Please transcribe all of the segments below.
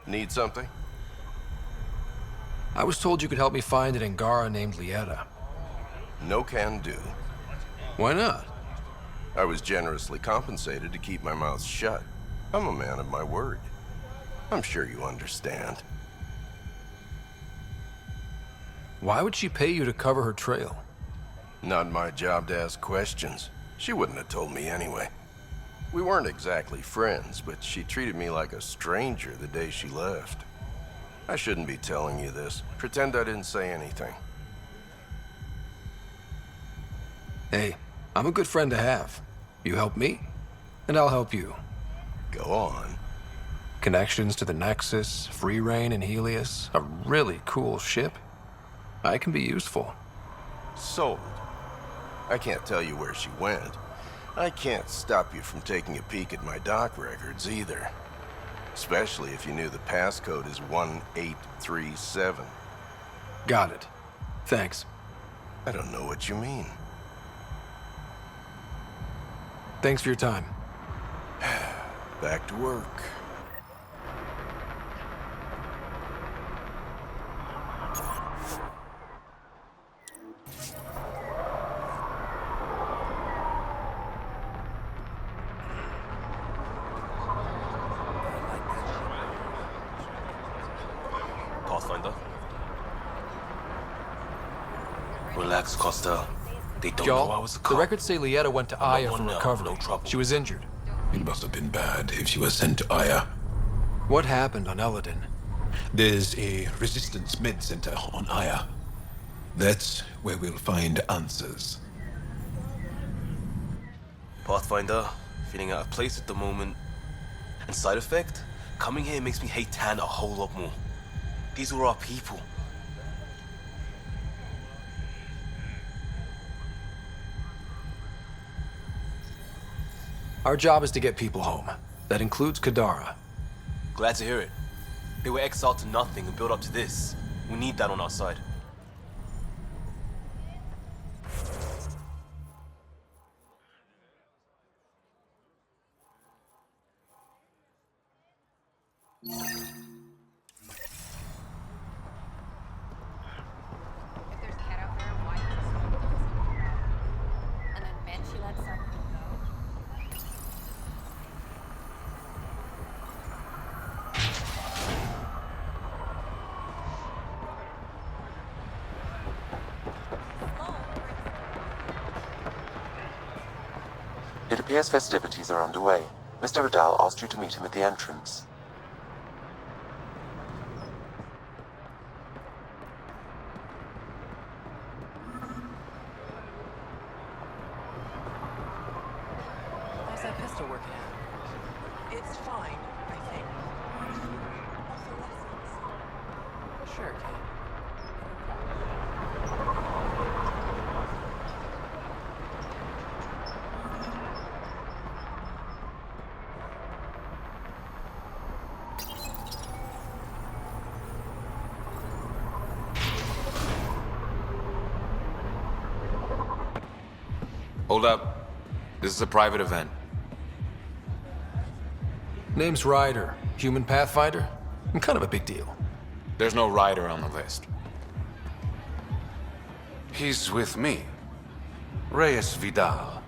Need something? I was told you could help me find an Angara named Lieta. No can do. Why not? I was generously compensated to keep my mouth shut. I'm a man of my word. I'm sure you understand. Why would she pay you to cover her trail? Not my job to ask questions. She wouldn't have told me anyway. We weren't exactly friends, but she treated me like a stranger the day she left. I shouldn't be telling you this. Pretend I didn't say anything. Hey, I'm a good friend to have. You help me, and I'll help you. Go on. Connections to the Nexus, free reign in Helios, a really cool ship. I can be useful. Sold. I can't tell you where she went. I can't stop you from taking a peek at my dock records either. Especially if you knew the passcode is 1837. Got it. Thanks. I don't know what you mean. Thanks for your time. Back to work. Pathfinder. Relax, Costa. They don't know I Y'all, was a the cop. records say Lieta went to Aya for no, recovery. no trouble. She was injured. It must have been bad if she was sent to Aya. What happened on Elaaden? There's a resistance med center on Aya. That's where we'll find answers. Pathfinder, feeling out of place at the moment. And side effect, coming here makes me hate Tan a whole lot more. These were our people. Our job is to get people home. That includes Kadara. Glad to hear it. They were exiled to nothing and built up to this. We need that on our side. If there's cat out there, why does this one do something about it? And then meant she let someone go? It appears festivities are underway. Mr. Vidal asked you to meet him at the entrance. How's that pistol working out? It's fine, I think. Sure, Kate. Hold up. This is a private event. Name's Ryder. Human Pathfinder. I'm kind of a big deal. There's no rider on the list. He's with me. Reyes Vidal.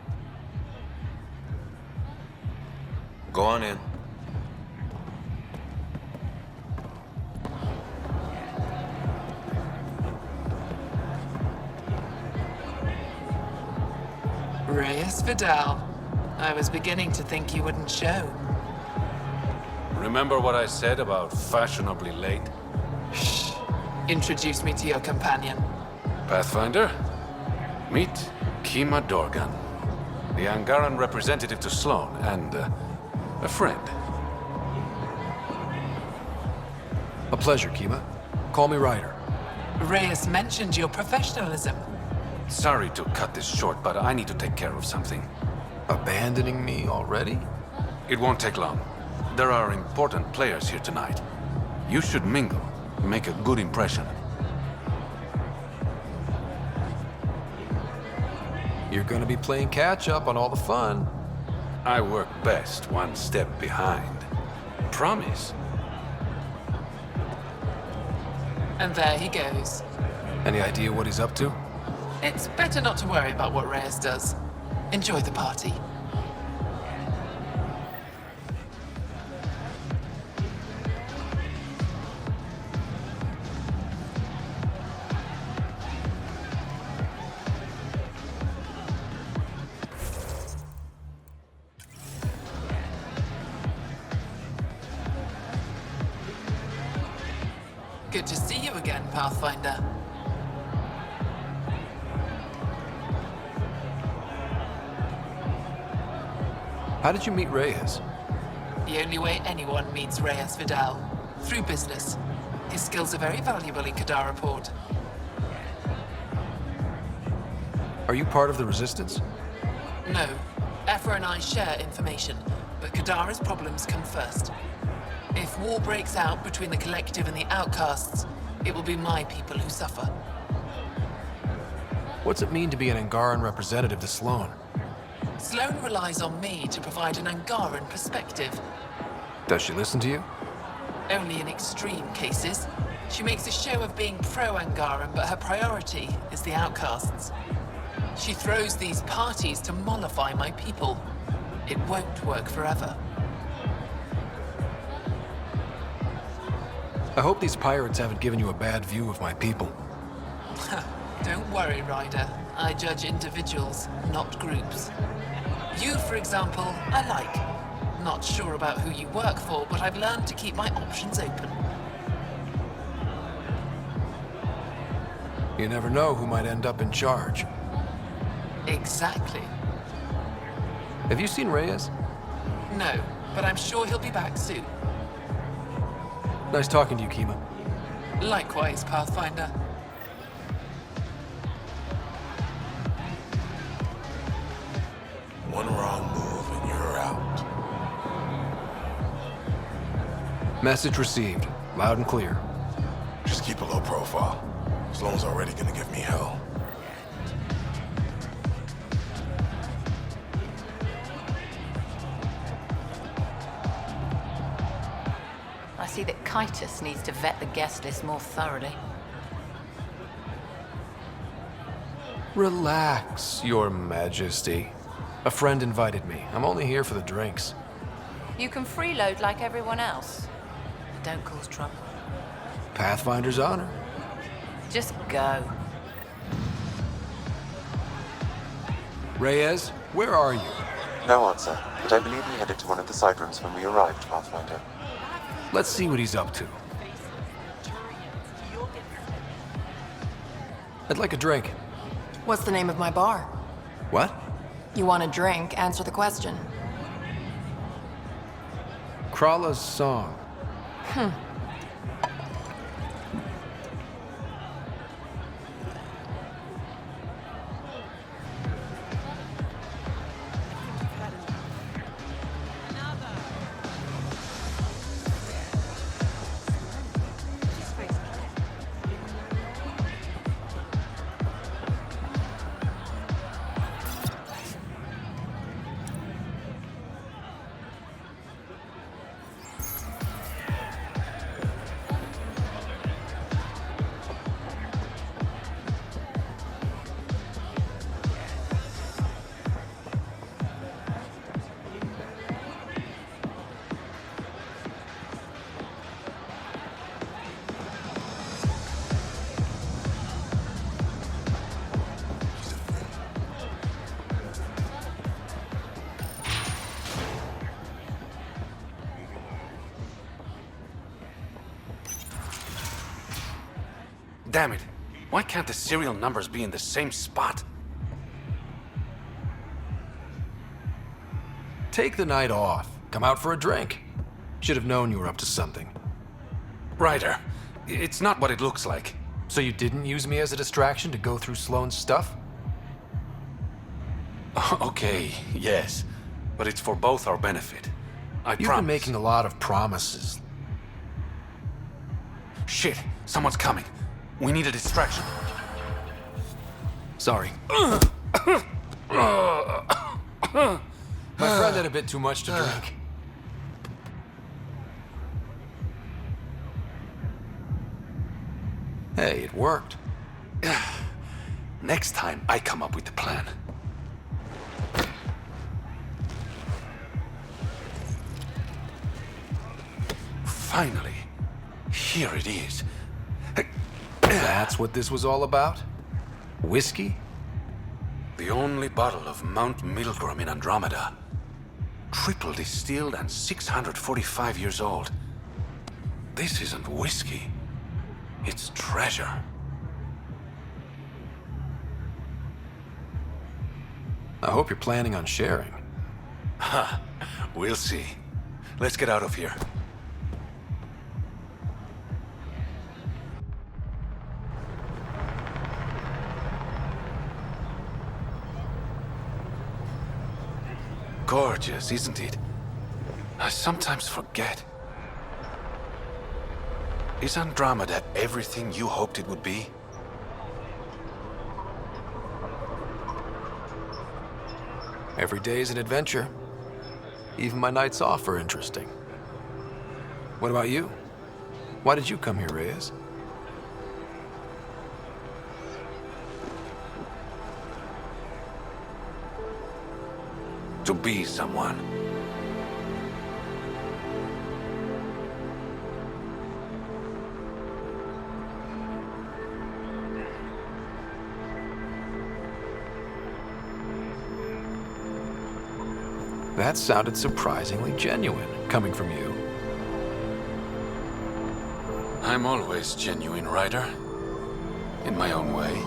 Go on in. Reyes Vidal. I was beginning to think you wouldn't show. Remember what I said about fashionably late? Shh. Introduce me to your companion. Pathfinder, meet Kima Dorgan, the Angaran representative to Sloan, and a friend. A pleasure, Kima. Call me Ryder. Reyes mentioned your professionalism. Sorry to cut this short, but I need to take care of something. Abandoning me already? It won't take long. There are important players here tonight. You should mingle, make a good impression. You're gonna be playing catch-up on all the fun. I work best one step behind. Promise. And there he goes. Any idea what he's up to? It's better not to worry about what Reyes does. Enjoy the party. Good to see you again, Pathfinder. How did you meet Reyes? The only way anyone meets Reyes Vidal. Through business. His skills are very valuable in Kadara Port. Are you part of the Resistance? No. Aphra and I share information, but Kadara's problems come first. If war breaks out between the Collective and the Outcasts, it will be my people who suffer. What's it mean to be an Angaran representative to Sloan? Sloan relies on me to provide an Angaran perspective. Does she listen to you? Only in extreme cases. She makes a show of being pro-Angaran, but her priority is the Outcasts. She throws these parties to mollify my people. It won't work forever. I hope these pirates haven't given you a bad view of my people. Don't worry, Ryder. I judge individuals, not groups. You, for example, I like. Not sure about who you work for, but I've learned to keep my options open. You never know who might end up in charge. Exactly. Have you seen Reyes? No, but I'm sure he'll be back soon. Nice talking to you, Kima. Likewise, Pathfinder. One wrong move and you're out. Message received. Loud and clear. Just keep a low profile. Sloan's already gonna give me hell. I see that Kitus needs to vet the guest list more thoroughly. Relax, Your Majesty. A friend invited me. I'm only here for the drinks. You can freeload like everyone else. Don't cause trouble. Pathfinder's honor. Just go. Reyes, where are you? No answer, but I believe he headed to one of the side rooms when we arrived, Pathfinder. Let's see what he's up to. I'd like a drink. What's the name of my bar? What? You want a drink? Answer the question. Krala's song. Damn it. Why can't the serial numbers be in the same spot? Take the night off. Come out for a drink. Should have known you were up to something. Ryder, it's not what it looks like. So you didn't use me as a distraction to go through Sloane's stuff? Okay, yes. But it's for both our benefit. I You've promise. been making a lot of promises. Shit, someone's coming. We need a distraction. Sorry. My friend had a bit too much to drink. Hey, it worked. Next time, I come up with the plan. Finally, here it is. That's what this was all about? Whiskey? The only bottle of Mount Milgrim in Andromeda. Triple distilled and 645 years old. This isn't whiskey. It's treasure. I hope you're planning on sharing. Ha! We'll see. Let's get out of here. Gorgeous, isn't it? I sometimes forget. Is Andromeda everything you hoped it would be? Every day's an adventure. Even my nights off are interesting. What about you? Why did you come here, Reyes? To be someone. That sounded surprisingly genuine, coming from you. I'm always genuine, Ryder. In my own way.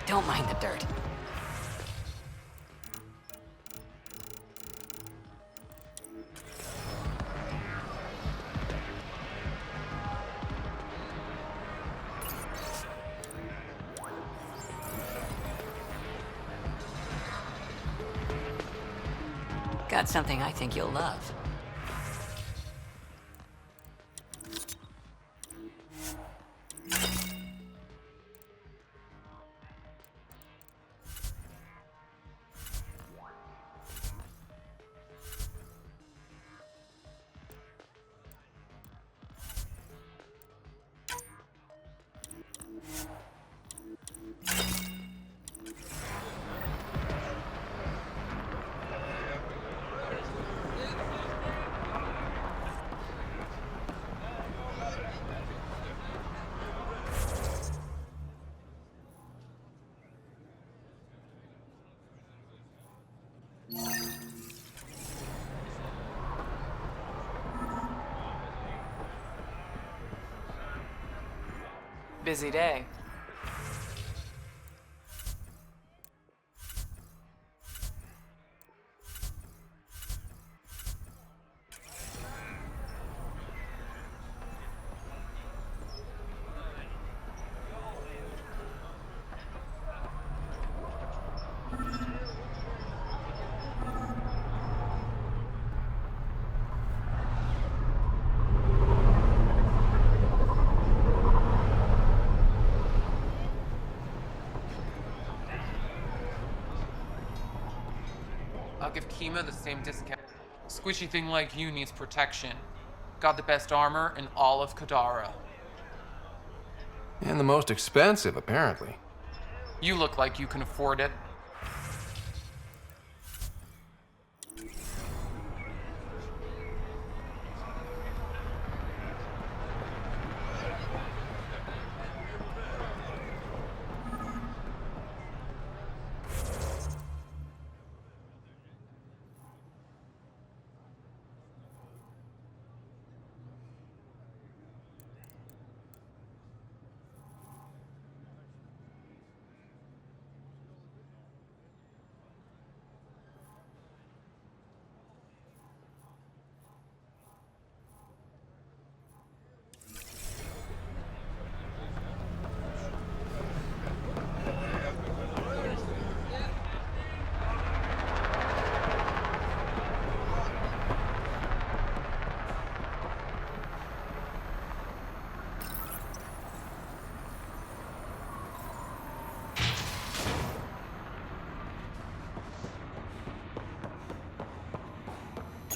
Don't mind the dirt. Got something I think you'll love. Busy day. I'll give Kima the same discount. Squishy thing like you needs protection. Got the best armor in all of Kadara. And the most expensive, apparently. You look like you can afford it.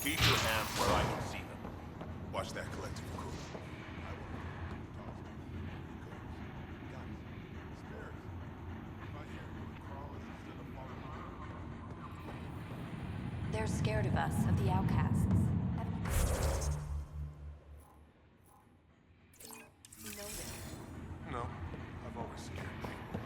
Keep your hands where I can see them. Watch that collective crew. They're scared of us, of the outcasts. You know this. No, I've always scared people.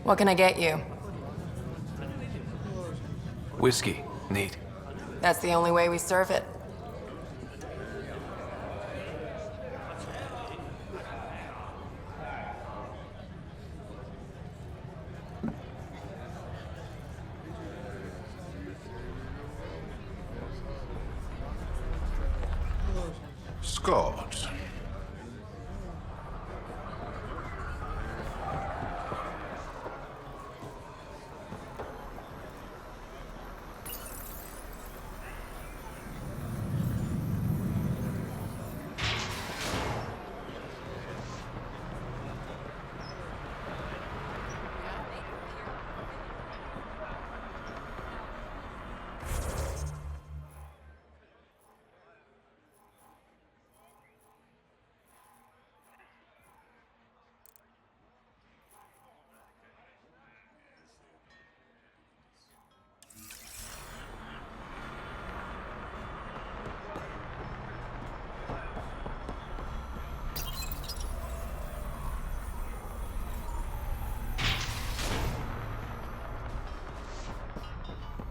What can I get you? Whiskey. Neat. That's the only way we serve it. Scott.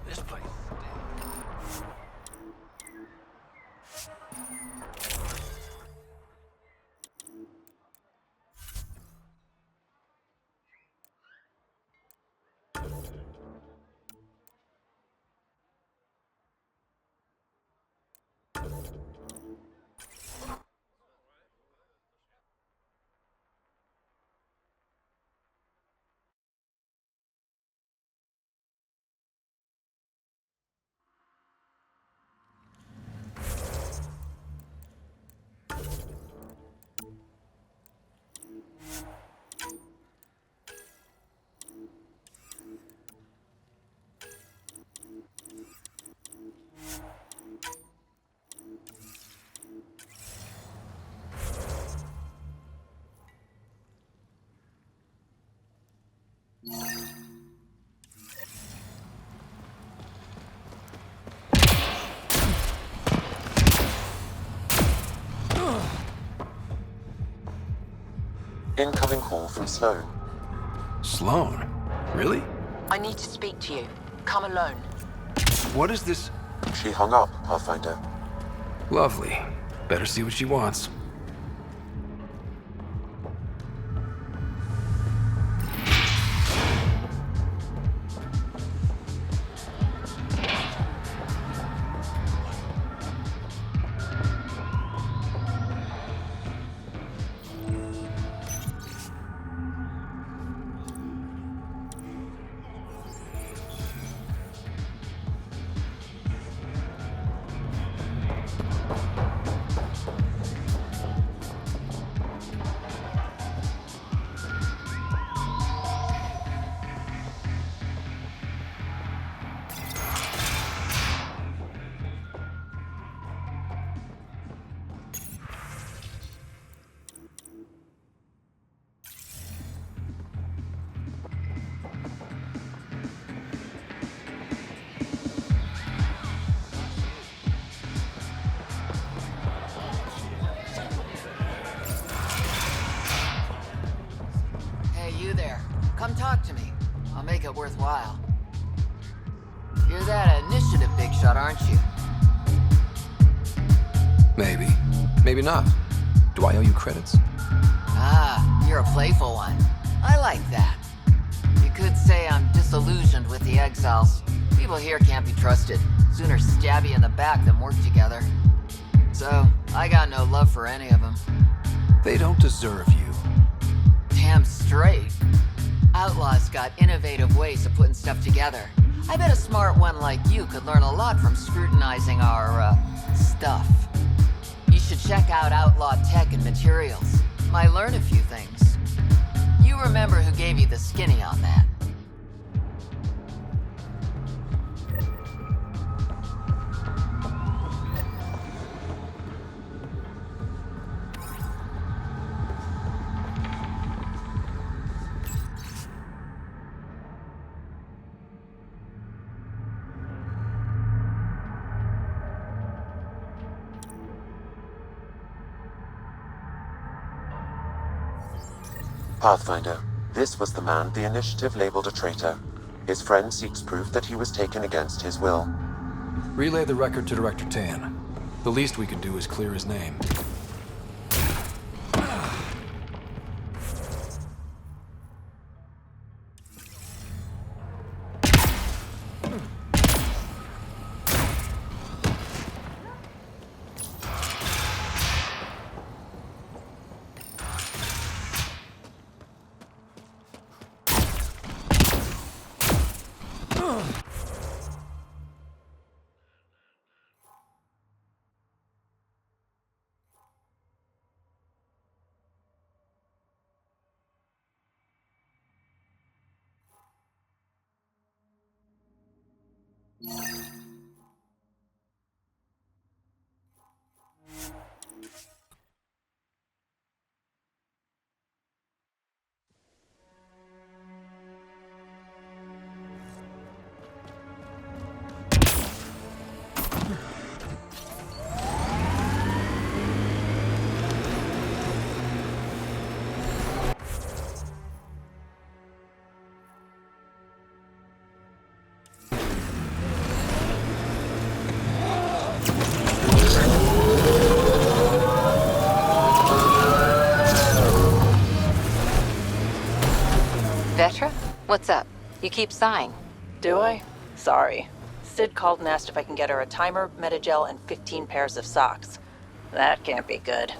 This place. Incoming call from Sloan. Sloan? Really? I need to speak to you. Come alone. What is this? She hung up, Pathfinder. Lovely. Better see what she wants. Come talk to me. I'll make it worthwhile. You're that initiative big shot, aren't you? Maybe. Maybe not. Do I owe you credits? Ah, you're a playful one. I like that. You could say I'm disillusioned with the exiles. People here can't be trusted. Sooner stab you in the back than work together. So, I got no love for any of them. They don't deserve you. Damn straight. Outlaws got innovative ways of putting stuff together. I bet a smart one like you could learn a lot from scrutinizing our, stuff. You should check out Outlaw Tech and Materials. Might learn a few things. You remember who gave you the skinny on that. Pathfinder, this was the man the Initiative labeled a traitor. His friend seeks proof that he was taken against his will. Relay the record to Director Tan. The least we can do is clear his name. Vetra? What's up? You keep sighing. Do I? Sorry. Sid called and asked if I can get her a timer, metagel, and 15 pairs of socks. That can't be good.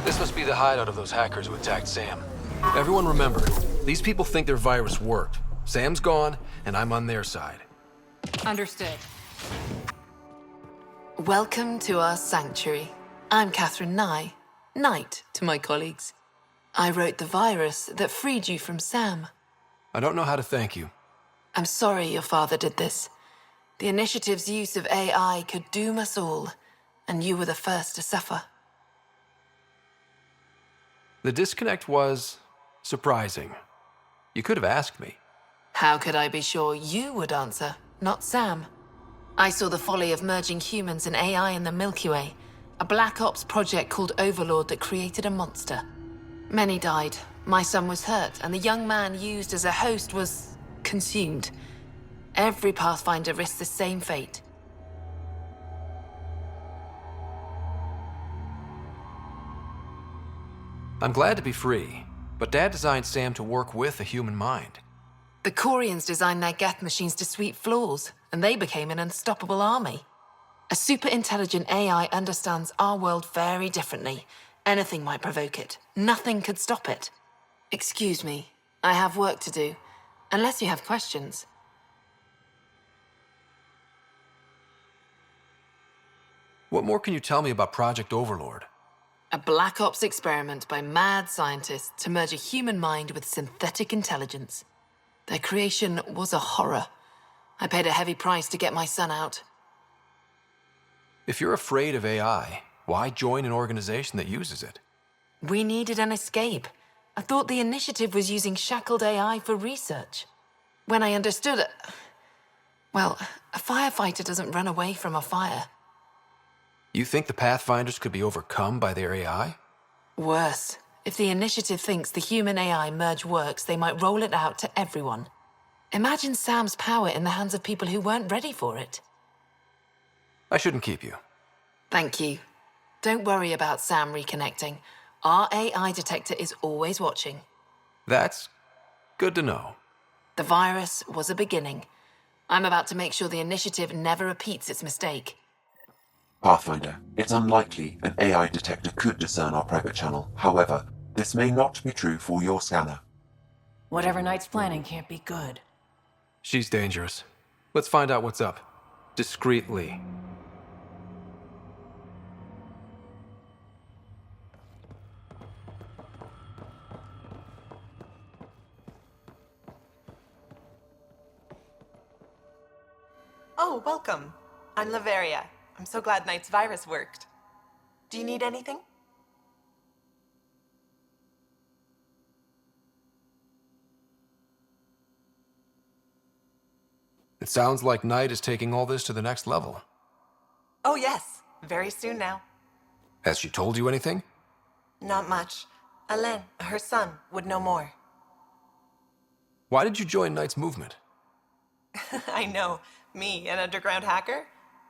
This must be the hideout of those hackers who attacked Sam. Everyone remember, these people think their virus worked. Sam's gone, and I'm on their side. Understood. Welcome to our sanctuary. I'm Catherine Nye, Knight to my colleagues. I wrote the virus that freed you from Sam. I don't know how to thank you. I'm sorry your father did this. The Initiative's use of AI could doom us all, and you were the first to suffer. The disconnect was surprising. You could have asked me. How could I be sure you would answer, not Sam? I saw the folly of merging humans and AI in the Milky Way, a Black Ops project called Overlord that created a monster. Many died, my son was hurt, and the young man used as a host was consumed. Every Pathfinder risks the same fate. I'm glad to be free, but Dad designed Sam to work with a human mind. The Corians designed their Geth machines to sweep floors, and they became an unstoppable army. A super-intelligent AI understands our world very differently. Anything might provoke it. Nothing could stop it. Excuse me, I have work to do. Unless you have questions. What more can you tell me about Project Overlord? A Black Ops experiment by mad scientists to merge a human mind with synthetic intelligence. Their creation was a horror. I paid a heavy price to get my son out. If you're afraid of AI, why join an organization that uses it? We needed an escape. I thought the Initiative was using shackled AI for research. When I understood it... Well, a firefighter doesn't run away from a fire. You think the Pathfinders could be overcome by their AI? Worse, if the Initiative thinks the human-AI merge works, they might roll it out to everyone. Imagine Sam's power in the hands of people who weren't ready for it. I shouldn't keep you. Thank you. Don't worry about Sam reconnecting. Our AI detector is always watching. That's good to know. The virus was a beginning. I'm about to make sure the Initiative never repeats its mistake. Pathfinder, it's unlikely an AI detector could discern our private channel. However, this may not be true for your scanner. Whatever Knight's planning can't be good. She's dangerous. Let's find out what's up. Discreetly. Oh, welcome. I'm Laveria. I'm so glad Knight's virus worked. Do you need anything? It sounds like Knight is taking all this to the next level. Oh, yes. Very soon now. Has she told you anything? Not much. Elaaden, her son, would know more. Why did you join Knight's movement? I know. Me, an underground hacker?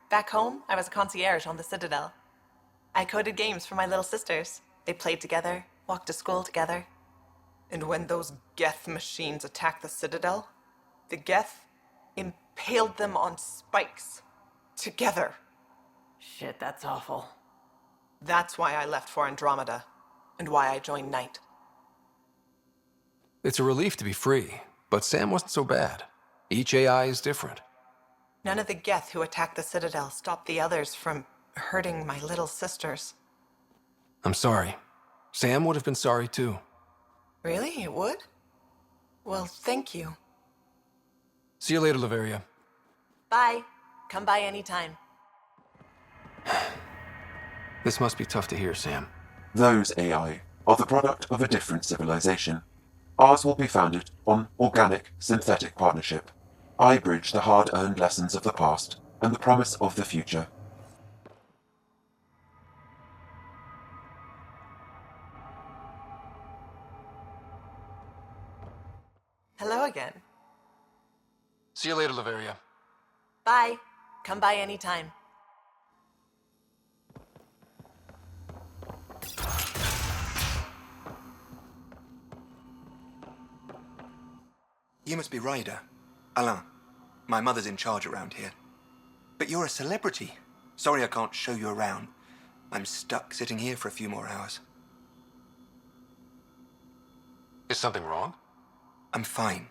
Back home, I was a concierge on the Citadel. I coded games for my little sisters. They played together, walked to school together. And when those Geth machines attacked the Citadel, the Geth impaled them on spikes. Together. Shit, that's awful. That's why I left for Andromeda, and why I joined Knight. It's a relief to be free, but Sam wasn't so bad. Each AI is different. None of the Geth who attacked the Citadel stopped the others from hurting my little sisters. I'm sorry. Sam would have been sorry too. Really? It would? Well, thank you. See you later, Laveria. Bye. Come by anytime. This must be tough to hear, Sam. Those AI are the product of a different civilization. Ours will be founded on organic, synthetic partnership. I bridge the hard-earned lessons of the past and the promise of the future. Hello again. See you later, Laveria. Bye. Come by anytime. You must be Ryder. Alain. My mother's in charge around here. But you're a celebrity. Sorry I can't show you around. I'm stuck sitting here for a few more hours. Is something wrong? I'm fine.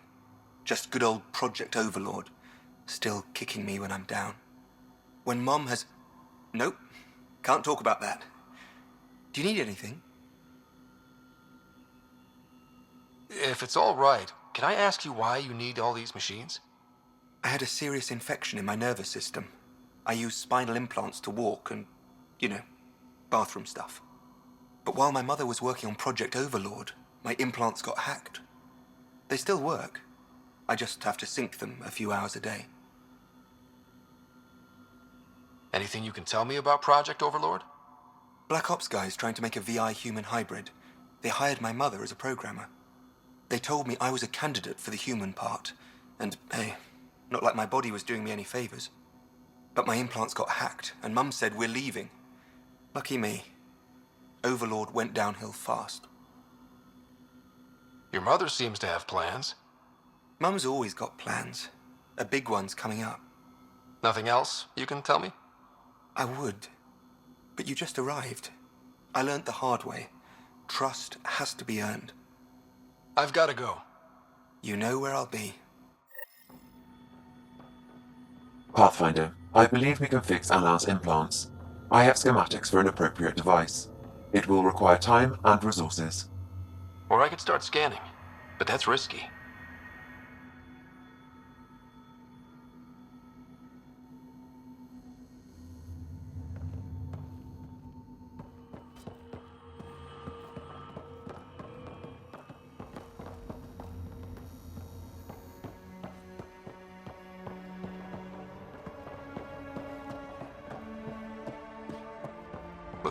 Just good old Project Overlord. Still kicking me when I'm down. When Mom has... Nope. Can't talk about that. Do you need anything? If it's all right, can I ask you why you need all these machines? I had a serious infection in my nervous system. I use spinal implants to walk and, bathroom stuff. But while my mother was working on Project Overlord, my implants got hacked. They still work. I just have to sync them a few hours a day. Anything you can tell me about Project Overlord? Black Ops guys trying to make a VI-human hybrid. They hired my mother as a programmer. They told me I was a candidate for the human part, and hey, not like my body was doing me any favors. But my implants got hacked, and Mum said we're leaving. Lucky me. Overlord went downhill fast. Your mother seems to have plans. Mum's always got plans. A big one's coming up. Nothing else you can tell me? I would. But you just arrived. I learned the hard way. Trust has to be earned. I've got to go. You know where I'll be. Pathfinder, I believe we can fix Alain's implants. I have schematics for an appropriate device. It will require time and resources. Or I could start scanning, but that's risky.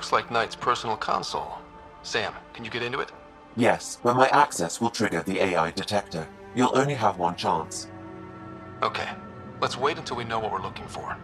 looks like Knight's personal console. Sam, can you get into it? Yes, but my access will trigger the AI detector. You'll only have one chance. Okay. Let's wait until we know what we're looking for.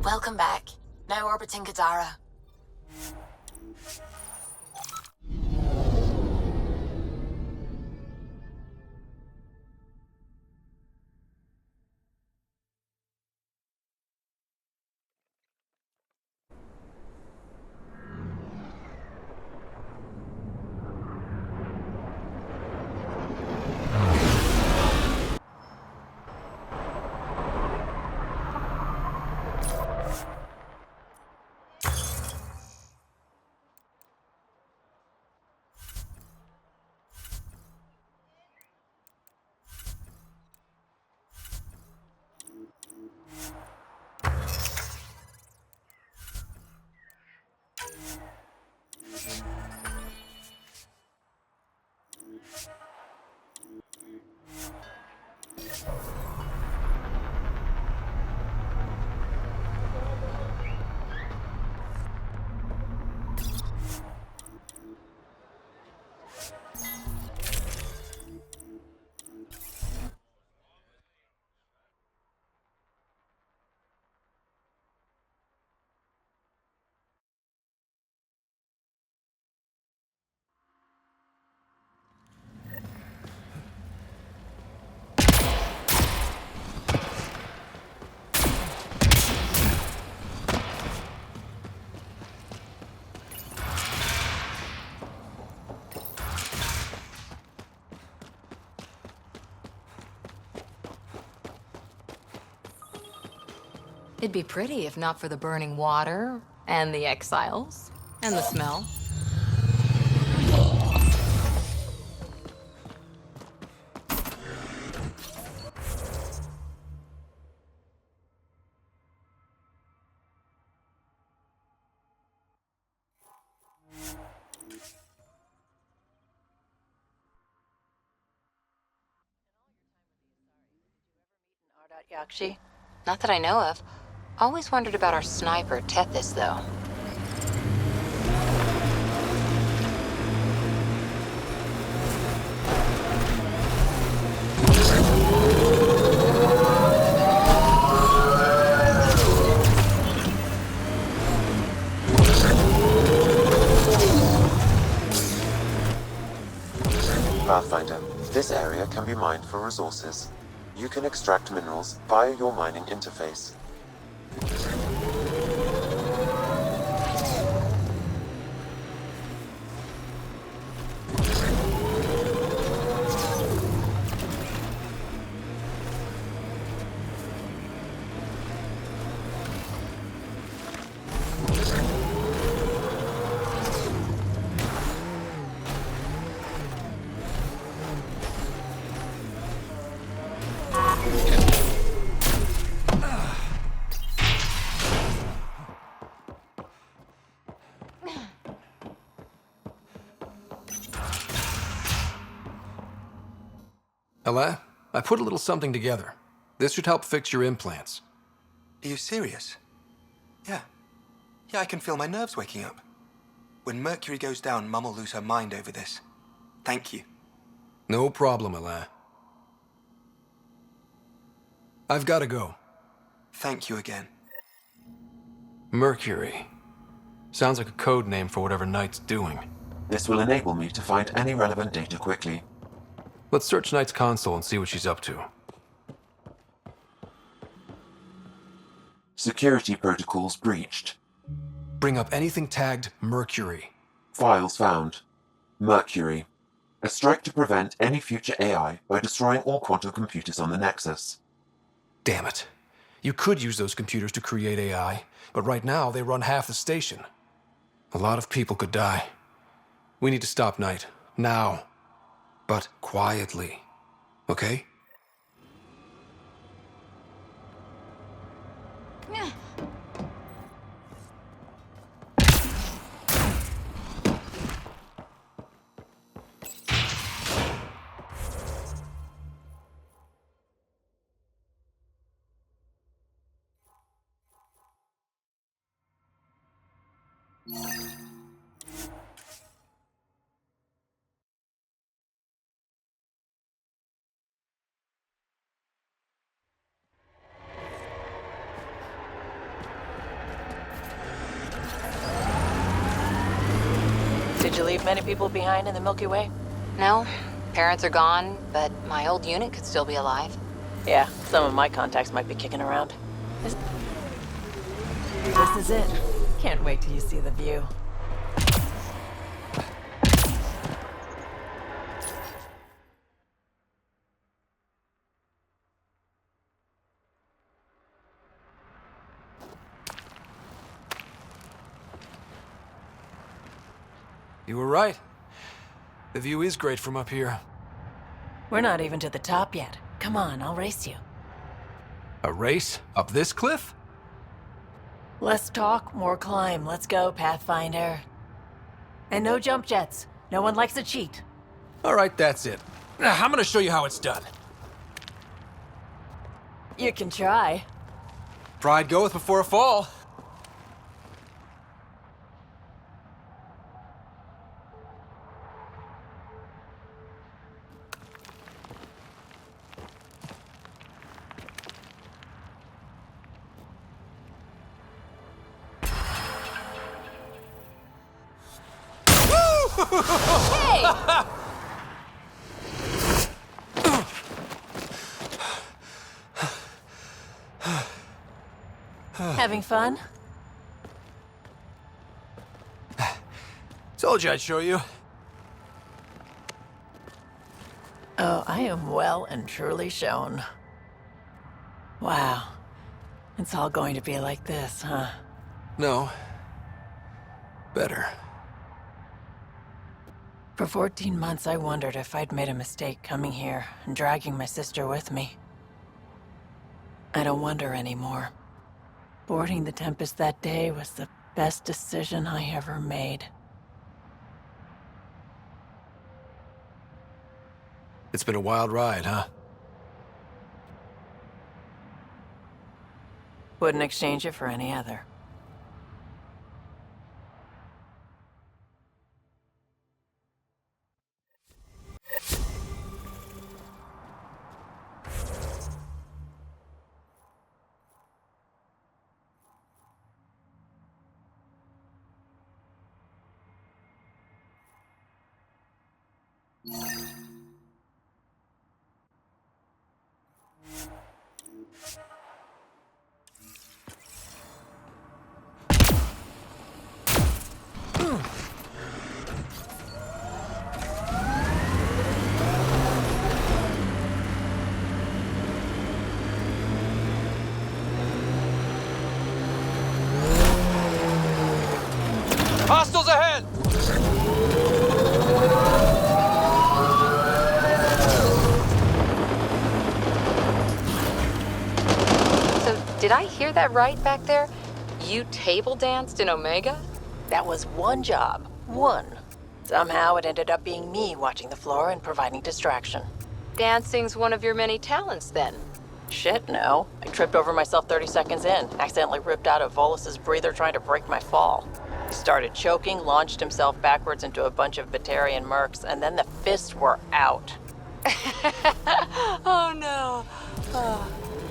Welcome back. Now orbiting Kadara. It'd be pretty if not for the burning water, and the exiles, and the smell. Yakshi? Not that I know of. Always wondered about our sniper, Tethys, though. Pathfinder, this area can be mined for resources. You can extract minerals via your mining interface. Elaaden, I put a little something together. This should help fix your implants. Are you serious? Yeah. Yeah, I can feel my nerves waking up. When Mercury goes down, Mum will lose her mind over this. Thank you. No problem, Elaaden. I've got to go. Thank you again. Mercury. Sounds like a code name for whatever Knight's doing. This will enable me to find any relevant data quickly. Let's search Knight's console and see what she's up to. Security protocols breached. Bring up anything tagged Mercury. Files found. Mercury. A strike to prevent any future AI by destroying all quantum computers on the Nexus. Damn it. You could use those computers to create AI, but right now they run half the station. A lot of people could die. We need to stop Knight. Now. But quietly. Okay? Did you leave many people behind in the Milky Way? No. Parents are gone, but my old unit could still be alive. Yeah, some of my contacts might be kicking around. This is it. Can't wait till you see the view. You were right. The view is great from up here. We're not even to the top yet. Come on, I'll race you. A race? Up this cliff? Less talk, more climb. Let's go, Pathfinder. And no jump jets. No one likes a cheat. All right, that's it. Now, I'm gonna show you how it's done. You can try. Pride goeth before a fall. Hey! Having fun? Told you I'd show you. Oh, I am well and truly shown. Wow. It's all going to be like this, huh? No. Better. For 14 months, I wondered if I'd made a mistake coming here and dragging my sister with me. I don't wonder anymore. Boarding the Tempest that day was the best decision I ever made. It's been a wild ride, huh? Wouldn't exchange it for any other. Hostiles ahead! So, did I hear that right back there? You table danced in Omega? That was one job. One. Somehow it ended up being me watching the floor and providing distraction. Dancing's one of your many talents, then. Shit, no. I tripped over myself 30 seconds in, accidentally ripped out a Volus's breather trying to break my fall. He started choking, launched himself backwards into a bunch of Batarian mercs, and then the fists were out. Oh no.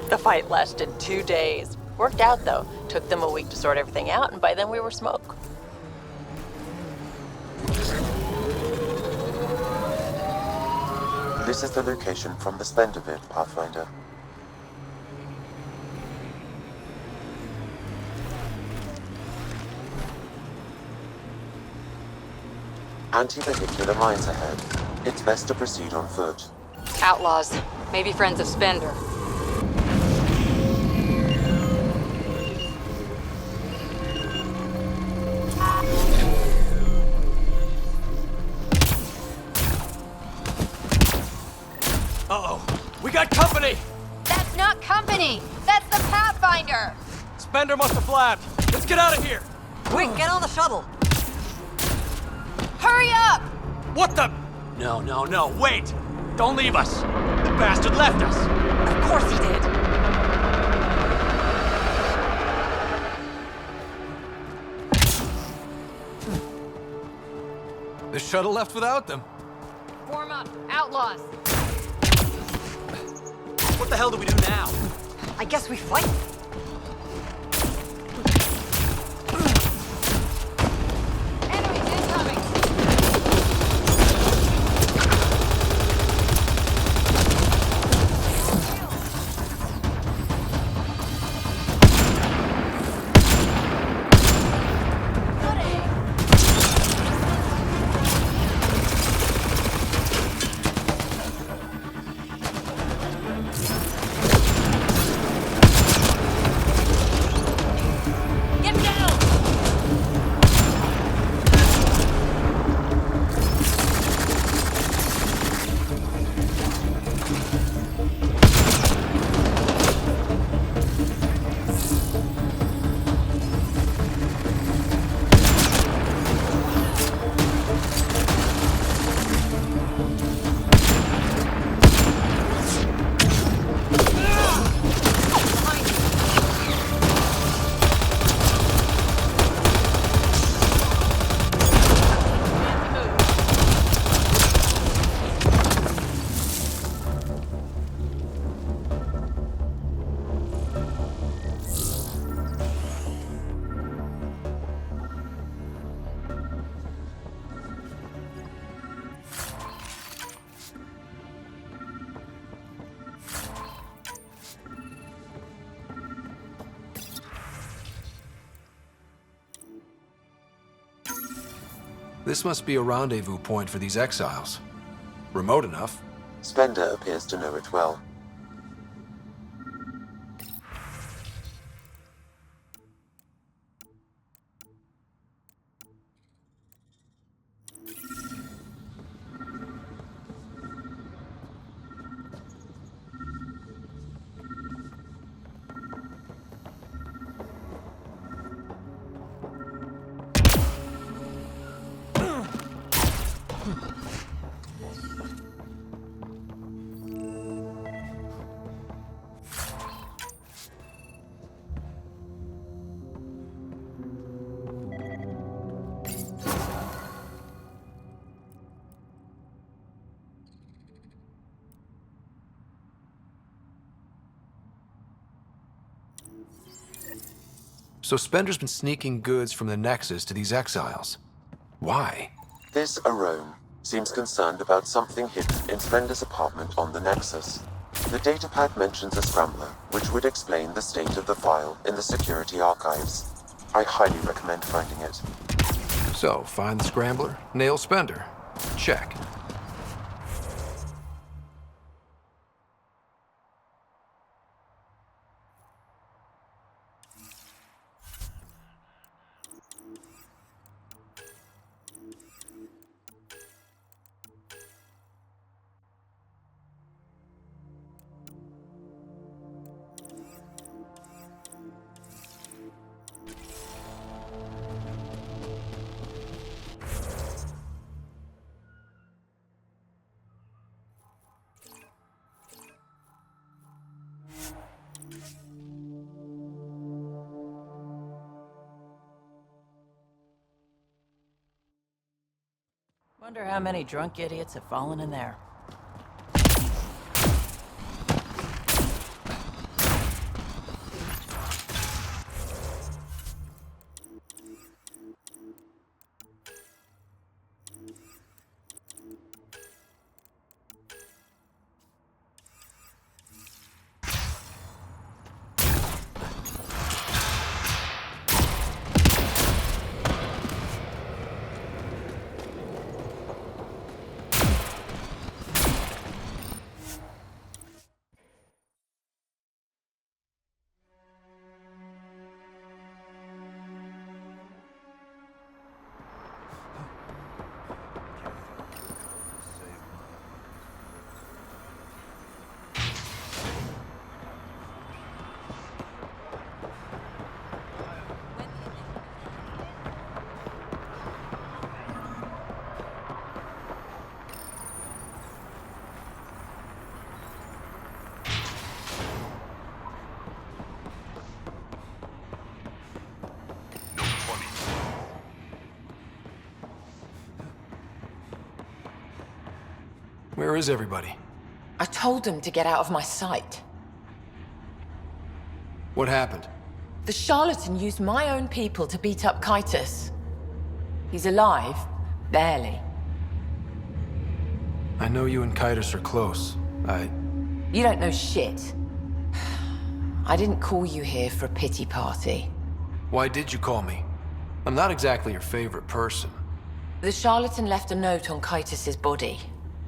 The fight lasted 2 days. Worked out, though. Took them a week to sort everything out, and by then we were smoke. This is the location from the Spender bit, Pathfinder. Anti-vehicular mines ahead. It's best to proceed on foot. Outlaws. Maybe friends of Spender. Uh-oh. We got company! That's not company! That's the Pathfinder! Spender must have blabbed. Let's get out of here! Quick, get on the shuttle! Hurry up! What the? No, wait! Don't leave us! The bastard left us! Of course he did. The shuttle left without them. Form up, outlaws! What the hell do we do now? I guess we fight. Enemies incoming! Get down! This must be a rendezvous point for these exiles. Remote enough. Spender appears to know it well. So Spender's been sneaking goods from the Nexus to these exiles. Why? This Arome seems concerned about something hidden in Spender's apartment on the Nexus. The datapad mentions a scrambler, which would explain the state of the file in the security archives. I highly recommend finding it. So, find the scrambler, nail Spender. Check. Wonder how many drunk idiots have fallen in there. Where is everybody? I told them to get out of my sight. What happened? The charlatan used my own people to beat up Kytus. He's alive, barely. I know you and Kytus are close. You don't know shit. I didn't call you here for a pity party. Why did you call me? I'm not exactly your favorite person. The charlatan left a note on Kytus's body.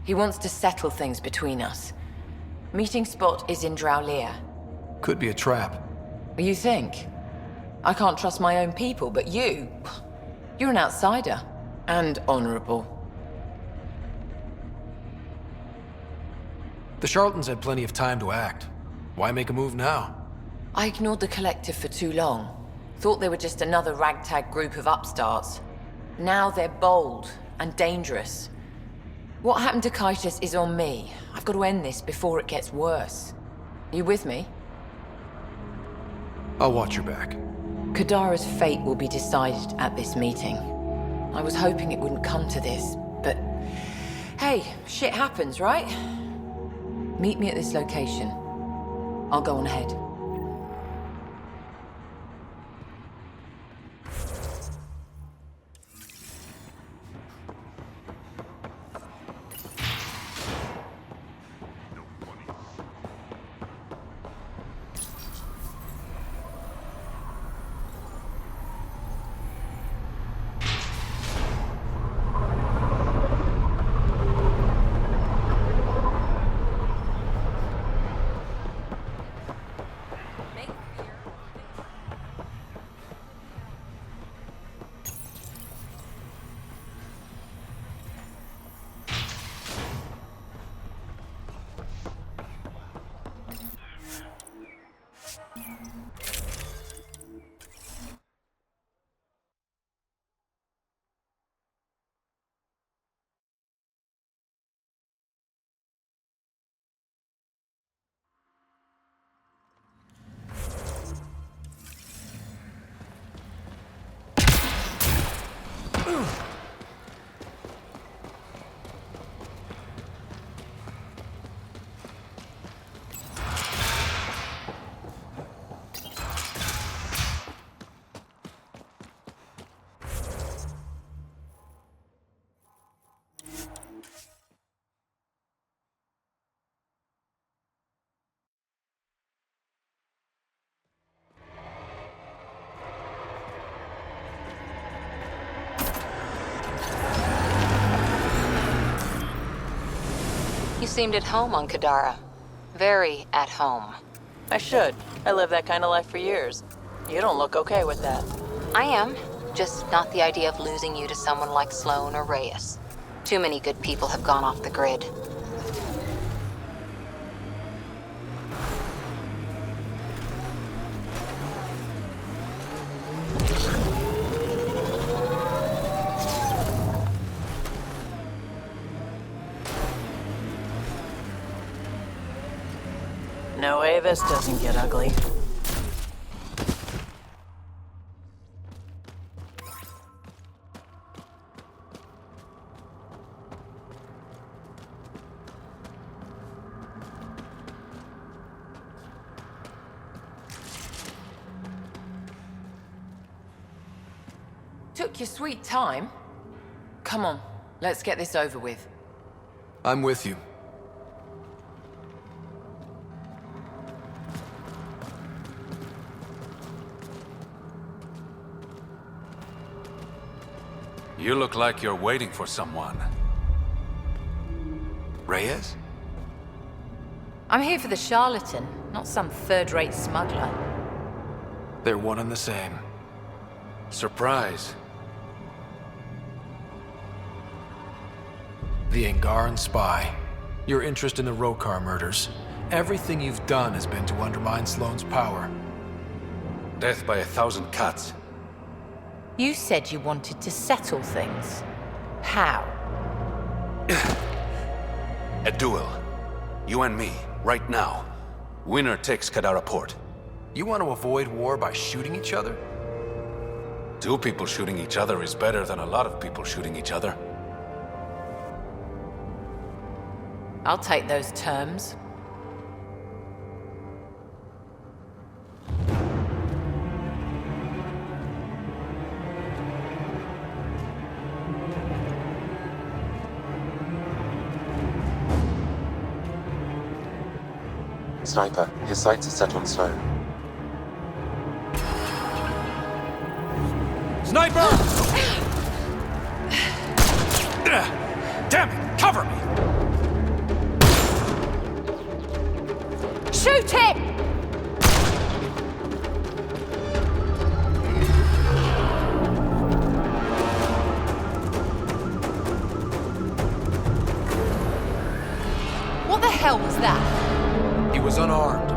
He wants to settle things between us. Meeting spot is in Drowlear. Could be a trap. You think? I can't trust my own people, but you're an outsider. And honorable. The charlatans had plenty of time to act. Why make a move now? I ignored the collective for too long. Thought they were just another ragtag group of upstarts. Now they're bold and dangerous. What happened to Kytus is on me. I've got to end this before it gets worse. You with me? I'll watch your back. Kadara's fate will be decided at this meeting. I was hoping it wouldn't come to this, but hey, shit happens, right? Meet me at this location. I'll go on ahead. seemed at home on Kadara. Very at home. I should. I lived that kind of life for years. You don't look okay with that. I am. Just not the idea of losing you to someone like Sloane or Reyes. Too many good people have gone off the grid. No way this doesn't get ugly. Took your sweet time. Come on, let's get this over with. I'm with you. You look like you're waiting for someone. Reyes? I'm here for the charlatan, not some third-rate smuggler. They're one and the same. Surprise. The Angaran spy. Your interest in the Rokar murders. Everything you've done has been to undermine Sloane's power. Death by 1,000 cuts. You said you wanted to settle things. How? A duel. You and me, right now. Winner takes Kadara Port. You want to avoid war by shooting each other? 2 people shooting each other is better than a lot of people shooting each other. I'll take those terms. Sniper, his sights are set on Sloane. Sniper! Damn it! Cover me! Shoot him! What the hell was that? He was unarmed.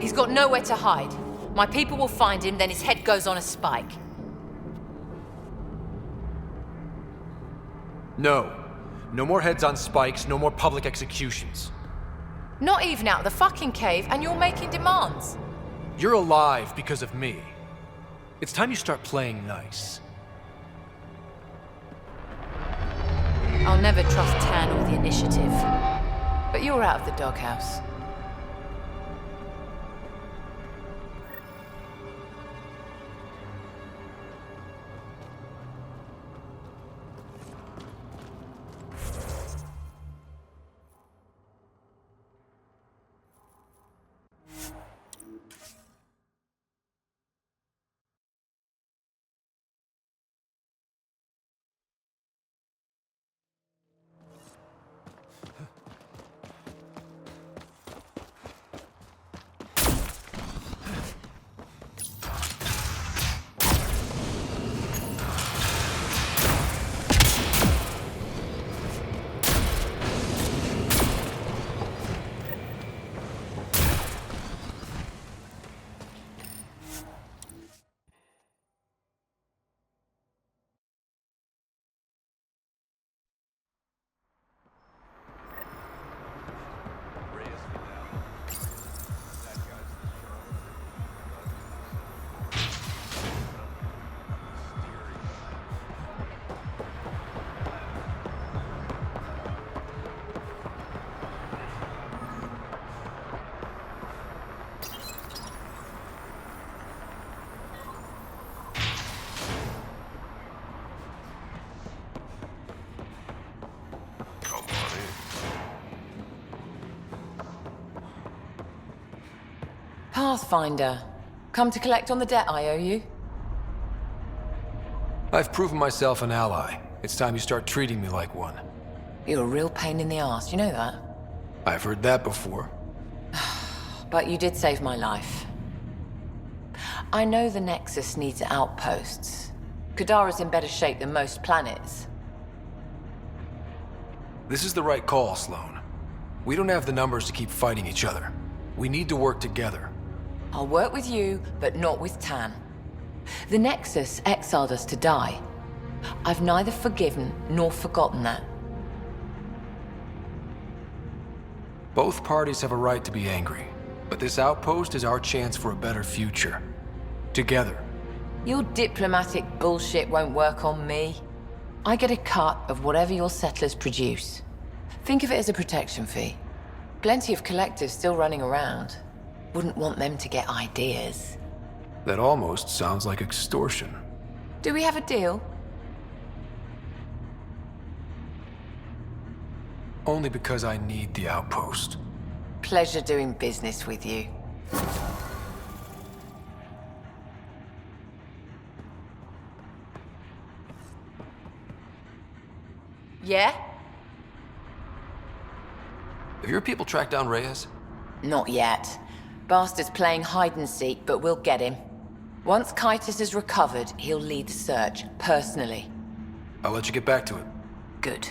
He's got nowhere to hide. My people will find him, then his head goes on a spike. No. No more heads on spikes, no more public executions. Not even out of the fucking cave, and you're making demands. You're alive because of me. It's time you start playing nice. I'll never trust Tan or the Initiative. But you're out of the doghouse. Pathfinder. Come to collect on the debt I owe you? I've proven myself an ally. It's time you start treating me like one. You're a real pain in the arse, you know that? I've heard that before. But you did save my life. I know the Nexus needs outposts. Kadara's in better shape than most planets. This is the right call, Sloan. We don't have the numbers to keep fighting each other. We need to work together. I'll work with you, but not with Tan. The Nexus exiled us to die. I've neither forgiven nor forgotten that. Both parties have a right to be angry, but this outpost is our chance for a better future. Together. Your diplomatic bullshit won't work on me. I get a cut of whatever your settlers produce. Think of it as a protection fee. Plenty of collectives still running around. Wouldn't want them to get ideas. That almost sounds like extortion. Do we have a deal? Only because I need the outpost. Pleasure doing business with you. Yeah? Have your people tracked down Reyes? Not yet. Bastard's playing hide and seek, but we'll get him. Once Kitus is recovered, he'll lead the search, personally. I'll let you get back to it. Good.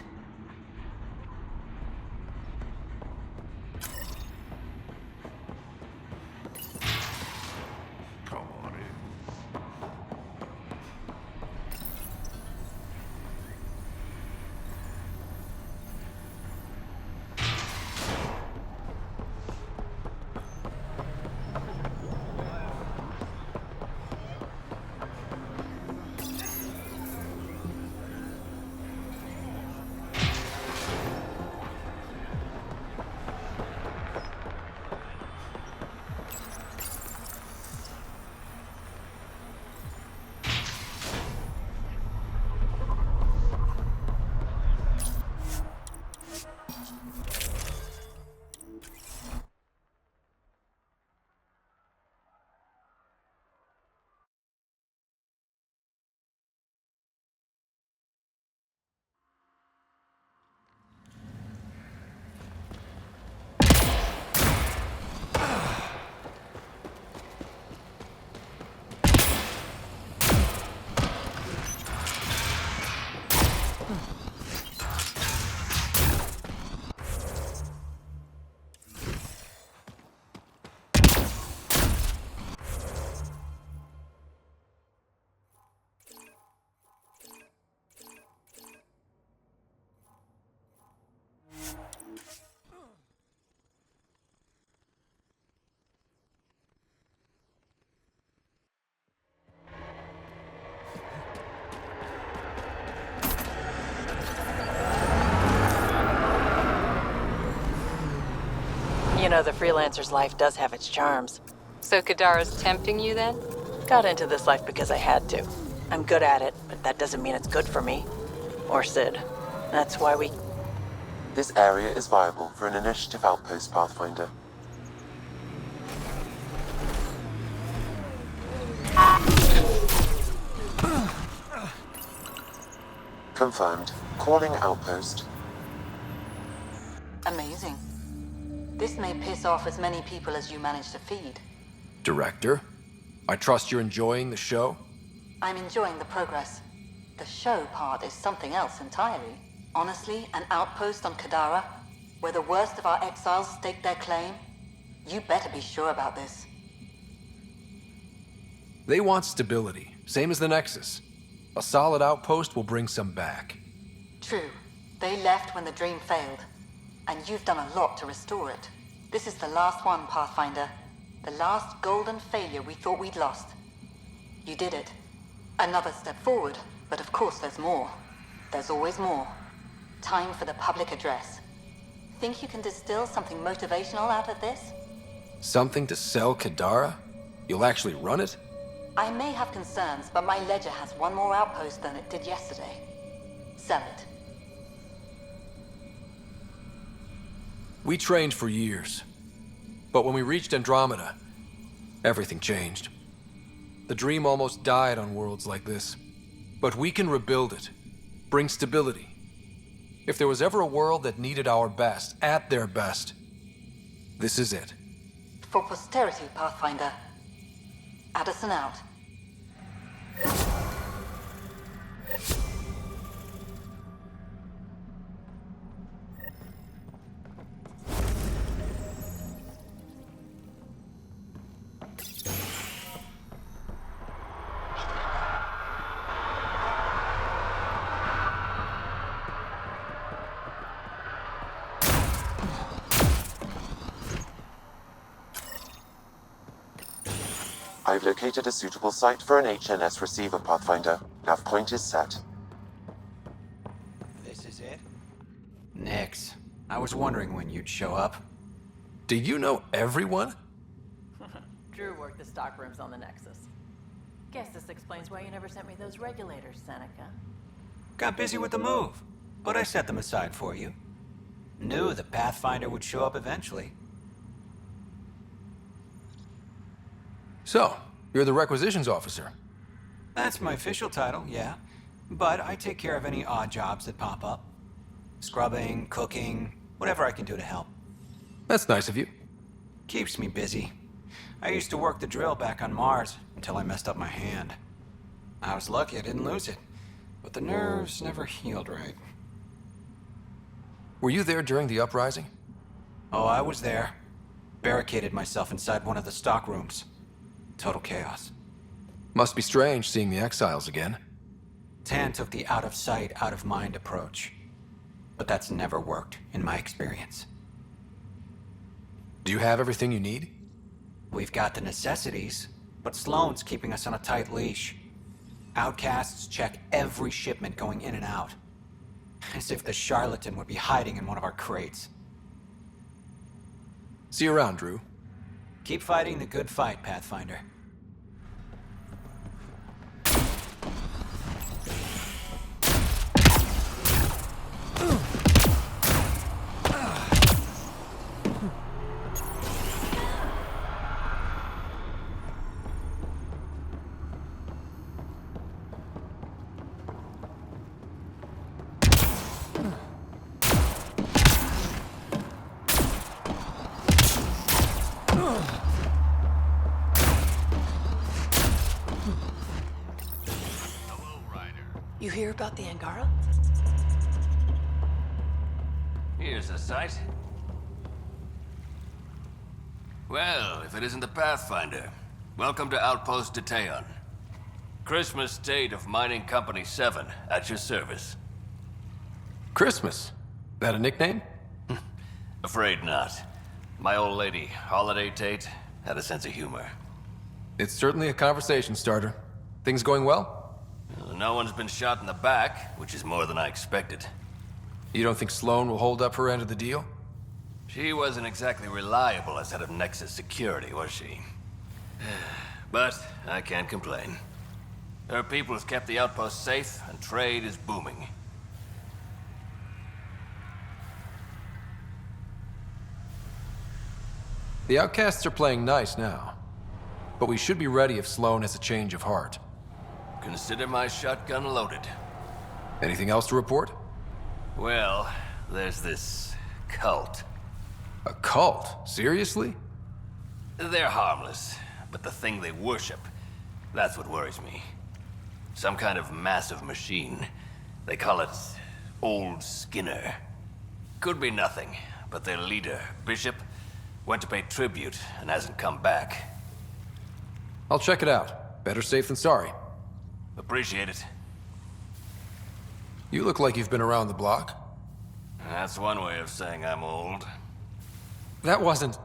You know, the freelancer's life does have its charms. So Kadara's tempting you then? Got into this life because I had to. I'm good at it, but that doesn't mean it's good for me. Or Sid. That's why we... This area is viable for an initiative outpost, Pathfinder. Confirmed. Calling outpost. Amazing. This may piss off as many people as you manage to feed. Director, I trust you're enjoying the show? I'm enjoying the progress. The show part is something else entirely. Honestly, an outpost on Kadara, where the worst of our exiles stake their claim, you better be sure about this. They want stability, same as the Nexus. A solid outpost will bring some back. True. They left when the dream failed. And you've done a lot to restore it. This is the last one, Pathfinder. The last golden failure we thought we'd lost. You did it. Another step forward, but of course there's more. There's always more. Time for the public address. Think you can distill something motivational out of this? Something to sell Kadara? You'll actually run it? I may have concerns, but my ledger has one more outpost than it did yesterday. Sell it. We trained for years. But when we reached Andromeda, everything changed. The dream almost died on worlds like this. But we can rebuild it, bring stability. If there was ever a world that needed our best, at their best, this is it. For posterity, Pathfinder. Addison out. I've located a suitable site for an HNS receiver, Pathfinder. Nav point is set. This is it? Nix. I was wondering when you'd show up. Do you know everyone? Drew worked the stock rooms on the Nexus. Guess this explains why you never sent me those regulators, Seneca. Got busy with the move, but I set them aside for you. Knew the Pathfinder would show up eventually. So, you're the requisitions officer. That's my official title, yeah. But I take care of any odd jobs that pop up. Scrubbing, cooking, whatever I can do to help. That's nice of you. Keeps me busy. I used to work the drill back on Mars until I messed up my hand. I was lucky I didn't lose it, but the nerves never healed right. Were you there during the uprising? Oh, I was there. Barricaded myself inside one of the stock rooms. Total chaos. Must be strange seeing the exiles again. Tan took the out-of-sight, out-of-mind approach. But that's never worked, in my experience. Do you have everything you need? We've got the necessities, but Sloane's keeping us on a tight leash. Outcasts check every shipment going in and out. As if the charlatan would be hiding in one of our crates. See you around, Drew. Keep fighting the good fight, Pathfinder. You hear about the Angara? Here's a sight. Well, if it isn't the Pathfinder, welcome to Outpost Detaeon. Christmas State of Mining Company 7, at your service. Christmas? That a nickname? Afraid not. My old lady, Holiday Tate, had a sense of humor. It's certainly a conversation starter. Things going well? No one's been shot in the back, which is more than I expected. You don't think Sloane will hold up her end of the deal? She wasn't exactly reliable as head of Nexus security, was she? But I can't complain. Her people have kept the outpost safe, and trade is booming. The outcasts are playing nice now. But we should be ready if Sloane has a change of heart. Consider my shotgun loaded. Anything else to report? Well, there's this cult. A cult? Seriously? They're harmless, but the thing they worship, that's what worries me. Some kind of massive machine. They call it Old Skinner. Could be nothing, but their leader, Bishop, went to pay tribute and hasn't come back. I'll check it out. Better safe than sorry. Appreciate it. You look like you've been around the block. That's one way of saying I'm old. That wasn't...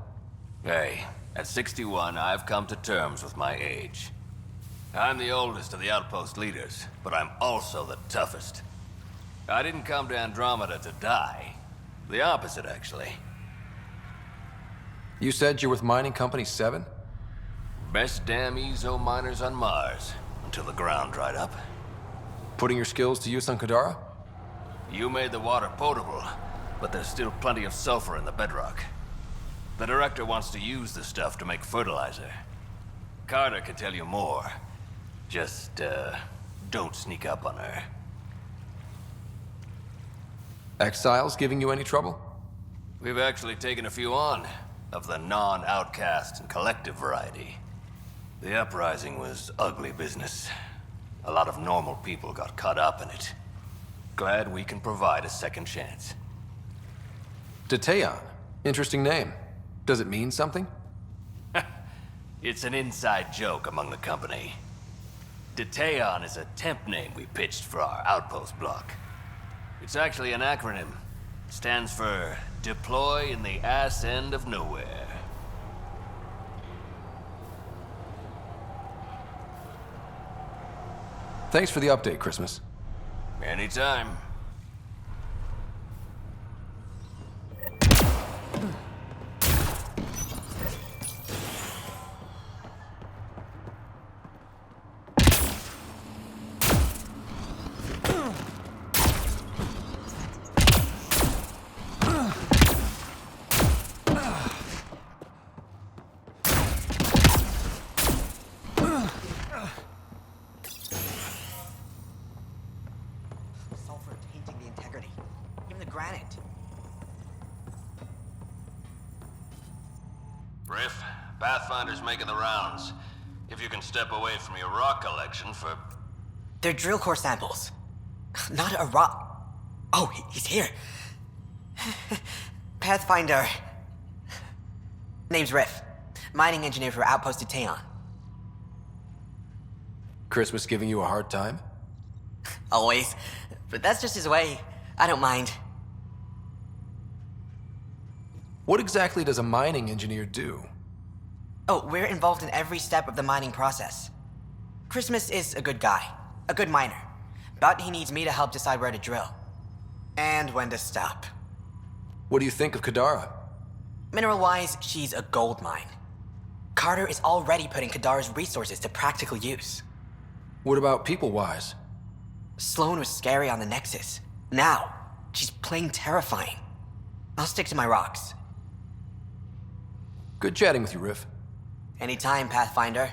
Hey, at 61, I've come to terms with my age. I'm the oldest of the outpost leaders, but I'm also the toughest. I didn't come to Andromeda to die. The opposite, actually. You said you're with Mining Company 7? Best damn ezo miners on Mars, until the ground dried up. Putting your skills to use on Kadara? You made the water potable, but there's still plenty of sulfur in the bedrock. The director wants to use the stuff to make fertilizer. Carter can tell you more. Just, don't sneak up on her. Exiles giving you any trouble? We've actually taken a few on, of the non-outcast and collective variety. The uprising was ugly business. A lot of normal people got caught up in it. Glad we can provide a second chance. Detaeon. Interesting name. Does it mean something? It's an inside joke among the company. Detaeon is a temp name we pitched for our outpost block. It's actually an acronym. Stands for Deploy in the Ass End of Nowhere. Thanks for the update, Christmas. Anytime. Sulfur tainting the integrity. Even the granite. Riff, Pathfinder's making the rounds. If you can step away from your rock collection for... They're drill core samples. Not a rock. Oh, he's here. Pathfinder. Name's Riff. Mining engineer for Outpost Detaeon. Christmas giving you a hard time? Always. But that's just his way. I don't mind. What exactly does a mining engineer do? Oh, we're involved in every step of the mining process. Christmas is a good guy. A good miner. But he needs me to help decide where to drill. And when to stop. What do you think of Kadara? Mineral-wise, she's a gold mine. Carter is already putting Kadara's resources to practical use. What about people-wise? Sloane was scary on the Nexus. Now, she's plain terrifying. I'll stick to my rocks. Good chatting with you, Riff. Anytime, Pathfinder.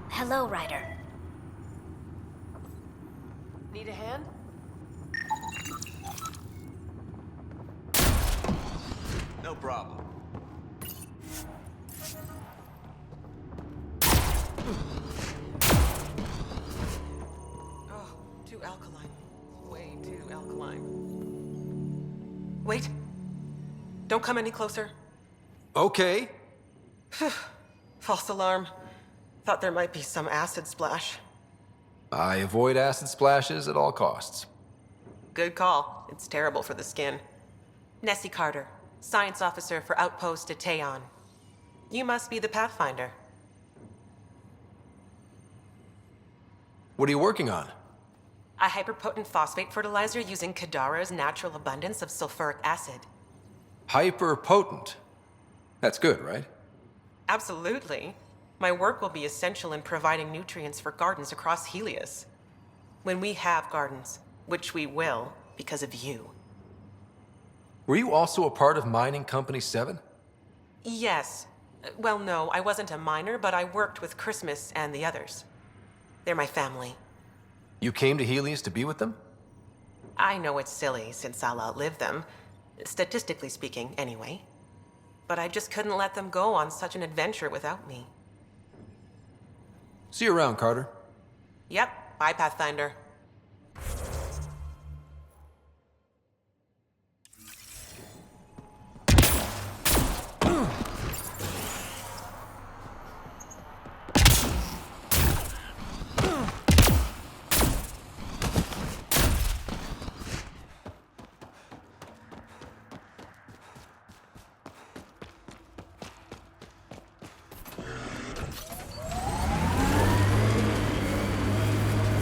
Hello, Ryder. Need a hand? No problem. Oh, too alkaline. Way too alkaline. Wait. Don't come any closer. Okay. False alarm. Thought there might be some acid splash. I avoid acid splashes at all costs. Good call. It's terrible for the skin. Nessie Carter, Science Officer for Outpost Detaeon. You must be the Pathfinder. What are you working on? A hyperpotent phosphate fertilizer using Kadara's natural abundance of sulfuric acid. Hyper potent. That's good, right? Absolutely. My work will be essential in providing nutrients for gardens across Helios. When we have gardens, which we will because of you. Were you also a part of Mining Company 7? Yes. Well, no, I wasn't a miner, but I worked with Christmas and the others. They're my family. You came to Helios to be with them? I know it's silly, since I'll outlive them. Statistically speaking, anyway. But I just couldn't let them go on such an adventure without me. See you around, Carter. Yep. Bye, Pathfinder.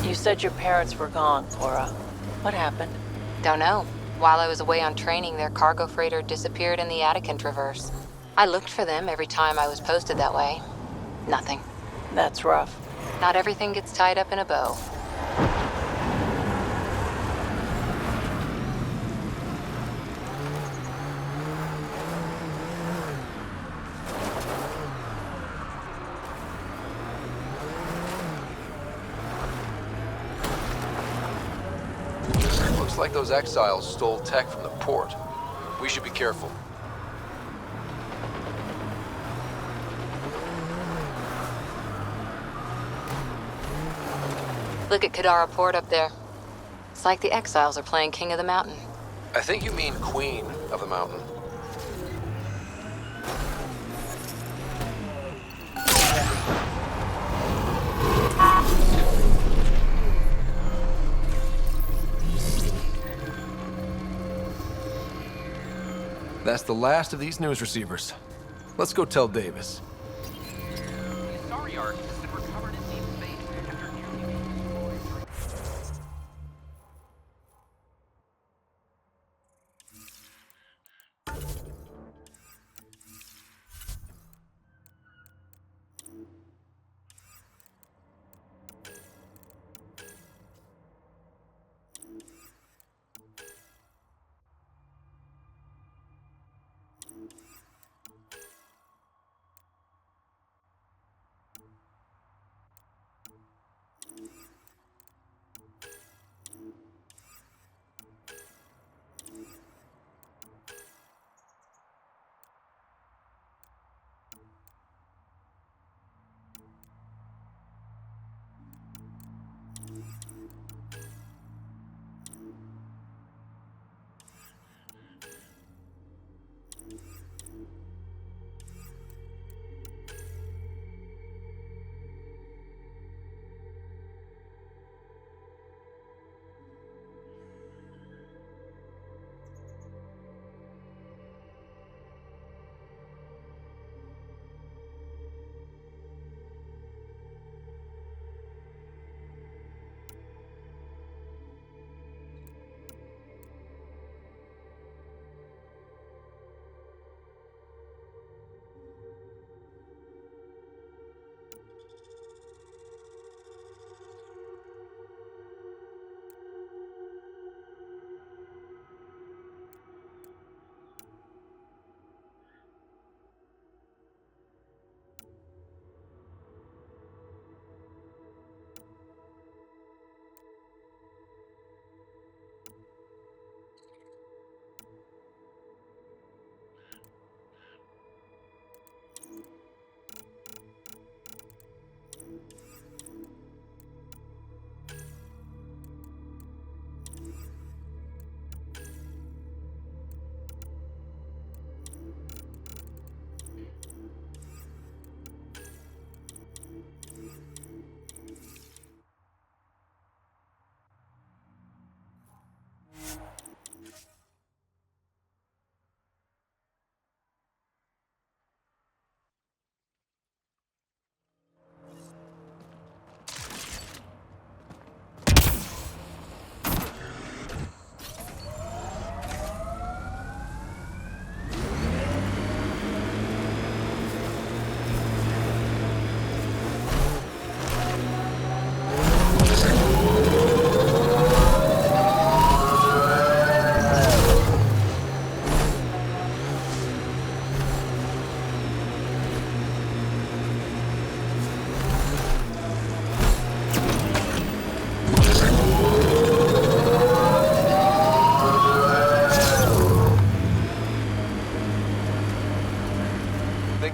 You said your parents were gone, Cora. What happened? Don't know. While I was away on training, their cargo freighter disappeared in the Attican Traverse. I looked for them every time I was posted that way. Nothing. That's rough. Not everything gets tied up in a bow. like those exiles stole tech from the port. We should be careful. Look at Kadara Port up there. It's like the exiles are playing King of the Mountain. I think you mean Queen of the Mountain. That's the last of these news receivers. Let's go tell Davis. Sorry, Ark. Has been recovered in deep space after nearly being destroyed.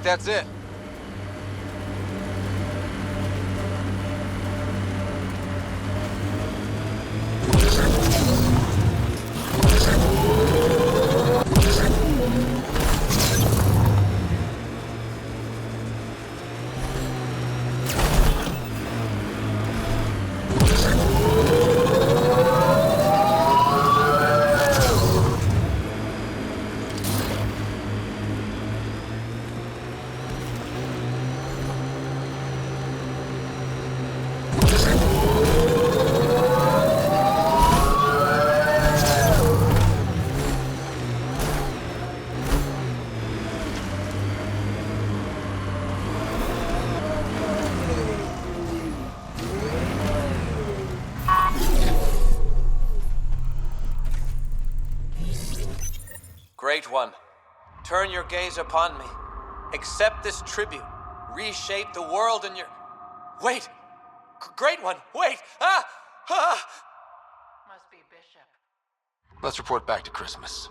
That's it. Great One, turn your gaze upon me. Accept this tribute. Reshape the world in your... Wait! Great One, wait! Ah! Ah! Must be Bishop. Let's report back to Christmas.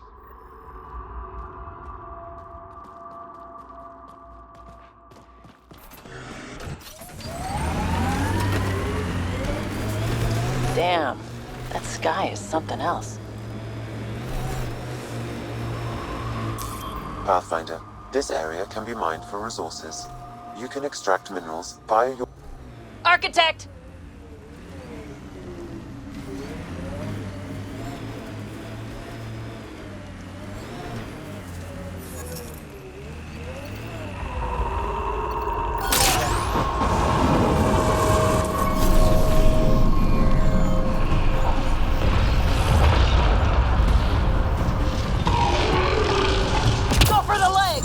Damn, that sky is something else. Pathfinder, this area can be mined for resources. You can extract minerals via your... Architect! Go for the leg!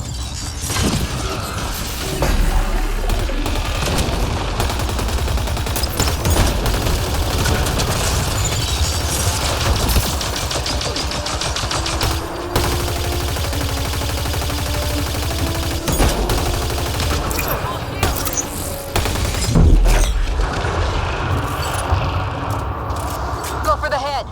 Go for the head!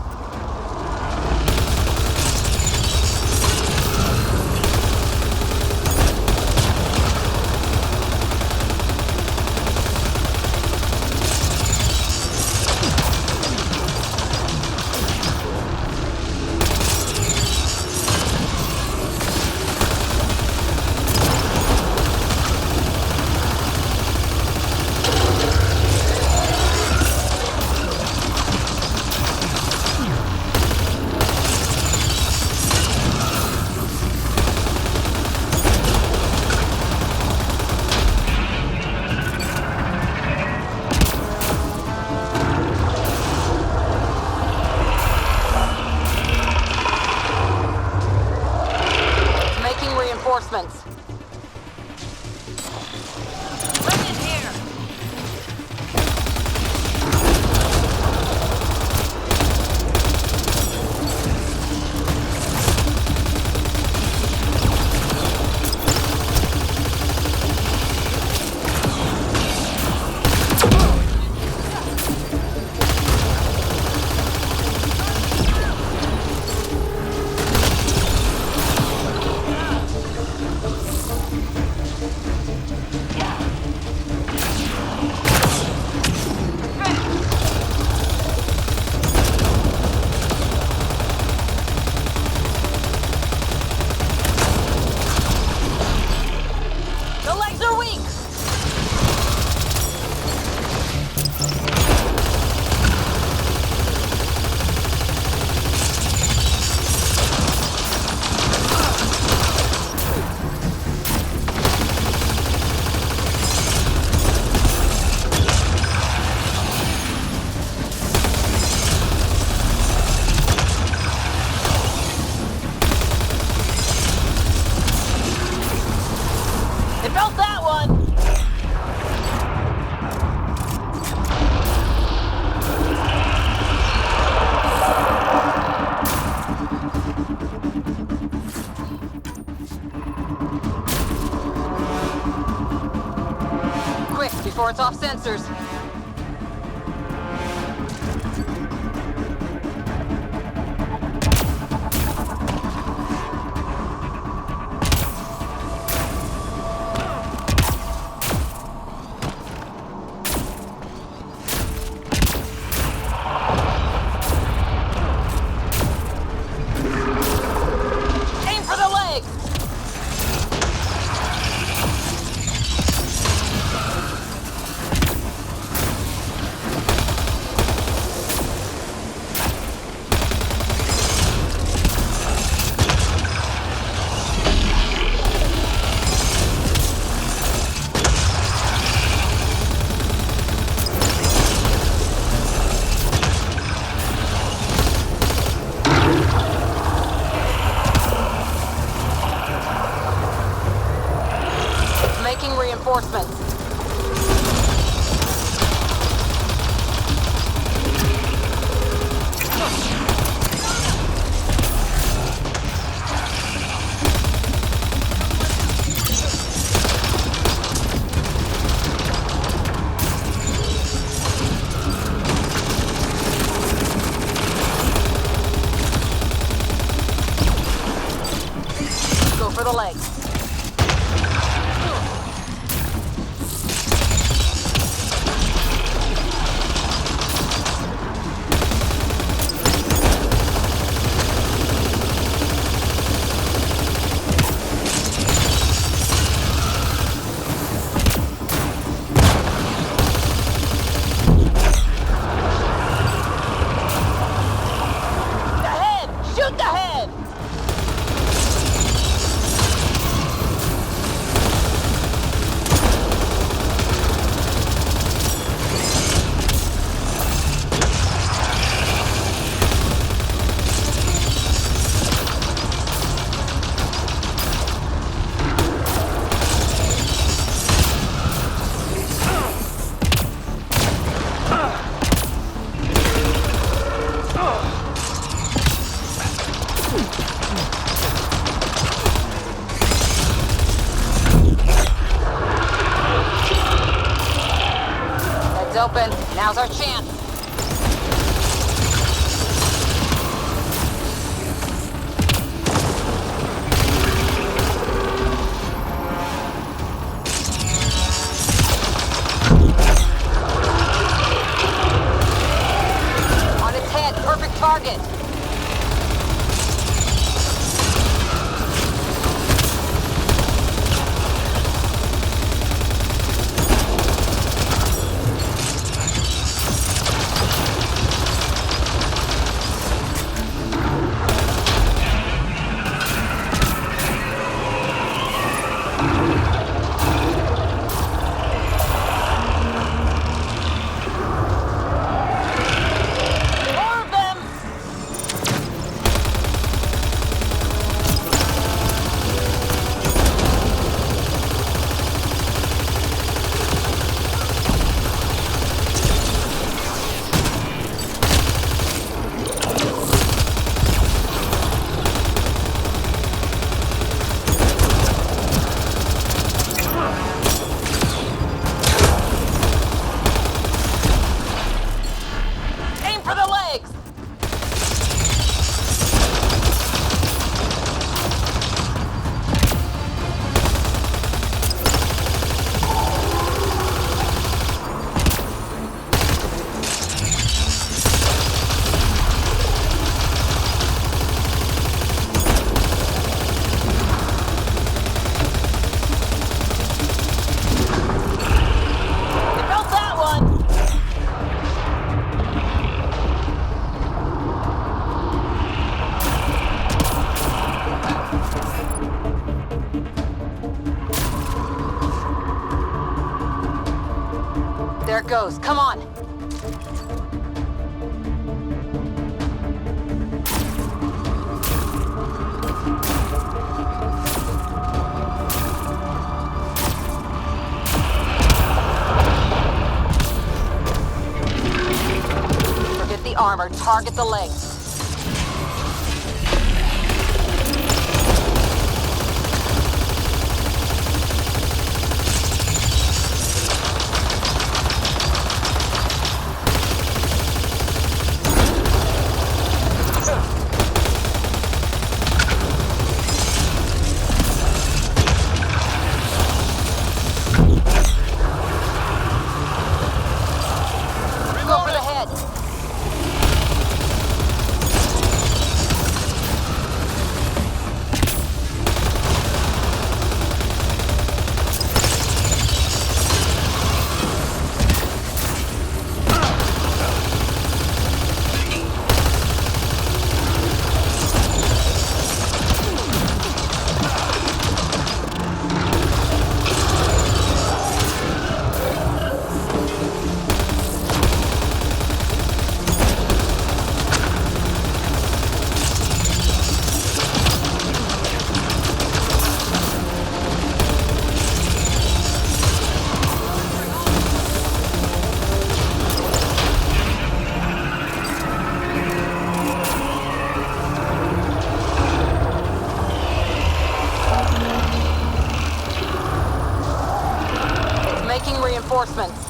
Making reinforcements. Remnant here! The legs are weak! It felt that one! Quick, before it's off sensors. Aim for the leg! the legs. Open. Now's our chance. On its head, perfect target. There it goes. Come on. Forget the armor. Target the legs. Reinforcements.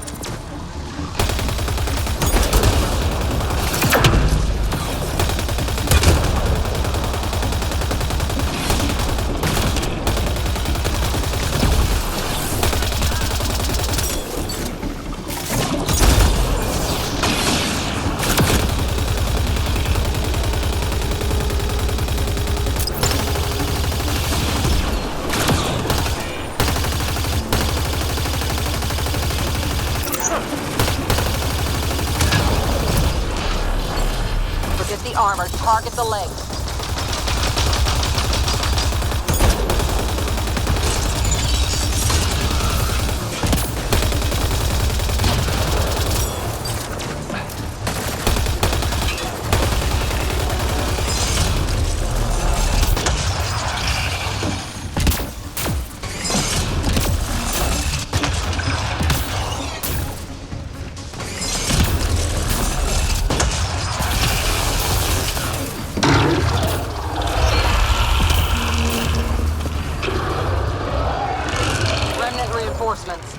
target the legs. Remnant reinforcements.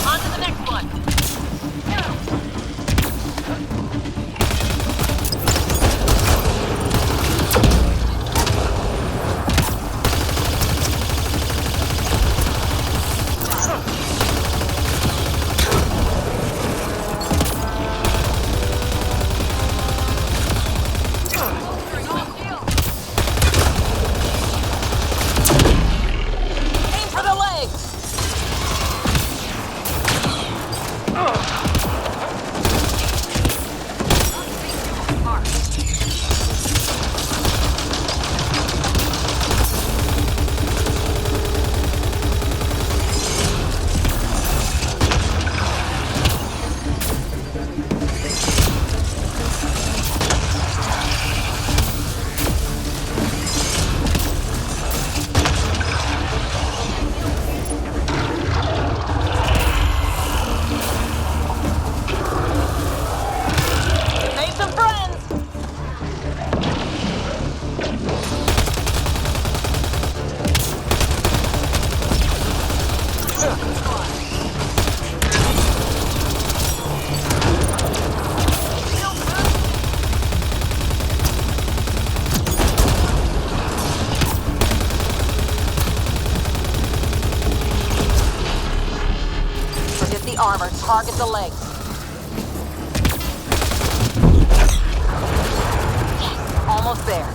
On to the next one. Aim for the legs. Made some friends. Forget the armor. Target the legs. Almost there.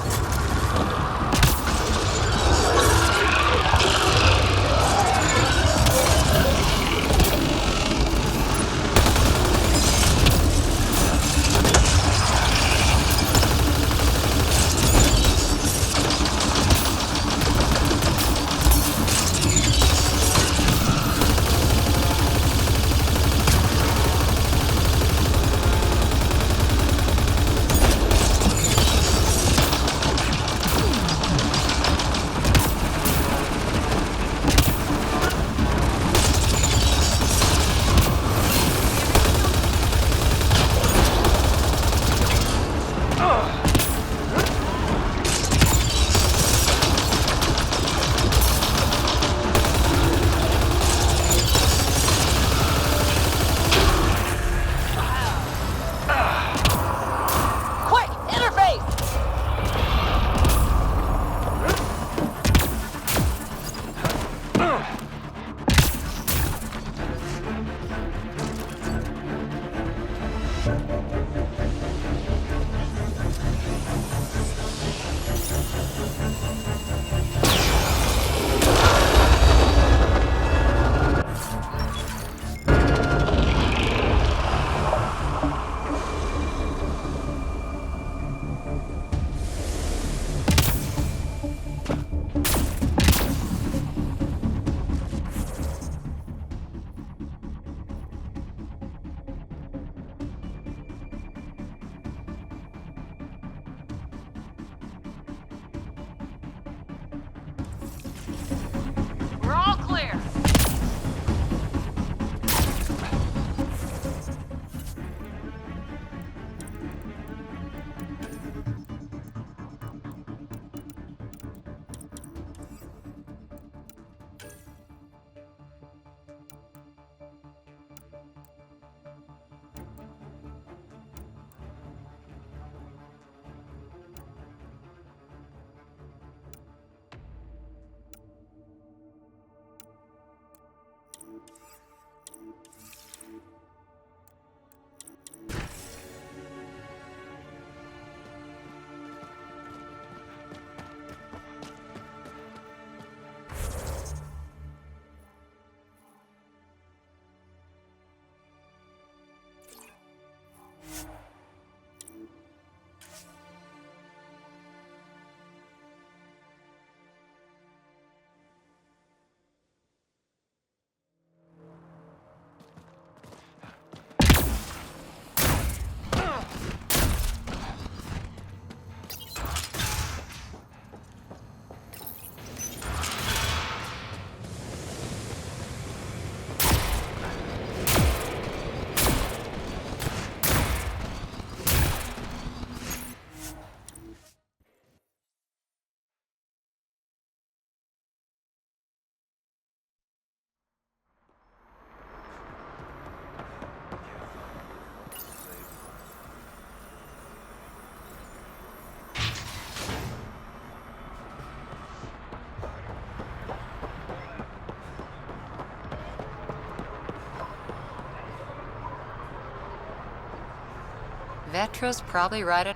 Vetra's probably right at...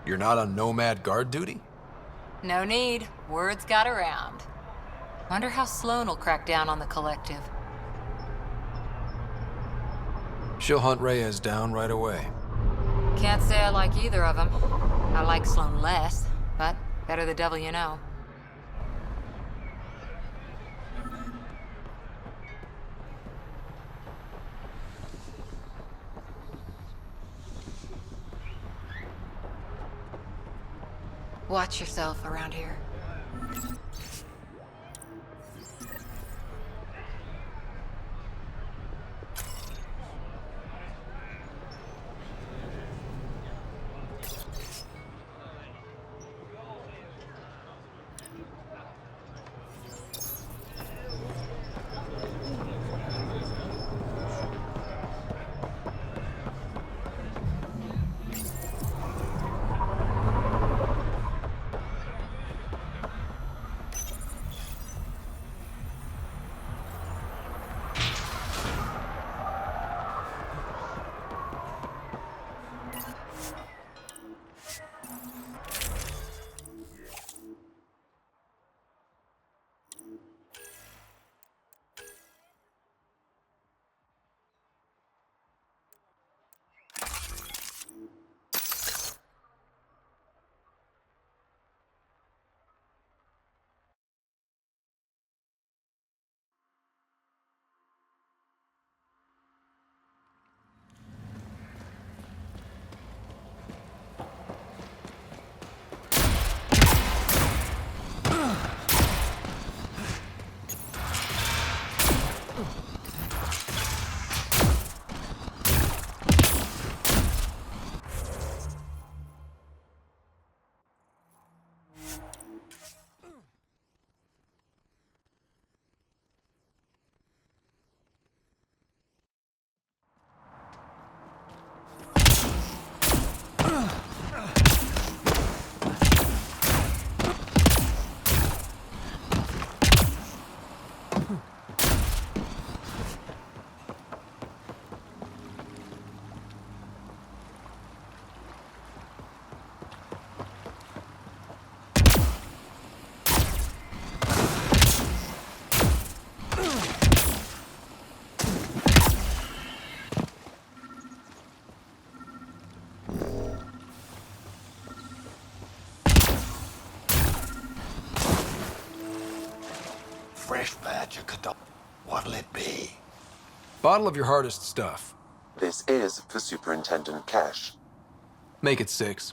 You're not on nomad guard duty? No need. Word's got around. Wonder how Sloan will crack down on the collective. She'll hunt Reyes down right away. Can't say I like either of them. I like Sloan less, but better the devil you know. Watch yourself around here. Fresh batch of Kadara. What'll it be? Bottle of your hardest stuff. This is for Superintendent Cash. Make it 6.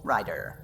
Ryder.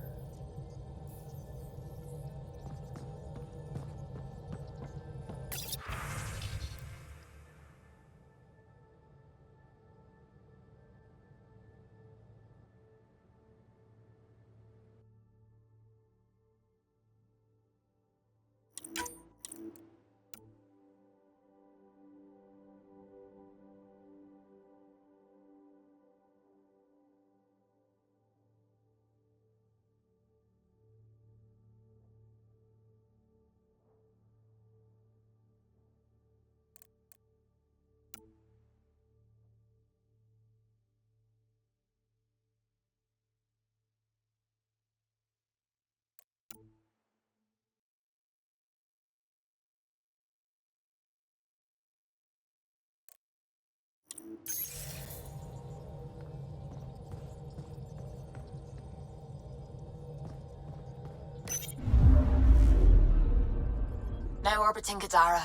orbiting Kadara.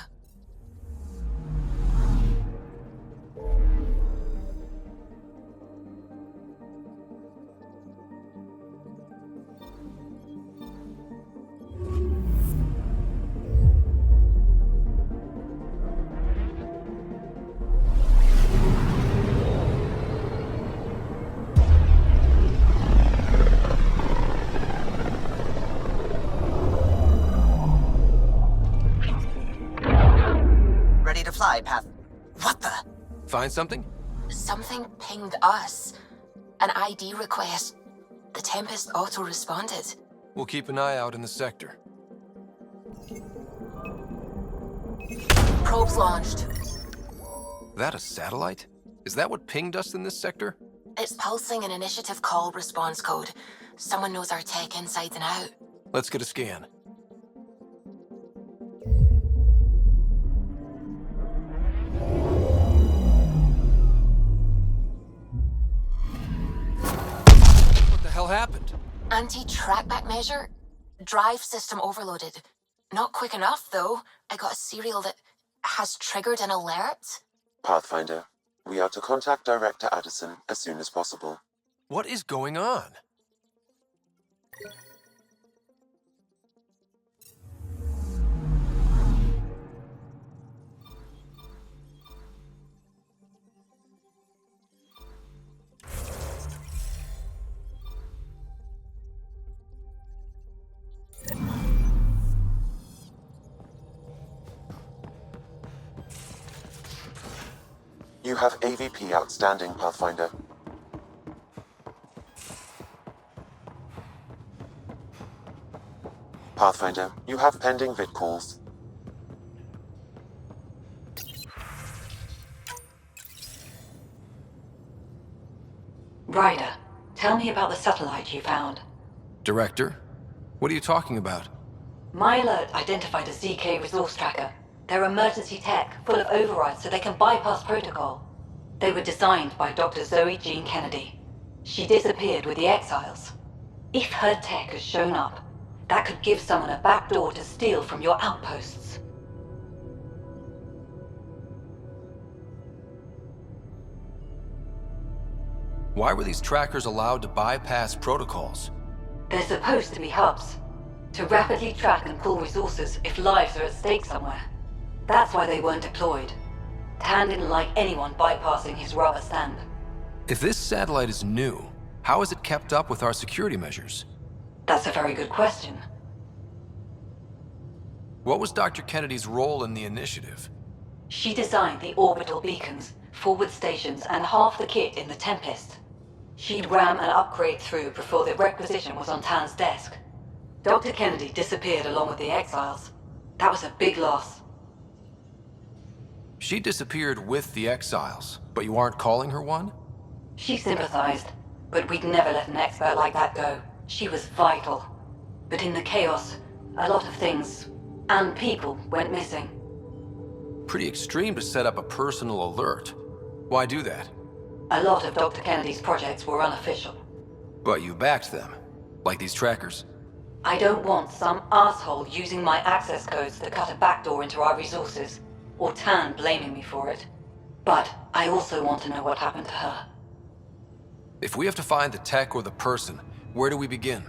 Ready to fly, Path. What the? Find something? Something pinged us. An ID request. The Tempest auto-responded. We'll keep an eye out in the sector. Probes launched. That a satellite? Is that what pinged us in this sector? It's pulsing an initiative call response code. Someone knows our tech inside and out. Let's get a scan. What the hell happened? Anti-trackback measure? Drive system overloaded. Not quick enough, though. I got a serial that has triggered an alert. Pathfinder, we are to contact Director Addison as soon as possible. What is going on? You have AVP outstanding, Pathfinder. Pathfinder, you have pending vid calls. Ryder, tell me about the satellite you found. Director? What are you talking about? My alert identified a ZK resource tracker. They're emergency tech, full of overrides so they can bypass protocol. They were designed by Dr. Zoe Jean Kennedy. She disappeared with the Exiles. If her tech has shown up, that could give someone a backdoor to steal from your outposts. Why were these trackers allowed to bypass protocols? They're supposed to be hubs, to rapidly track and pull resources if lives are at stake somewhere. That's why they weren't deployed. Tan didn't like anyone bypassing his rubber stamp. If this satellite is new, how is it kept up with our security measures? That's a very good question. What was Dr. Kennedy's role in the initiative? She designed the orbital beacons, forward stations, and half the kit in the Tempest. She'd ram an upgrade through before the requisition was on Tan's desk. Dr. Kennedy disappeared along with the Exiles. That was a big loss. She disappeared with the Exiles, but you aren't calling her one? She sympathized, but we'd never let an expert like that go. She was vital. But in the chaos, a lot of things, and people, went missing. Pretty extreme to set up a personal alert. Why do that? A lot of Dr. Kennedy's projects were unofficial. But you backed them, like these trackers. I don't want some asshole using my access codes to cut a backdoor into our resources, or Tan blaming me for it. But I also want to know what happened to her. If we have to find the tech or the person, where do we begin?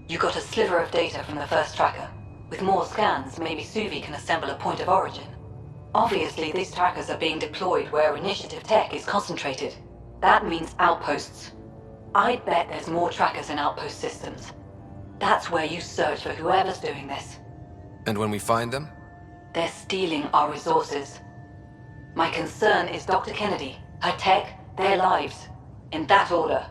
You got a sliver of data from the first tracker. With more scans, maybe Suvi can assemble a point of origin. Obviously, these trackers are being deployed where initiative tech is concentrated. That means outposts. I'd bet there's more trackers in outpost systems. That's where you search for whoever's doing this. And when we find them? They're stealing our resources. My concern is Dr. Kennedy, her tech, their lives. In that order.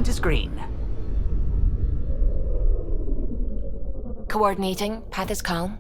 Descent is green. Coordinating. Path is calm.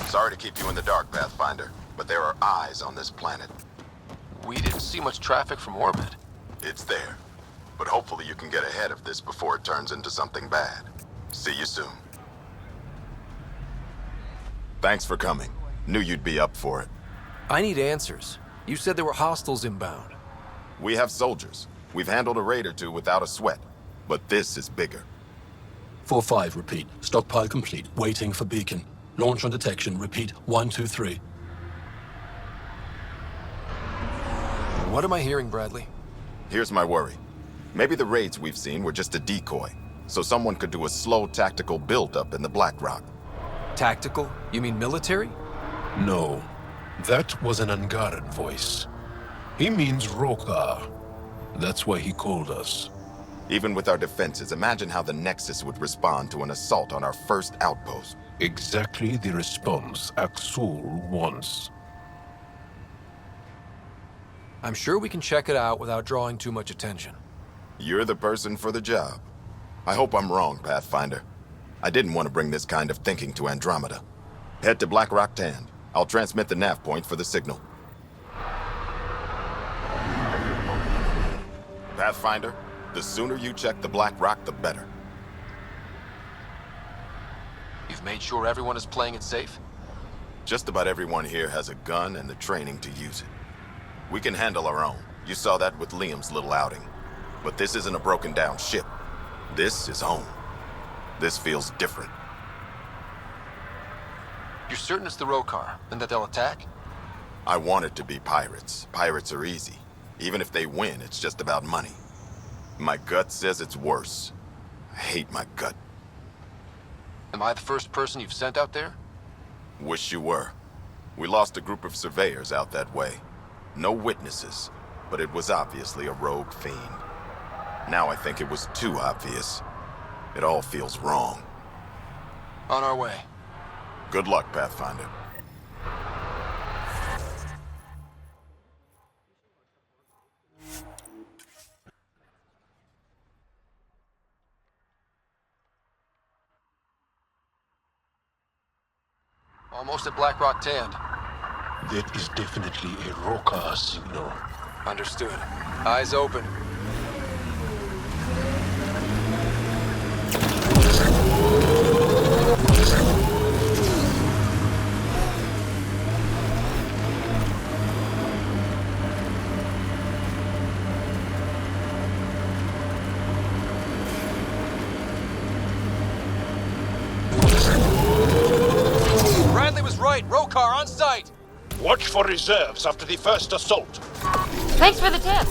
Sorry to keep you in the dark, Pathfinder, but there are eyes on this planet. We didn't see much traffic from orbit. It's there. But hopefully you can get ahead of this before it turns into something bad. See you soon. Thanks for coming. Knew you'd be up for it. I need answers. You said there were hostiles inbound. We have soldiers. We've handled a raid or two without a sweat. But this is bigger. 4-5, repeat. Stockpile complete. Waiting for beacon. Launch on detection. Repeat. 1, 2, 3. What am I hearing, Bradley? Here's my worry. Maybe the raids we've seen were just a decoy, so someone could do a slow tactical build-up in the Black Rock. Tactical? You mean military? No. That was an Angaran voice. He means Rokar. That's why he called us. Even with our defenses, imagine how the Nexus would respond to an assault on our first outpost. Exactly the response Axul wants. I'm sure we can check it out without drawing too much attention. You're the person for the job. I hope I'm wrong, Pathfinder. I didn't want to bring this kind of thinking to Andromeda. Head to Black Rock Tand. I'll transmit the nav point for the signal. Pathfinder, the sooner you check the Black Rock, the better. You've made sure everyone is playing it safe? Just about everyone here has a gun and the training to use it. We can handle our own. You saw that with Liam's little outing. But this isn't a broken down ship. This is home. This feels different. You're certain it's the Rokar, and that they'll attack? I want it to be pirates. Pirates are easy. Even if they win, it's just about money. My gut says it's worse. I hate my gut. Am I the first person you've sent out there? Wish you were. We lost a group of surveyors out that way. No witnesses, but it was obviously a rogue fiend. Now I think it was too obvious. It all feels wrong. On our way. Good luck, Pathfinder. Almost at Black Rock Tand. That is definitely a Rokar signal. Understood. Eyes open. Bradley was right. Rokar on site. Watch for reserves after the first assault. Thanks for the tip.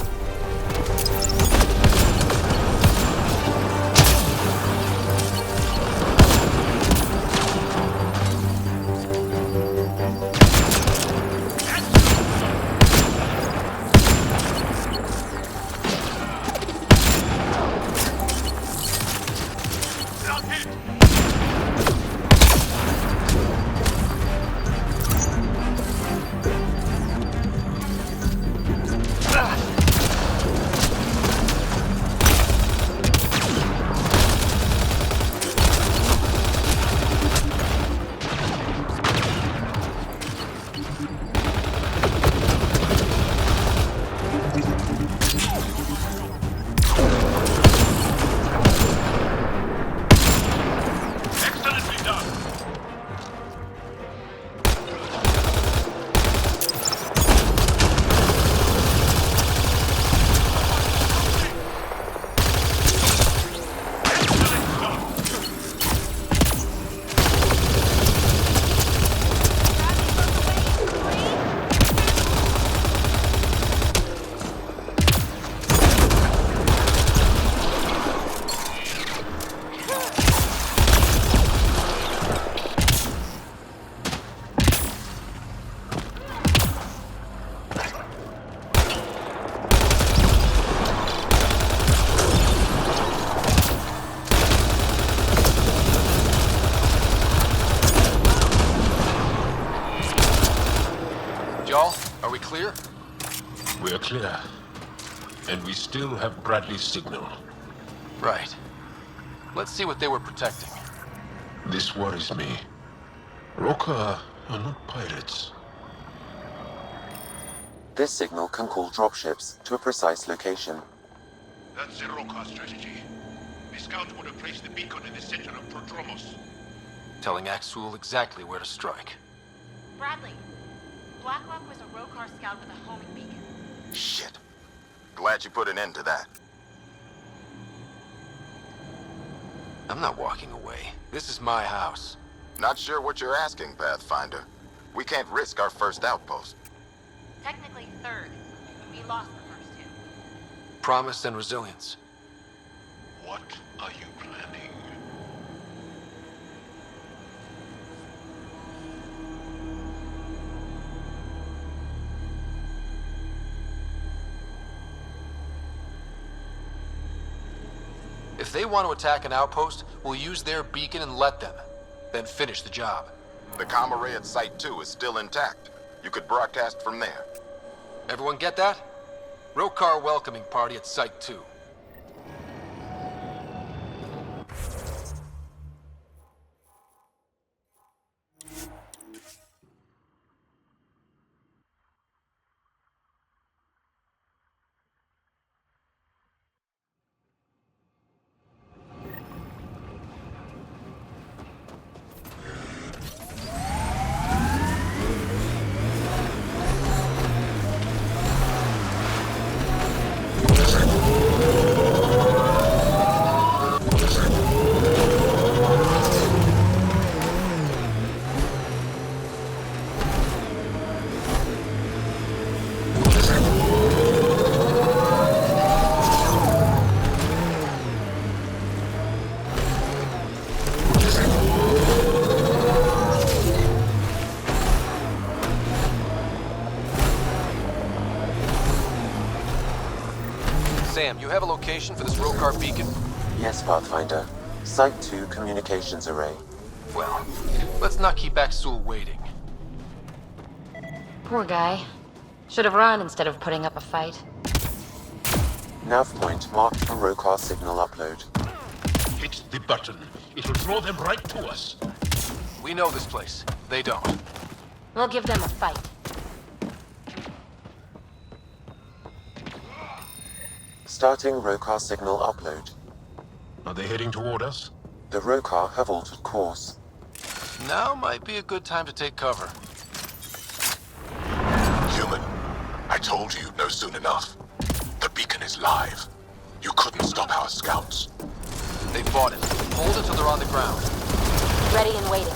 Y'all, are we clear? We're clear. And we still have Bradley's signal. Right. Let's see what they were protecting. This worries me. Roka are not pirates. This signal can call dropships to a precise location. That's the Roka strategy. The scout would have placed the beacon in the center of Prodromos. Telling Axul exactly where to strike. Bradley, Blacklock was a Rokar scout with a homing beacon. Shit. Glad you put an end to that. I'm not walking away. This is my house. Not sure what you're asking, Pathfinder. We can't risk our first outpost. Technically third. We lost the first two. Promise and resilience. What are you planning? If they want to attack an outpost, we'll use their beacon and let them. Then finish the job. The comm array at Site 2 is still intact. You could broadcast from there. Everyone get that? Rokar welcoming party at Site 2. Sam, you have a location for this Rokar beacon? Yes, Pathfinder. Site 2 communications array. Well, let's not keep Axul waiting. Poor guy. Should have run instead of putting up a fight. Nav point marked for Rokar signal upload. Hit the button. It'll throw them right to us. We know this place. They don't. We'll give them a fight. Starting Rokar signal upload. Are they heading toward us? The Rokar have altered course. Now might be a good time to take cover. Human, I told you you'd know soon enough. The beacon is live. You couldn't stop our scouts. They bought it. Hold it till they're on the ground. Ready and waiting.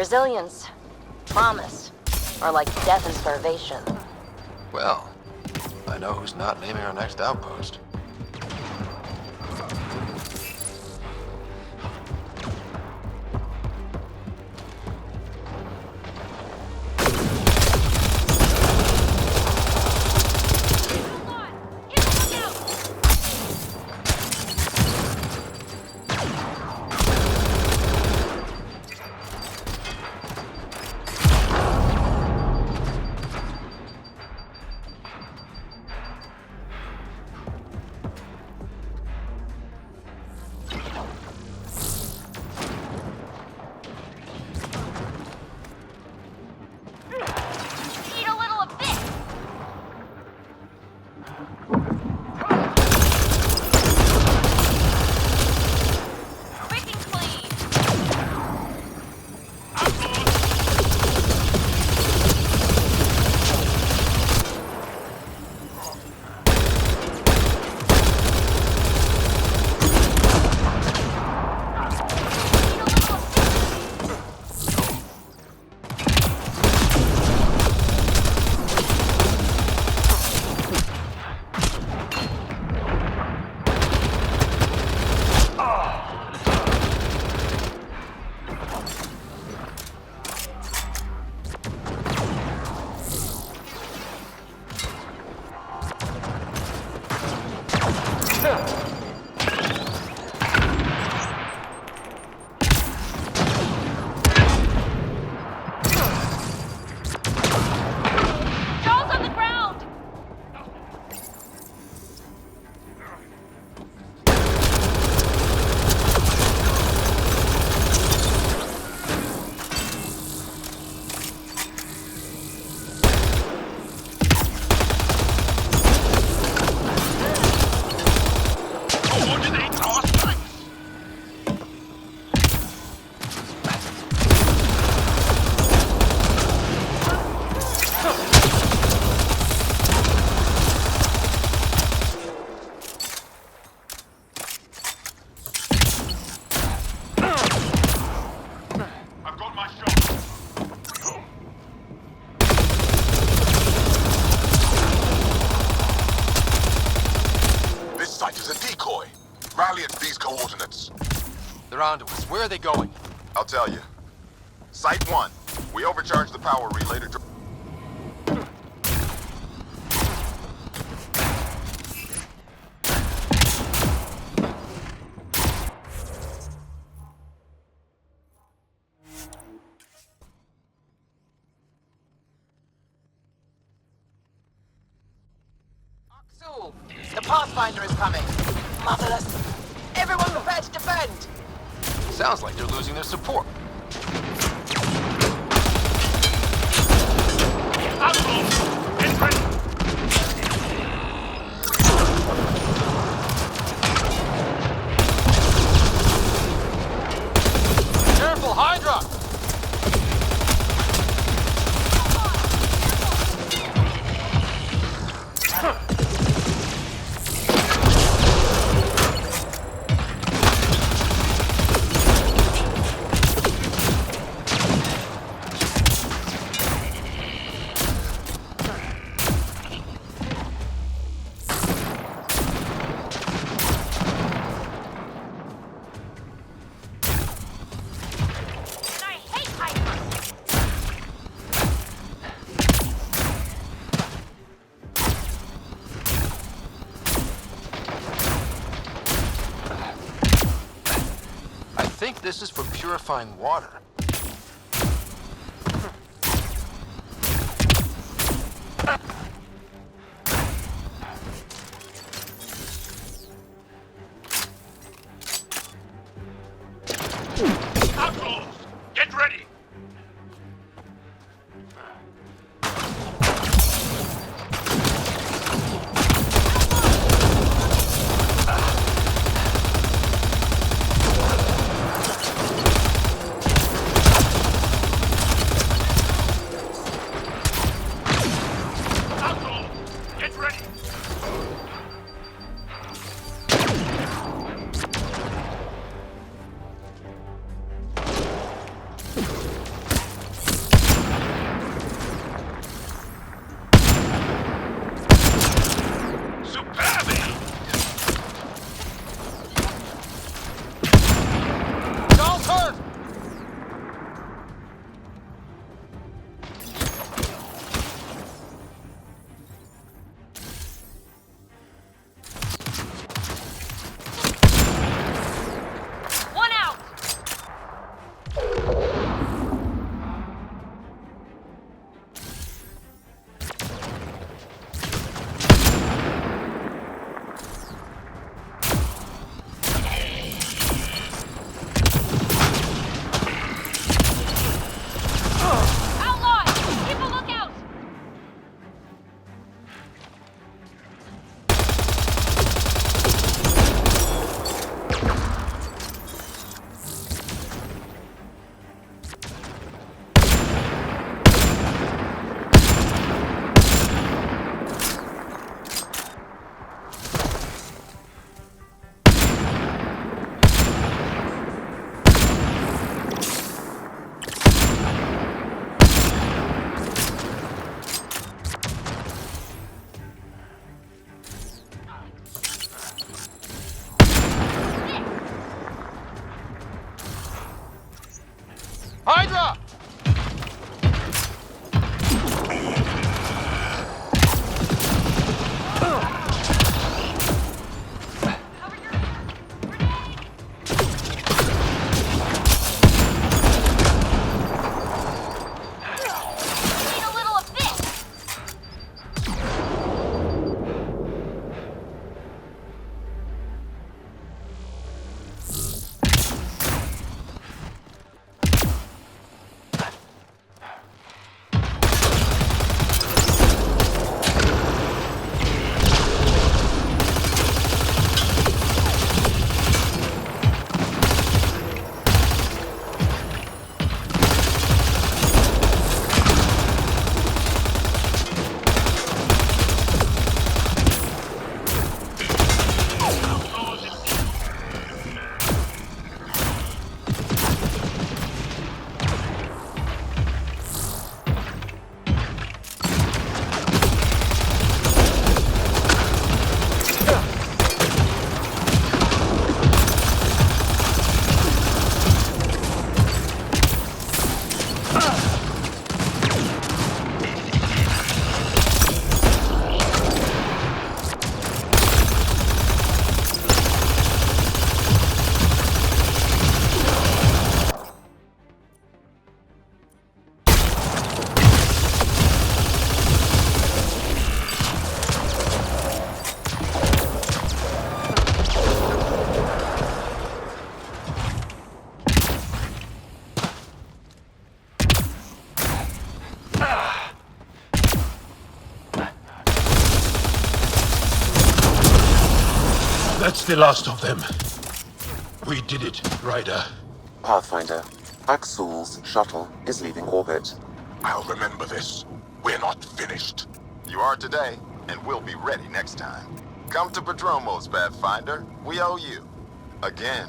Resilience, promise, or like death and starvation. Well, I know who's not naming our next outpost. They're onto us. Where are they going? I'll tell you. Site 1. We overcharged the power relay to... The Pathfinder is coming. Motherless. Everyone prepared to defend. Sounds like they're losing their support. Careful, Hydra! This is for purifying water. Outlaws, get ready! Hydra! That's the last of them. We did it, Ryder. Pathfinder, Axul's shuttle is leaving orbit. I'll remember this. We're not finished. You are today, and we'll be ready next time. Come to Prodromos, Pathfinder. We owe you. Again.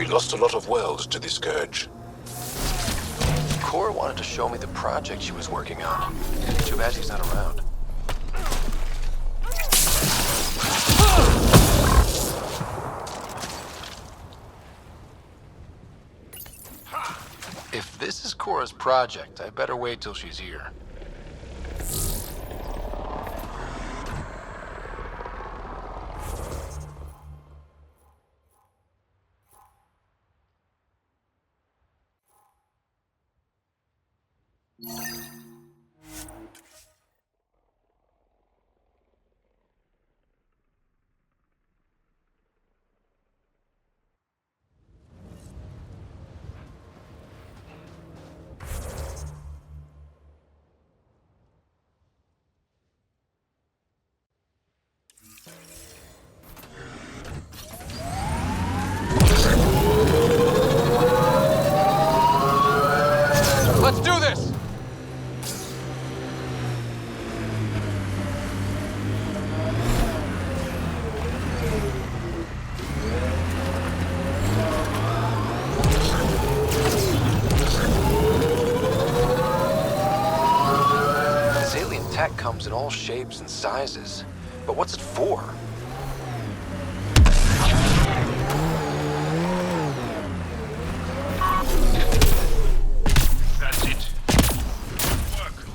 Lost a lot of worlds to the Scourge. Cora wanted to show me the project she was working on. Too bad she's not around. If this is Cora's project, I better wait till she's here. Let's do this! This alien tech comes in all shapes and sizes. But what's it for? That's it. Work.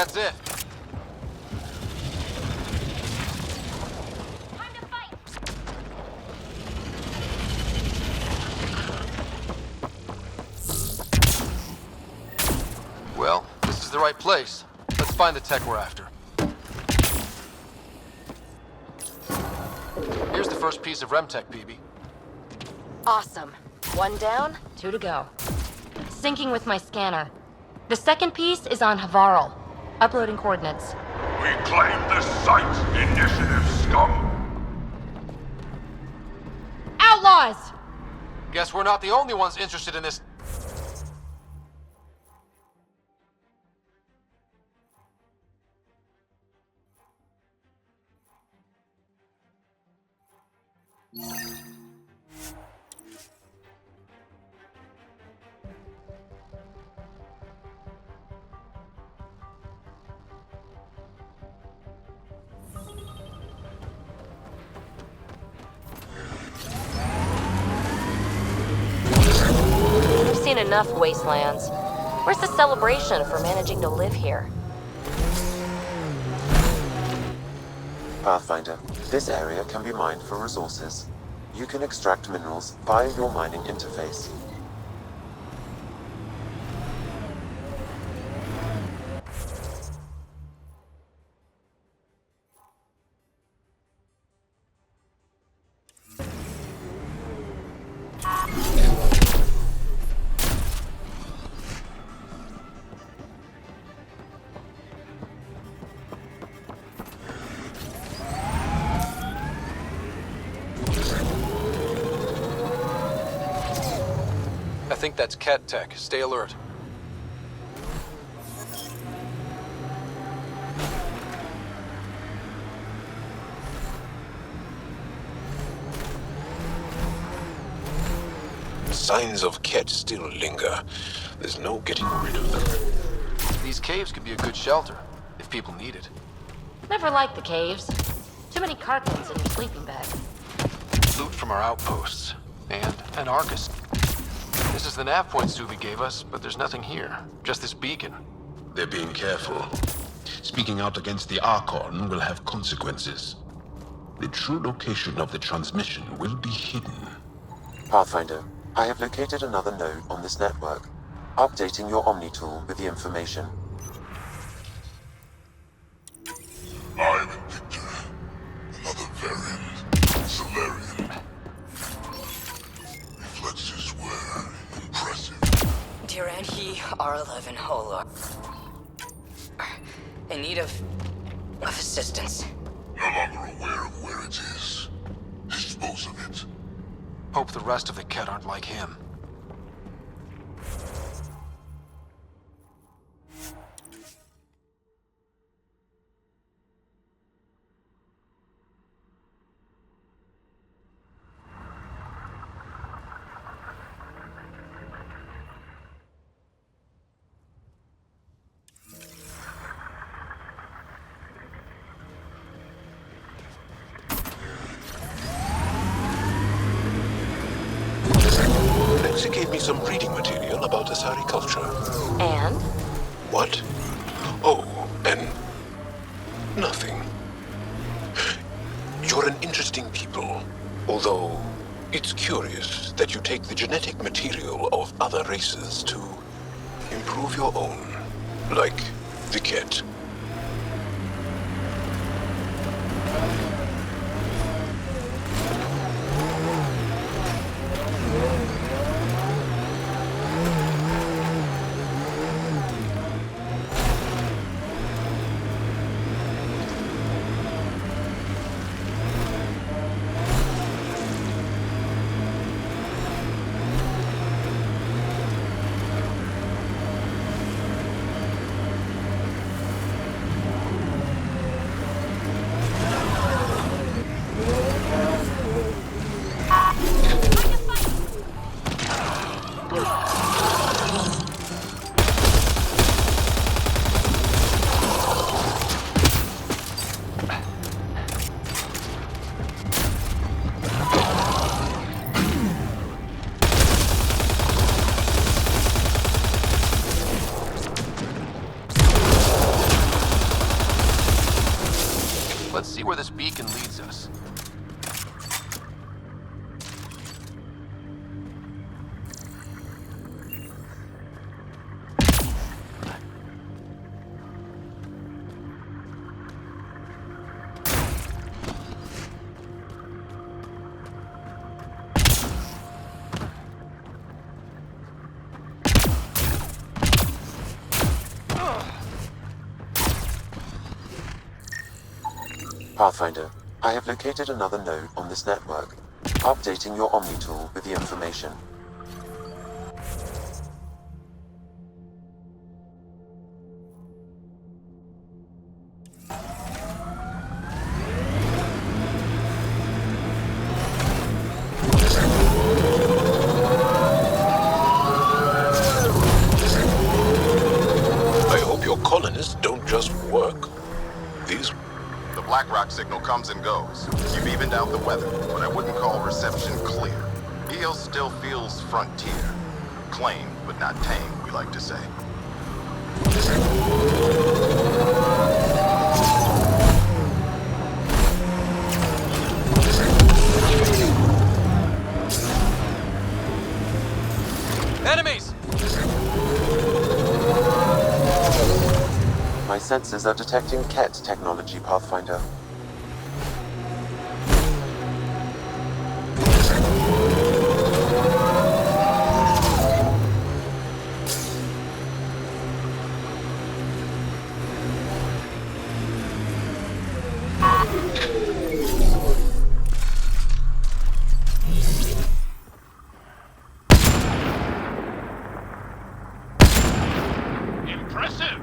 that's it. Well, this is the right place. Let's find the tech we're after. Here's the first piece of Remtech, Peebe. Awesome. 1 down, 2 to go. Syncing with my scanner. The second piece is on Havarl. Uploading coordinates. We claim the site, initiative scum! Outlaws! Guess we're not the only ones interested in this. I've seen enough wastelands. Where's the celebration for managing to live here? Pathfinder, this area can be mined for resources. You can extract minerals via your mining interface. I think that's Cat Tech. Stay alert. Signs of Ket still linger. There's no getting rid of them. These caves could be a good shelter, if people need it. Never liked the caves. Too many carcans in your sleeping bag. Loot from our outposts. And an Arcus. This is the nav point Suvi gave us, but there's nothing here. Just this beacon. They're being careful. Speaking out against the Archon will have consequences. The true location of the transmission will be hidden. Pathfinder, I have located another node on this network. Updating your Omni tool with the information. I'm Victor. Another variant. Solarian. Reflexes were impressive. Tyranny R11 Holo. In need of assistance. No longer aware of where it is. Dispose of it. Hope the rest of the Ket aren't like him. She gave me some reading material about Asari culture. And? What? Oh, and nothing. You're an interesting people, although it's curious that you take the genetic material of other races to improve your own, like the Ket. see where this beacon leads us. Pathfinder, I have located another node on this network. Updating your Omni tool with the information. I hope your colonists don't just work. These... The BlackRock signal comes and goes. You've evened out the weather, but I wouldn't call reception clear. EO still feels frontier. Claim, but not tame, we like to say. Enemies! My sensors are detecting Ket technology, Pathfinder. Impressive!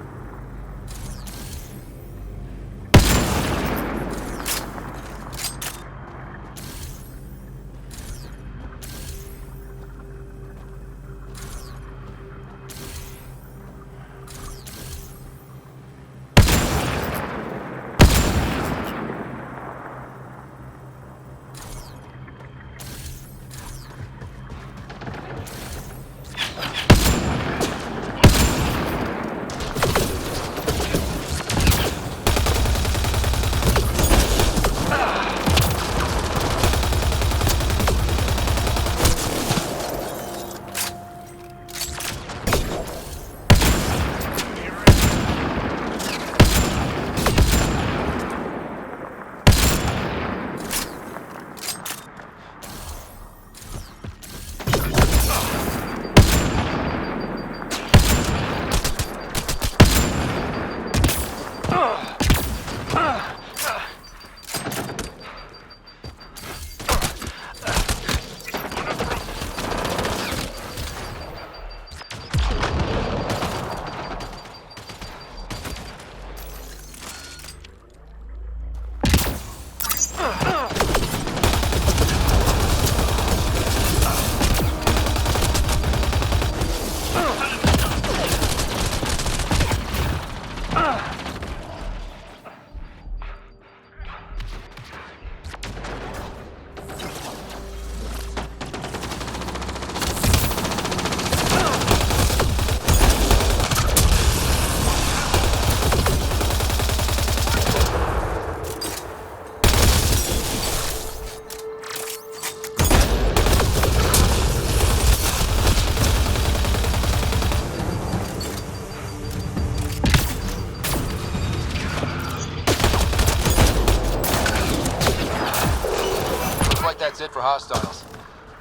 That's it for hostiles.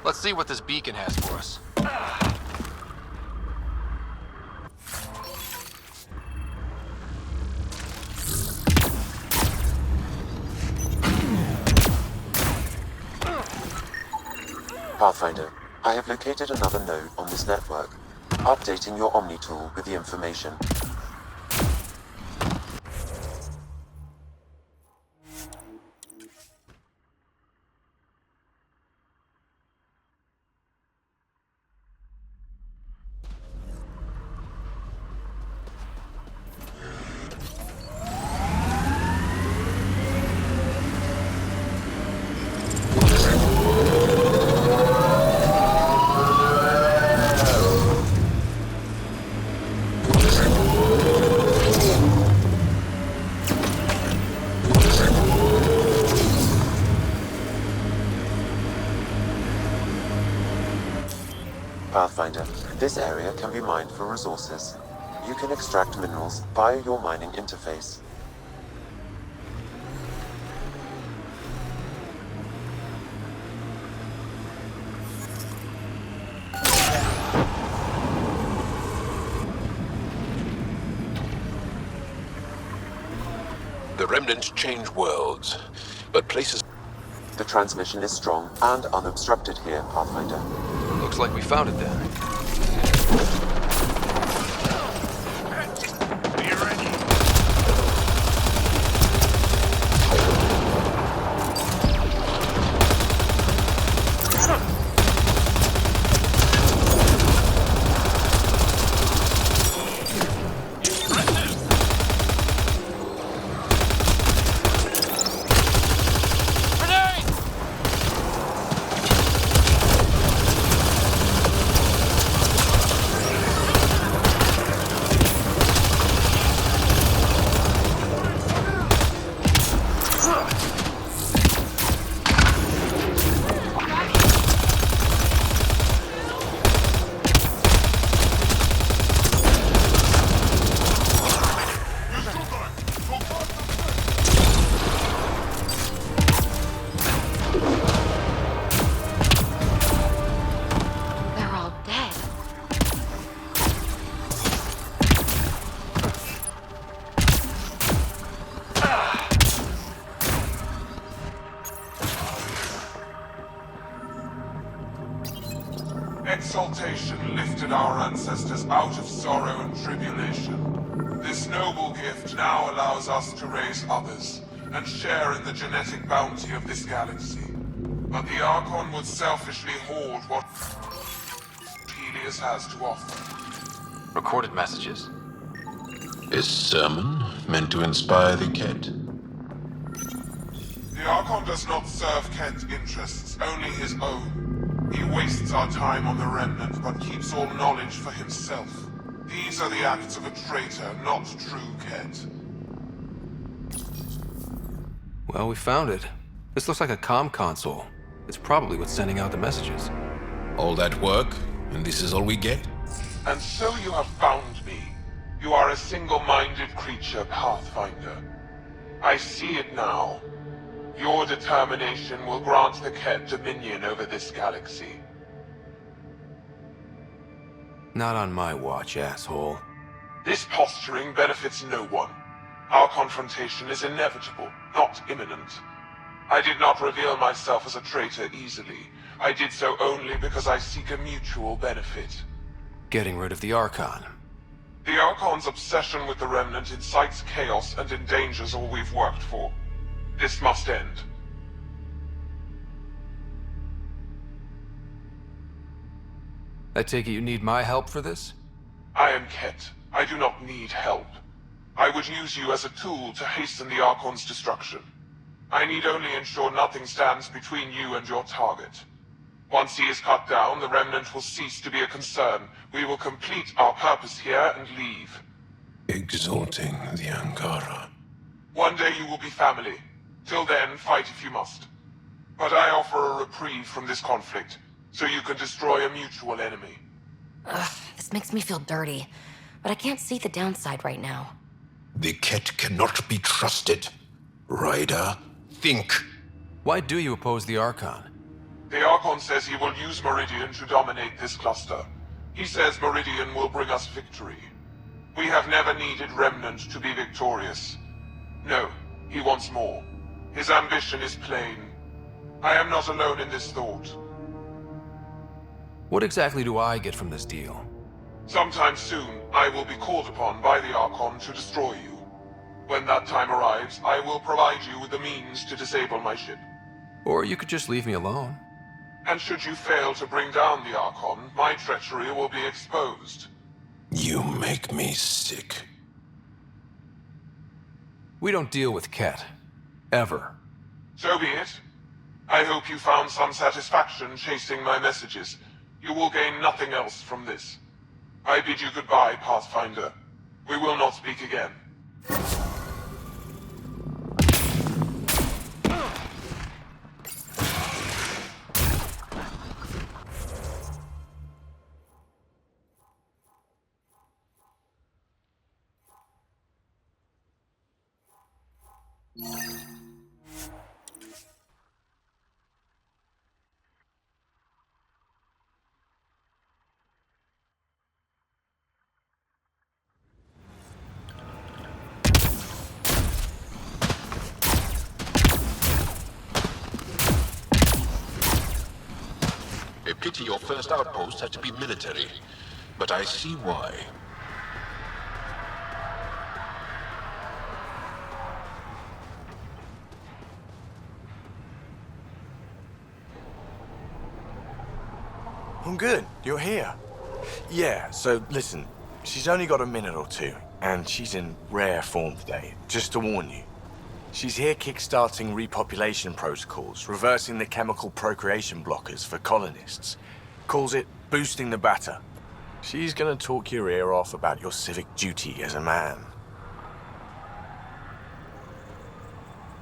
Let's see what this beacon has for us. Pathfinder, I have located another node on this network. Updating your Omni tool with the information. Pathfinder, this area can be mined for resources. You can extract minerals via your mining interface. The Remnant change worlds, but places... The transmission is strong and unobstructed here, Pathfinder. Looks like we found it then. Exaltation lifted our ancestors out of sorrow and tribulation. This noble gift now allows us to raise others and share in the genetic bounty of this galaxy. But the Archon would selfishly hoard what Helios has to offer. Recorded messages. Is sermon meant to inspire the Kett? The Archon does not serve Kett interests, only his own. He wastes our time on the Remnant, but keeps all knowledge for himself. These are the acts of a traitor, not true Kett. Well, we found it. This looks like a comm console. It's probably what's sending out the messages. All that work, and this is all we get? And so you have found me. You are a single-minded creature, Pathfinder. I see it now. Your determination will grant the Kett dominion over this galaxy. Not on my watch, asshole. This posturing benefits no one. Our confrontation is inevitable, not imminent. I did not reveal myself as a traitor easily. I did so only because I seek a mutual benefit. Getting rid of the Archon. The Archon's obsession with the Remnant incites chaos and endangers all we've worked for. This must end. I take it you need my help for this? I am Kett. I do not need help. I would use you as a tool to hasten the Archon's destruction. I need only ensure nothing stands between you and your target. Once he is cut down, the Remnant will cease to be a concern. We will complete our purpose here and leave. Exalting the Angara. One day you will be family. Till then, fight if you must. But I offer a reprieve from this conflict, so you can destroy a mutual enemy. Ugh, this makes me feel dirty, but I can't see the downside right now. The Kett cannot be trusted. Ryder, think. Why do you oppose the Archon? The Archon says he will use Meridian to dominate this cluster. He says Meridian will bring us victory. We have never needed Remnant to be victorious. No, he wants more. His ambition is plain. I am not alone in this thought. What exactly do I get from this deal? Sometime soon, I will be called upon by the Archon to destroy you. When that time arrives, I will provide you with the means to disable my ship. Or you could just leave me alone. And should you fail to bring down the Archon, my treachery will be exposed. You make me sick. We don't deal with Kett. Ever. So be it. I hope you found some satisfaction chasing my messages. You will gain nothing else from this. I bid you goodbye, Pathfinder. We will not speak again. A pity your first outpost had to be military, but I see why. I'm good. You're here. Yeah, so listen, she's only got a minute or two, and she's in rare form today. Just to warn you. She's here kickstarting repopulation protocols, reversing the chemical procreation blockers for colonists. Calls it boosting the batter. She's gonna talk your ear off about your civic duty as a man.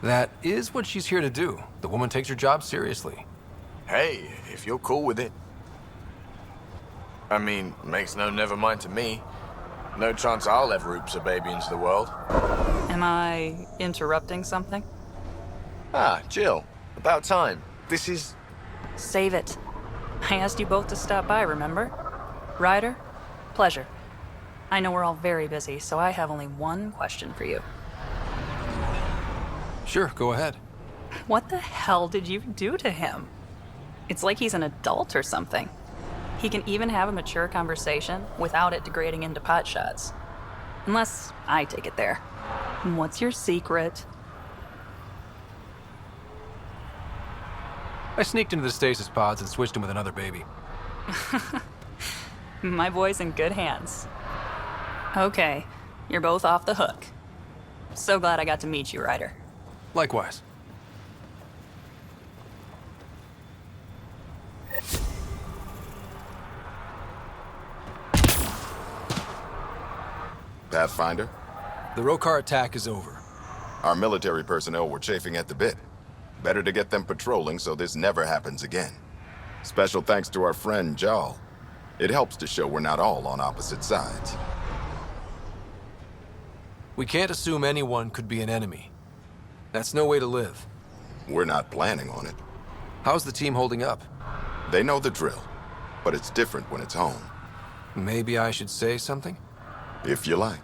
That is what she's here to do. The woman takes her job seriously. Hey, if you're cool with it. I mean, makes no never mind to me. No chance I'll ever oops a baby into the world. Am I interrupting something? Ah, Jill. About time. This is... Save it. I asked you both to stop by, remember? Ryder, pleasure. I know we're all very busy, so I have only one question for you. Sure, go ahead. What the hell did you do to him? It's like he's an adult or something. He can even have a mature conversation without it degrading into potshots. Unless I take it there. What's your secret? I sneaked into the stasis pods and switched him with another baby. My boy's in good hands. Okay, you're both off the hook. So glad I got to meet you, Ryder. Likewise. Pathfinder? The Rokar attack is over. Our military personnel were chafing at the bit. Better to get them patrolling so this never happens again. Special thanks to our friend Jal. It helps to show we're not all on opposite sides. We can't assume anyone could be an enemy. That's no way to live. We're not planning on it. How's the team holding up? They know the drill, but it's different when it's home. Maybe I should say something? If you like.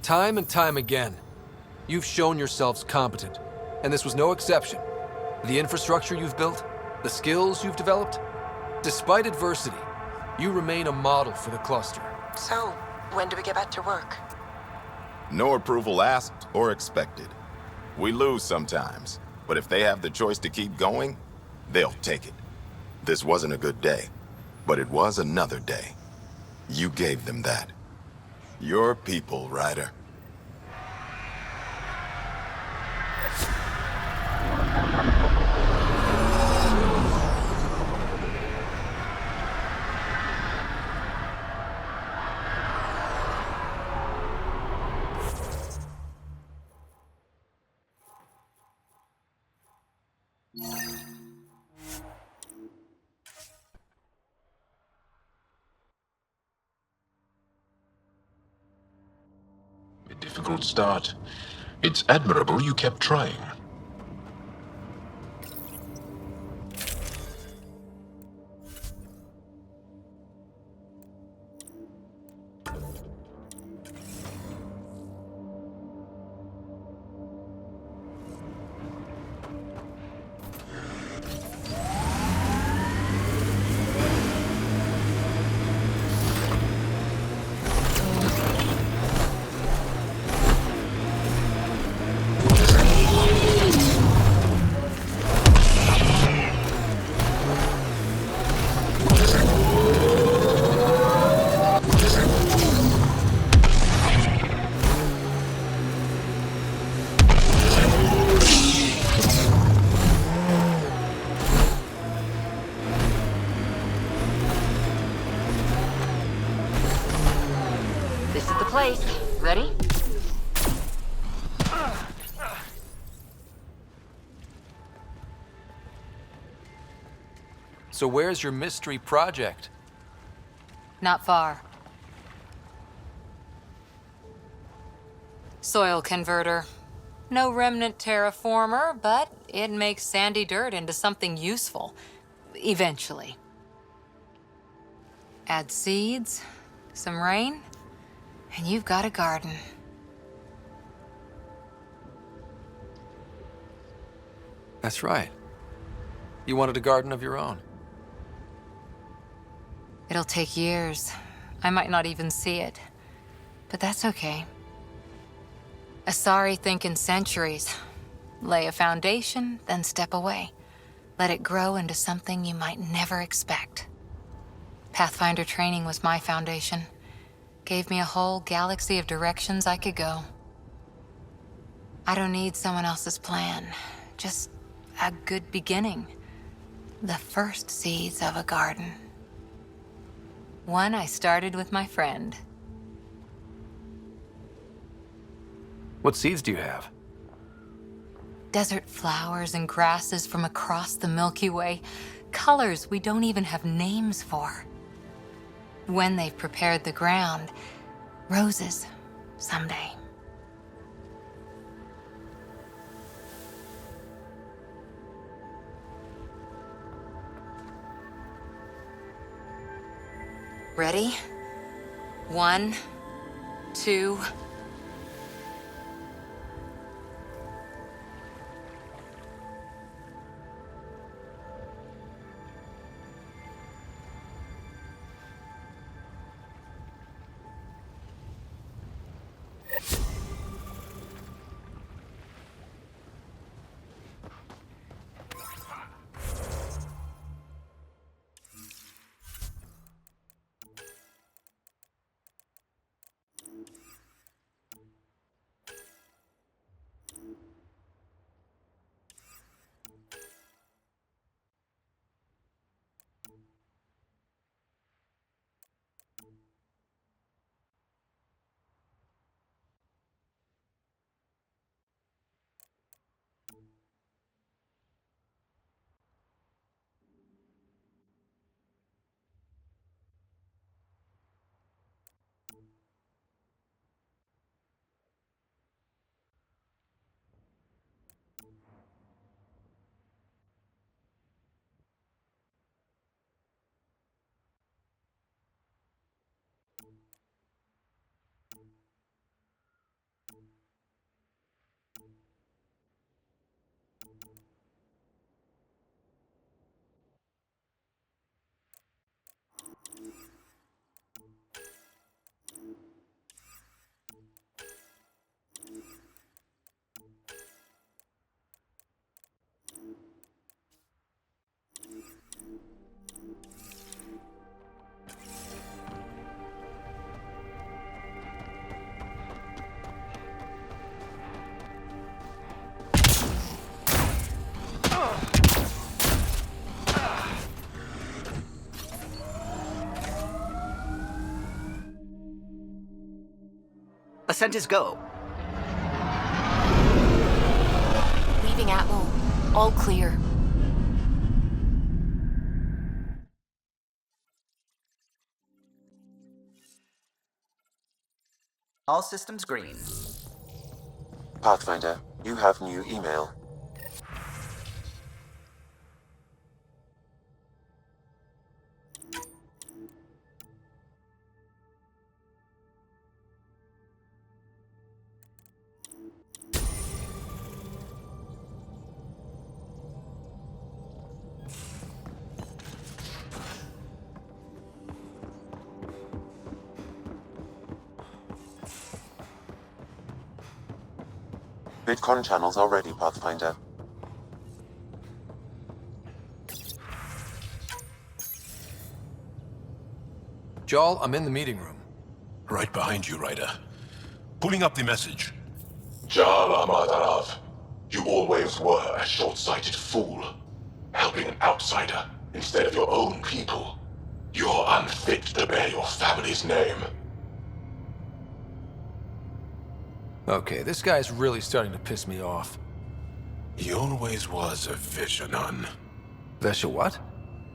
Time and time again, you've shown yourselves competent, and this was no exception. The infrastructure you've built, the skills you've developed, despite adversity, you remain a model for the cluster. So, when do we get back to work? No approval asked or expected. We lose sometimes, but if they have the choice to keep going, they'll take it. This wasn't a good day, but it was another day. You gave them that. Your people, Ryder. A difficult start. It's admirable you kept trying. This is the place. Ready? So where's your mystery project? Not far. Soil converter. No remnant terraformer, but it makes sandy dirt into something useful. Eventually. Add seeds, some rain, and you've got a garden. That's right. You wanted a garden of your own. It'll take years. I might not even see it. But that's okay. Asari think in centuries. Lay a foundation, then step away. Let it grow into something you might never expect. Pathfinder training was my foundation. Gave me a whole galaxy of directions I could go. I don't need someone else's plan. Just a good beginning. The first seeds of a garden. One I started with my friend. What seeds do you have? Desert flowers and grasses from across the Milky Way. Colors we don't even have names for. When they've prepared the ground, roses someday. Ready? 1, 2... Ascent is go. Leaving Atmo. All clear. All systems green. Pathfinder, you have new email. VidCon channels are ready, Pathfinder. Jarl, I'm in the meeting room. Right behind you, Ryder. Pulling up the message. Jarl Amadarav, you always were a short-sighted fool. Helping an outsider instead of your own people. You're unfit to bear your family's name. Okay, this guy's really starting to piss me off. He always was a Veshanon. Vesha what?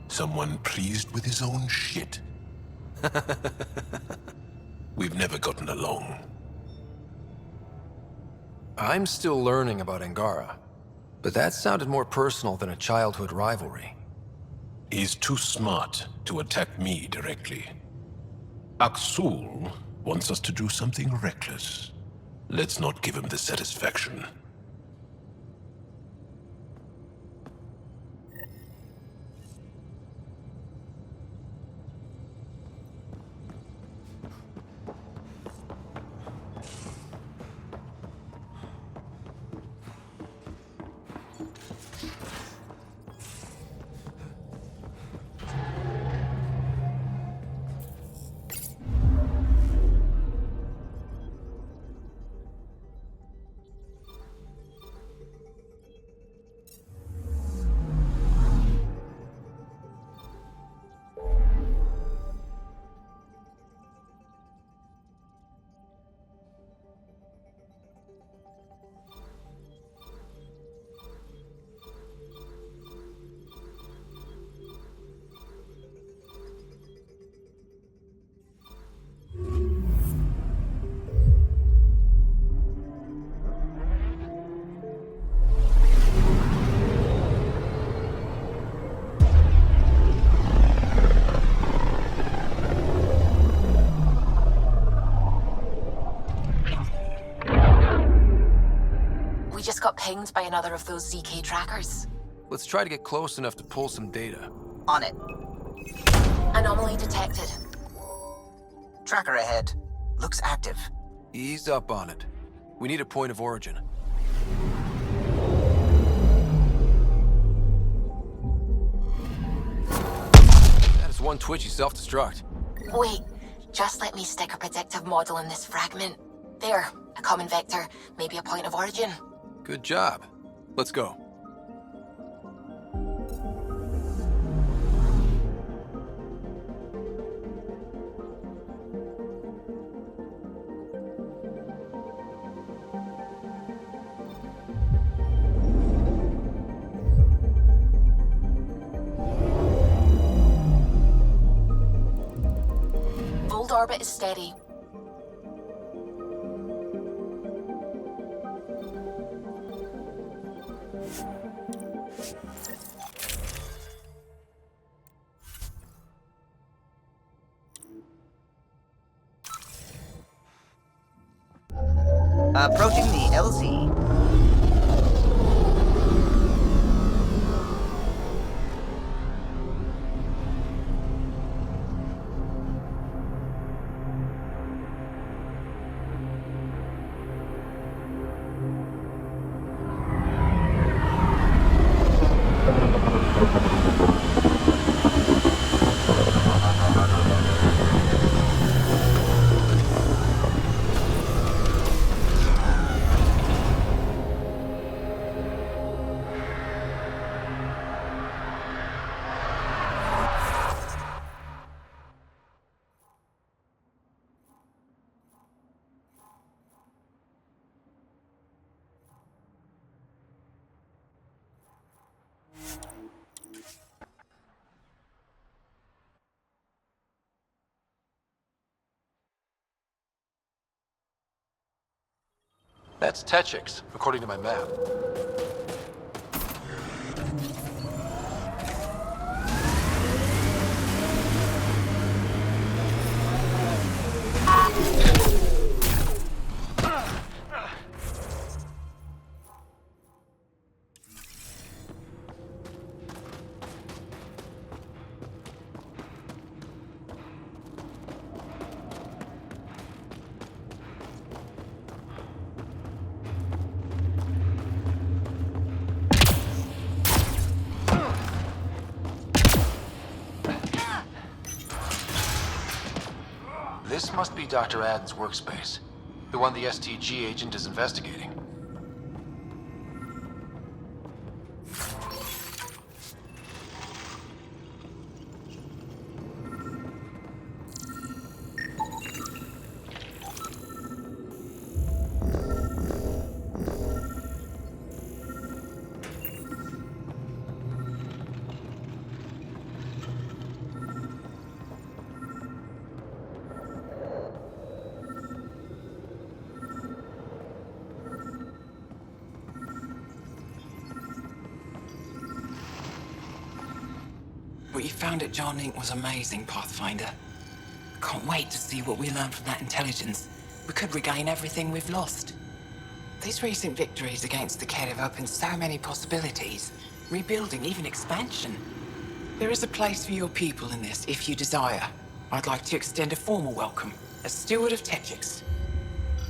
Someone pleased with his own shit. We've never gotten along. I'm still learning about Angara, but that sounded more personal than a childhood rivalry. He's too smart to attack me directly. Aksul wants us to do something reckless. Let's not give him the satisfaction. Just got pinged by another of those ZK trackers. Let's try to get close enough to pull some data. On it. Anomaly detected. Tracker ahead. Looks active. Ease up on it. We need a point of origin. That is one twitchy self-destruct. Wait, just let me stick a predictive model in this fragment. There, a common vector, maybe a point of origin. Good job. Let's go. Voeld orbit is steady. Approaching the LZ. That's Techix, according to my map. This must be Dr. Aden's workspace, the one the STG agent is investigating. What you found at John Inc. was amazing, Pathfinder. Can't wait to see what we learn from that intelligence. We could regain everything we've lost. These recent victories against the Kett have opened so many possibilities. Rebuilding, even expansion. There is a place for your people in this, if you desire. I'd like to extend a formal welcome, as Steward of Techix.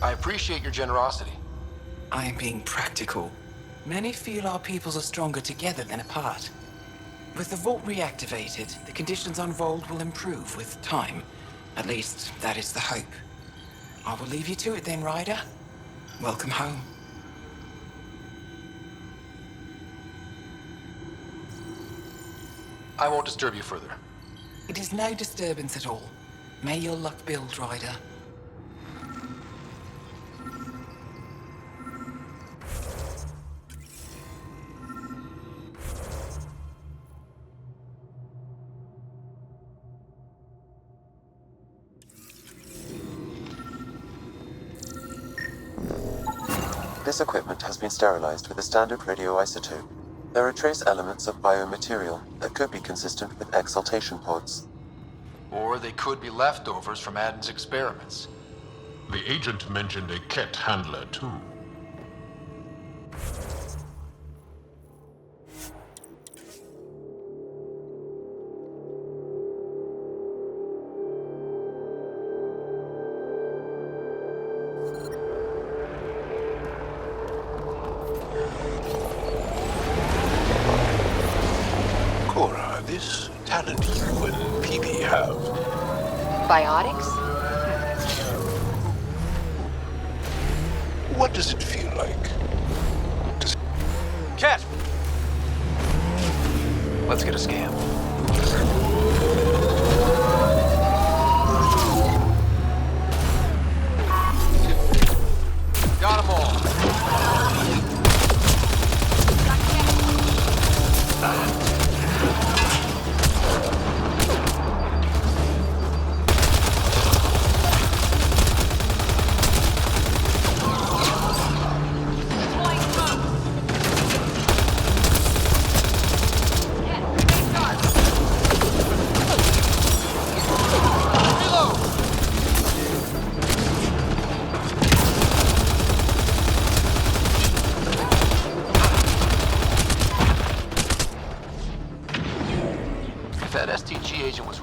I appreciate your generosity. I am being practical. Many feel our peoples are stronger together than apart. With the vault reactivated, the conditions on Voeld will improve with time. At least, that is the hope. I will leave you to it then, Ryder. Welcome home. I won't disturb you further. It is no disturbance at all. May your luck build, Ryder. This equipment has been sterilized with a standard radioisotope. There are trace elements of biomaterial that could be consistent with exaltation pods. Or they could be leftovers from Aden's experiments. The agent mentioned a Kett handler, too. This talent you and Peebe have. Biotics? What does it feel like? Cat! Let's get a scan. Got them all.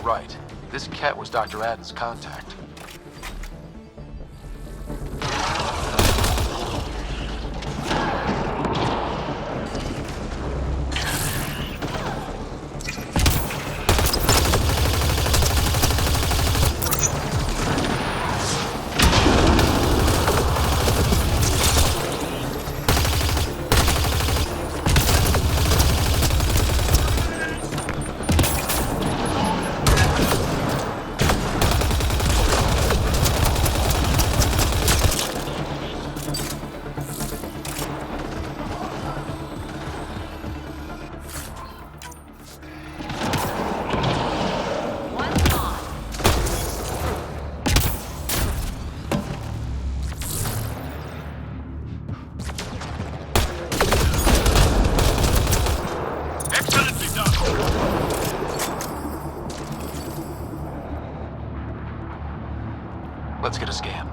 Right. This Kett was Dr. Aden's contact. Let's get a scan.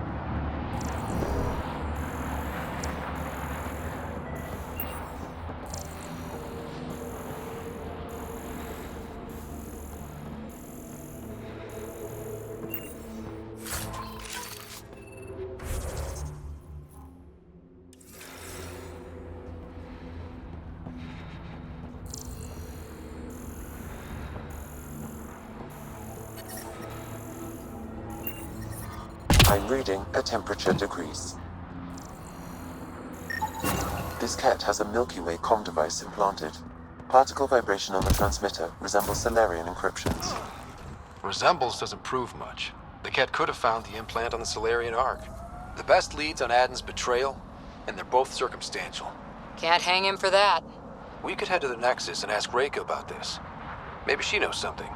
I'm reading a temperature decrease. This Kett has a Milky Way comm device implanted. Particle vibration on the transmitter resembles Solarian encryptions. Resembles doesn't prove much. The Kett could have found the implant on the Solarian Ark. The best leads on Aden's betrayal, and they're both circumstantial. Can't hang him for that. We could head to the Nexus and ask Reika about this. Maybe she knows something.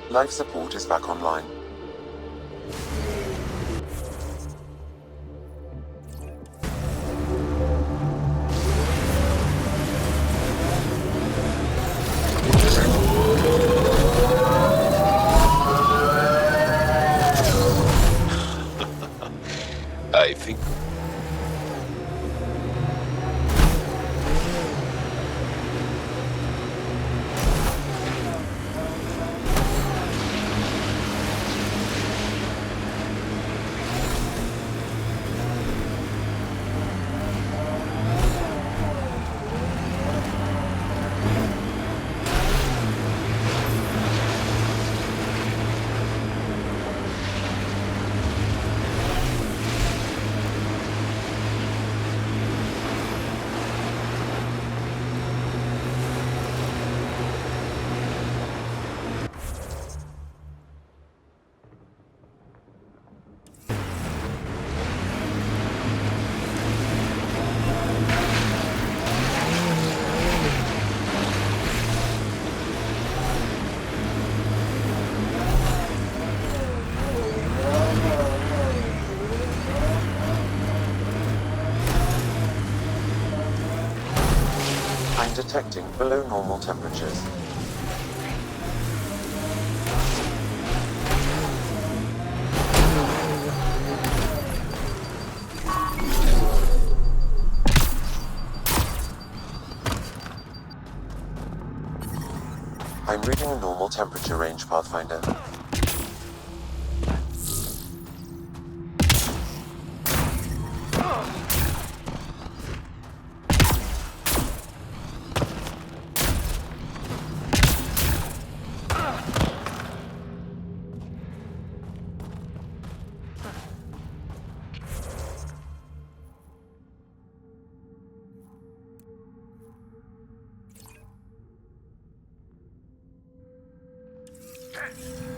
Life support is back online. I think... I'm detecting below normal temperatures. I'm reading a normal temperature range, Pathfinder.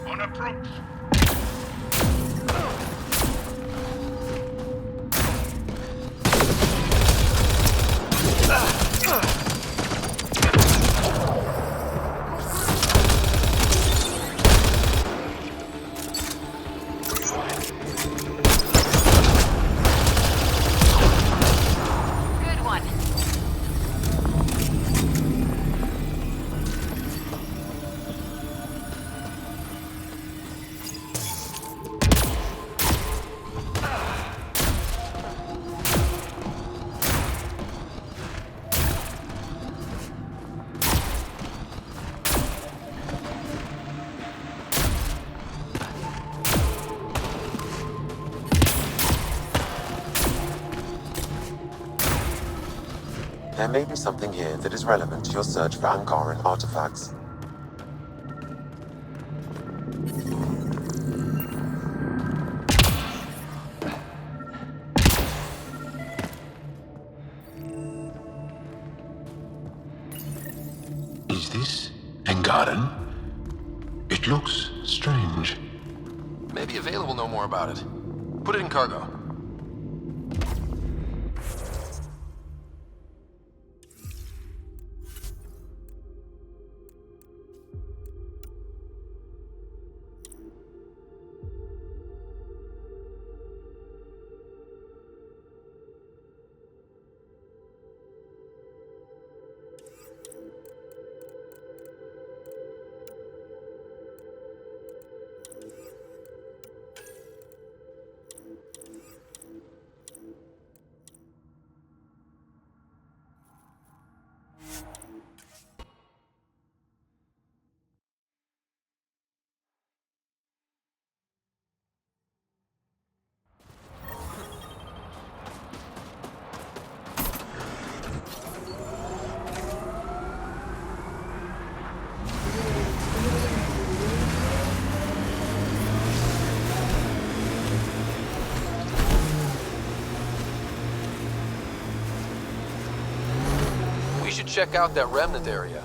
On approach. Good one. There may be something here that is relevant to your search for Angaran artifacts. Is this Angaran? It looks strange. Maybe available, know more about it. Put it in cargo. We should check out that Remnant area.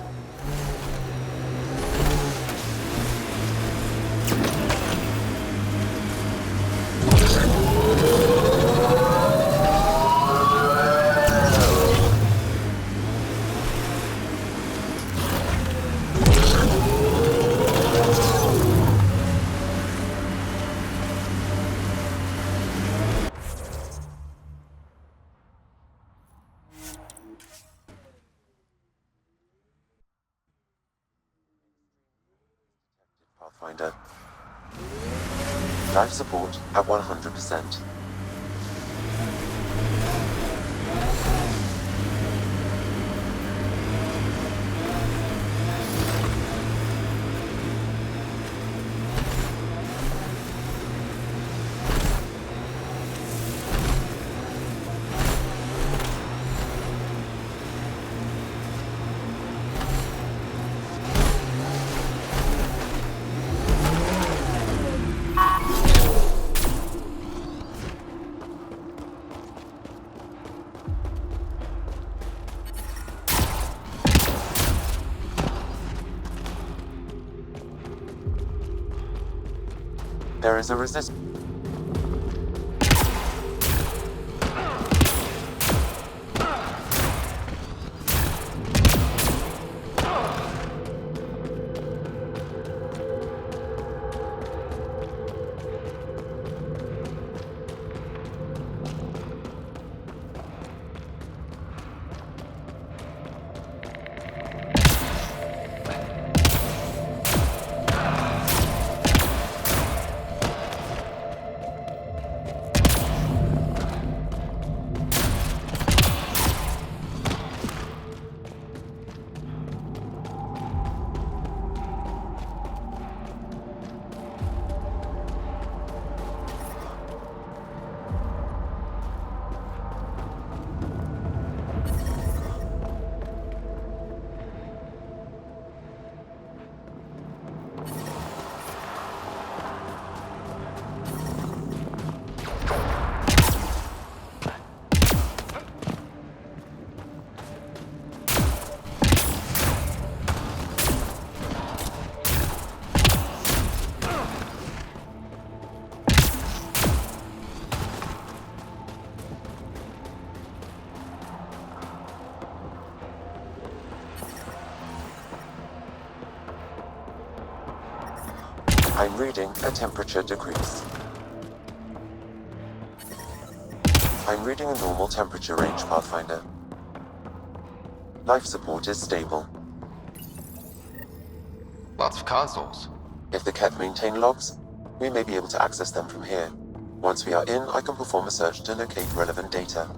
Pathfinder. Life support at 100%. There is a resistance. I'm reading a temperature decrease. I'm reading a normal temperature range, Pathfinder. Life support is stable. Lots of consoles. If the Ket maintain logs, we may be able to access them from here. Once we are in, I can perform a search to locate relevant data.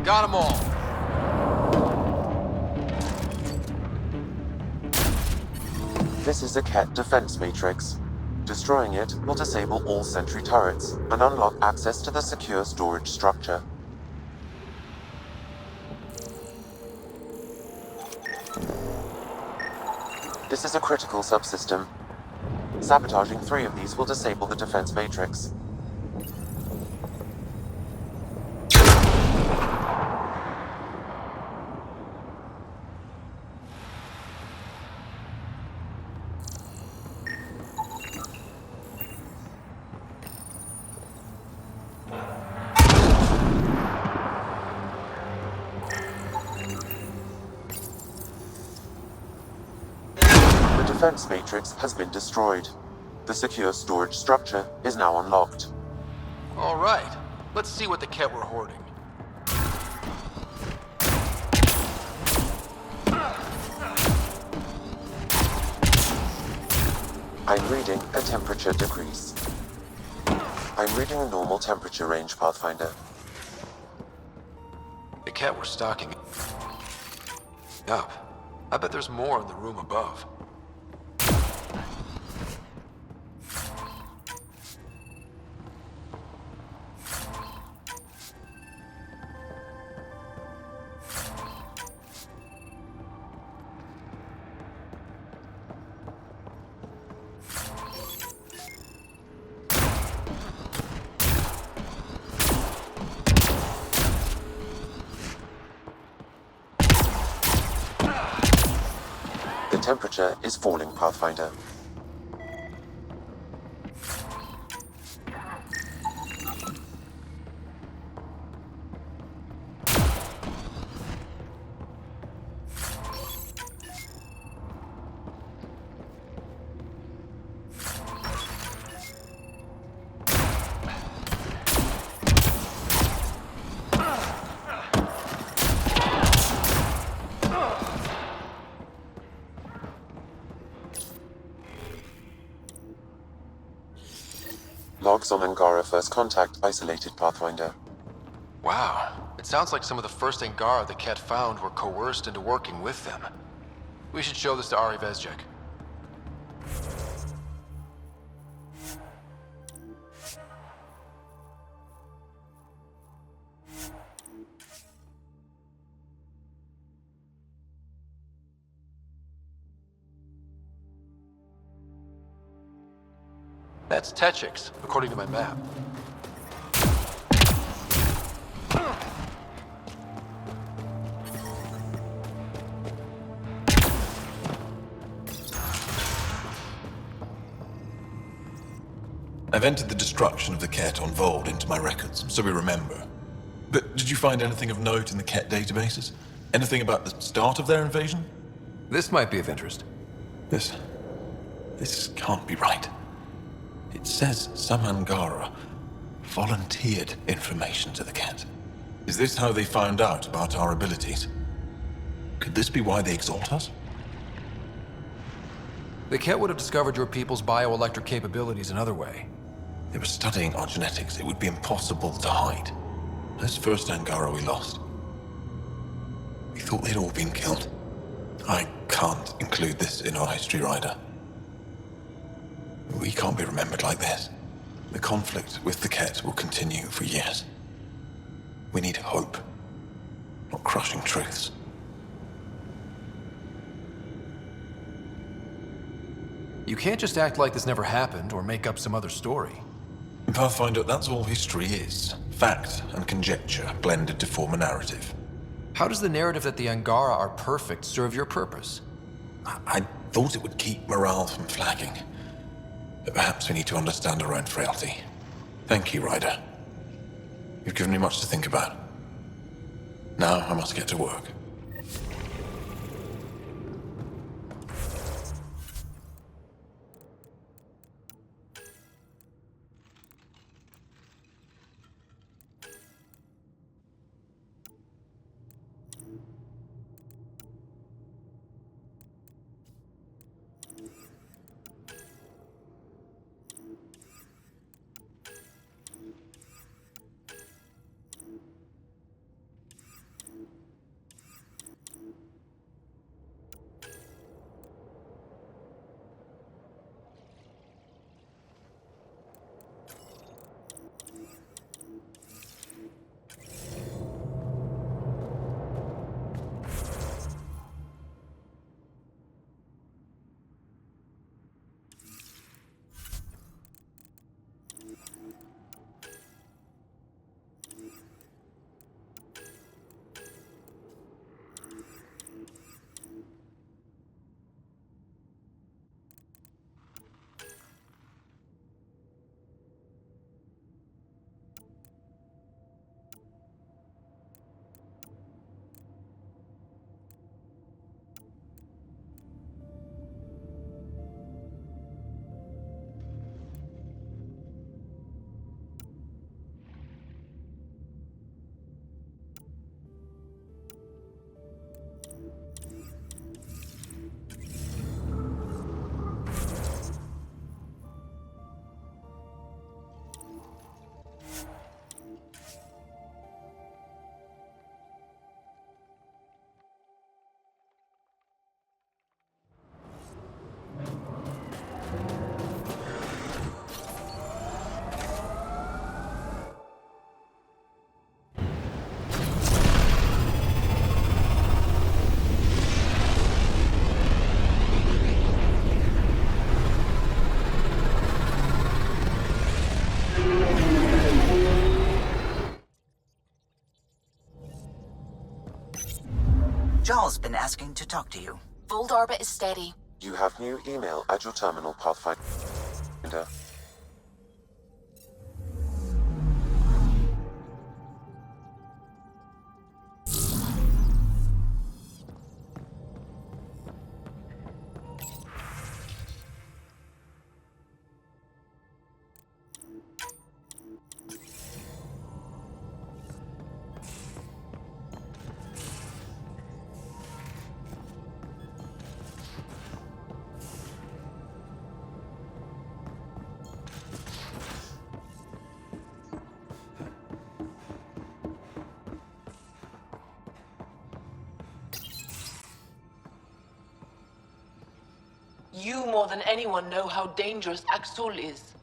Got them all. This is a Ket defense matrix. Destroying it will disable all sentry turrets and unlock access to the secure storage structure. This is a critical subsystem. Sabotaging 3 of these will disable the defense matrix. The defense matrix has been destroyed. The secure storage structure is now unlocked. All right. Let's see what the Ket were hoarding. I'm reading a temperature decrease. I'm reading a normal temperature range, Pathfinder. The Ket were stocking up. I bet there's more in the room above. The temperature is falling, Pathfinder. Logs on Angara First Contact isolated, Pathfinder. Wow. It sounds like some of the first Angara the Ket found were coerced into working with them. We should show this to Ari Vezjek. That's Techix, according to my map. I've entered the destruction of the Ket on Voeld into my records, so we remember. But did you find anything of note in the Ket databases? Anything about the start of their invasion? This might be of interest. This can't be right. It says some Angara volunteered information to the Ket. Is this how they found out about our abilities? Could this be why they exalt us? The Ket would have discovered your people's bioelectric capabilities another way. They were studying our genetics. It would be impossible to hide. Those first Angara we lost. We thought they'd all been killed. I can't include this in our history, Ryder. We can't be remembered like this. The conflict with the Ket will continue for years. We need hope, not crushing truths. You can't just act like this never happened or make up some other story. Pathfinder, that's all history is. Fact and conjecture blended to form a narrative. How does the narrative that the Angara are perfect serve your purpose? I thought it would keep morale from flagging. But perhaps we need to understand our own frailty. Thank you, Ryder. You've given me much to think about. Now I must get to work. Jarl's been asking to talk to you. Voeld orbit is steady. You have new email at your terminal, Pathfinder. You more than anyone know how dangerous Axul is.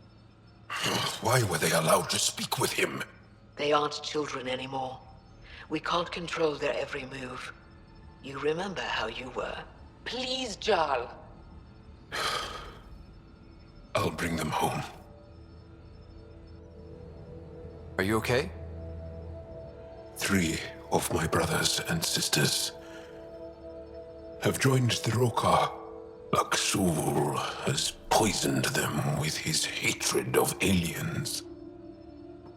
Why were they allowed to speak with him? They aren't children anymore. We can't control their every move. You remember how you were. Please, Jarl. I'll bring them home. Are you okay? 3 of my brothers and sisters have joined the Rokar. Axul has poisoned them with his hatred of aliens.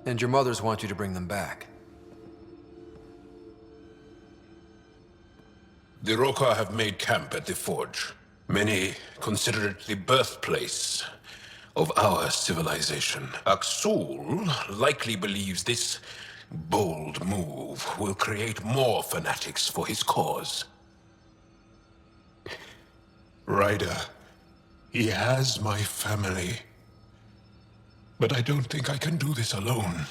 And your mothers want you to bring them back. The Rokar have made camp at the Forge. Many consider it the birthplace of our civilization. Axul likely believes this bold move will create more fanatics for his cause. Ryder, he has my family. But I don't think I can do this alone.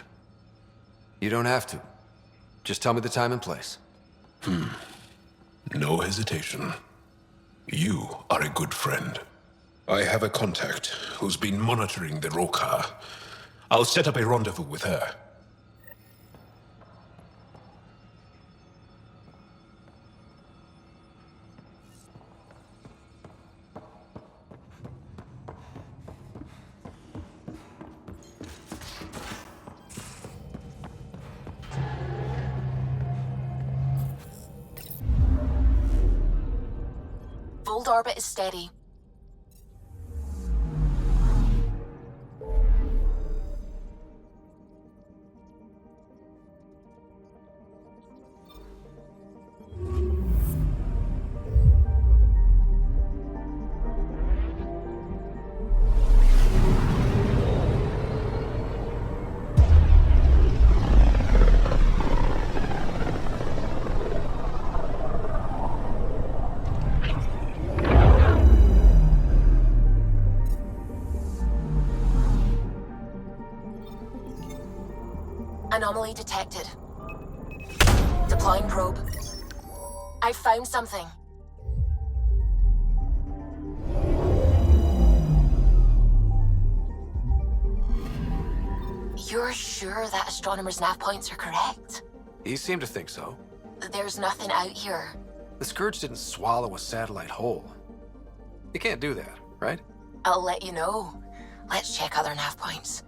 You don't have to. Just tell me the time and place. No hesitation. You are a good friend. I have a contact who's been monitoring the Rokar. I'll set up a rendezvous with her. Voeld orbit is steady. Anomaly detected. Deploying probe. I found something. You're sure that astronomer's nav points are correct? He seemed to think so. There's nothing out here. The Scourge didn't swallow a satellite whole. You can't do that, right? I'll let you know. Let's check other nav points.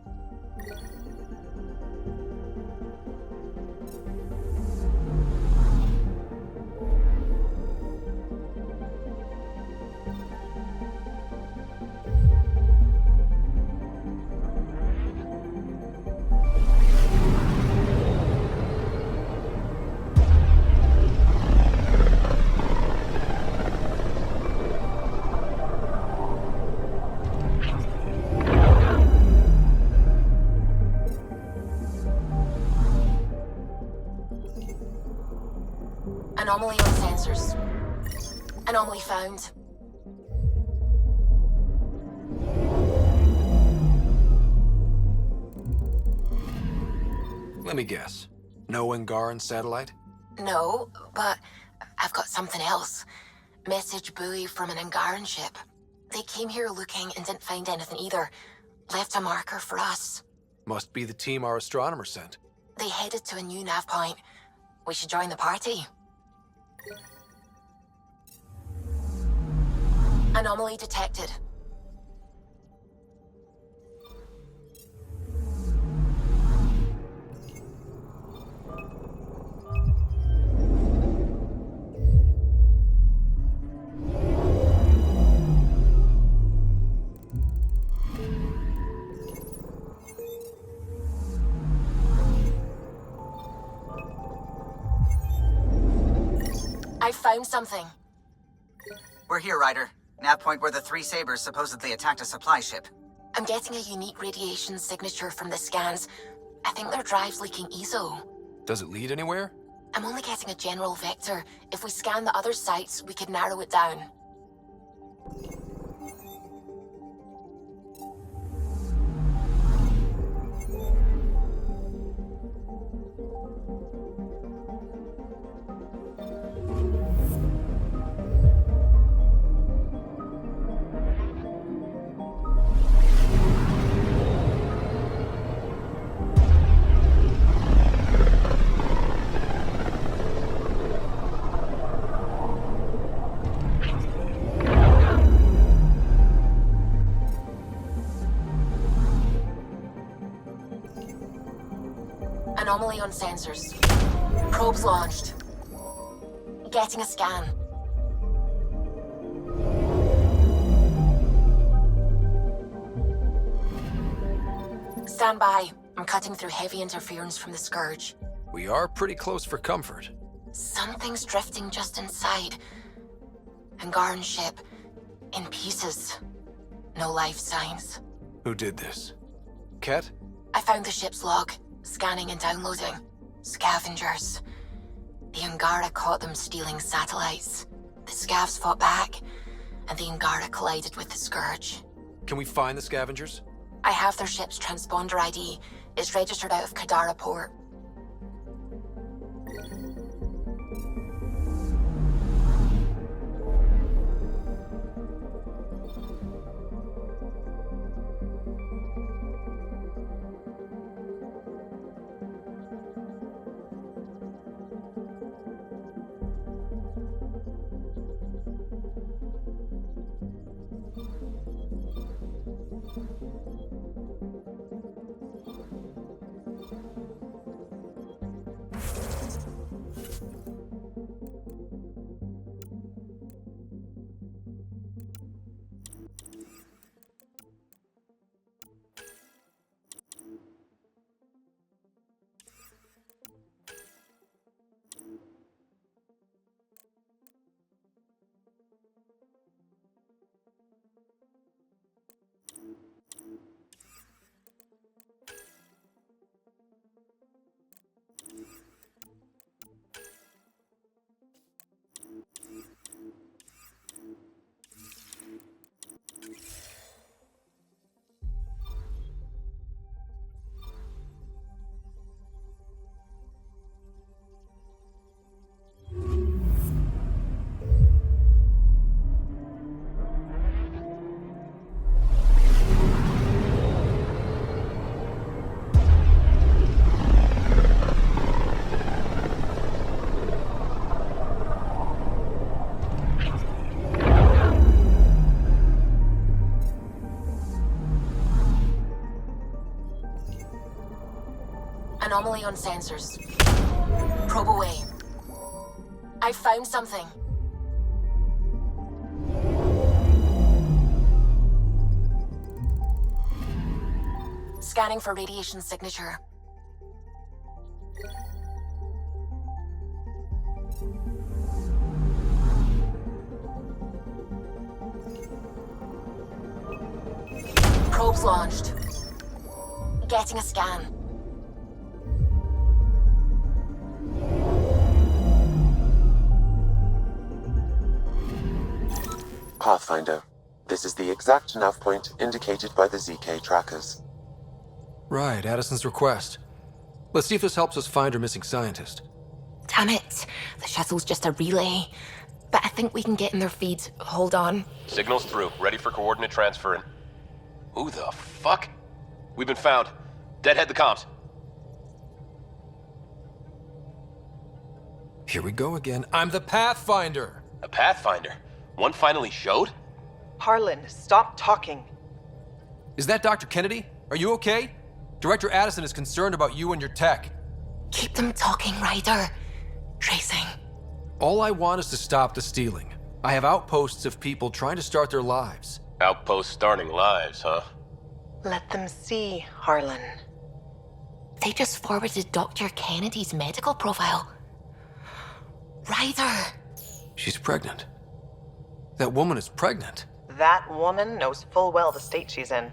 Anomaly on sensors. Anomaly found. Let me guess. No Angaran satellite? No, but I've got something else. Message buoy from an Angaran ship. They came here looking and didn't find anything either. Left a marker for us. Must be the team our astronomer sent. They headed to a new nav point. We should join the party. Anomaly detected. I found something. We're here, Ryder. Nav point where the 3 Sabers supposedly attacked a supply ship. I'm getting a unique radiation signature from the scans. I think their drive's leaking ESO. Does it lead anywhere? I'm only getting a general vector. If we scan the other sites, we could narrow it down. Anomaly on sensors. Probes launched. Getting a scan. Stand by. I'm cutting through heavy interference from the Scourge. We are pretty close for comfort. Something's drifting just inside. Angaran ship. In pieces. No life signs. Who did this? Ket? I found the ship's log. Scanning and downloading. Scavengers. The Angara caught them stealing satellites. The Scavs fought back, and the Angara collided with the Scourge. Can we find the scavengers? I have their ship's transponder ID. It's registered out of Kadara port. Anomaly on sensors. Probe away. I found something. Scanning for radiation signature. Probes launched. Getting a scan. Pathfinder, this is the exact nav point indicated by the ZK trackers. Right, Addison's request. Let's see if this helps us find her missing scientist. Damn it. The shuttle's just a relay. But I think we can get in their feeds. Hold on. Signal's through. Ready for coordinate transfer. Who the fuck? We've been found. Deadhead the comms. Here we go again. I'm the Pathfinder! A Pathfinder? One finally showed? Harlan, stop talking. Is that Dr. Kennedy? Are you okay? Director Addison is concerned about you and your tech. Keep them talking, Ryder. Tracing. All I want is to stop the stealing. I have outposts of people trying to start their lives. Outposts starting lives, huh? Let them see, Harlan. They just forwarded Dr. Kennedy's medical profile. Ryder! She's pregnant. That woman is pregnant. That woman knows full well the state she's in.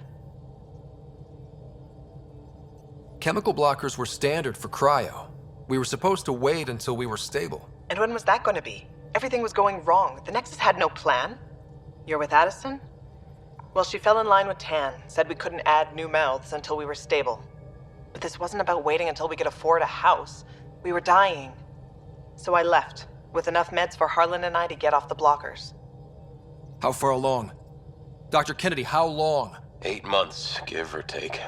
Chemical blockers were standard for cryo. We were supposed to wait until we were stable. And when was that going to be? Everything was going wrong. The Nexus had no plan. You're with Addison? Well, she fell in line with Tan, said we couldn't add new mouths until we were stable. But this wasn't about waiting until we could afford a house. We were dying. So I left, with enough meds for Harlan and I to get off the blockers. How far along? Dr. Kennedy, how long? 8 months, give or take.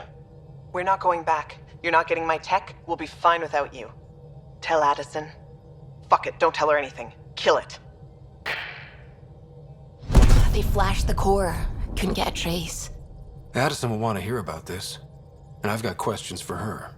We're not going back. You're not getting my tech. We'll be fine without you. Tell Addison. Fuck it, don't tell her anything. Kill it. They flashed the core. Couldn't get a trace. Addison will want to hear about this. And I've got questions for her.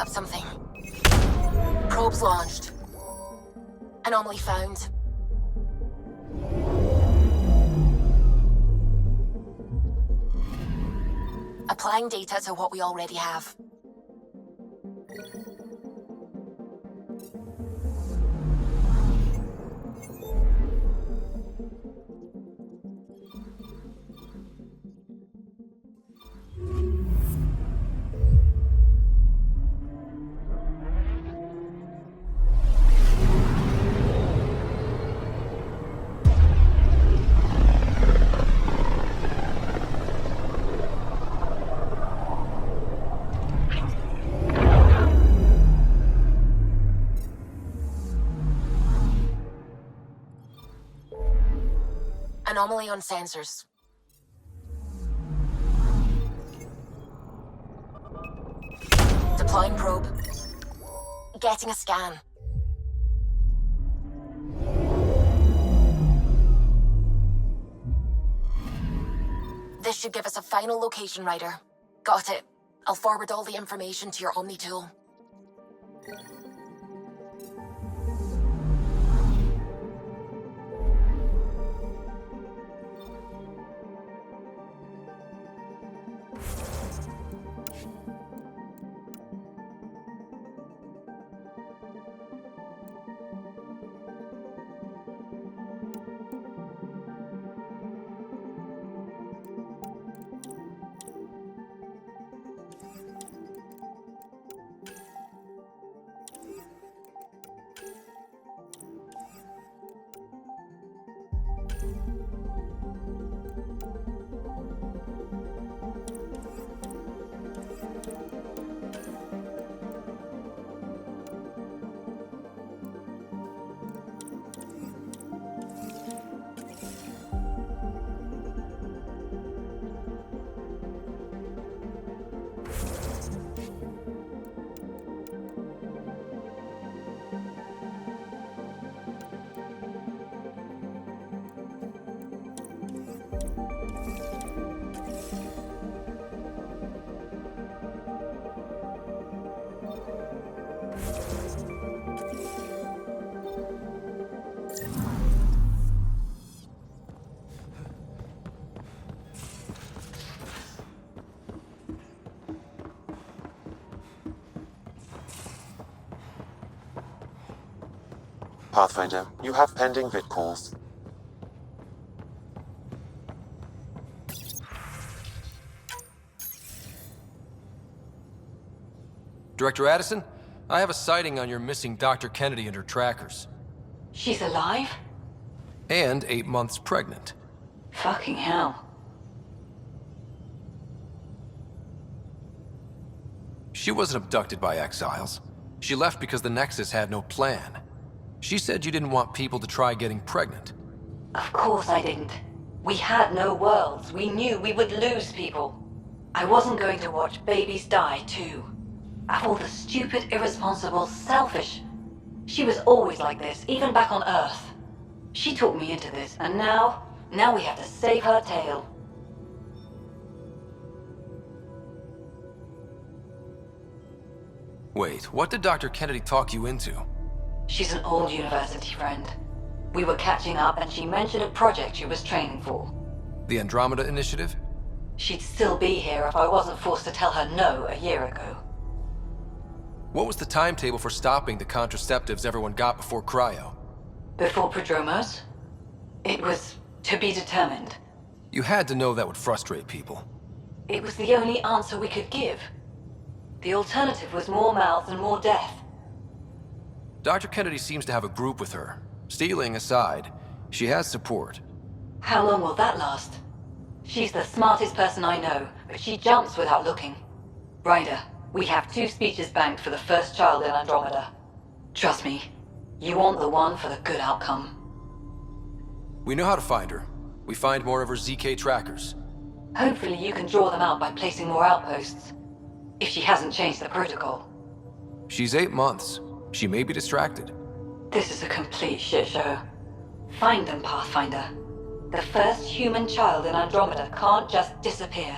up something. Probes launched. Anomaly found. Applying data to what we already have. Anomaly on sensors. Deploying probe. Getting a scan. This should give us a final location, Ryder. Got it. I'll forward all the information to your Omni tool. Pathfinder, you have pending vid calls. Director Addison, I have a sighting on your missing Dr. Kennedy and her trackers. She's alive? And 8 months pregnant. Fucking hell. She wasn't abducted by exiles. She left because the Nexus had no plan. She said you didn't want people to try getting pregnant. Of course I didn't. We had no worlds. We knew we would lose people. I wasn't going to watch babies die, too. Of all the stupid, irresponsible, selfish... She was always like this, even back on Earth. She talked me into this, and now we have to save her tail. Wait, what did Dr. Kennedy talk you into? She's an old university friend. We were catching up and she mentioned a project she was training for. The Andromeda Initiative? She'd still be here if I wasn't forced to tell her no a year ago. What was the timetable for stopping the contraceptives everyone got before cryo? Before Prodromos? It was to be determined. You had to know that would frustrate people. It was the only answer we could give. The alternative was more mouths and more death. Dr. Kennedy seems to have a group with her. Stealing aside, she has support. How long will that last? She's the smartest person I know, but she jumps without looking. Ryder, we have 2 speeches banked for the first child in Andromeda. Trust me, you want the one for the good outcome. We know how to find her. We find more of her ZK trackers. Hopefully you can draw them out by placing more outposts. If she hasn't changed the protocol. She's 8 months. She may be distracted. This is a complete shit show. Find them, Pathfinder. The first human child in Andromeda can't just disappear.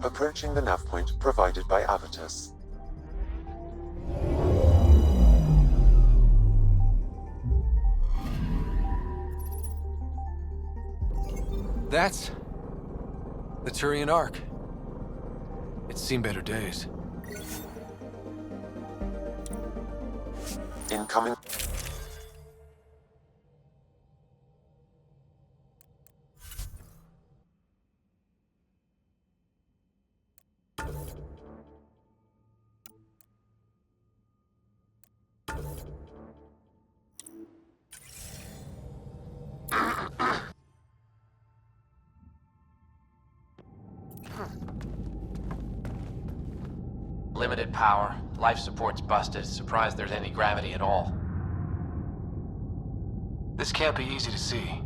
Approaching the nav point provided by Avitus. That's the Turian Ark. It's seen better days. Incoming. Limited power. Life support's busted. Surprised there's any gravity at all. This can't be easy to see.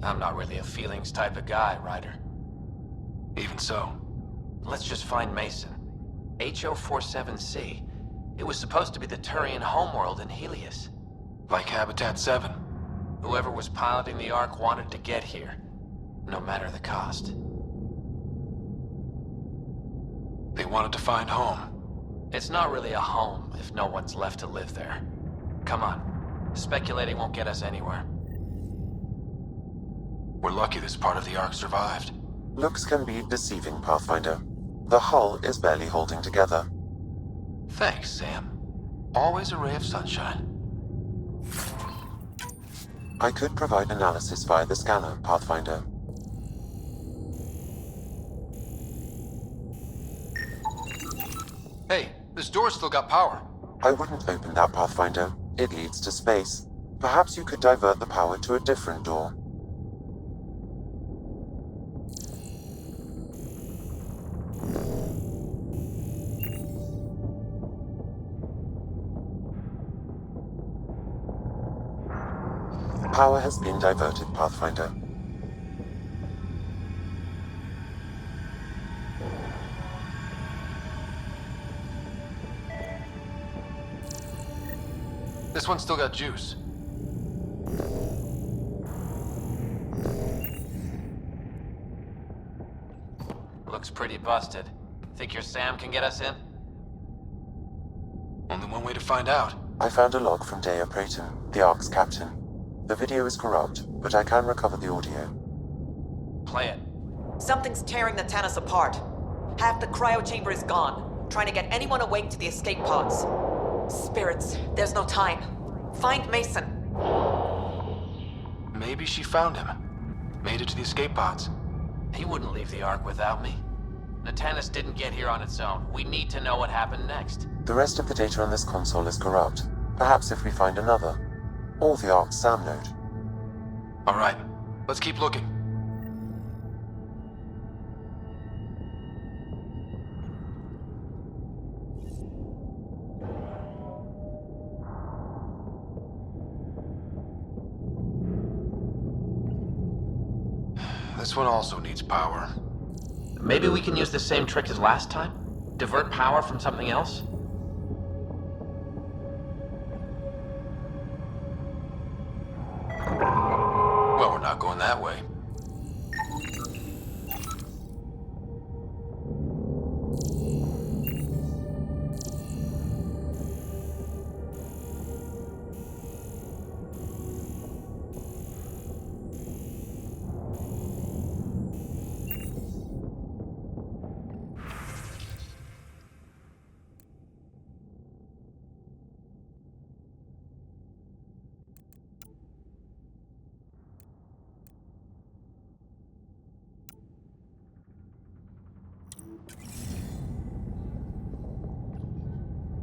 I'm not really a feelings type of guy, Ryder. Even so. Let's just find Mason. HO47C. It was supposed to be the Turian homeworld in Helios. Like Habitat 7. Whoever was piloting the Ark wanted to get here. No matter the cost. They wanted to find home. It's not really a home if no one's left to live there. Come on. Speculating won't get us anywhere. We're lucky this part of the Ark survived. Looks can be deceiving, Pathfinder. The hull is barely holding together. Thanks, Sam. Always a ray of sunshine. I could provide analysis via the scanner, Pathfinder. Hey, this door's still got power. I wouldn't open that, Pathfinder. It leads to space. Perhaps you could divert the power to a different door. Power has been diverted, Pathfinder. This one's still got juice. Looks pretty busted. Think your Sam can get us in? Only one way to find out. I found a log from Dea Praeton, the Ark's captain. The video is corrupt, but I can recover the audio. Play it. Something's tearing the Natanus apart. Half the cryo chamber is gone, trying to get anyone awake to the escape pods. Spirits, there's no time. Find Mason. Maybe she found him. Made it to the escape pods. He wouldn't leave the Ark without me. Natanus didn't get here on its own. We need to know what happened next. The rest of the data on this console is corrupt. Perhaps if we find another. Or the Ark's SAM node. Alright, let's keep looking. This one also needs power. Maybe we can use the same trick as last time? Divert power from something else? Well, we're not going that way.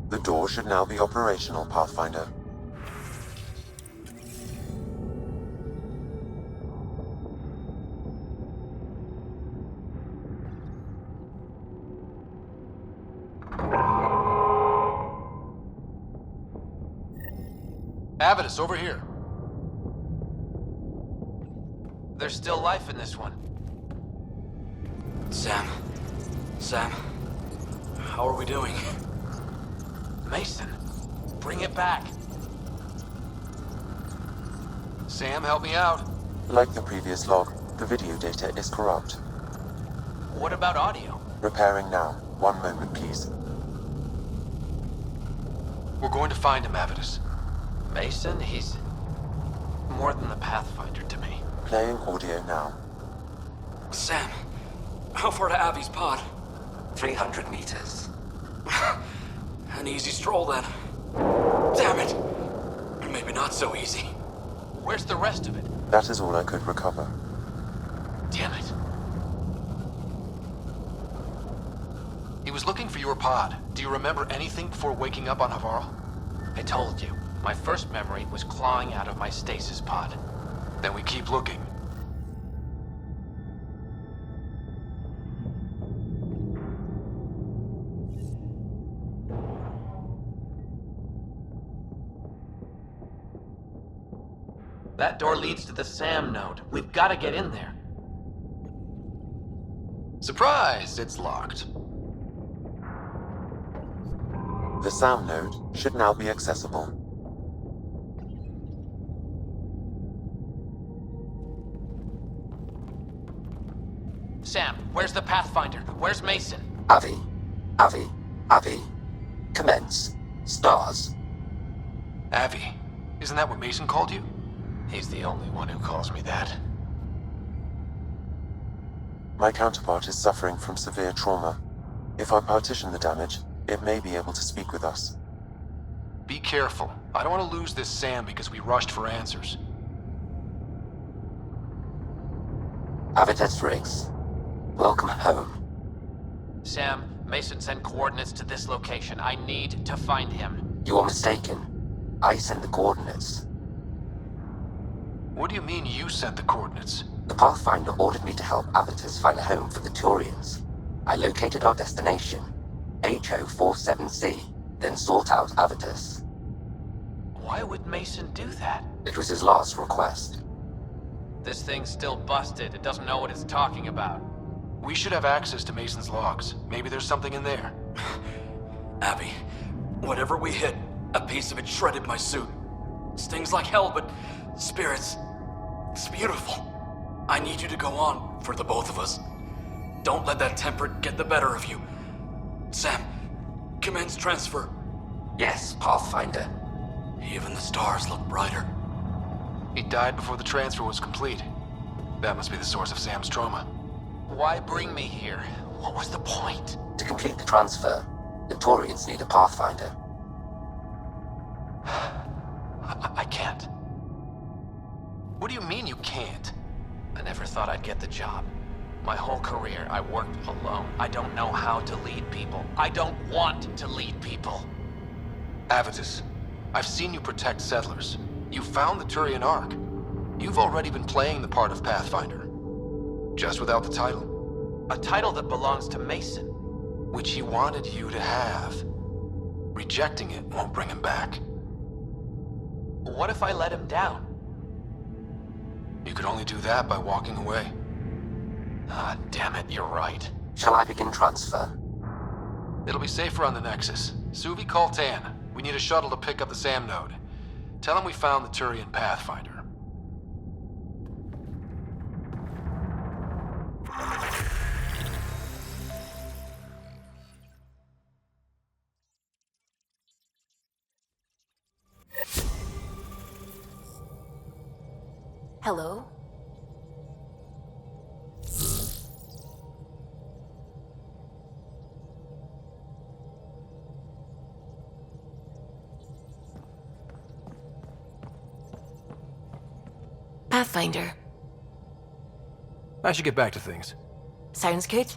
The door should now be operational, Pathfinder. Avitus, over here. There's still life in this one. Sam, how are we doing? Mason, bring it back. Sam, help me out. Like the previous log, the video data is corrupt. What about audio? Repairing now. 1 moment, please. We're going to find him, Avitus. Mason, he's more than the Pathfinder to me. Playing audio now. Sam, how far to Avi's pod? 300 meters. An easy stroll then. Damn it! Maybe not so easy. Where's the rest of it? That is all I could recover. Damn it. He was looking for your pod. Do you remember anything before waking up on Havarl? I told you. My first memory was clawing out of my stasis pod. Then we keep looking. That door leads to the SAM node. We've got to get in there. Surprise! It's locked. The SAM node should now be accessible. Sam, where's the Pathfinder? Where's Mason? Avi. Commence. Stars. Avi. Isn't that what Mason called you? He's the only one who calls me that. My counterpart is suffering from severe trauma. If I partition the damage, it may be able to speak with us. Be careful. I don't want to lose this Sam because we rushed for answers. Avitus Riggs. Welcome home. Sam, Mason sent coordinates to this location. I need to find him. You are mistaken. I sent the coordinates. What do you mean you sent the coordinates? The Pathfinder ordered me to help Avitus find a home for the Turians. I located our destination, HO47C, then sought out Avitus. Why would Mason do that? It was his last request. This thing's still busted. It doesn't know what it's talking about. We should have access to Mason's logs. Maybe there's something in there. Abby, whatever we hit, a piece of it shredded my suit. Stings like hell, but spirits, it's beautiful. I need you to go on for the both of us. Don't let that temper get the better of you. Sam, commence transfer. Yes, Pathfinder. Even the stars look brighter. He died before the transfer was complete. That must be the source of Sam's trauma. Why bring me here? What was the point? To complete the transfer, the Turians need a Pathfinder. I can't. What do you mean you can't? I never thought I'd get the job. My whole career, I worked alone. I don't know how to lead people. I don't want to lead people. Avitus, I've seen you protect settlers. You found the Turian Ark. You've already been playing the part of Pathfinder. Just without the title. A title that belongs to Mason. Which he wanted you to have. Rejecting it won't bring him back. What if I let him down? You could only do that by walking away. Ah, damn it, you're right. Shall I begin transfer? It'll be safer on the Nexus. Suvi, call Tan. We need a shuttle to pick up the SAM node. Tell him we found the Turian Pathfinder. Hello? Pathfinder. I should get back to things. Sounds good.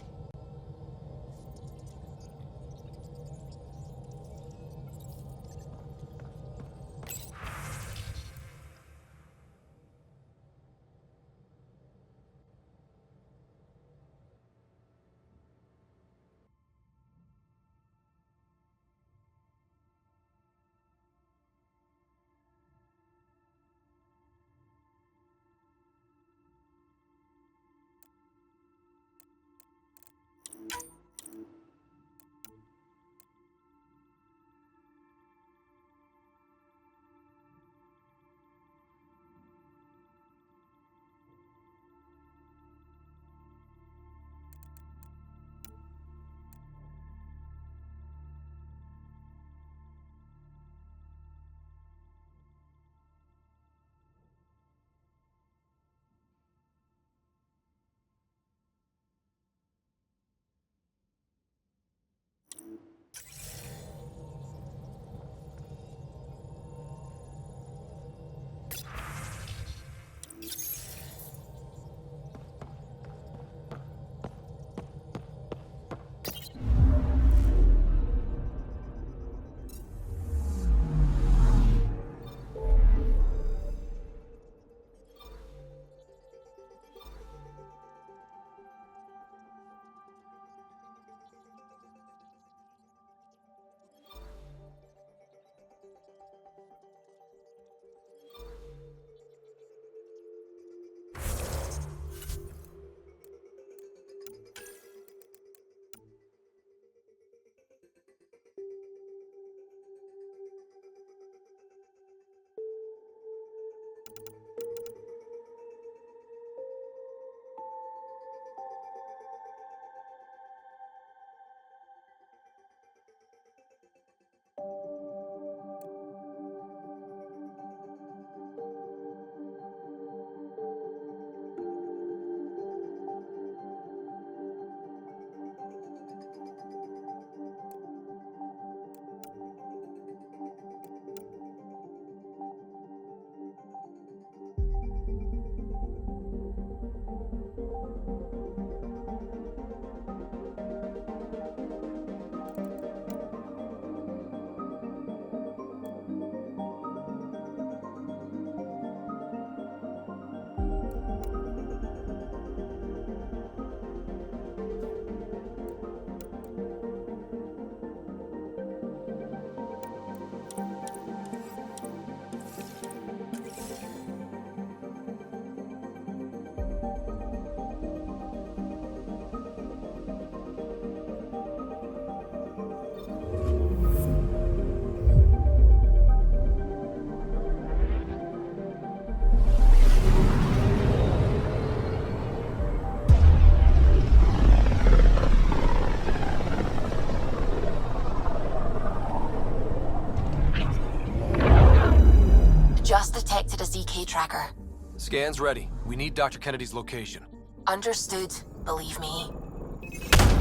tracker. Scan's ready. We need Dr. Kennedy's location. Understood, believe me.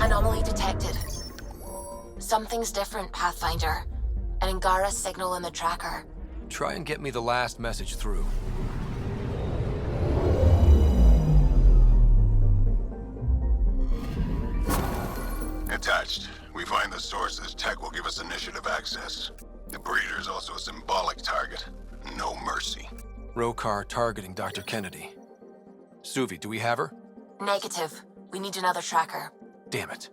Anomaly detected. Something's different, Pathfinder. An Angara signal in the tracker. Try and get me the last message through. Attached. We find the sources. Tech will give us initiative access. The breeder's also a symbolic target. No mercy. Rokar targeting Dr. Kennedy. Suvi, do we have her? Negative. We need another tracker. Damn it.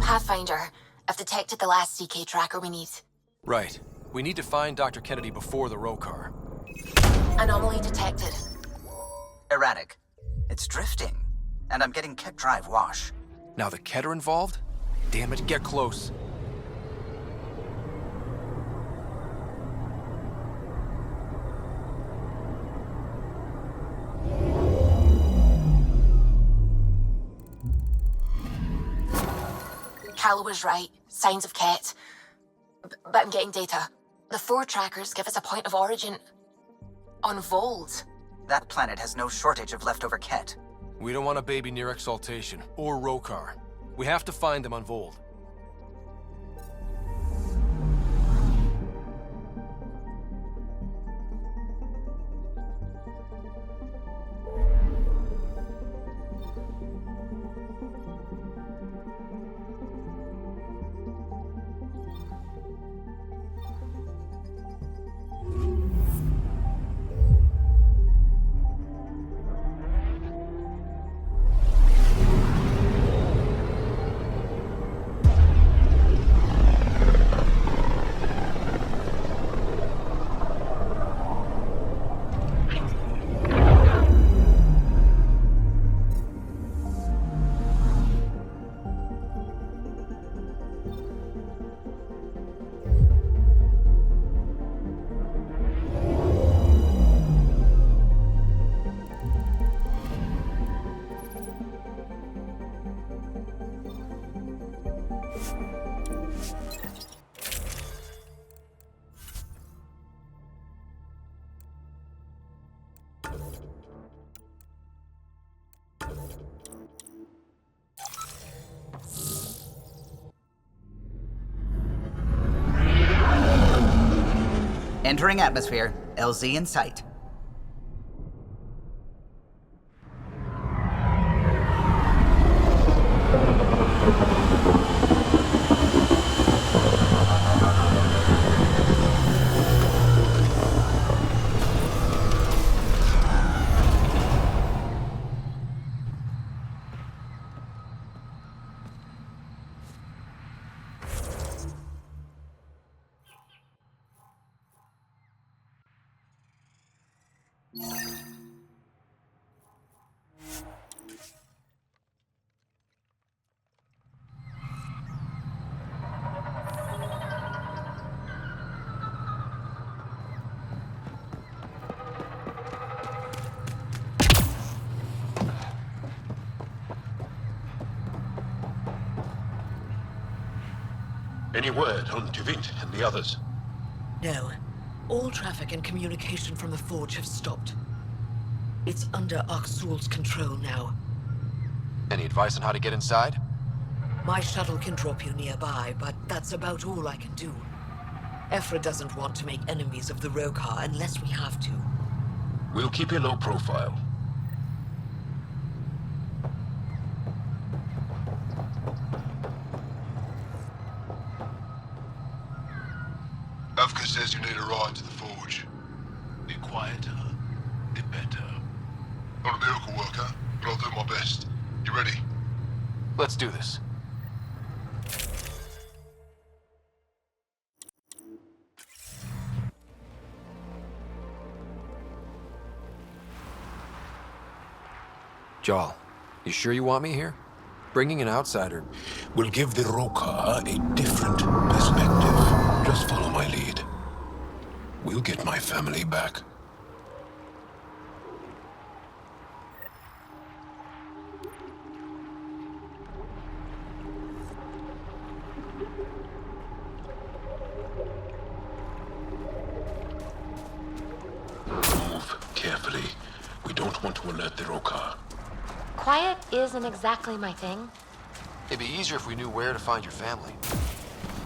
Pathfinder, I've detected the last CK tracker we need. Right. We need to find Dr. Kennedy before the Rokar. Anomaly detected. Erratic. It's drifting, and I'm getting Ket drive wash. Now the Ket are involved? Damn it, get close. Cal was right. Signs of Ket. But I'm getting data. The 4 trackers give us a point of origin on Voeld. That planet has no shortage of leftover Ket. We don't want a baby near Exaltation, or Rokar. We have to find them on Voeld. Entering atmosphere. LZ in sight. Any word on Tuvint and the others? No. All traffic and communication from the Forge have stopped. It's under Arksul's control now. Any advice on how to get inside? My shuttle can drop you nearby, but that's about all I can do. Ephra doesn't want to make enemies of the Rokar unless we have to. We'll keep a low profile. Avka says you need a ride to the Forge. The quieter, the better. Not a miracle worker, but I'll do my best. You ready? Let's do this. Jarl, you sure you want me here? Bringing an outsider will give the Rokar a different perspective. Just follow my lead. We'll get my family back. Move carefully. We don't want to alert the Rokar. Quiet isn't exactly my thing. It'd be easier if we knew where to find your family.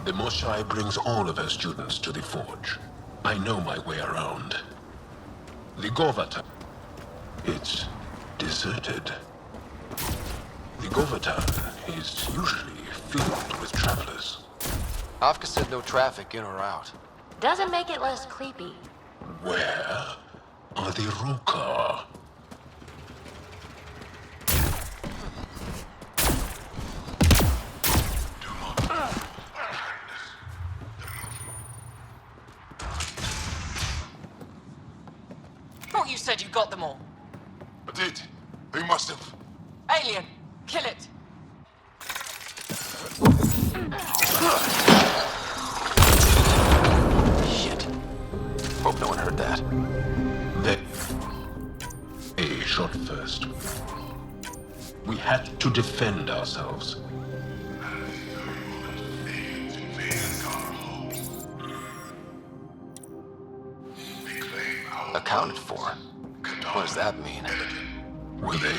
The Moshai brings all of our students to the Forge. I know my way around. The Govatan. It's deserted. The Govatan is usually filled with travelers. Afka said no traffic in or out. Doesn't make it less creepy. Where are the Rokar? Thought you said you got them all. I did. Who must have? Alien, kill it. Shit. Hope no one heard that. They shot first. We had to defend ourselves. Accounted for? What does that mean? Were they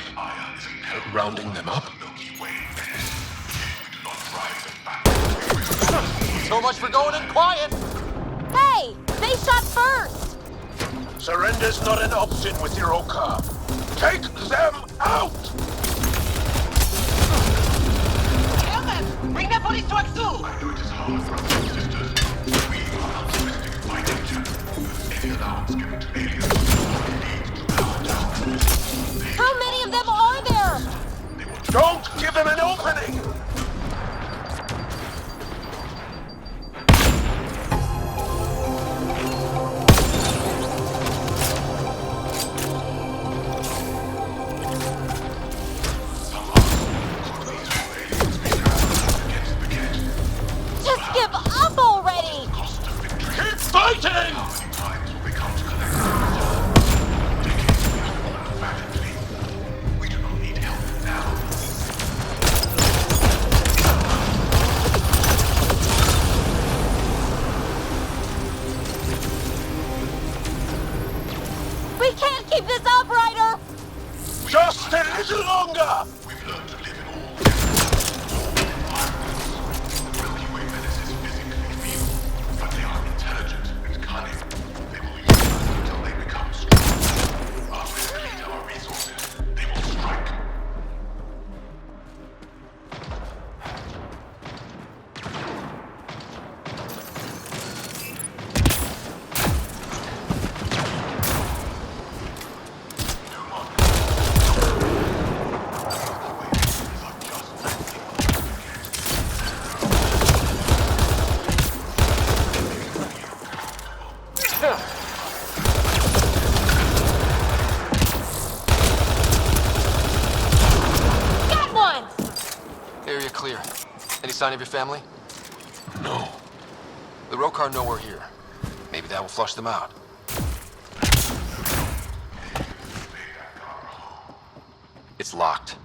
rounding them up? So much for going in quiet! Hey! They shot first! Surrender's not an option with your Rokar. Take them out! Kill them! Bring their bodies to Axu! I know it is hard for us sisters. We are altruistic by nature. Any allowance given to aliens leads to our downfall. How many of them are there? Don't give them an opening! Just give up already! Keep fighting! We can't keep this up, Ryder! Just a little longer! We've learned to live in all different environments. The Milky Way menaces physically feeble, but they are intelligent and cunning. They will use us until they become strong. After we deplete our resources, they will strike. Got one! Area clear. Any sign of your family? No. The Rokar know we're here. Maybe that will flush them out. It's locked.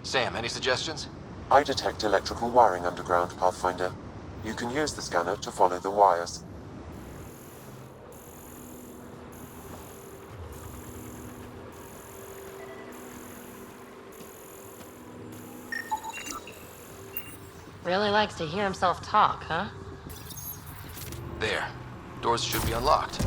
Sam, any suggestions? I detect electrical wiring underground, Pathfinder. You can use the scanner to follow the wires. Really likes to hear himself talk, huh? There. Doors should be unlocked.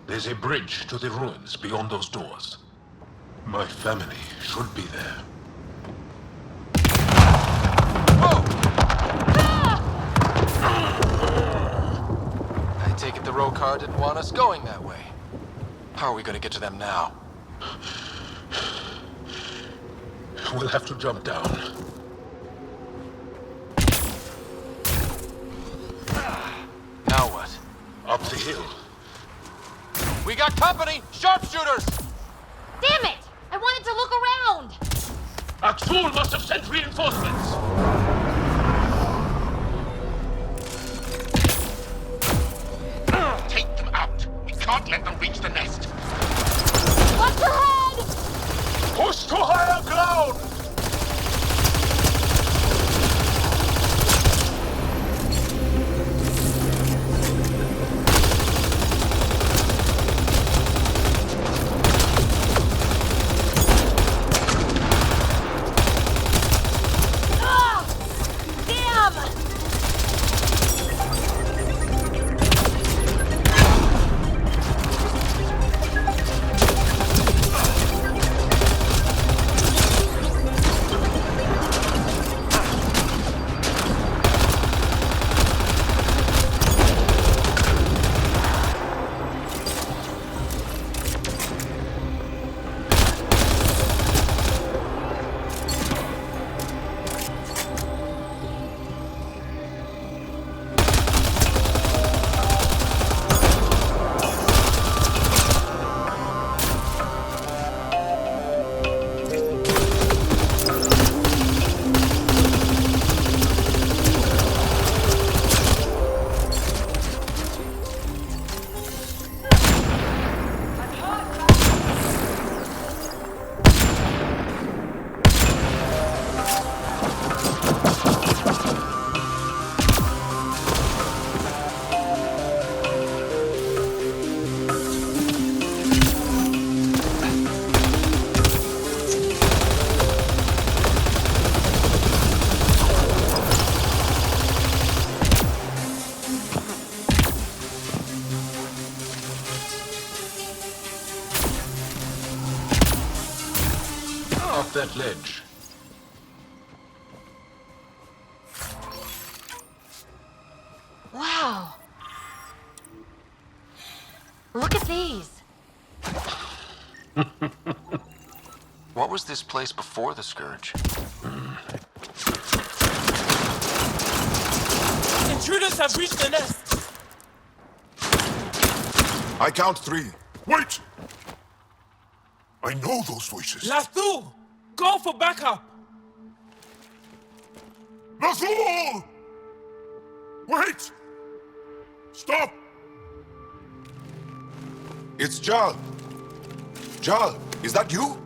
There's a bridge to the ruins beyond those doors. My family should be there. I take it the Rokar didn't want us going that way. How are we gonna get to them now? We'll have to jump down. Now what? Up the hill. We got company! Sharpshooters! Damn it! I wanted to look around! Aksul must have sent reinforcements! Take them out! We can't let them reach the nest! Watch your head! Push to higher ground! That ledge. Wow. Look at these. What was this place before the Scourge? Intruders have reached the nest! I count 3. Wait! I know those voices. Lathu! Go for backup! Lathu! Wait! Stop! It's Jal. Jal, is that you?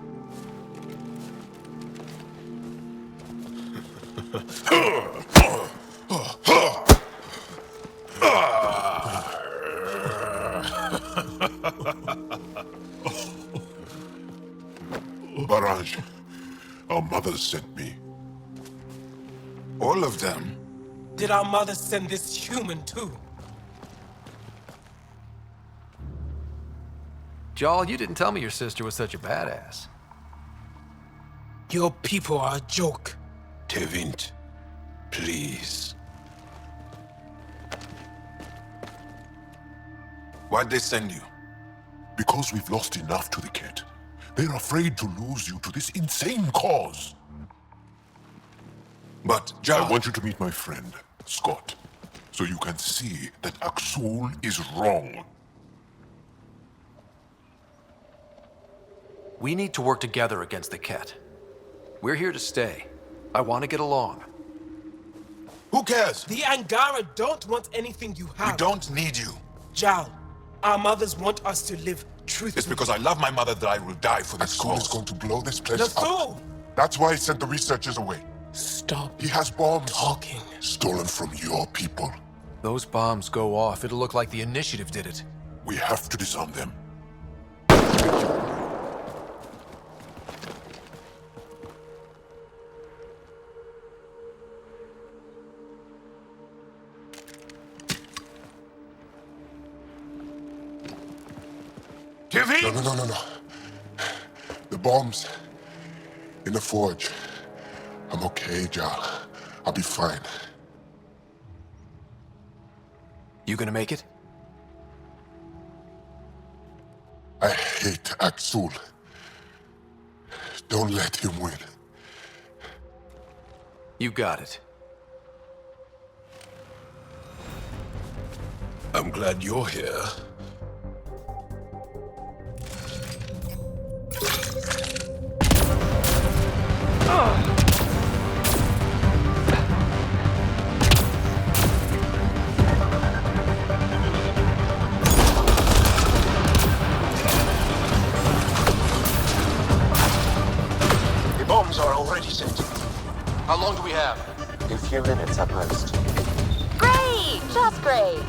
Barrage, our mothers sent me. All of them? Did our mothers send this human too? Jal, you didn't tell me your sister was such a badass. Your people are a joke. Tevint, please. Why'd they send you? Because we've lost enough to the kid. They're afraid to lose you to this insane cause. But, Jal, I want you to meet my friend, Scott, so you can see that Aksul is wrong. We need to work together against the Ket. We're here to stay. I want to get along. Who cares? The Angara don't want anything you have. We don't need you. Jal, our mothers want us to live truthfully. It's because I love my mother that I will die for this cause. Is going to blow this place Lathu! up. That's why he sent the researchers away. Stop. He has bombs. Talking. Stolen from your people. Those bombs go off, it'll look like the Initiative did it. We have to disarm them. No. The bombs in the forge. I'm okay, Jal. I'll be fine. You gonna make it? I hate Aksul. Don't let him win. You got it. I'm glad you're here. have? A few minutes at most. Great! Just great!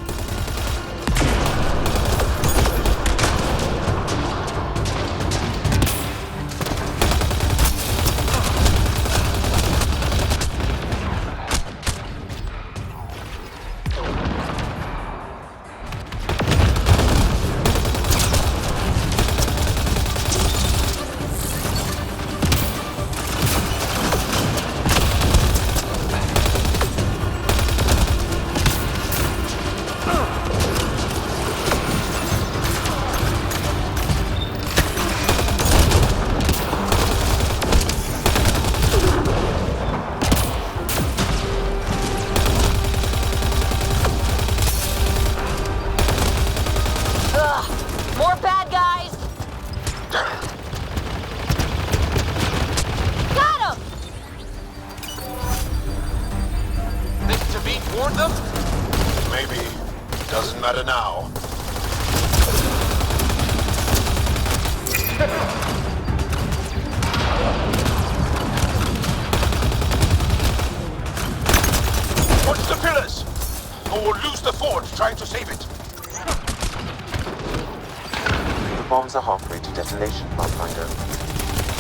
Bombs are halfway to detonation, Pathfinder.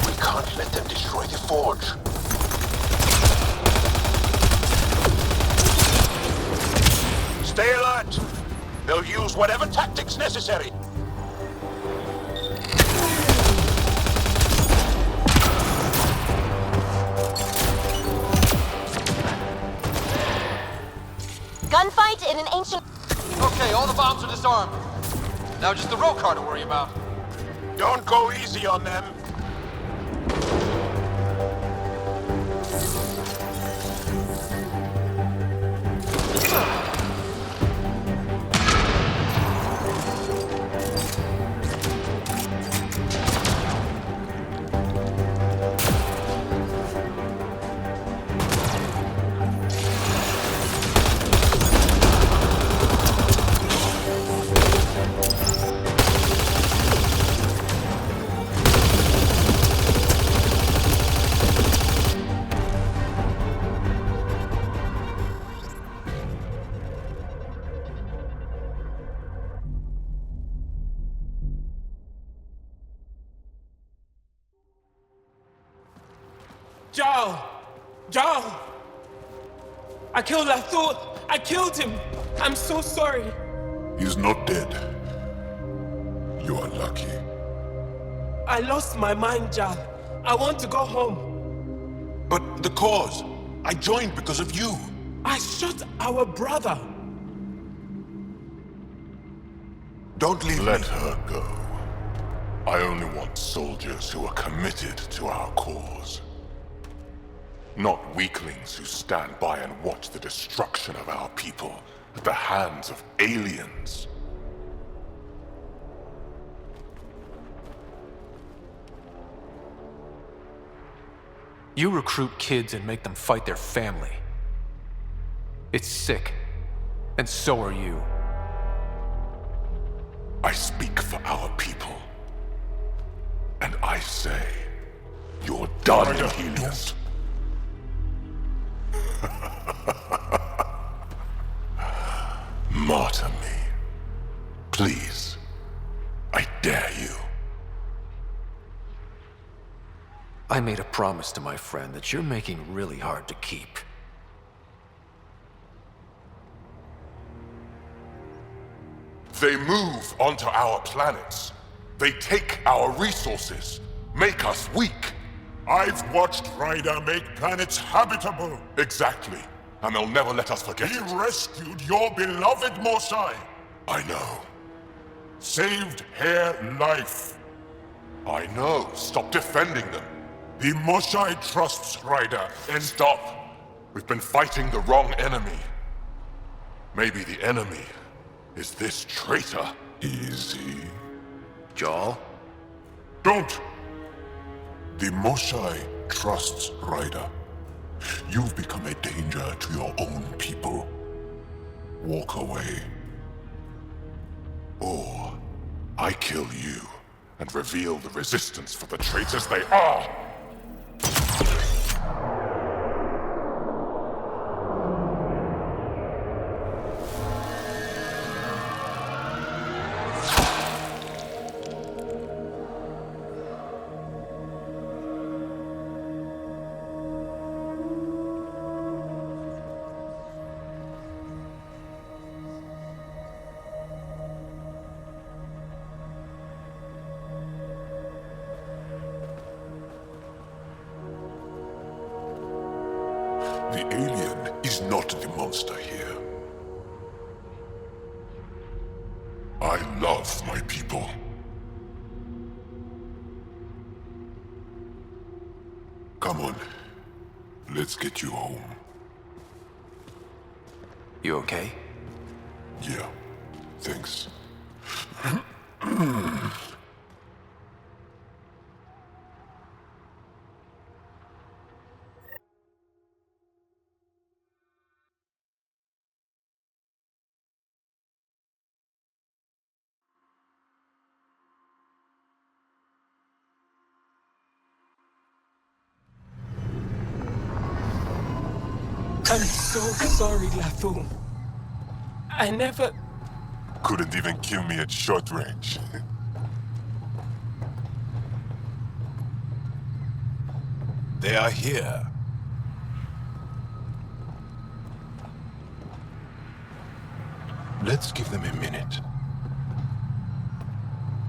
We can't let them destroy the forge. Stay alert! They'll use whatever tactics necessary. Gunfight in an ancient... Okay, all the bombs are disarmed. Now just the roll car to worry about. Don't go easy on them. Jarl! I killed Lathor! I killed him! I'm so sorry! He's not dead. You are lucky. I lost my mind, Jarl. I want to go home. But the cause? I joined because of you. I shot our brother. Don't leave Let her go. I only want soldiers who are committed to our cause. Not weaklings who stand by and watch the destruction of our people at the hands of aliens. You recruit kids and make them fight their family. It's sick. And so are you. I speak for our people. And I say, you're done, Helios. Martyr me. Please. I dare you. I made a promise to my friend that you're making really hard to keep. They move onto our planets. They take our resources, make us weak. I've watched Ryder make planets habitable. Exactly. And they'll never let us forget it. He rescued your beloved Mosai. I know. Saved her life. I know. Stop defending them. The Mosai trusts Ryder and... Stop. We've been fighting the wrong enemy. Maybe the enemy is this traitor. Easy. Jarl? Don't! The Mosai trusts Ryder. You've become a danger to your own people. Walk away. Or I kill you and reveal the resistance for the traitors they are. not the monster here. I love my people. Come on. Let's get you home. You okay? Yeah. Thanks. I'm so sorry, Lathu. I never... Couldn't even kill me at short range. They are here. Let's give them a minute.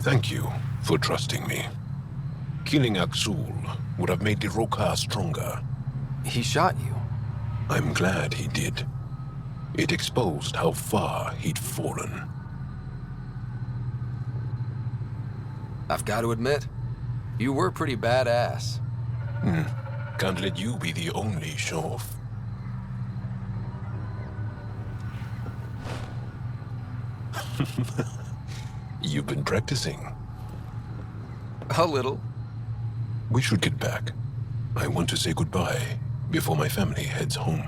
Thank you for trusting me. Killing Aksul would have made the Rokar stronger. He shot you. I'm glad he did. It exposed how far he'd fallen. I've got to admit, you were pretty badass. Can't let you be the only show-off. You've been practicing. A little. We should get back. I want to say goodbye before my family heads home.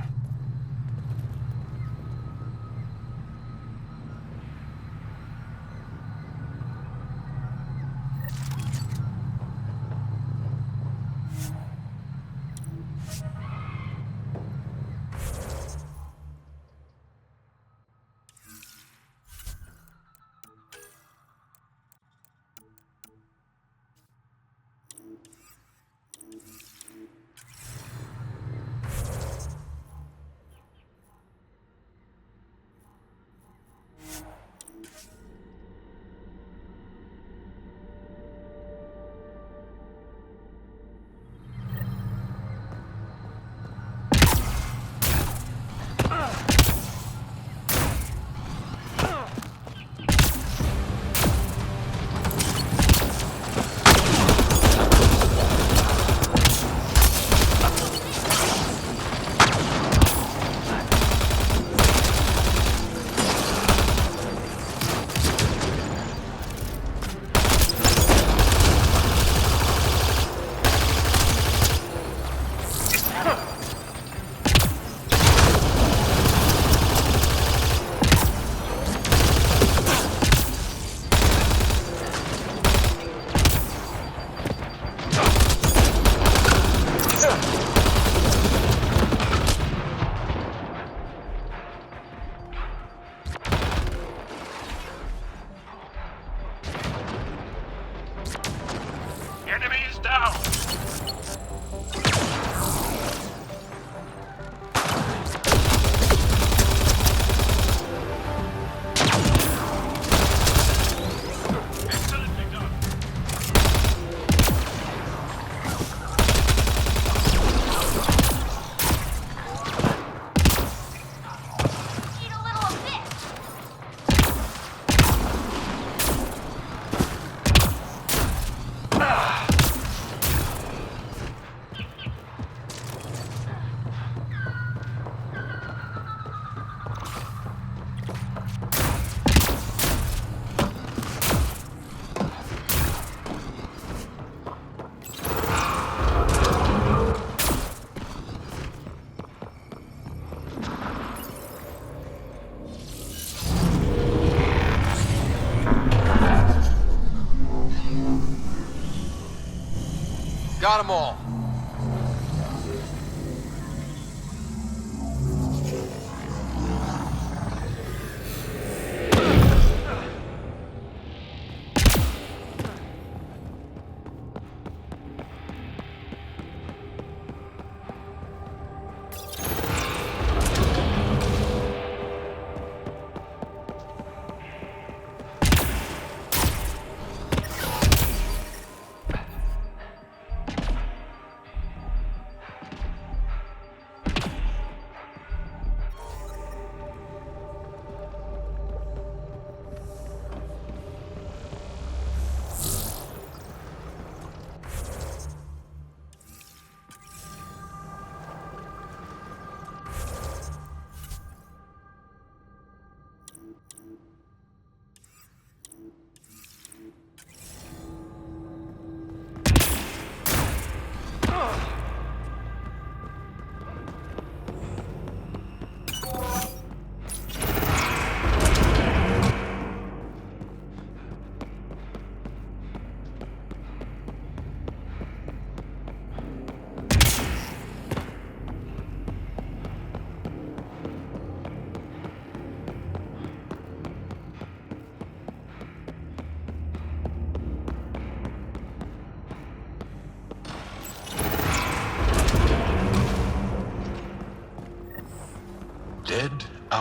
Got them all.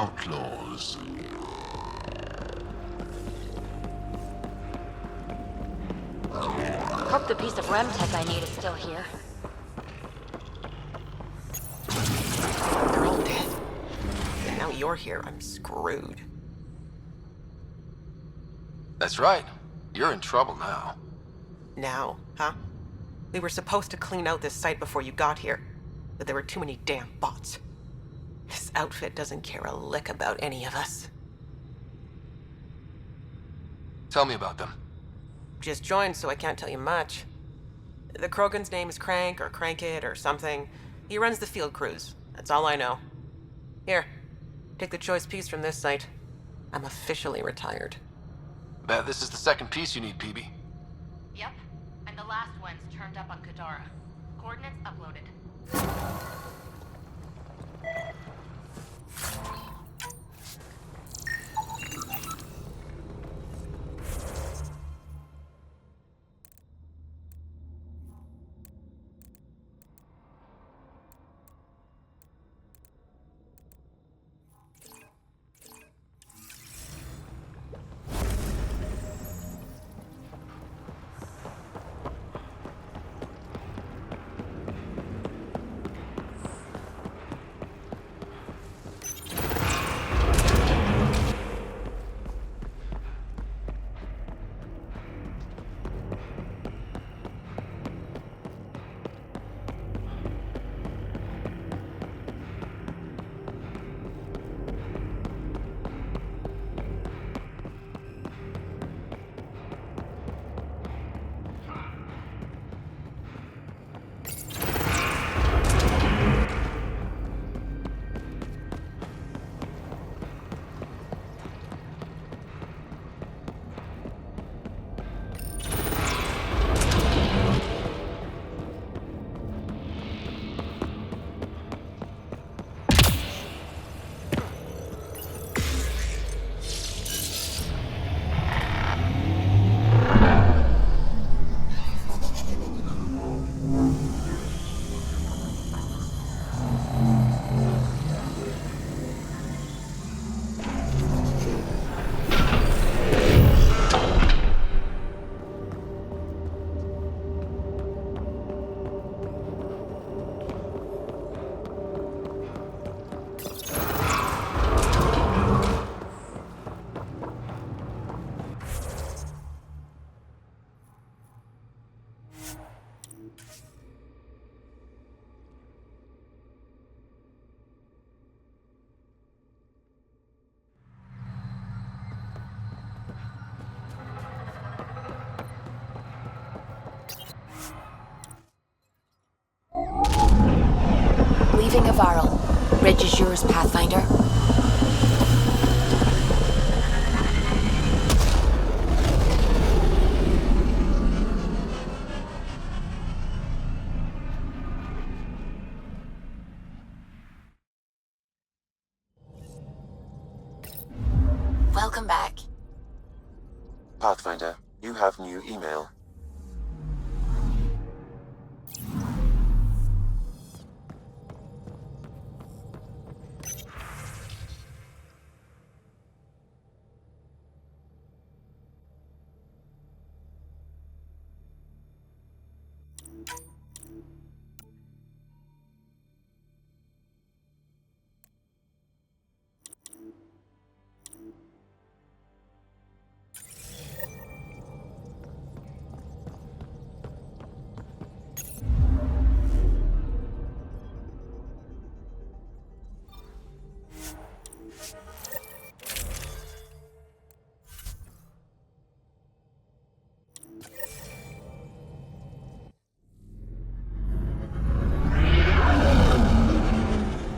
outlaws. Hope the piece of Remtech I need is still here. They're all dead. And now you're here. I'm screwed. That's right. You're in trouble now. Now, huh? We were supposed to clean out this site before you got here, but there were too many damn bots. This outfit doesn't care a lick about any of us. Tell me about them. Just joined, so I can't tell you much. The Krogan's name is Crank, or Crankit, or something. He runs the field crews. That's all I know. Here, take the choice piece from this site. I'm officially retired. Bet this is the second piece you need, Peebe. Yep, and the last one's turned up on Kadara. Coordinates uploaded. Leaving Havarl. Bridge is yours, Pathfinder. Welcome back. Pathfinder, you have new email.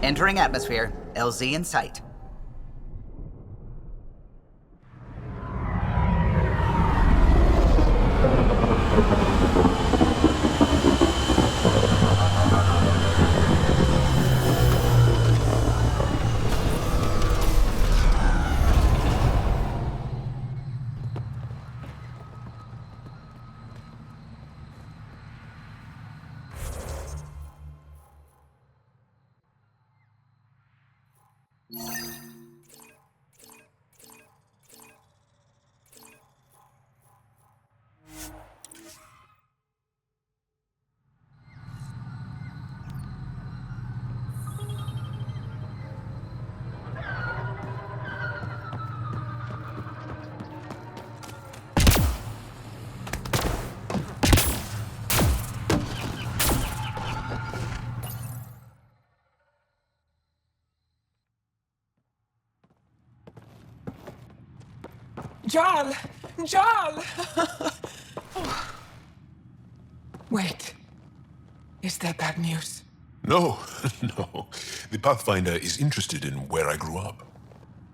Entering atmosphere. LZ in sight. Jarl! Jarl! Wait. Is there bad news? No, no. The Pathfinder is interested in where I grew up.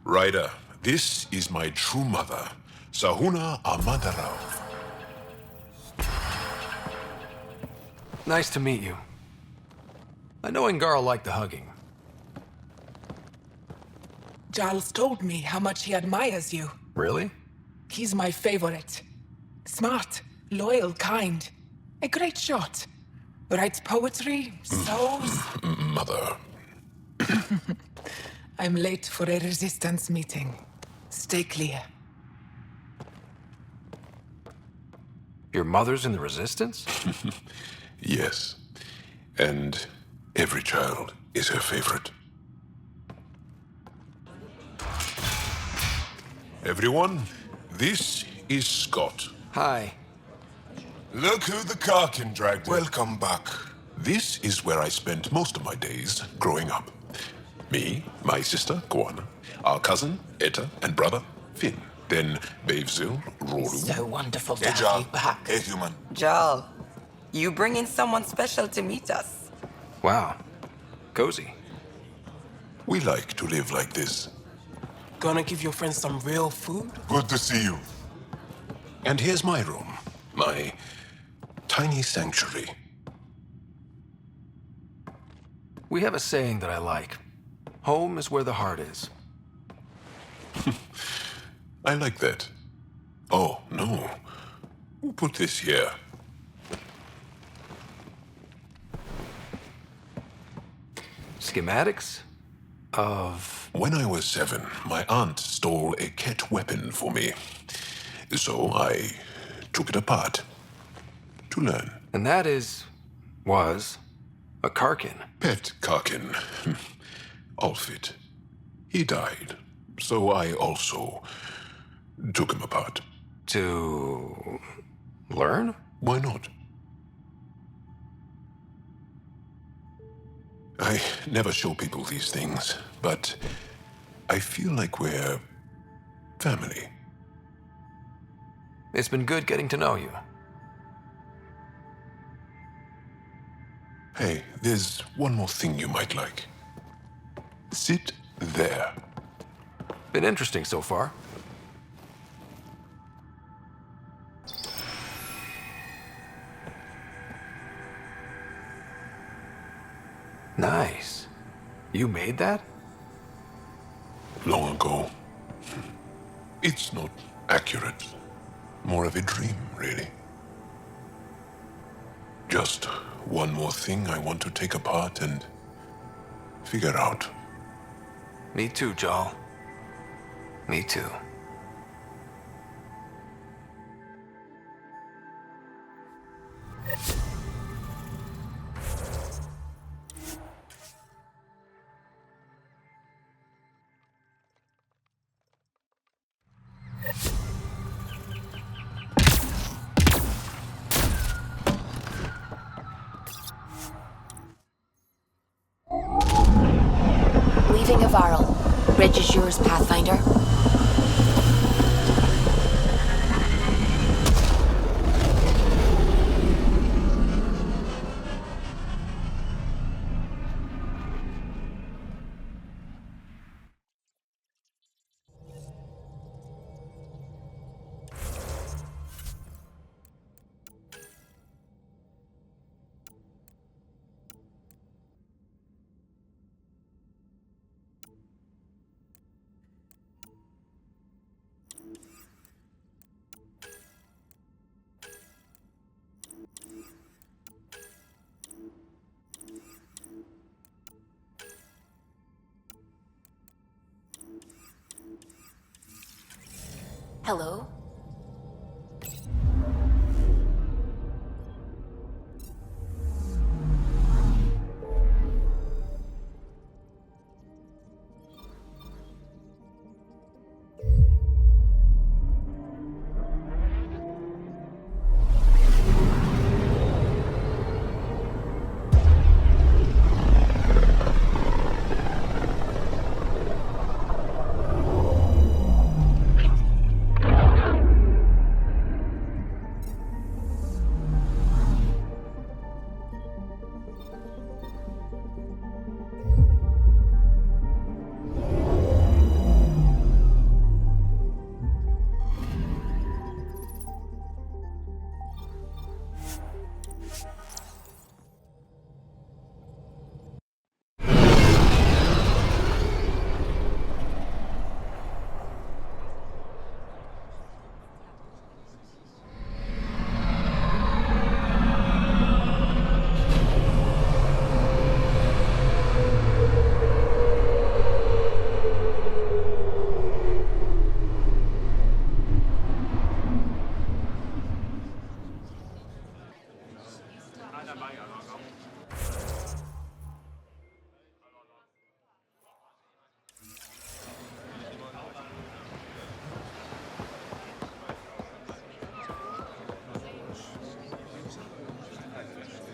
Ryder, this is my true mother, Sahuna Amadarau. Nice to meet you. I know Angar'll like the hugging. Jarl's told me how much he admires you. Really? He's my favorite. Smart, loyal, kind. A great shot. Writes poetry, sews. Mother. I'm late for a resistance meeting. Stay clear. Your mother's in the Resistance? Yes. And every child is her favorite. Everyone, this is Scott. Hi. Look who the Karkin dragged in. Welcome back. This is where I spent most of my days growing up. Me, my sister, Guana, our cousin, Etta, and brother, Finn. Then Bavzil, Roru. So wonderful to Hey, have Jarl. you back. Hey, human. Jarl, you bring in someone special to meet us. Wow. Cozy. We like to live like this. Gonna give your friends some real food? Good to see you. And here's my room. My tiny sanctuary. We have a saying that I like. Home is where the heart is. I like that. Oh, no. Who put this here? Schematics? Of... When I was 7, my aunt stole a Ket weapon for me. So I took it apart. To learn. And that was a Karkin. Pet Karkin. Alfit. He died. So I also took him apart. To learn? Why not? I never show people these things, but I feel like we're family. It's been good getting to know you. Hey, there's one more thing you might like. Sit there. Been interesting so far. Nice. You made that? Long ago. It's not accurate. More of a dream, really. Just one more thing I want to take apart and figure out. Me too, Jarl. Me too. Leaving Havarl. Bridge is yours, Pathfinder. Hello?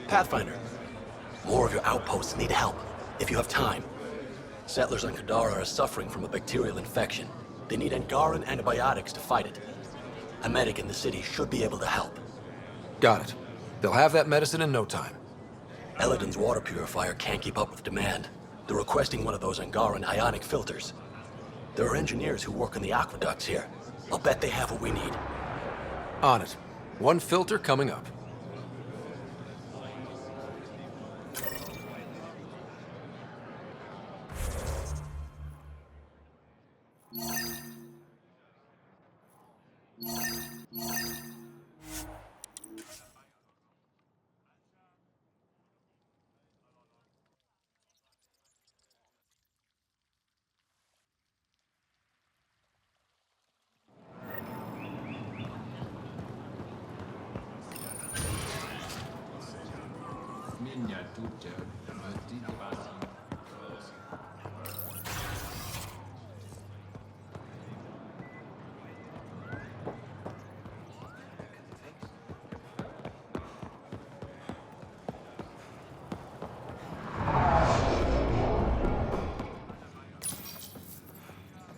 Pathfinder, more of your outposts need help, if you have time. Settlers on Kadara are suffering from a bacterial infection. They need Angaran antibiotics to fight it. A medic in the city should be able to help. Got it. They'll have that medicine in no time. Elaaden's water purifier can't keep up with demand. They're requesting one of those Angaran ionic filters. There are engineers who work on the aqueducts here. I'll bet they have what we need. On it. One filter coming up.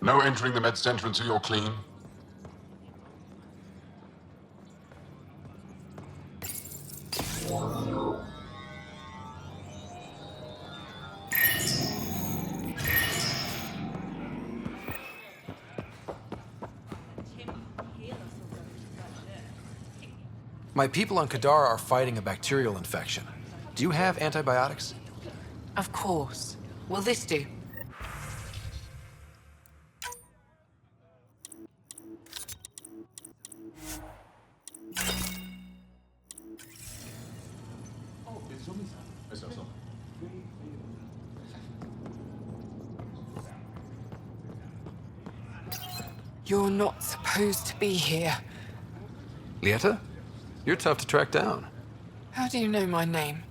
No entering the med center until you're clean. My people on Kadara are fighting a bacterial infection. Do you have antibiotics? Of course. Will this do? You're not supposed to be here. Lieta? You're tough to track down. How do you know my name?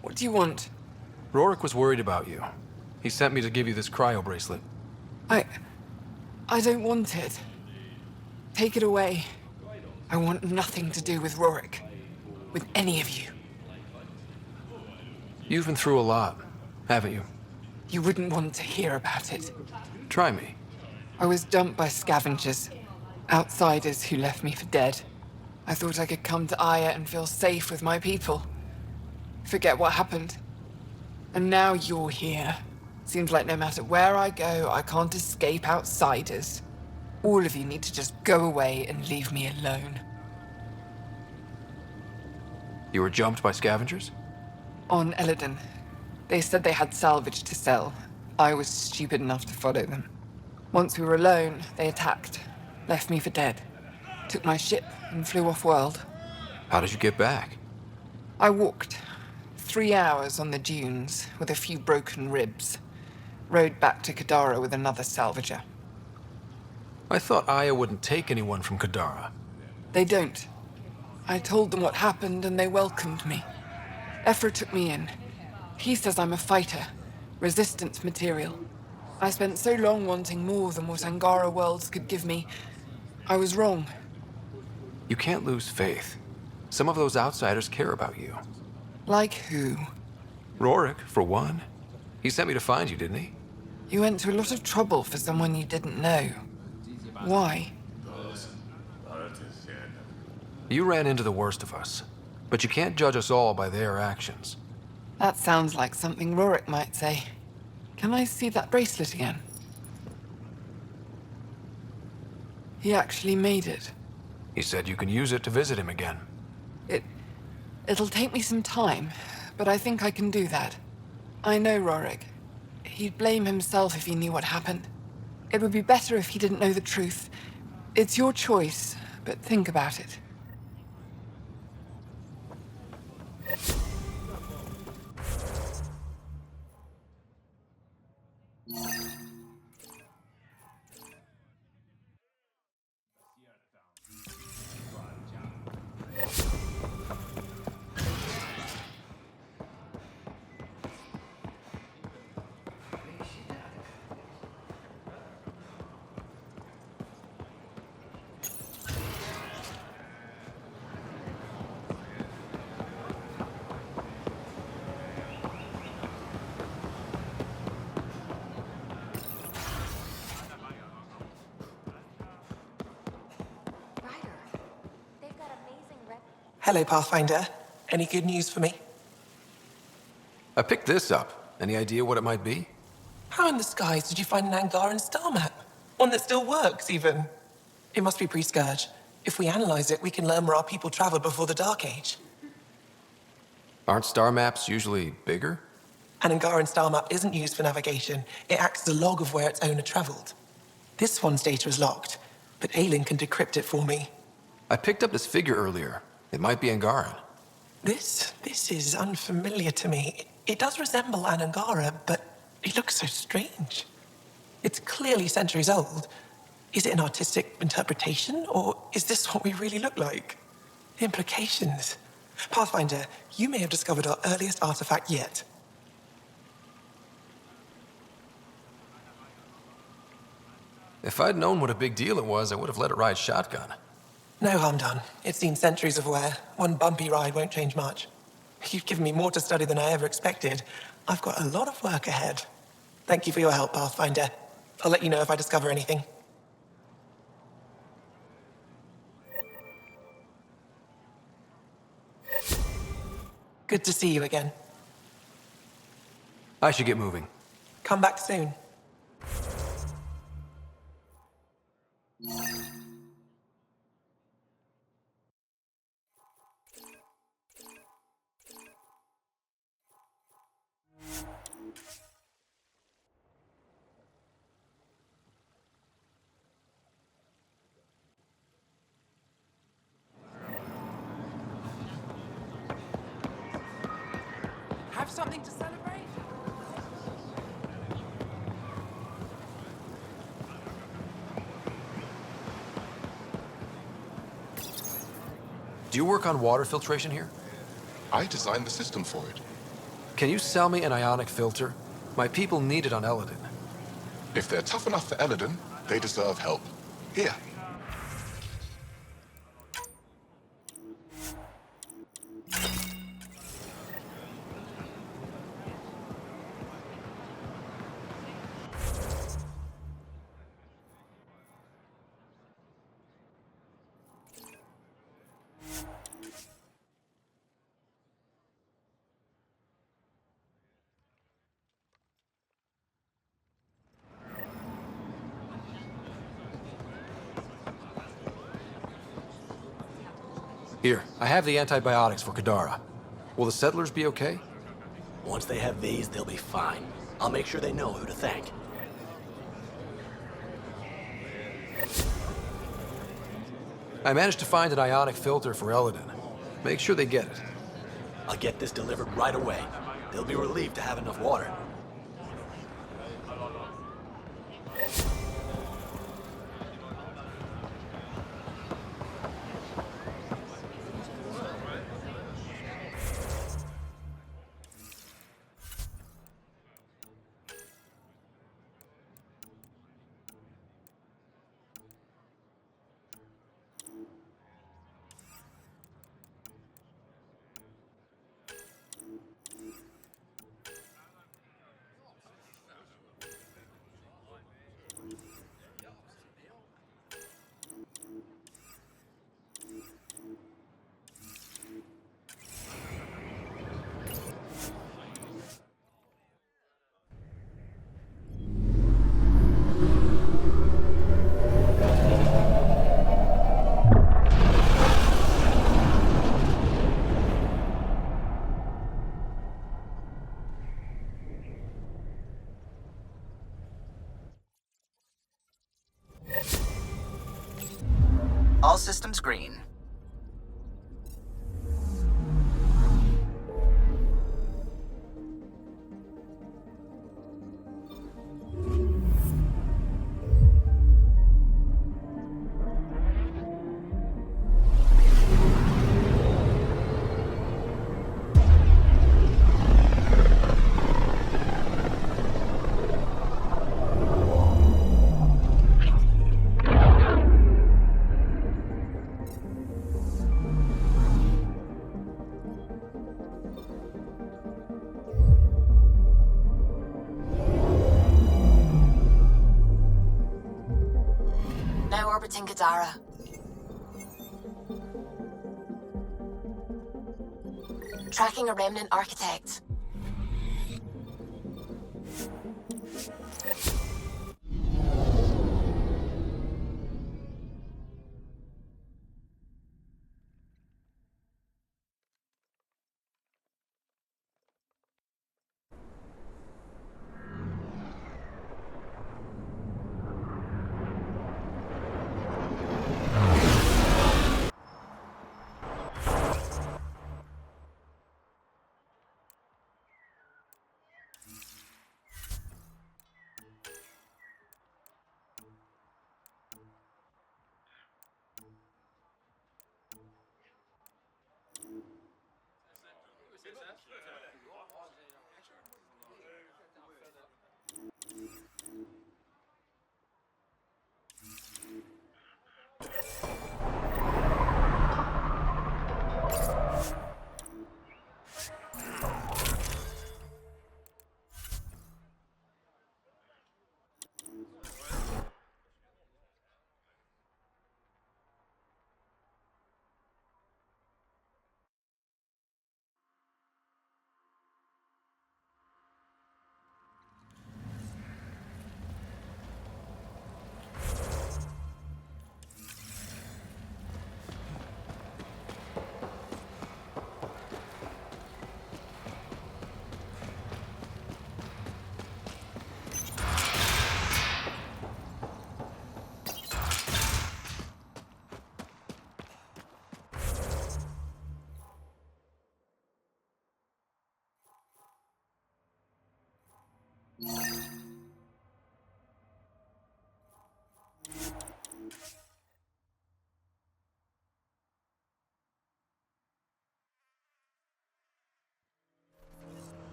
What do you want? Rorik was worried about you. He sent me to give you this cryo bracelet. I don't want it. Take it away. I want nothing to do with Rorik. With any of you. You've been through a lot, haven't you? You wouldn't want to hear about it. Try me. I was dumped by scavengers. Outsiders who left me for dead. I thought I could come to Aya and feel safe with my people. Forget what happened. And now you're here. Seems like no matter where I go, I can't escape outsiders. All of you need to just go away and leave me alone. You were jumped by scavengers? On Elaaden. They said they had salvage to sell. I was stupid enough to follow them. Once we were alone, they attacked. Left me for dead. Took my ship and flew off-world. How did you get back? I walked. 3 hours on the dunes with a few broken ribs. Rode back to Kadara with another salvager. I thought Aya wouldn't take anyone from Kadara. They don't. I told them what happened and they welcomed me. Ephra took me in. He says I'm a fighter. Resistance material. I spent so long wanting more than what Angara worlds could give me. I was wrong. You can't lose faith. Some of those outsiders care about you. Like who? Rorik, for one. He sent me to find you, didn't he? You went to a lot of trouble for someone you didn't know. Why? You ran into the worst of us. But you can't judge us all by their actions. That sounds like something Rorik might say. Can I see that bracelet again? He actually made it. He said you can use it to visit him again. It'll take me some time, but I think I can do that. I know Rorik. He'd blame himself if he knew what happened. It would be better if he didn't know the truth. It's your choice, but think about it. Hello, Pathfinder. Any good news for me? I picked this up. Any idea what it might be? How in the skies did you find an Angaran star map? One that still works, even. It must be pre-Scourge. If we analyze it, we can learn where our people traveled before the Dark Age. Aren't star maps usually bigger? An Angaran star map isn't used for navigation. It acts as a log of where its owner traveled. This one's data is locked, but Aelin can decrypt it for me. I picked up this figure earlier. It might be Angaran. This is unfamiliar to me. It does resemble an Angara, but it looks so strange. It's clearly centuries old. Is it an artistic interpretation, or is this what we really look like? Implications. Pathfinder, you may have discovered our earliest artifact yet. If I'd known what a big deal it was, I would have let it ride shotgun. No harm done. It's seen centuries of wear. One bumpy ride won't change much. You've given me more to study than I ever expected. I've got a lot of work ahead. Thank you for your help, Pathfinder. I'll let you know if I discover anything. Good to see you again. I should get moving. Come back soon. Have something to celebrate? Do you work on water filtration here? I designed the system for it. Can you sell me an ionic filter? My people need it on Elaaden. If they're tough enough for Elaaden, they deserve help. Here. Here, I have the antibiotics for Kadara. Will the settlers be okay? Once they have these, they'll be fine. I'll make sure they know who to thank. I managed to find an ionic filter for Elaaden. Make sure they get it. I'll get this delivered right away. They'll be relieved to have enough water. All systems green. Now orbiting Kadara. Tracking a Remnant architect.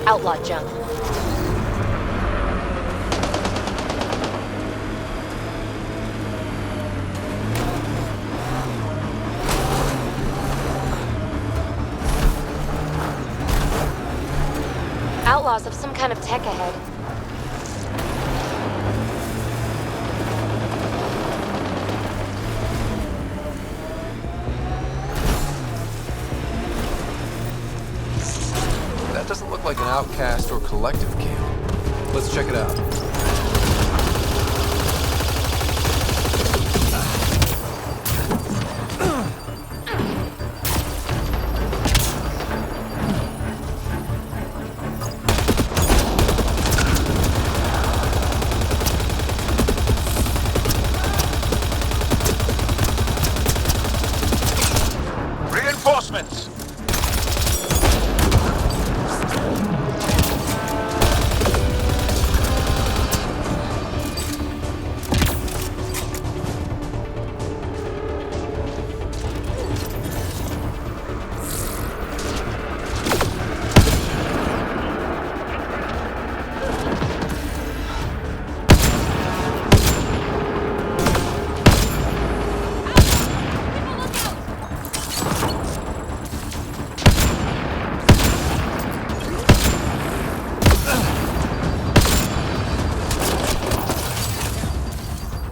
Outlaw junk. Outlaws of some kind of tech ahead. That doesn't look like an outcast or collective camp. Let's check it out. Reinforcements!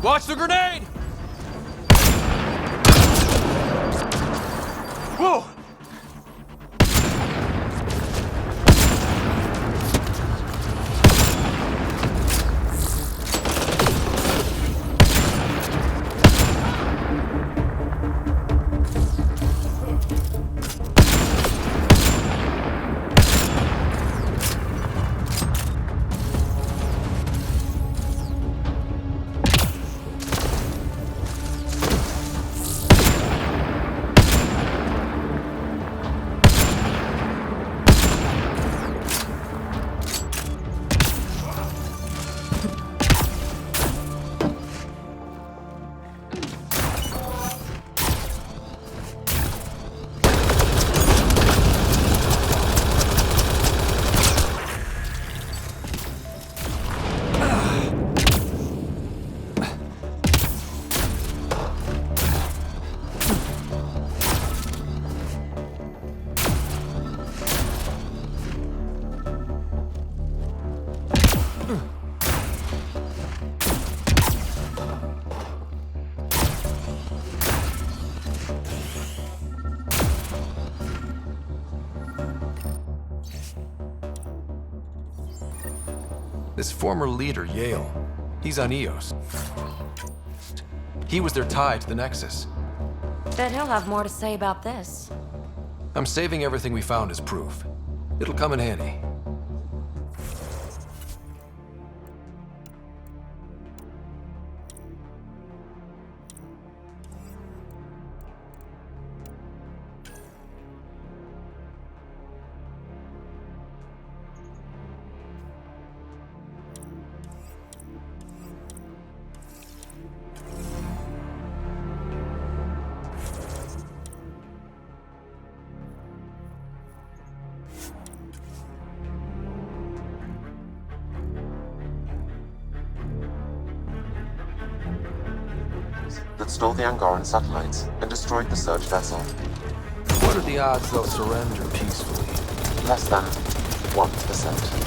Watch the grenade! Whoa! This former leader, Yale, he's on Eos. He was their tie to the Nexus. Bet he'll have more to say about this. I'm saving everything we found as proof. It'll come in handy. That stole the Angaran satellites and destroyed the search vessel. What are the odds they'll surrender peacefully? Less than 1%.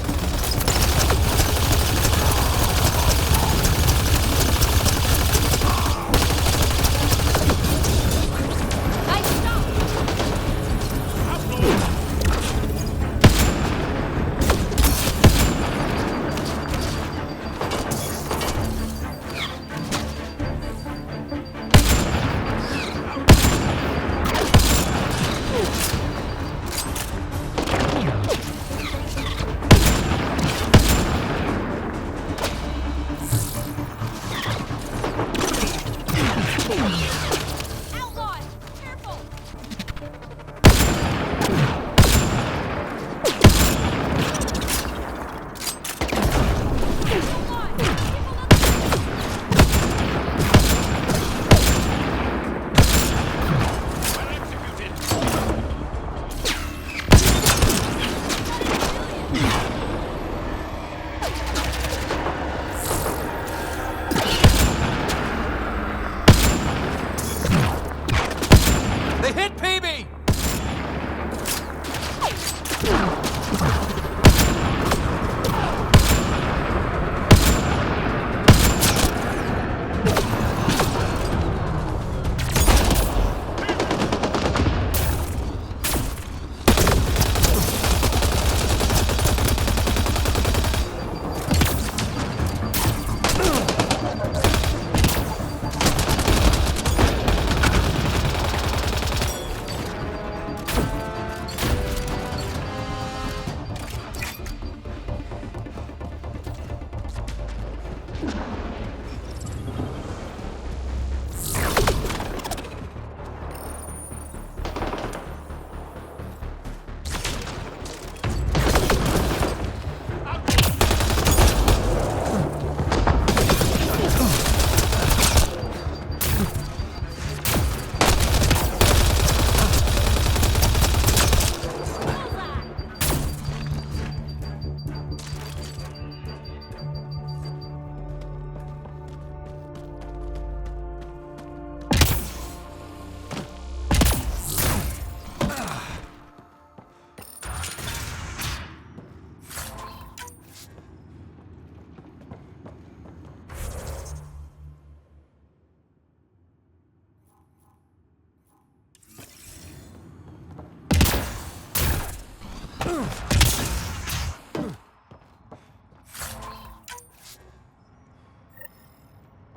They hit Peebe!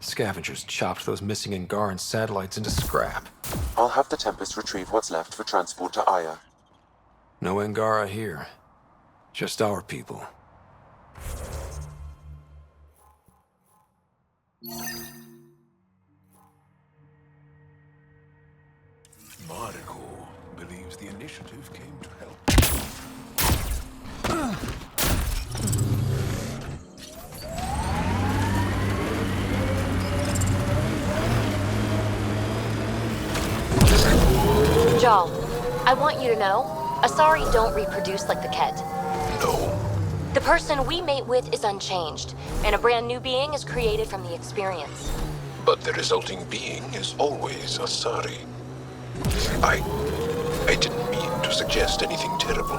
Scavengers chopped those missing Angaran satellites into scrap. I'll have the Tempest retrieve what's left for transport to Aya. No Angara here. Just our people. Mariko believes the initiative came to help. Jal, I want you to know, Asari don't reproduce like the Ket. No. The person we mate with is unchanged, and a brand new being is created from the experience. But the resulting being is always Asari. I didn't mean to suggest anything terrible.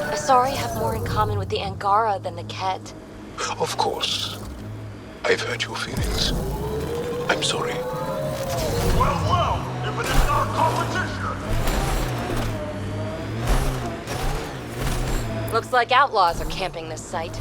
Asari have more in common with the Angara than the Ket. Of course. I've hurt your feelings. I'm sorry. Well, if it is our competition! Looks like outlaws are camping this site.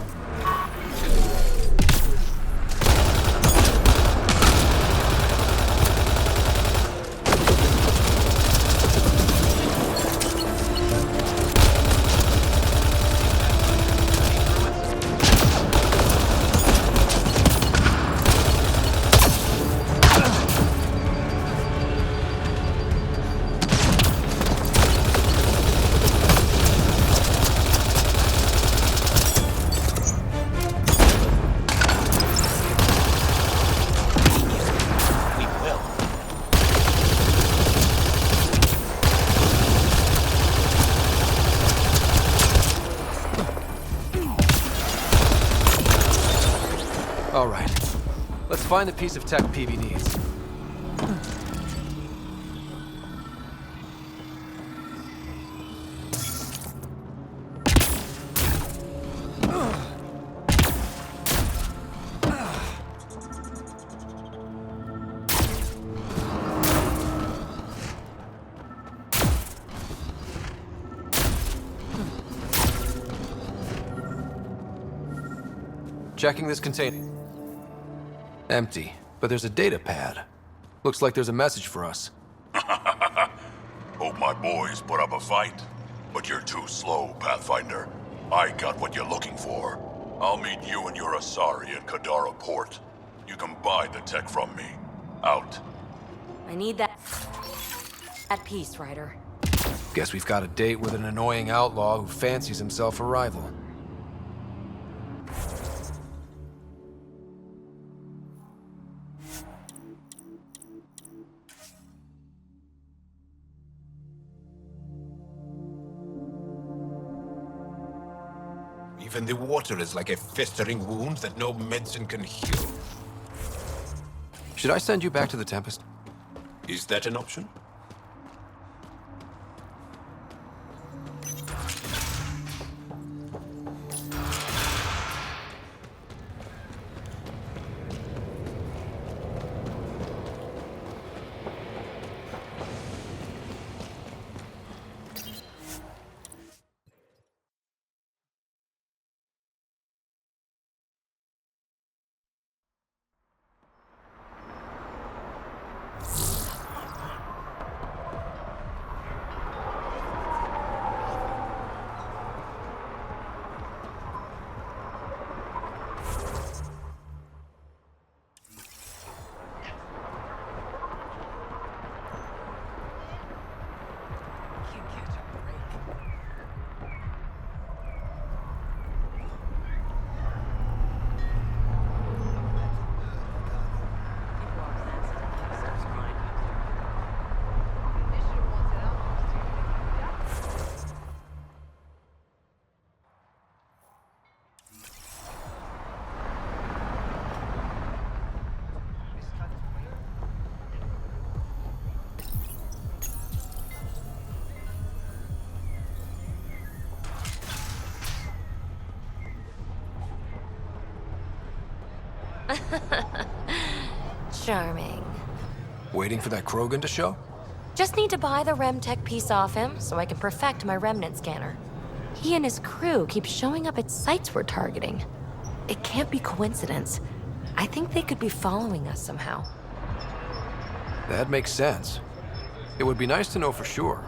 find the piece of tech Peebe needs. Checking this container. Empty, but there's a data pad. Looks like there's a message for us. Hope my boys put up a fight, but you're too slow, Pathfinder. I got what you're looking for. I'll meet you and your Asari at Kadara port. You can buy the tech from me. Out. I need that piece, Ryder. Guess we've got a date with an annoying outlaw who fancies himself a rival. Even the water is like a festering wound that no medicine can heal. Should I send you back to the Tempest? Is that an option? Charming. Waiting for that Krogan to show? Just need to buy the Remtech piece off him so I can perfect my Remnant scanner. He and his crew keep showing up at sites we're targeting. It can't be coincidence. I think they could be following us somehow. That makes sense. It would be nice to know for sure.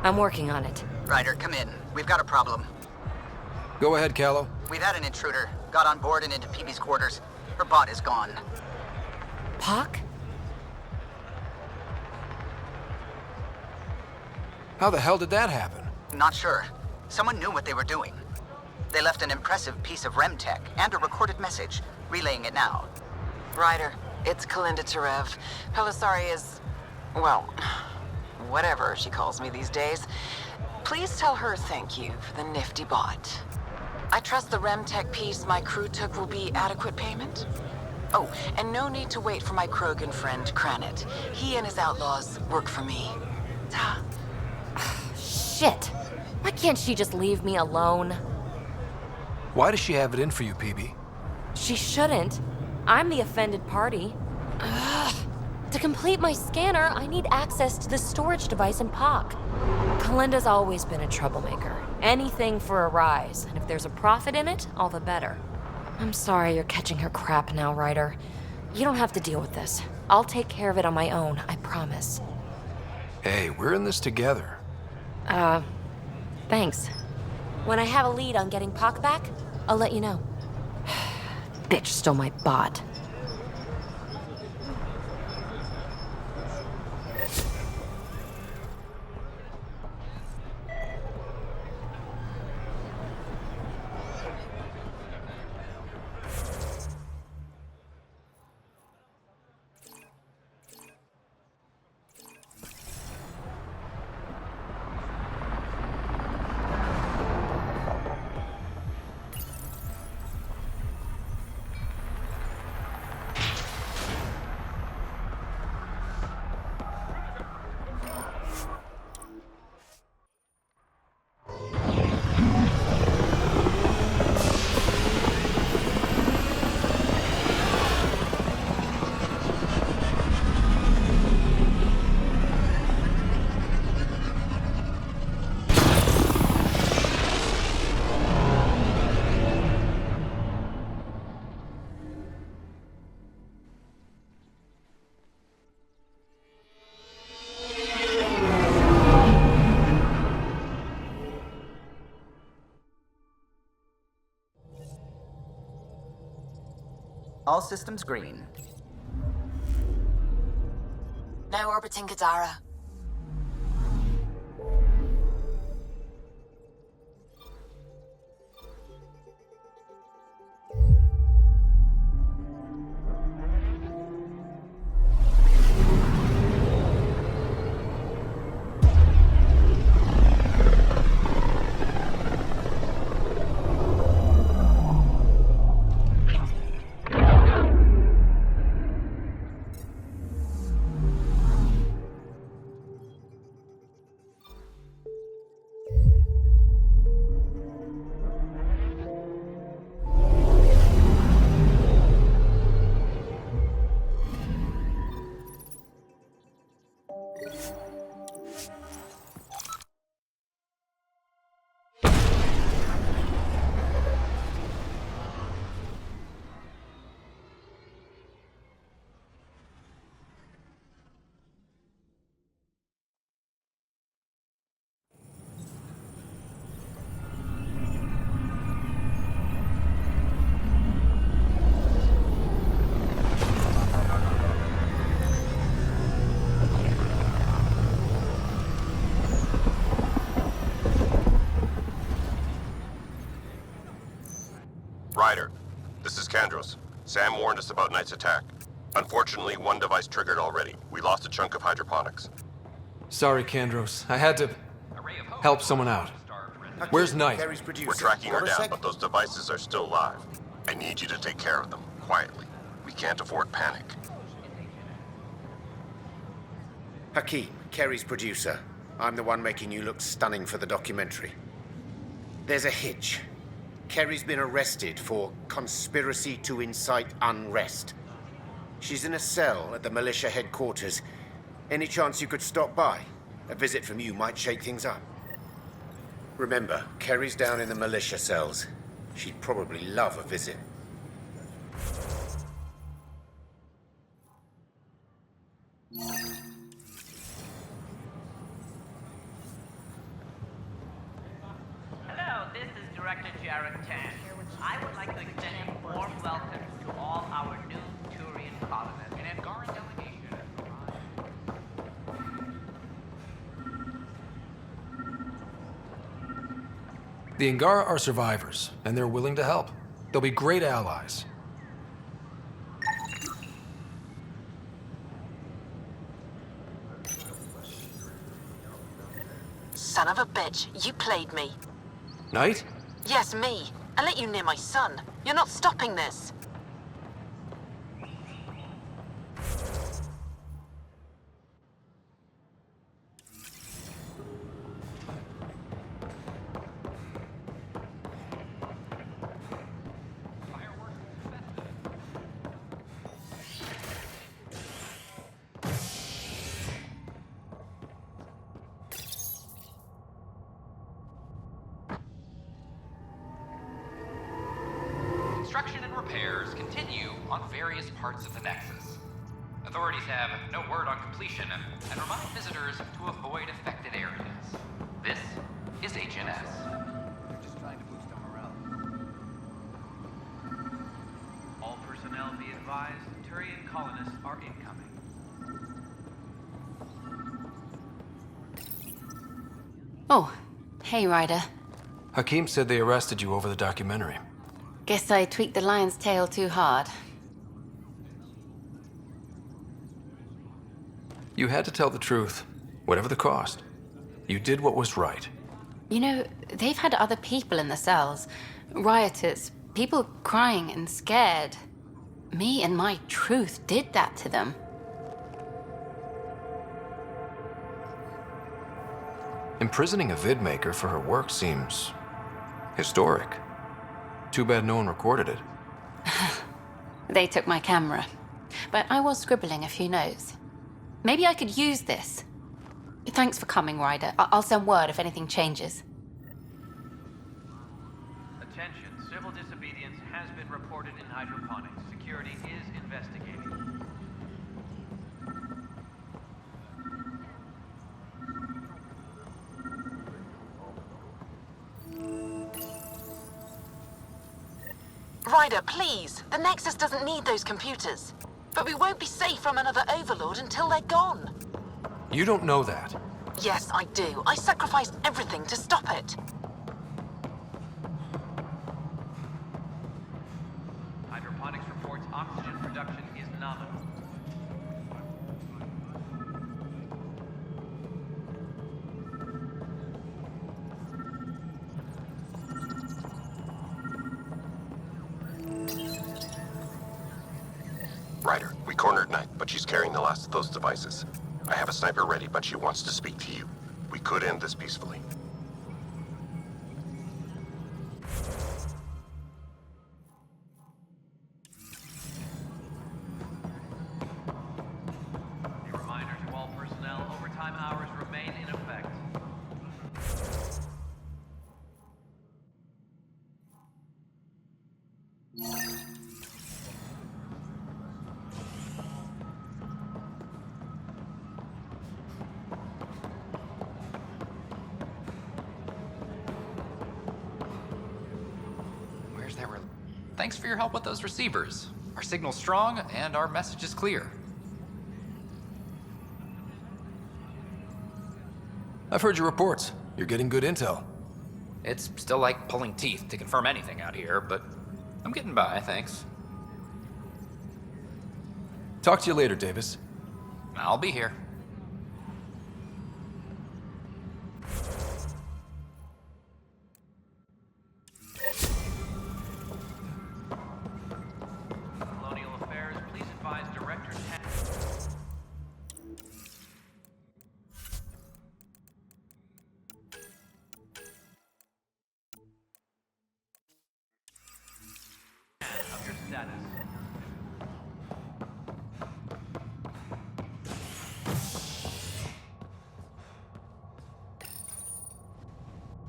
I'm working on it. Ryder, come in. We've got a problem. Go ahead, Callow. We've had an intruder. Got on board and into Peebe's quarters. Her bot is gone. Pock? How the hell did that happen? Not sure. Someone knew what they were doing. They left an impressive piece of Remtech and a recorded message, relaying it now. Ryder, it's Kalinda Tarev. Pelisari is, well, whatever she calls me these days. Please tell her thank you for the nifty bot. I trust the Remtech piece my crew took will be adequate payment. Oh, and no need to wait for my Krogan friend, Kranit. He and his outlaws work for me. Ta. Shit. Why can't she just leave me alone? Why does she have it in for you, Peebe? She shouldn't. I'm the offended party. Ugh. To complete my scanner, I need access to the storage device in POC. Kalinda's always been a troublemaker. Anything for a rise, and if there's a profit in it, all the better. I'm sorry you're catching her crap now, Ryder. You don't have to deal with this. I'll take care of it on my own, I promise. Hey, we're in this together. Thanks. When I have a lead on getting POC back, I'll let you know. Bitch stole my bot. All systems green. Now orbiting Kadara. Ryder, this is Kandros. Sam warned us about Knight's attack. Unfortunately, one device triggered already. We lost a chunk of hydroponics. Sorry, Kandros. I had to help someone out. Where's Knight? We're tracking her down, but those devices are still live. I need you to take care of them, quietly. We can't afford panic. Hakeem, Kerry's producer. I'm the one making you look stunning for the documentary. There's a hitch. Kerry's been arrested for conspiracy to incite unrest. She's in a cell at the militia headquarters. Any chance you could stop by? A visit from you might shake things up. Remember, Kerry's down in the militia cells. She'd probably love a visit. Hello, this is Director Jarrett Tan. I would like to extend a warm welcome to all our new Turian colonists. An Angaran delegation. The Angara are survivors, and they're willing to help. They'll be great allies. Son of a bitch, you played me. Knight? Yes, me. I let you near my son. You're not stopping this. Construction and repairs continue on various parts of the Nexus. Authorities have no word on completion and remind visitors to avoid affected areas. This is HNS. They're just trying to boost our morale. All personnel be advised, Turian colonists are incoming. Oh, hey, Ryder. Hakeem said they arrested you over the documentary. Guess I tweaked the lion's tail too hard. You had to tell the truth, whatever the cost. You did what was right. You know, they've had other people in the cells. Rioters, people crying and scared. Me and my truth did that to them. Imprisoning a vidmaker for her work seems historic. Too bad no one recorded it. They took my camera. But I was scribbling a few notes. Maybe I could use this. Thanks for coming, Ryder. I'll send word if anything changes. Attention, civil disobedience has been reported in hydroponics. Security is investigating. Ryder, please. The Nexus doesn't need those computers. But we won't be safe from another Overlord until they're gone. You don't know that. Yes, I do. I sacrificed everything to stop it. Hydroponics reports oxygen production is nominal. Ryder, we cornered Knight, but she's carrying the last of those devices. I have a sniper ready, but she wants to speak to you. We could end this peacefully. A reminder to all personnel, overtime hours remain in effect. Where's that Thanks for your help with those receivers. Our signal's strong, and our message is clear. I've heard your reports. You're getting good intel. It's still like pulling teeth to confirm anything out here, but I'm getting by, thanks. Talk to you later, Davis. I'll be here. Colonial Affairs, please advise Director of your status.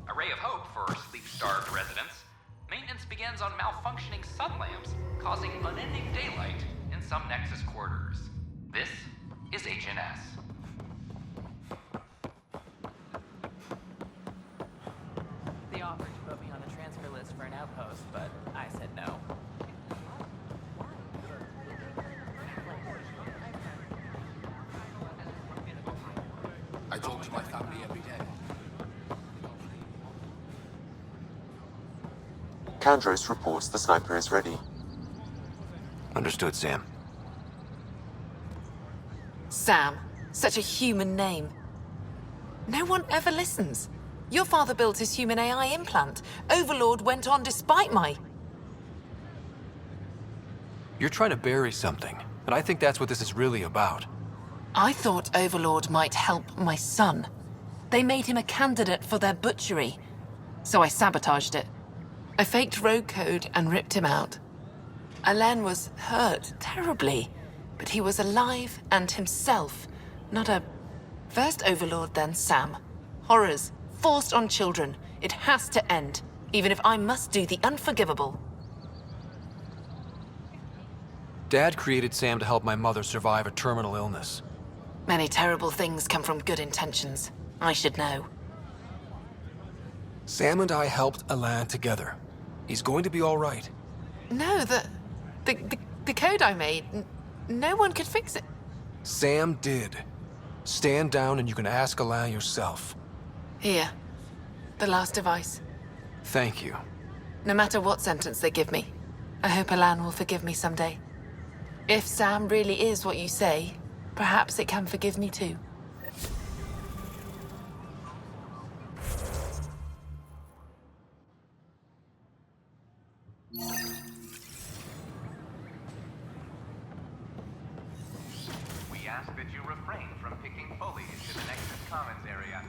A ray of hope for sleep-starved residents. Maintenance begins on malfunctioning sun lamps, causing unending daylight in some Nexus quarters. This is HNS. They offered to put me on the transfer list for an outpost, but I said no. I talk to my family every day. Kandros reports the sniper is ready. Understood, Sam. Sam. Such a human name. No one ever listens. Your father built his human AI implant. Overlord went on despite my... You're trying to bury something, and I think that's what this is really about. I thought Overlord might help my son. They made him a candidate for their butchery. So I sabotaged it. I faked rogue code and ripped him out. Elaaden was hurt terribly, but he was alive and himself, not a... First Overlord, then Sam. Horrors, forced on children. It has to end, even if I must do the unforgivable. Dad created Sam to help my mother survive a terminal illness. Many terrible things come from good intentions. I should know. Sam and I helped Elaaden together. He's going to be all right. No, the code I made, no one could fix it. Sam did. Stand down and you can ask Elaaden yourself. Here, the last device. Thank you. No matter what sentence they give me, I hope Elaaden will forgive me someday. If Sam really is what you say, perhaps it can forgive me too. We ask that you refrain from picking foliage in the Nexus Commons area.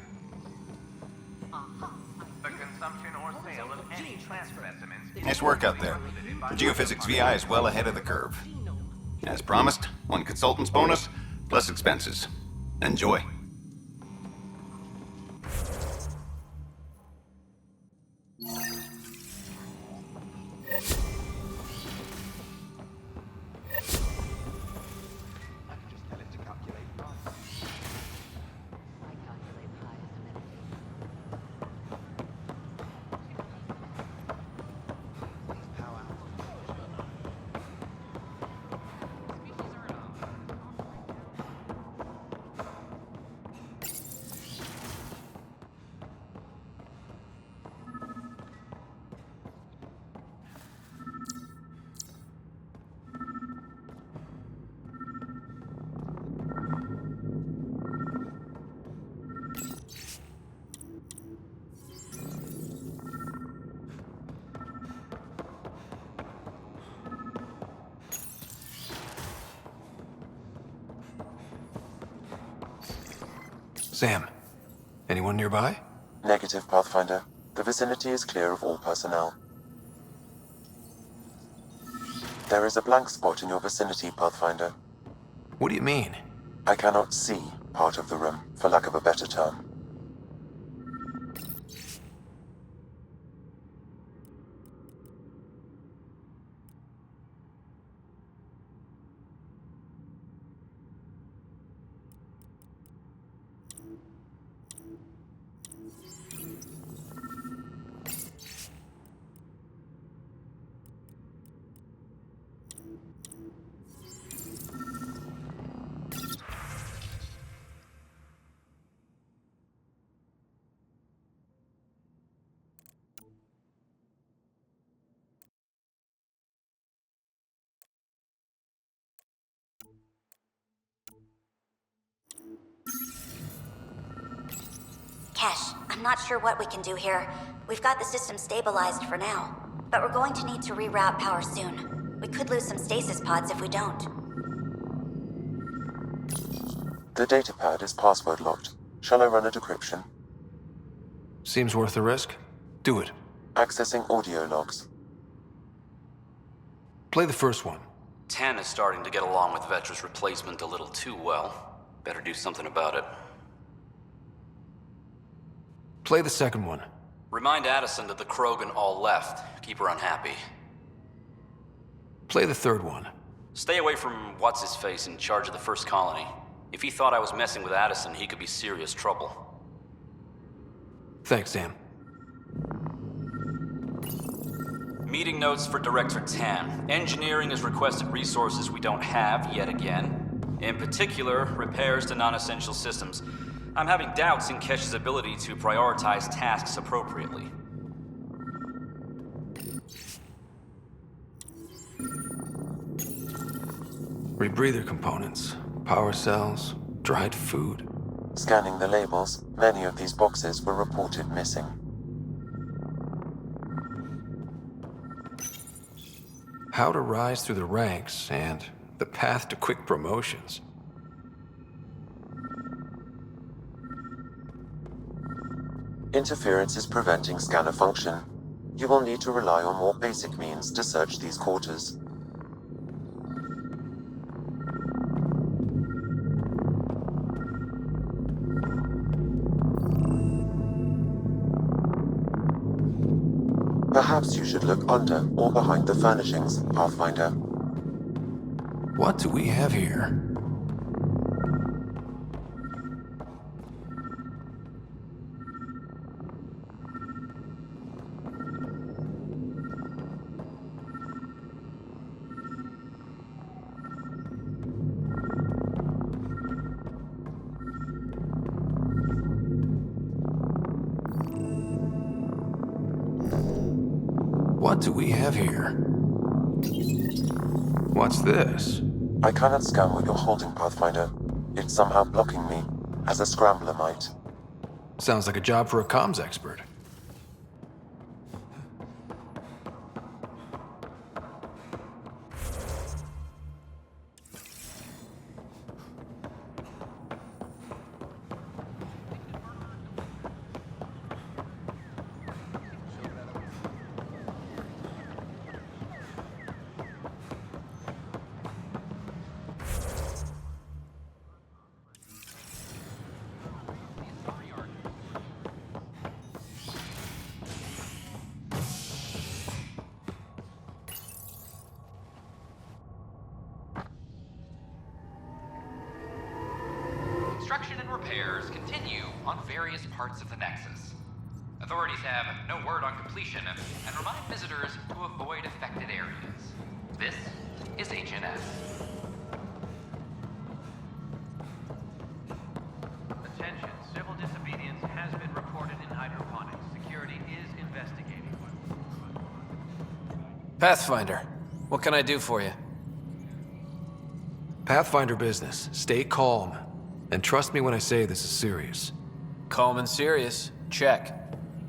The consumption or sale of any plant specimens... Nice work out there. The Geophysics VI is well ahead of the curve. As promised, 1 consultant's bonus, plus expenses. Enjoy. Sam, anyone nearby? Negative, Pathfinder. The vicinity is clear of all personnel. There is a blank spot in your vicinity, Pathfinder. What do you mean? I cannot see part of the room, for lack of a better term. Kesh, I'm not sure what we can do here. We've got the system stabilized for now, but we're going to need to reroute power soon. We could lose some stasis pods if we don't. The datapad is password locked. Shall I run a decryption? Seems worth the risk. Do it. Accessing audio logs. Play the first one. Tan is starting to get along with Vetra's replacement a little too well. Better do something about it. Play the second one. Remind Addison that the Krogan all left. Keep her unhappy. Play the third one. Stay away from what's-his-face in charge of the first colony. If he thought I was messing with Addison, he could be serious trouble. Thanks, Sam. Meeting notes for Director Tan. Engineering has requested resources we don't have yet again. In particular, repairs to non-essential systems. I'm having doubts in Kesh's ability to prioritize tasks appropriately. Rebreather components, power cells, dried food. Scanning the labels, many of these boxes were reported missing. How to rise through the ranks and the path to quick promotions. Interference is preventing scanner function. You will need to rely on more basic means to search these quarters. Perhaps you should look under or behind the furnishings, Pathfinder. What do we have here? What do we have here? What's this? I cannot scan what you're holding, Pathfinder. It's somehow blocking me, as a scrambler might. Sounds like a job for a comms expert. Construction and repairs continue on various parts of the Nexus. Authorities have no word on completion and remind visitors to avoid affected areas. This is HNS. Attention, civil disobedience has been reported in hydroponics. Security is investigating. Pathfinder, what can I do for you? Pathfinder business. Stay calm. And trust me when I say this is serious. Calm and serious. Check.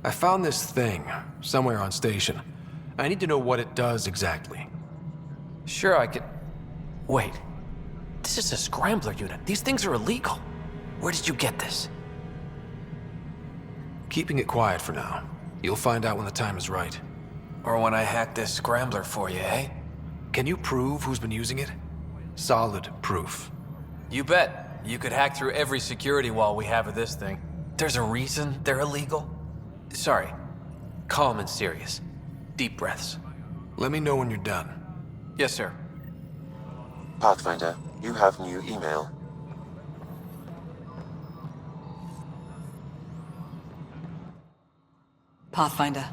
I found this thing somewhere on station. I need to know what it does exactly. Sure, I could... Wait. This is a scrambler unit. These things are illegal. Where did you get this? Keeping it quiet for now. You'll find out when the time is right. Or when I hack this scrambler for you, eh? Can you prove who's been using it? Solid proof. You bet. You could hack through every security wall we have of this thing. There's a reason they're illegal. Sorry. Calm and serious. Deep breaths. Let me know when you're done. Yes, sir. Pathfinder, you have new email. Pathfinder.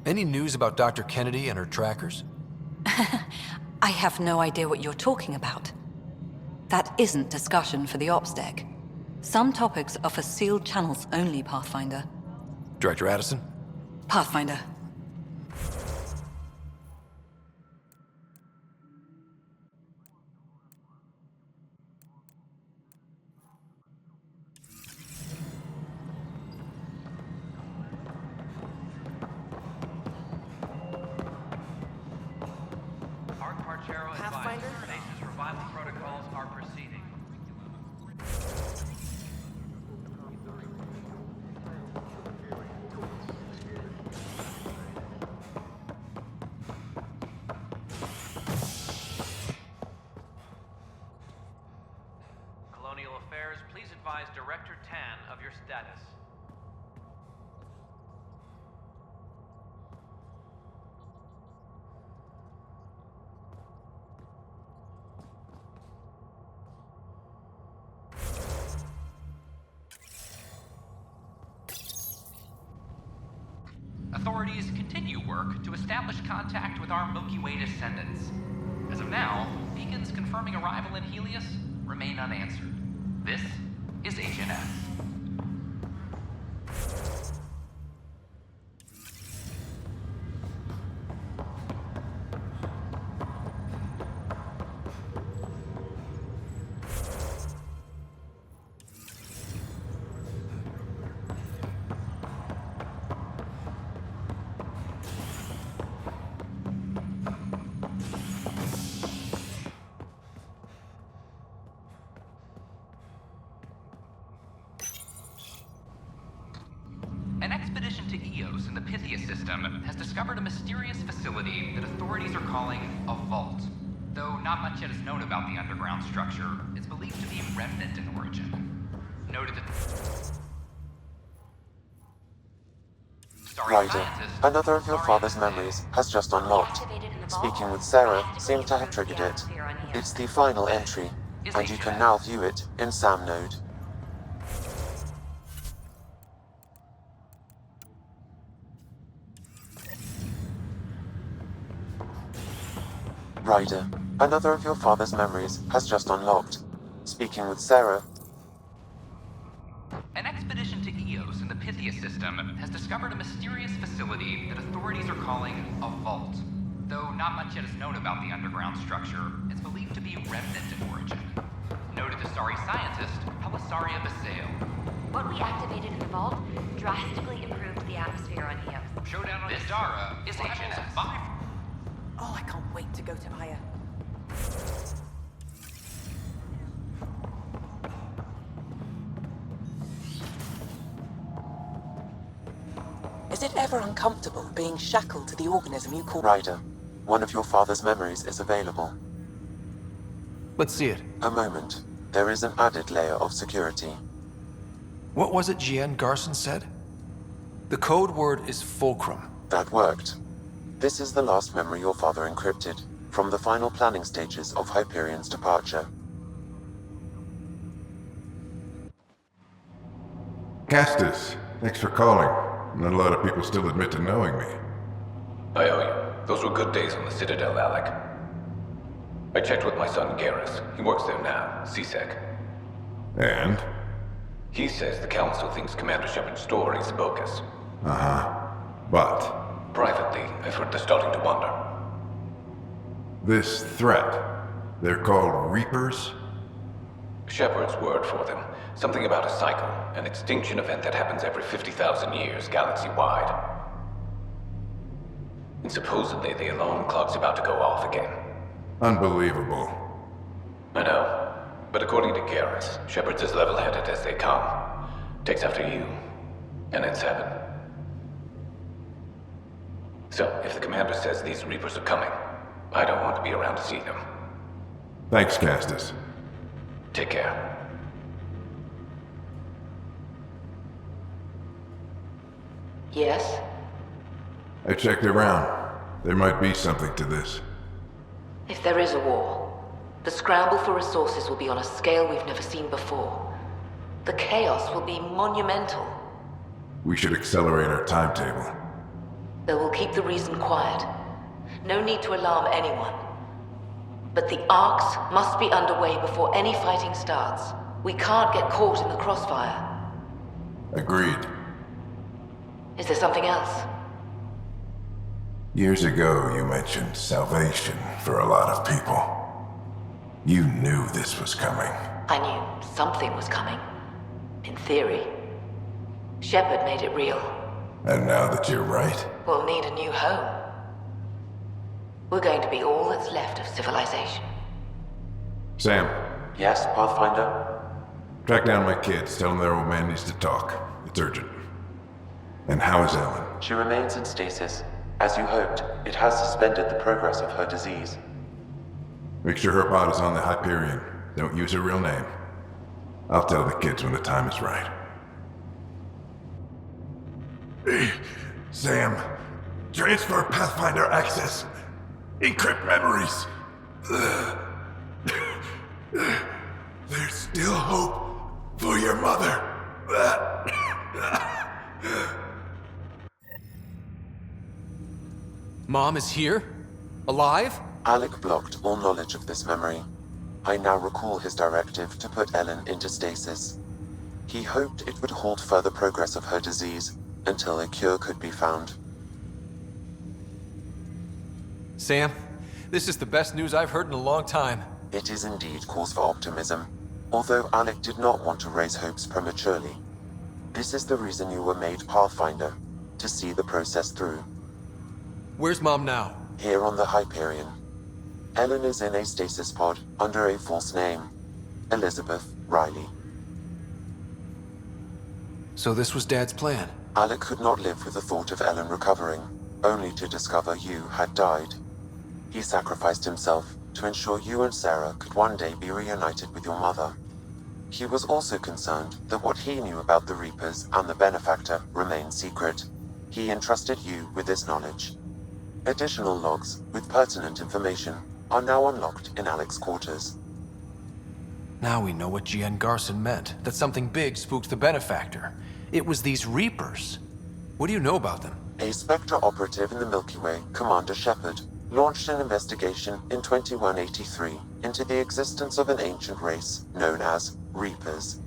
Any news about Dr. Kennedy and her trackers? I have no idea what you're talking about. That isn't discussion for the ops deck. Some topics are for sealed channels only, Pathfinder. Director Addison? Pathfinder. Pathfinder? Stasis revival protocols are proceeding. Colonial Affairs, please advise Director Tan of your status. Authorities continue work to establish contact with our Milky Way descendants. As of now, beacons confirming arrival in Helios remain unanswered. This is HNS. An expedition to Eos in the Pythia system has discovered a mysterious facility that authorities are calling a vault. Though not much yet is known about the underground structure, it's believed to be Remnant in origin. Noted that... Ryder, another of your father's memories has just unlocked. Speaking with Sarah seemed to have triggered it. It's the final entry, and you can now view it in SAM node. Ryder, another of your father's memories has just unlocked. Speaking with Sarah. An expedition to Eos in the Pythia system has discovered a mysterious facility that authorities are calling a vault. Though not much yet is known about the underground structure, it's believed to be Remnant in origin. Noted Asari scientist, Pelisaria Basale. What we activated in the vault drastically improved the atmosphere on Eos. Showdown on Kadara is HNS. Oh, I can't wait to go to Aya. Is it ever uncomfortable being shackled to the organism you call... Ryder, one of your father's memories is available. Let's see it. A moment. There is an added layer of security. What was it Jian Garson said? The code word is Fulcrum. That worked. This is the last memory your father encrypted, from the final planning stages of Hyperion's departure. Castus, thanks for calling. Not a lot of people still admit to knowing me. I owe you. Those were good days on the Citadel, Alec. I checked with my son, Garrus. He works there now, CSEC. And? He says the Council thinks Commander Shepard's story is bogus. Uh-huh. But? Privately, I've heard they're starting to wonder. This threat, they're called Reapers? Shepard's word for them. Something about a cycle, an extinction event that happens every 50,000 years, galaxy-wide. And supposedly the alarm clock's about to go off again. Unbelievable. I know. But according to Garrus, Shepard's as level-headed as they come. takes after you, and then 7. So, if the commander says these Reapers are coming, I don't want to be around to see them. Thanks, Castus. Take care. Yes? I checked around. There might be something to this. If there is a war, the scramble for resources will be on a scale we've never seen before. The chaos will be monumental. We should accelerate our timetable. They will keep the reason quiet. No need to alarm anyone. But the arcs must be underway before any fighting starts. We can't get caught in the crossfire. Agreed. Is there something else? Years ago, you mentioned salvation for a lot of people. You knew this was coming. I knew something was coming. In theory. Shepard made it real. And now that you're right, We'll need a new home. We're going to be all that's left of civilization. Sam, Yes, Pathfinder? track down my kids. Tell them their old man needs to talk. It's urgent. And how is Ellen? She remains in stasis. As you hoped, it has suspended the progress of her disease. Make sure her pod is on the Hyperion. Don't use her real name. I'll tell the kids when the time is right. Sam, transfer Pathfinder access. Encrypt memories. There's still hope for your mother. Mom is here? Alive? Alec blocked all knowledge of this memory. I now recall his directive to put Ellen into stasis. He hoped it would halt further progress of her disease until a cure could be found. Sam, this is the best news I've heard in a long time. It is indeed cause for optimism, although Alec did not want to raise hopes prematurely. This is the reason you were made Pathfinder, to see the process through. Where's Mom now? Here on the Hyperion. Ellen is in a stasis pod under a false name. Elizabeth Riley. So this was Dad's plan? Alec could not live with the thought of Ellen recovering, only to discover you had died. He sacrificed himself to ensure you and Sarah could one day be reunited with your mother. He was also concerned that what he knew about the Reapers and the Benefactor remained secret. He entrusted you with this knowledge. Additional logs with pertinent information are now unlocked in Alec's quarters. Now we know what G.N. Garson meant, that something big spooked the Benefactor. It was these Reapers. What do you know about them? A Spectre operative in the Milky Way, Commander Shepard, launched an investigation in 2183 into the existence of an ancient race known as Reapers.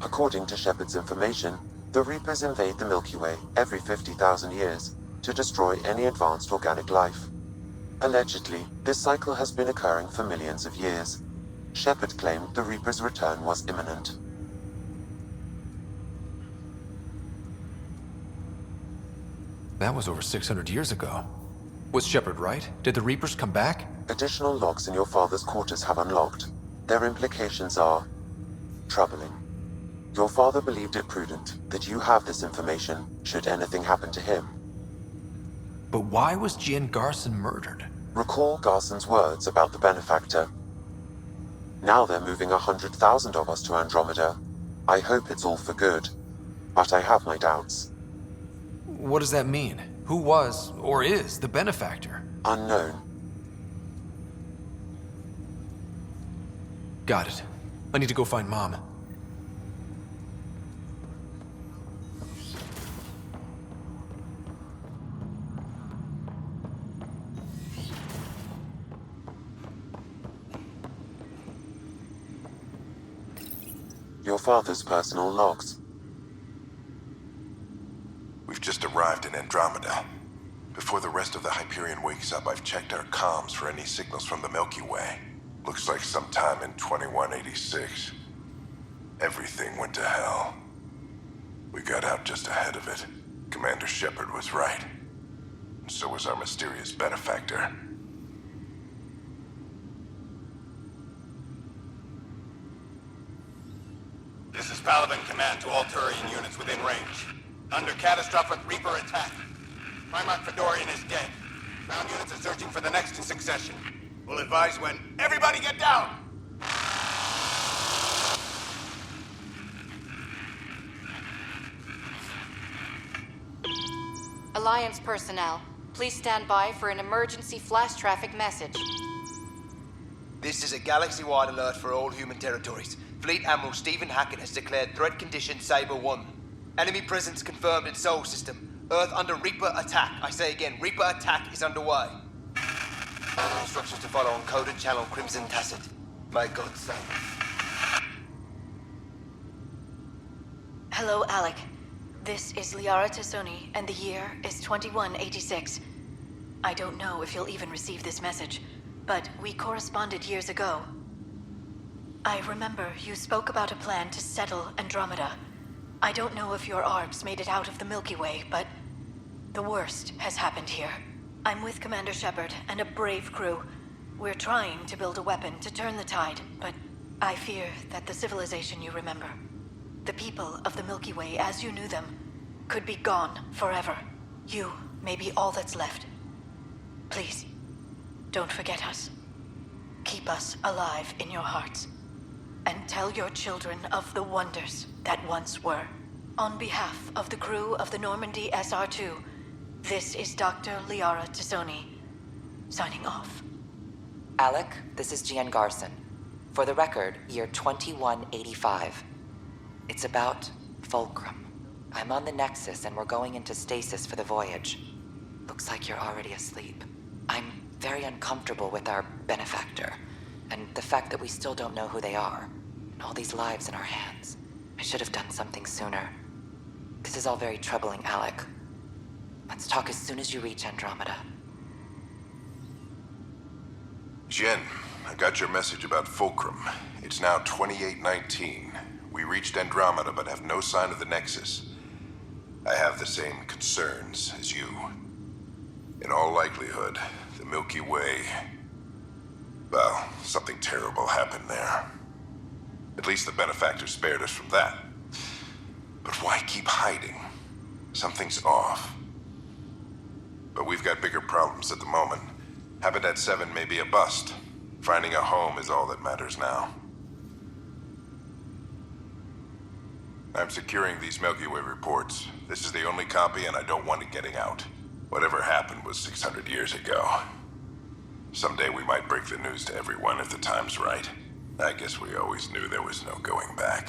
According to Shepard's information, the Reapers invade the Milky Way every 50,000 years to destroy any advanced organic life. Allegedly, this cycle has been occurring for millions of years. Shepard claimed the Reapers' return was imminent. That was over 600 years ago. Was Shepard right? Did the Reapers come back? Additional logs in your father's quarters have unlocked. Their implications are troubling. Your father believed it prudent that you have this information should anything happen to him. But why was G.N. Garson murdered? Recall Garson's words about the Benefactor. Now they're moving 100,000 of us to Andromeda. I hope it's all for good, but I have my doubts. What does that mean? Who was, or is, the Benefactor? Unknown. Got it. I need to go find Mom. Your father's personal logs. We've just arrived in Andromeda. Before the rest of the Hyperion wakes up, I've checked our comms for any signals from the Milky Way. Looks like sometime in 2186. Everything went to hell. We got out just ahead of it. Commander Shepard was right. And so was our mysterious Benefactor. This is Paladin command to all Turian units within range. Under catastrophic Reaper attack. Primarch Fedorian is dead. Ground units are searching for the next in succession. We'll advise when. Everybody get down! Alliance personnel, please stand by for an emergency flash traffic message. This is a galaxy-wide alert for all human territories. Fleet Admiral Stephen Hackett has declared threat condition Saber 1. Enemy presence confirmed in Sol system. Earth under Reaper attack. I say again, Reaper attack is underway. Instructions to follow on coded channel Crimson Tacit. May God save. Hello, Alec. This is Liara Tassoni, and the year is 2186. I don't know if you'll even receive this message, but we corresponded years ago. I remember you spoke about a plan to settle Andromeda. I don't know if your Arks made it out of the Milky Way, but the worst has happened here. I'm with Commander Shepard and a brave crew. We're trying to build a weapon to turn the tide, but I fear that the civilization you remember, the people of the Milky Way as you knew them, could be gone forever. You may be all that's left. Please, don't forget us. Keep us alive in your hearts. And tell your children of the wonders that once were. On behalf of the crew of the Normandy SR2, this is Dr. Liara Tassoni, signing off. Alec, this is Gian Garson. For the record, year 2185. It's about Fulcrum. I'm on the Nexus and we're going into stasis for the voyage. Looks like you're already asleep. I'm very uncomfortable with our benefactor, and the fact that we still don't know who they are, and all these lives in our hands. I should have done something sooner. This is all very troubling, Alec. Let's talk as soon as you reach Andromeda. Jen, I got your message about Fulcrum. It's now 2819. We reached Andromeda but have no sign of the Nexus. I have the same concerns as you. In all likelihood, the Milky Way... Well, something terrible happened there. At least the benefactor spared us from that. But why keep hiding? Something's off. But we've got bigger problems at the moment. Habitat 7 may be a bust. Finding a home is all that matters now. I'm securing these Milky Way reports. This is the only copy and I don't want it getting out. Whatever happened was 600 years ago. Someday we might break the news to everyone if the time's right. I guess we always knew there was no going back.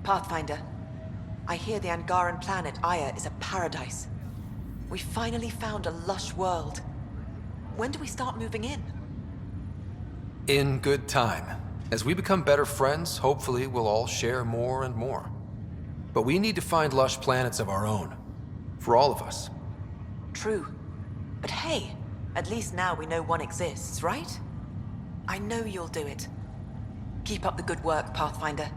Pathfinder, I hear the Angaran planet Aya is a paradise. We finally found a lush world. When do we start moving in? In good time. As we become better friends, hopefully we'll all share more and more. But we need to find lush planets of our own. For all of us. True. But hey, at least now we know one exists, right? I know you'll do it. Keep up the good work, Pathfinder.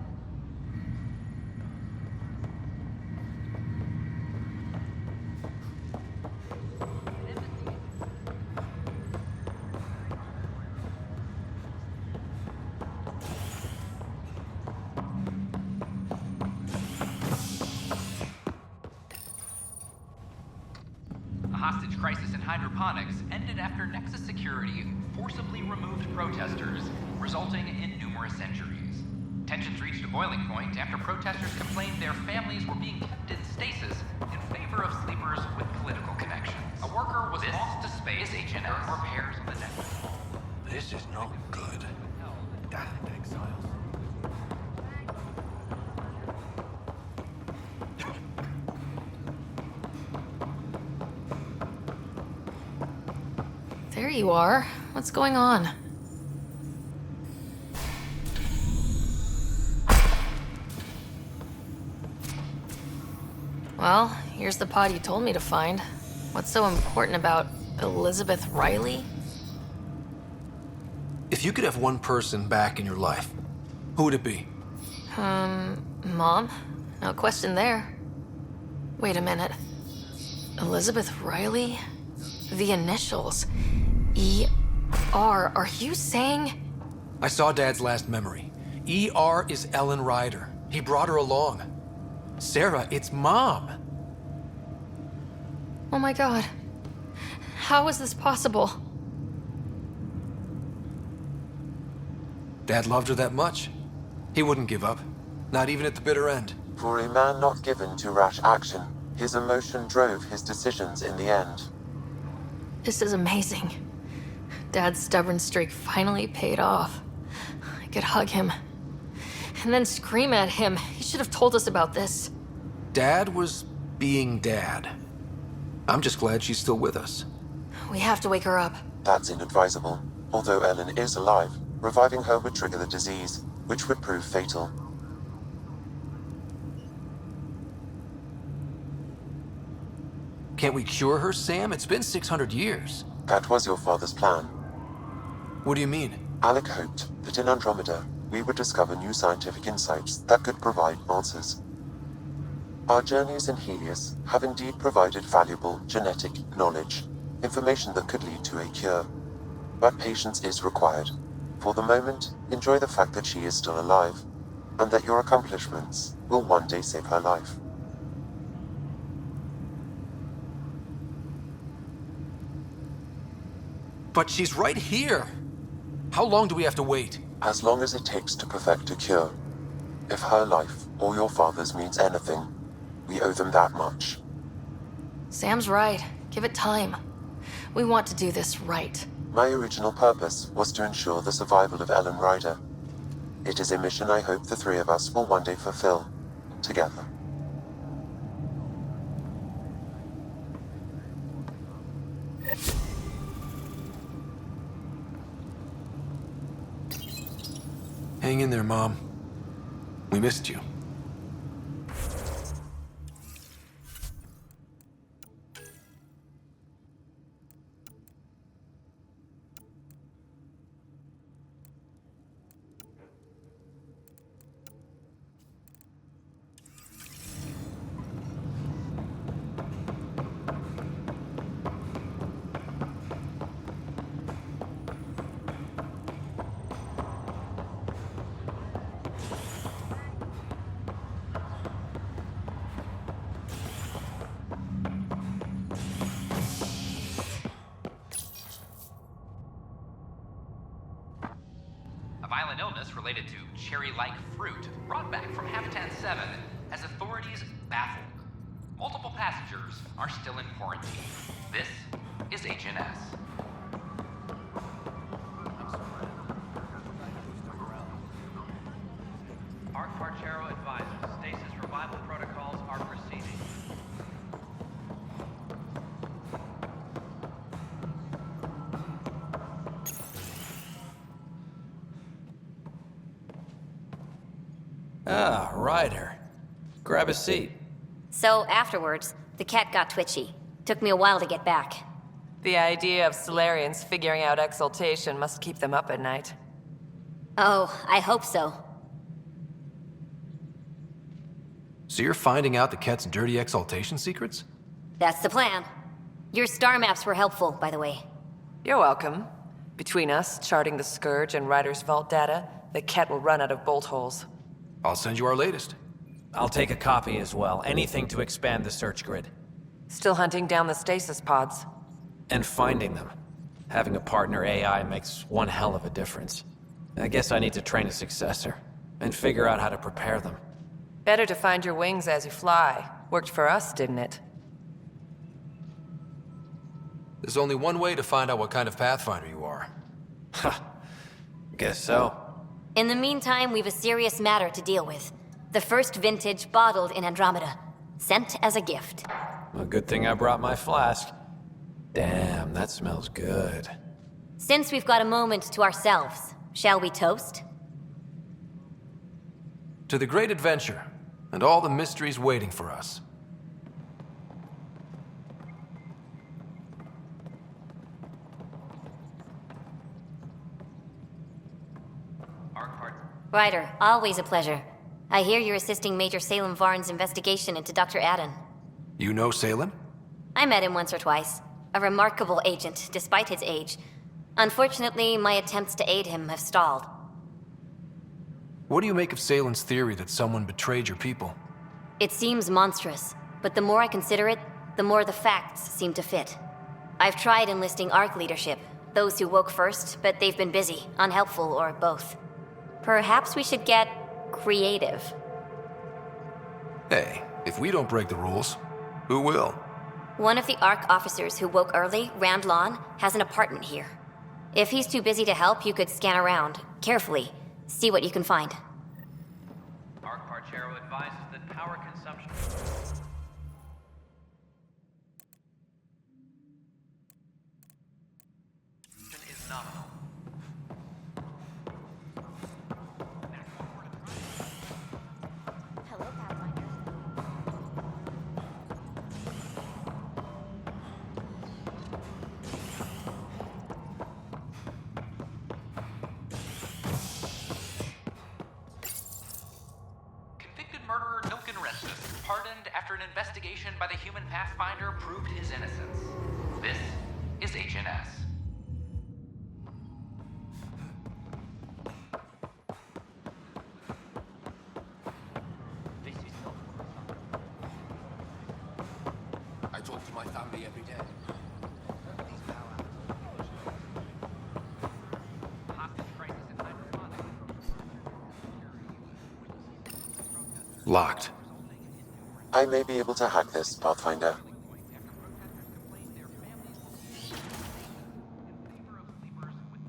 Hostage crisis in hydroponics ended after Nexus security forcibly removed protesters, resulting in numerous injuries. Tensions reached a boiling point after protesters complained their families were being kept in stasis in favor of sleepers with political connections. A worker was lost to space during repairs on the Nexus. This is not good. Damn exiles. There you are. What's going on? Well, here's the pod you told me to find. What's so important about Elizabeth Riley? If you could have one person back in your life, who would it be? Mom? No question there. Wait a minute. Elizabeth Riley? The initials. E.R. Are you saying? I saw Dad's last memory. E.R. is Ellen Ryder. He brought her along. Sarah, it's Mom. Oh my god. How is this possible? Dad loved her that much. He wouldn't give up. Not even at the bitter end. For a man not given to rash action, his emotion drove his decisions in the end. This is amazing. Dad's stubborn streak finally paid off. I could hug him. And then scream at him. He should have told us about this. Dad was being Dad. I'm just glad she's still with us. We have to wake her up. That's inadvisable. Although Ellen is alive, reviving her would trigger the disease, which would prove fatal. Can't we cure her, Sam? It's been 600 years. That was your father's plan. What do you mean? Alec hoped that in Andromeda, we would discover new scientific insights that could provide answers. Our journeys in Helios have indeed provided valuable genetic knowledge, information that could lead to a cure. But patience is required. For the moment, enjoy the fact that she is still alive, and that your accomplishments will one day save her life. But she's right here. How long do we have to wait? As long as it takes to perfect a cure. If her life or your father's means anything, we owe them that much. Sam's right. Give it time. We want to do this right. My original purpose was to ensure the survival of Ellen Ryder. It is a mission I hope the three of us will one day fulfill, together. Hang in there, Mom. We missed you. A violent illness related to cherry-like fruit brought back from Habitat 7 has authorities baffled. Multiple passengers are still in quarantine. This is HNS. Ark Parchero advises stasis revival protocols are proceeding. Ah, Ryder. Grab a seat. So afterwards, the cat got twitchy. Took me a while to get back. The idea of Solarians figuring out exaltation must keep them up at night. Oh, I hope so. So you're finding out the cat's dirty exaltation secrets? That's the plan. Your star maps were helpful, by the way. You're welcome. Between us, charting the Scourge and Ryder's vault data, the cat will run out of bolt holes. I'll send you our latest. I'll take a copy as well. Anything to expand the search grid. Still hunting down the stasis pods. And finding them. Having a partner AI makes one hell of a difference. I guess I need to train a successor, and figure out how to prepare them. Better to find your wings as you fly. Worked for us, didn't it? There's only one way to find out what kind of Pathfinder you are. Ha. Guess so. In the meantime, we've a serious matter to deal with. The first vintage bottled in Andromeda. Sent as a gift. A good thing I brought my flask. Damn, that smells good. Since we've got a moment to ourselves, shall we toast? To the great adventure, and all the mysteries waiting for us. Ryder, always a pleasure. I hear you're assisting Major Salem Varn's investigation into Dr. Aden. You know Salem? I met him once or twice. A remarkable agent, despite his age. Unfortunately, my attempts to aid him have stalled. What do you make of Salem's theory that someone betrayed your people? It seems monstrous, but the more I consider it, the more the facts seem to fit. I've tried enlisting Ark leadership, those who woke first, but they've been busy, unhelpful, or both. Perhaps we should get creative. Hey, if we don't break the rules, who will? One of the Ark officers who woke early, Rand Lon, has an apartment here. If he's too busy to help, you could scan around, carefully, see what you can find. Ark Parchero advises that power consumption is nominal. Hello, Pathfinder. Convicted murderer Milken Restus, pardoned after an investigation by the human Pathfinder proved his innocence. This is HNS. I talk to my family every day. Locked. I may be able to hack this, Pathfinder.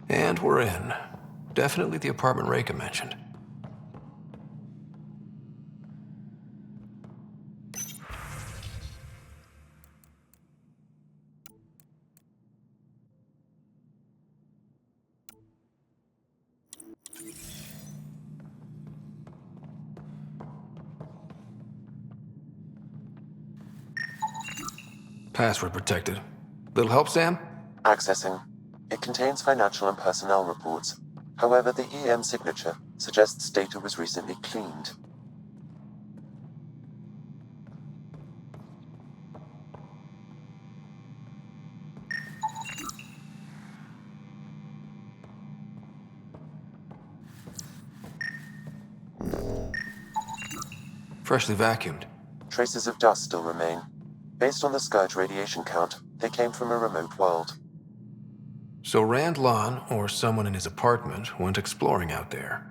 And we're in. Definitely the apartment Reka mentioned. Password protected. Little help, Sam? Accessing. It contains financial and personnel reports. However, the EM signature suggests data was recently cleaned. Freshly vacuumed. Traces of dust still remain. Based on the Scourge radiation count, they came from a remote world. So Rand Lon, or someone in his apartment, went exploring out there.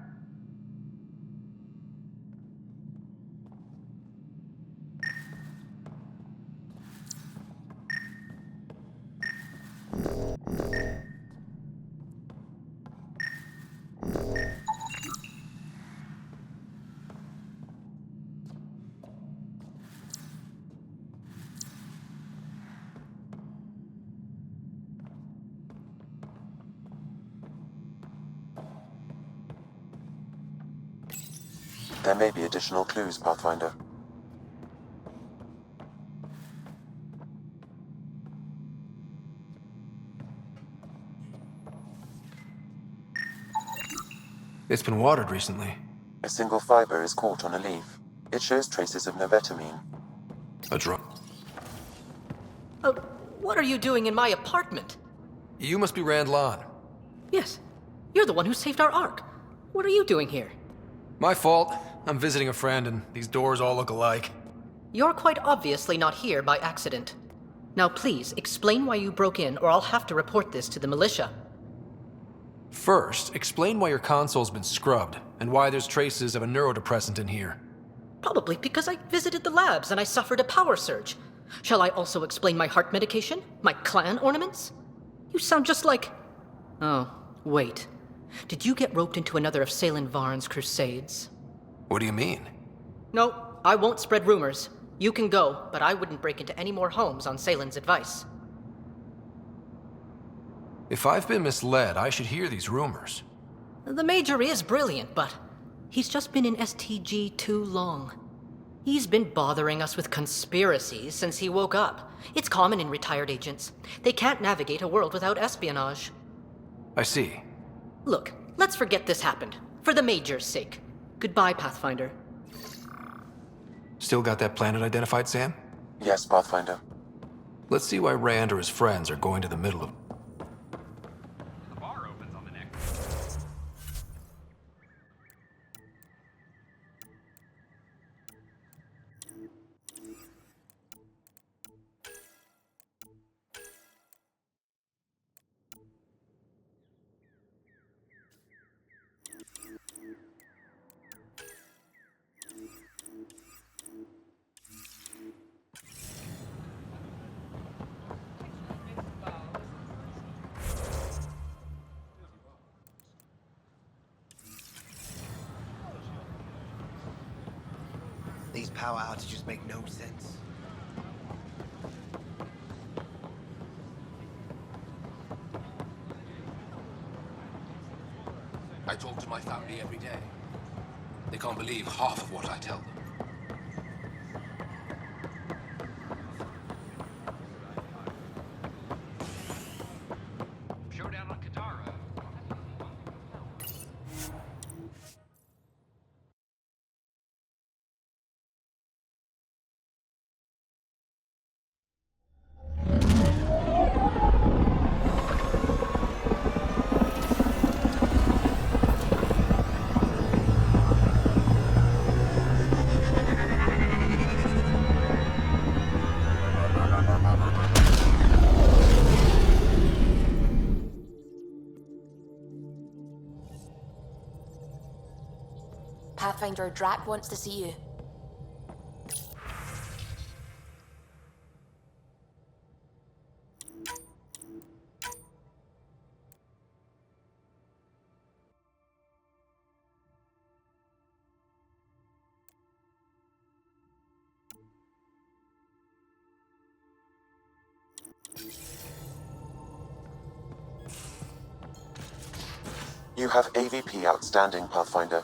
There may be additional clues, Pathfinder. It's been watered recently. A single fiber is caught on a leaf. It shows traces of novetamine. A drug. What are you doing in my apartment? You must be Rand Lon. Yes. You're the one who saved our Ark. What are you doing here? My fault. I'm visiting a friend, and these doors all look alike. You're quite obviously not here by accident. Now please, explain why you broke in, or I'll have to report this to the militia. First, explain why your console's been scrubbed, and why there's traces of a neurodepressant in here. Probably because I visited the labs and I suffered a power surge. Shall I also explain my heart medication? My clan ornaments? You sound just like... Oh, wait. Did you get roped into another of Salem Varn's crusades? What do you mean? No, I won't spread rumors. You can go, but I wouldn't break into any more homes on Salem's advice. If I've been misled, I should hear these rumors. The Major is brilliant, but he's just been in STG too long. He's been bothering us with conspiracies since he woke up. It's common in retired agents. They can't navigate a world without espionage. I see. Look, let's forget this happened. For the Major's sake. Goodbye, Pathfinder. Still got that planet identified, Sam? Yes, Pathfinder. Let's see why Rand or his friends are going to the middle of... The bar opens on the Nexus. These power outages make no sense. I talk to my family every day. They can't believe half of what I tell them. Showdown on Kadara. Pathfinder, Drac wants to see you. You have AVP outstanding, Pathfinder.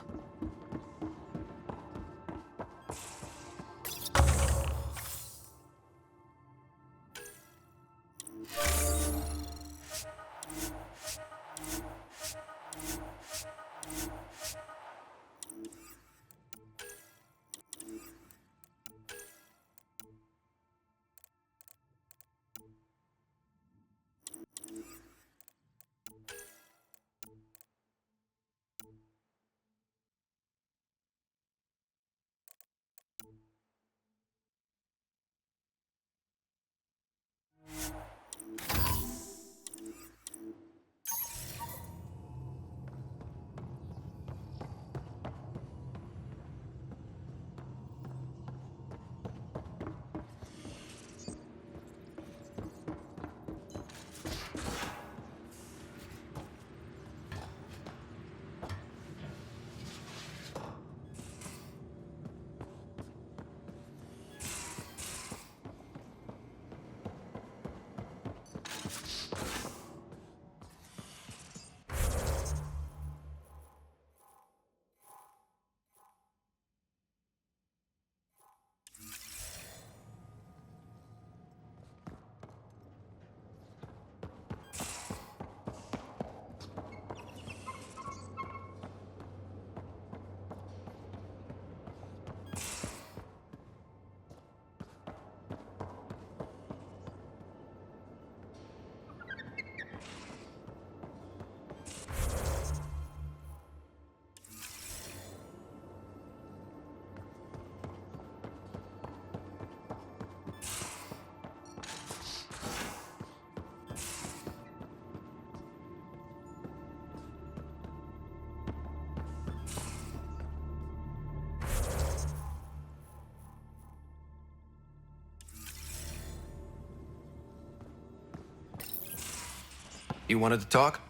You wanted to talk?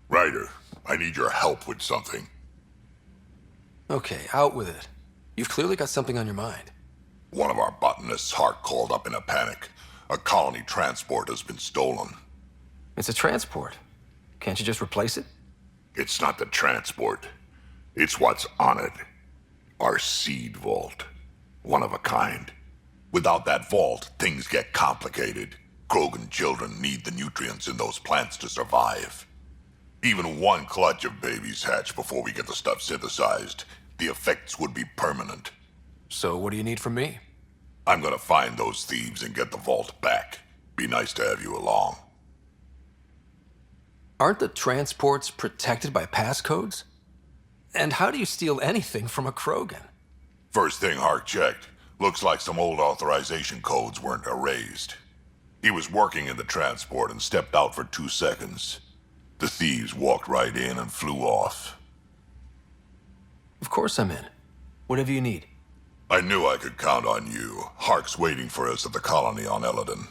Ryder, I need your help with something. Okay, out with it. You've clearly got something on your mind. One of our botanists' heart called up in a panic. A colony transport has been stolen. It's a transport. Can't you just replace it? It's not the transport. It's what's on it. Our seed vault. One of a kind. Without that vault, things get complicated. Krogan children need the nutrients in those plants to survive. Even one clutch of babies hatch before we get the stuff synthesized. The effects would be permanent. So what do you need from me? I'm gonna find those thieves and get the vault back. Be nice to have you along. Aren't the transports protected by passcodes? And how do you steal anything from a Krogan? First thing Hark checked. Looks like some old authorization codes weren't erased. He was working in the transport and stepped out for 2 seconds. The thieves walked right in and flew off. Of course I'm in. Whatever you need. I knew I could count on you. Hark's waiting for us at the colony on Elaaden.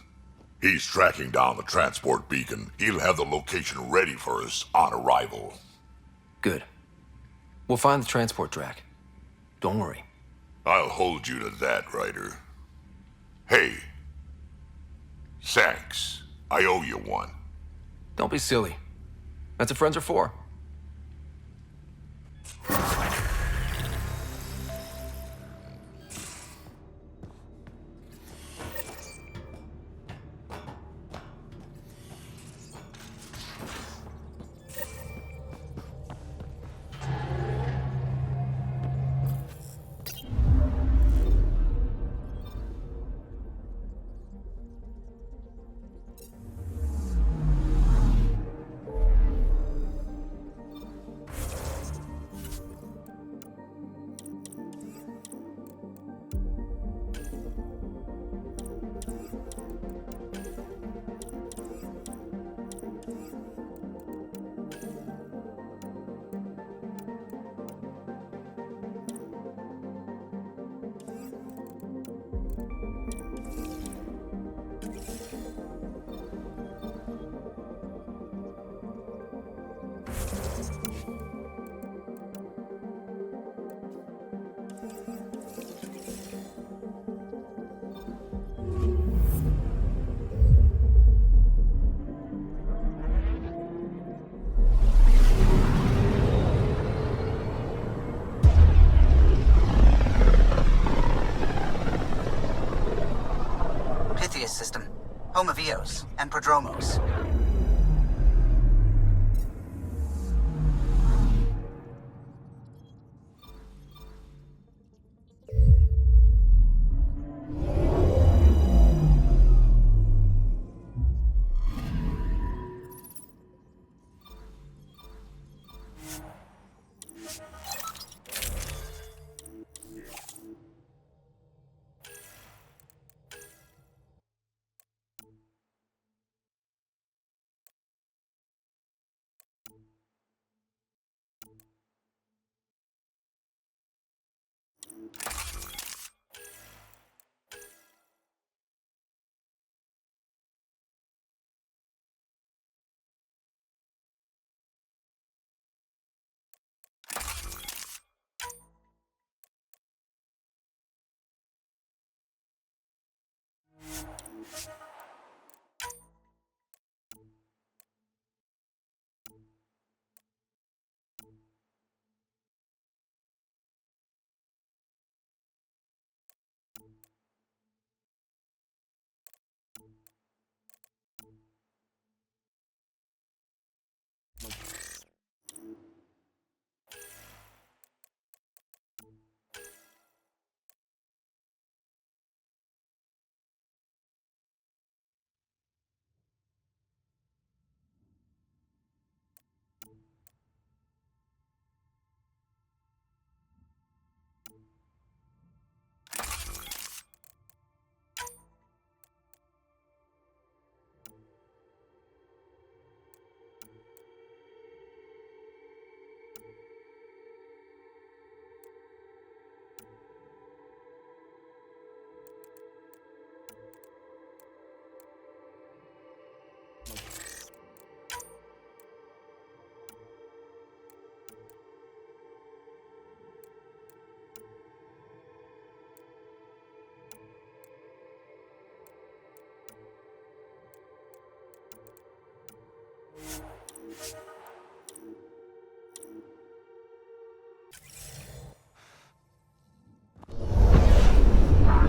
He's tracking down the transport beacon. He'll have the location ready for us on arrival. Good. We'll find the transport track. Don't worry. I'll hold you to that, Ryder. Hey. Thanks. I owe you one. Don't be silly. That's what friends are for. System, home of Eos and Prodromos.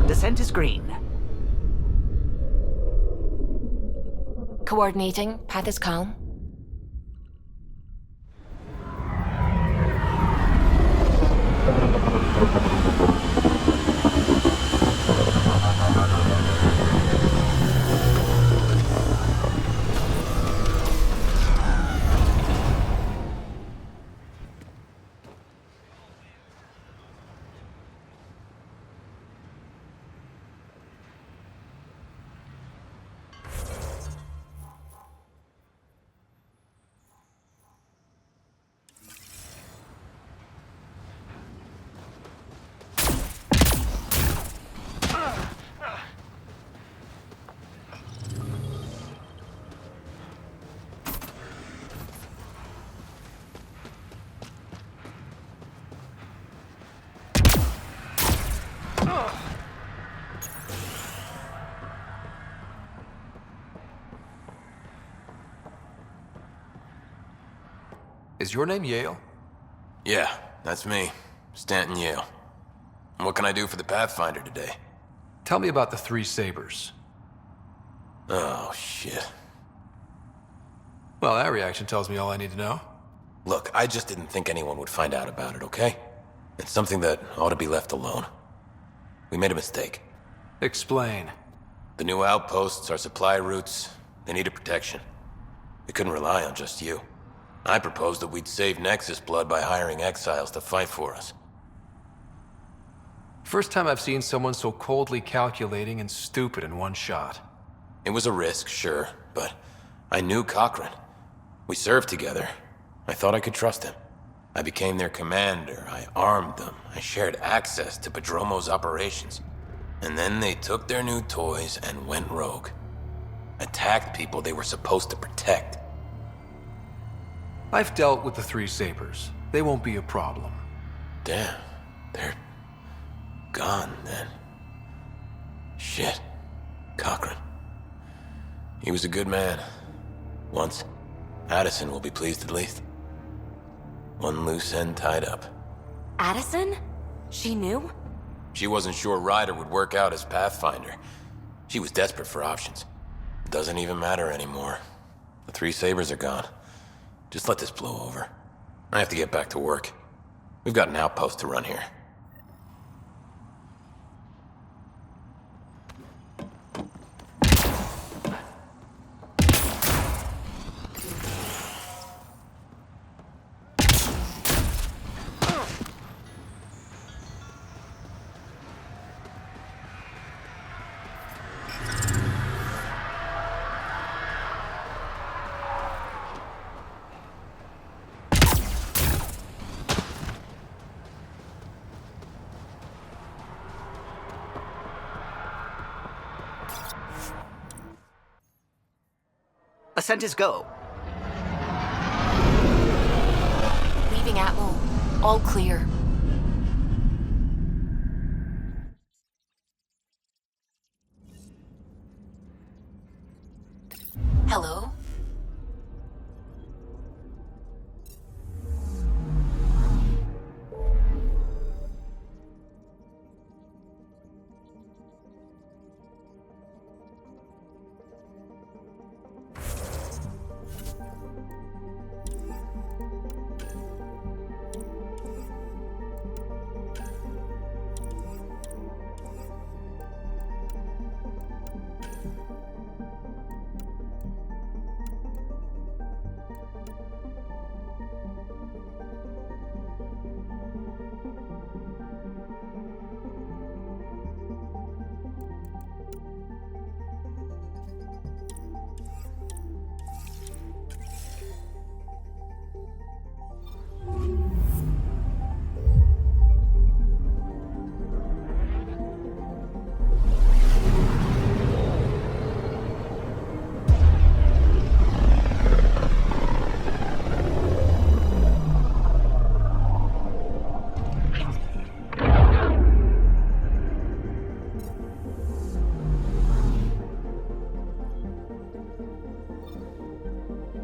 Descent is green. Coordinating. Path is calm. Is your name Yale? Yeah, that's me. Stanton Yale. What can I do for the Pathfinder today? Tell me about the three sabers. Oh, shit. Well, that reaction tells me all I need to know. Look, I just didn't think anyone would find out about it, okay? It's something that ought to be left alone. We made a mistake. Explain. The new outposts, our supply routes, they needed protection. We couldn't rely on just you. I proposed that we'd save Nexus blood by hiring exiles to fight for us. First time I've seen someone so coldly calculating and stupid in one shot. It was a risk, sure, but I knew Cochrane. We served together. I thought I could trust him. I became their commander, I armed them, I shared access to Padromo's operations. And then they took their new toys and went rogue. Attacked people they were supposed to protect. I've dealt with the three sabers. They won't be a problem. Damn, they're gone then. Shit, Cochrane. He was a good man. Once. Addison will be pleased at least. One loose end tied up. Addison? She knew? She wasn't sure Ryder would work out as Pathfinder. She was desperate for options. Doesn't even matter anymore. The three sabers are gone. Just let this blow over. I have to get back to work. We've got an outpost to run here. Ascent is go. Leaving Atmo. All clear. Hello?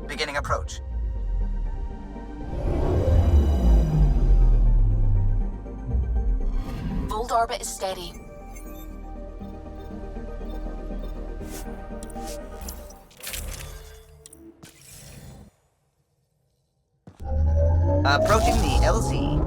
Beginning approach. Voeld orbit is steady. Approaching the LZ.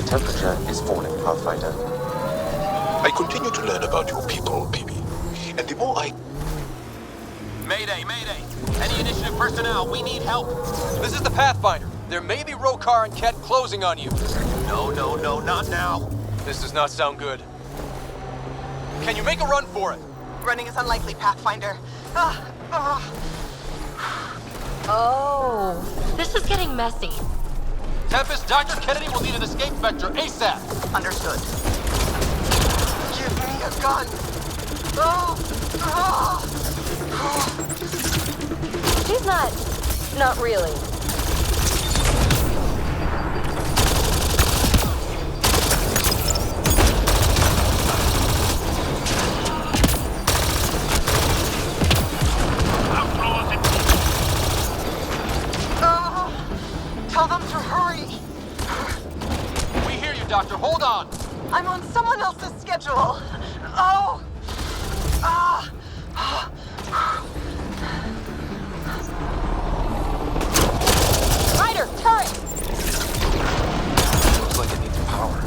temperature is falling, Pathfinder. I continue to learn about your people, Peebe. And the more I... Mayday, mayday! Any initiative personnel, we need help! This is the Pathfinder. There may be Rokar and Ket closing on you. No, not now. This does not sound good. Can you make a run for it? Running is unlikely, Pathfinder. Oh, this is getting messy. Tempest, Dr. Kennedy will need an escape vector ASAP. Understood. Give me a gun. She's not really. Tell them to hurry. We hear you, Doctor. Hold on. I'm on someone else's schedule. Ryder, turret! Looks like it needs power.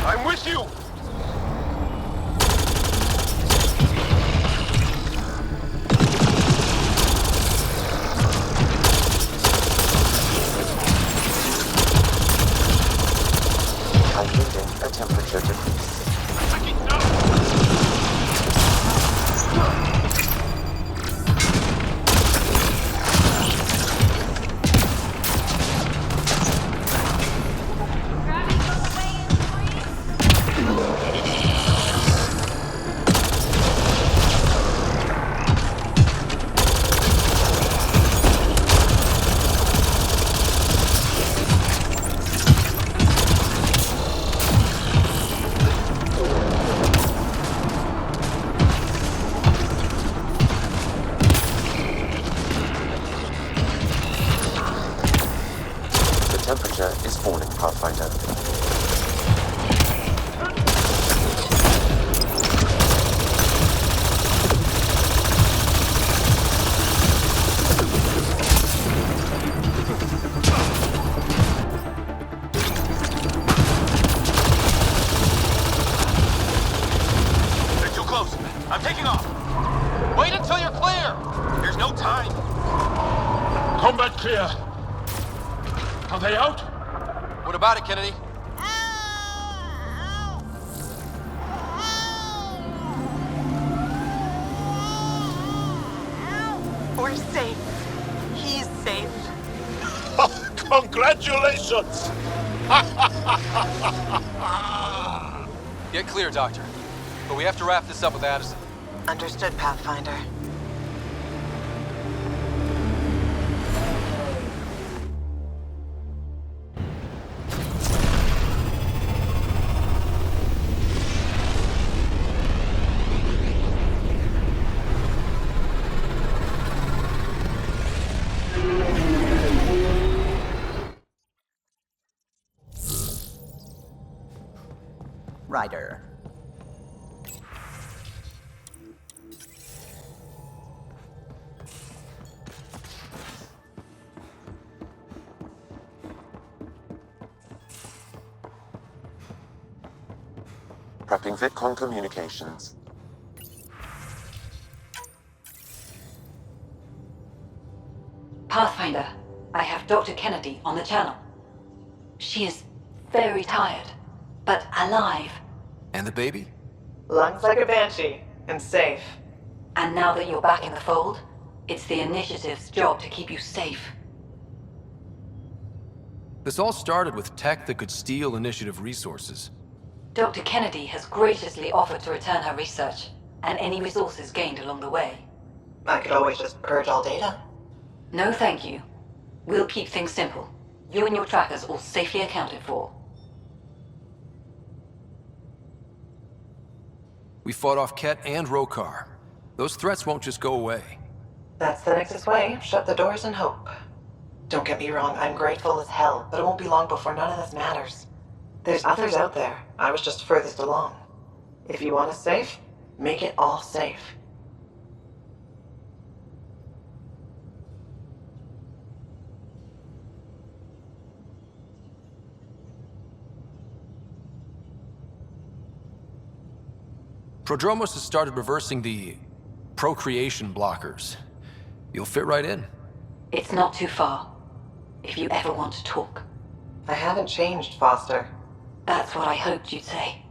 I'm with you! I'm needing a temperature decrease. Is falling, Pathfinder. They're too close. I'm taking off. Wait until you're clear. There's no time. Combat clear. Are they out? What about it, Kennedy? We're safe. He's safe. Congratulations! Get clear, Doctor. But we have to wrap this up with Addison. Understood, Pathfinder. Ryder. Prepping VidCon communications. Pathfinder, I have Dr. Kennedy on the channel. She is very tired, but alive. And the baby? Lungs like a banshee, and safe. And now that you're back in the fold, it's the Initiative's job to keep you safe. This all started with tech that could steal Initiative resources. Dr. Kennedy has graciously offered to return her research, and any resources gained along the way. I could always just purge all data. No thank you. We'll keep things simple. You and your trackers all safely accounted for. We fought off Ket and Rokar. Those threats won't just go away. That's the Nexus way. Shut the doors and hope. Don't get me wrong, I'm grateful as hell, but it won't be long before none of this matters. There's others out there. I was just furthest along. If you want us safe, make it all safe. Prodromos has started reversing the procreation blockers. You'll fit right in. It's not too far. If you ever want to talk. I haven't changed, Foster. That's what I hoped you'd say.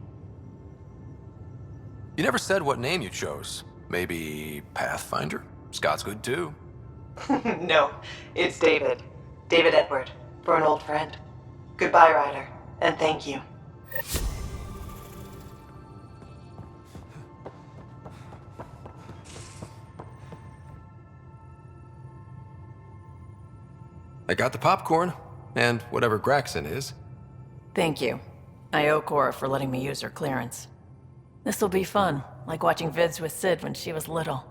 You never said what name you chose. Maybe Pathfinder? Scott's good too. No, it's David. David Edward, for an old friend. Goodbye, Ryder, and thank you. I got the popcorn, and whatever Graxon is. Thank you. I owe Cora for letting me use her clearance. This'll be fun, like watching vids with Sid when she was little.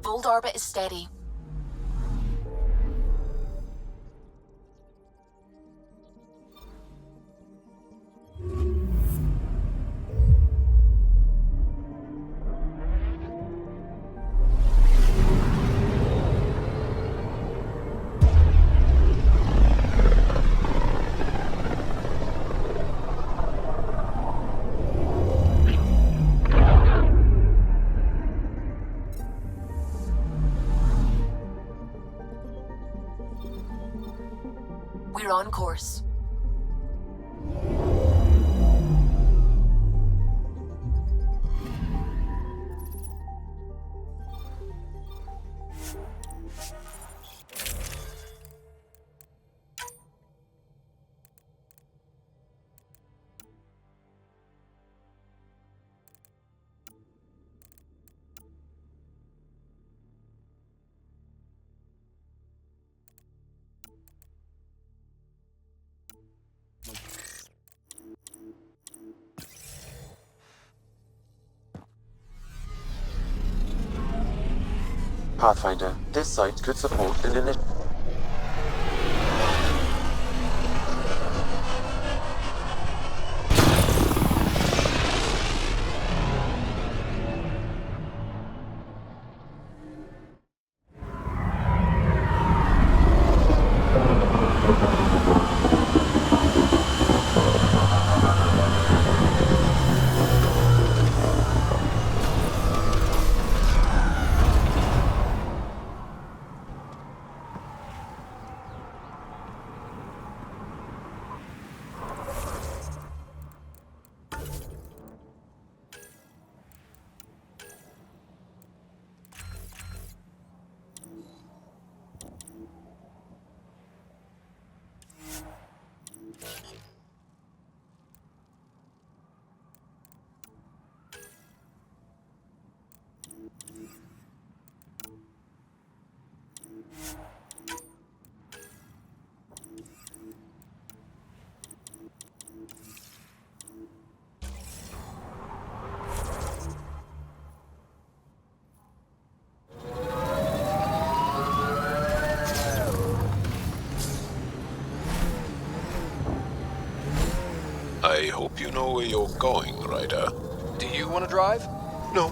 Voeld orbit is steady. We're on course. Pathfinder, this site could support an initiative. I hope you know where you're going, Ryder. Do you want to drive? No.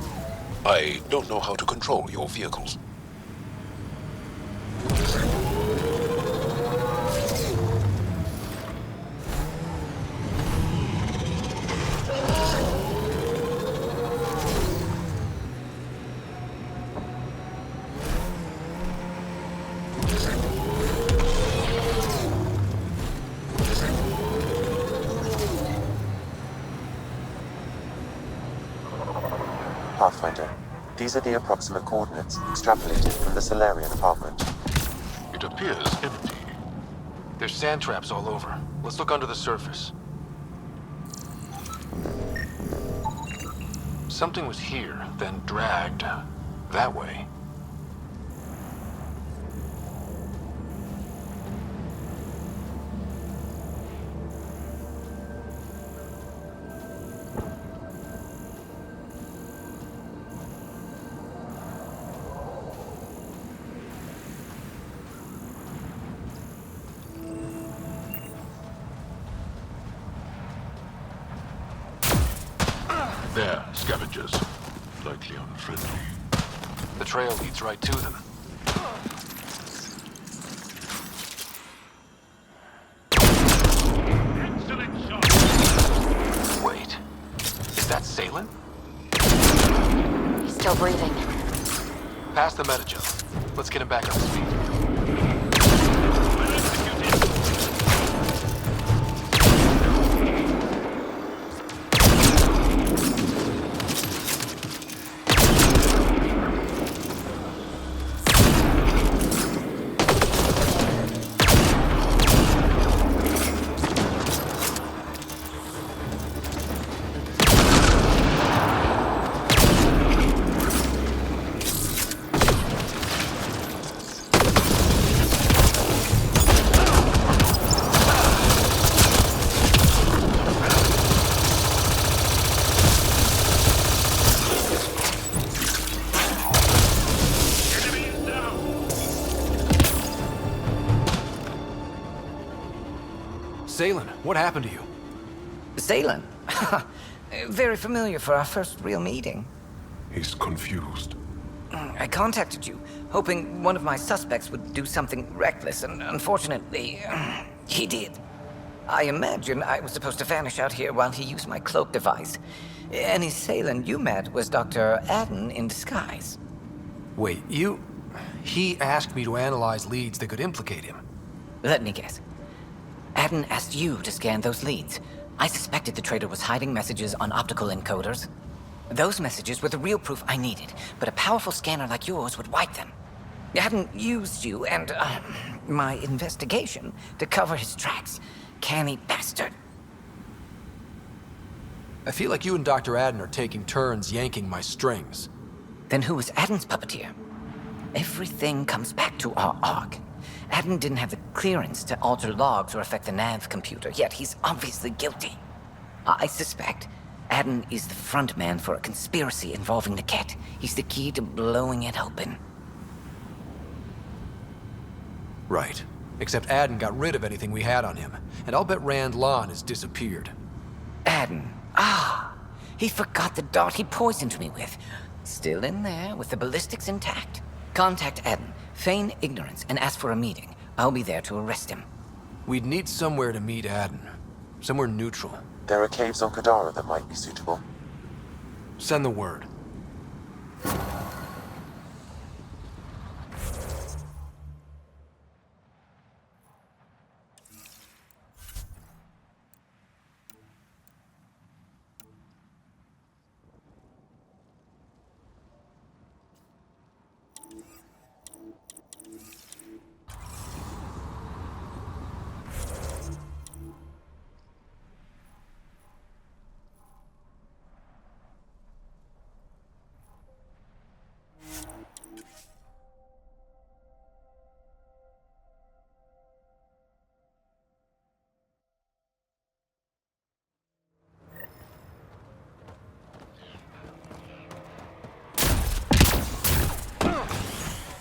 I don't know how to control your vehicles. Pathfinder. These are the approximate coordinates extrapolated from the Solarian apartment. It appears empty. There's sand traps all over. Let's look under the surface. Something was here, then dragged that way. There, scavengers. Likely unfriendly. The trail leads right to them. Excellent shot! Wait. Is that Salen? He's still breathing. Pass the metagen. Let's get him back up to speed. Salen, what happened to you? Salen? Very familiar for our first real meeting. He's confused. I contacted you, hoping one of my suspects would do something reckless, and unfortunately, he did. I imagine I was supposed to vanish out here while he used my cloak device. Any Salen you met was Dr. Elaaden in disguise. Wait, He asked me to analyze leads that could implicate him. Let me guess. Elaaden asked you to scan those leads. I suspected the traitor was hiding messages on optical encoders. Those messages were the real proof I needed, but a powerful scanner like yours would wipe them. Elaaden used you and my investigation to cover his tracks. Canny bastard. I feel like you and Dr. Elaaden are taking turns yanking my strings. Then who was Elaaden's puppeteer? Everything comes back to our Ark. Elaaden didn't have the clearance to alter logs or affect the nav computer, yet he's obviously guilty. I suspect Elaaden is the front man for a conspiracy involving the Ket. He's the key to blowing it open. Right. Except Elaaden got rid of anything we had on him, and I'll bet Rand Lan has disappeared. Elaaden. Ah, he forgot the dart he poisoned me with. Still in there, with the ballistics intact. Contact Elaaden, feign ignorance, and ask for a meeting. I'll be there to arrest him. We'd need somewhere to meet Elaaden. Somewhere neutral. There are caves on Kadara that might be suitable. Send the word.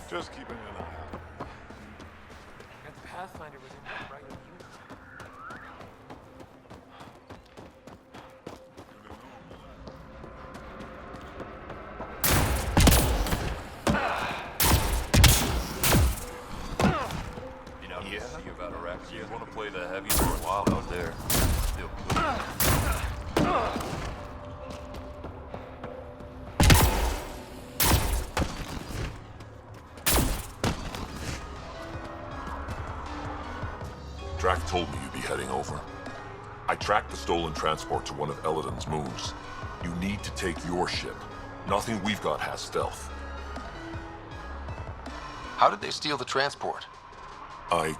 Just keeping an eye out. And the Pathfinder was in that right You know, yeah. See about Iraq. You want to play the heavy for a while out there. Still good. Drac told me you'd be heading over. I tracked the stolen transport to one of Elaaden's moves. You need to take your ship Nothing we've got has stealth. How did they steal the transport? I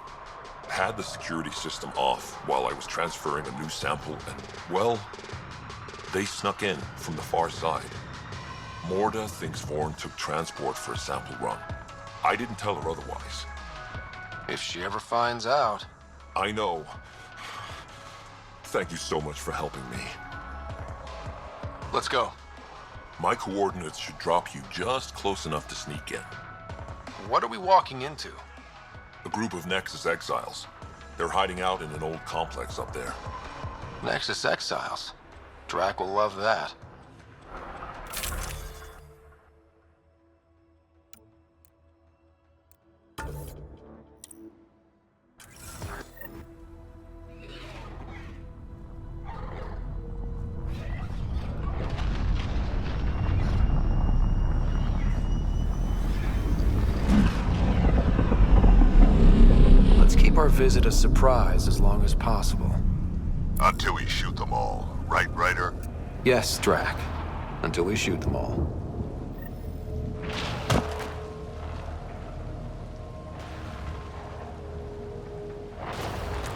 had the security system off while I was transferring a new sample, and, well, they snuck in from the far side. Morda thinks Vorn took transport for a sample run. I didn't tell her otherwise. If she ever finds out... I know. Thank you so much for helping me. Let's go. My coordinates should drop you just close enough to sneak in. What are we walking into? A group of Nexus exiles. They're hiding out in an old complex up there. Nexus exiles? Drac will love that. Our visit a surprise as long as possible. Until we shoot them all, right, Ryder? Yes, Drac. Until we shoot them all.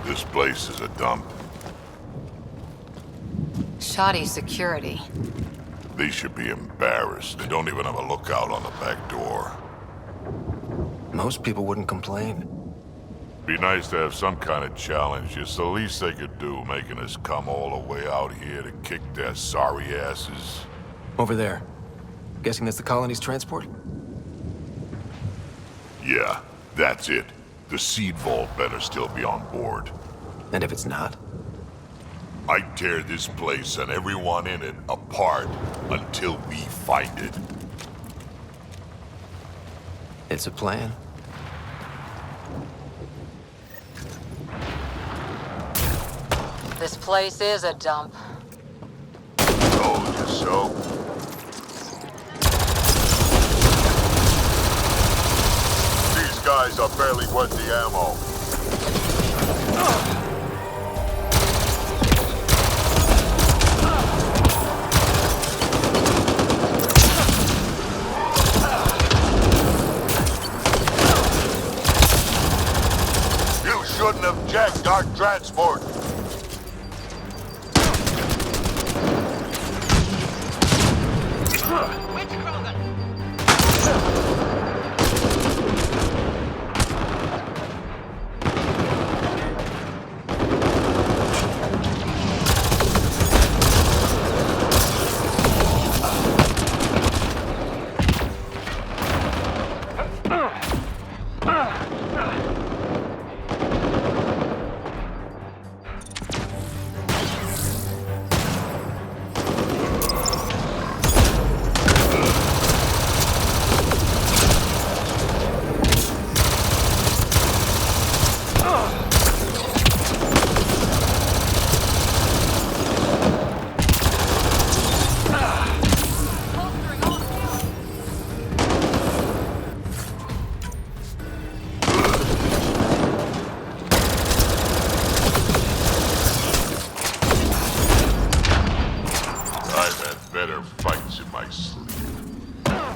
This place is a dump. Shoddy security. They should be embarrassed. They don't even have a lookout on the back door. Most people wouldn't complain. Be nice to have some kind of challenge. It's the least they could do, making us come all the way out here to kick their sorry asses. Over there. Guessing that's the colony's transport? Yeah, that's it. The seed vault better still be on board. And if it's not? I'd tear this place and everyone in it apart until we find it. It's a plan. This place is a dump. Told you so. These guys are barely worth the ammo. You shouldn't have jacked our transport.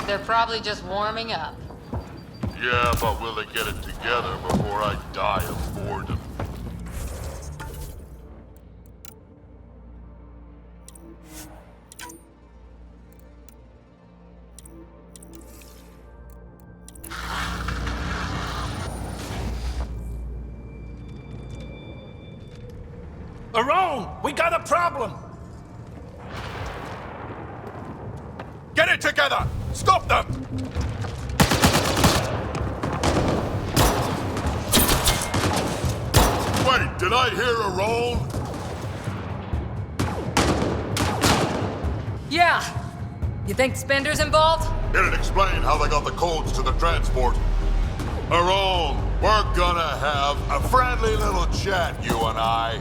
They're probably just warming up. Yeah, but will they get it together before I die of boredom? Around! We got a problem! Get it together! Stop them! Wait, did I hear a roll? Yeah. You think Spender's involved? It'd explain how they got the codes to the transport. Around, we're gonna have a friendly little chat, you and I.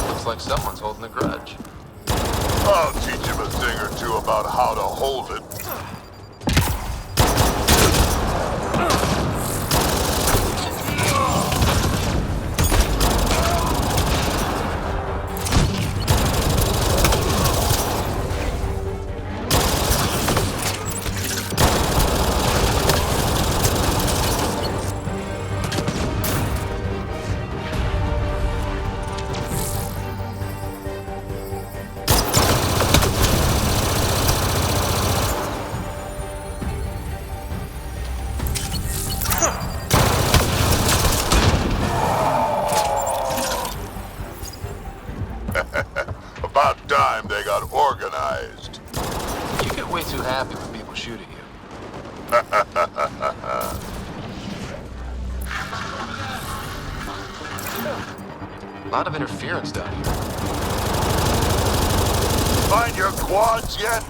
Looks like someone's holding a grudge. I'll teach him a thing or two about how to hold it. lot of interference down here. Find your quads yet?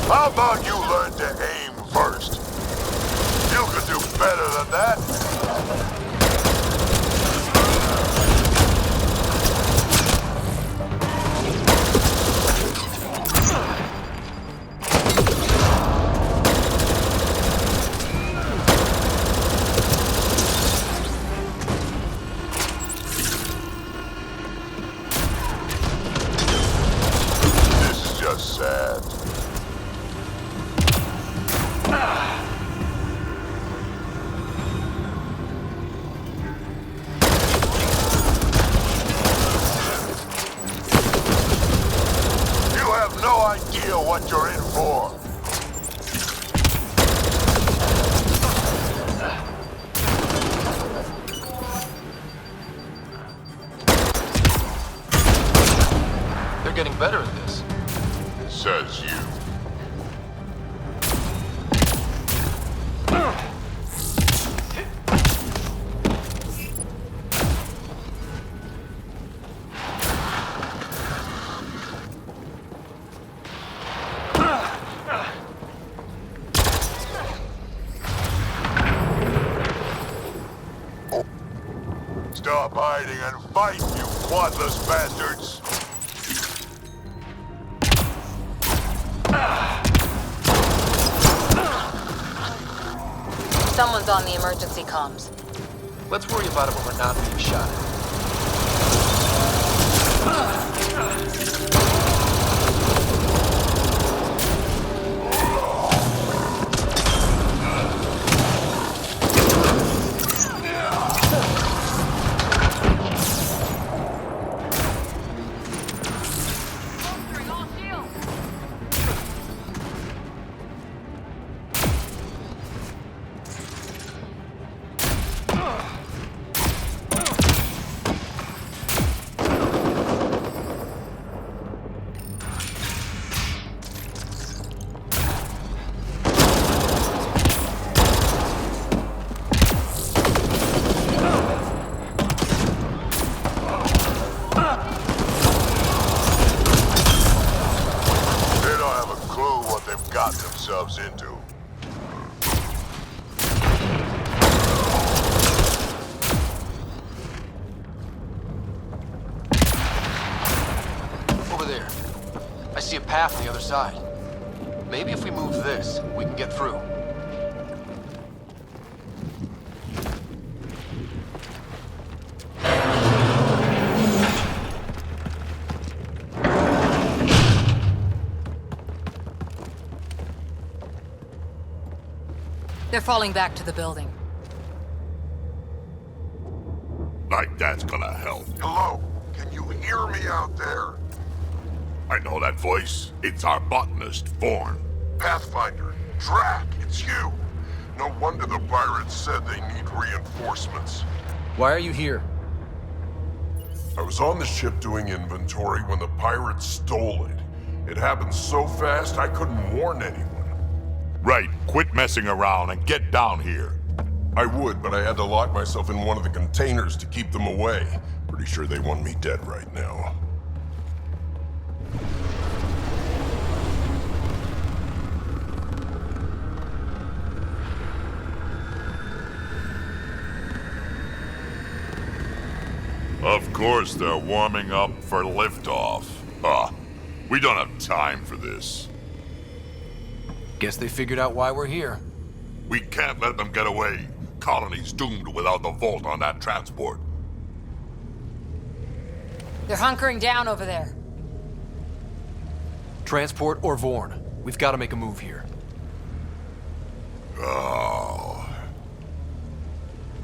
How about you learn to aim first? You could do better than that. This is just sad. You have no idea what you're in for. They're getting better at this. Says you. Stop hiding and fight, you quadless bastards! Someone's on the emergency comms. Let's worry about it when we're not being shot at. Into. Over there. I see a path on the other side. Maybe if we move this, we can get through. They're falling back to the building. Like that's gonna help. Hello? Can you hear me out there? I know that voice. It's our botanist, Vorn. Pathfinder, Drac, it's you. No wonder the pirates said they need reinforcements. Why are you here? I was on the ship doing inventory when the pirates stole it. It happened so fast I couldn't warn anyone. Right, quit messing around and get down here. I would, but I had to lock myself in one of the containers to keep them away. Pretty sure they want me dead right now. Of course they're warming up for liftoff. We don't have time for this. Guess they figured out why we're here. We can't let them get away. Colony's doomed without the Voeld on that transport. They're hunkering down over there. Transport or Vorn. We've got to make a move here. Oh.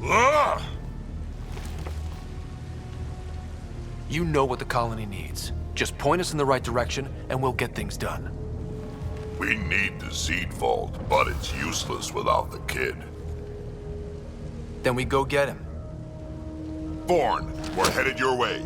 Ah! You know what the colony needs. Just point us in the right direction, and we'll get things done. We need the seed vault, but it's useless without the kid. Then we go get him. Bourne, we're headed your way.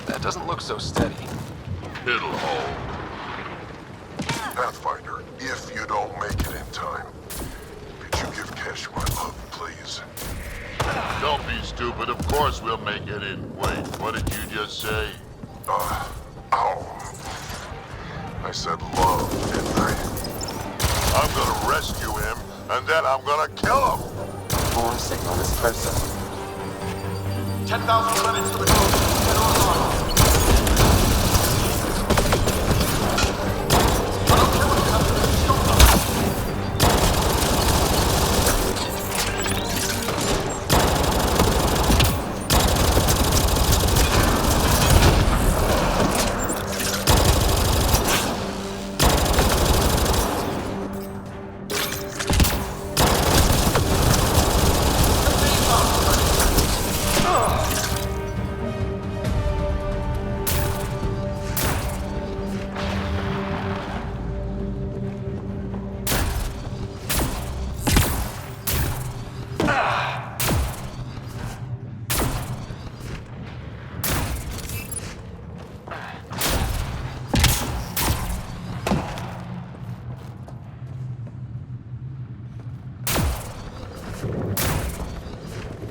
That doesn't look so steady. It'll hold. Pathfinder, if you don't make it in time, could you give Kesh my love, please? Don't be stupid. Of course we'll make it in. Wait, what did you just say? Ow. I said love, didn't I? I'm gonna rescue him, and then I'm gonna kill him! Bourne signal is processed. 10,000 credits for the code. Get online.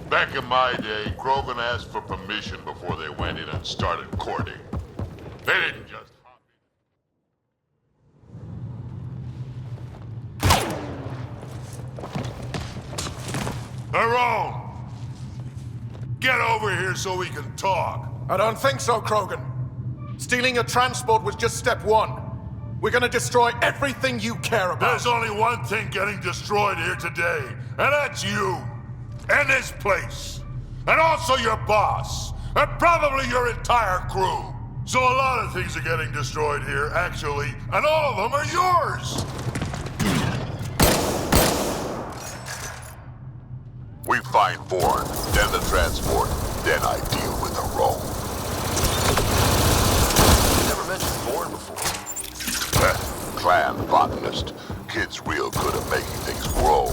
Back in my day, Krogan asked for permission before they went in and started courting. They didn't just Tyrone! Get over here so we can talk. I don't think so, Krogan. Stealing a transport was just step one. We're gonna destroy everything you care about. There's only one thing getting destroyed here today, and that's you. And this place. And also your boss. And probably your entire crew. So a lot of things are getting destroyed here, actually, and all of them are yours! We find Bourne, then the transport, then I deal with the Rome. Never mentioned Bourne before. Clan botanist. Kid's real good at making things grow.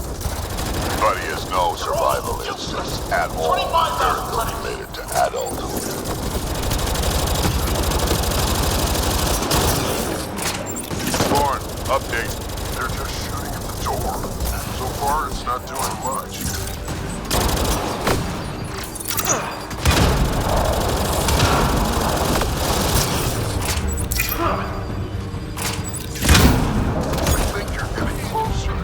But he has no survival instincts at all. Miracle he made it to adulthood. Bourne, update. They're just shooting at the door. So far, it's not doing much. I think you're getting closer.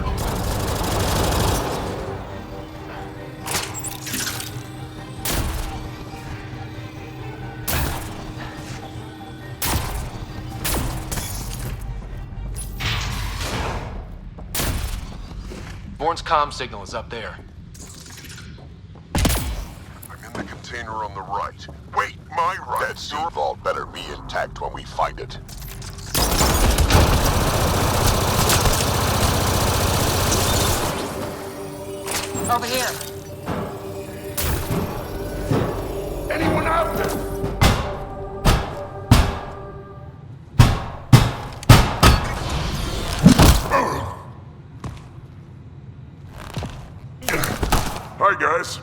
Bourne's comm signal is up there. I'm in the container on the right. Wait, my right. That sea vault better be intact when we find it. Over here. Anyone out there? Hi, guys.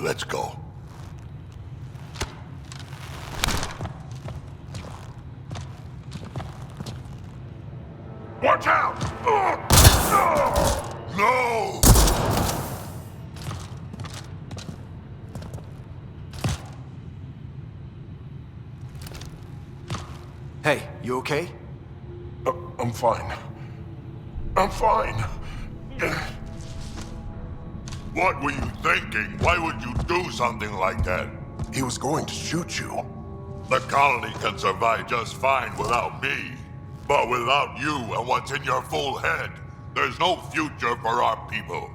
Let's go. Watch out! No! Hey, you okay? I'm fine. I'm fine. What were you thinking? Why would you do something like that? He was going to shoot you. The colony can survive just fine without me. But without you and what's in your full head, there's no future for our people.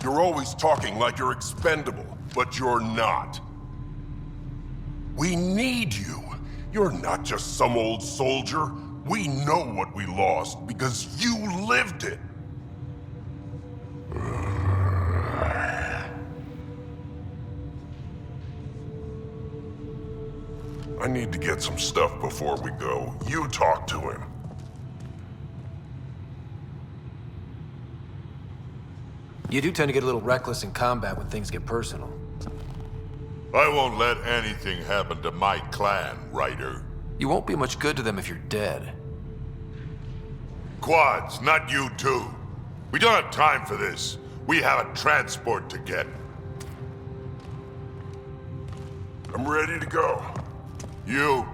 You're always talking like you're expendable. but you're not. We need you. You're not just some old soldier. We know what we lost because you lived it. I need to get some stuff before we go. You talk to him. You do tend to get a little reckless in combat when things get personal. I won't let anything happen to my clan, Ryder. You won't be much good to them if you're dead. Quads, not you too. We don't have time for this. We have a transport to get. I'm ready to go. You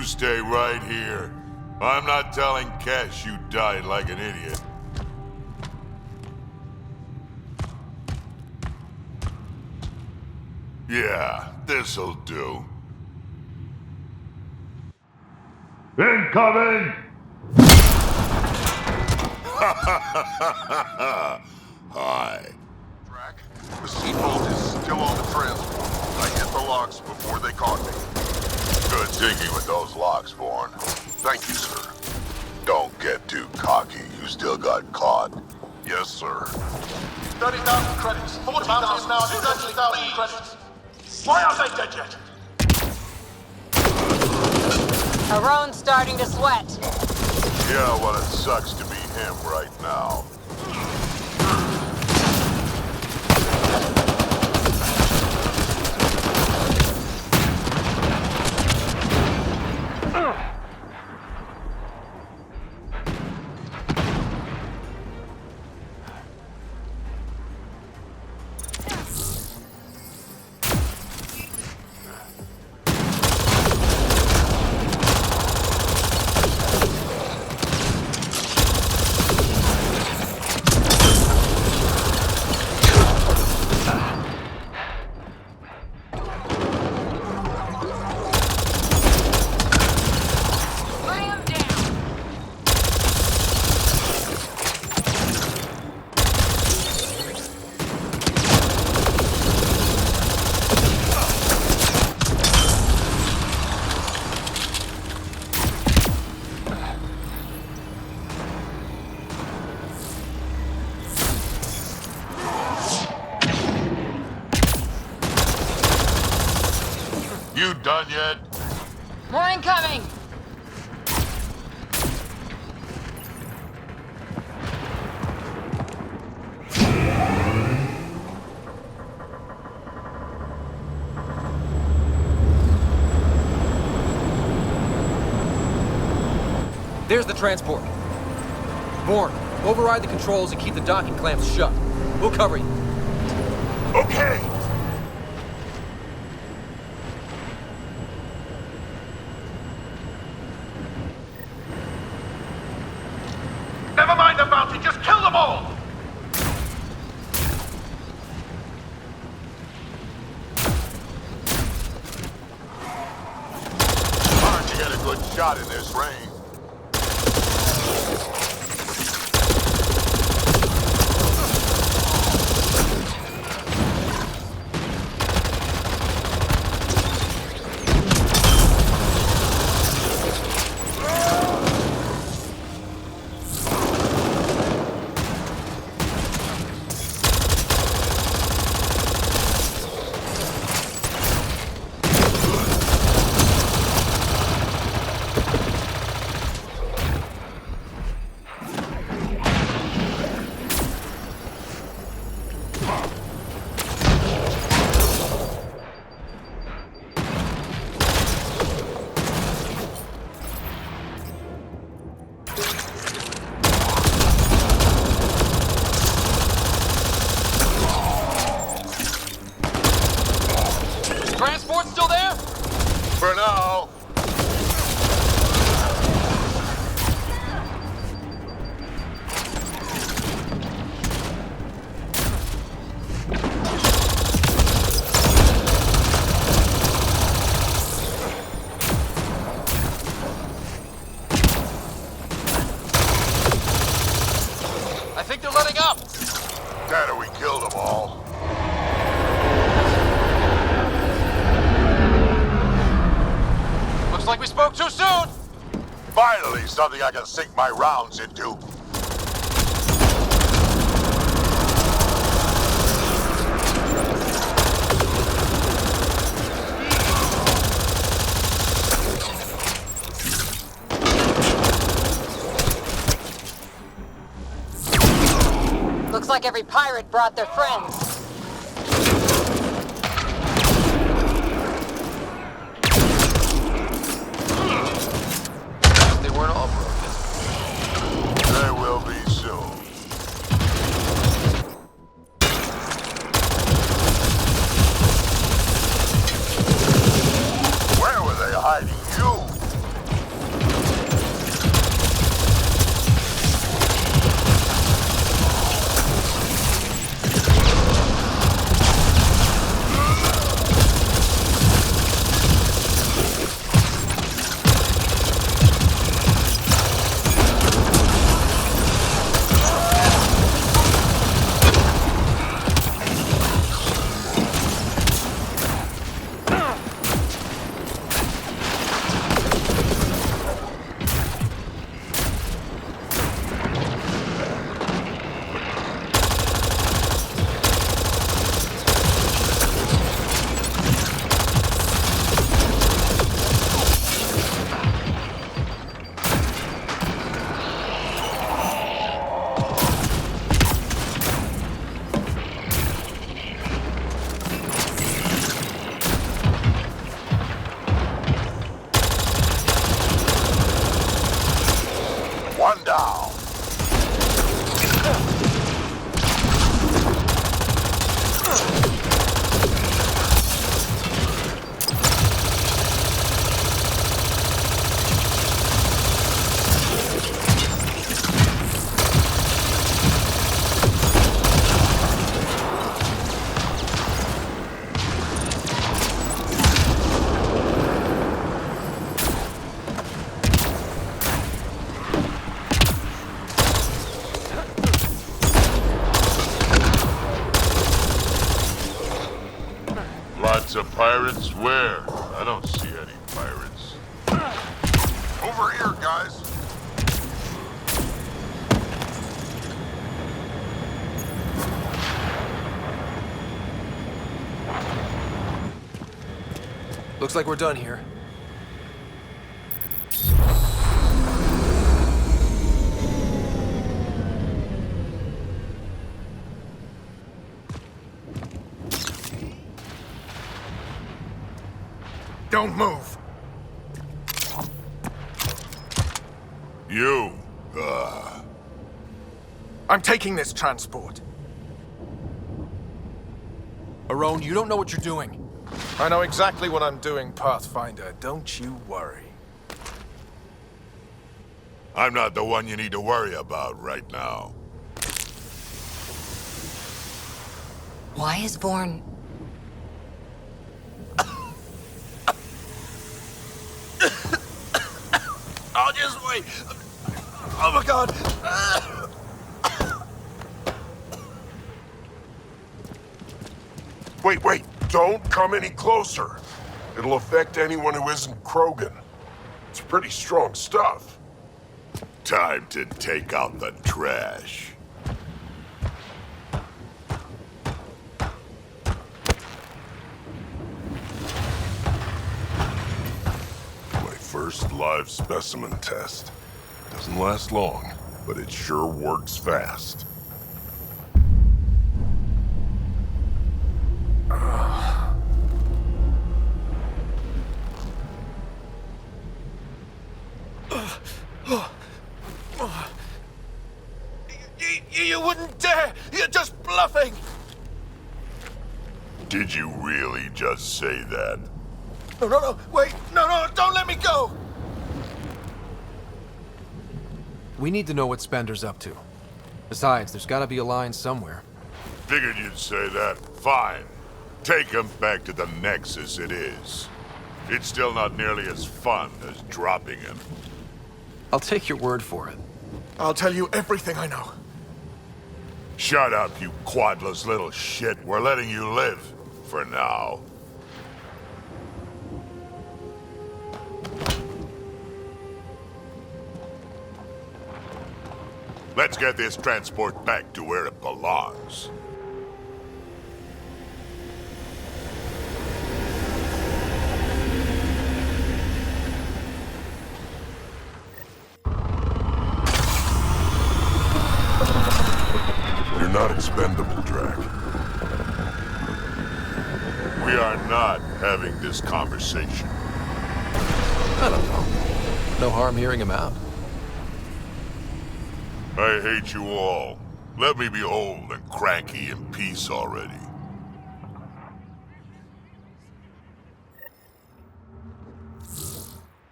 stay right here. I'm not telling Kesh you died like an idiot. Yeah, this'll do. Incoming! Hi. Track. The seatbelt is still on the transport. I hit the locks before they caught me. Good thinking with those locks, Vaughn. Thank you, sir. Don't get too cocky. You still got caught. Yes, sir. 30,000 credits. 40,000 now. 30,000 credits. Why aren't they dead yet? Haron's starting to sweat. Yeah, well, it sucks to be him right now. You done yet? More incoming! There's the transport. Bourne, override the controls and keep the docking clamps shut. We'll cover you. Okay! Never mind the bounty, just kill them all! Hard to get a good shot in this range. Transport still there? For now. I think they're letting up. Data, we killed them all. something I can sink my rounds into. Looks like every pirate brought their friends. They weren't all broken. They will be soon. Where were they hiding you? One down. Lots of pirates? Where? I don't see any pirates. Over here, guys. Looks like we're done here. Don't move. You, I'm taking this transport. Arone, you don't know what you're doing. I know exactly what I'm doing, Pathfinder. Don't you worry. I'm not the one you need to worry about right now. Why is Vorn... I'll just wait. Oh my god. Wait. Don't come any closer. It'll affect anyone who isn't Krogan. It's pretty strong stuff. Time to take out the trash. My first live specimen test. Doesn't last long, but it sure works fast. You wouldn't dare! You're just bluffing! Did you really just say that? No, wait! No, don't let me go! We need to know what Spender's up to. Besides, there's gotta be a line somewhere. Figured you'd say that. Fine. Take him back to the Nexus it is. It's still not nearly as fun as dropping him. I'll take your word for it. I'll tell you everything I know. Shut up, you quadless little shit. We're letting you live. For now. Let's get this transport back to where it belongs. You're not expendable, Drac. We are not having this conversation. I don't know. No harm hearing him out. I hate you all. Let me be old and cranky in peace already.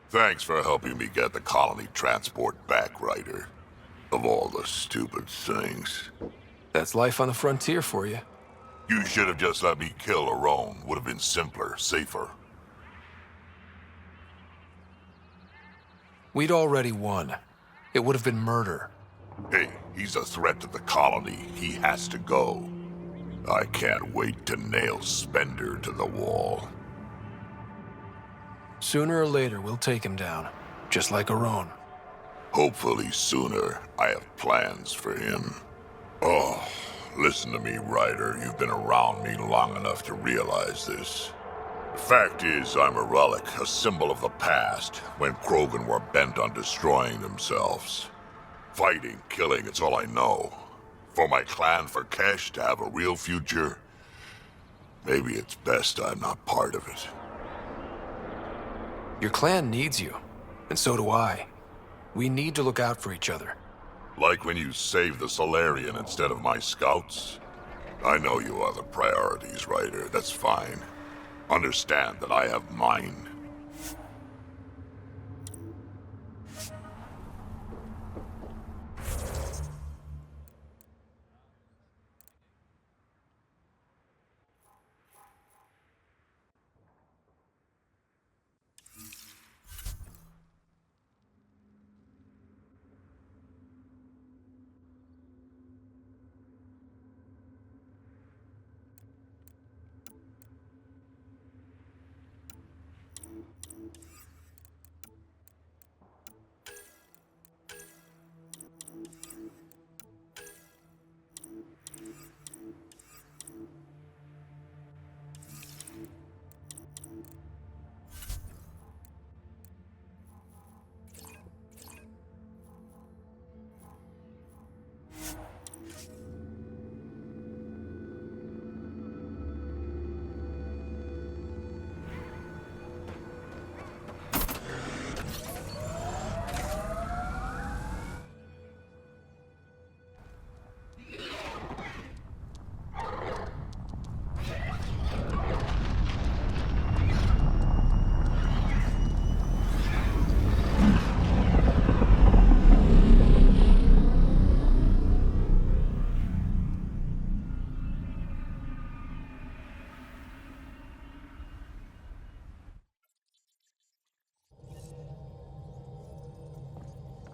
Thanks for helping me get the colony transport back, Ryder. Of all the stupid things. That's life on the frontier for you. You should have just let me kill Aron. Would have been simpler, safer. We'd already won. It would have been murder. Hey, he's a threat to the colony. He has to go. I can't wait to nail Spender to the wall. Sooner or later, we'll take him down. Just like Aron. Hopefully sooner. I have plans for him. Oh, listen to me, Ryder. You've been around me long enough to realize this. The fact is, I'm a relic, a symbol of the past, when Krogan were bent on destroying themselves. Fighting, killing, it's all I know. For my clan, for Kesh to have a real future, maybe it's best I'm not part of it. Your clan needs you, and so do I. We need to look out for each other. Like when you saved the Solarian instead of my scouts? I know you are the priorities, Ryder. That's fine. Understand that I have mine.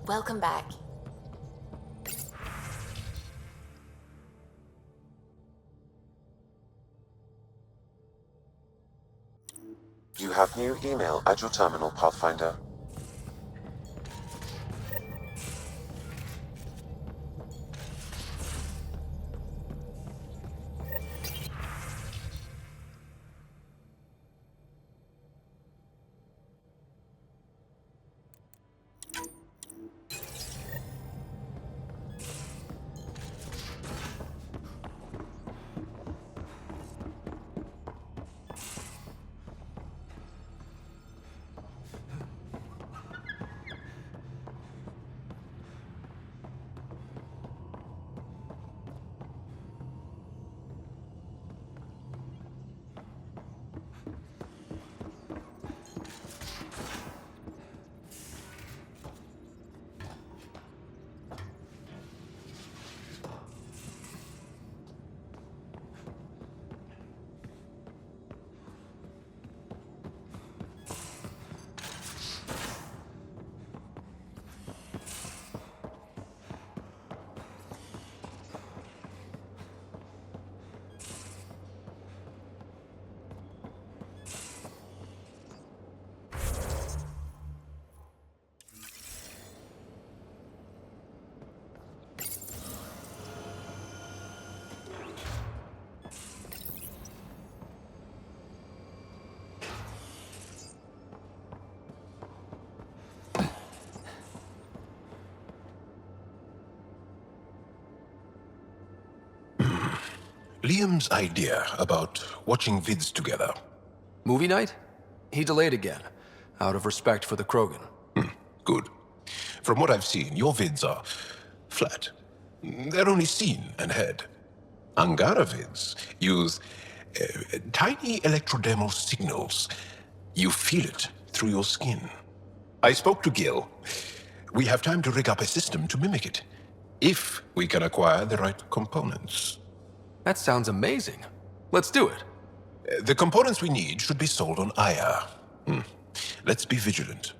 Welcome back. You have new email at your terminal, Pathfinder. Liam's idea about watching vids together. Movie night? He delayed again, out of respect for the Krogan. Good. From what I've seen, your vids are flat. They're only seen and heard. Angara vids use tiny electrodermal signals. You feel it through your skin. I spoke to Gil. We have time to rig up a system to mimic it, if we can acquire the right components. That sounds amazing. Let's do it. The components we need should be sold on Aya. Let's be vigilant.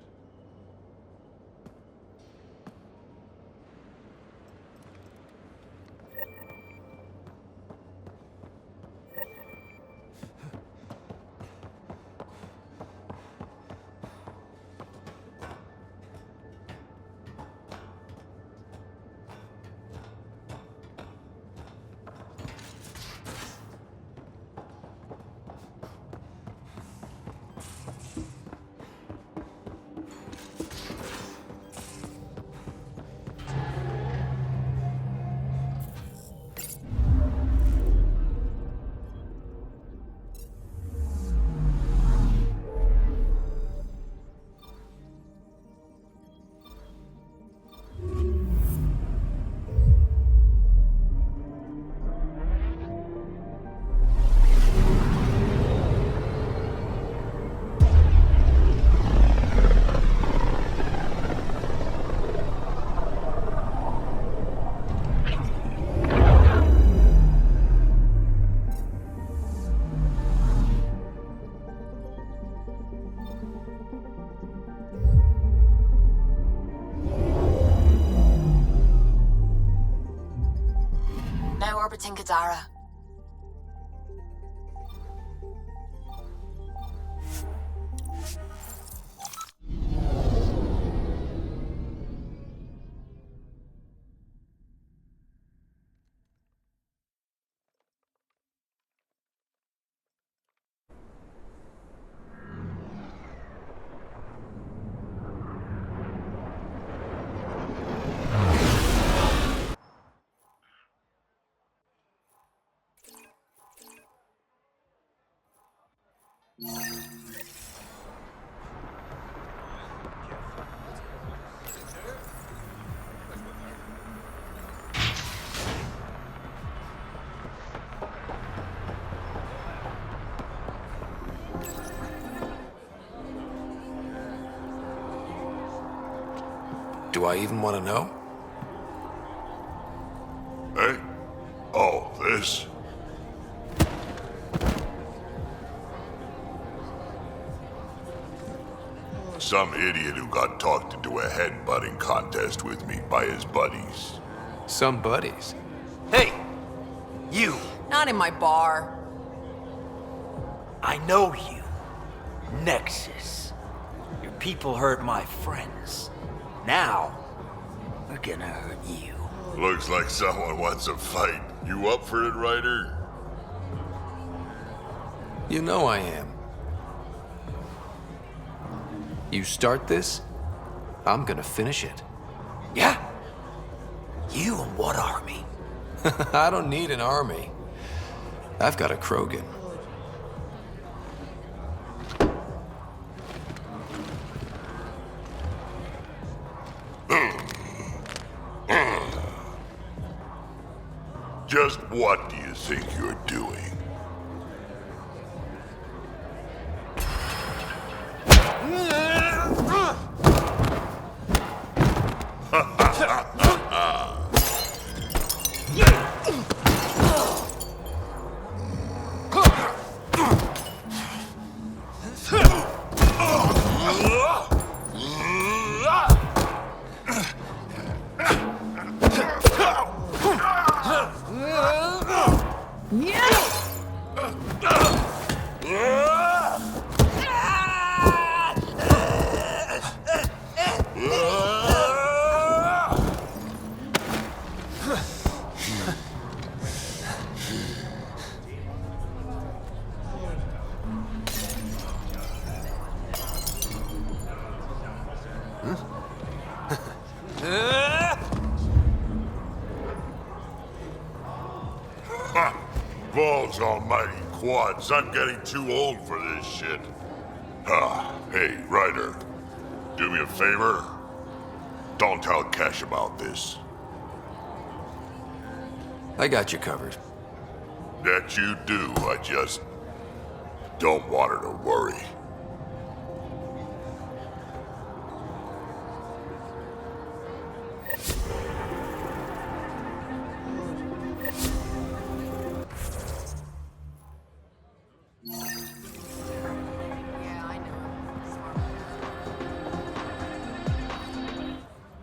Orbiting Kadara. Do I even want to know? Hey? Oh, this? Some idiot who got talked into a headbutting contest with me by his buddies. Some buddies? Hey! You! Not in my bar. I know you. Nexus. Your people hurt my friends. Now, we're gonna hurt you. Looks like someone wants a fight. You up for it, Ryder? You know I am. You start this, I'm gonna finish it. Yeah? You and what army? I don't need an army. I've got a Krogan. Just what do you think you're doing? Yeah! Balls almighty quads, I'm getting too old for this shit. Hey, Ryder. Do me a favor. Don't tell Cash about this. I got you covered. That you do, I just don't want her to worry.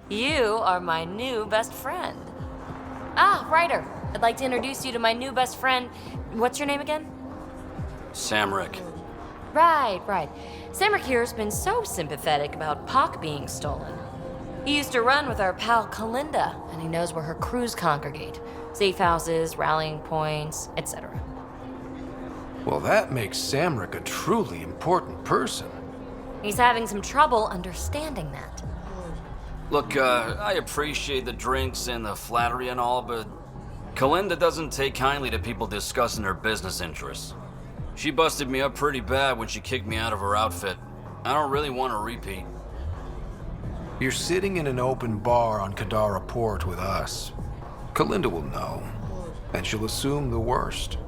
You are my new best friend. Ah, Ryder. I'd like to introduce you to my new best friend. What's your name again? Samrick. Right. Samrick here's been so sympathetic about Pock being stolen. He used to run with our pal Kalinda, and he knows where her crews congregate. Safe houses, rallying points, etc. Well, that makes Samrick a truly important person. He's having some trouble understanding that. Look, I appreciate the drinks and the flattery and all, but Kalinda doesn't take kindly to people discussing her business interests. She busted me up pretty bad when she kicked me out of her outfit. I don't really want to repeat. You're sitting in an open bar on Kadara Port with us. Kalinda will know, and she'll assume the worst.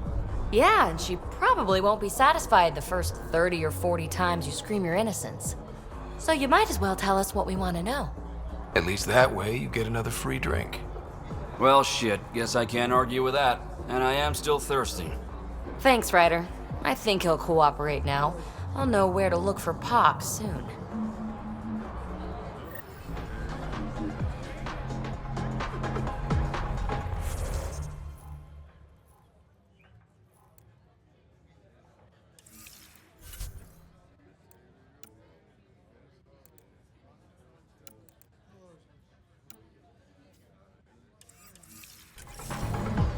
Yeah, and she probably won't be satisfied the first 30 or 40 times you scream your innocence. So you might as well tell us what we want to know. At least that way you get another free drink. Well, shit, guess I can't argue with that. And I am still thirsty. Thanks, Ryder. I think he'll cooperate now. I'll know where to look for Pock soon.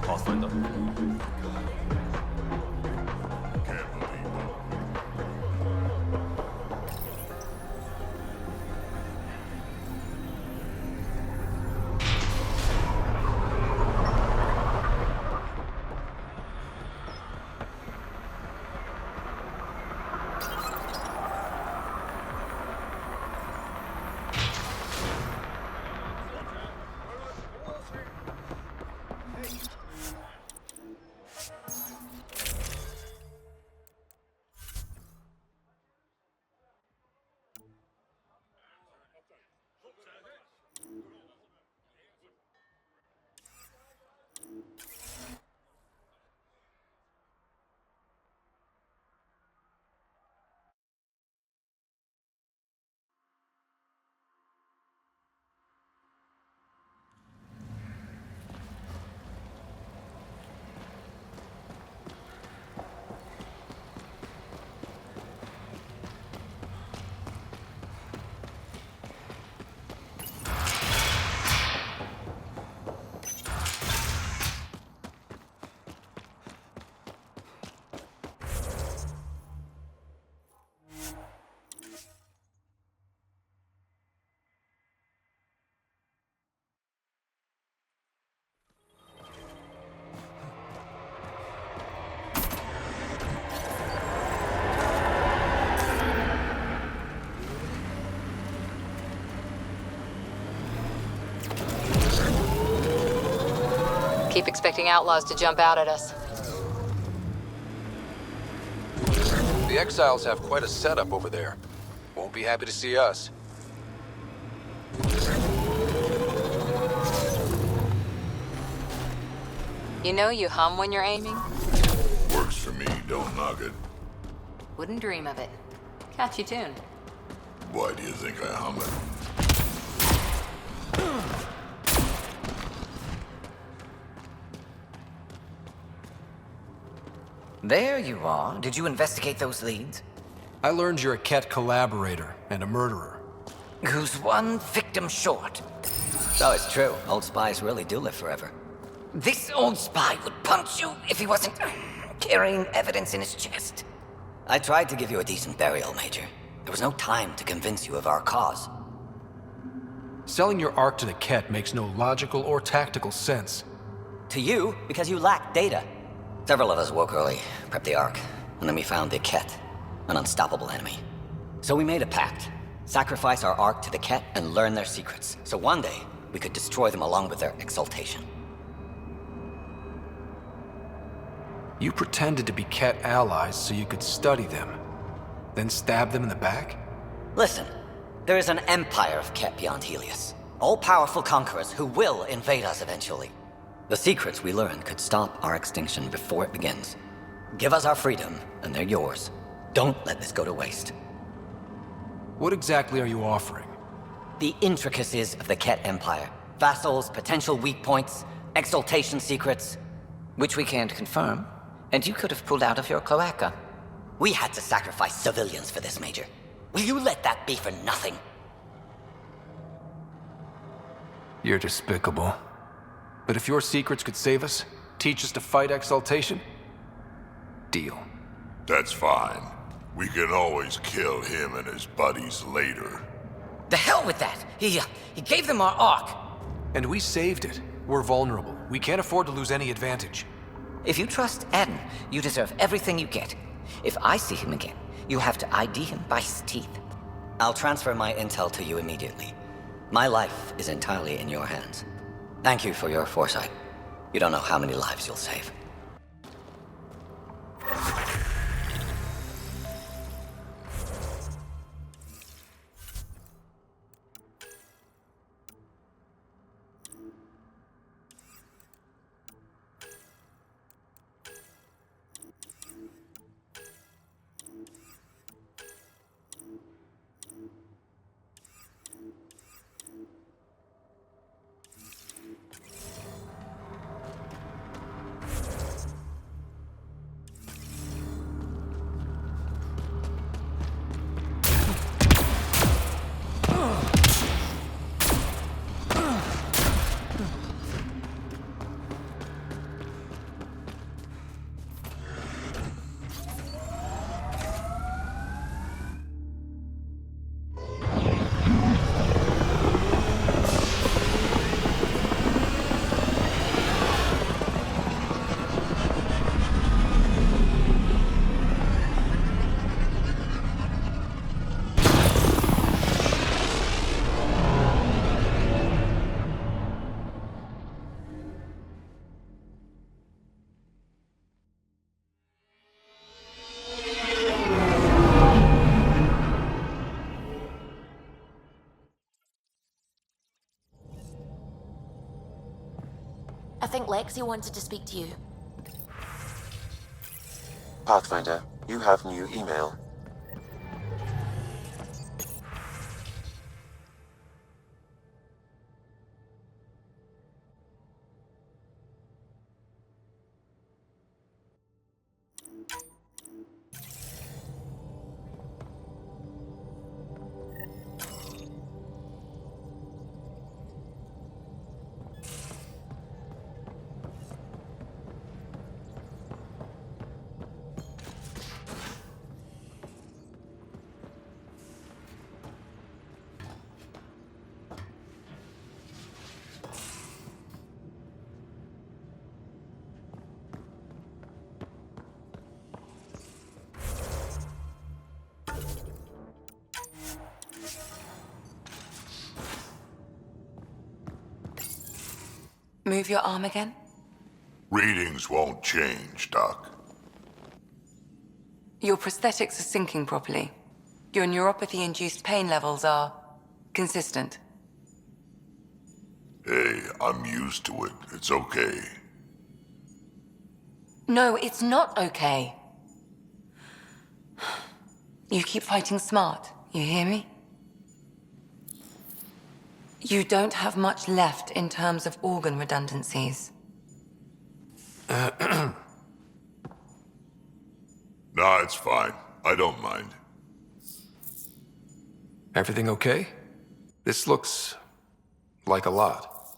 Pathfinder. Keep expecting outlaws to jump out at us. The Exiles have quite a setup over there. Won't be happy to see us. You know you hum when you're aiming? Works for me, don't knock it. Wouldn't dream of it. Catchy tune. Why do you think I hum it? There you are. Did you investigate those leads? I learned you're a Ket collaborator and a murderer. Who's one victim short. So it's true. Old spies really do live forever. This old spy would punch you if he wasn't carrying evidence in his chest. I tried to give you a decent burial, Major. There was no time to convince you of our cause. Selling your Ark to the Ket makes no logical or tactical sense. To you, because you lack data. Several of us woke early, prepped the Ark, and then we found the Ket, an unstoppable enemy. So we made a pact. Sacrifice our Ark to the Ket and learn their secrets, so one day we could destroy them along with their exaltation. You pretended to be Ket allies so you could study them, then stab them in the back? Listen, there is an empire of Ket beyond Helios. All-powerful conquerors who will invade us eventually. The secrets we learn could stop our extinction before it begins. Give us our freedom, and they're yours. Don't let this go to waste. What exactly are you offering? The intricacies of the Ket Empire. Vassals, potential weak points, exaltation secrets. Which we can't confirm, and you could have pulled out of your cloaca. We had to sacrifice civilians for this, Major. Will you let that be for nothing? You're despicable. But if your secrets could save us, teach us to fight exaltation, deal. That's fine. We can always kill him and his buddies later. The hell with that! He gave them our Ark! And we saved it. We're vulnerable. We can't afford to lose any advantage. If you trust Aaden, you deserve everything you get. If I see him again, you'll have to ID him by his teeth. I'll transfer my intel to you immediately. My life is entirely in your hands. Thank you for your foresight. You don't know how many lives you'll save. I think Lexi wanted to speak to you. Pathfinder, you have new email. Move your arm again? Readings won't change, Doc. Your prosthetics are syncing properly. Your neuropathy-induced pain levels are consistent. Hey, I'm used to it. It's okay. No, it's not okay. You keep fighting smart, you hear me? You don't have much left in terms of organ redundancies. Nah, it's fine. I don't mind. Everything okay? This looks like a lot.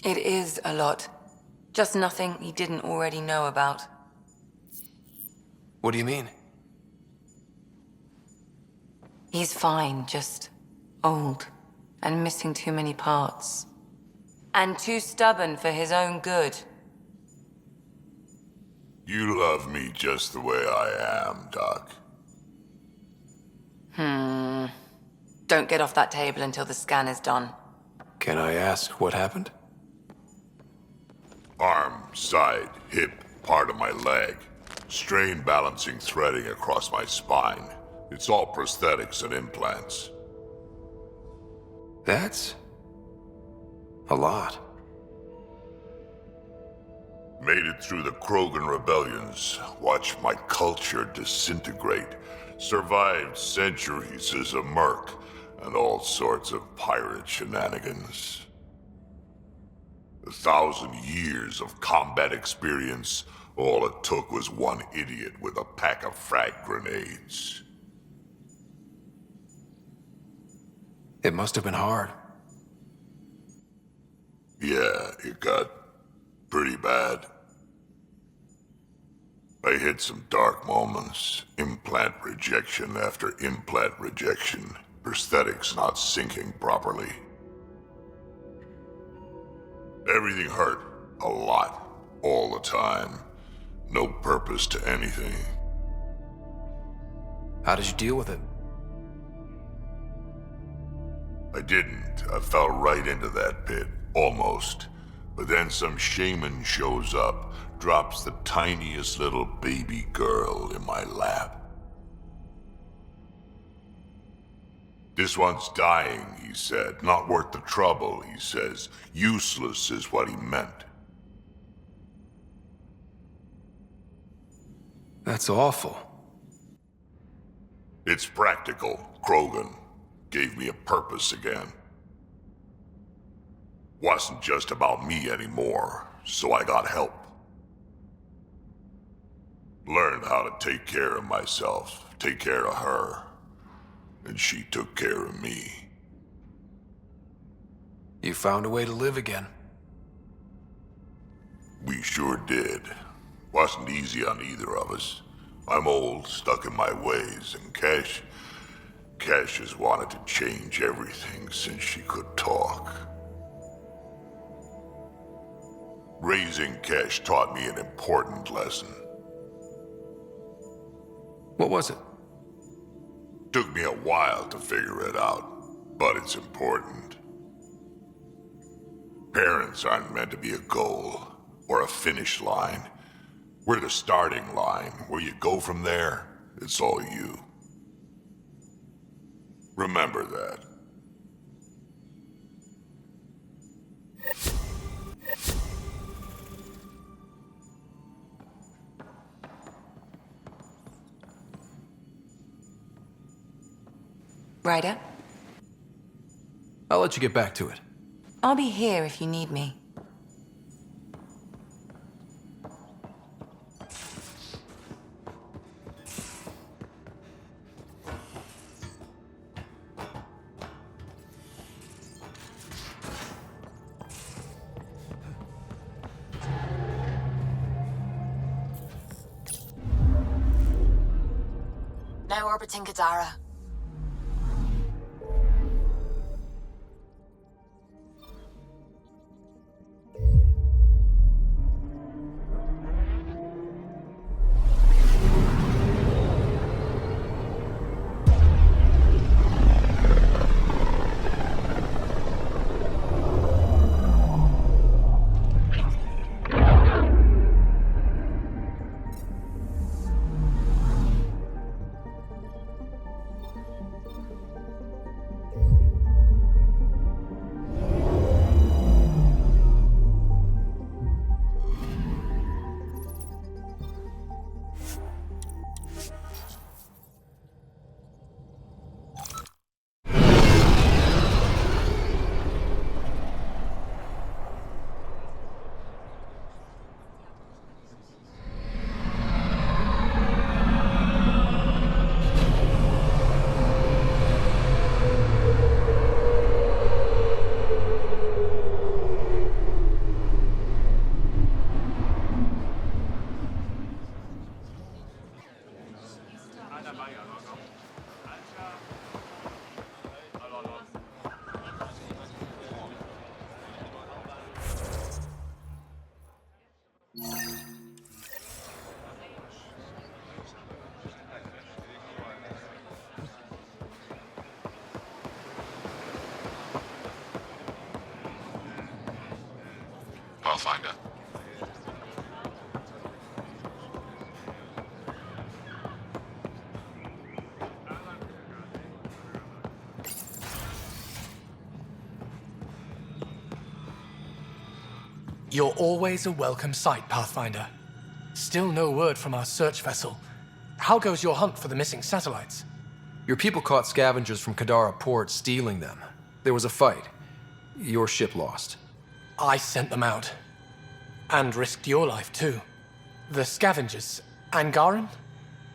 It is a lot. Just nothing he didn't already know about. What do you mean? He's fine, just old and missing too many parts. And too stubborn for his own good. You love me just the way I am, Doc. Don't get off that table until the scan is done. Can I ask what happened? Arm, side, hip, part of my leg. Strain balancing threading across my spine. It's all prosthetics and implants. That's a lot. Made it through the Krogan rebellions. Watched my culture disintegrate. Survived centuries as a merc. And all sorts of pirate shenanigans. 1,000 years of combat experience. All it took was one idiot with a pack of frag grenades. It must have been hard. Yeah, it got pretty bad. I hit some dark moments. Implant rejection after implant rejection. Prosthetics not syncing properly. Everything hurt. A lot. All the time. No purpose to anything. How did you deal with it? I didn't. I fell right into that pit. Almost. But then some shaman shows up, drops the tiniest little baby girl in my lap. This one's dying, he said. Not worth the trouble, he says. Useless is what he meant. That's awful. It's practical. Krogan gave me a purpose again. Wasn't just about me anymore, so I got help. Learned how to take care of myself, take care of her. And she took care of me. You found a way to live again. We sure did. Wasn't easy on either of us. I'm old, stuck in my ways, and Cash has wanted to change everything since she could talk. Raising Cash taught me an important lesson. What was it? Took me a while to figure it out, but it's important. Parents aren't meant to be a goal or a finish line. We're the starting line. Where you go from there, it's all you. Remember that. Ryder? I'll let you get back to it. I'll be here if you need me. Now orbiting Kadara. Pathfinder. You're always a welcome sight, Pathfinder. Still no word from our search vessel. How goes your hunt for the missing satellites? Your people caught scavengers from Kadara port stealing them. There was a fight. Your ship lost. I sent them out. And risked your life, too. The scavengers, Angaran?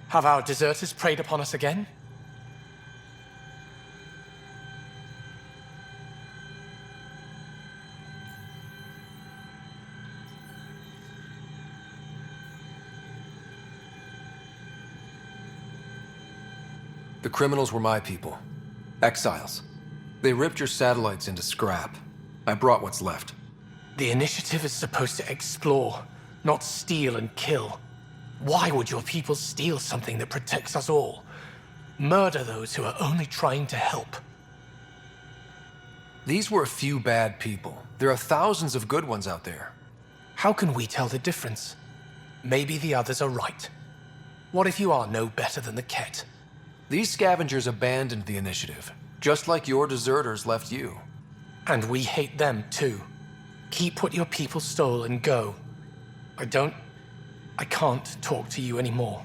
Have our deserters preyed upon us again? The criminals were my people. Exiles. They ripped your satellites into scrap. I brought what's left. The initiative is supposed to explore, not steal and kill. Why would your people steal something that protects us all? Murder those who are only trying to help. These were a few bad people. There are thousands of good ones out there. How can we tell the difference? Maybe the others are right. What if you are no better than the Ket? These scavengers abandoned the initiative, just like your deserters left you. And we hate them too. Keep what your people stole and go. I can't talk to you anymore.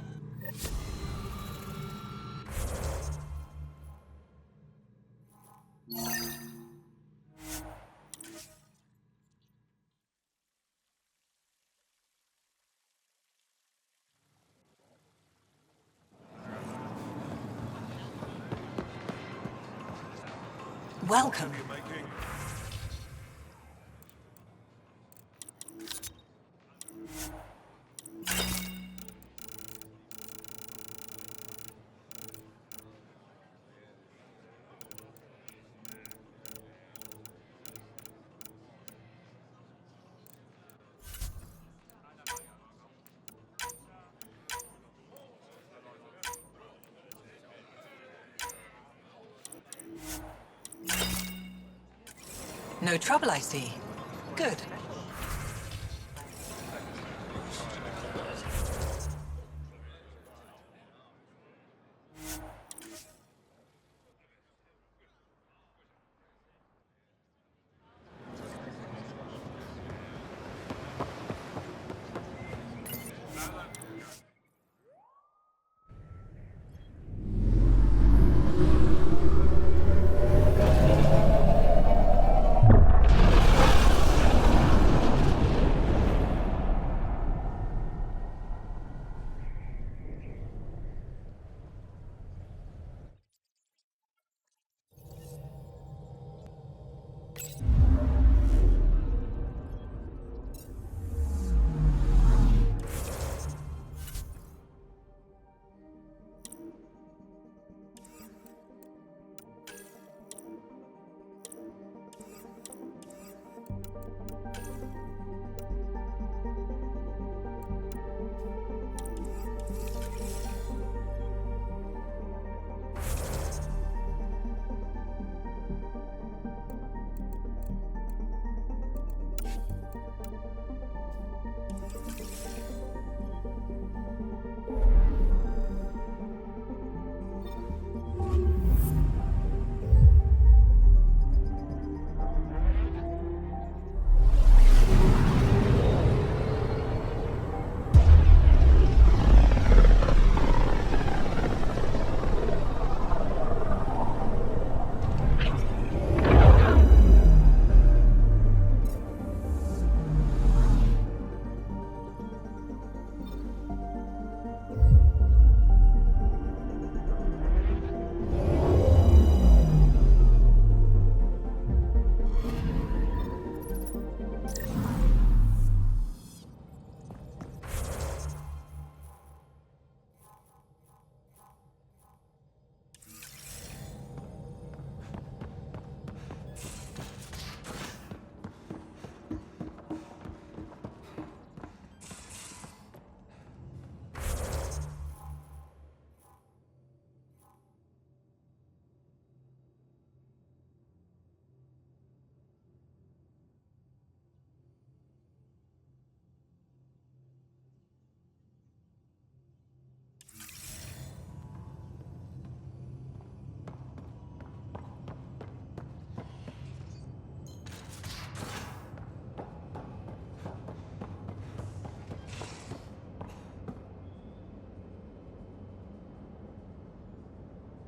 Welcome. No trouble, I see. Good.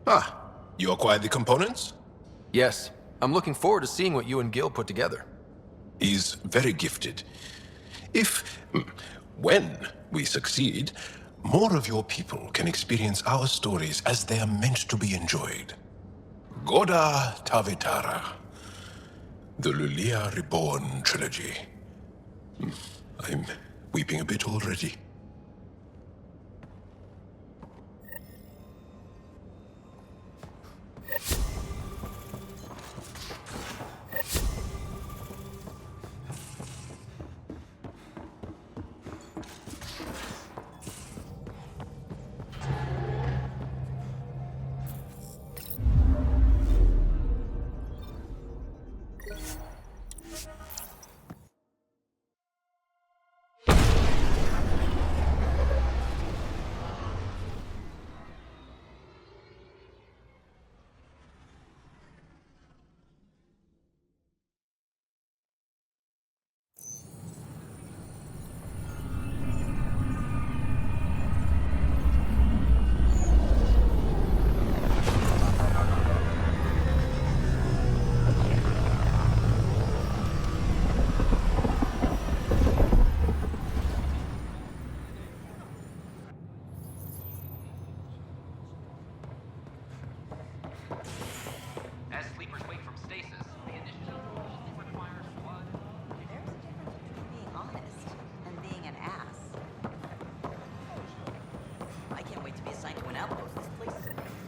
Ah, you acquired the components? Yes. I'm looking forward to seeing what you and Gil put together. He's very gifted. When we succeed, more of your people can experience our stories as they are meant to be enjoyed. Goda Tavitara. The Lulia Reborn trilogy. I'm weeping a bit already.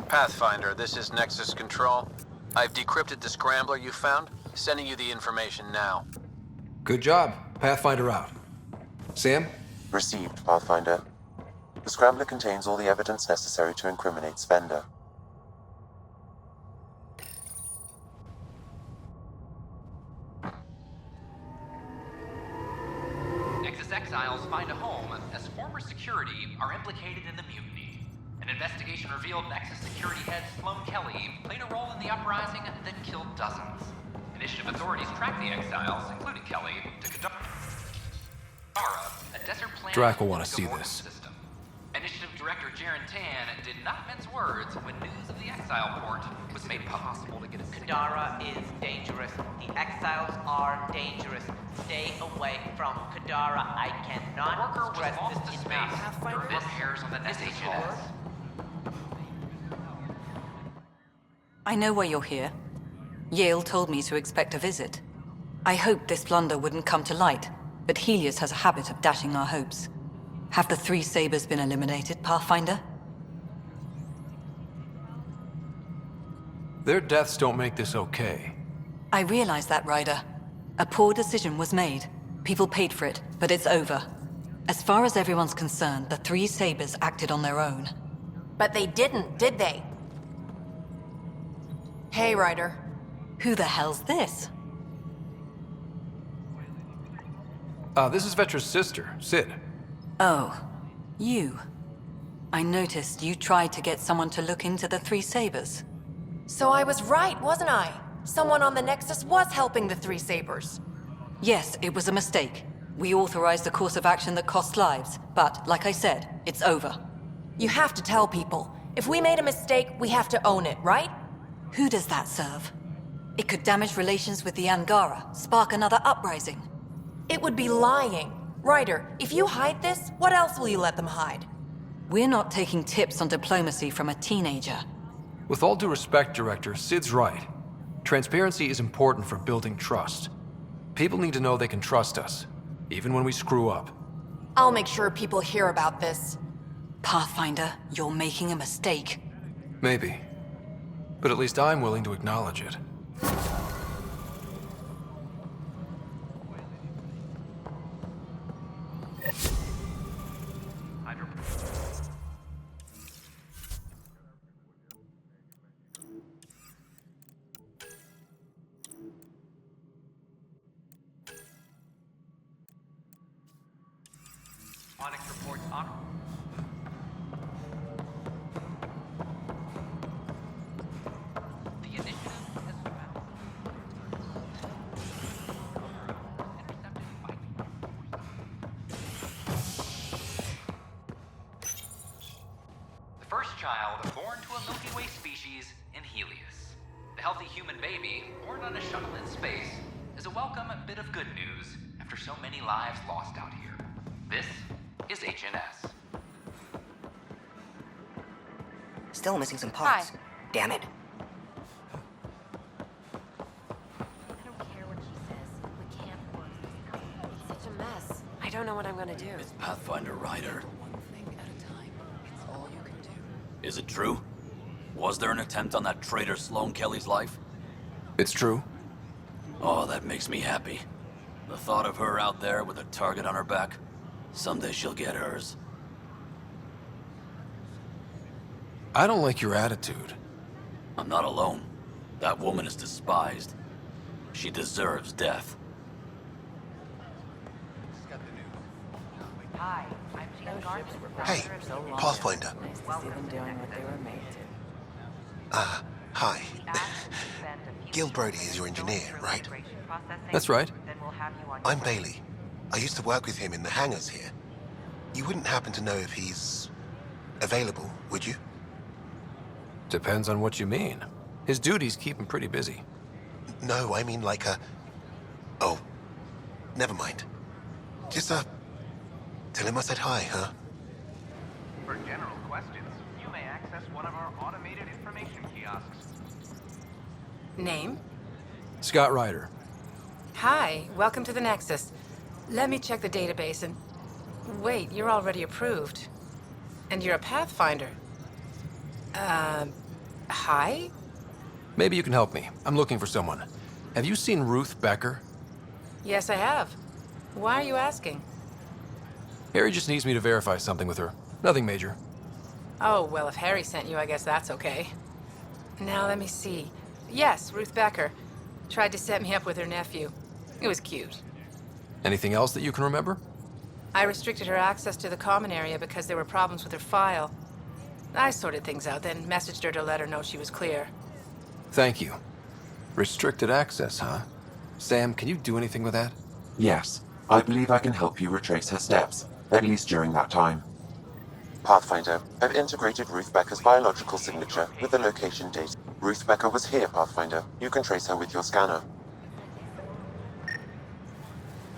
Pathfinder, this is Nexus Control. I've decrypted the scrambler you found. Sending you the information now. Good job. Pathfinder out. Sam? Received, Pathfinder. The scrambler contains all the evidence necessary to incriminate Spender. Nexus exiles find a home as former security are implicated in the mutiny. An investigation revealed Nexus security head Sloan Kelly played a role in the uprising that killed dozens. Initiative authorities tracked the exiles, including Kelly, to Kadara, a desert planet. Drac will want to see this. System. Initiative Director Jaren Tan did not mince words when news of the exile port was made possible to get a Kadara is dangerous. The exiles are dangerous. Stay away from Kadara. I cannot stress this enough. During repairs on the SHS. I know why you're here. Yale told me to expect a visit. I hoped this blunder wouldn't come to light, but Helios has a habit of dashing our hopes. Have the three Sabers been eliminated, Pathfinder? Their deaths don't make this okay. I realize that, Ryder. A poor decision was made. People paid for it, but it's over. As far as everyone's concerned, the three Sabers acted on their own. But they didn't, did they? Hey, Ryder. Who the hell's this? This is Vetra's sister, Sid. Oh, you. I noticed you tried to get someone to look into the three Sabers. So I was right, wasn't I? Someone on the Nexus was helping the three Sabers. Yes, it was a mistake. We authorized a course of action that cost lives, but, like I said, it's over. You have to tell people. If we made a mistake, we have to own it, right? Who does that serve? It could damage relations with the Angara, spark another uprising. It would be lying. Ryder, if you hide this, what else will you let them hide? We're not taking tips on diplomacy from a teenager. With all due respect, Director, Sid's right. Transparency is important for building trust. People need to know they can trust us, even when we screw up. I'll make sure people hear about this. Pathfinder, you're making a mistake. Maybe. But at least I'm willing to acknowledge it. Onyx reports on. The initiative has found. The first child born to a Milky Way species in Helios. The healthy human baby, born on a shuttle in space, is a welcome bit of good news after so many lives lost out here. This is HNS. Still missing some parts. Hi. Damn it. It's such a mess. I don't know what I'm gonna do. It's Pathfinder Ryder. Is it true? Was there an attempt on that traitor Sloane Kelly's life? It's true. Oh, that makes me happy. The thought of her out there with a target on her back. Someday she'll get hers. I don't like your attitude. I'm not alone. That woman is despised. She deserves death. Hi, I'm Gina Garvin. Hey, Pathfinder. Hi. Gil Brody is your engineer, right? That's right. I'm Bailey. I used to work with him in the hangars here. You wouldn't happen to know if he's available, would you? Depends on what you mean. His duties keep him pretty busy. No, I mean like a... Oh, never mind. Just, tell him I said hi, huh? For general questions, you may access one of our automated information kiosks. Name? Scott Ryder. Hi, welcome to the Nexus. Let me check the database and... Wait, you're already approved. And you're a Pathfinder. Hi? Maybe you can help me. I'm looking for someone. Have you seen Ruth Becker? Yes, I have. Why are you asking? Harry just needs me to verify something with her. Nothing major. Oh, well, if Harry sent you, I guess that's okay. Now, let me see. Yes, Ruth Becker. Tried to set me up with her nephew. It was cute. Anything else that you can remember? I restricted her access to the common area because there were problems with her file. I sorted things out, then messaged her to let her know she was clear. Thank you. Restricted access, huh? Sam, can you do anything with that? Yes, I believe I can help you retrace her steps, at least during that time. Pathfinder, I've integrated Ruth Becker's biological signature with the location data. Ruth Becker was here, Pathfinder. You can trace her with your scanner.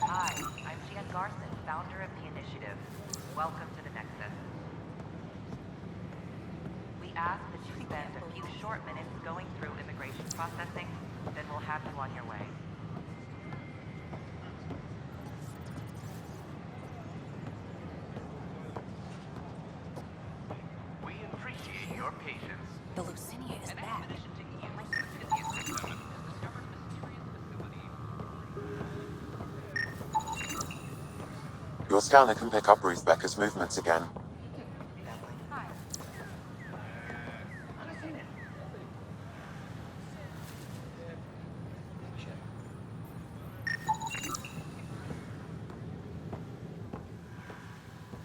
Hi, I'm Gian Garson, founder of the initiative. Welcome to the Nexus. We ask that you spend a few short minutes going through immigration processing, then we'll have you on your way. We appreciate your patience. The Lucinia is back. Your scanner can pick up Ruth Becker's movements again.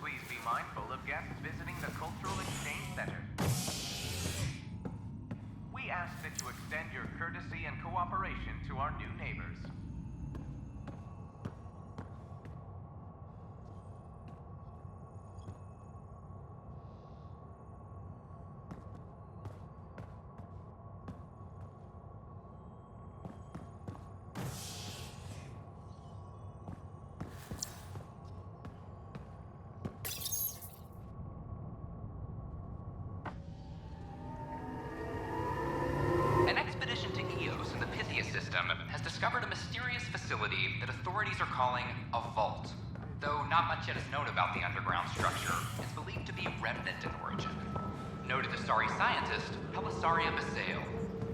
Please be mindful of guests visiting the Cultural Exchange Center. We ask that you extend your courtesy and cooperation to our new neighbors. An expedition to Eos in the Pythia system has discovered a mysterious facility that authorities are calling a vault. Though not much yet is known about the underground structure, it's believed to be Remnant in origin. Noted Asari scientist, Pelisaria Baseo.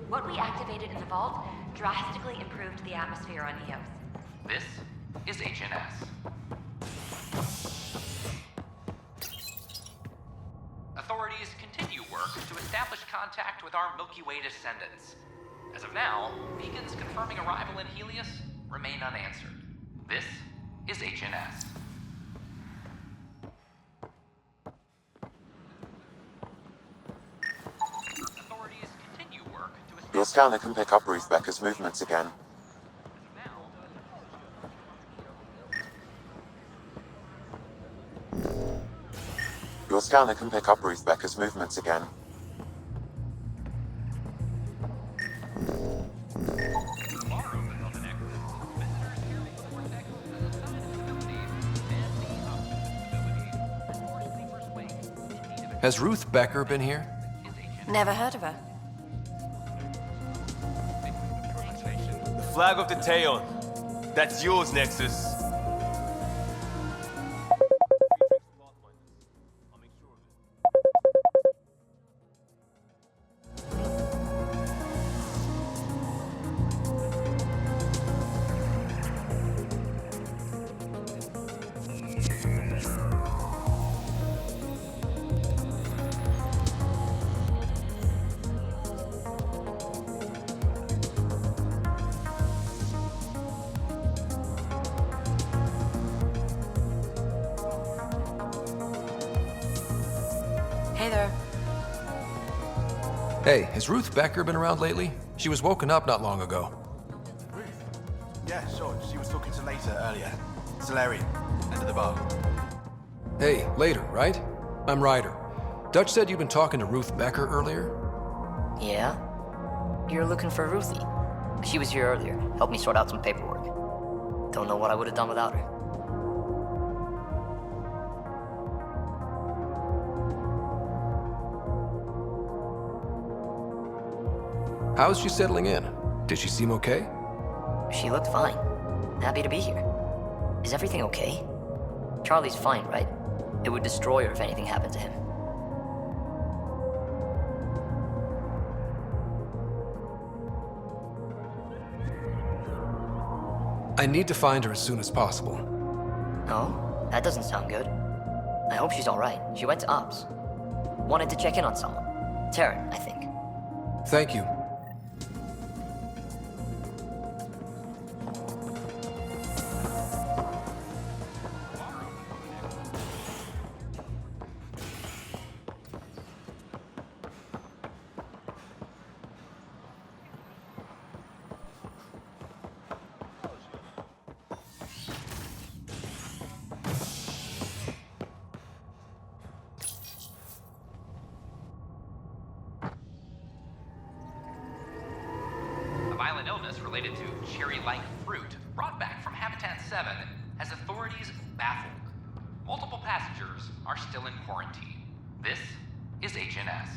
What we activated in the vault drastically improved the atmosphere on Eos. This is HNS. Authorities continue work to establish contact with our Milky Way descendants. As of now, beacons confirming arrival in Helios remain unanswered. This is HNS. Authorities continue work to establish... Your scanner can pick up Ruth Becker's movements again. Your scanner can pick up Ruth Becker's movements again. Has Ruth Becker been here? Never heard of her. The flag of the Taon. That's yours, Nexus. Hey there. Hey, has Ruth Becker been around lately? She was woken up not long ago. Yeah, sure. She was talking to Later earlier. Solarian, end of the bar. Hey, Later, right? I'm Ryder. Dutch said you'd been talking to Ruth Becker earlier? Yeah? You're looking for Ruthie. She was here earlier, helped me sort out some paperwork. Don't know what I would have done without her. How's she settling in? Did she seem okay? She looked fine. Happy to be here. Is everything okay? Charlie's fine, right? It would destroy her if anything happened to him. I need to find her as soon as possible. Oh? That doesn't sound good. I hope she's alright. She went to Ops. Wanted to check in on someone. Taryn, I think. Thank you. Violent illness related to cherry-like fruit brought back from Habitat 7 has authorities baffled. Multiple passengers are still in quarantine. This is HNS.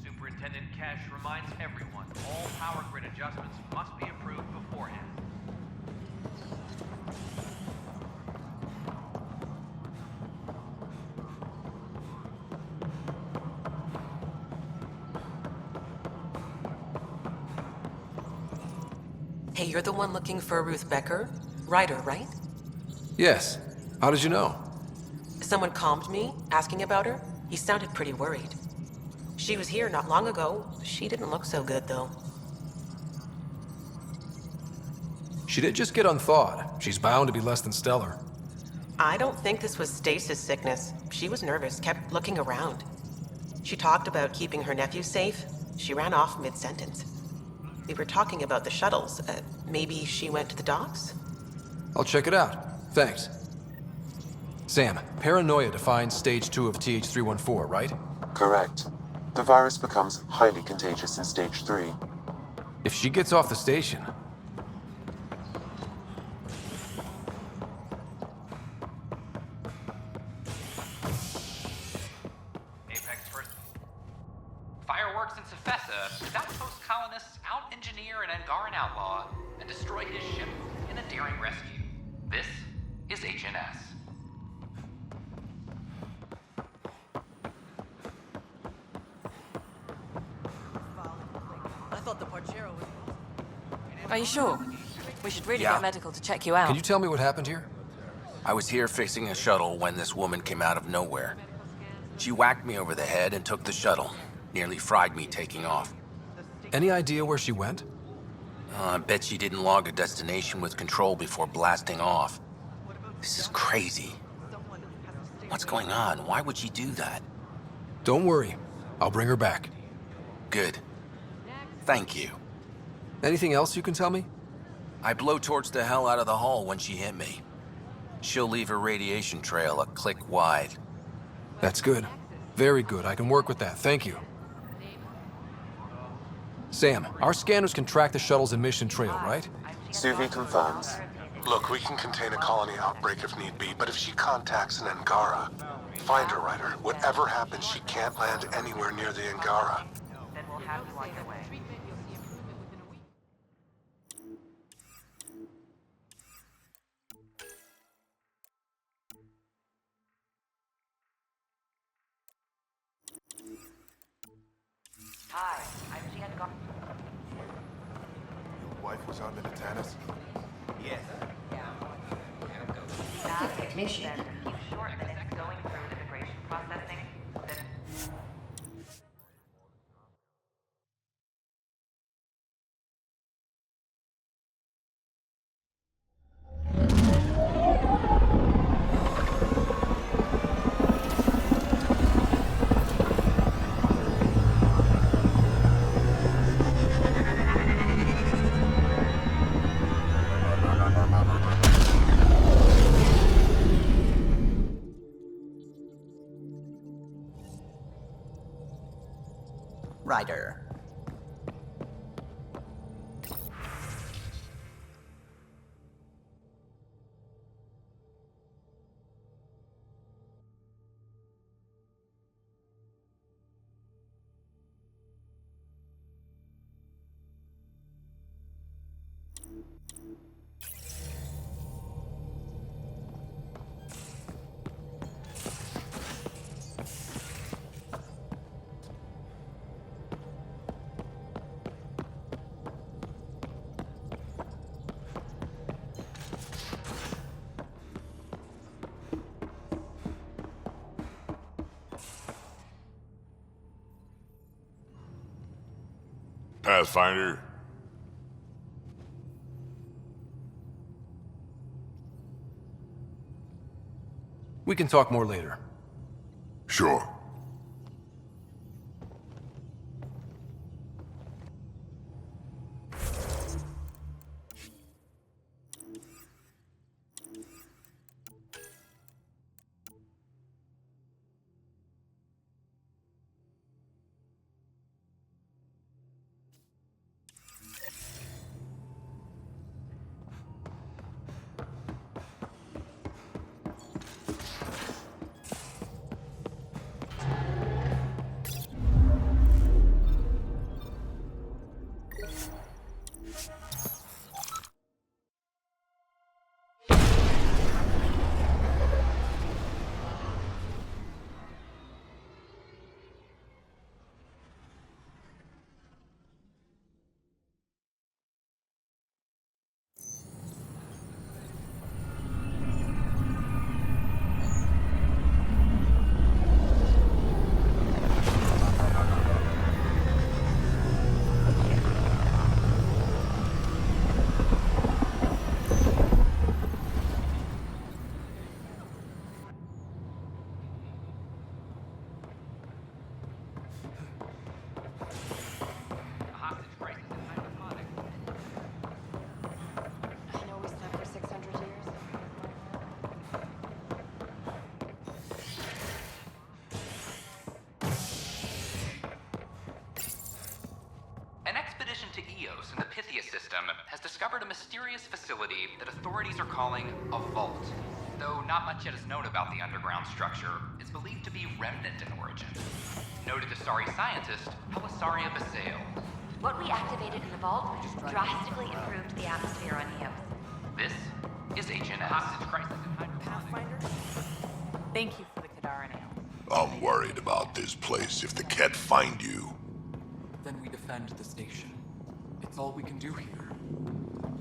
Superintendent Cash reminds everyone all power grid adjustments must be approved beforehand. Hey, you're the one looking for Ruth Becker? Ryder, right? Yes. How did you know? Someone calmed me, asking about her. He sounded pretty worried. She was here not long ago. She didn't look so good, though. She did just get unthawed. She's bound to be less than stellar. I don't think this was stasis sickness. She was nervous, kept looking around. She talked about keeping her nephew safe. She ran off mid-sentence. We were talking about the shuttles. Maybe she went to the docks? I'll check it out. Thanks. Sam, paranoia defines stage 2 of TH314, right? Correct. The virus becomes highly contagious in stage 3. If she gets off the station... Apex first. Fireworks in Cephessa as outpost colonists out-engineer an Angaran outlaw and destroy his ship in a daring rescue. This is HNS. I thought the Parchero was... Are you sure? We should really Yeah. get medical to check you out. Can you tell me what happened here? I was here fixing a shuttle when this woman came out of nowhere. She whacked me over the head and took the shuttle. Nearly fried me taking off. Any idea where she went? I bet she didn't log a destination with control before blasting off. This is crazy. What's going on? Why would she do that? Don't worry. I'll bring her back. Good. Thank you. Anything else you can tell me? I blowtorched the hell out of the hull when she hit me. She'll leave her radiation trail a click wide. That's good. Very good. I can work with that. Thank you. Sam, our scanners can track the shuttle's emission trail, right? Suvi confirms. Look, we can contain a colony outbreak if need be, but if she contacts an Angara, find her, Ryder. Whatever happens, she can't land anywhere near the Angara. Then we'll have you on your way. Hi, I'm Gian Gar- Your wife was on the Natanus? Yes. Technician. Keep short minutes going through immigration processing. Then Ryder. Pathfinder? We can talk more later. Sure. to Eos in the Pythia system has discovered a mysterious facility that authorities are calling a Vault. Though not much yet is known about the underground structure, it's believed to be Remnant in origin. Noted Asari scientist Helisaria Basail. What we activated in the vault drastically improved the atmosphere on Eos. This is Agent Hostage Crisis in Pathfinder? Thank you for the Kadara nail. I'm worried about this place if the Ket find you. Then we defend the station. It's all we can do here.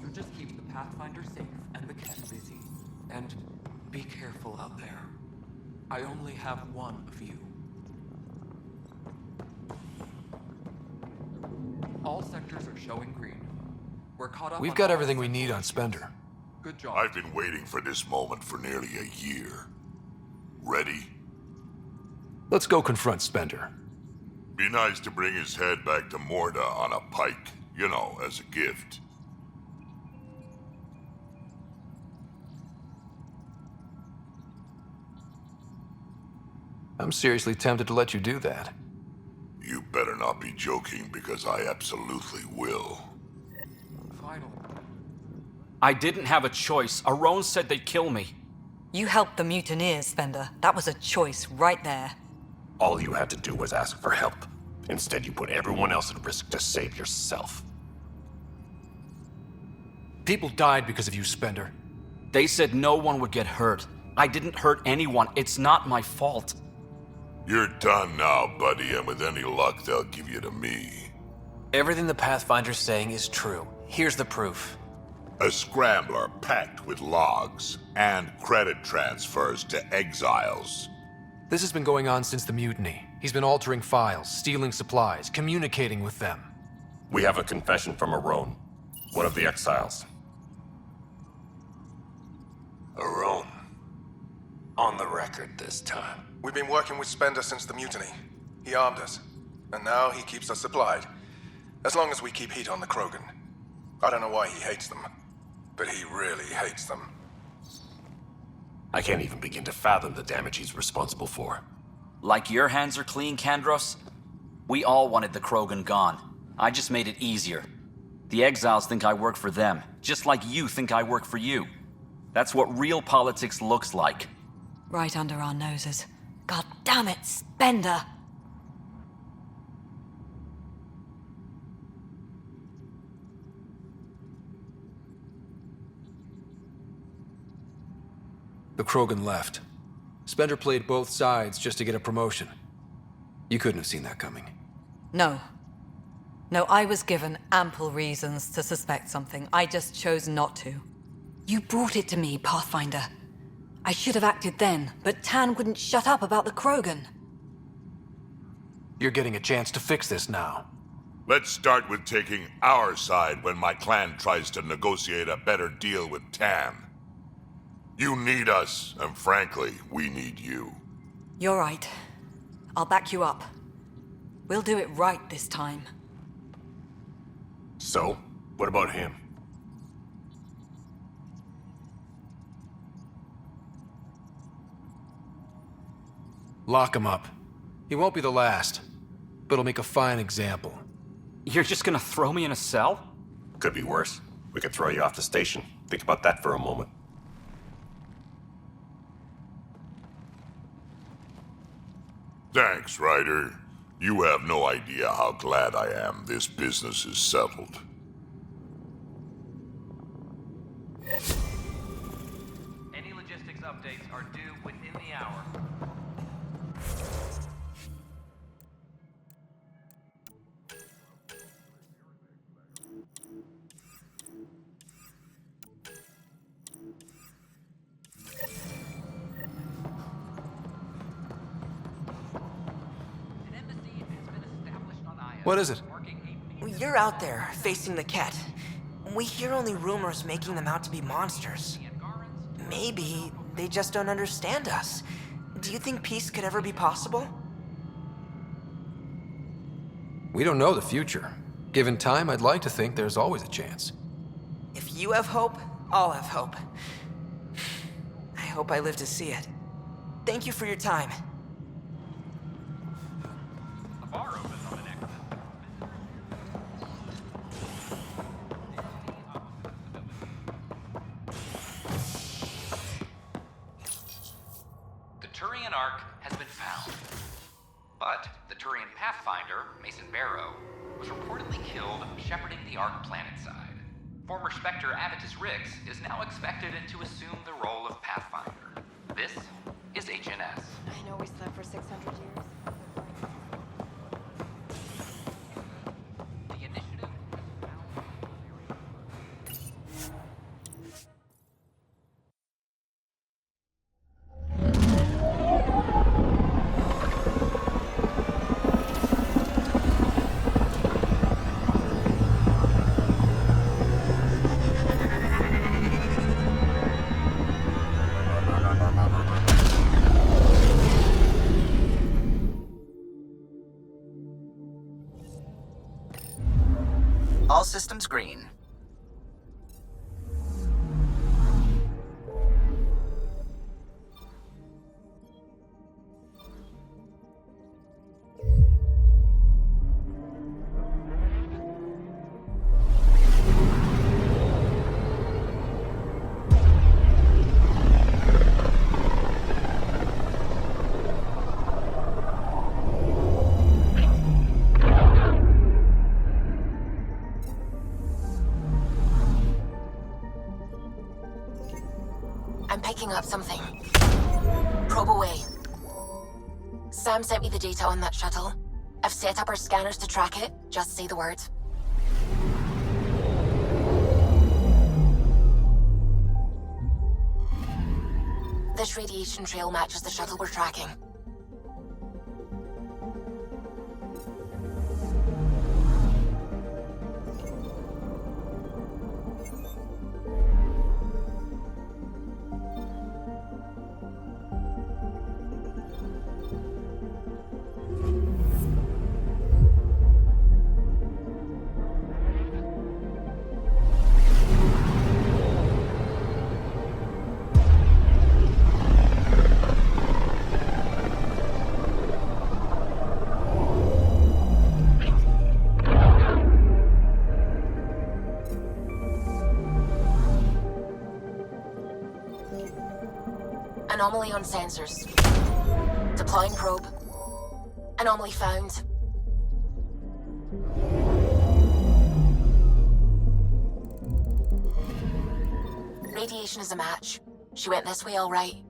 You just keep the Pathfinder safe and the Ket busy. And be careful out there. I only have one of you. All sectors are showing green. We're caught up. We've got everything we need on Spender. Good job. I've been waiting for this moment for nearly a year. Ready? Let's go confront Spender. Be nice to bring his head back to Morda on a pike, you know, as a gift. I'm seriously tempted to let you do that. You better not be joking, because I absolutely will. Final. I didn't have a choice. Aron said they'd kill me. You helped the mutineers, Spender. That was a choice right there. All you had to do was ask for help. Instead, you put everyone else at risk to save yourself. People died because of you, Spender. They said no one would get hurt. I didn't hurt anyone. It's not my fault. You're done now, buddy, and with any luck, they'll give you to me. Everything the Pathfinder's saying is true. Here's the proof. A scrambler packed with logs and credit transfers to exiles. This has been going on since the mutiny. He's been altering files, stealing supplies, communicating with them. We have a confession from Aron, one of the exiles. Aron. On the record this time. We've been working with Spender since the mutiny. He armed us, and now he keeps us supplied. As long as we keep heat on the Krogan. I don't know why he hates them, but he really hates them. I can't even begin to fathom the damage he's responsible for. Like your hands are clean, Kandros? We all wanted the Krogan gone. I just made it easier. The exiles think I work for them, just like you think I work for you. That's what real politics looks like. Right under our noses. God damn it, Spender! The Krogan left. Spender played both sides just to get a promotion. You couldn't have seen that coming. No. No, I was given ample reasons to suspect something. I just chose not to. You brought it to me, Pathfinder. I should have acted then, but Tan wouldn't shut up about the Krogan. You're getting a chance to fix this now. Let's start with taking our side when my clan tries to negotiate a better deal with Tan. You need us, and frankly, we need you. You're right. I'll back you up. We'll do it right this time. So, what about him? Lock him up. He won't be the last, but he'll make a fine example. You're just gonna throw me in a cell? Could be worse. We could throw you off the station. Think about that for a moment. Thanks, Ryder. You have no idea how glad I am this business is settled. Any logistics updates are due within the hour. What is it? You're out there, facing the Ket. We hear only rumors making them out to be monsters. Maybe they just don't understand us. Do you think peace could ever be possible? We don't know the future. Given time, I'd like to think there's always a chance. If you have hope, I'll have hope. I hope I live to see it. Thank you for your time. Ark has been found. But the Turian Pathfinder, Mason Barrow, was reportedly killed shepherding the Ark planetside. Former Spectre Avitus Rix is now expected to assume the role of Pathfinder. This is HNS. I know we slept for 600 years. All systems green. picking up something. Probe away. Sam sent me the data on that shuttle. I've set up our scanners to track it. Just say the word. This radiation trail matches the shuttle we're tracking. Anomaly on sensors. Deploying probe. Anomaly found. Radiation is a match. She went this way all right.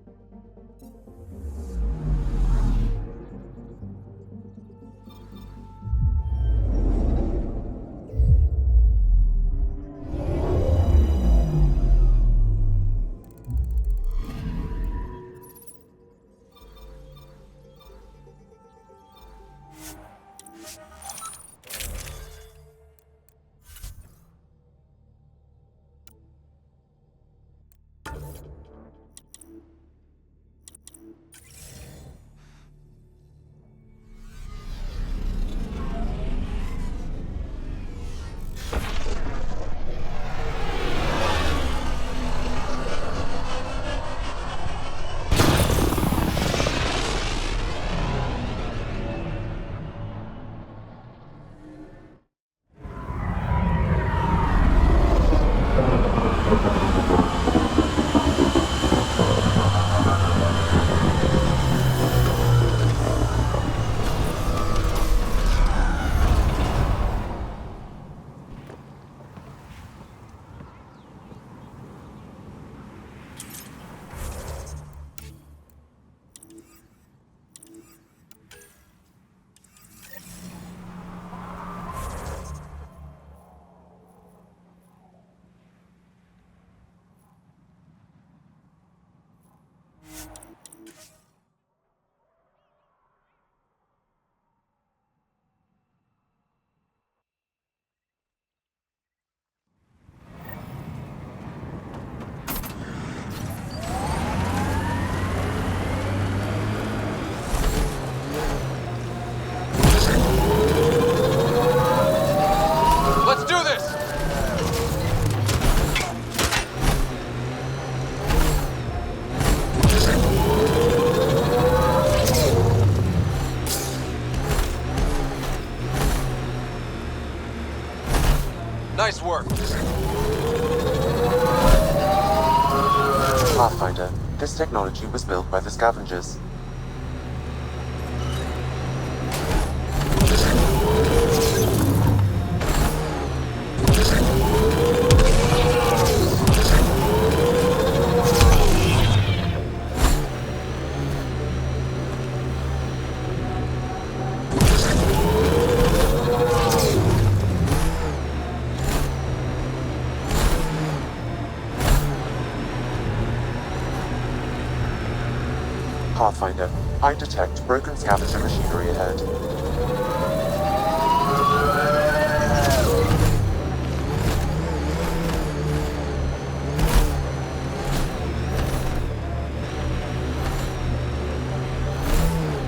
Nice work. Pathfinder, this technology was built by the scavengers. Pathfinder, I detect broken scavenger machinery ahead.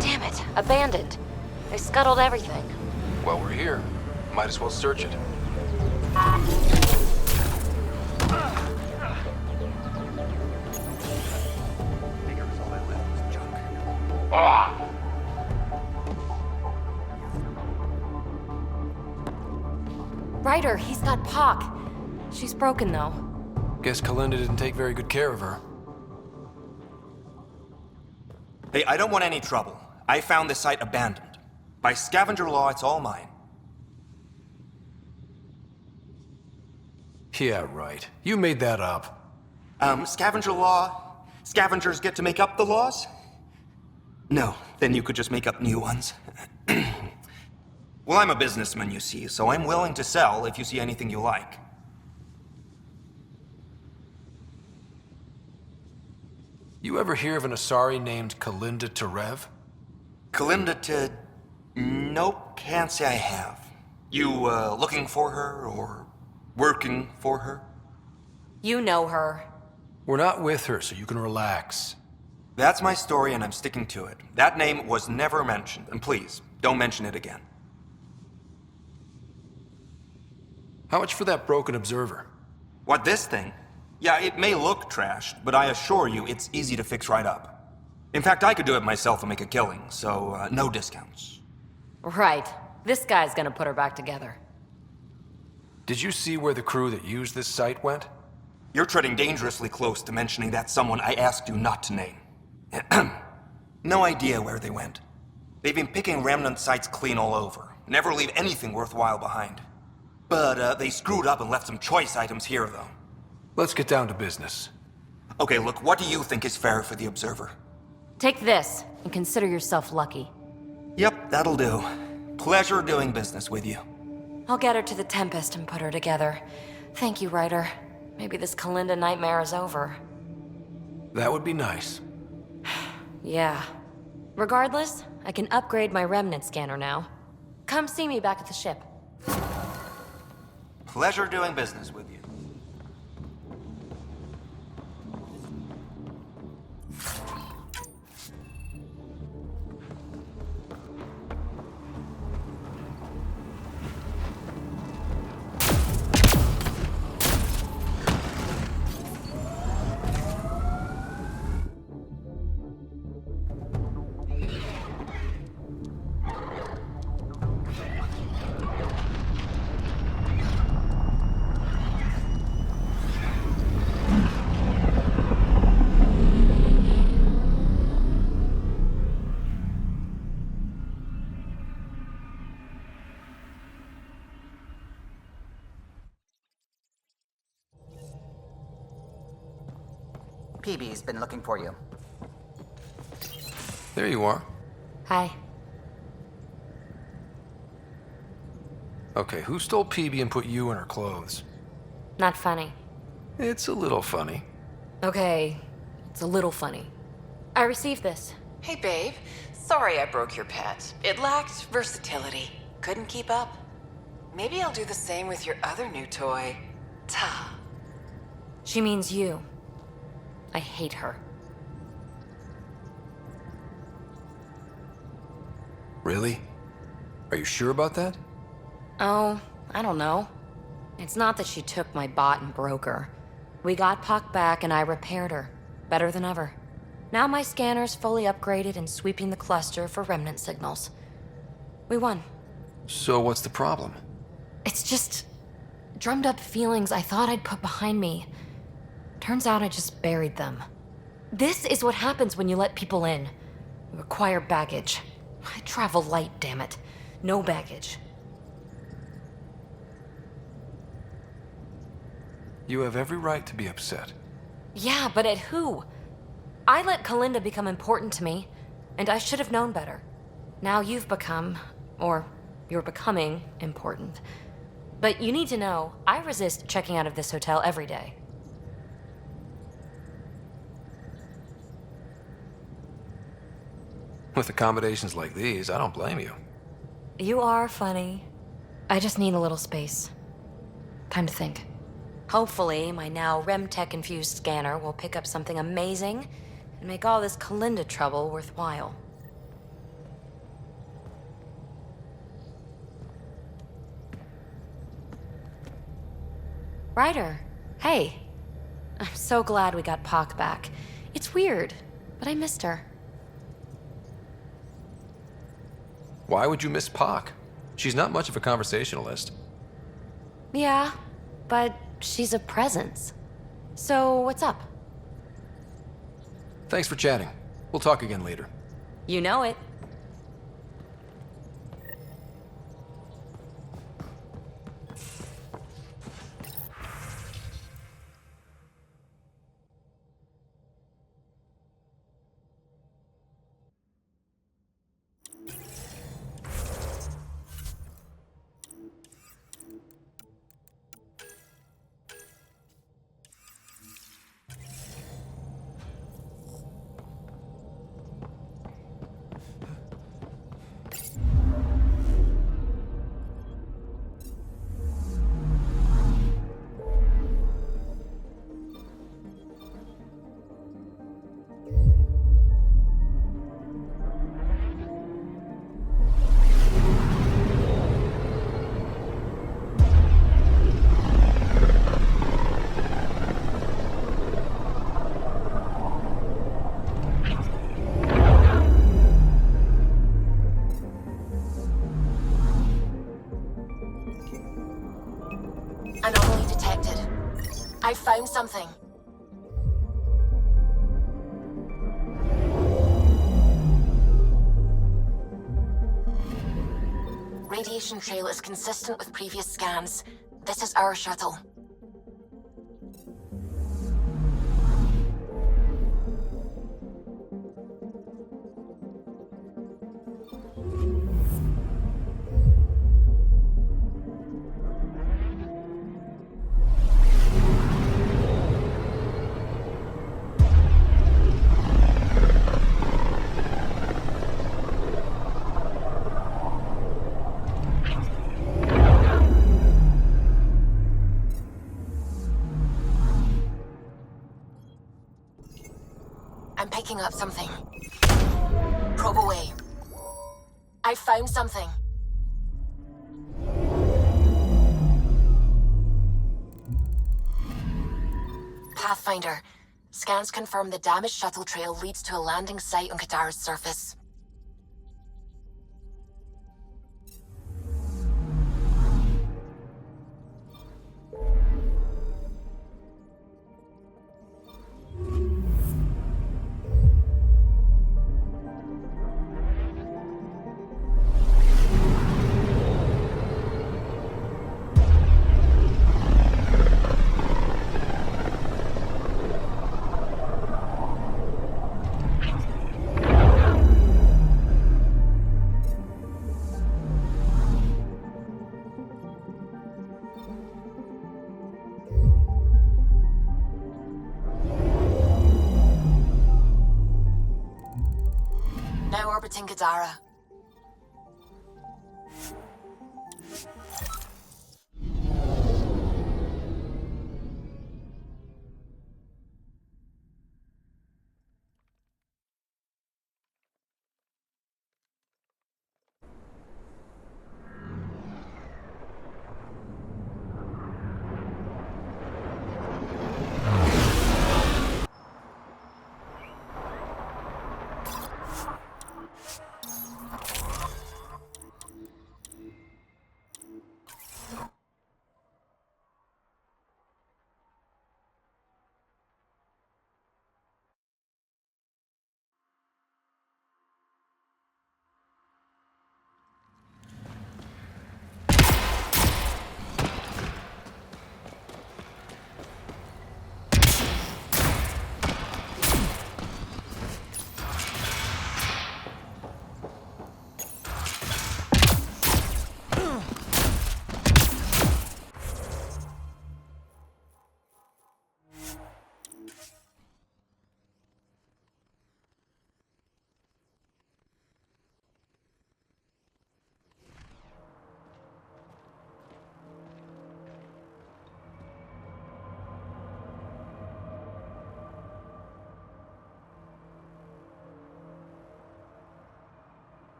Damn it, abandoned. They scuttled everything. Well, we're here. Might as well search it. Ryder, he's got Pock. She's broken, though. Guess Kalinda didn't take very good care of her. Hey, I don't want any trouble. I found this site abandoned. By scavenger law, it's all mine. Yeah, right. You made that up. Scavenger law Scavengers get to make up the laws? No, then you could just make up new ones. Well, I'm a businessman, you see, so I'm willing to sell if you see anything you like. You ever hear of an Asari named Kalinda Terev? Kalinda to... Nope, can't say I have. You, looking for her, or working for her? You know her. We're not with her, so you can relax. That's my story, and I'm sticking to it. That name was never mentioned, and please, don't mention it again. How much for that broken observer? What, this thing? Yeah, it may look trashed, but I assure you it's easy to fix right up. In fact, I could do it myself and make a killing, so no discounts. Right. This guy's gonna put her back together. Did you see where the crew that used this site went? You're treading dangerously close to mentioning that someone I asked you not to name. No idea where they went. They've been picking Remnant sites clean all over. Never leave anything worthwhile behind. But they screwed up and left some choice items here, though. Let's get down to business. Okay, look, what do you think is fair for the Observer? Take this, and consider yourself lucky. Yep, that'll do. Pleasure doing business with you. I'll get her to the Tempest and put her together. Thank you, Ryder. Maybe this Kalinda nightmare is over. That would be nice. Yeah. Regardless, I can upgrade my Remnant scanner now. Come see me back at the ship. Pleasure doing business with you. Peebe's been looking for you. There you are. Hi. Okay, who stole Peebe and put you in her clothes? Not funny. It's a little funny. Okay, it's a little funny. I received this. Hey, babe. Sorry I broke your pet. It lacked versatility. Couldn't keep up. Maybe I'll do the same with your other new toy, Ta. She means you. I hate her. Really? Are you sure about that? Oh, I don't know. It's not that she took my bot and broke her. We got Puck back and I repaired her. Better than ever. Now my scanner's fully upgraded and sweeping the cluster for Remnant signals. We won. So what's the problem? It's just drummed up feelings I thought I'd put behind me. Turns out I just buried them. This is what happens when you let people in. You acquire baggage. I travel light, damn it. No baggage. You have every right to be upset. Yeah, but at who? I let Kalinda become important to me, and I should have known better. Now you've become, or you're becoming, important. But you need to know, I resist checking out of this hotel every day. With accommodations like these, I don't blame you. You are funny. I just need a little space. Time to think. Hopefully, my now Remtech-infused scanner will pick up something amazing and make all this Kalinda trouble worthwhile. Ryder, hey. I'm so glad we got Pac back. It's weird, but I missed her. Why would you miss Pac? She's not much of a conversationalist. Yeah, but she's a presence. So, what's up? Thanks for chatting. We'll talk again later. You know it. something. Radiation trail is consistent with previous scans. This is our shuttle. I'm picking up something. Probe away. I found something. Pathfinder. Scans confirm the damaged shuttle trail leads to a landing site on Kadara's surface. Now orbiting Kadara.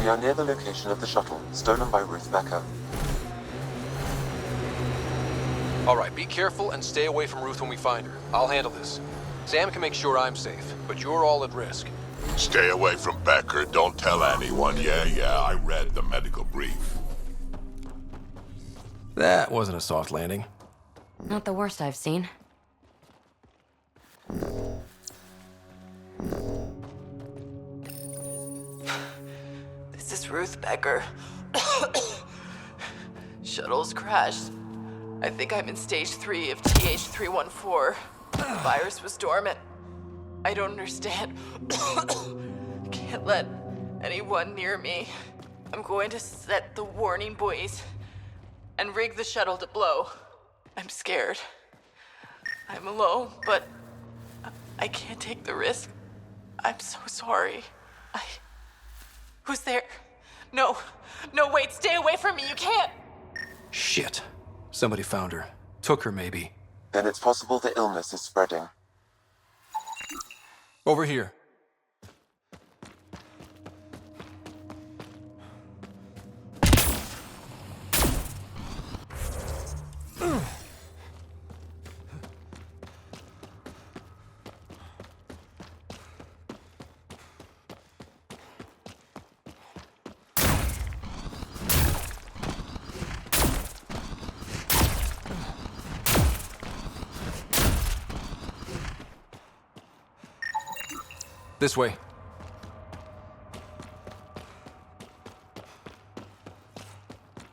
We are near the location of the shuttle, stolen by Ruth Becker. All right, be careful and stay away from Ruth when we find her. I'll handle this. Sam can make sure I'm safe, but you're all at risk. Stay away from Becker. Don't tell anyone. Yeah, I read the medical brief. That wasn't a soft landing. Not the worst I've seen. This is Ruth Becker. Shuttle's crashed. I think I'm in stage 3 of TH314. The virus was dormant. I don't understand. Can't let anyone near me. I'm going to set the warning buoys and rig the shuttle to blow. I'm scared. I'm alone, but I can't take the risk. I'm so sorry. Who's there? No, wait, stay away from me, you can't! Shit. Somebody found her. Took her, maybe. Then it's possible the illness is spreading. Over here. This way.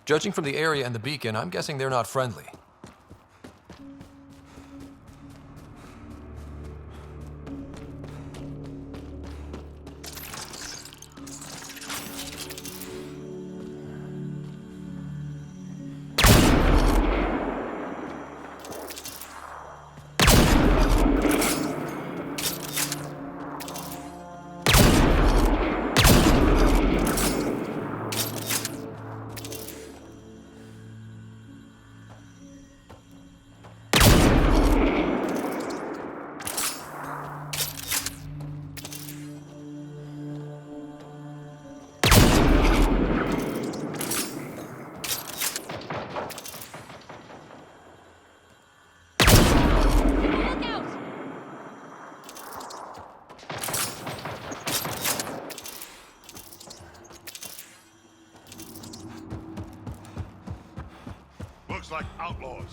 Judging from the area and the beacon, I'm guessing they're not friendly. Looks like outlaws.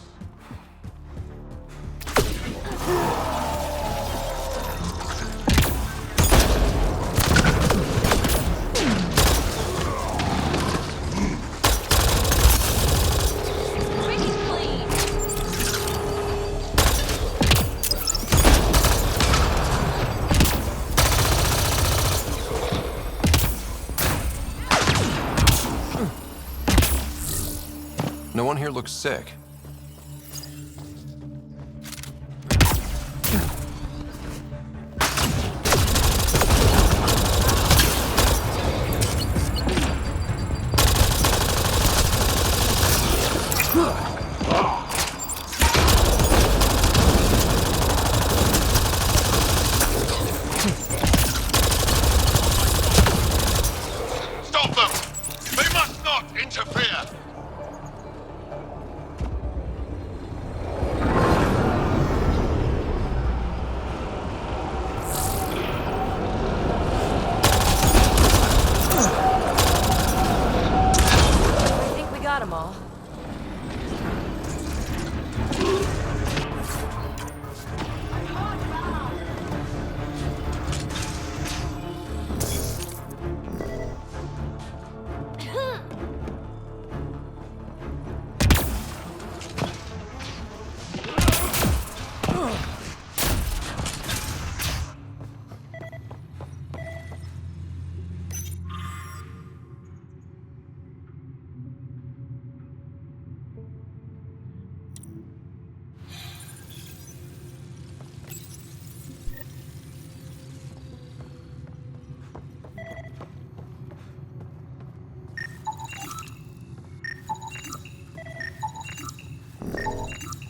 No one here looks sick. Stop them! They must not interfere!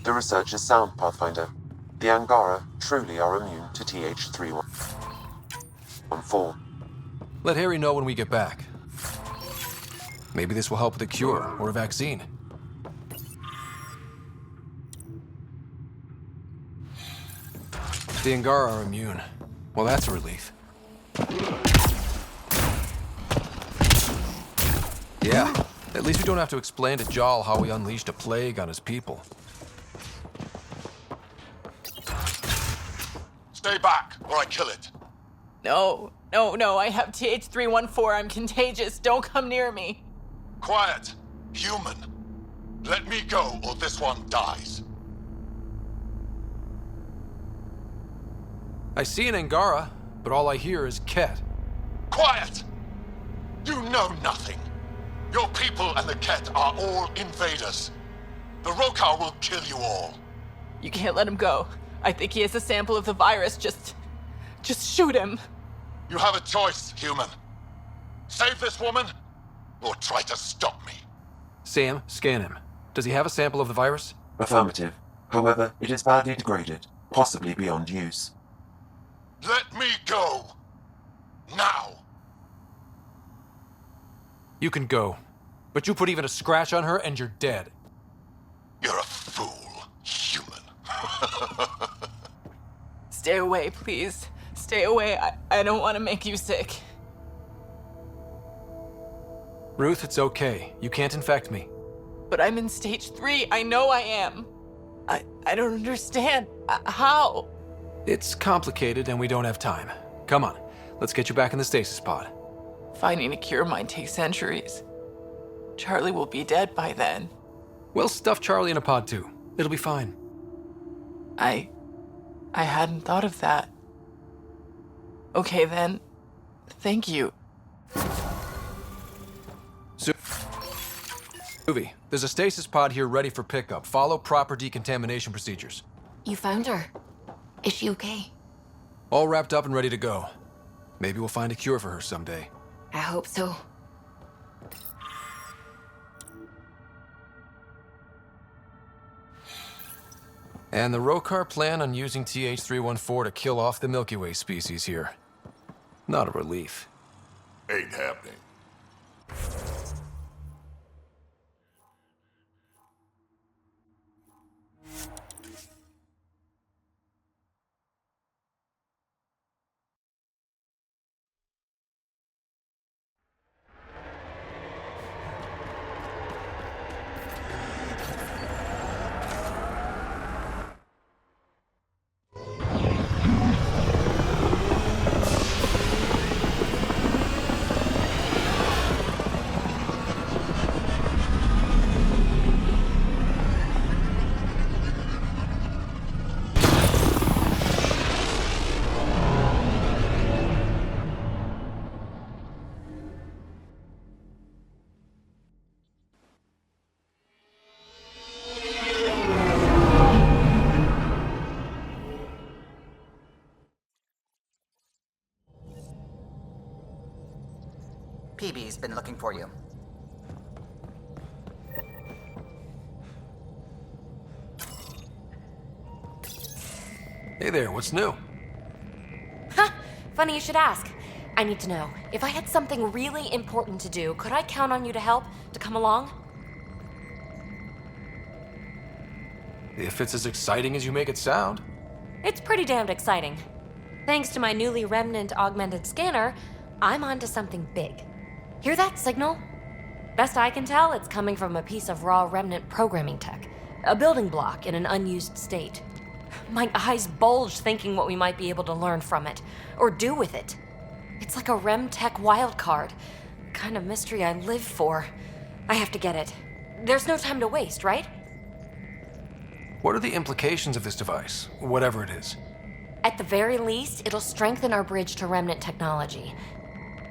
The research is sound, Pathfinder. The Angara truly are immune to TH314. Let Harry know when we get back. Maybe this will help with a cure or a vaccine. The Angara are immune. Well, that's a relief. Yeah, at least we don't have to explain to Jal how we unleashed a plague on his people. Stay back, or I kill it. No, I have TH314. I'm contagious. Don't come near me. Quiet. Human. Let me go, or this one dies. I see an Angara, but all I hear is Ket. Quiet! You know nothing. Your people and the Ket are all invaders. The Rokar will kill you all. You can't let him go. I think he has a sample of the virus. Just shoot him. You have a choice, human. Save this woman, or try to stop me. Sam, scan him. Does he have a sample of the virus? Affirmative. However, it is badly degraded, possibly beyond use. Let me go. Now. You can go. But you put even a scratch on her and you're dead. You're a fool, human. Stay away, please. Stay away. I don't want to make you sick. Ruth, it's okay. You can't infect me. But I'm in stage 3. I know I am. I don't understand. How? It's complicated and we don't have time. Come on, let's get you back in the stasis pod. Finding a cure might take centuries. Charlie will be dead by then. We'll stuff Charlie in a pod too. It'll be fine. I hadn't thought of that. Okay then. Thank you. Suvi, there's a stasis pod here ready for pickup. Follow proper decontamination procedures. You found her. Is she okay? All wrapped up and ready to go. Maybe we'll find a cure for her someday. I hope so. And the Rokar plan on using TH314 to kill off the Milky Way species here. Not a relief. Ain't happening. Peebe's been looking for you. Hey there, what's new? Ha! Funny you should ask. I need to know, if I had something really important to do, could I count on you to help? To come along? If it's as exciting as you make it sound. It's pretty damned exciting. Thanks to my newly Remnant augmented scanner, I'm onto something big. Hear that signal? Best I can tell, it's coming from a piece of raw Remnant programming tech. A building block in an unused state. My eyes bulge thinking what we might be able to learn from it, or do with it. It's like a Rem tech wildcard. The kind of mystery I live for. I have to get it. There's no time to waste, right? What are the implications of this device, whatever it is? At the very least, it'll strengthen our bridge to Remnant technology.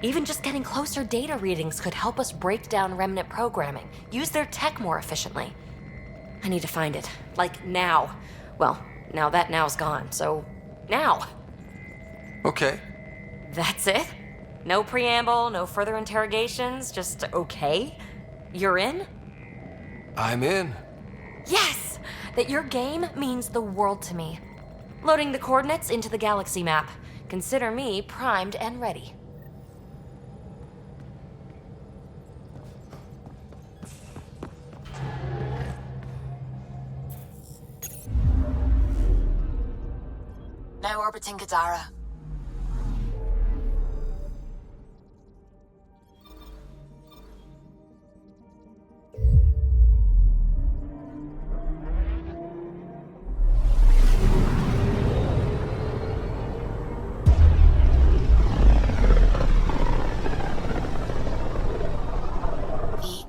Even just getting closer data readings could help us break down Remnant programming, use their tech more efficiently. I need to find it. Like, now. Well, now that now's gone, so now. Okay. That's it? No preamble, no further interrogations, just okay? You're in? I'm in. Yes! That your game means the world to me. Loading the coordinates into the galaxy map. Consider me primed and ready. Now we're orbiting Kadara.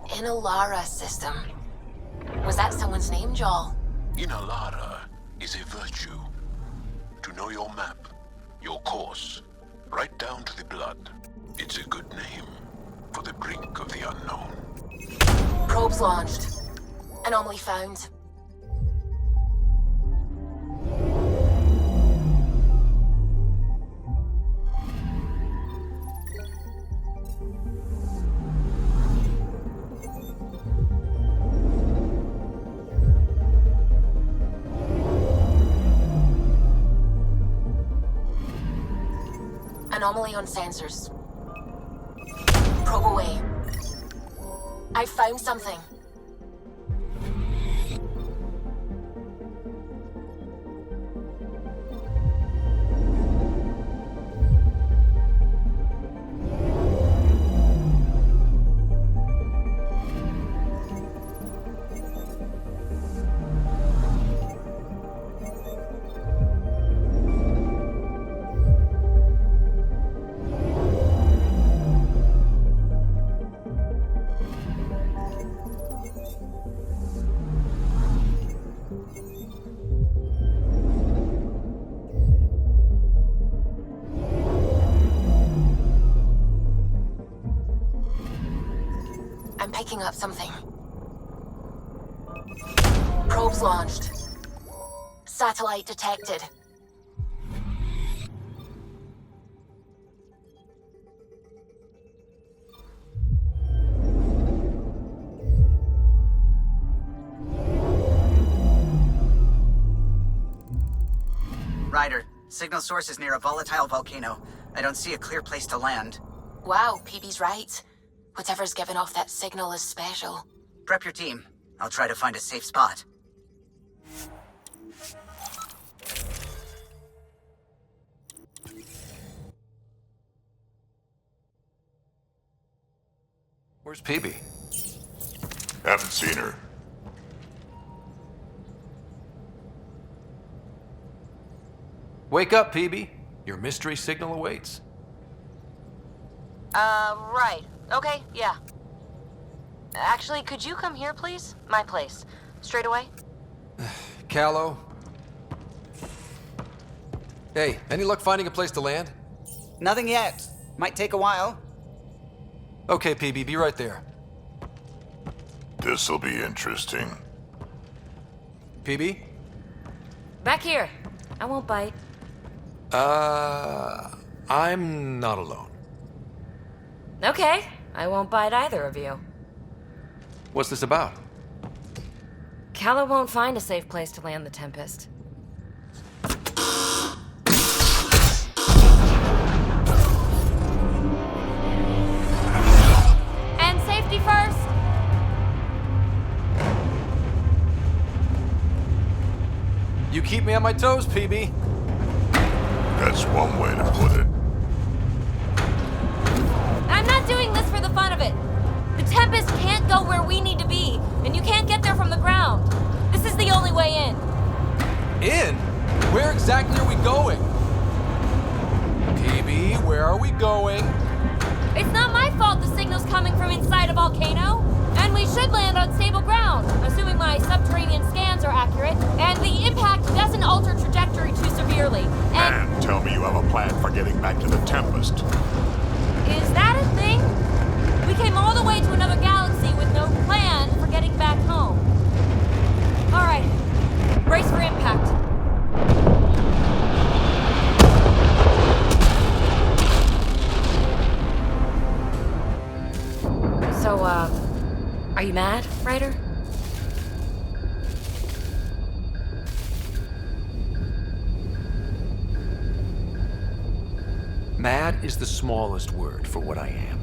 Inhalara system. Was that someone's name, Joel? Inhalara is a virtue. To know your map, your course, right down to the blood. It's a good name for the brink of the unknown. Probes launched. Anomaly found. Anomaly on sensors. Probe away. I found something. Picking up something. Probes launched. Satellite detected. Ryder, signal source is near a volatile volcano. I don't see a clear place to land. Wow, Peebe's right. Whatever's giving off that signal is special. Prep your team. I'll try to find a safe spot. Where's Peebe? Haven't seen her. Wake up, Peebe. Your mystery signal awaits. Right. Okay, yeah. Actually, could you come here, please? My place. Straight away? Callow? Hey, any luck finding a place to land? Nothing yet. Might take a while. Okay, Peebe, be right there. This'll be interesting. Peebe? Back here. I won't bite. I'm not alone. Okay, I won't bite either of you. What's this about? Callow won't find a safe place to land the Tempest. And safety first! You keep me on my toes, Peebe. That's one way to put it. I'm not doing this for the fun of it. The Tempest can't go where we need to be, and you can't get there from the ground. This is the only way in. In? Where exactly are we going? Peebe, where are we going? It's not my fault the signal's coming from inside a volcano. And we should land on stable ground, assuming my subterranean scans are accurate, and the impact doesn't alter trajectory too severely. And tell me you have a plan for getting back to the Tempest. Is that a thing? We came all the way to another galaxy with no plan for getting back home. All right, brace for impact. So, are you mad, Ryder? Mad is the smallest word for what I am.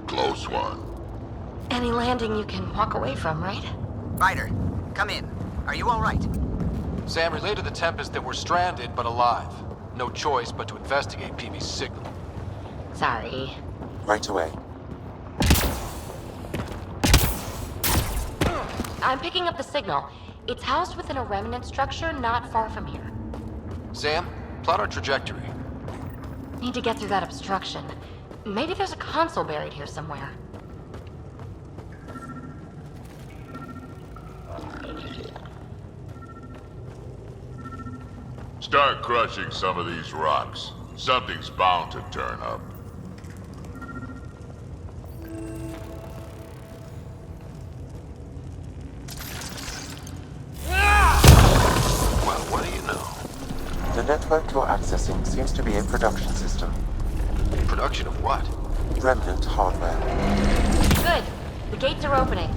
Close one. Any land landing you can walk away from, right? Ryder, come in. Are you alright? Sam relayed to the Tempest that we're stranded but alive. No choice but to investigate Peebe's signal. Sorry. Right away. I'm picking up the signal. It's housed within a remnant structure not far from here. Sam, plot our trajectory. Need to get through that obstruction. Maybe there's a console buried here somewhere. Start crushing some of these rocks. Something's bound to turn up. Well, what do you know? The network you're accessing seems to be a production system. Production of what? Remnant hardware. Good. The gates are opening.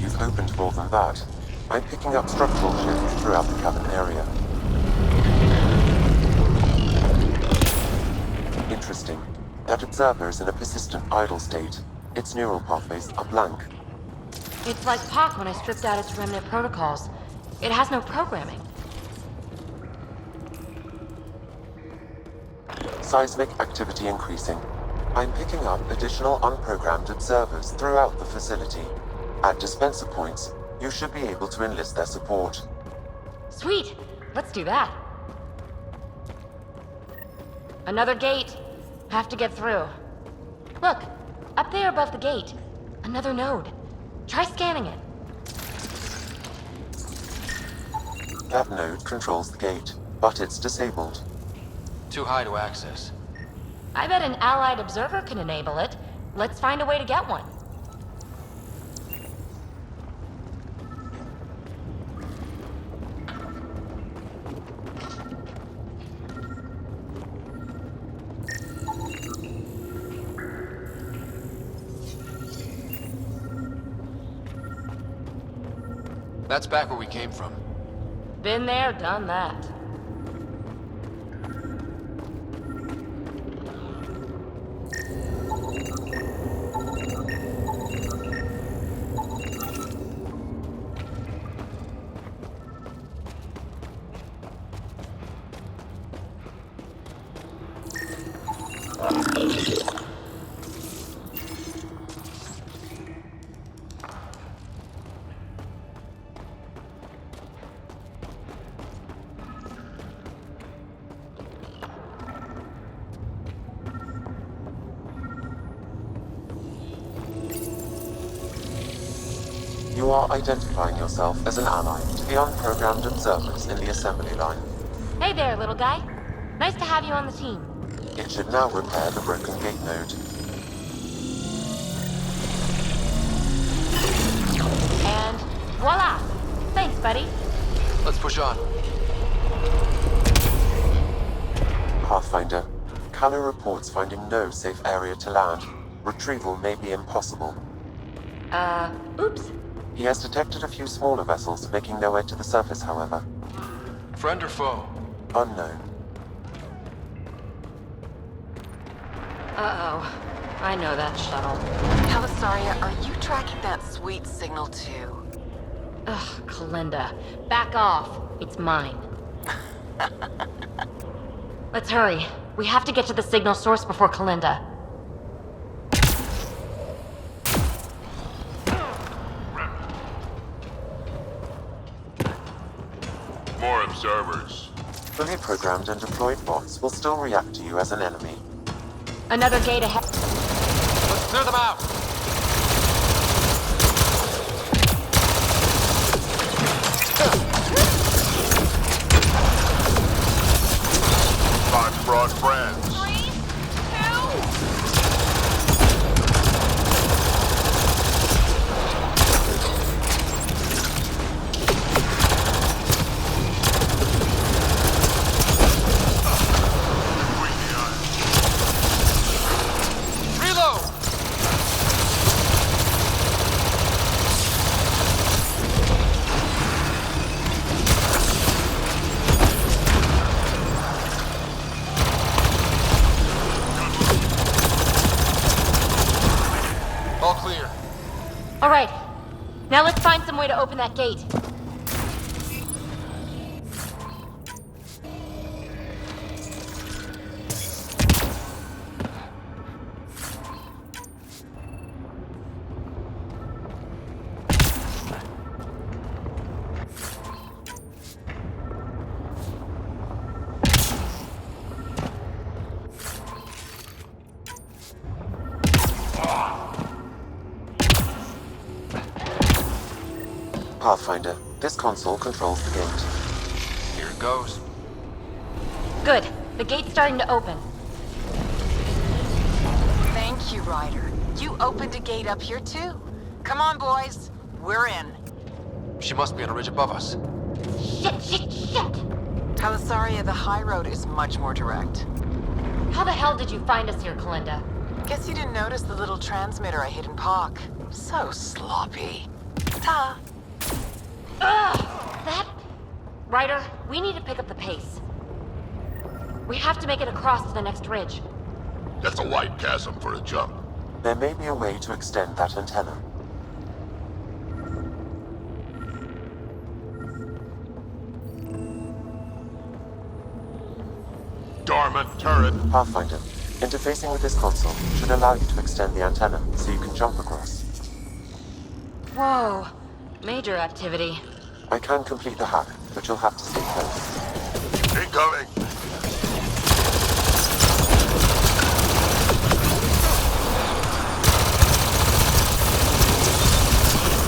You've opened more than that. I'm picking up structural shifts throughout the cabin area. Interesting. That observer is in a persistent idle state. Its neural pathways are blank. It's like POC when I stripped out its remnant protocols. It has no programming. Seismic activity increasing. I'm picking up additional unprogrammed observers throughout the facility. At dispenser points, you should be able to enlist their support. Sweet. Let's do that. Another gate. Have to get through. Look, up there above the gate. Another node. Try scanning it. That node controls the gate, but it's disabled. Too high to access. I bet an allied observer can enable it. Let's find a way to get one. That's back where we came from. Been there, done that. You are identifying yourself as an ally to the unprogrammed observers in the assembly line. Hey there, little guy. Nice to have you on the team. It should now repair the broken gate node. And voila! Thanks, buddy. Let's push on. Pathfinder, Calo reports finding no safe area to land. Retrieval may be impossible. Oops. He has detected a few smaller vessels making their way to the surface, however. Friend or foe? Unknown. Uh-oh. I know that shuttle. Calisaria, are you tracking that sweet signal too? Ugh, Kalinda. Back off. It's mine. Let's hurry. We have to get to the signal source before Kalinda. More observers. Fully programmed and deployed bots will still react to you as an enemy. Another gate ahead. Let's clear them out! Fox brought friends. 3, 2. Reload! way to open that gate. Pathfinder, this console controls the gate. Here it goes. Good. The gate's starting to open. Thank you, Ryder. You opened a gate up here too. Come on, boys. We're in. She must be on a ridge above us. Shit! Talisaria, the high road is much more direct. How the hell did you find us here, Kalinda? Guess you didn't notice the little transmitter I hid in Park. So sloppy. Ta! That... Ryder, we need to pick up the pace. We have to make it across to the next ridge. That's a wide chasm for a jump. There may be a way to extend that antenna. Dormant turret. Pathfinder, interfacing with this console should allow you to extend the antenna so you can jump across. Whoa. Major activity. I can complete the hack, but you'll have to stay close. Incoming!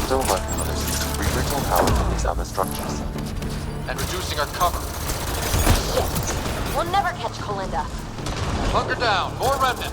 Still working on it, rerouting power from these other structures. And reducing our cover. Shit. We'll never catch Kalinda. Hunker down. More Remnant.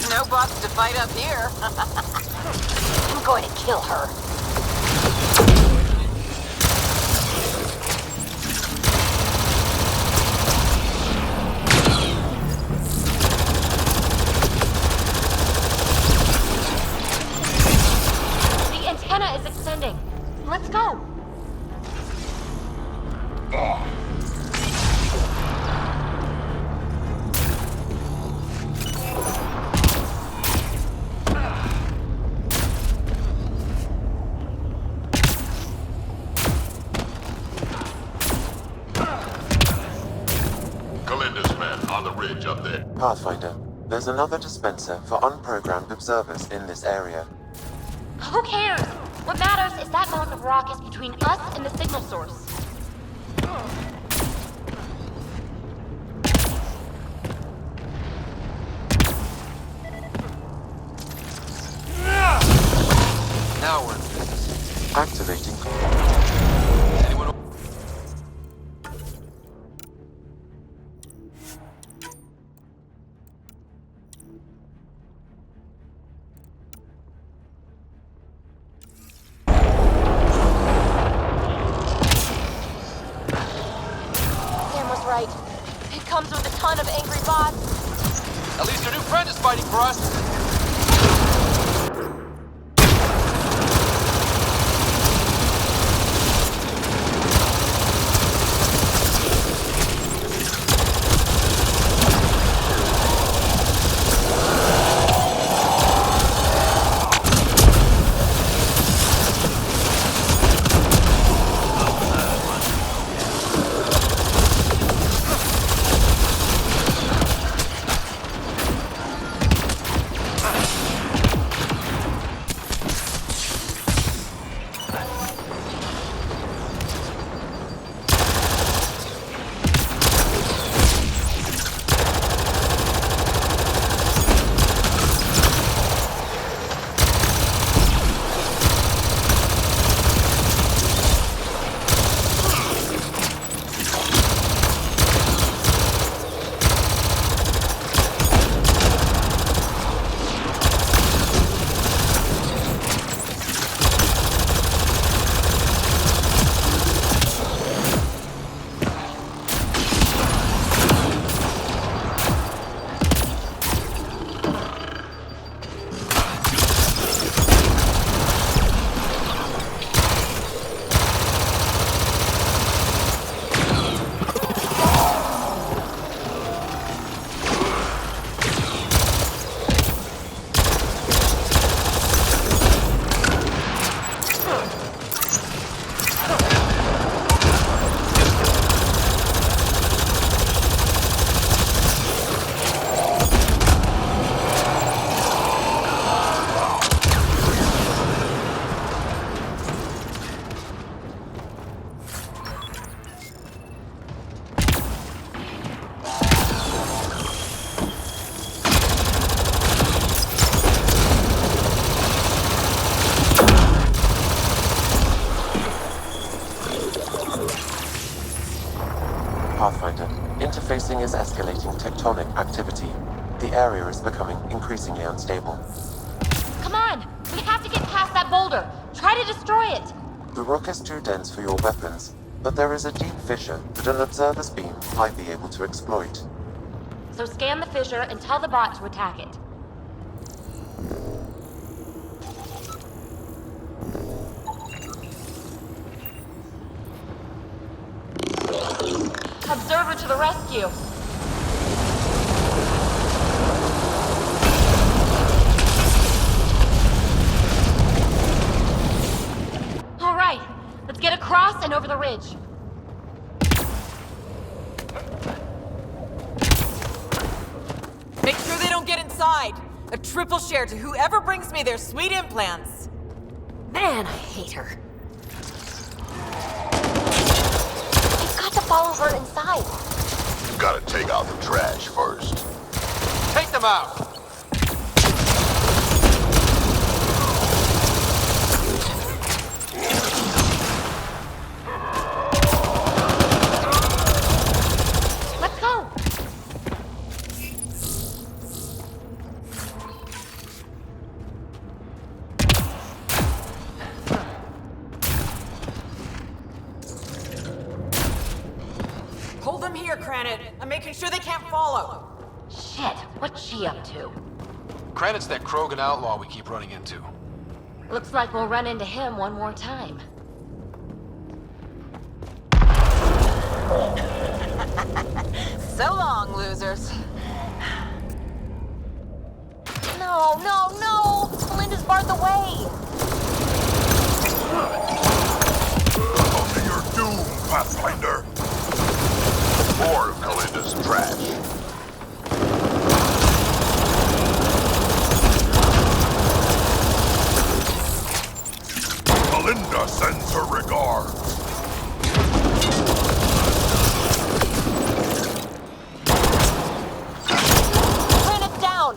No bots to fight up here. I'm going to kill her. The antenna is extending. Let's go. Kalinda's men on the ridge up there. Pathfinder, there's another dispenser for unprogrammed observers in this area. Who cares? What matters is that mountain of rock is between us and the signal source. Now we're in business. Activating. Anyone? Sam was right. It comes with a ton of angry bots. At least our new friend is fighting for us. Pathfinder. Interfacing is escalating tectonic activity. The area is becoming increasingly unstable. Come on! We have to get past that boulder! Try to destroy it! The rock is too dense for your weapons, but there is a deep fissure that an observer's beam might be able to exploit. So scan the fissure and tell the bot to attack it. Observer to the rescue! All right, let's get across and over the ridge. Make sure they don't get inside. A triple share to whoever brings me their sweet implants. Man, I hate her. We've got to follow her inside. You gotta take out the trash first. Take them out! Let's go! Hold them here, Granite. I'm making sure they can't follow. Shit, what's she up to? Granite's that Krogan outlaw we keep running into. Looks like we'll run into him one more time. So long, losers. No, no, no! Melinda's barred the way! Come to your doom, Pathfinder! More of Kalinda's trash. Kalinda sends her regards. Granite down!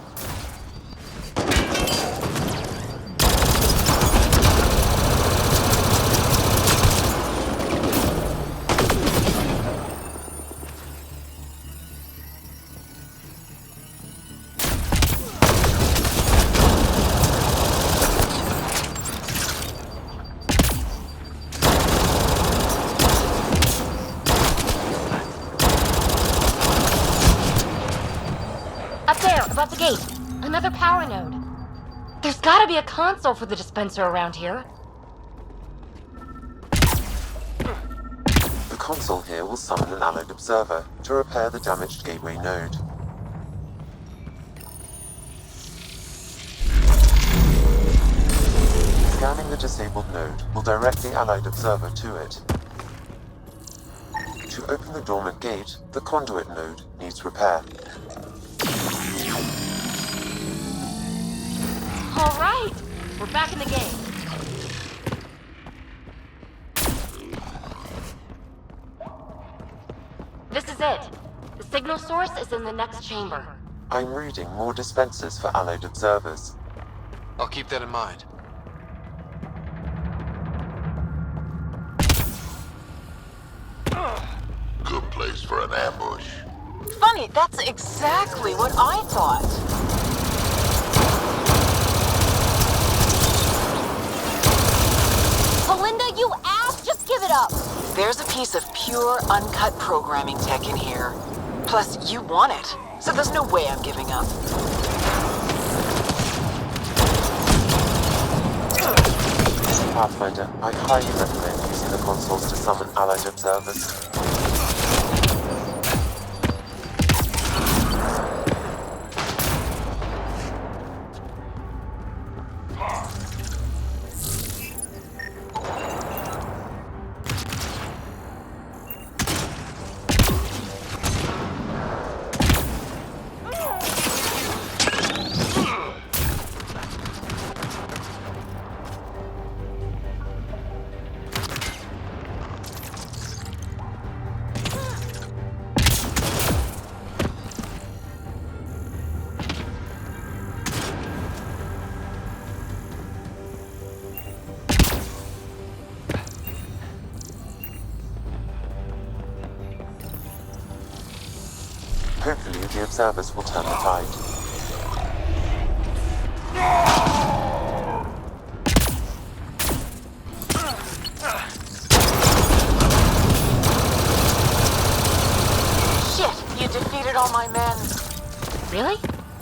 Up there, above the gate. Another power node. There's gotta be a console for the dispenser around here. The console here will summon an allied observer to repair the damaged gateway node. Scanning the disabled node will direct the allied observer to it. To open the dormant gate, the conduit node needs repair. All right, we're back in the game. This is it. The signal source is in the next chamber. I'm reading more dispensers for allied observers. I'll keep that in mind. Good place for an ambush. Funny, that's exactly what I thought. Belinda, you ass! Just give it up! There's a piece of pure, uncut programming tech in here. Plus, you want it, so there's no way I'm giving up. Pathfinder, I highly recommend using the consoles to summon allied observers. observers will turn the tide. Shit, you defeated all my men. Really?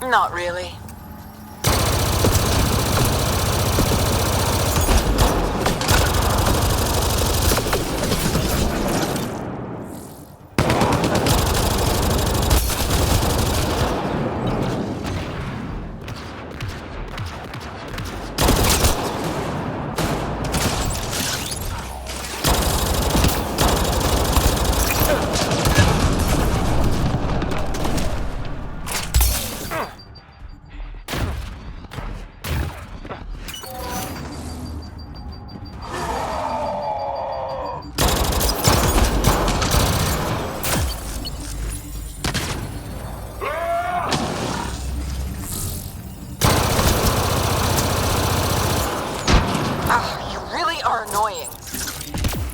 Not really.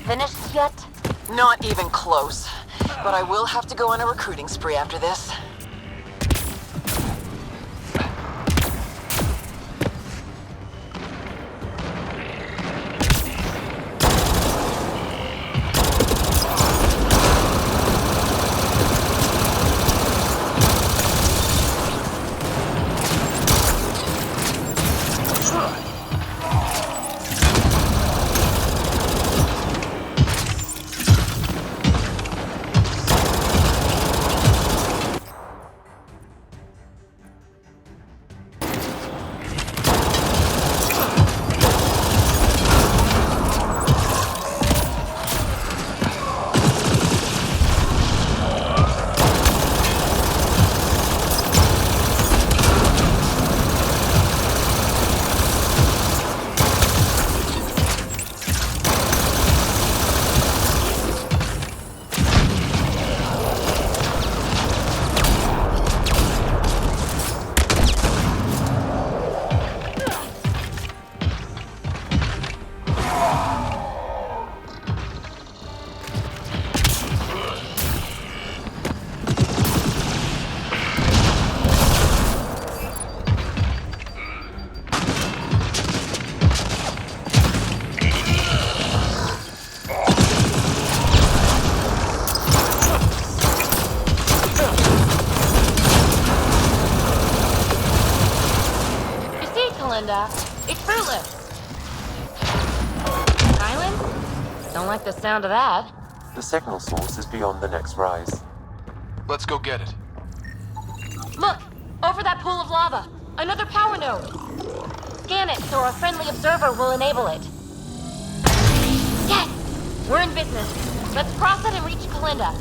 Finished yet? Not even close. But I will have to go on a recruiting spree after this. It's fruitless. Island? Don't like the sound of that. The signal source is beyond the next rise. Let's go get it. Look! Over that pool of lava! Another power node! Scan it so a friendly observer will enable it. Yes! We're in business. Let's cross it and reach Kalinda.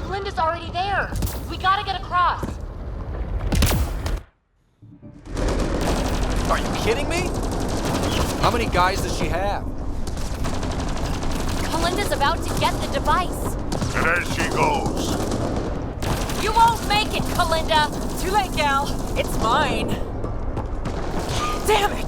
Kalinda's already there. We gotta get across. Are you kidding me? How many guys does she have? Kalinda's about to get the device. And as she goes. You won't make it, Kalinda! Too late, gal. It's mine. Damn it!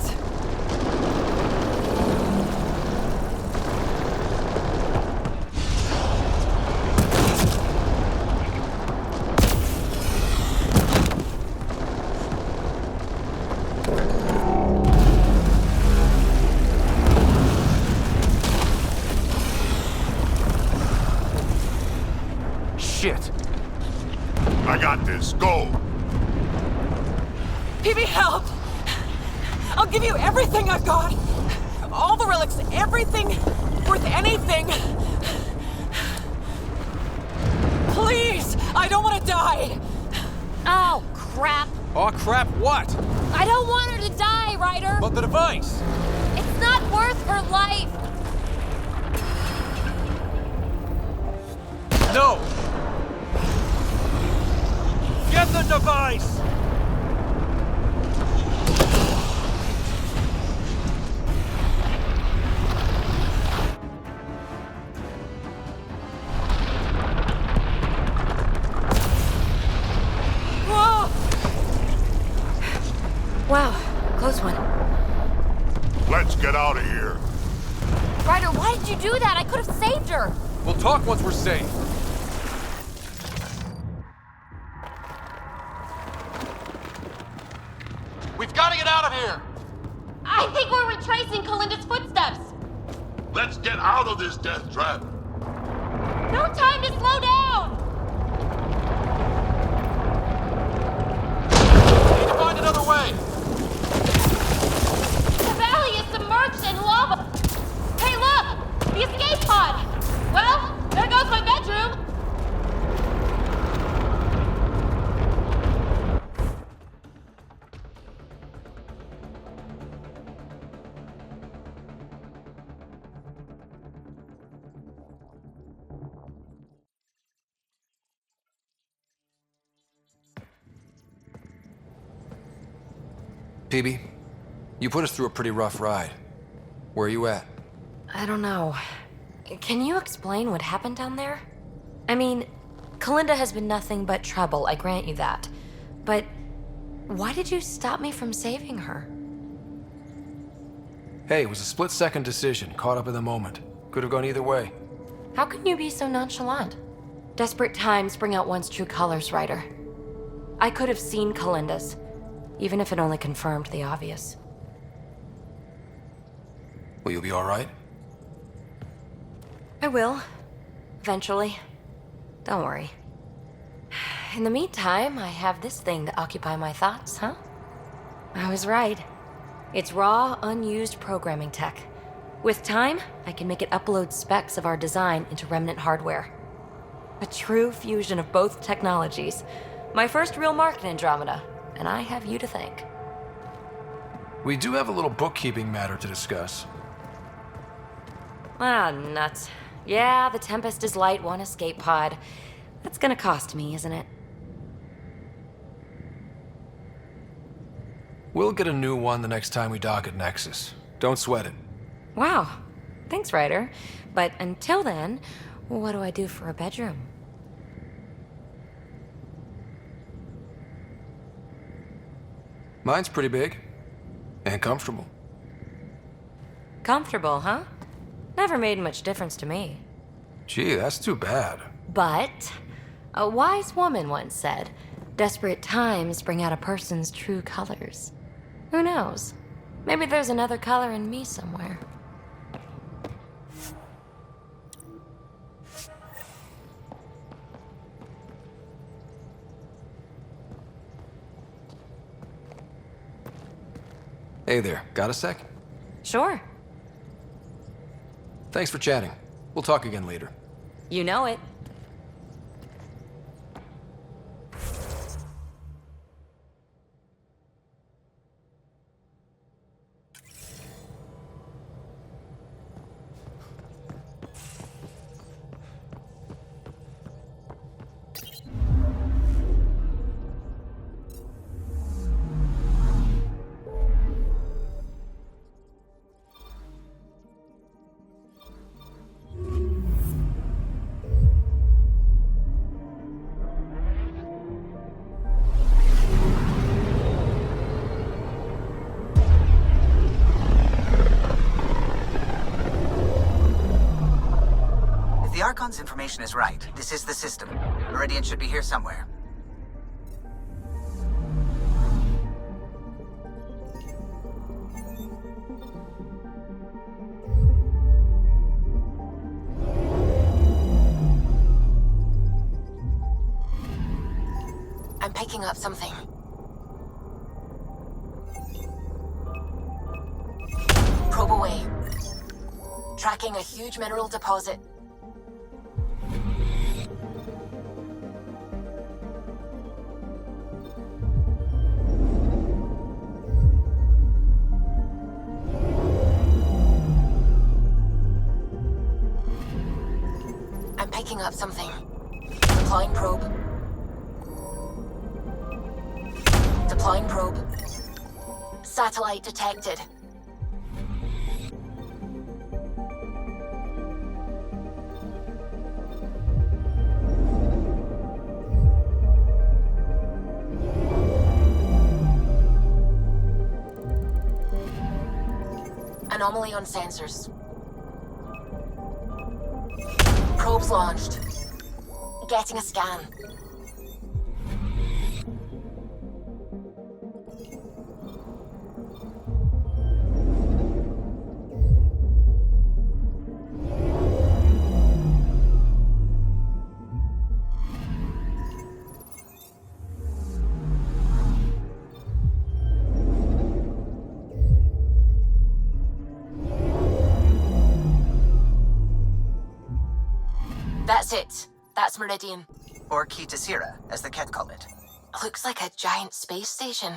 Shit. I got this. Go. Peebe, help! I'll give you everything I've got. All the relics, everything worth anything. Please, I don't want to die. Oh, crap. Oh, crap, what? I don't want her to die, Ryder. But the device. It's not worth her life. No! Get the device! Whoa! Wow, close one. Let's get out of here. Ryder, why did you do that? I could have saved her! We'll talk once we're safe. We've got to get out of here! I think we're retracing Kalinda's footsteps! Let's get out of this death trap! No time to slow down! We need to find another way! The valley is submerged in lava! Hey, look! The escape pod! Well, there goes my bedroom! Peebe, you put us through a pretty rough ride. Where are you at? I don't know. Can you explain what happened down there? I mean, Kalinda has been nothing but trouble, I grant you that. But why did you stop me from saving her? Hey, it was a split-second decision, caught up in the moment. Could have gone either way. How can you be so nonchalant? Desperate times bring out one's true colors, Ryder. I could have seen Kalinda's, even if it only confirmed the obvious. Will you be all right? I will. Eventually. Don't worry. In the meantime, I have this thing to occupy my thoughts, huh? I was right. It's raw, unused programming tech. With time, I can make it upload specs of our design into Remnant hardware. A true fusion of both technologies. My first real mark in Andromeda, and I have you to thank. We do have a little bookkeeping matter to discuss. Ah, nuts. Yeah, the Tempest is light, one escape pod. That's gonna cost me, isn't it? We'll get a new one the next time we dock at Nexus. Don't sweat it. Wow. Thanks, Ryder. But until then, what do I do for a bedroom? Mine's pretty big. And comfortable. Comfortable, huh? Never made much difference to me. Gee, that's too bad. But a wise woman once said, desperate times bring out a person's true colors. Who knows? Maybe there's another color in me somewhere. Hey there, got a sec? Sure. Thanks for chatting. We'll talk again later. You know it. The Archon's information is right. This is the system. Meridian should be here somewhere. I'm picking up something. Probe away. Tracking a huge mineral deposit. I'm picking up something. Deploying probe. Deploying probe. Satellite detected. Anomaly on sensors. Probe's launched. Getting a scan. That's it. That's Meridian. Or Key to Sierra, as the Ket call it. Looks like a giant space station.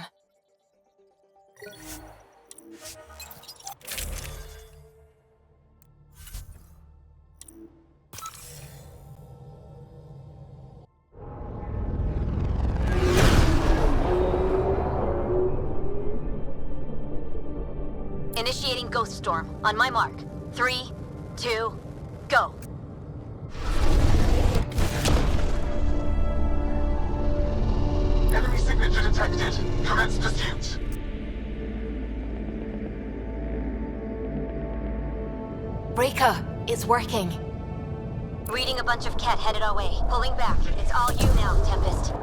Initiating Ghost Storm. On my mark. 3, 2, go. Enemy signature detected. Commence pursuit. Breaker, it's working. Reading a bunch of Ket headed our way. Pulling back. It's all you now, Tempest.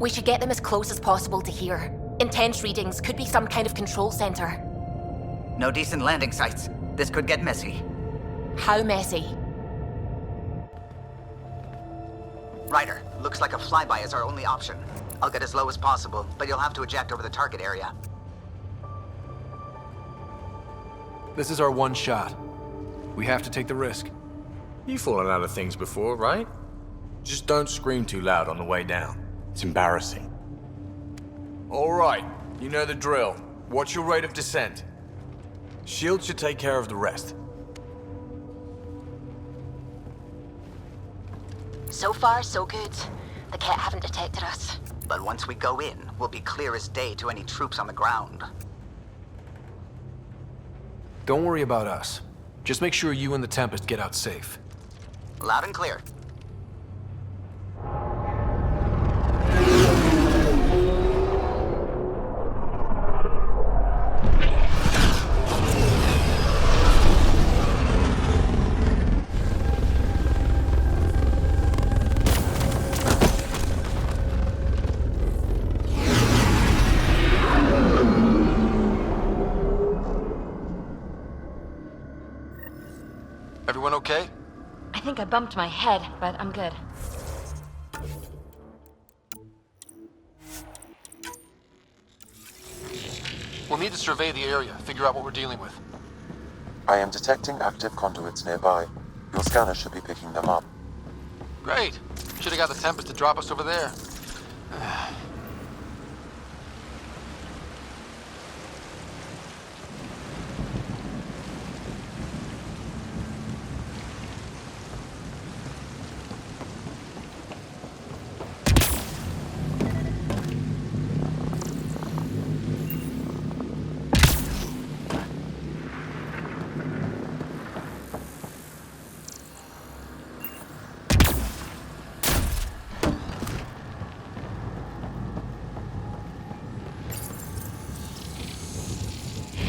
We should get them as close as possible to here. Intense readings could be some kind of control center. No decent landing sites. This could get messy. How messy? Ryder, looks like a flyby is our only option. I'll get as low as possible, but you'll have to eject over the target area. This is our one shot. We have to take the risk. You've fallen out of things before, right? Just don't scream too loud on the way down. It's embarrassing. All right, you know the drill. What's your rate of descent? Shield should take care of the rest. So far, so good. The Ket haven't detected us. But once we go in, we'll be clear as day to any troops on the ground. Don't worry about us. Just make sure you and the Tempest get out safe. Loud and clear. Everyone okay? I think I bumped my head, but I'm good. We'll need to survey the area, figure out what we're dealing with. I am detecting active conduits nearby. Your scanner should be picking them up. Great. Should have got the Tempest to drop us over there.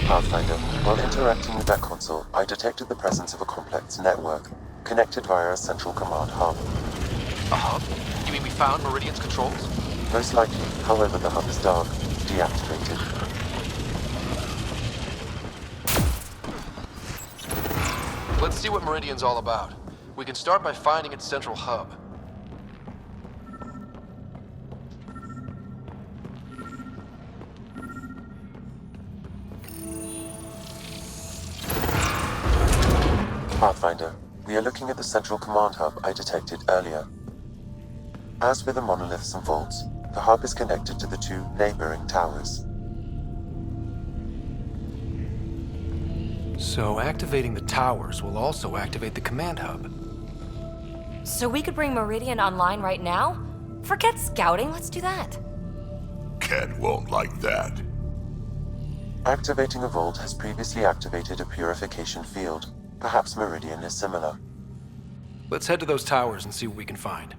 Pathfinder, while interacting with that console, I detected the presence of a complex network, connected via a central command hub. A hub? You mean we found Meridian's controls? Most likely, however, the hub is dark, deactivated. Let's see what Meridian's all about. We can start by finding its central hub. Pathfinder, we are looking at the central command hub I detected earlier. As with the monoliths and vaults, the hub is connected to the two neighboring towers. So activating the towers will also activate the command hub. So we could bring Meridian online right now? Forget scouting, let's do that. Ket won't like that. Activating a vault has previously activated a purification field. Perhaps Meridian is similar. Let's head to those towers and see what we can find.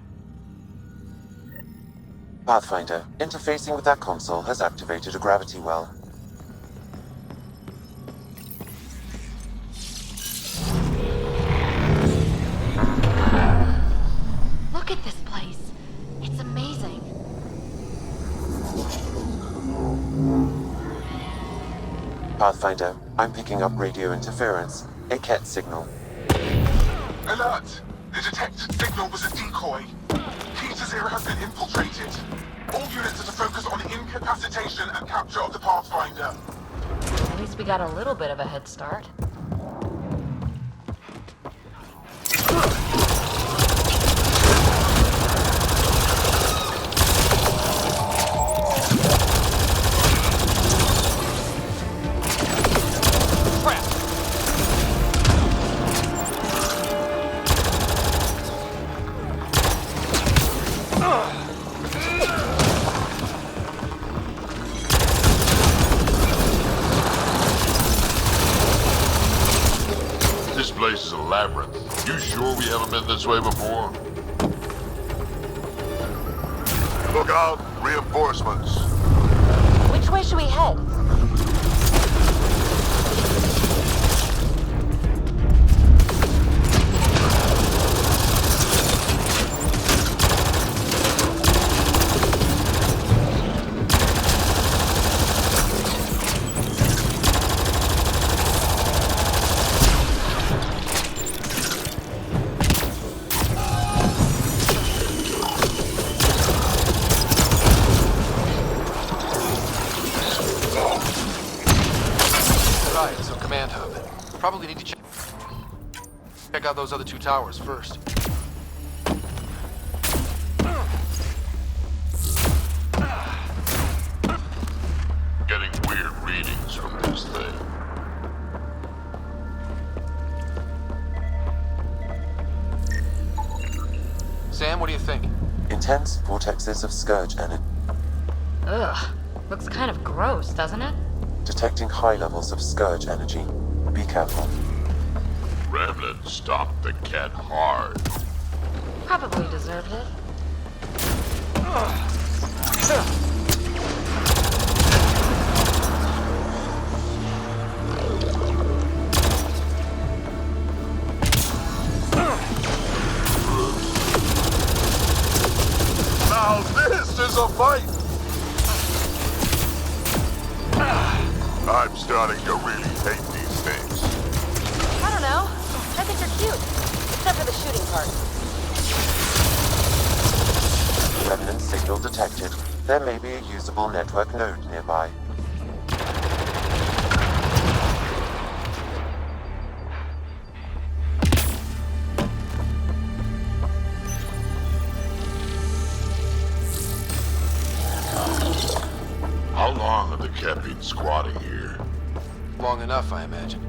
Pathfinder, interfacing with that console has activated a gravity well. Pathfinder, I'm picking up radio interference, a Ket signal. Alert! The detected signal was a decoy. Key to Zero has been infiltrated. All units are to focus on incapacitation and capture of the Pathfinder. At least we got a little bit of a head start. This place is a labyrinth. You sure we haven't been this way before? Look out! Reinforcements! Which way should we head? Probably need to check out those other two towers first. Getting weird readings from this thing. Sam, what do you think? Intense vortexes of scourge energy. Ugh. Looks kind of gross, doesn't it? Detecting high levels of scourge energy. Be careful. Remnant stomped the cat hard. Probably deserved it. Now this is a fight! I'm starting to really hate these things. I don't know. I think they're cute. Except for the shooting part. Remnant signal detected. There may be a usable network node nearby. How long have the cat been squatting here? Long enough, I imagine.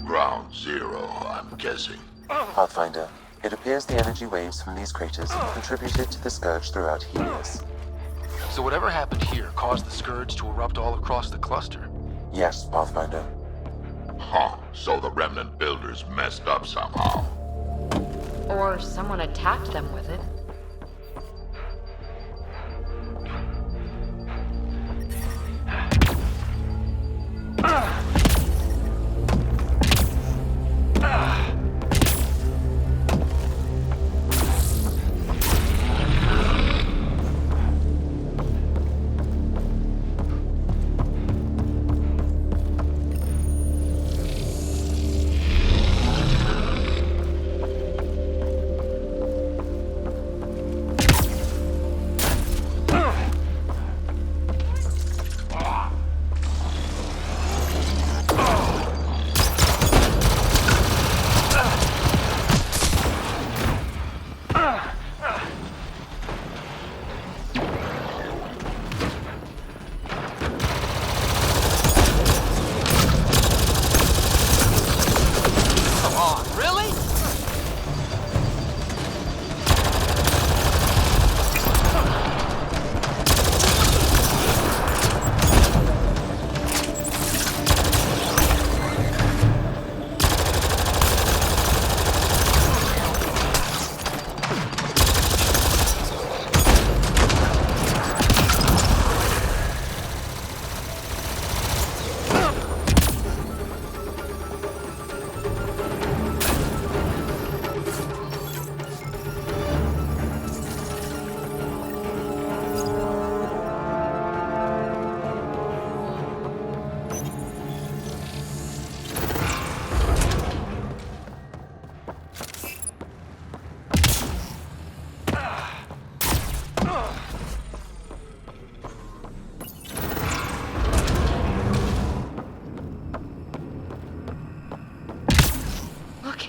Ground zero, I'm guessing. Pathfinder, it appears the energy waves from these craters contributed to the scourge throughout Helios. So whatever happened here caused the scourge to erupt all across the cluster? Yes, Pathfinder. Huh, so the Remnant builders messed up somehow. Or someone attacked them with it.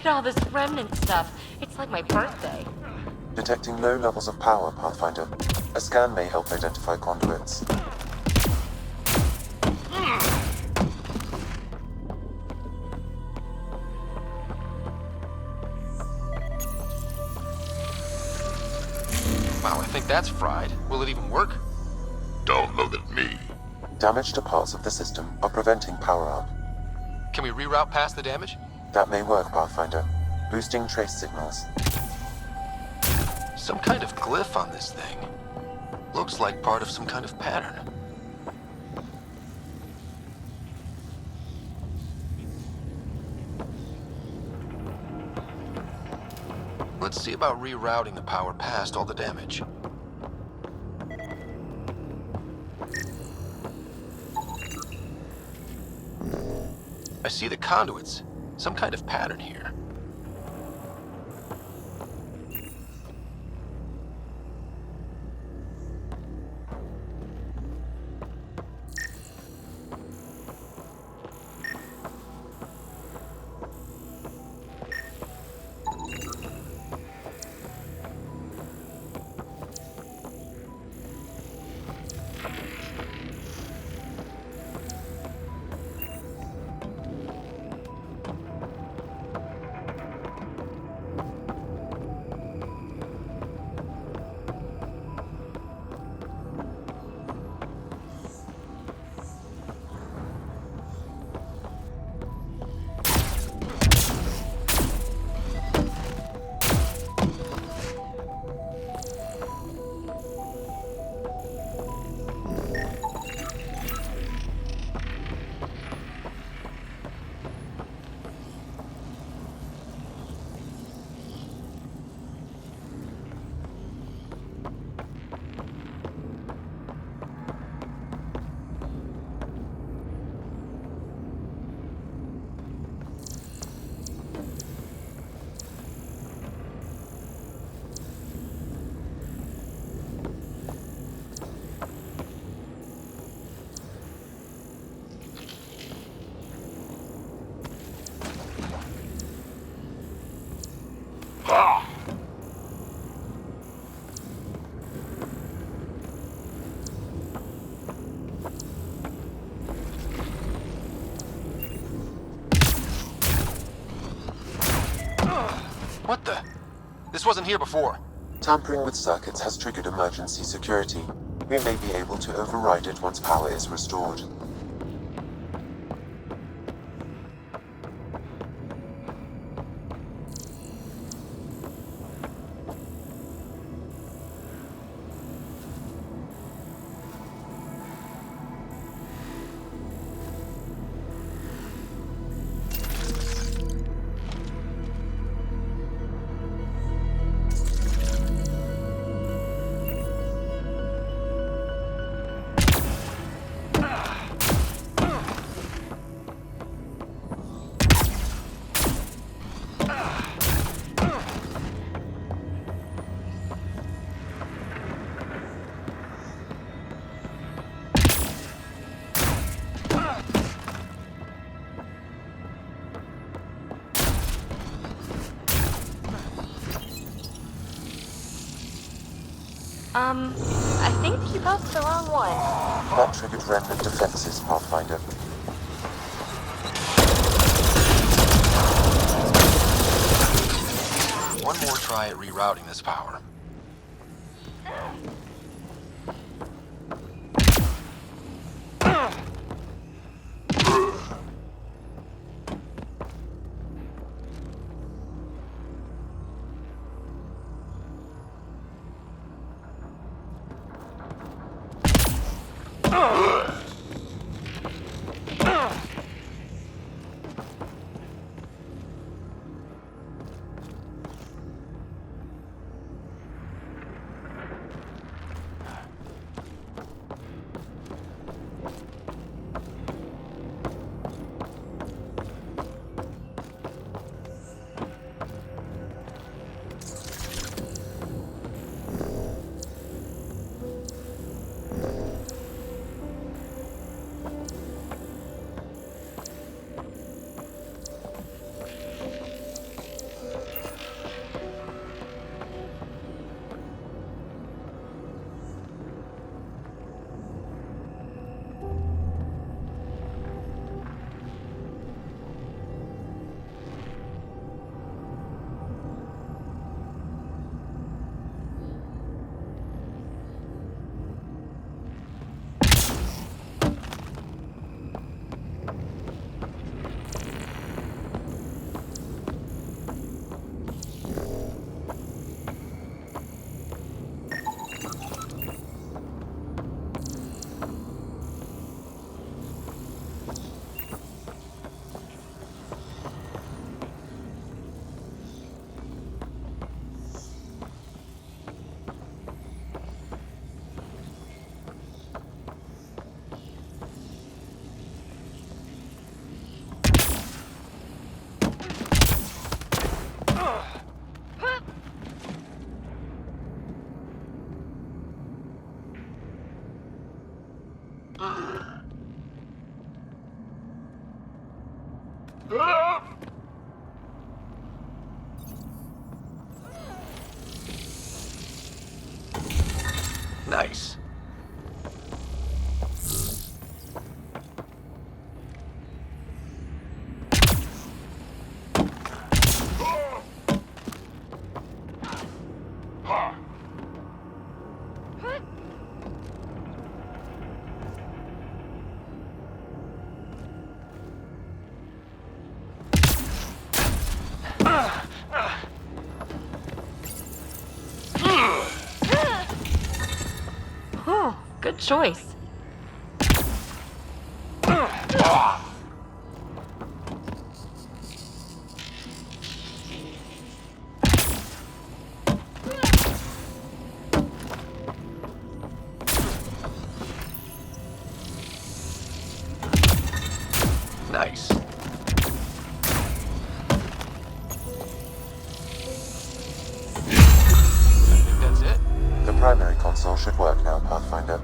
at all this Remnant stuff. It's like my birthday. Detecting low levels of power, Pathfinder. A scan may help identify conduits. Wow, I think that's fried. Will it even work? Don't look at me. Damage to parts of the system are preventing power up. Can we reroute past the damage? That may work, Pathfinder. Boosting trace signals. Some kind of glyph on this thing. Looks like part of some kind of pattern. Let's see about rerouting the power past all the damage. I see the conduits. Some kind of pattern here. What the? This wasn't here before. Tampering with circuits has triggered emergency security. We may be able to override it once power is restored. I think you got the wrong one. That triggered Remnant defenses, Pathfinder. One more try at rerouting this power. Nice. Good choice. Nice. That's it? The primary console should work now, Pathfinder.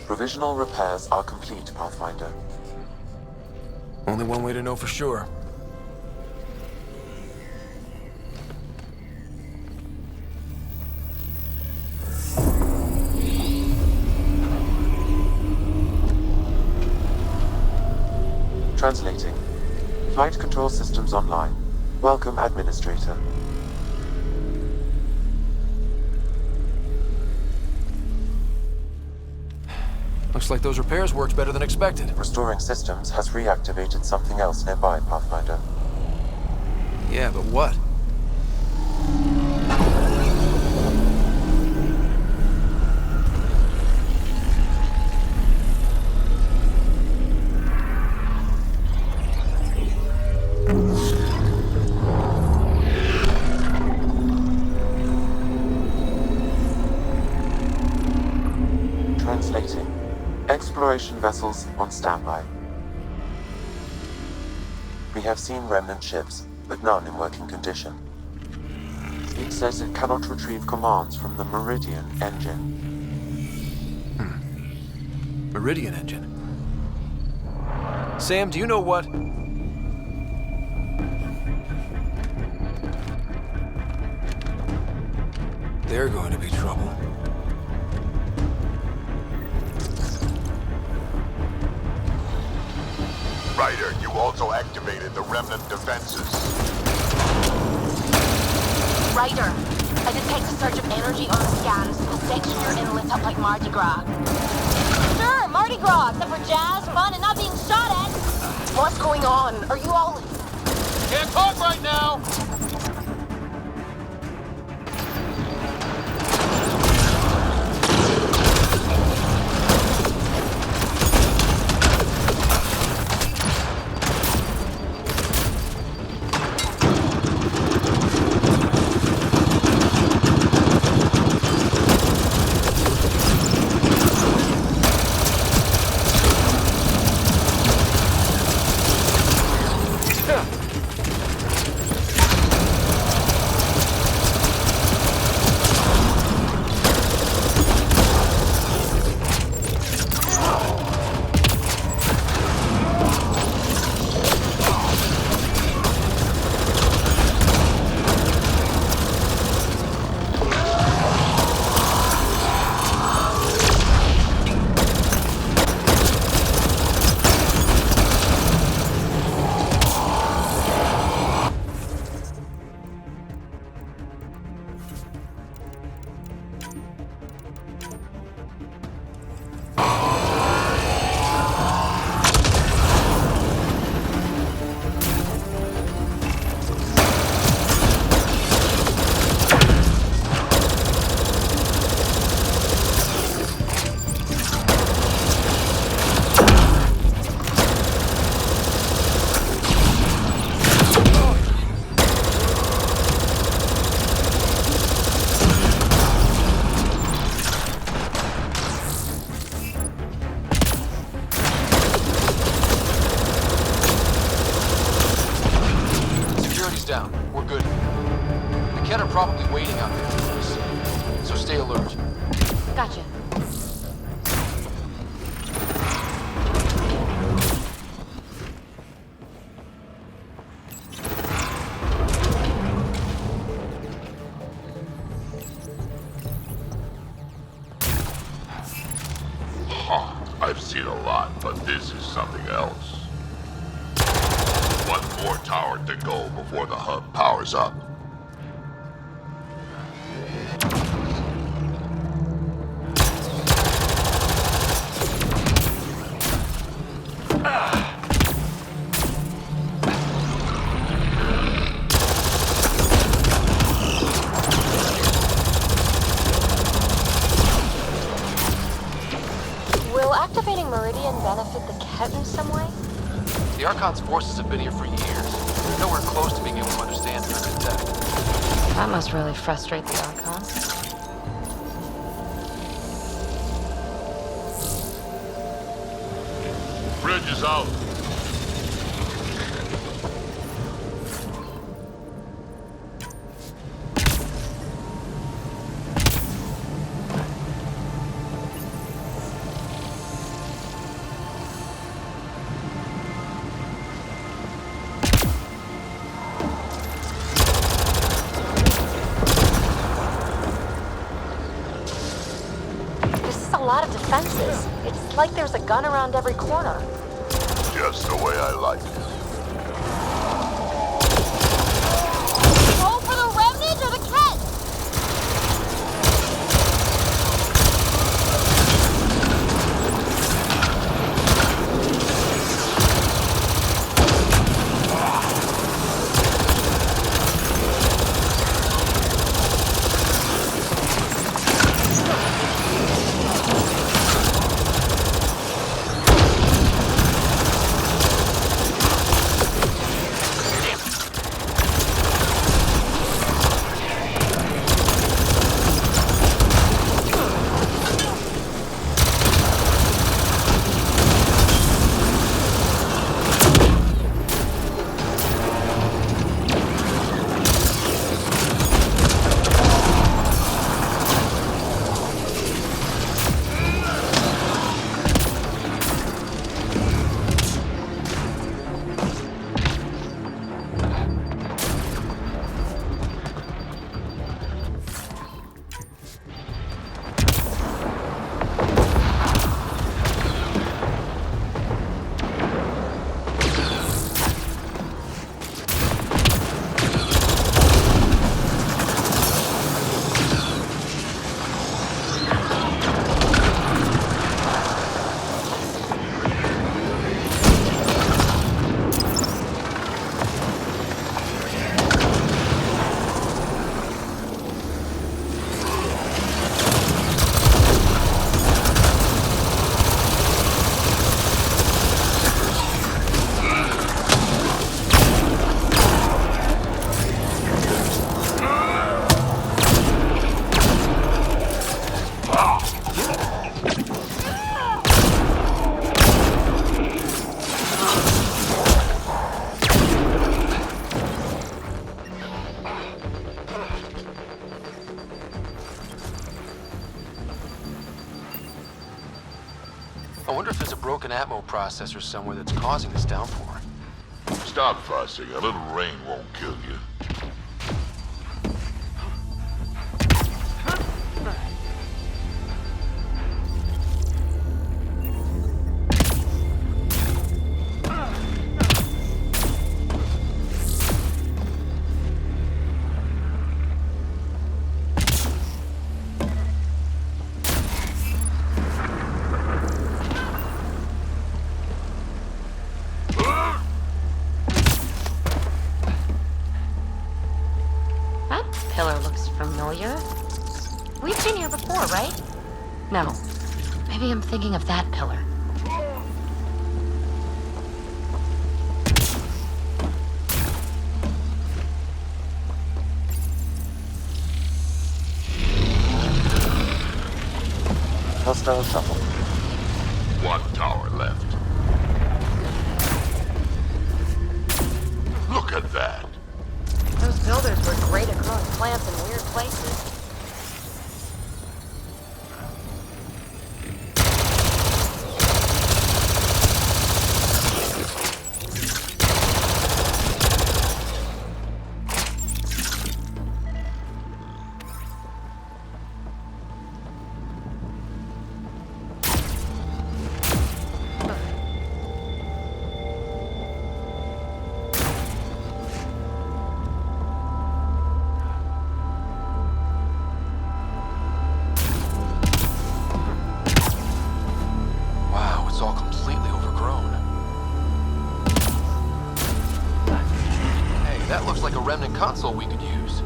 Provisional repairs are complete, Pathfinder. Only one way to know for sure. Translating. Flight control systems online. Welcome, Administrator. Looks like those repairs worked better than expected. Restoring systems has reactivated something else nearby, Pathfinder. Yeah, but what? Translating. Exploration vessels on standby. We have seen Remnant ships, but none in working condition. It says it cannot retrieve commands from the Meridian engine. Meridian engine. Sam, do you know what? They're going to be trouble. Ryder, you also activated the Remnant defenses. Ryder, I detect a surge of energy on the scans. The section you're in lit up like Mardi Gras. Sure, Mardi Gras, except for jazz, fun, and not being shot at. What's going on? Are you all... Can't talk right now! down. We're good. The Kett are probably waiting out there for us, so stay alert. Gotcha. I've seen a lot, but this is something else. One more tower to go before the hub powers up. Will activating Meridian benefit the Kett in some way? The Archon's forces have been here for years. They're nowhere close to being able to understand primitive tech. That must really frustrate the Archon. Bridge is out. A lot of defenses. It's like there's a gun around every corner. Just the way I like it. Go for the Remnant or the Kett? I wonder if there's a broken Atmo processor somewhere that's causing this downpour. Stop fussing. A little rain won't kill you. We've been here before, right? No. Maybe I'm thinking of that pillar. Hostile shuffle. One tower left. Look at that. That looks like a Remnant console we could use.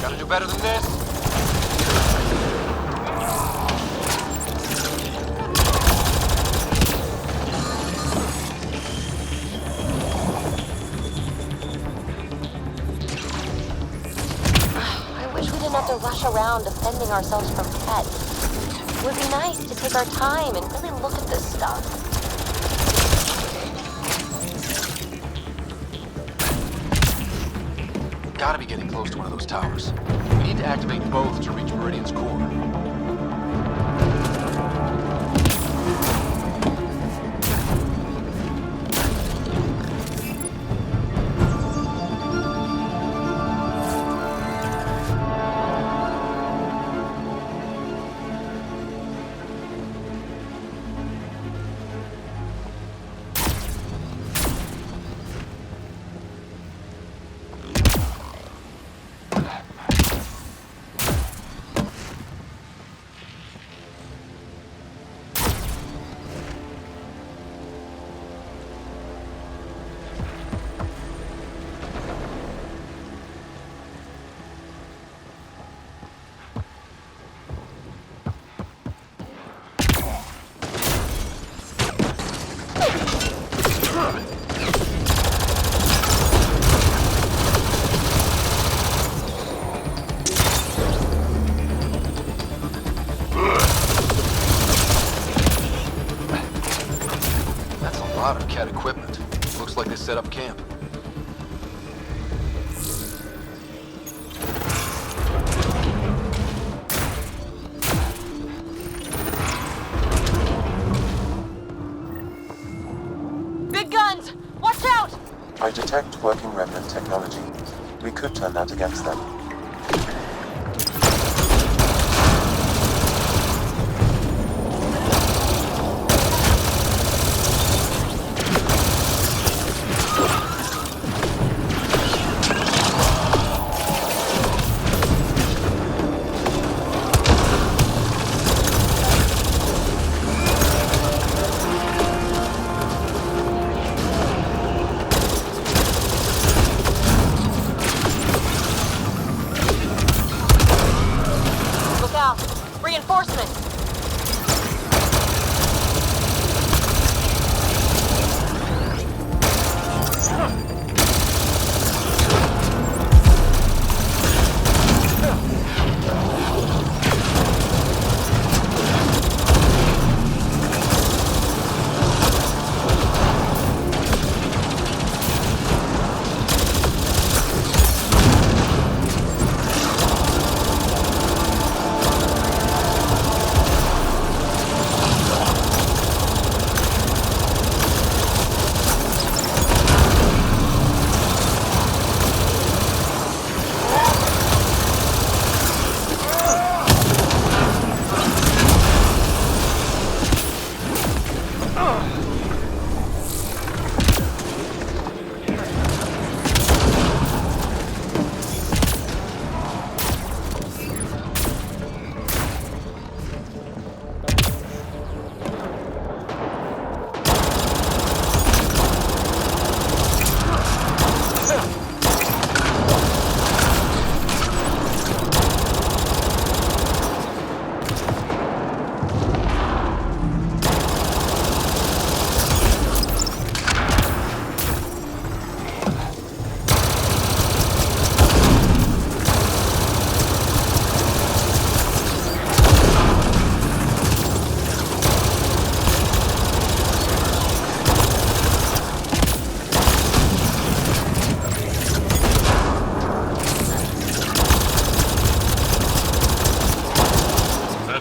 Gotta do better than this. To rush around defending ourselves from Ket. It would be nice to take our time and really look at this stuff. Gotta be getting close to one of those towers. We need to activate both to reach Meridian's core. Cat equipment. Looks like they set up camp. Big guns! Watch out! I detect working Remnant technology. We could turn that against them.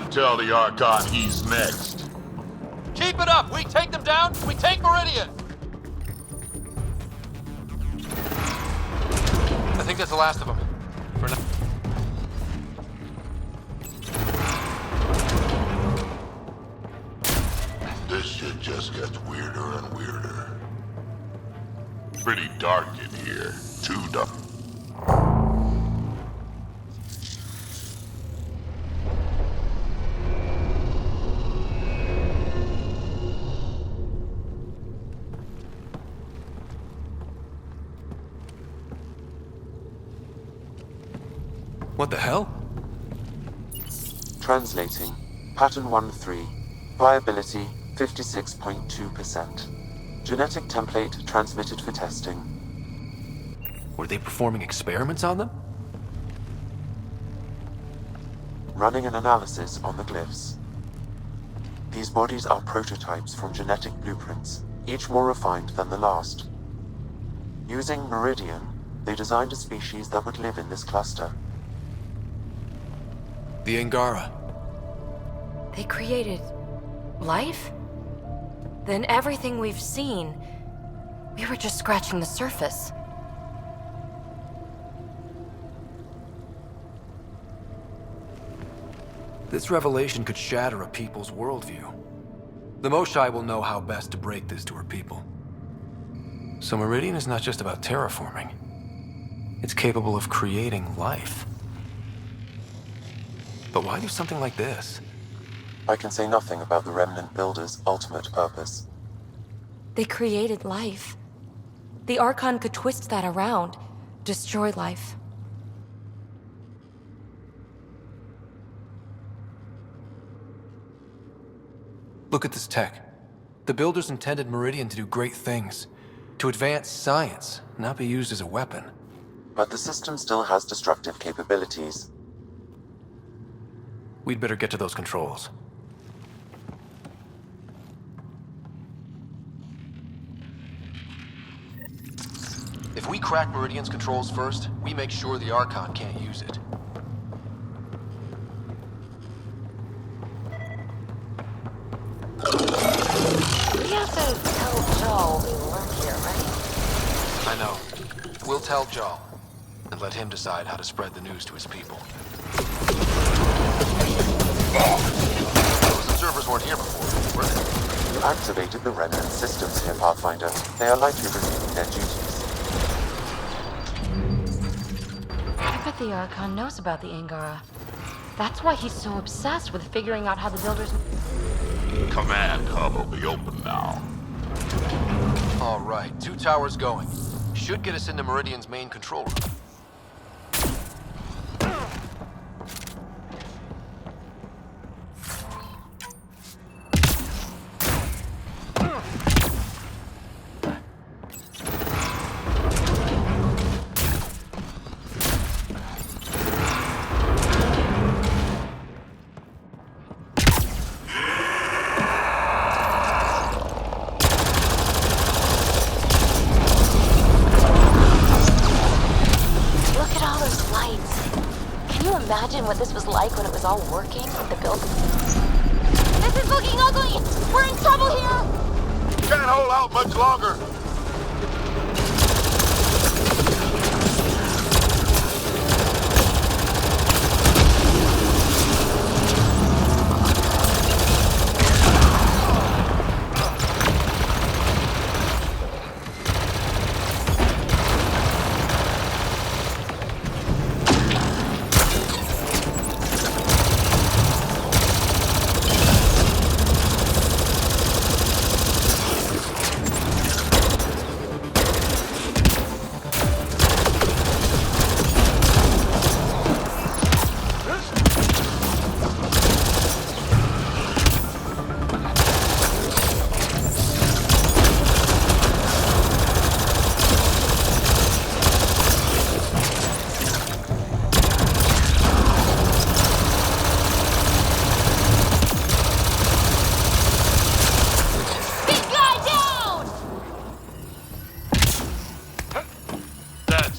Tell the Archon he's next. Keep it up! We take them down, we take Meridian! I think that's the last of them. For now. This shit just gets weirder and weirder. pretty dark in here. Too dark. What the hell? Translating. Pattern 1-3. Viability 56.2%. Genetic template transmitted for testing. Were they performing experiments on them? Running an analysis on the glyphs. These bodies are prototypes from genetic blueprints, each more refined than the last. Using Meridian, they designed a species that would live in this cluster. The Angara. They created life? Then everything we've seen, we were just scratching the surface. This revelation could shatter a people's worldview. The Moshai will know how best to break this to her people. So Meridian is not just about terraforming. It's capable of creating life. But why do something like this? I can say nothing about the Remnant builders' ultimate purpose. They created life. The Archon could twist that around, destroy life. Look at this tech. The builders intended Meridian to do great things. To advance science, not be used as a weapon. But the system still has destructive capabilities. We'd better get to those controls. If we crack Meridian's controls first, we make sure the Archon can't use it. We have to tell Joel we work here, right? I know. We'll tell Joel, and let him decide how to spread the news to his people. Those observers weren't here before, were they? You activated the Remnant systems here, Pathfinder. They are likely resuming their duties. I bet the Archon knows about the Angara. That's why he's so obsessed with figuring out how the builders... Command hub will be open now. All right, 2 towers going. Should get us into Meridian's main control room. Imagine what this was like when it was all working with the building. This is looking ugly! We're in trouble here! Can't hold out much longer!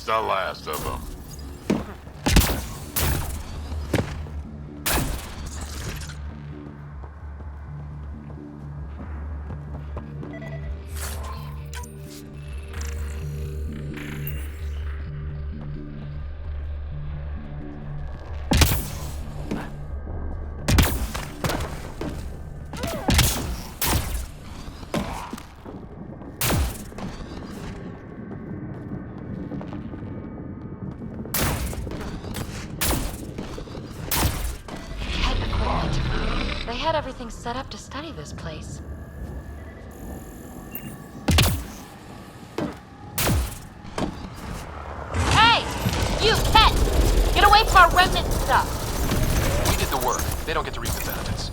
The last of them. had everything set up to study this place. Hey! You, Ket! Get away from our Remnant stuff! We did the work. They don't get to reap the benefits.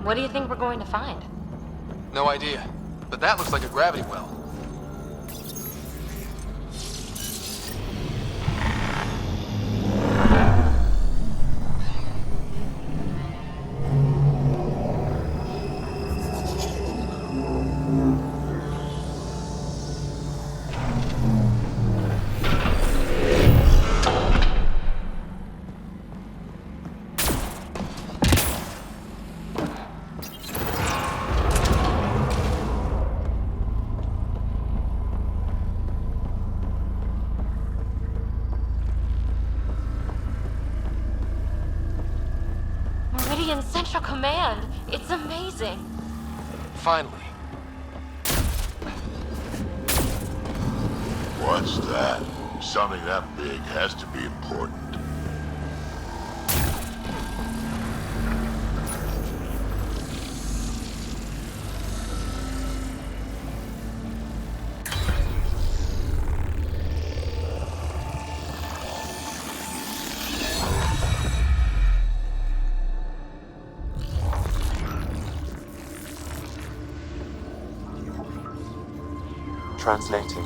What do you think we're going to find? No idea. But that looks like a gravity well. Meridian Central Command! It's amazing! Finally. What's that? Something that big has to be important. Translating.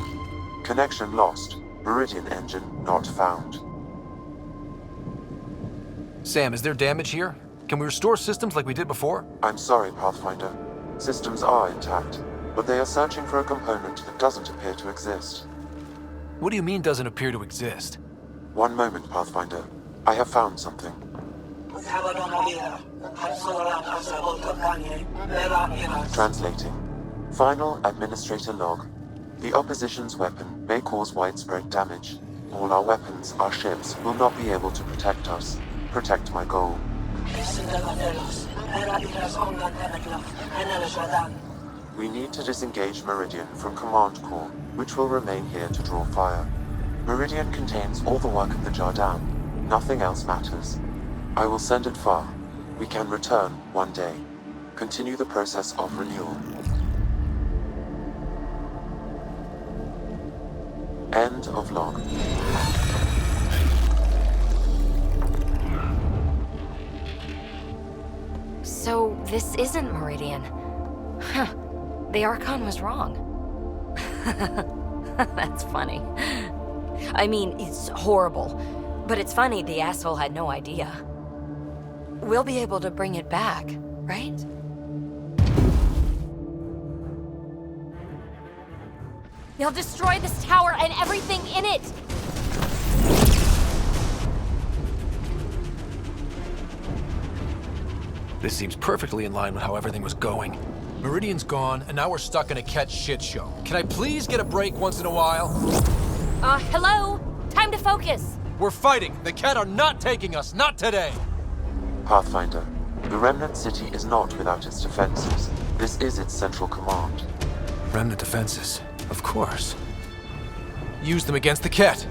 Connection lost. Meridian engine not found. Sam, is there damage here? Can we restore systems like we did before? I'm sorry, Pathfinder. Systems are intact, but they are searching for a component that doesn't appear to exist. What do you mean doesn't appear to exist? One moment, Pathfinder. I have found something. Translating. Final Administrator log. The opposition's weapon may cause widespread damage. All our weapons, our ships, will not be able to protect us. Protect my goal. We need to disengage Meridian from Command Core, which will remain here to draw fire. Meridian contains all the work of the Jardan. Nothing else matters. I will send it far. We can return one day. Continue the process of renewal. End of log. So, this isn't Meridian. Huh. The Archon was wrong. That's funny. I mean, it's horrible. But it's funny the asshole had no idea. We'll be able to bring it back, right? They'll destroy this tower and everything in it! This seems perfectly in line with how everything was going. Meridian's gone, and now we're stuck in a Ket shit show. Can I please get a break once in a while? Hello? Time to focus! We're fighting! The Ket are not taking us, not today! Pathfinder, the Remnant city is not without its defenses. This is its central command. Remnant defenses, of course. Use them against the Ket.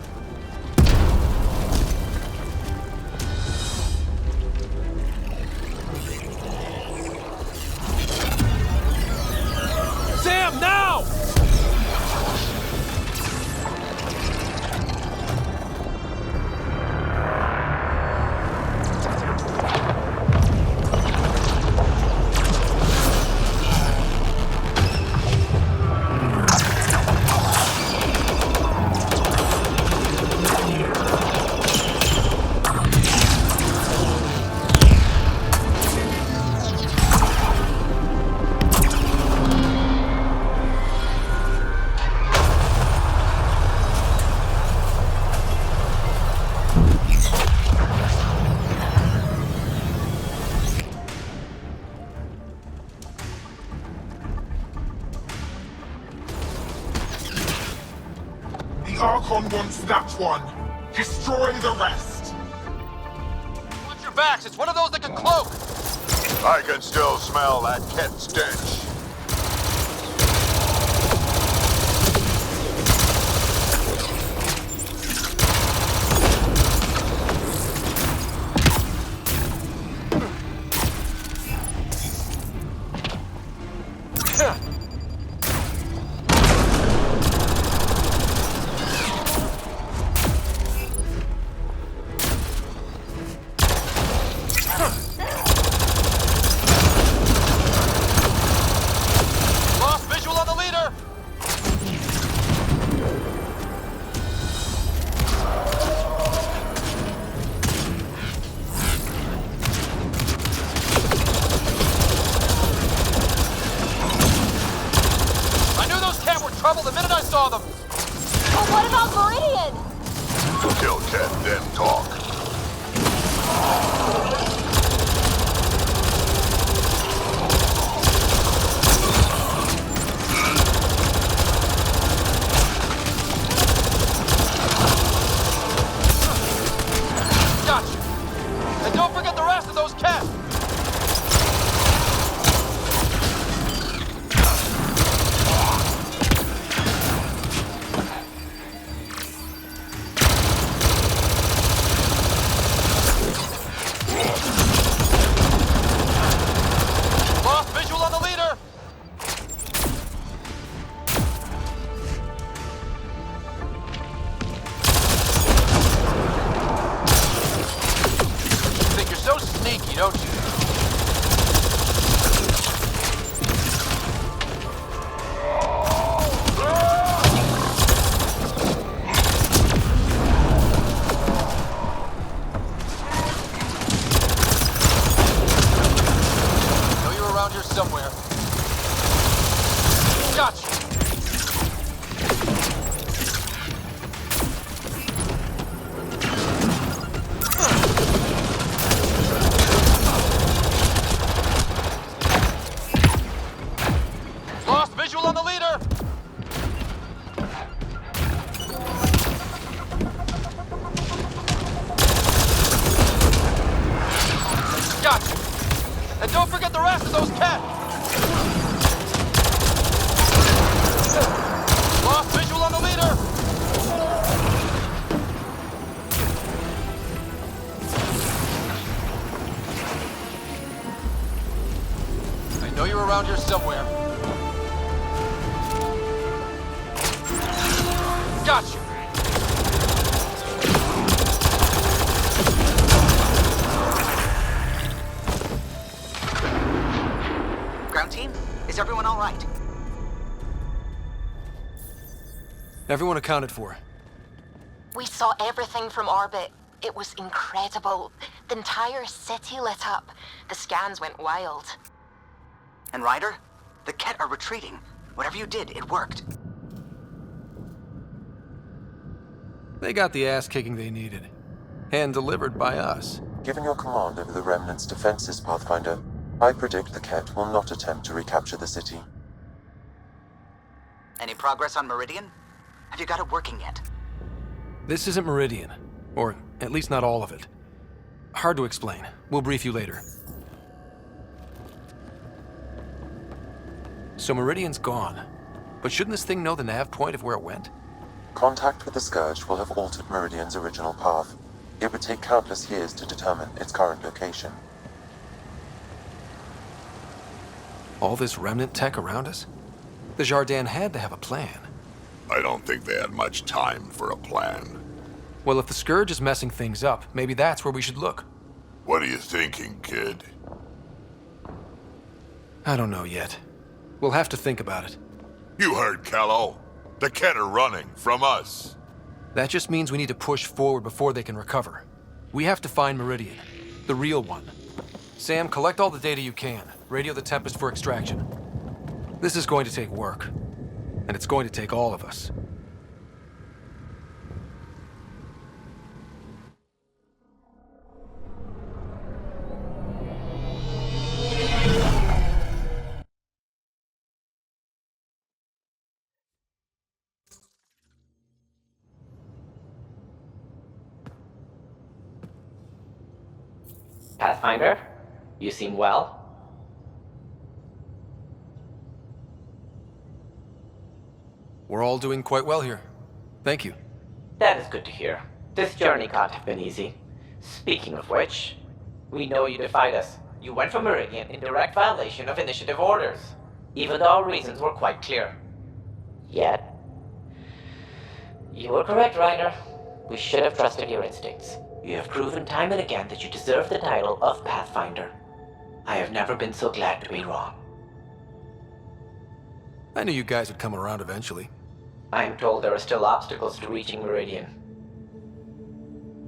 Sam, now! Archon wants that one. Destroy the rest. Watch your backs, it's one of those that can cloak! I can still smell that Ket stench. Kid! Kill Cat, then talk. Gotcha! And don't forget the rest of those cats! Lost visual on the leader! Think you're so sneaky, don't you? Know you're around here somewhere. Gotcha! Lost visual on the leader! Gotcha! And don't forget the rest of those cats! Lost visual on the leader! I know you're around here somewhere. Gotcha! Ground team, is everyone all right? Everyone accounted for. We saw everything from orbit. It was incredible. The entire city lit up. The scans went wild. And Ryder, the Ket are retreating. Whatever you did, it worked. They got the ass-kicking they needed. And delivered by us. Given your command over the Remnant's defenses, Pathfinder, I predict the Ket will not attempt to recapture the city. Any progress on Meridian? Have you got it working yet? This isn't Meridian. Or at least not all of it. Hard to explain. We'll brief you later. So Meridian's gone. But shouldn't this thing know the nav point of where it went? Contact with the Scourge will have altered Meridian's original path. It would take countless years to determine its current location. All this Remnant tech around us? The Jardin had to have a plan. I don't think they had much time for a plan. Well, if the Scourge is messing things up, maybe that's where we should look. What are you thinking, kid? I don't know yet. We'll have to think about it. You heard Callow. The Ket are running from us. That just means we need to push forward before they can recover. We have to find Meridian. The real one. Sam, collect all the data you can. Radio the Tempest for extraction. This is going to take work. And it's going to take all of us. Pathfinder, you seem well. We're all doing quite well here. Thank you. That is good to hear. This journey can't have been easy. Speaking of which, we know you defied us. You went for Meridian in direct violation of initiative orders, even though our reasons were quite clear. Yet, you were correct, Ryder. We should have trusted your instincts. You have proven time and again that you deserve the title of Pathfinder. I have never been so glad to be wrong. I knew you guys would come around eventually. I am told there are still obstacles to reaching Meridian.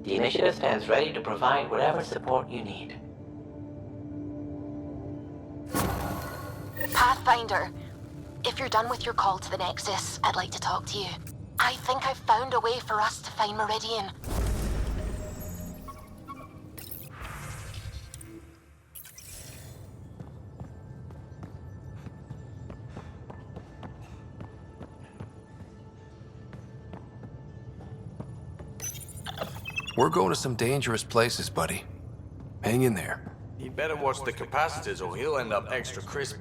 The initiative stands ready to provide whatever support you need. Pathfinder, if you're done with your call to the Nexus, I'd like to talk to you. I think I've found a way for us to find Meridian. We're going to some dangerous places, buddy. Hang in there. He better watch the capacitors or he'll end up extra crisp.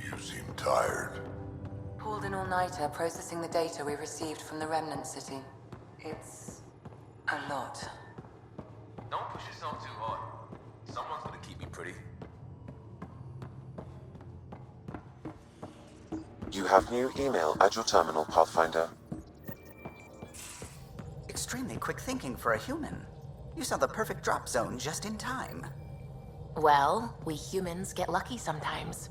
You seem tired. Pulled in all nighter processing the data we received from the Remnant city. It's a lot. Don't push yourself too hard. Someone's gonna keep you pretty. You have new email at your terminal, Pathfinder. Extremely quick thinking for a human. You saw the perfect drop zone just in time. Well, we humans get lucky sometimes.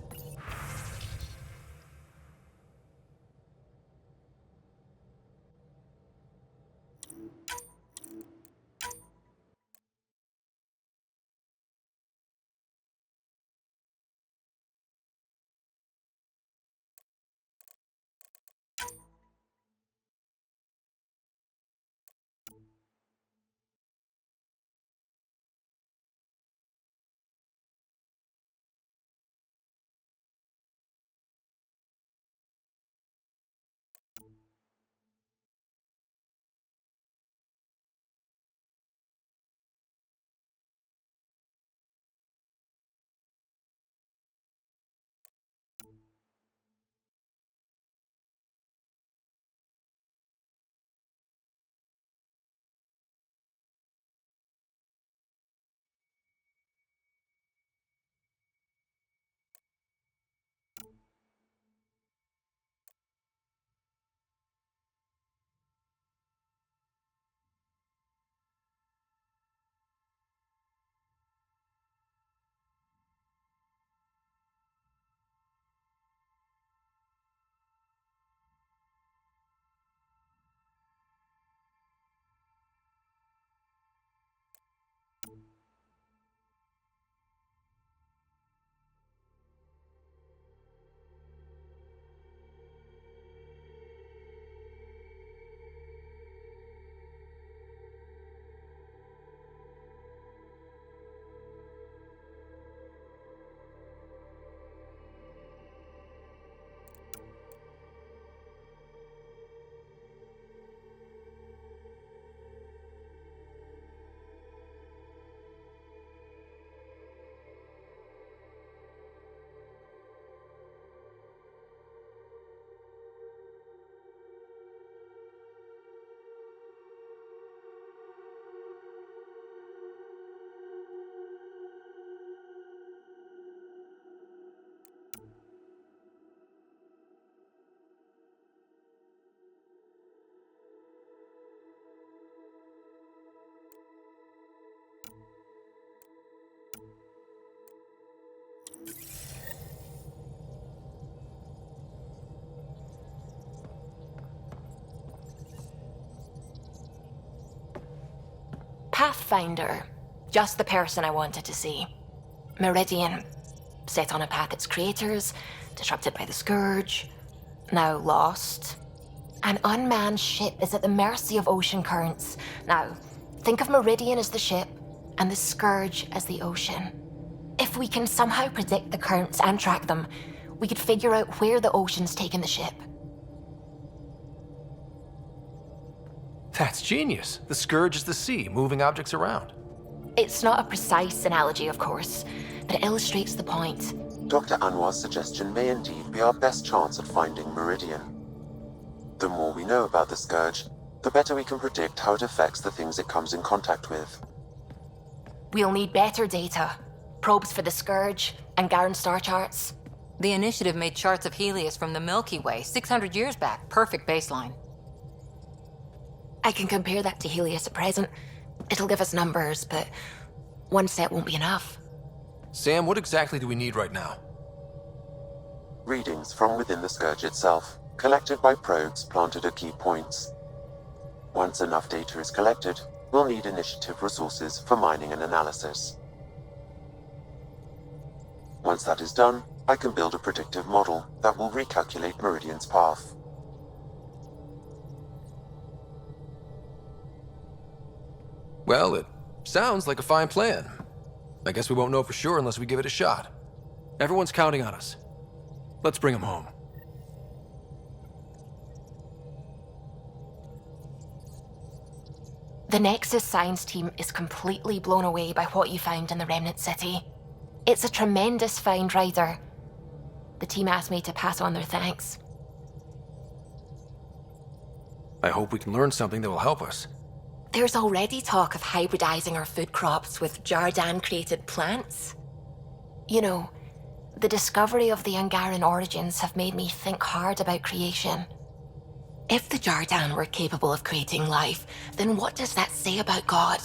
Pathfinder. Just the person I wanted to see. Meridian. Set on a path its creators, disrupted by the Scourge, now lost. An unmanned ship is at the mercy of ocean currents. Now, think of Meridian as the ship, and the Scourge as the ocean. If we can somehow predict the currents and track them, we could figure out where the ocean's taken the ship. That's genius. The Scourge is the sea, moving objects around. It's not a precise analogy, of course, but it illustrates the point. Dr. Anwar's suggestion may indeed be our best chance at finding Meridian. The more we know about the Scourge, the better we can predict how it affects the things it comes in contact with. We'll need better data. Probes for the Scourge, and Garen star charts. The Initiative made charts of Helios from the Milky Way 600 years back. Perfect baseline. I can compare that to Helios at present. It'll give us numbers, but one set won't be enough. Sam, what exactly do we need right now? Readings from within the Scourge itself, collected by probes planted at key points. Once enough data is collected, we'll need Initiative resources for mining and analysis. Once that is done, I can build a predictive model that will recalculate Meridian's path. Well, it sounds like a fine plan. I guess we won't know for sure unless we give it a shot. Everyone's counting on us. Let's bring him home. The Nexus science team is completely blown away by what you found in the Remnant City. It's a tremendous find, Ryder. The team asked me to pass on their thanks. I hope we can learn something that will help us. There's already talk of hybridizing our food crops with Jardan-created plants. You know, the discovery of the Angaran origins have made me think hard about creation. If the Jardan were capable of creating life, then what does that say about God?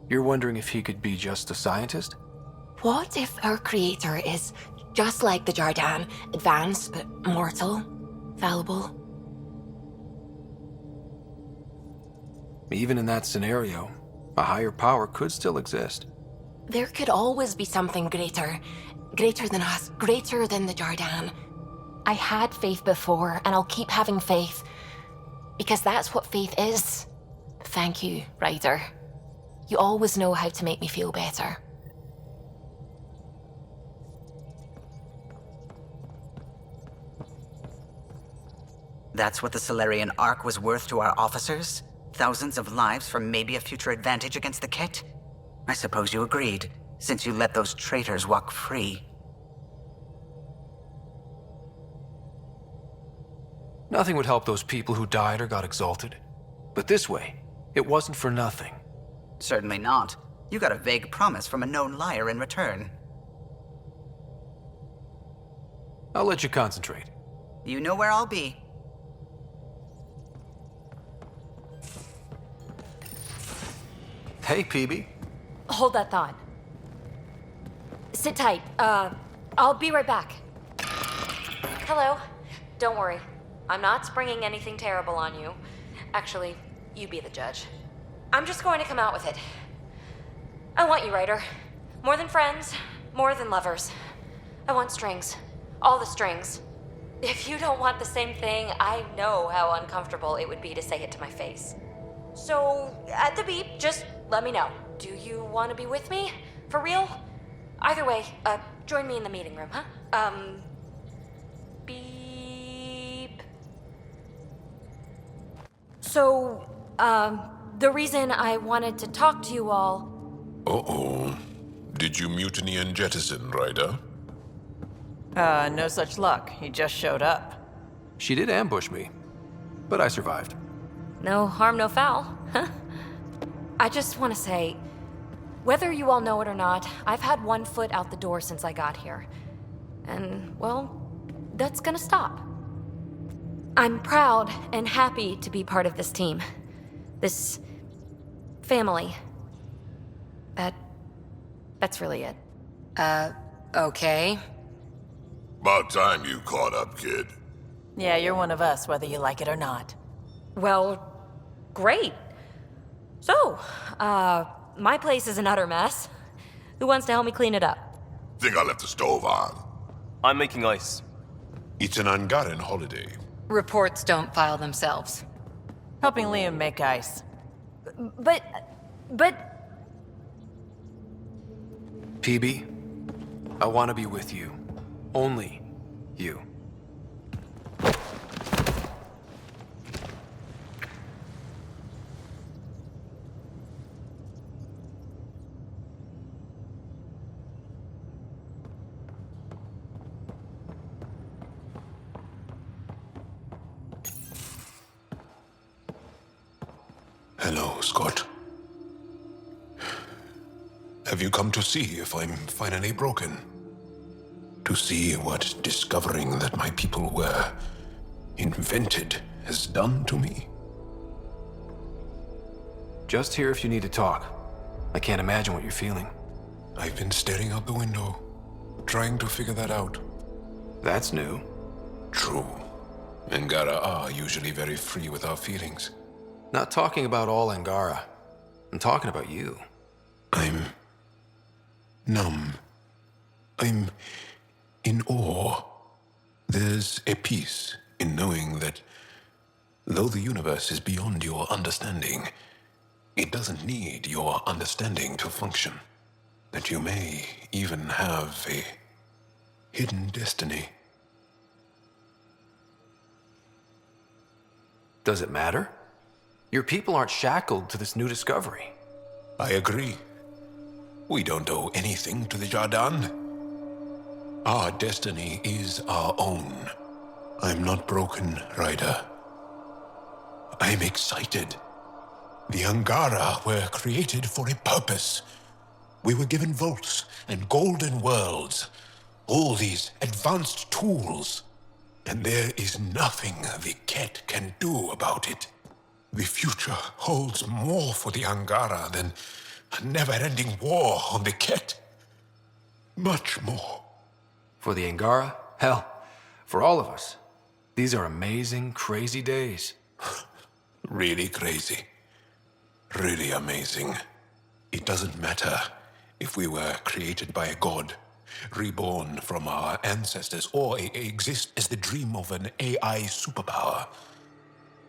You're wondering if he could be just a scientist? What if our creator is just like the Jardan, advanced but mortal, fallible? Even in that scenario, a higher power could still exist. There could always be something greater. Greater than us, greater than the Jardan. I had faith before, and I'll keep having faith. Because that's what faith is. Thank you, Ryder. You always know how to make me feel better. That's what the Solarian Ark was worth to our officers? Thousands of lives for maybe a future advantage against the Kett? I suppose you agreed, since you let those traitors walk free. Nothing would help those people who died or got exalted. But this way, it wasn't for nothing. Certainly not. You got a vague promise from a known liar in return. I'll let you concentrate. You know where I'll be. Hey, Peebe. Hold that thought. Sit tight. I'll be right back. Hello. Don't worry. I'm not springing anything terrible on you. Actually, you be the judge. I'm just going to come out with it. I want you, Ryder. More than friends, more than lovers. I want strings. All the strings. If you don't want the same thing, I know how uncomfortable it would be to say it to my face. So, at the beep, just let me know. Do you want to be with me? For real? Either way, join me in the meeting room, huh? Beep. So, the reason I wanted to talk to you all... Uh-oh. Did you mutiny and jettison, Ryder? No such luck. He just showed up. She did ambush me, but I survived. No harm, no foul, huh? I just want to say, whether you all know it or not, I've had one foot out the door since I got here. And, well, that's gonna stop. I'm proud and happy to be part of this team. This family. That's really it. Okay. About time you caught up, kid. Yeah, you're one of us, whether you like it or not. Well, great. So, my place is an utter mess. Who wants to help me clean it up? Think I left the stove on. I'm making ice. It's an Angaran holiday. Reports don't file themselves. Helping Liam make ice. But... Peebe, I want to be with you. Only you. Hello, Scott. Have you come to see if I'm finally broken? To see what discovering that my people were invented has done to me? Just here if you need to talk. I can't imagine what you're feeling. I've been staring out the window, trying to figure that out. That's new. True. Angara are usually very free with our feelings. Not talking about all Angara. I'm talking about you. I'm numb. I'm in awe. There's a peace in knowing that though the universe is beyond your understanding, It doesn't need your understanding to function. That you may even have a hidden destiny. Does it matter? Your people aren't shackled to this new discovery. I agree. We don't owe anything to the Jardin. Our destiny is our own. I'm not broken, Ryder. I'm excited. The Angara were created for a purpose. We were given vaults and golden worlds. All these advanced tools. And there is nothing the Ket can do about it. The future holds more for the Angara than a never-ending war on the Ket. Much more. For the Angara? Hell, for all of us. These are amazing, crazy days. Really crazy. Really amazing. It doesn't matter if we were created by a god, reborn from our ancestors, or exist as the dream of an AI superpower.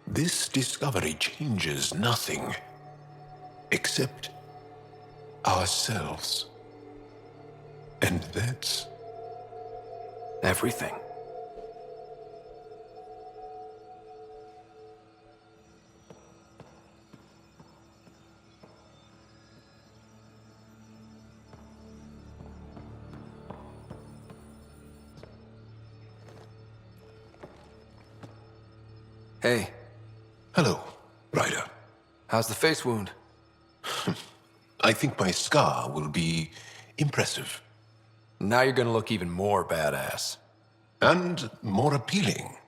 This discovery changes nothing except ourselves. And that's everything. Hey. Hello, Ryder. How's the face wound? I think my scar will be impressive. Now you're gonna look even more badass. And more appealing.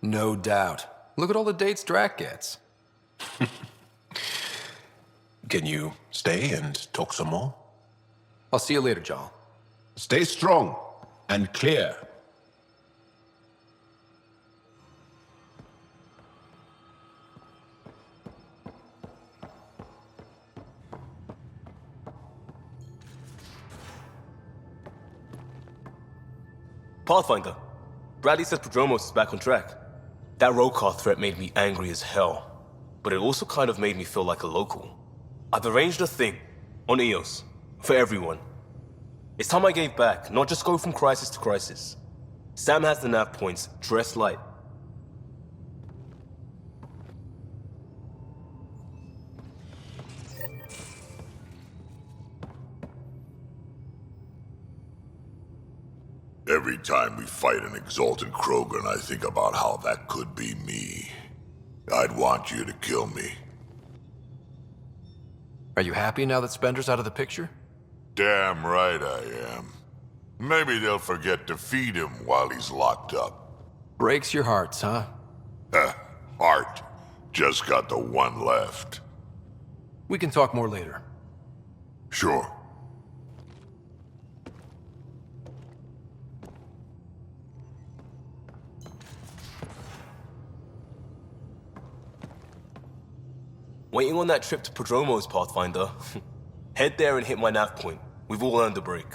No doubt. Look at all the dates Drac gets. Can you stay and talk some more? I'll see you later, Jarl. Stay strong and clear. Pathfinder, Bradley says Prodromos is back on track. That roadcar threat made me angry as hell, but it also kind of made me feel like a local. I've arranged a thing, on EOS, for everyone. It's time I gave back, not just go from crisis to crisis. Sam has the nav points, dress light. Every time we fight an exalted Krogan, I think about how that could be me. I'd want you to kill me. Are you happy now that Spender's out of the picture? Damn right I am. Maybe they'll forget to feed him while he's locked up. Breaks your hearts, huh? Heart. Just got the one left. We can talk more later. Sure. Waiting on that trip to Prodromos, Pathfinder. Head there and hit my nav point. We've all earned a break.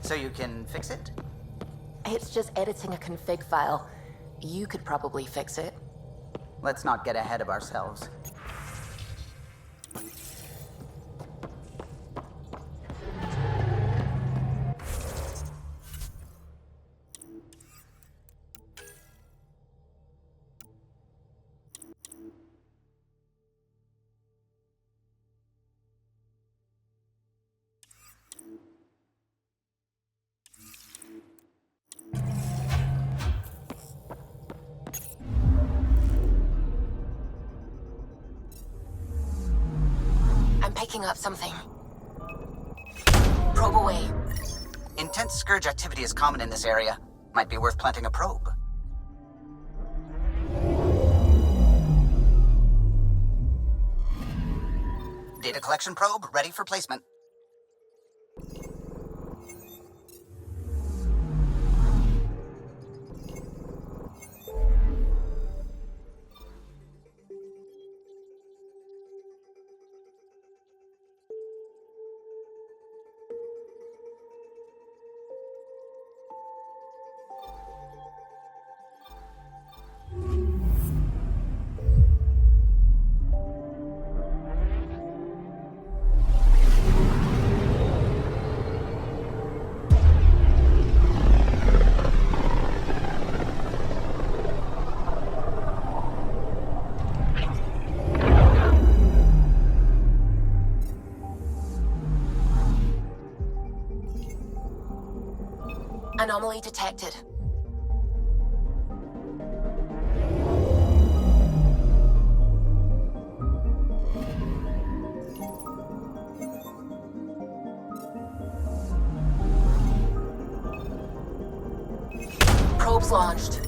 So you can fix it? It's just editing a config file. You could probably fix it. Let's not get ahead of ourselves. I'm picking up something. Probe away. Intense scourge activity is common in this area. Might be worth planting a probe. Data collection probe ready for placement. Anomaly detected. Probes launched.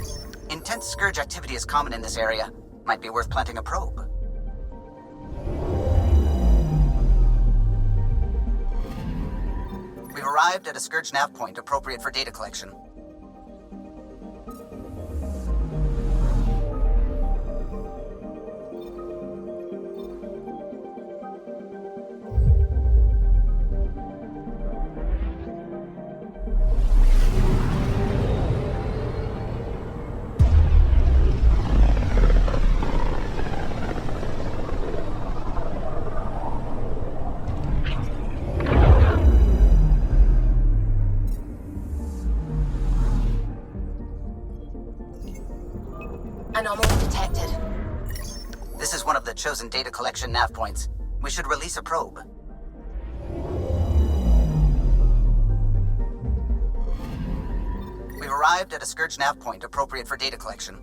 Intense scourge activity is common in this area. Might be worth planting a probe. We've arrived at a scourge nav point appropriate for data collection. Anomaly detected. This is one of the chosen data collection nav points. We should release a probe. We've arrived at a scourge nav point appropriate for data collection.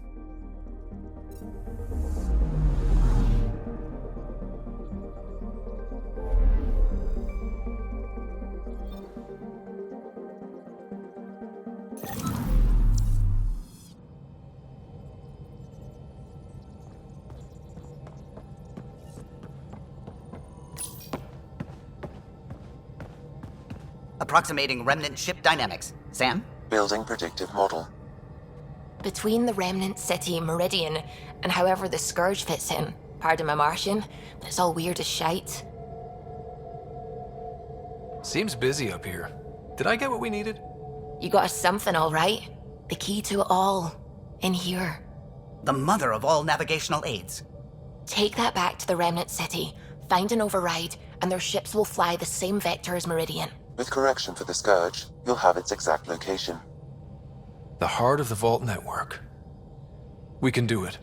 Approximating Remnant ship dynamics. Sam? Building predictive model. Between the Remnant City, Meridian, and however the Scourge fits in, pardon my Martian, but it's all weird as shite. Seems busy up here. Did I get what we needed? You got us something, all right. The key to it all. In here. The mother of all navigational aids. Take that back to the Remnant City, find an override, and their ships will fly the same vector as Meridian. With correction for the Scourge, you'll have its exact location. The heart of the Vault network. We can do it.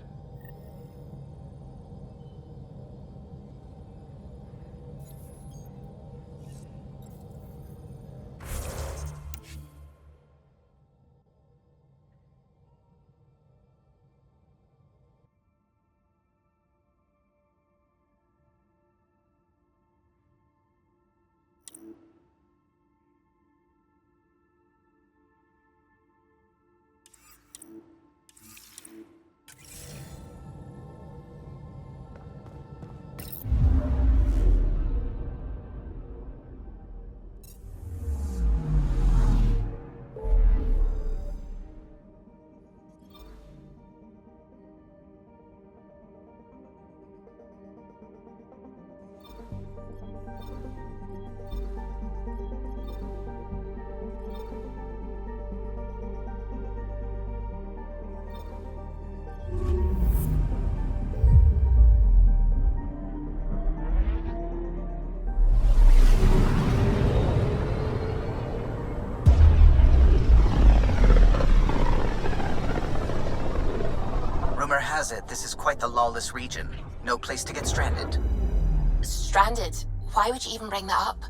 Rumor has it this is quite the lawless region. No place to get stranded. Stranded? Why would you even bring that up?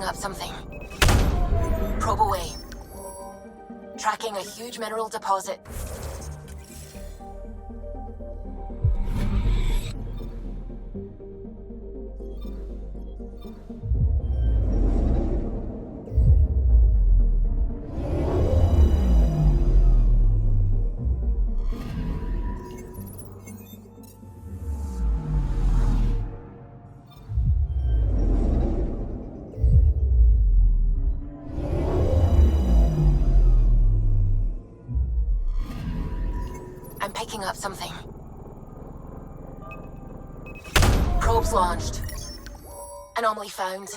Up something. Probe away. Tracking a huge mineral deposit. Picking up something. Probes launched. Anomaly found.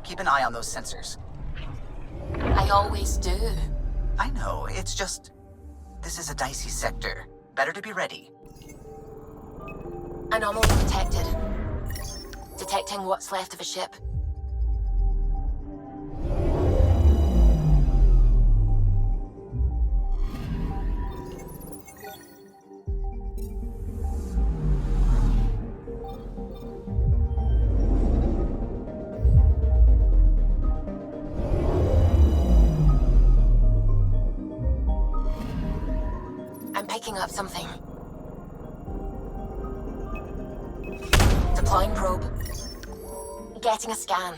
Keep an eye on those sensors. I always do. I know, it's just... This is a dicey sector. Better to be ready. Anomaly detected. Detecting what's left of a ship. Picking up something. Deploying probe. Getting a scan.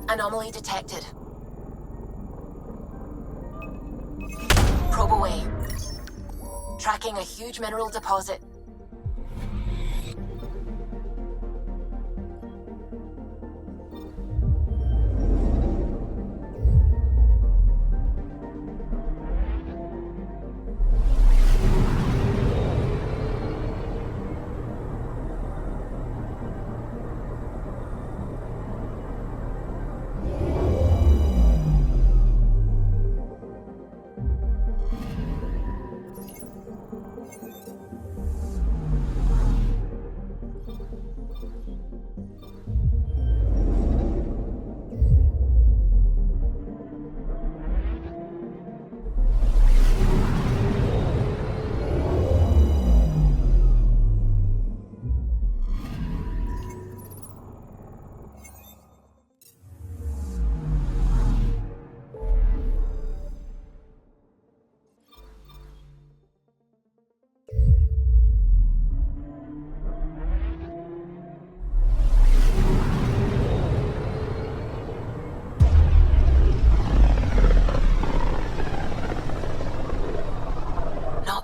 Anomaly detected. Probe away. Tracking a huge mineral deposit.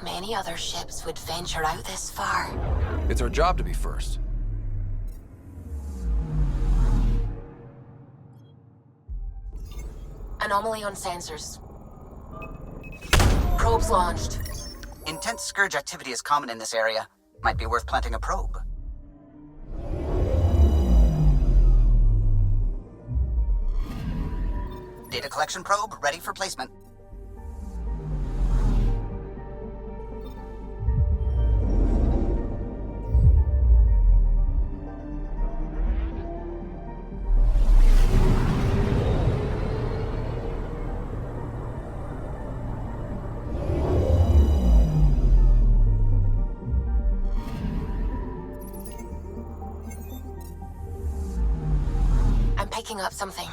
Many other ships would venture out this far. It's our job to be first. Anomaly on sensors. Probes launched. Intense scourge activity is common in this area. Might be worth planting a probe. Data collection probe ready for placement. I'm picking up something.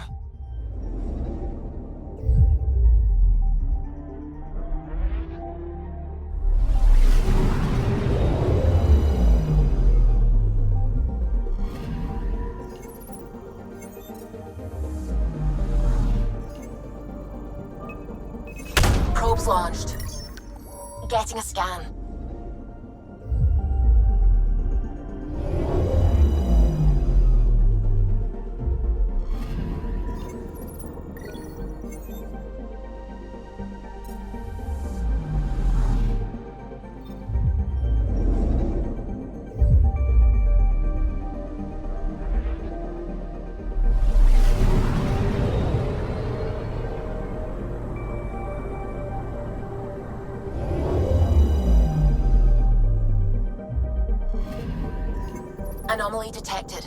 Probes launched. Getting a scan. Anomaly detected.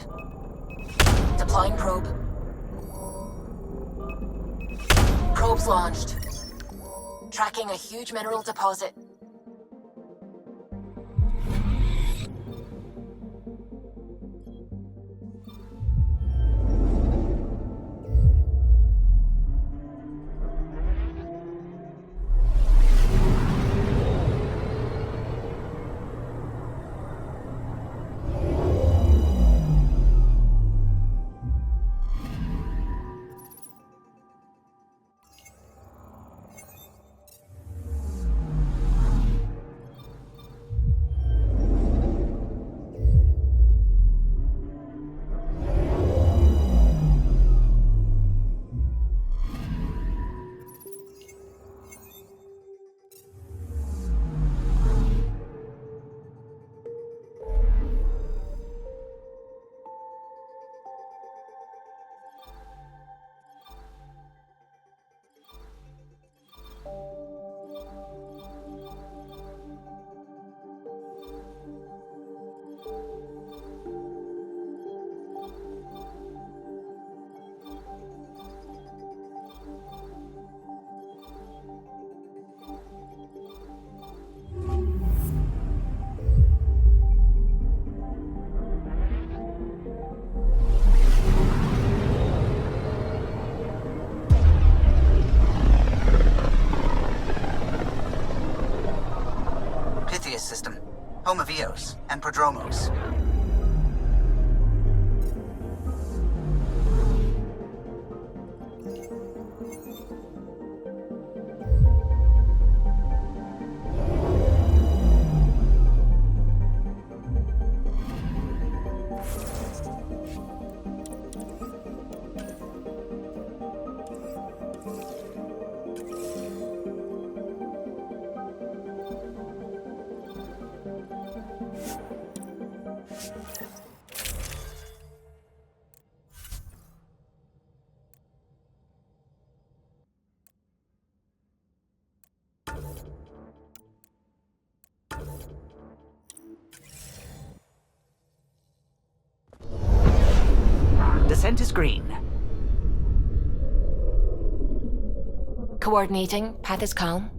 Deploying probe. Probes launched. Tracking a huge mineral deposit. System, home of Eos and Prodromos. Descent is green. Coordinating. Path is calm.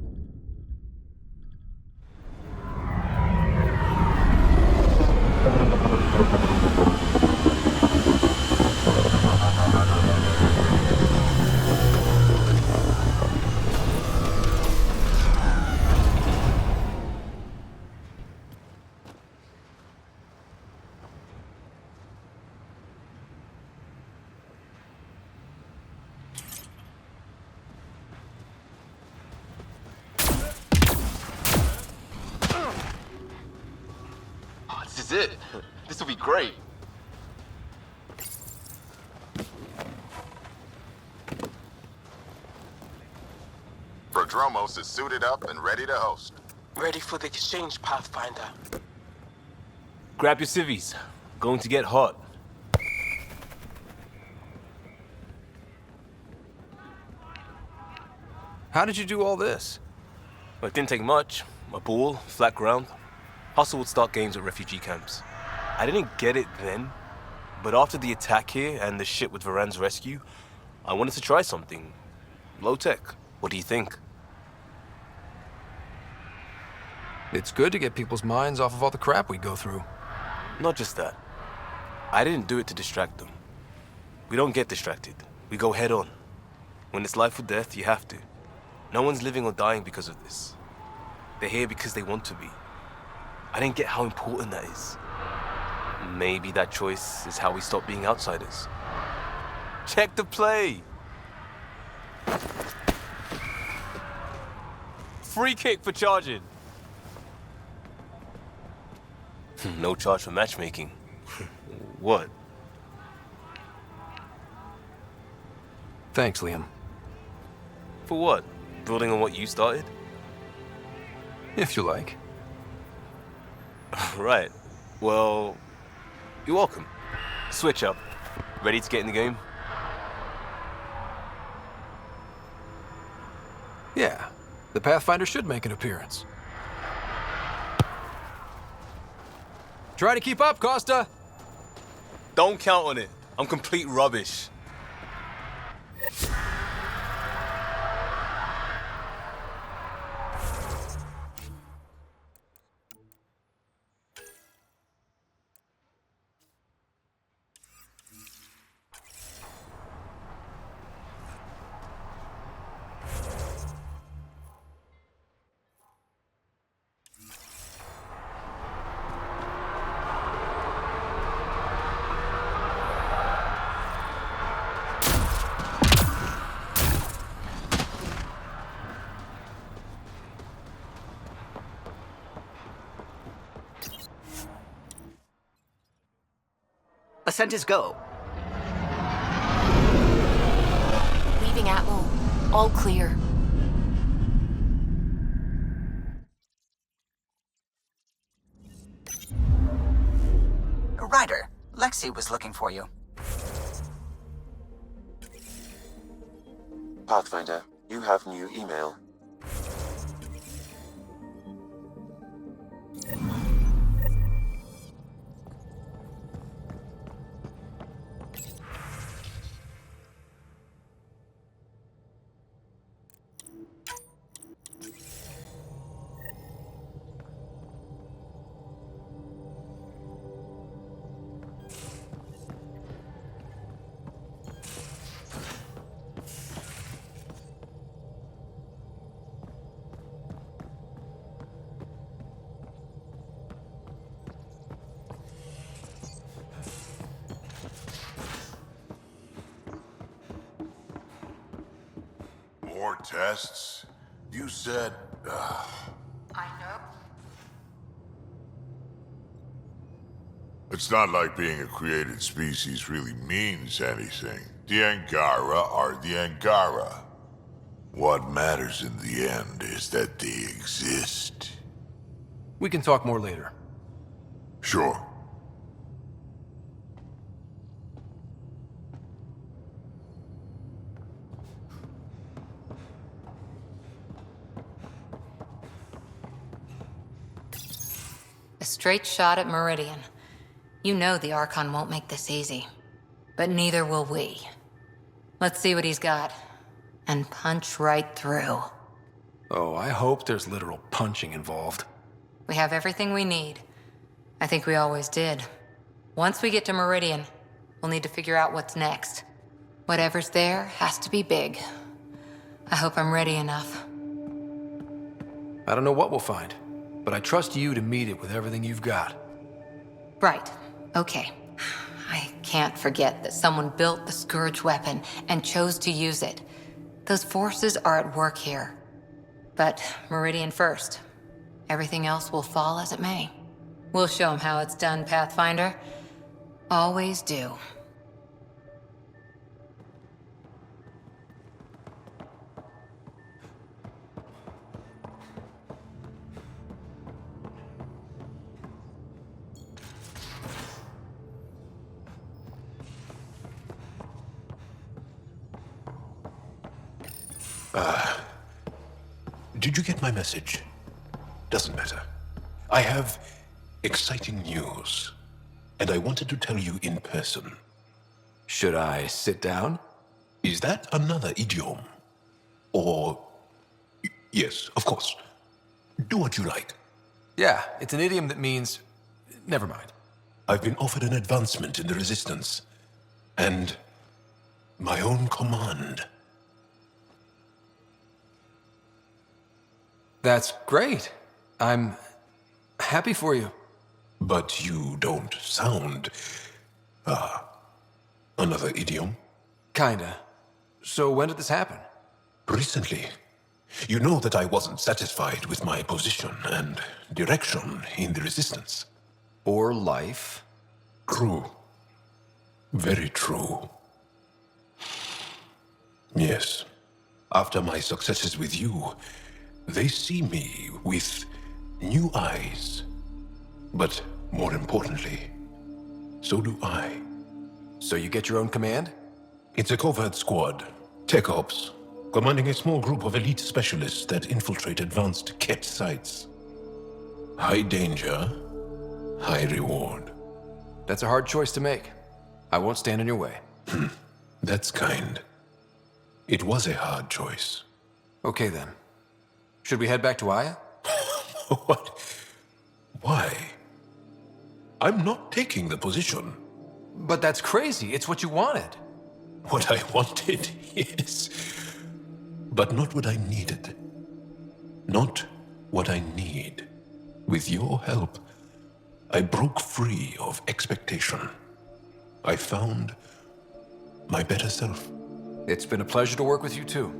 This is it. This will be great. Prodromos is suited up and ready to host. Ready for the exchange, Pathfinder. Grab your civvies. Going to get hot. How did you do all this? Well, it didn't take much. A ball, flat ground. Hustle would start games at refugee camps. I didn't get it then, but after the attack here and the shit with Varan's rescue, I wanted to try something. Low tech. What do you think? It's good to get people's minds off of all the crap we go through. Not just that. I didn't do it to distract them. We don't get distracted. We go head on. When it's life or death, you have to. No one's living or dying because of this. They're here because they want to be. I didn't get how important that is. Maybe that choice is how we stop being outsiders. Check the play! Free kick for charging. No charge for matchmaking. What? Thanks, Liam. For what? Building on what you started? If you like. Right. Well, you're welcome. Switch up. Ready to get in the game? Yeah. The Pathfinder should make an appearance. Try to keep up, Costa! Don't count on it. I'm complete rubbish. Ascent is go. Leaving Atmo. All clear. Ryder, Lexi was looking for you. Pathfinder, you have new email. More tests? You said... I know. It's not like being a created species really means anything. The Angara are the Angara. What matters in the end is that they exist. We can talk more later. Sure. A straight shot at Meridian. You know the Archon won't make this easy. But neither will we. Let's see what he's got. And punch right through. Oh, I hope there's literal punching involved. We have everything we need. I think we always did. Once we get to Meridian, we'll need to figure out what's next. Whatever's there has to be big. I hope I'm ready enough. I don't know what we'll find, but I trust you to meet it with everything you've got. Right. Okay. I can't forget that someone built the Scourge weapon and chose to use it. Those forces are at work here. But Meridian first. Everything else will fall as it may. We'll show them how it's done, Pathfinder. Always do. Did you get my message? Doesn't matter. I have exciting news, and I wanted to tell you in person. Should I sit down? Is that another idiom? Or... Yes, of course. Do what you like. Yeah, it's an idiom that means... Never mind. I've been offered an advancement in the Resistance, and my own command. That's great. I'm happy for you. But you don't sound... another idiom? Kinda. So when did this happen? Recently. You know that I wasn't satisfied with my position and direction in the Resistance. Or life. True. Very true. Yes. After my successes with you, they see me with new eyes. But more importantly, so do I. So you get your own command? It's a covert squad, Tech Ops, commanding a small group of elite specialists that infiltrate advanced Ket sites. High danger, high reward. That's a hard choice to make. I won't stand in your way. That's kind. It was a hard choice. Okay then. Should we head back to Aya? What? Why? I'm not taking the position. But that's crazy. It's what you wanted. What I wanted, yes. But not what I needed. Not what I need. With your help, I broke free of expectation. I found my better self. It's been a pleasure to work with you too.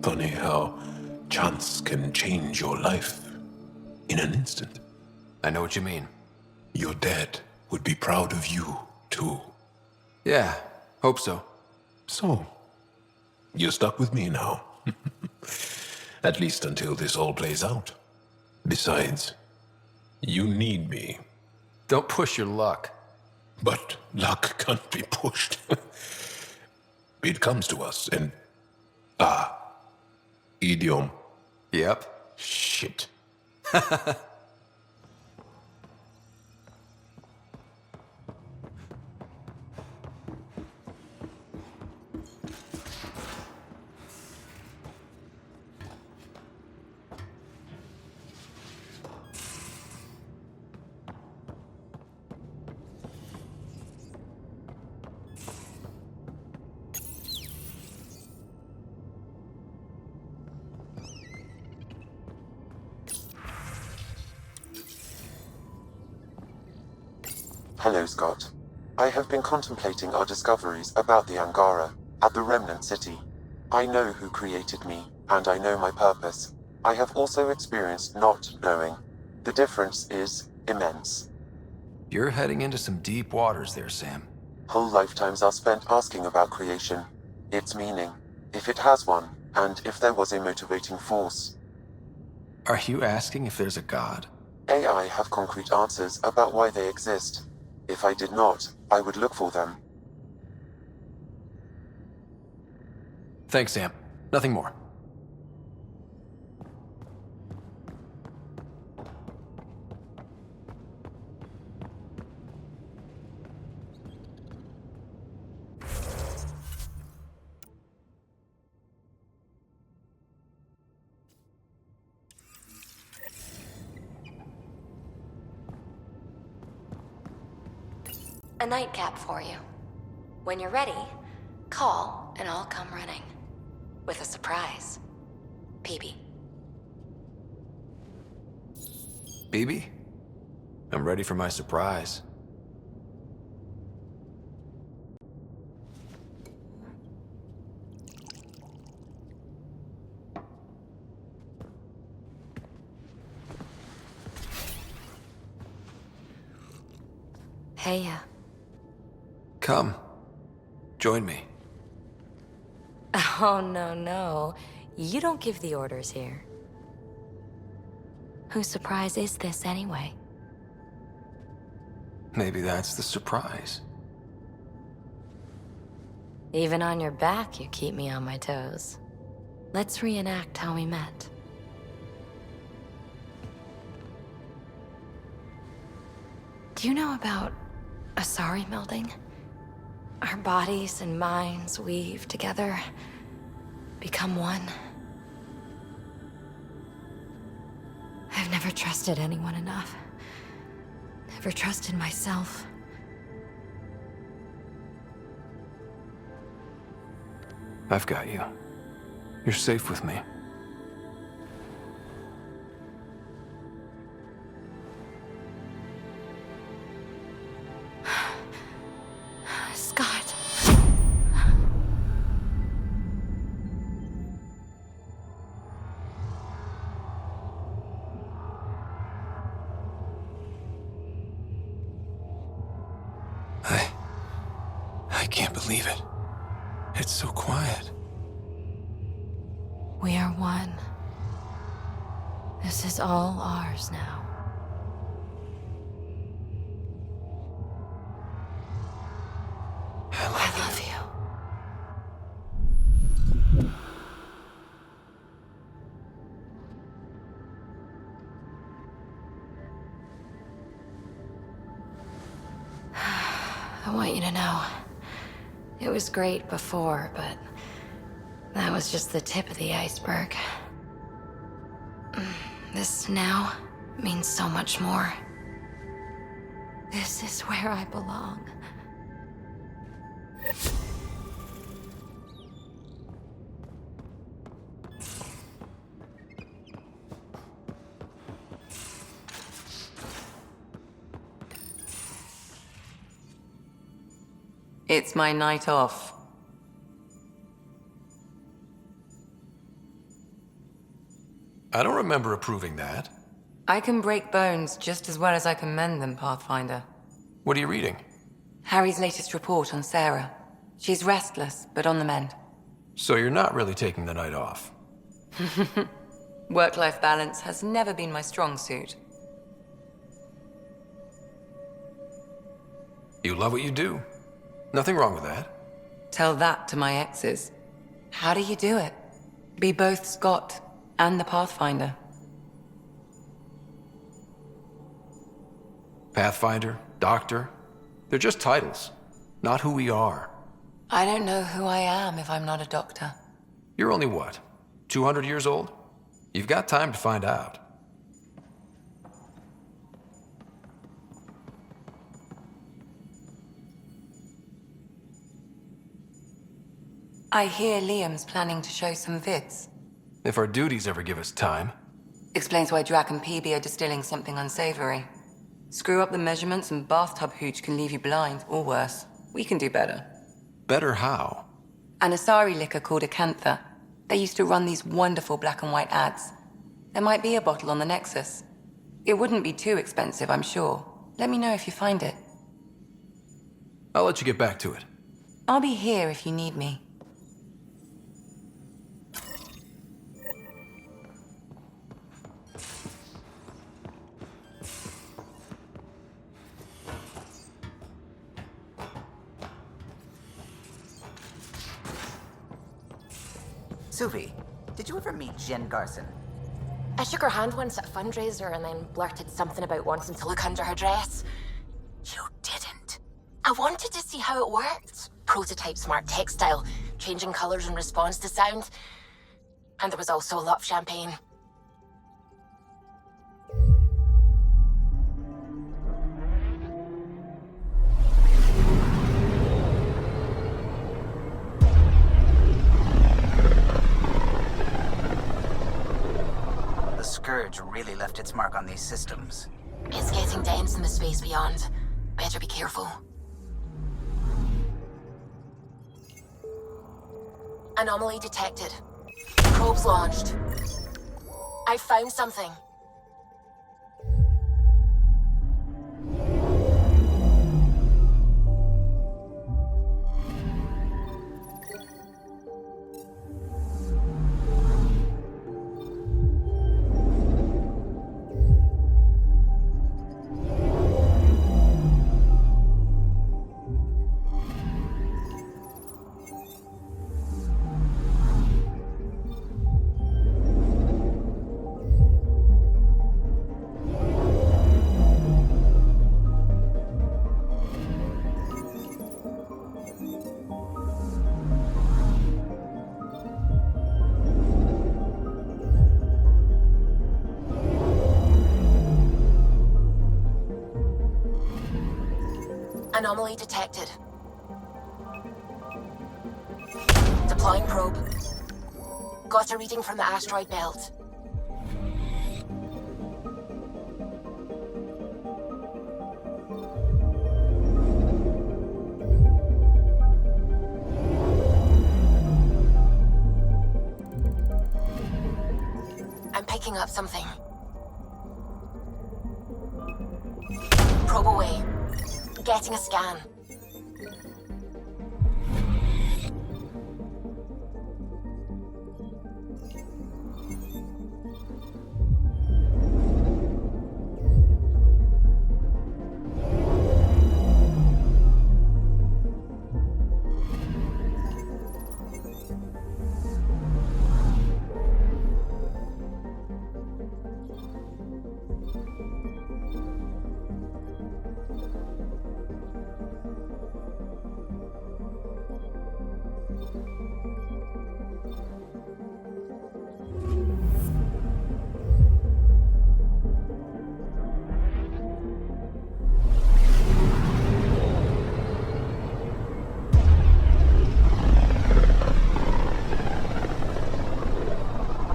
Funny how chance can change your life in an instant. I know what you mean. Your dad would be proud of you, too. Yeah, hope so. So, you're stuck with me now. At least until this all plays out. Besides, you need me. Don't push your luck. But luck can't be pushed. It comes to us, and... idiom. Yep. Shit. Hello, Scott. I have been contemplating our discoveries about the Angara at the Remnant City. I know who created me, and I know my purpose. I have also experienced not knowing. The difference is immense. You're heading into some deep waters there, Sam. Whole lifetimes are spent asking about creation, its meaning, if it has one, and if there was a motivating force. Are you asking if there's a god? AI have concrete answers about why they exist. If I did not, I would look for them. Thanks, Sam. Nothing more. A nightcap for you. When you're ready, call and I'll come running. With a surprise. Peebe. Peebe? I'm ready for my surprise. Hey, Come. Join me. Oh, no. You don't give the orders here. whose surprise is this anyway? Maybe that's the surprise. Even on your back, you keep me on my toes. Let's reenact how we met. Do you know about Asari melding? Our bodies and minds weave together, become one. I've never trusted anyone enough. Never trusted myself. I've got you. You're safe with me. Scott. I can't believe it. It's so quiet. We are one. This is all ours now. I love you. I want you to know, it was great before, but that was just the tip of the iceberg. This now means so much more. This is where I belong. It's my night off. I don't remember approving that. I can break bones just as well as I can mend them, Pathfinder. What are you reading? Harry's latest report on Sarah. She's restless, but on the mend. So you're not really taking the night off? Work-life balance has never been my strong suit. You love what you do. Nothing wrong with that. Tell that to my exes. How do you do it? Be both Scott and the Pathfinder. Pathfinder, Doctor, they're just titles, not who we are. I don't know who I am if I'm not a doctor. You're only what, 200 years old? You've got time to find out. I hear Liam's planning to show some vids. If our duties ever give us time. Explains why Drac and Peebe are distilling something unsavory. Screw up the measurements and bathtub hooch can leave you blind, or worse. We can do better. Better how? An Asari liquor called Acantha. They used to run these wonderful black and white ads. There might be a bottle on the Nexus. It wouldn't be too expensive, I'm sure. Let me know if you find it. I'll let you get back to it. I'll be here if you need me. Suvi, did you ever meet Jen Garson? I shook her hand once at a fundraiser and then blurted something about wanting to look under her dress. You didn't. I wanted to see how it worked. Prototype smart textile, changing colors in response to sound. And there was also a lot of champagne. The Scourge really left its mark on these systems. It's getting dense in the space beyond. Better be careful. Anomaly detected. Probes launched. I found something. Anomaly detected. Deploying probe. Got a reading from the asteroid belt. I'm picking up something. Probe away. Getting a scan.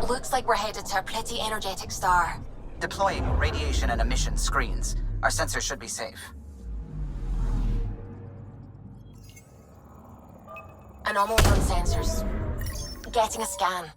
Looks like we're headed to a pretty energetic star. Deploying radiation and emission screens. Our sensors should be safe. Anomaly on sensors. Getting a scan.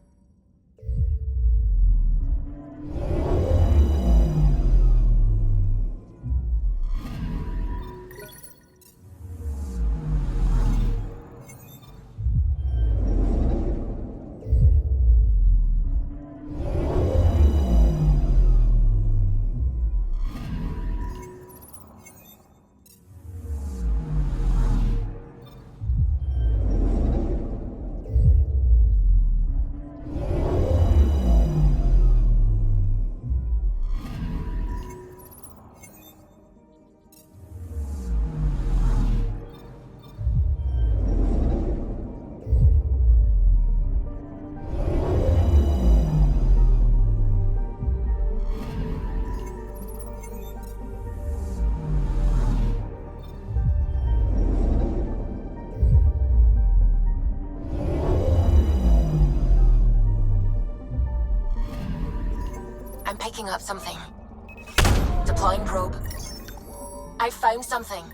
I'm picking up something. Deploying probe. I found something.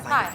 Hi.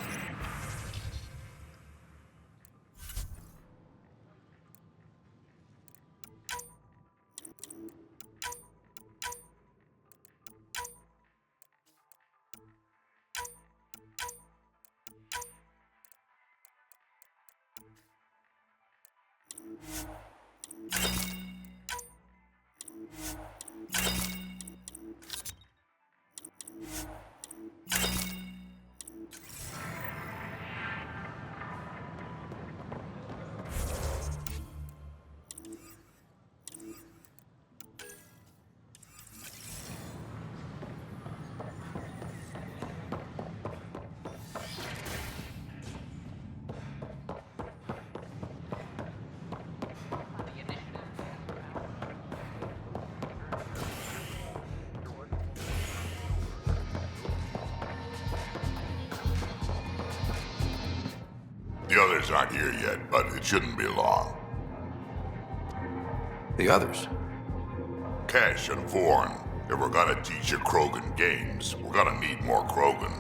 The others aren't here yet, but it shouldn't be long. The others? Kesh and Vorn. If we're gonna teach you Krogan games, we're gonna need more Krogan.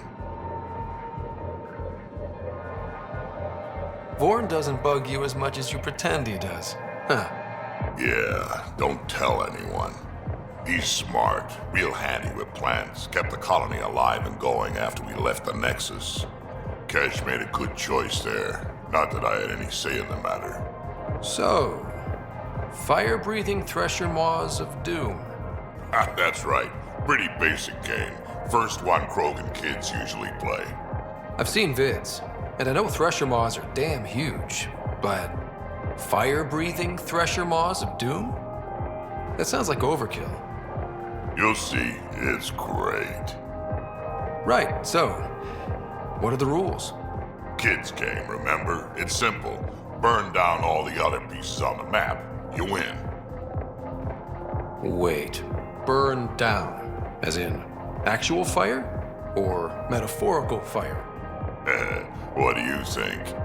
Vorn doesn't bug you as much as you pretend he does. Huh. Yeah, don't tell anyone. He's smart, real handy with plans, kept the colony alive and going after we left the Nexus. Kesh made a good choice there. Not that I had any say in the matter. So, fire-breathing Thresher Maws of Doom. That's right. Pretty basic game. First one Krogan kids usually play. I've seen vids, and I know Thresher Maws are damn huge, but fire-breathing Thresher Maws of Doom? That sounds like overkill. You'll see, it's great. Right, so, what are the rules? Kids game, remember? It's simple. Burn down all the other pieces on the map. You win. Wait, burn down? As in actual fire? Or metaphorical fire? What do you think?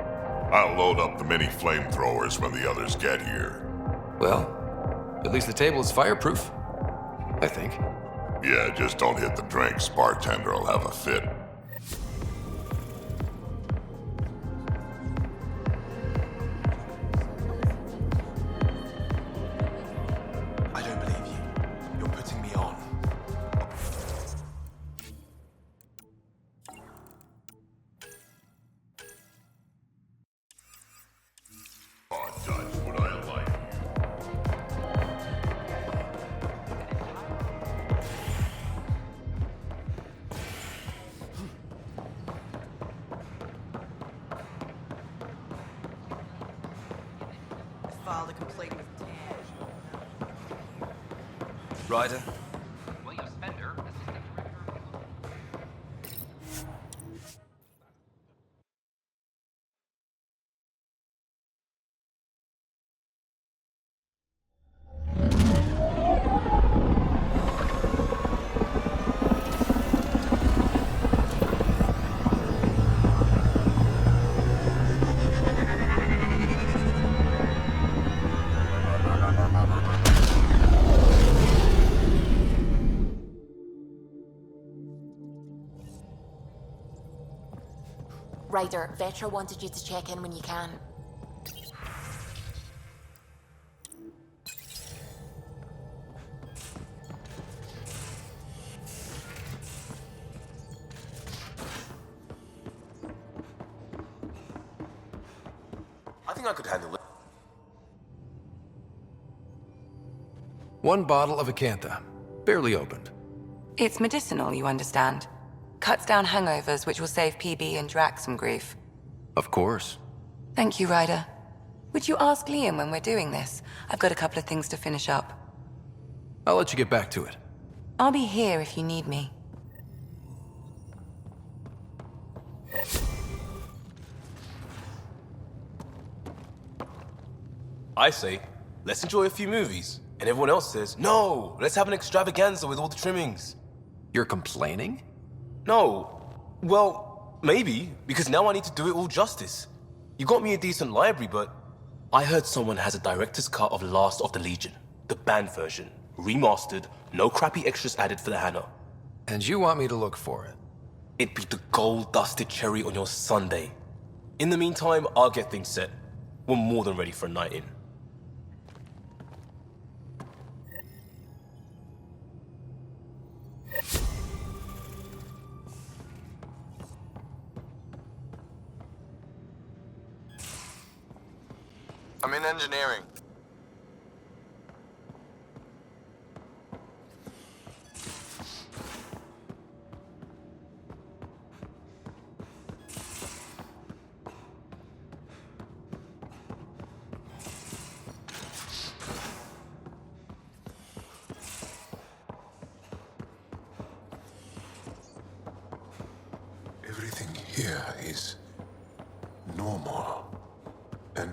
I'll load up the mini flamethrowers when the others get here. Well, at least the table is fireproof, I think. Yeah, just don't hit the drinks. Bartender will have a fit. I don't believe you. You're putting me on. Filed a complaint with Ryder? William Spender, Assistant Director. Ryder, Vetra wanted you to check in when you can. I think I could handle it. One bottle of Acantha, barely opened. It's medicinal, you understand. Cuts down hangovers, which will save Peebe and Drax some grief. Of course. Thank you, Ryder. Would you ask Liam when we're doing this? I've got a couple of things to finish up. I'll let you get back to it. I'll be here if you need me. I say, let's enjoy a few movies. And everyone else says, no, let's have an extravaganza with all the trimmings. You're complaining? No. Well, maybe, because now I need to do it all justice. You got me a decent library, but I heard someone has a director's cut of Last of the Legion, the banned version, remastered, no crappy extras added for the Hannah. And you want me to look for it? It'd be the gold-dusted cherry on your sundae. In the meantime, I'll get things set. We're more than ready for a night in. I'm in engineering. Everything here is normal. And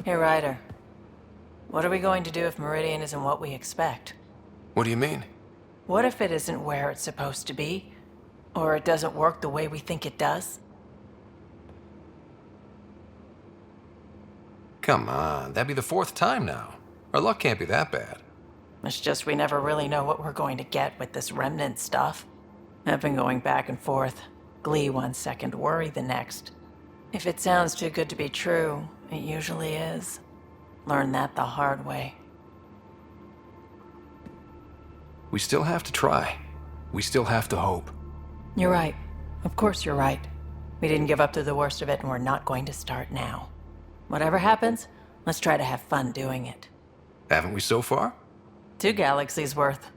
Hey, Ryder. What are we going to do if Meridian isn't what we expect? What do you mean? What if it isn't where it's supposed to be? Or it doesn't work the way we think it does? Come on, that'd be the 4th time now. Our luck can't be that bad. It's just we never really know what we're going to get with this Remnant stuff. I've been going back and forth. Glee one second, worry the next. If it sounds too good to be true, it usually is. Learned that the hard way. We still have to try. We still have to hope. You're right. Of course you're right. We didn't give up to the worst of it, and we're not going to start now. Whatever happens, let's try to have fun doing it. Haven't we so far? 2 galaxies worth.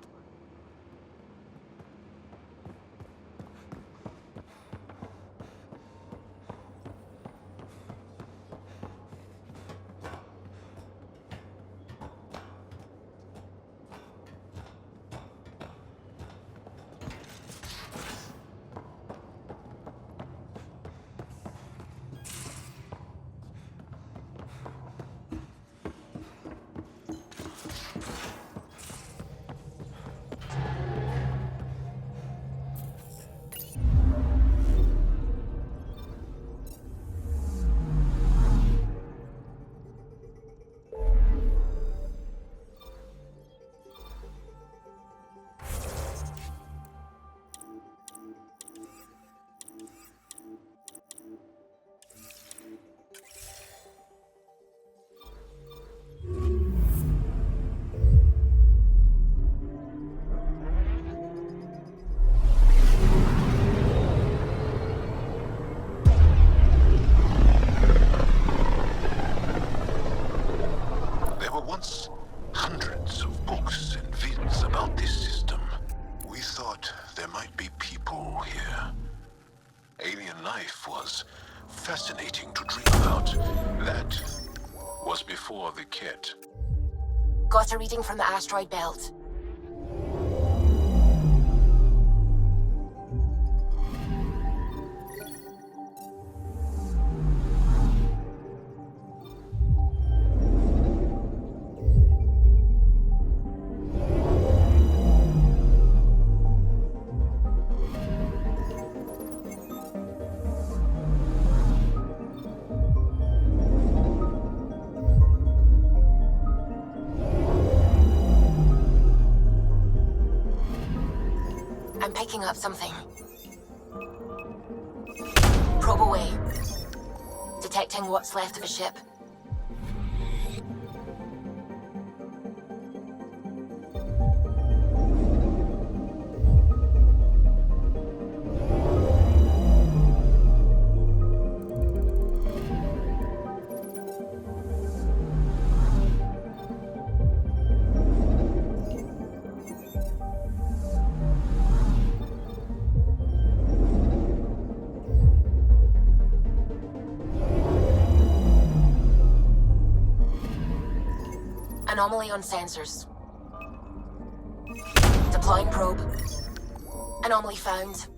Fascinating to dream about. That was before the kit. Got a reading from the asteroid belt. Picking up something. Probe away. Detecting what's left of a ship. Anomaly on sensors. Deploying probe. Anomaly found.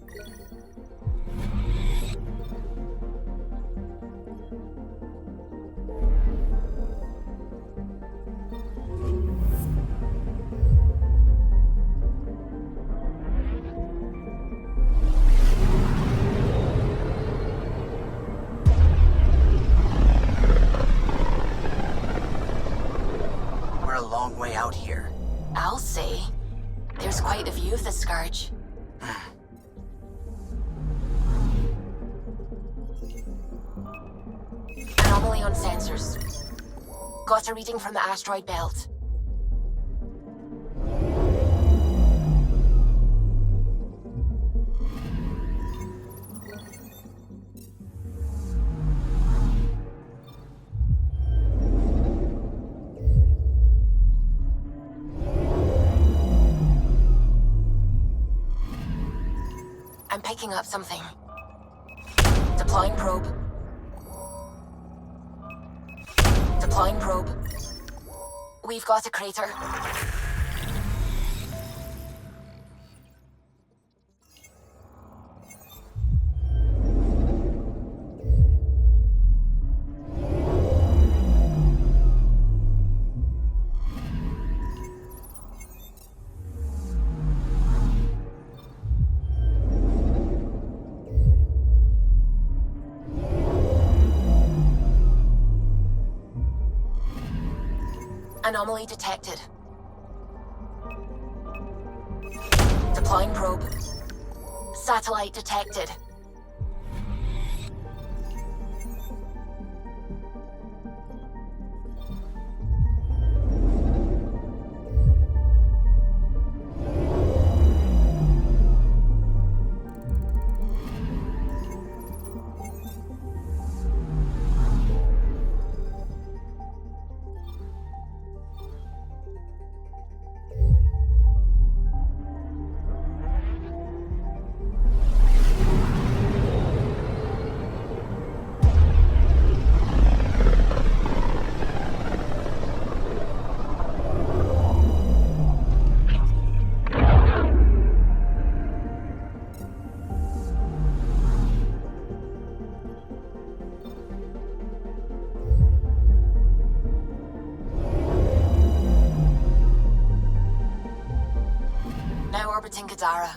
I'll say. There's quite a view of the Scourge. Anomaly on sensors. Got a reading from the asteroid belt. I'm picking up something. Deploying probe. Deploying probe. We've got a crater. Anomaly detected. Deploying probe. Satellite detected. Now orbiting Kadara.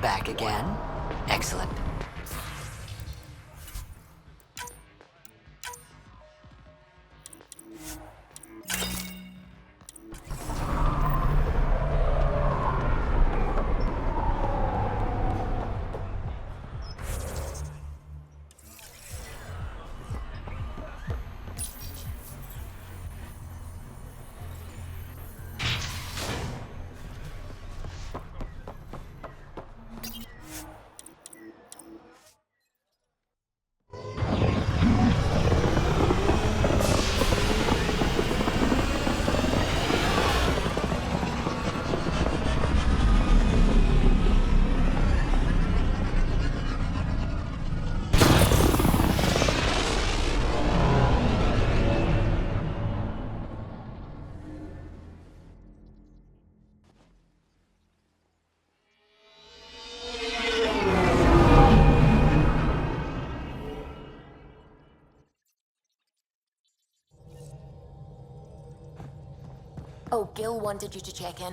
Back again? Excellent. Oh, Gil wanted you to check in.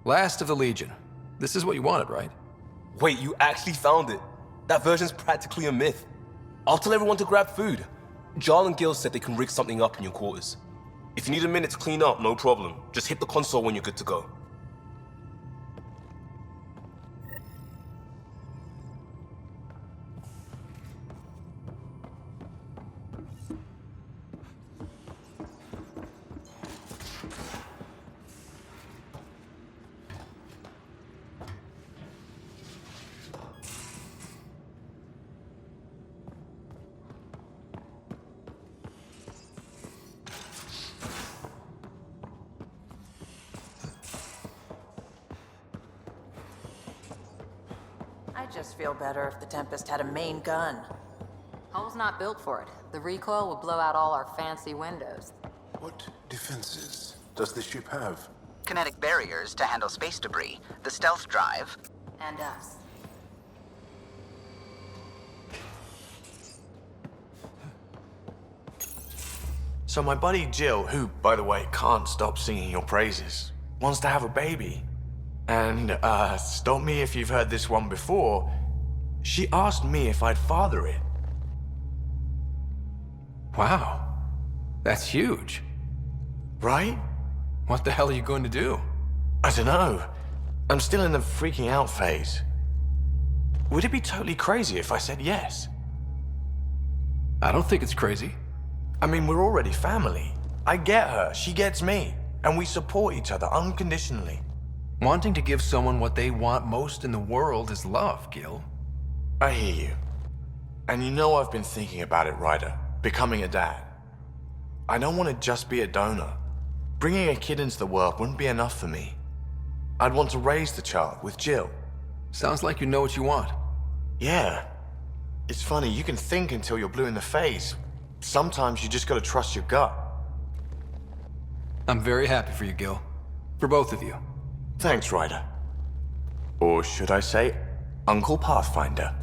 Last of the Legion. This is what you wanted, right? Wait, you actually found it? That version's practically a myth. I'll tell everyone to grab food. Jarl and Gil said they can rig something up in your quarters. If you need a minute to clean up, no problem. Just hit the console when you're good to go. I'd just feel better if the Tempest had a main gun. Hull's not built for it. The recoil would blow out all our fancy windows. What defenses does the ship have? Kinetic barriers to handle space debris, the stealth drive, And us. So my buddy Jill, who, by the way, can't stop singing your praises, wants to have a baby. And, stop me if you've heard this one before, she asked me if I'd father it. Wow. That's huge. Right? What the hell are you going to do? I don't know. I'm still in the freaking out phase. would it be totally crazy if I said yes? I don't think it's crazy. I mean, we're already family. I get her, she gets me, and we support each other unconditionally. Wanting to give someone what they want most in the world is love, Gil. I hear you. And you know I've been thinking about it, Ryder. Becoming a dad. I don't want to just be a donor. Bringing a kid into the world wouldn't be enough for me. I'd want to raise the child with Jill. Sounds like you know what you want. Yeah. It's funny, you can think until you're blue in the face. Sometimes you just gotta trust your gut. I'm very happy for you, Gil. For both of you. Thanks, Ryder. Or should I say, Uncle Pathfinder.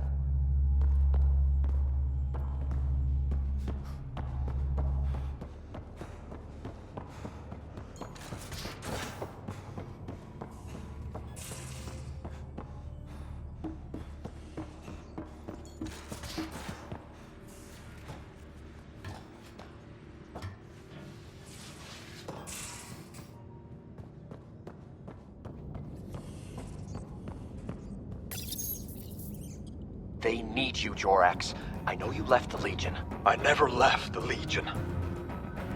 They need you, Jorax. I know you left the Legion. I never left the Legion.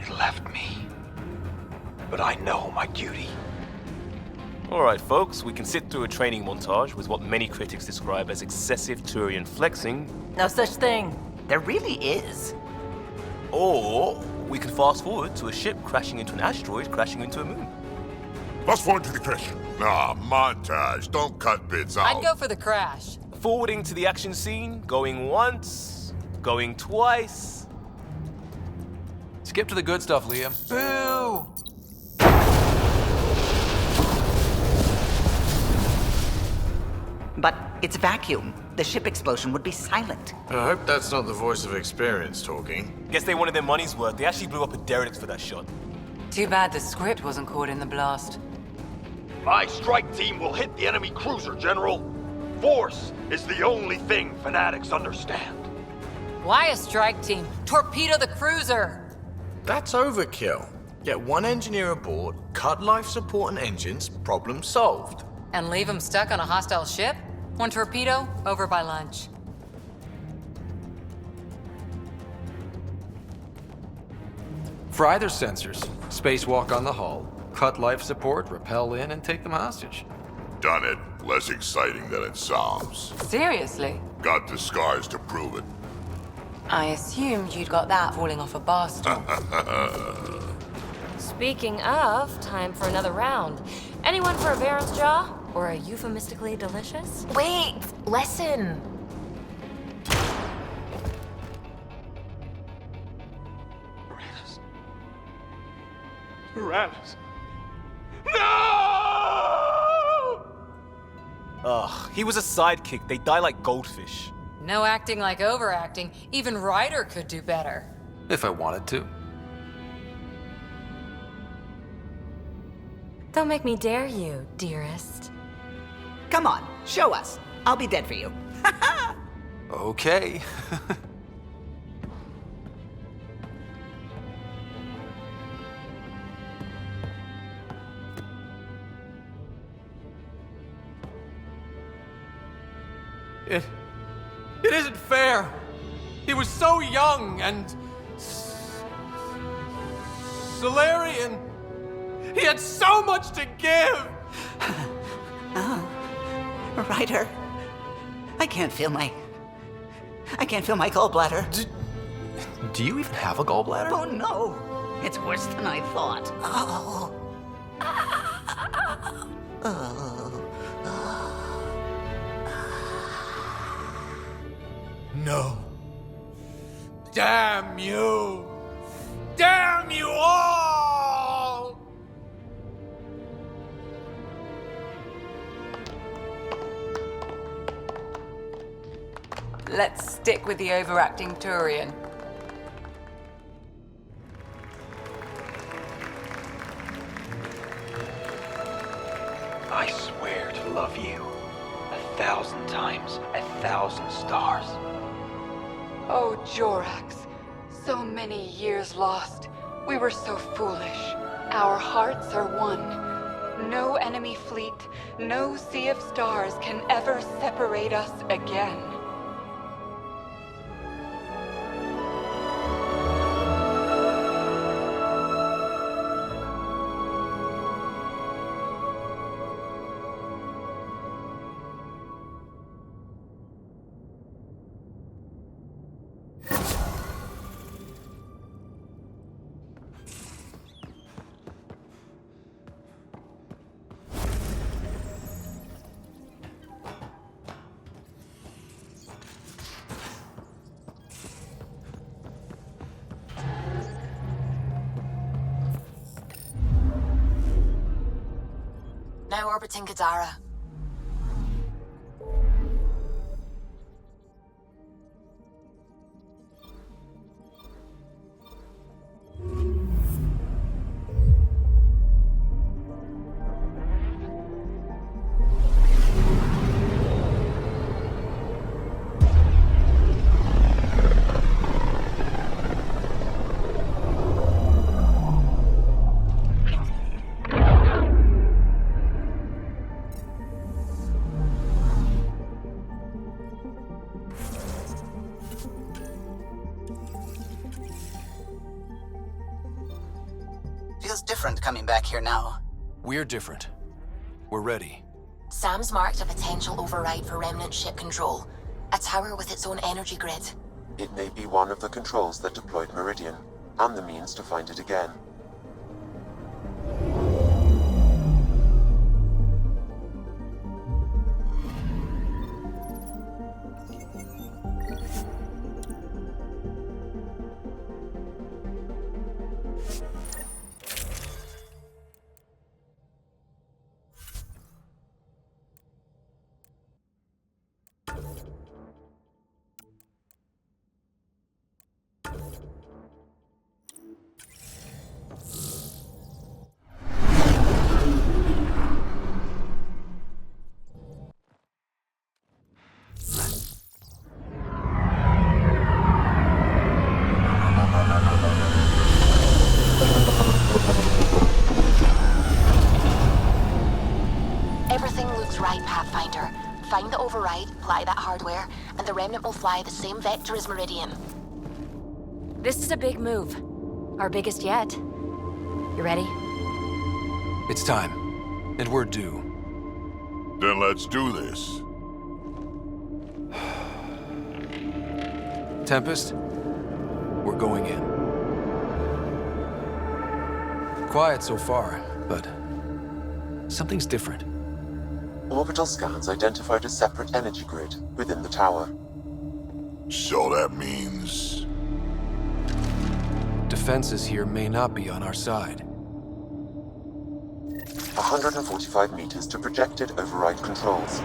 It left me. But I know my duty. Alright, folks, we can sit through a training montage with what many critics describe as excessive Turian flexing. No such thing. There really is. Or we can fast forward to a ship crashing into an asteroid crashing into a moon. Fast forward to the crash. Nah, montage. Don't cut bits out. I'd go for the crash. Forwarding to the action scene, going once, going twice. Skip to the good stuff, Liam. Boo! But it's vacuum. The ship explosion would be silent. I hope that's not the voice of experience talking. Guess they wanted their money's worth. They actually blew up a derelict for that shot. Too bad the script wasn't caught in the blast. My strike team will hit the enemy cruiser, General. Force is the only thing fanatics understand. Why a strike team? Torpedo the cruiser! That's overkill. Get one engineer aboard, cut life support and engines, problem solved. And leave them stuck on a hostile ship? One torpedo, over by lunch. Fry their sensors, spacewalk on the hull, cut life support, rappel in, and take them hostage. Done it. Less exciting than it sounds. Seriously? Got the scars to prove it. I assumed you'd got that falling off a bar stool. Speaking of, time for another round. Anyone for a Baron's Jaw? Or a euphemistically delicious? Wait! Listen! Uranus. Ugh, he was a sidekick. They die like goldfish. No acting like overacting. Even Ryder could do better. If I wanted to. Don't make me dare you, dearest. Come on, show us. I'll be dead for you. Okay. It isn't fair. He was so young and Solarian. He had so much to give. Ryder, I can't feel my gallbladder. Do you even have a gallbladder? Oh no, it's worse than I thought. Oh. No. Damn you! Damn you all! Let's stick with the overacting Turian. I swear to love you 1,000 times, 1,000 stars. Oh, Jorax. So many years lost. We were so foolish. Our hearts are one. No enemy fleet, no sea of stars can ever separate us again. Now orbiting Kadara. Feels different coming back here now. We're different. We're ready. Sam's marked a potential override for Remnant ship control. A tower with its own energy grid. It may be one of the controls that deployed Meridian, and the means to find it again. Everything looks right, Pathfinder. Find the override, apply that hardware, and the Remnant will fly the same vector as Meridian. This is a big move. Our biggest yet. You ready? It's time. And we're due. Then let's do this. Tempest, we're going in. Quiet so far, but something's different. Orbital scans identified a separate energy grid within the tower. So that means... Defenses here may not be on our side. 145 meters to projected override controls.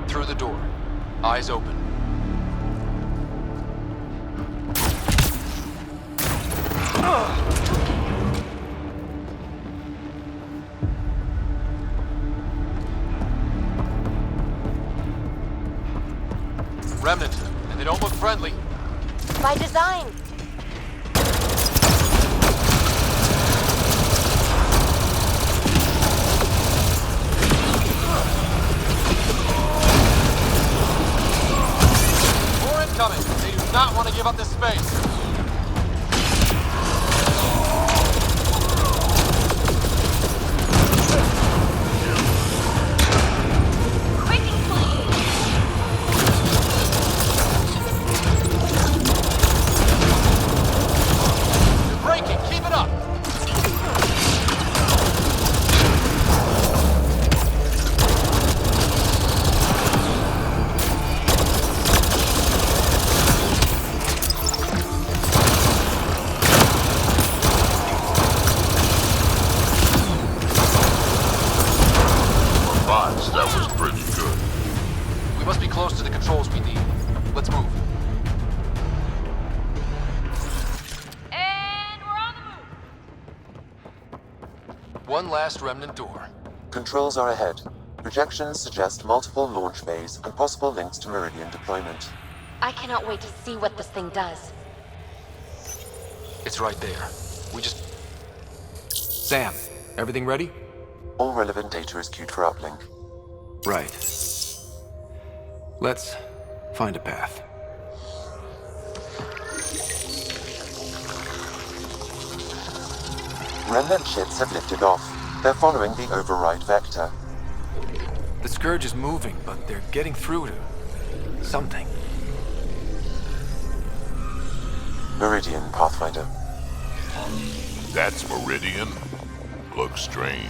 Through the door. Eyes open. Remnant, and they don't look friendly. By design. More incoming. They do not want to give up this space. One last Remnant door. Controls are ahead. Projections suggest multiple launch bays and possible links to Meridian deployment. I cannot wait to see what this thing does. It's right there. We just... Sam, everything ready? All relevant data is queued for uplink. Right. Let's find a path. Remnant ships have lifted off. They're following the override vector. The Scourge is moving, but they're getting through to something. Meridian, Pathfinder. That's Meridian? Looks strange.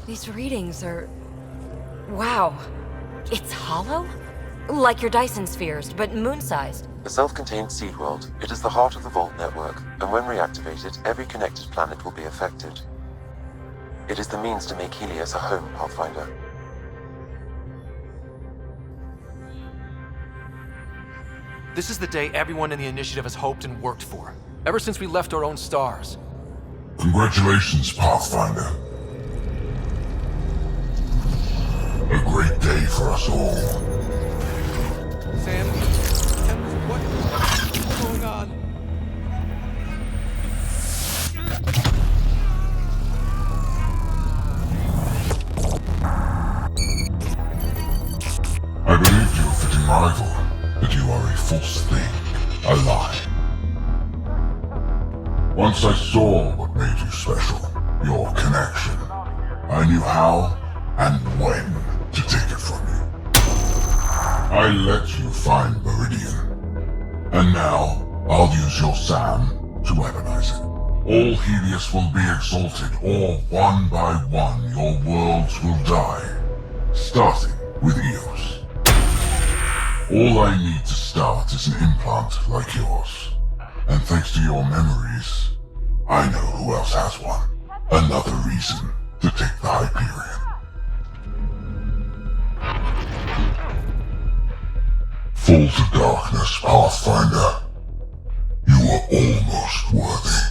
These readings are... Wow. It's hollow? Like your Dyson spheres, but moon-sized. A self-contained seed world, it is the heart of the Voeld network, and when reactivated, every connected planet will be affected. It is the means to make Helios a home, Pathfinder. This is the day everyone in the Initiative has hoped and worked for. Ever since we left our own stars. Congratulations, Pathfinder. A great day for us all. Sam, what's going on? I believed you a fitting rival, but you are a false thing, a lie. Once I saw what made you special, your connection. I knew how and when to take it from you. I let you find Meridian, and now I'll use your SAM to weaponize it. All Helios will be exalted, or one by one your worlds will die, starting with Eos. All I need to start is an implant like yours. And thanks to your memories, I know who else has one. Another reason to take the Hyperion. Fall to darkness, Pathfinder. You are almost worthy.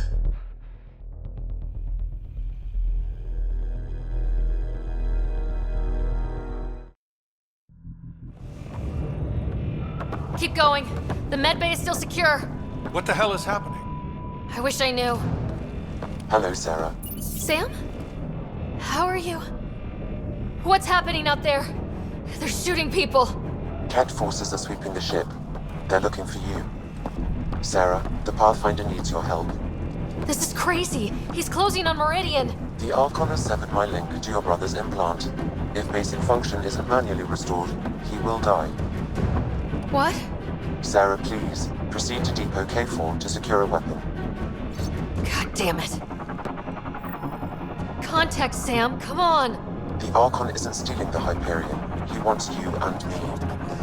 Keep going. The medbay is still secure. What the hell is happening? I wish I knew. Hello, Sarah. Sam? How are you? What's happening out there? They're shooting people. Cat forces are sweeping the ship. They're looking for you. Sarah, the Pathfinder needs your help. This is crazy. He's closing on Meridian. The Archon has severed my link to your brother's implant. If basic function isn't manually restored, he will die. What? Sarah, please, proceed to Depot K4 to secure a weapon. God damn it. Contact Sam, come on. The Archon isn't stealing the Hyperion. He wants you and me.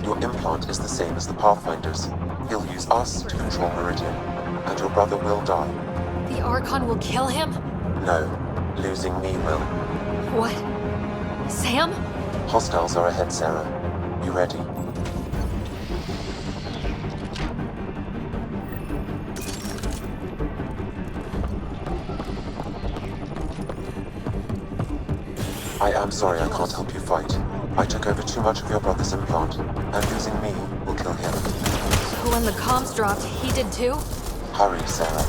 Your implant is the same as the Pathfinder's. He'll use us to control Meridian, and your brother will die. The Archon will kill him? No, losing me will. What? Sam? Hostiles are ahead, Sarah. You ready? I am sorry I can't help you fight. I took over too much of your brother's implant, and losing me will kill him. So when the comms dropped, he did too? Hurry, Sarah.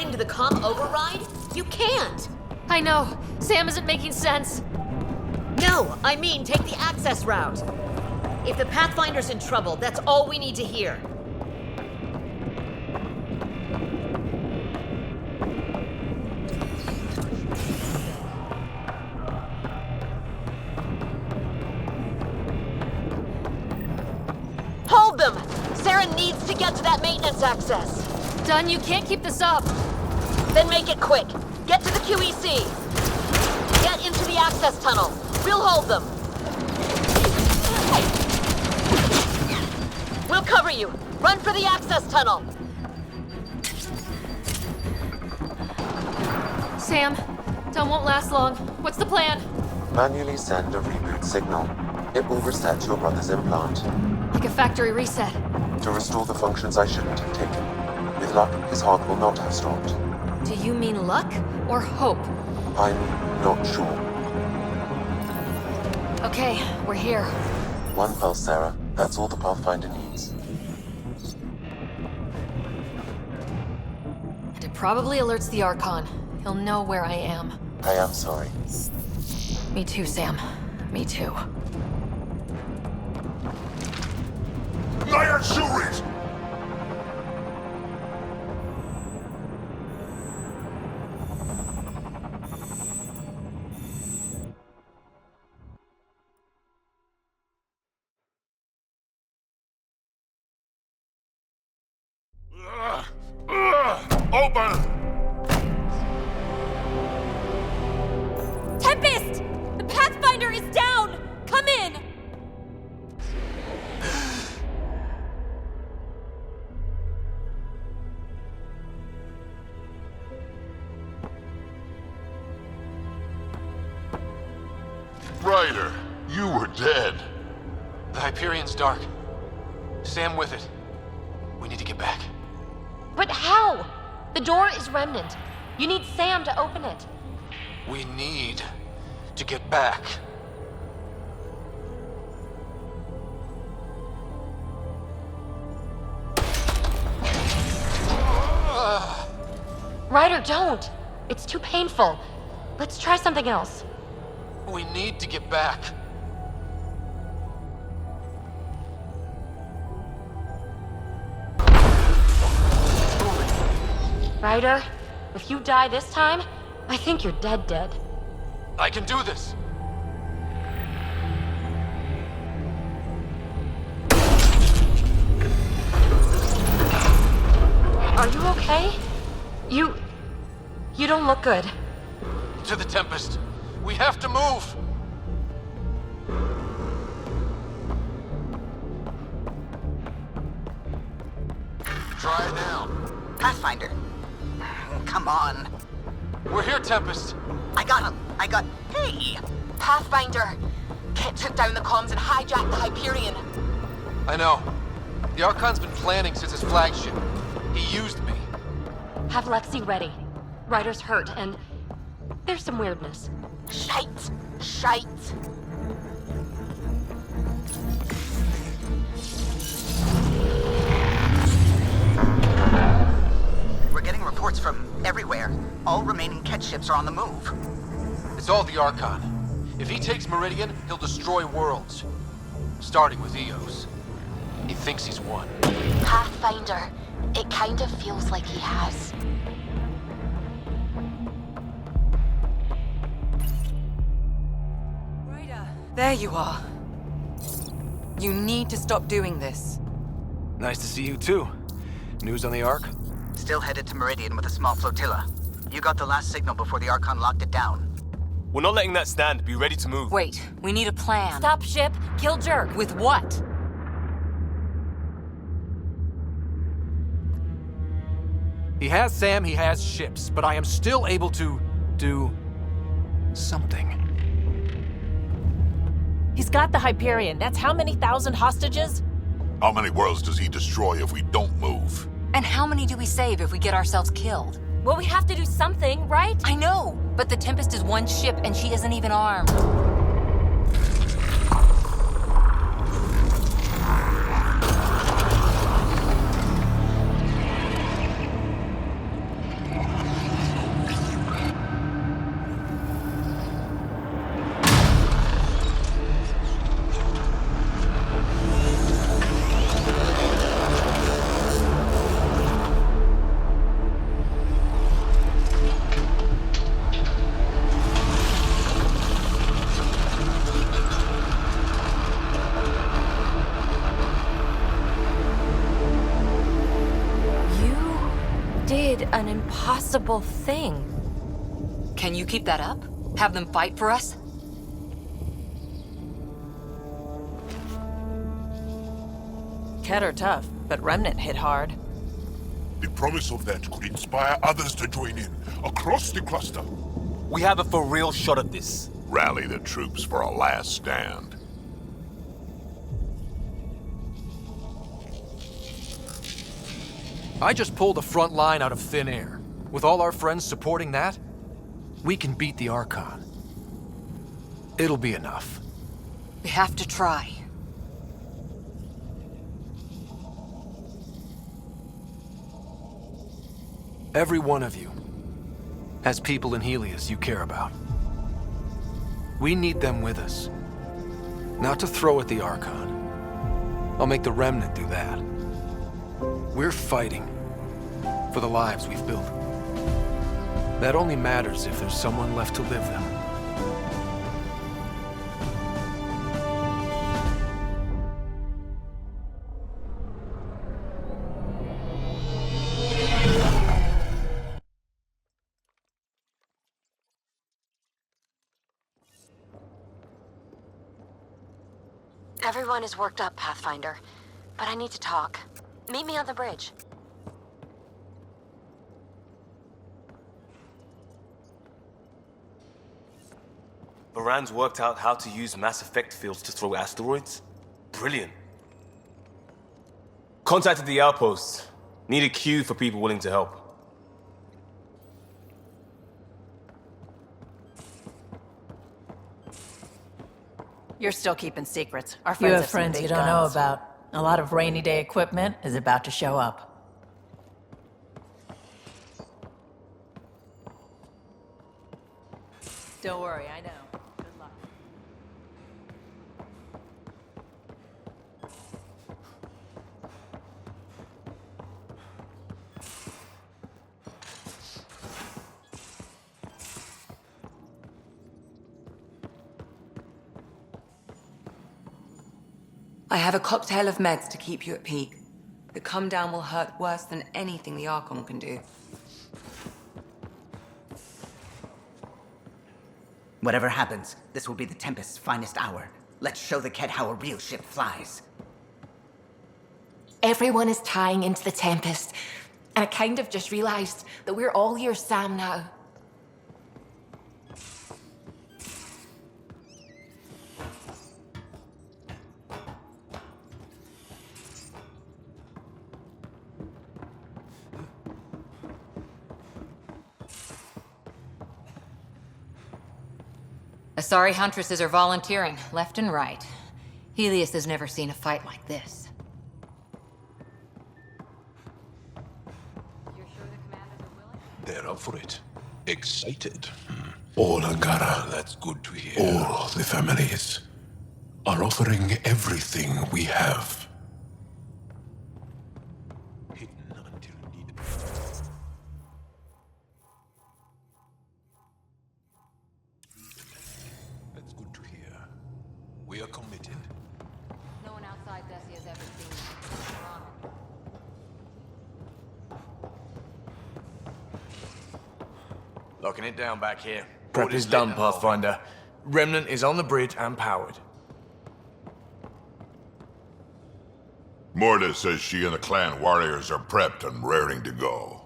overriding to the comm override? You can't! I know. Sam isn't making sense. No, I mean take the access route. If the Pathfinder's in trouble, that's all we need to hear. Hold them! Sarah needs to get to that maintenance access. Dunn, you can't keep this up. Then make it quick. Get to the QEC. Get into the access tunnel. We'll hold them. We'll cover you. Run for the access tunnel. Sam, Dunn won't last long. What's the plan? Manually send a reboot signal. It will reset your brother's implant. Like a factory reset. To restore the functions I shouldn't have taken. With luck, his heart will not have stopped. Do you mean luck or hope? I'm not sure. Okay, we're here. One pulse, Sarah. That's all the Pathfinder needs. And it probably alerts the Archon. He'll know where I am. I am sorry. Me too, Sam. Me too. Liar Shurit! Open! Tempest! The Pathfinder is down! Come in! Ryder, you were dead. The Hyperion's dark. Sam with it. We need to get back. But how? The door is Remnant. You need Sam to open it. We need to get back. Ryder, don't! It's too painful. Let's try something else. We need to get back. Ryder, if you die this time, I think you're dead. I can do this. Are you okay? You don't look good. To the Tempest. We have to move. Try it now. Pathfinder. Come on. We're here, Tempest. I got him. Hey! Pathfinder! Kit took down the comms and hijacked the Hyperion. I know. The Archon's been planning since his flagship. He used me. Have Lexi ready. Ryder's hurt, and there's some weirdness. Shite! We're getting reports from everywhere. All remaining Ket ships are on the move. It's all the Archon. If he takes Meridian, he'll destroy worlds. Starting with Eos. He thinks he's won. Pathfinder. It kind of feels like he has. There you are. You need to stop doing this. Nice to see you too. News on the Ark? Still headed to Meridian with a small flotilla. You got the last signal before the Archon locked it down. We're not letting that stand. Be ready to move. Wait, we need a plan. Stop ship, kill Jerk. With what? He has Sam, he has ships, but I am still able to do something. He's got the Hyperion. That's how many thousand hostages? How many worlds does he destroy if we don't move? And how many do we save if we get ourselves killed? Well, we have to do something, right? I know, but the Tempest is one ship and she isn't even armed. did an impossible thing. Can you keep that up? Have them fight for us? Ket are tough, but Remnant hit hard. The promise of that could inspire others to join in, across the cluster. We have a for real shot at this. Rally the troops for a last stand. I just pulled a front line out of thin air. With all our friends supporting that, we can beat the Archon. It'll be enough. We have to try. Every one of you has people in Helios you care about. We need them with us. Not to throw at the Archon. I'll make the Remnant do that. We're fighting for the lives we've built. That only matters if there's someone left to live them. Everyone is worked up, Pathfinder. But I need to talk. Meet me on the bridge. Baran's worked out how to use mass effect fields to throw asteroids? Brilliant. Contacted the outpost. Need a queue for people willing to help. You're still keeping secrets. Our You friends have have some friends big you don't know guns. about. A lot of rainy day equipment is about to show up. Don't worry, I know. Good luck. I have a cocktail of meds to keep you at peak. The come down will hurt worse than anything the Archon can do. Whatever happens, this will be the Tempest's finest hour. Let's show the Ket how a real ship flies. Everyone is tying into the Tempest, and I kind of just realized that we're all your Sam now. Asari huntresses are volunteering, left and right. Helios has never seen a fight like this. They're up for it. Excited. All Angara, that's good to hear. All the families are offering everything we have. That's good to hear. We are committed. No one outside Desi has ever seen it. Locking it down back here. Prep Board is lit done, and Pathfinder. Remnant is on the bridge and powered. Morda says she and the clan warriors are prepped and raring to go.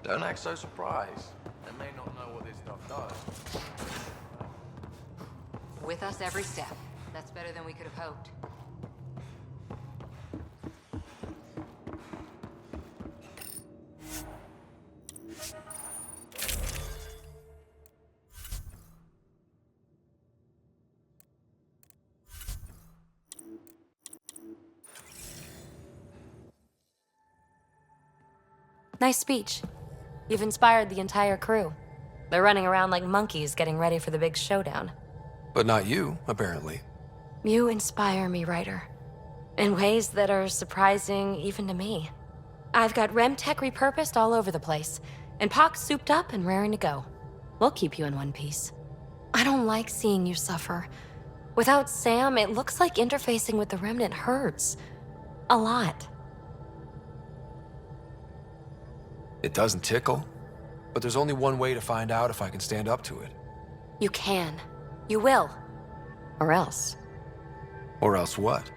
Don't act so surprised. They may not know what this stuff does. With us every step. That's better than we could have hoped. Nice speech. You've inspired the entire crew. They're running around like monkeys getting ready for the big showdown. But not you, apparently. You inspire me, Ryder. In ways that are surprising even to me. I've got Remtech repurposed all over the place, and Pox souped up and raring to go. We'll keep you in one piece. I don't like seeing you suffer. Without Sam, it looks like interfacing with the Remnant hurts. A lot. It doesn't tickle, but there's only one way to find out if I can stand up to it. You can. You will. Or else. Or else what?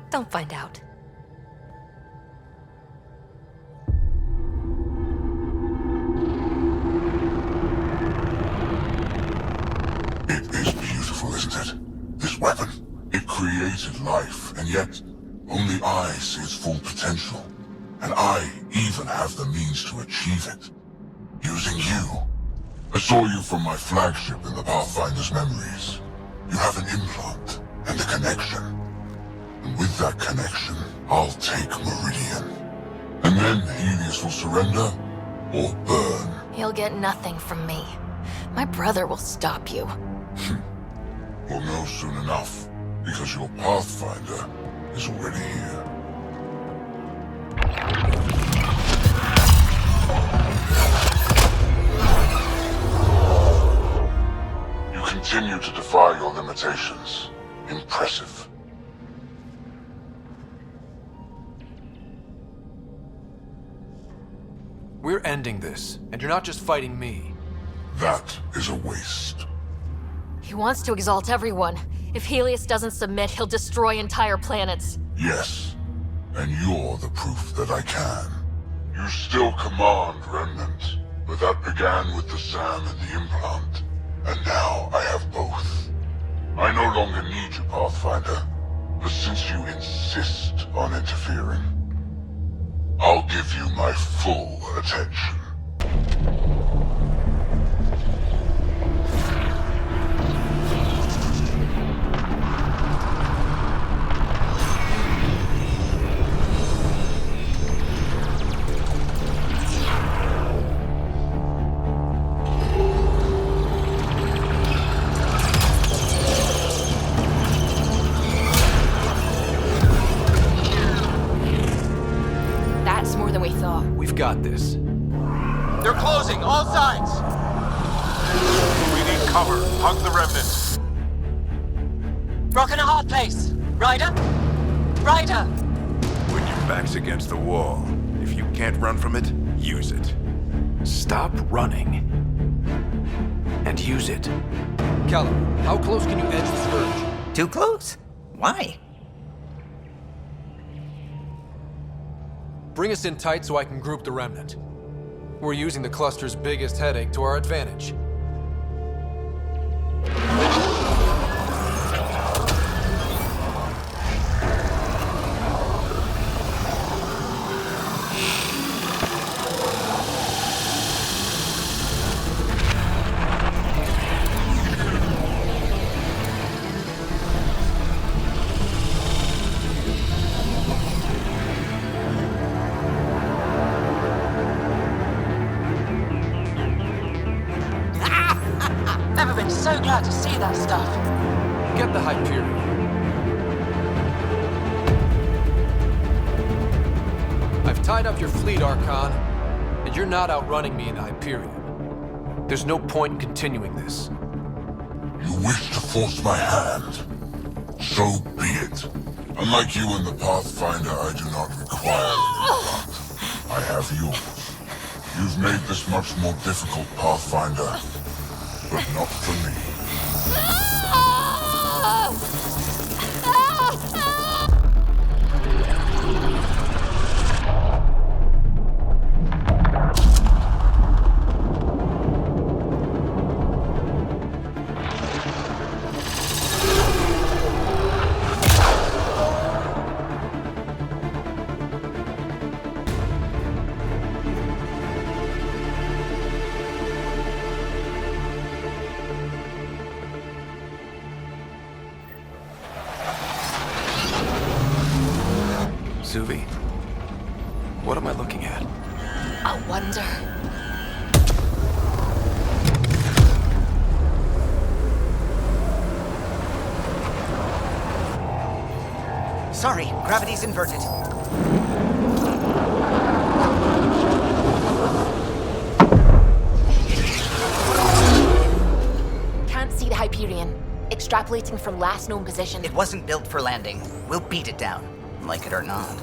Don't find out. It is beautiful, isn't it? This weapon. It created life, and yet only I see its full potential. And I even have the means to achieve it. Using you. I saw you from my flagship in the Pathfinder's memories. You have an implant and a connection. And with that connection, I'll take Meridian. And then Helios will surrender, or burn. You'll get nothing from me. My brother will stop you. We'll know soon enough, because your Pathfinder is already here. You continue to defy your limitations. Impressive. We're ending this, and you're not just fighting me. That is a waste. He wants to exalt everyone. If Helios doesn't submit, he'll destroy entire planets. Yes, and you're the proof that I can. You still command Remnant, but that began with the SAM and the implant. And now I have both. I no longer need you, Pathfinder, but since you insist on interfering, I'll give you my full attention. Got this. They're closing, all sides! We need cover. Hug the Remnant. Rock in a hard place. Ryder? Ryder! When your back's against the wall, if you can't run from it, use it. Stop running. And use it. Callum, how close can you edge the Scourge? Too close? Why? Bring us in tight so I can group the Remnant. We're using the cluster's biggest headache to our advantage. Never been so glad to see that stuff. Get the Hyperion. I've tied up your fleet, Archon, and you're not outrunning me in Hyperion. There's no point in continuing this. You wish to force my hand. So be it. Unlike you and the Pathfinder, I do not require it. I have yours. You've made this much more difficult, Pathfinder. But not for me. Suvi, what am I looking at? I wonder. Sorry, gravity's inverted. Can't see the Hyperion. Extrapolating from last known position. It wasn't built for landing. We'll beat it down, like it or not.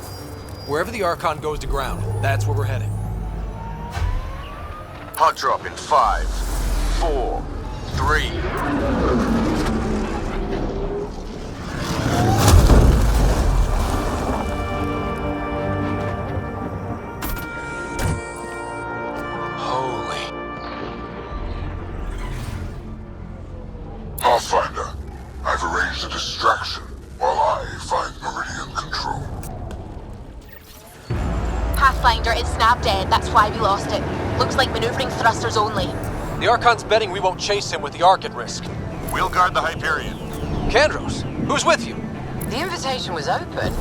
Wherever the Archon goes to ground, that's where we're heading. Hot drop in 5, 4, 3. Pathfinder, I've arranged a distraction while I find Meridian control. Pathfinder, it's snap dead. That's why we lost it. Looks like maneuvering thrusters only. The Archon's betting we won't chase him with the Ark at risk. We'll guard the Hyperion. Kandros, who's with you? The invitation was open,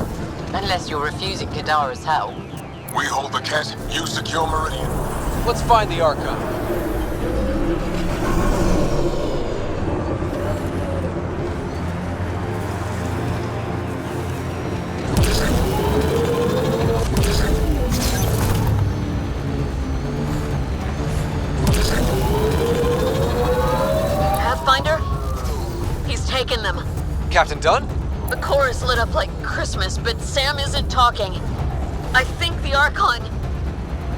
unless you're refusing Kadara's help. We hold the Ket, you secure Meridian. Let's find the Archon. Pathfinder? He's taken them. Captain Dunn? The core is lit up like Christmas, but Sam isn't talking. I think the Archon...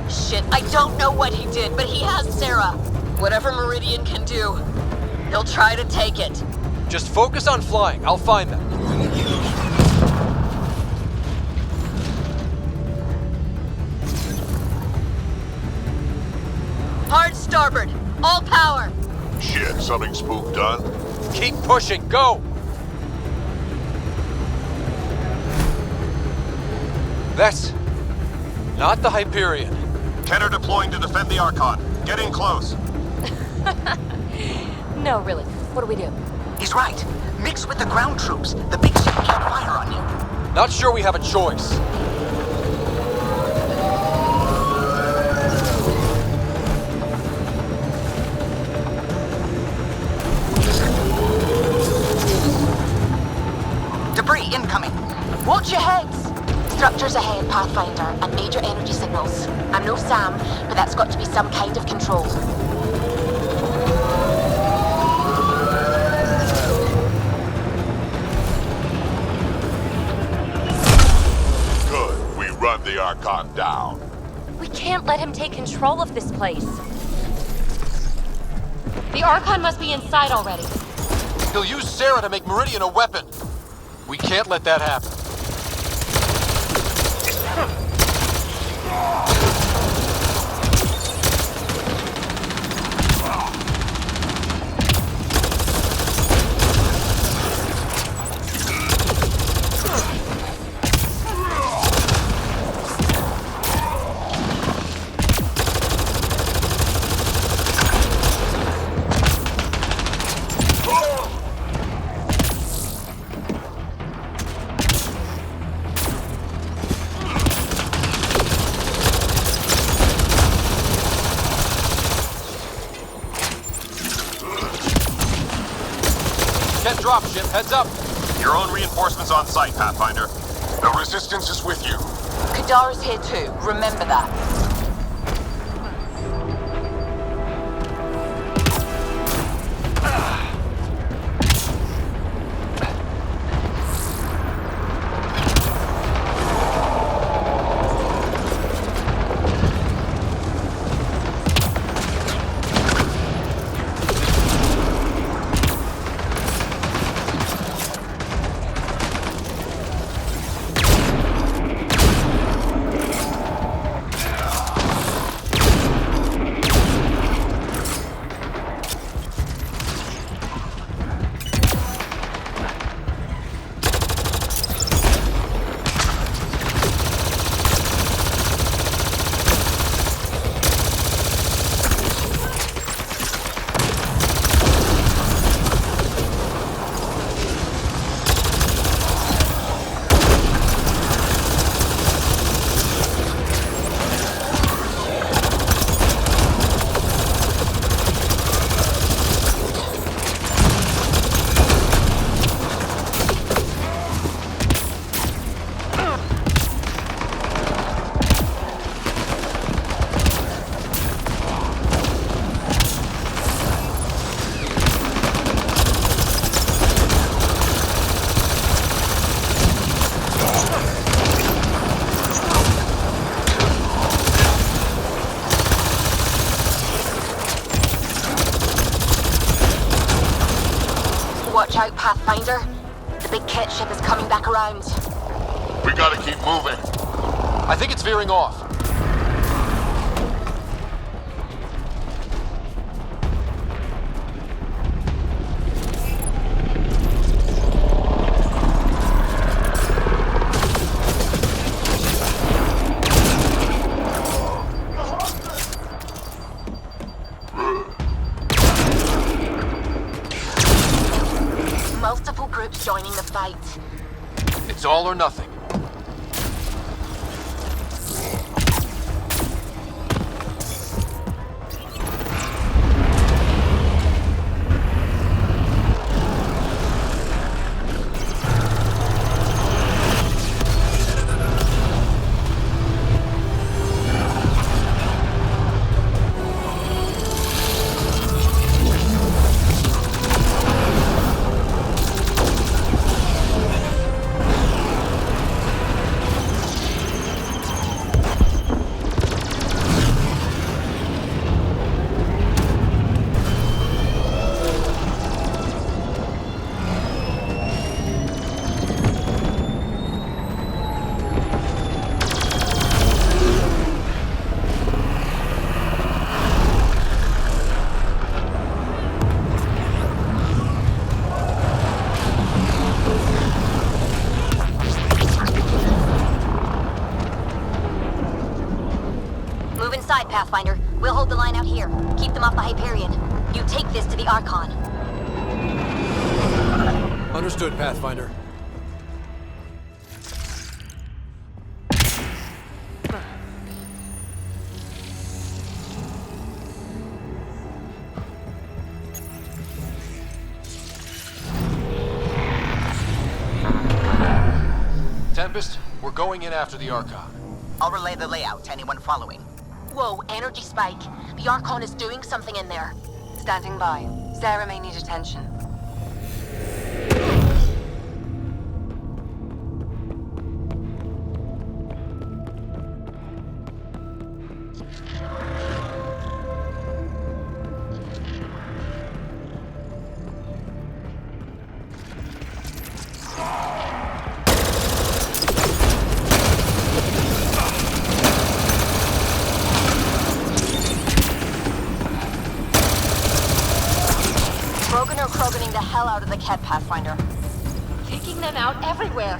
Shit, I don't know what he did, but he has Sarah. Whatever Meridian can do, he'll try to take it. Just focus on flying. I'll find them. Hard starboard. All power. Shit, something spook done? Keep pushing. Go! That's not the Hyperion. Keter deploying to defend the Archon. Get in close. No, really. What do we do? He's right. Mix with the ground troops. The big ship can't fire on you. Not sure we have a choice. Debris incoming. Watch your heads. Structures ahead, Pathfinder, and major energy signals. I'm no Sam, but that's got to be some kind of control. Good. We run the Archon down. We can't let him take control of this place. The Archon must be inside already. He'll use Sarah to make Meridian a weapon. We can't let that happen. Dropship, heads up. Your own reinforcements on site, Pathfinder. The Resistance is with you. Kadara's here too. Remember that. behind. We gotta keep moving. I think it's veering off. Multiple groups joining the fight. It's all or nothing. Move inside, Pathfinder. We'll hold the line out here. Keep them off the Hyperion. You take this to the Archon. Understood, Pathfinder. Tempest, we're going in after the Archon. I'll relay the layout to anyone following. Whoa, energy spike. The Archon is doing something in there. Standing by. Sarah may need attention. Kroganing the hell out of the Ket, Pathfinder. Taking them out everywhere.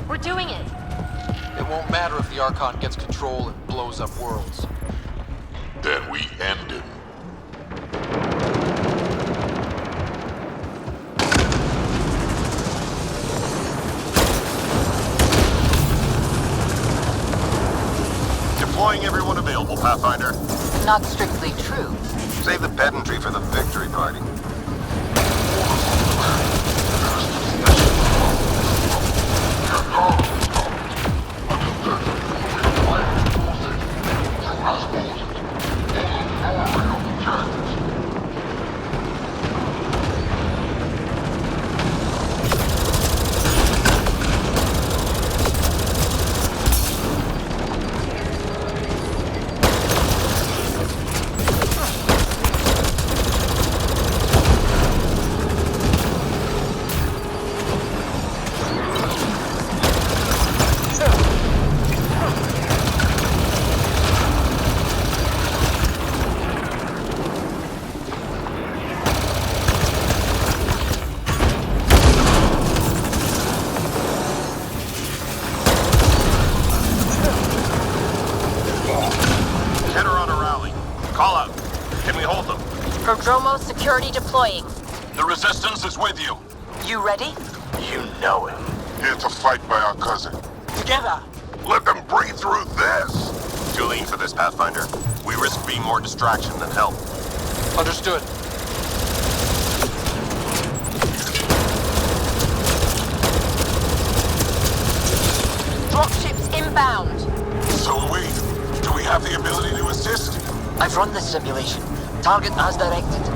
We're doing it. It won't matter if the Archon gets control and blows up worlds. Then we end him. Deploying everyone available, Pathfinder. Not strictly true. Save the pedantry for the victory party. Security deploying. The Resistance is with you. You ready? You know it. Here to fight by our cousin. Together. Let them breathe through this. Too lean for this, Pathfinder. We risk being more distraction than help. Understood. Dropships inbound. So are we. Do we have the ability to assist? I've run this simulation. Target as directed.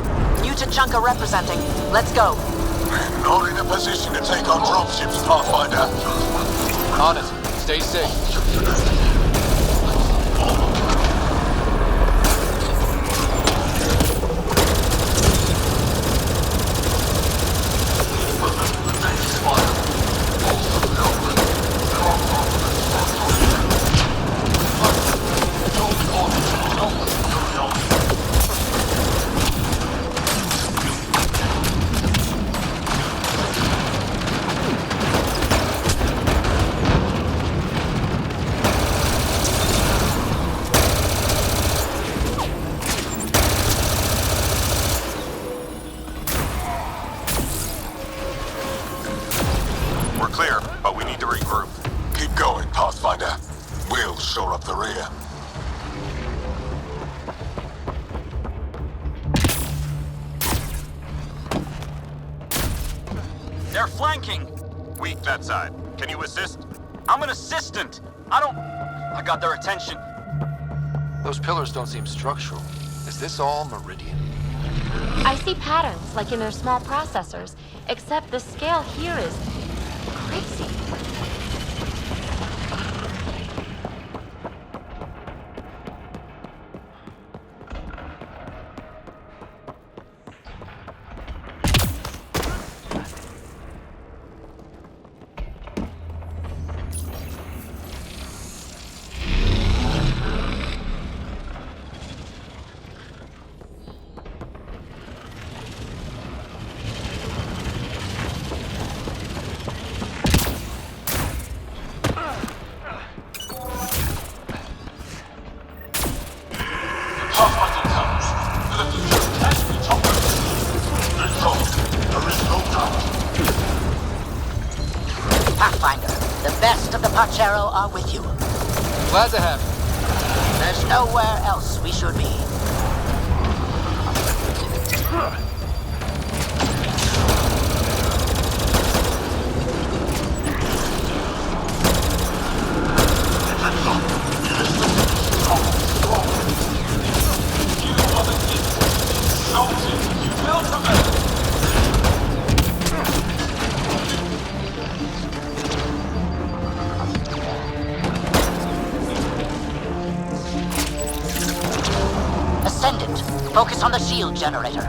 Mutant Junker representing. Let's go. Not in a position to take on dropships, Pathfinder. On it. Stay safe. shore up the rear. They're flanking! Weak that side. Can you assist? I'm an assistant! I got their attention. Those pillars don't seem structural. Is this all Meridian? I see patterns, like in their small processors, except the scale here is crazy. Pathfinder, the best of the Pachero are with you. Glad to have you. There's nowhere else we should be. Ascendant, focus on the shield generator.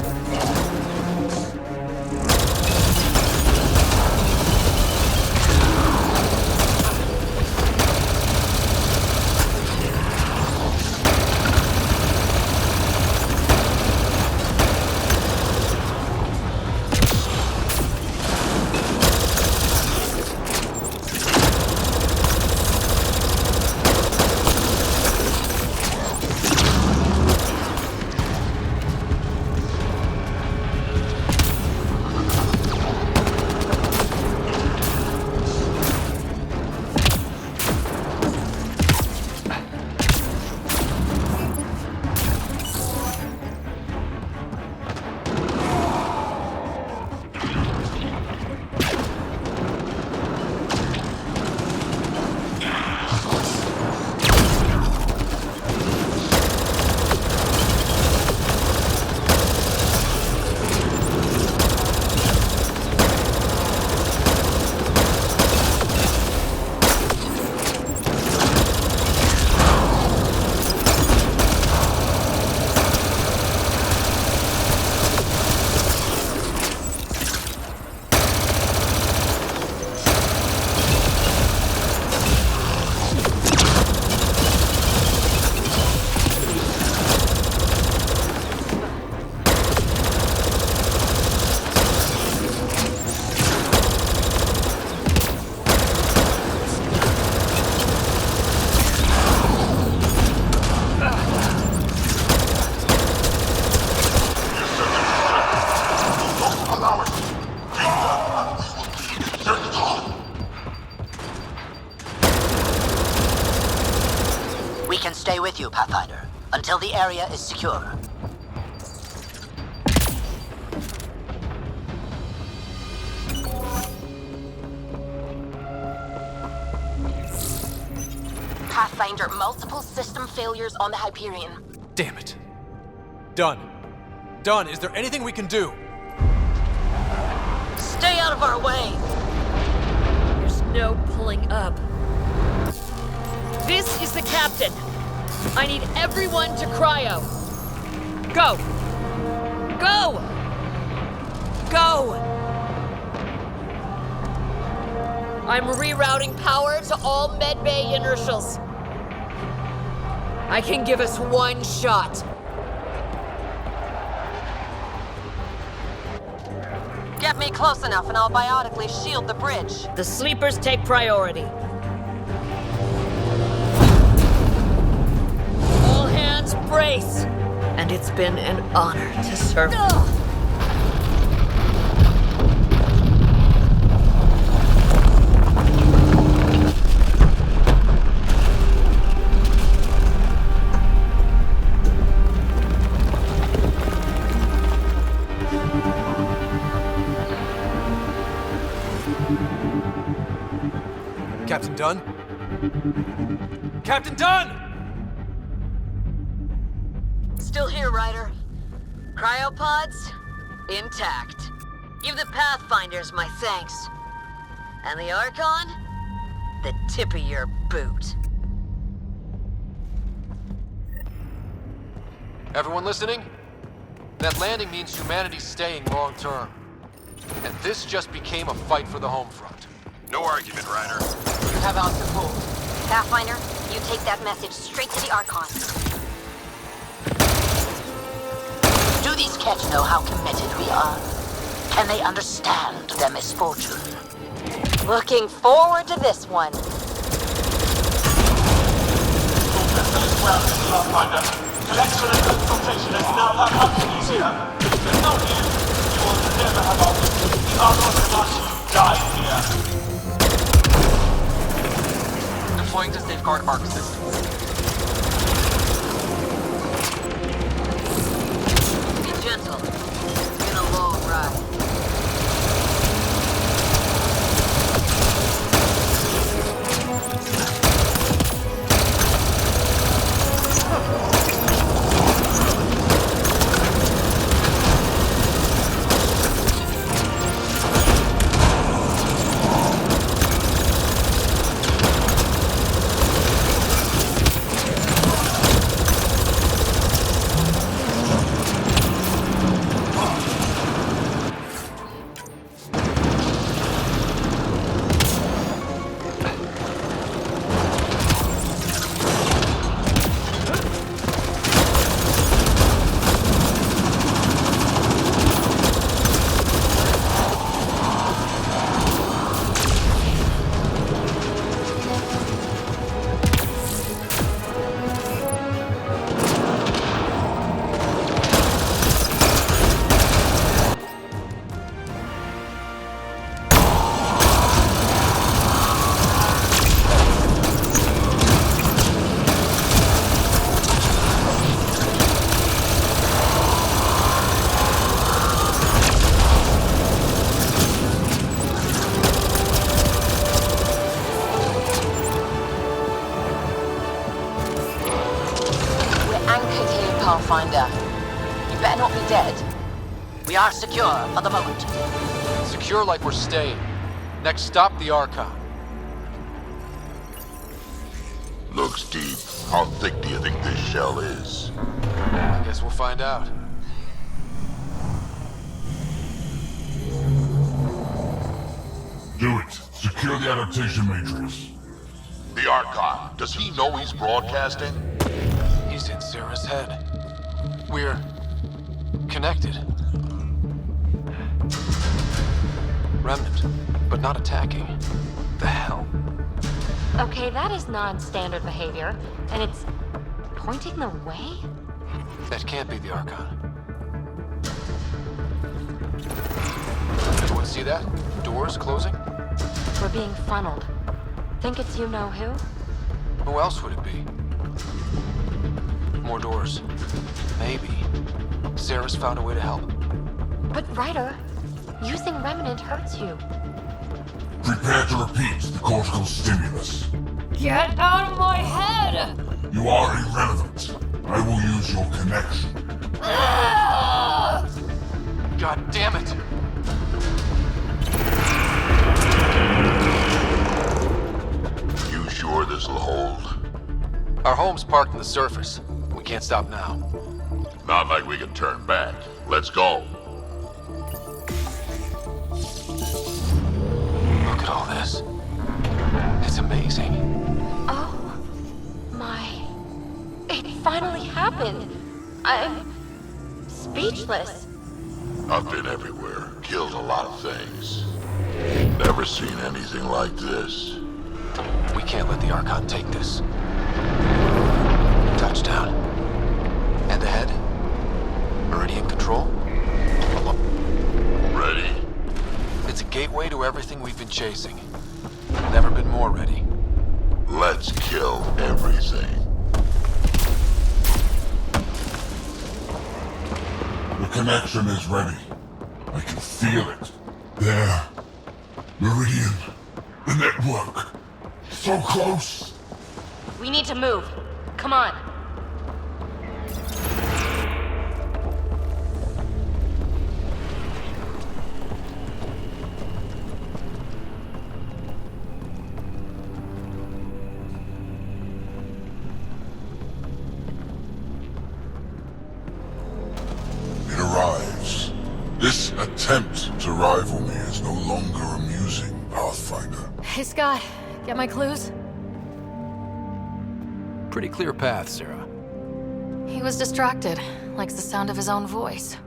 We can stay with you, Pathfinder, until the area is secure. Pathfinder, multiple system failures on the Hyperion. Damn it. Done. Done. Is there anything we can do? Stay out of our way! There's no pulling up. This is the captain. I need everyone to cryo. Go! Go! Go! I'm rerouting power to all medbay inertials. I can give us one shot. Get me close enough and I'll biotically shield the bridge. The sleepers take priority. All hands brace. And it's been an honor to serve. Captain Dunn? Captain Dunn! Still here, Ryder. Cryopods? Intact. Give the Pathfinders my thanks. And the Archon? The tip of your boot. Everyone listening? That landing means humanity's staying long term. And this just became a fight for the home front. No argument, Ryder. You have our support. Pathfinder, you take that message straight to the Archon. Do these Ket know how committed we are? Can they understand their misfortune? Looking forward to this one. An excellent consultation has now had companies here. Without you, you will never have office. The Archon cannot die here. Deploying to safeguard Ark systems. Be gentle. It's been a long ride. Pathfinder. You better not be dead. We are secure for the moment. Secure like we're staying. Next stop, the Archon. Looks deep. How thick do you think this shell is? I guess we'll find out. Do it. Secure the adaptation matrix. The Archon, does he know he's broadcasting? He's in Sarah's head. We're connected. Remnant, but not attacking. The hell? Okay, that is non-standard behavior, and it's pointing the way? That can't be the Archon. Anyone see that? Doors closing? We're being funneled. Think it's you-know-who? Who else would it be? More doors. Maybe. Sarah's found a way to help. But Ryder, using Remnant hurts you. Prepare to repeat the cortical stimulus. Get out of my head! You are irrelevant. I will use your connection. God damn it! You sure this'll hold? Our home's parked on the surface. We can't stop now. Not like we can turn back. Let's go. Look at all this. It's amazing. Oh my... It finally happened. I'm speechless. I've been everywhere, killed a lot of things. Never seen anything like this. We can't let the Archon take this. Touchdown. And ahead? Meridian control? Ready? It's a gateway to everything we've been chasing. Never been more ready. Let's kill everything. The connection is ready. I can feel it. There. Meridian. The network. So close! We need to move. Come on. It arrives. This attempt to rival me is no longer amusing, Pathfinder. Hey, Scott. Get my clues? Pretty clear path, Sarah. He was distracted. Likes the sound of his own voice.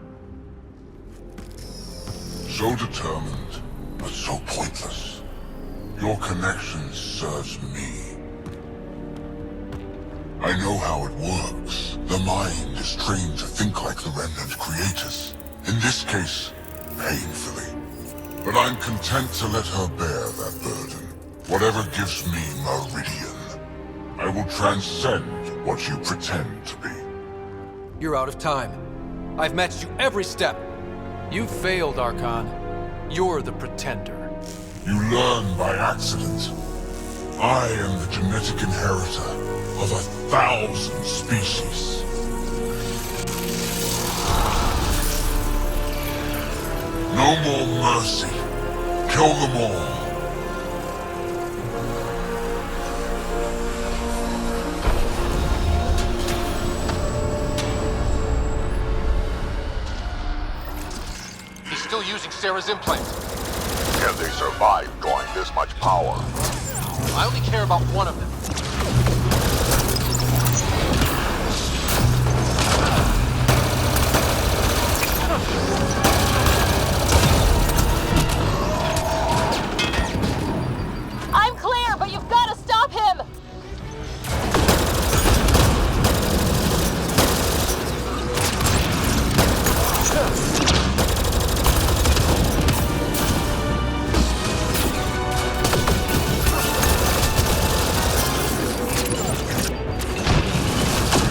So determined, but so pointless. Your connection serves me. I know how it works. The mind is trained to think like the Remnant creators. In this case, painfully. But I'm content to let her bear that burden. Whatever gives me Meridian. I will transcend what you pretend to be. You're out of time. I've matched you every step. You failed, Archon. You're the pretender. You learn by accident. I am the genetic inheritor of 1,000 species. No more mercy. Kill them all. He's still using Sarah's implant. Can they survive drawing this much power? I only care about one of them. I'm clear, but you've got to stop him!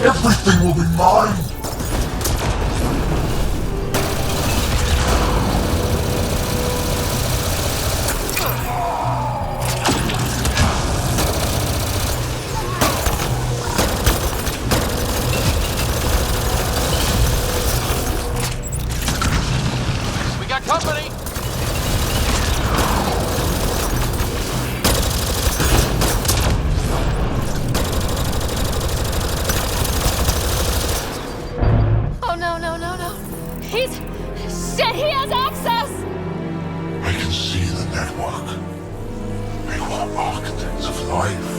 Everything will be mine! We got company! Oh no, no, no, no. He's... Shit, he has access! I can see the network. They were architects of life.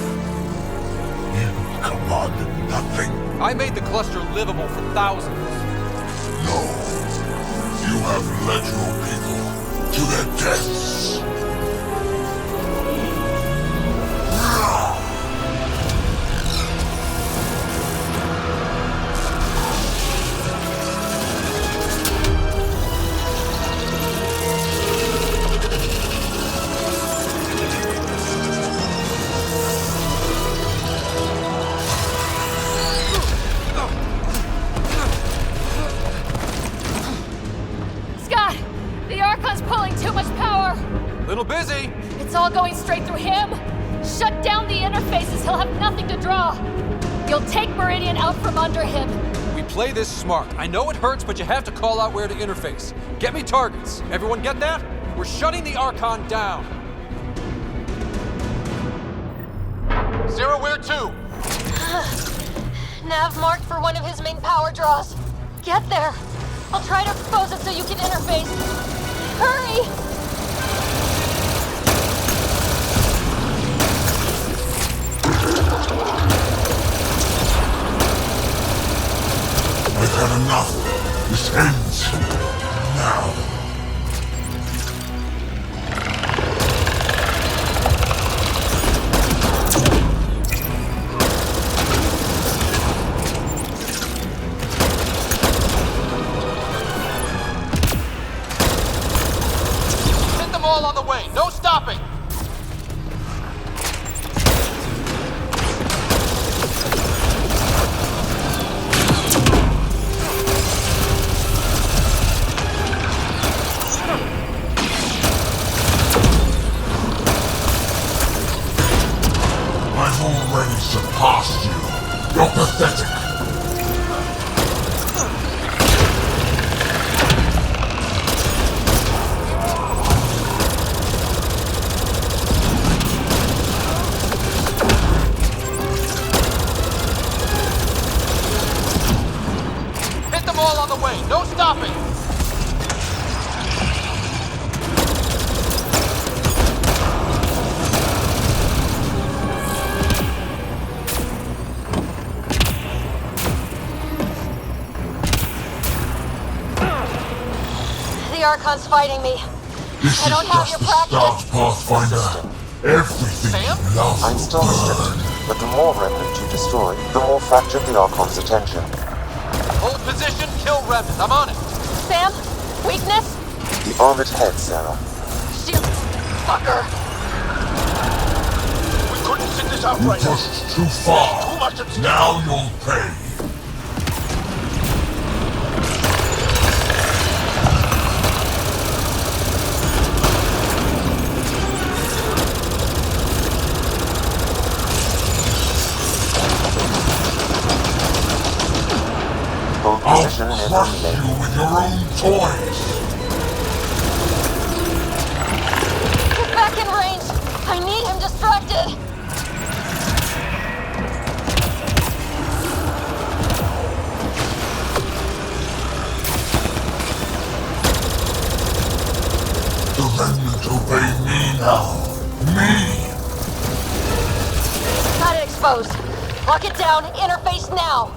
You commanded nothing. I made the cluster livable for thousands. No. You have led your people to their deaths. Scott! The Archon's pulling too much power! Little busy. It's all going straight through him! Shut down the interfaces, he'll have nothing to draw! You'll take Meridian out from under him! We play this smart. I know it hurts, but you have to call out where to interface. Get me targets. Everyone get that? We're shutting the Archon down. Sarah, where to? Nav marked for one of his main power draws. Get there! I'll try to expose it so you can interface. Hurry! I've had enough. This ends now. Hit them all on the way. No stopping. I've already surpassed you. You're pathetic. Hit them all on the way. No stopping. The Archon's fighting me. This I don't is have just your the practice. start, Pathfinder. Everything you love I'm still restricted, but the more Remnant you destroy, the more fractured the Archon's attention. Hold position, kill Remnant. I'm on it. Sam? Weakness? The armored head, Sarah. Shoot! Fucker! We couldn't sit this out You right now. pushed too far. Too much at stake. Now you'll pay. Hold I'll position and crush relay. you with your own toys. Get back in range! I need him distracted! The Remnant obey me now. Me! Got it exposed. Lock it down. Interface now.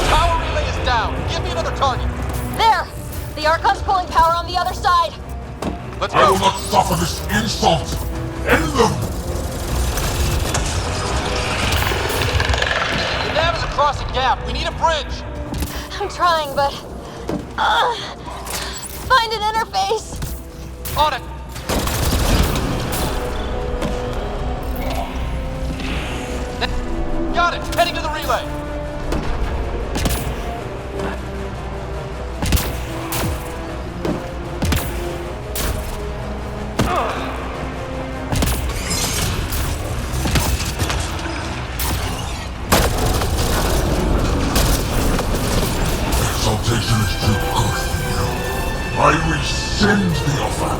Power relay is down. Give me another target. There! The Archon's pulling power on the other side. Let's I go. will not suffer this insult. End them! The nav is across a gap. We need a bridge. I'm trying, but... find an interface! On it. Got it. Heading to the relay. Exaltation is too good for you. I rescind the offer.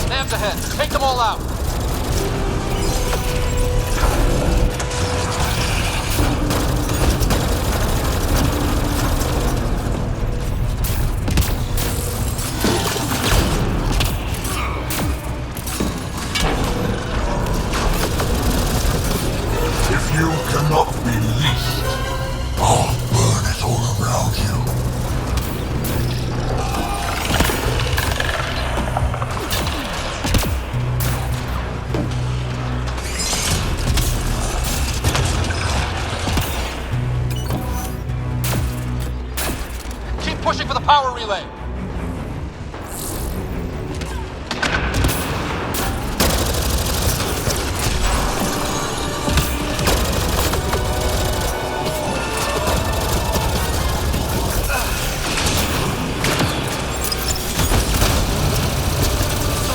Nav's ahead. Take them all out. If you cannot be leashed, I'll burn it all around you. Keep pushing for the power relay.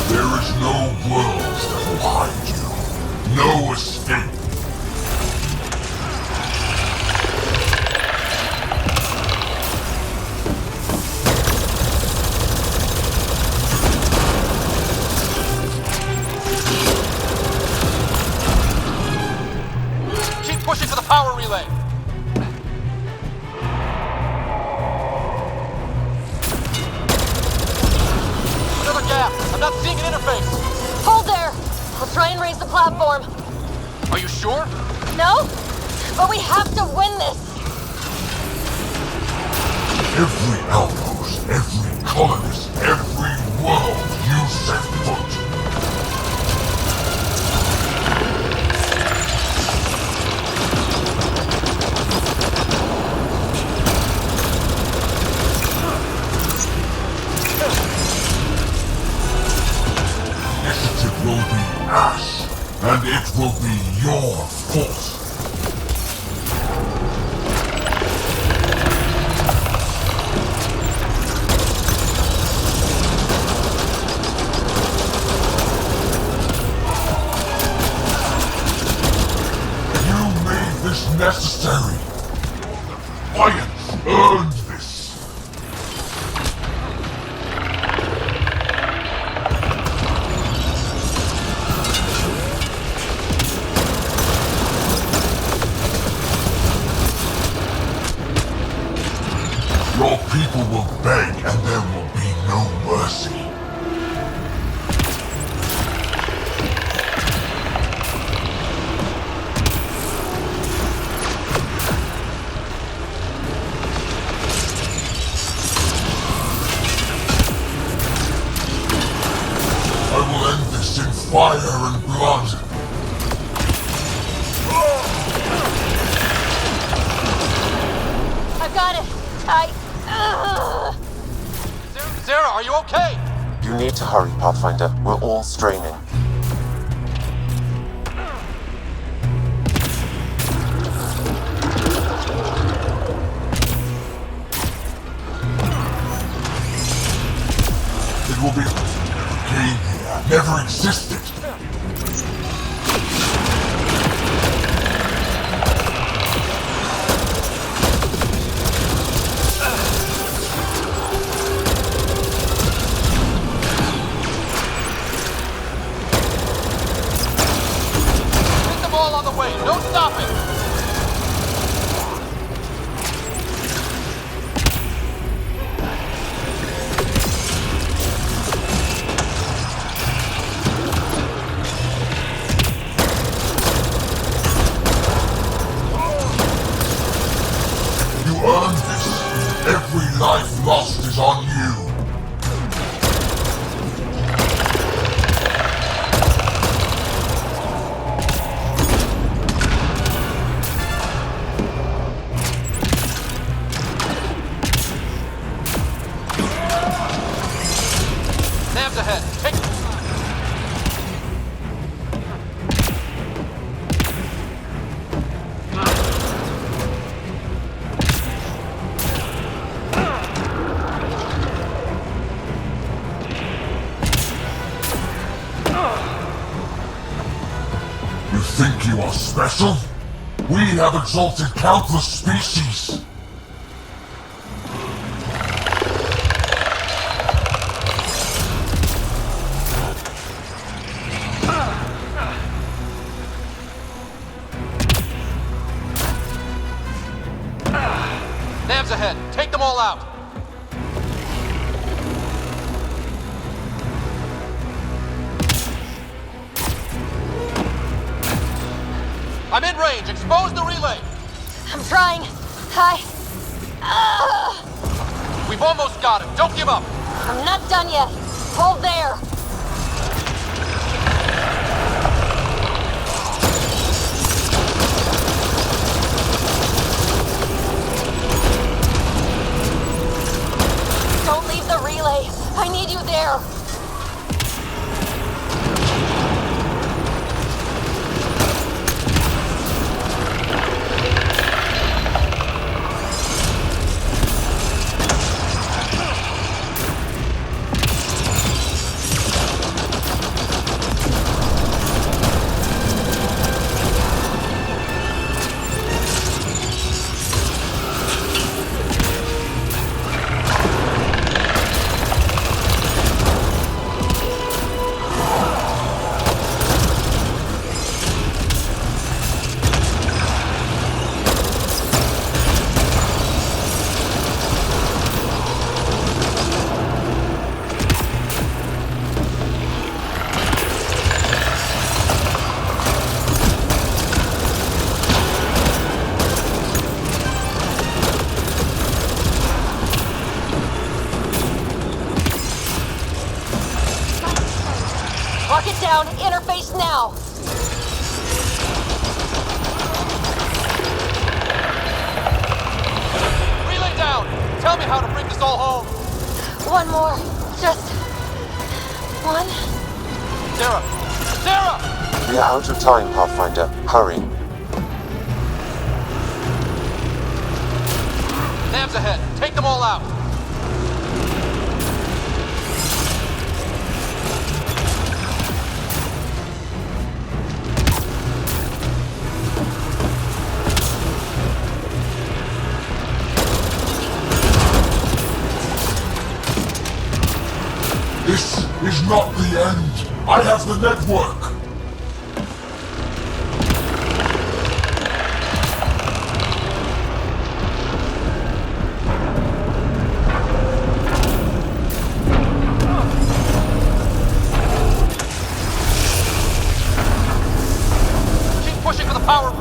There is no worlds that will hide you. No escape. Keep pushing for the power relay. Another gap. I'm not seeing an interface. Hold there! I'll try and raise the platform. Are you sure? No? But we have to win this! Every outpost, every colonist, every world you set foot. be ash, and it will be your fault. You made this necessary. Lions earned this. Your people will beg and there will be no mercy. I will end this in fire and blood. I've got it. Sarah, are you okay? You need to hurry, Pathfinder. We're all straining. It will be... came here, never existed. Get them all on the way. No stopping. You earned this. Every life lost is on you. Sam's ahead. Take... You think you are special? We have exalted countless species. Sam's ahead. Take them all out. I'm in range. Expose the relay. I'm trying. We've almost got it. Don't give up. I'm not done yet. Hold there. Don't leave the relay. I need you there. Lock it down. Interface now. Relay down. Tell me how to bring this all home. One more. Just one. Sarah, Sarah! We are out of time, Pathfinder. Hurry. Nav's ahead. Take them all out. This is not the end. I have the network. Keep pushing for the power.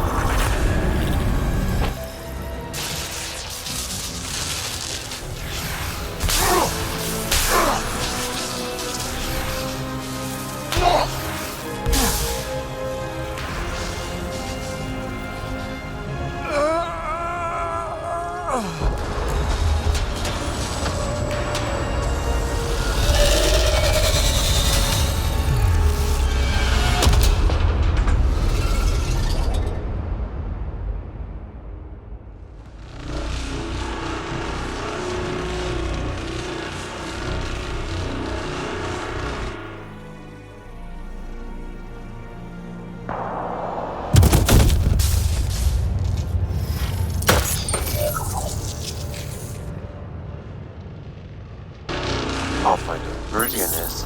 Pathfinder, Meridian is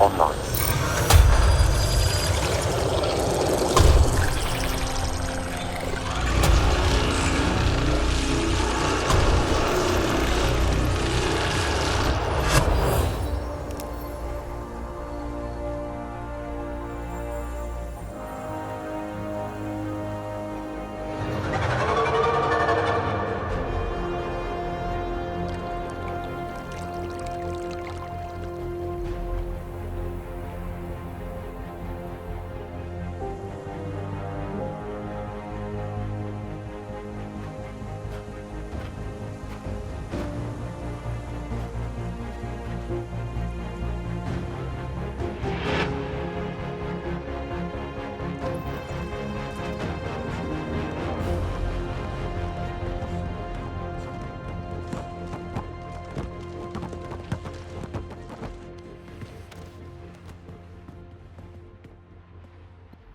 online.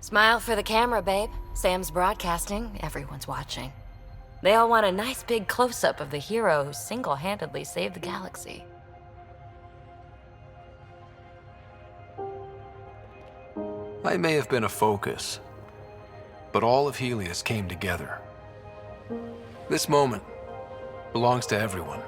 Smile for the camera, babe. Sam's broadcasting, everyone's watching. They all want a nice big close-up of the hero who single-handedly saved the galaxy. I may have been a focus, but all of Helios came together. This moment belongs to everyone.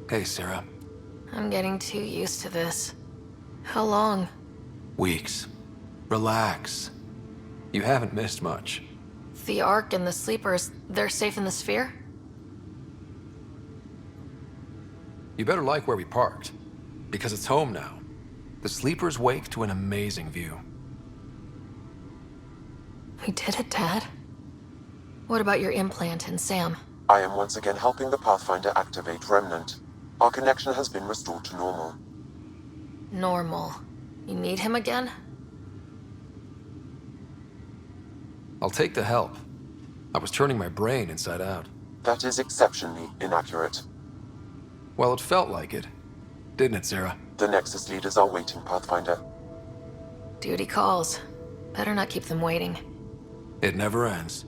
Hey, Sarah. I'm getting too used to this. How long? Weeks. Relax. You haven't missed much. The Ark and the Sleepers, they're safe in the sphere? You better like where we parked, because it's home now. The Sleepers wake to an amazing view. We did it, Dad. What about your implant and Sam? I am once again helping the Pathfinder activate Remnant. Our connection has been restored to normal. Normal. You need him again? I'll take the help. I was turning my brain inside out. That is exceptionally inaccurate. Well, it felt like it. Didn't it, Sarah? The Nexus leaders are waiting, Pathfinder. Duty calls. Better not keep them waiting. It never ends.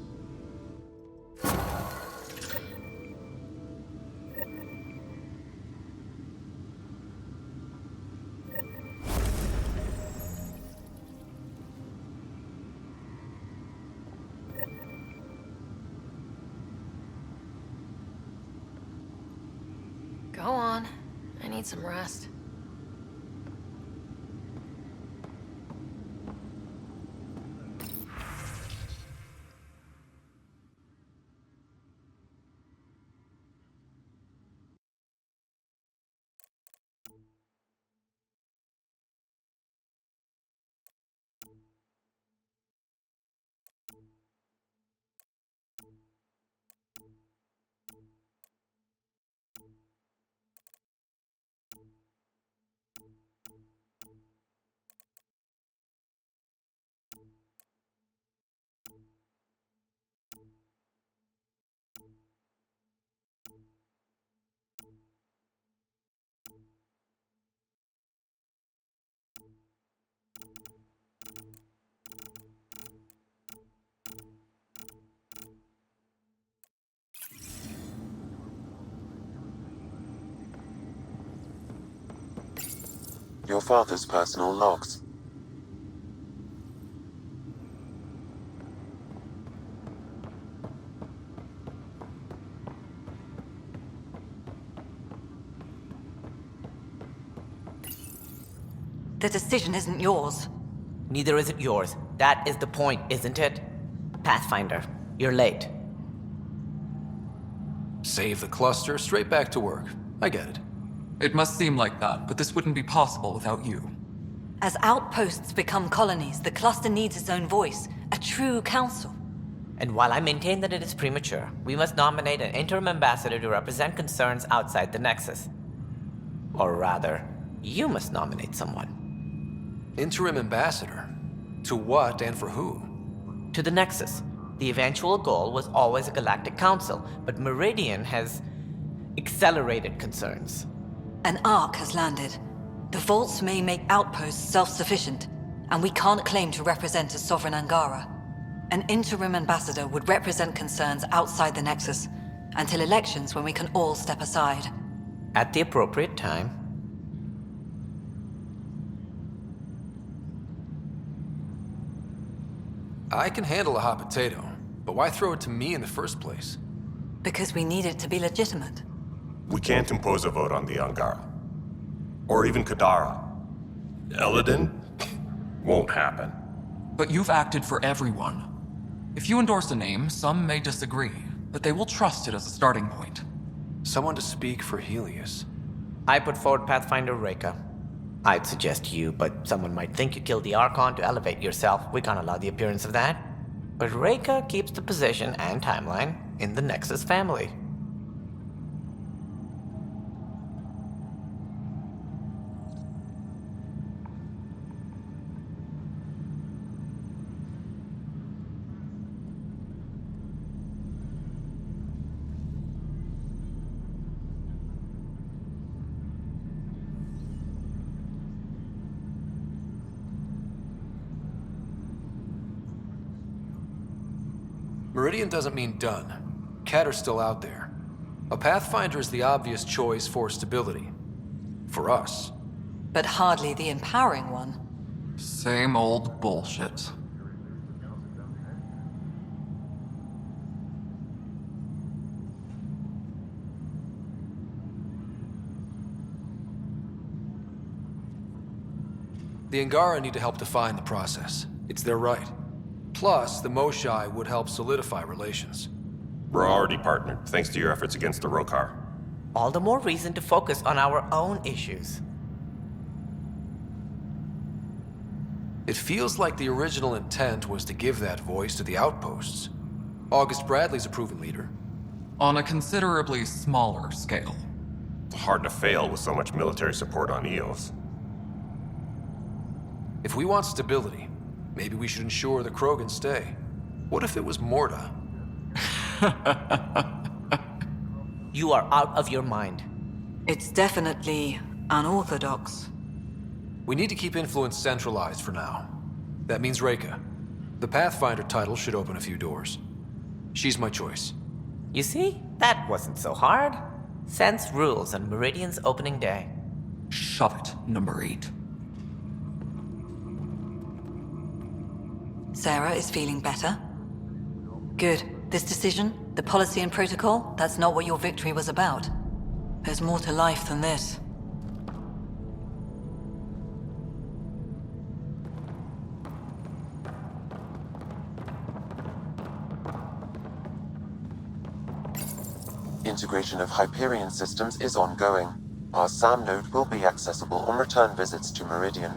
Go on. I need some rest. Your father's personal logs. The decision isn't yours. Neither is it yours. That is the point, isn't it? Pathfinder, you're late. Save the cluster, straight back to work. I get it. It must seem like that, but this wouldn't be possible without you. As outposts become colonies, the cluster needs its own voice, a true council. And while I maintain that it is premature, we must nominate an interim ambassador to represent concerns outside the Nexus. Or rather, you must nominate someone. Interim ambassador? To what and for who? To the Nexus. The eventual goal was always a galactic council, but Meridian has accelerated concerns. An Ark has landed. The vaults may make outposts self-sufficient, and we can't claim to represent a sovereign Angara. An interim ambassador would represent concerns outside the Nexus, until elections when we can all step aside. At the appropriate time. I can handle a hot potato, but why throw it to me in the first place? Because we need it to be legitimate. We can't impose a vote on the Angara. Or even Kadara. Elaaden? Won't happen. But you've acted for everyone. If you endorse a name, some may disagree, but they will trust it as a starting point. Someone to speak for Helios. I put forward Pathfinder Reka. I'd suggest you, but someone might think you killed the Archon to elevate yourself. We can't allow the appearance of that. But Reka keeps the position and timeline in the Nexus family. Meridian doesn't mean done. Kadar's still out there. A Pathfinder is the obvious choice for stability. For us. But hardly the empowering one. Same old bullshit. The Angara need to help define the process. It's their right. Plus, the Moshai would help solidify relations. We're already partnered, thanks to your efforts against the Rokar. All the more reason to focus on our own issues. It feels like the original intent was to give that voice to the outposts. August Bradley's a proven leader. On a considerably smaller scale. Hard to fail with so much military support on Eos. If we want stability, maybe we should ensure the Krogan stay. What if it was Morda? You are out of your mind. It's definitely unorthodox. We need to keep influence centralized for now. That means Reika. The Pathfinder title should open a few doors. She's my choice. You see? That wasn't so hard. Sense rules on Meridian's opening day. Shove it, number 8. Sarah is feeling better? Good. This decision, the policy and protocol, that's not what your victory was about. There's more to life than this. Integration of Hyperion systems is ongoing. Our SAM node will be accessible on return visits to Meridian.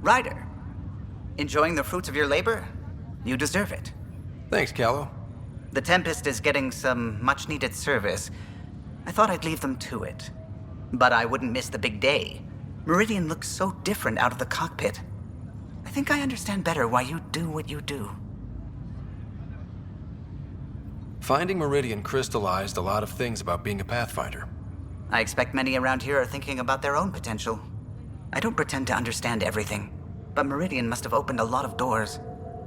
Ryder, enjoying the fruits of your labor? You deserve it. Thanks, Callow. The Tempest is getting some much-needed service. I thought I'd leave them to it. But I wouldn't miss the big day. Meridian looks so different out of the cockpit. I think I understand better why you do what you do. Finding Meridian crystallized a lot of things about being a Pathfinder. I expect many around here are thinking about their own potential. I don't pretend to understand everything, but Meridian must have opened a lot of doors.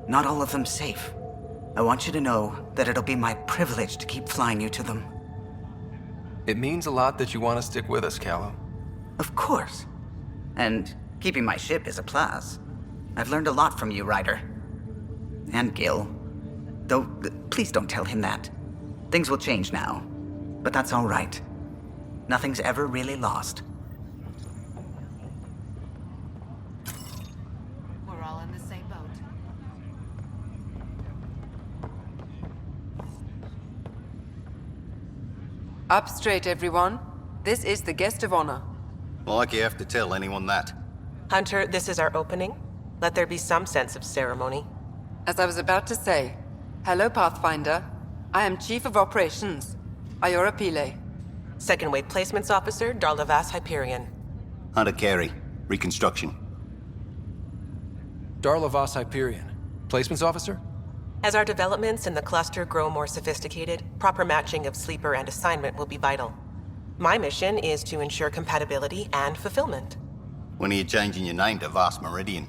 Not all of them safe. I want you to know that it'll be my privilege to keep flying you to them. It means a lot that you want to stick with us, Callow. Of course. And keeping my ship is a plus. I've learned a lot from you, Ryder. And Gil. Though, please don't tell him that. Things will change now. But that's all right. Nothing's ever really lost. We're all in the same boat. Up straight, everyone. This is the guest of honor. Like you have to tell anyone that. Hunter, this is our opening. Let there be some sense of ceremony. As I was about to say, hello, Pathfinder. I am Chief of Operations, Ayora Pile. Second Wave Placements Officer, Darlavas Hyperion. Hunter Carey, Reconstruction. Darlavas Hyperion, Placements Officer? As our developments in the cluster grow more sophisticated, proper matching of sleeper and assignment will be vital. My mission is to ensure compatibility and fulfillment. When are you changing your name to Vast Meridian?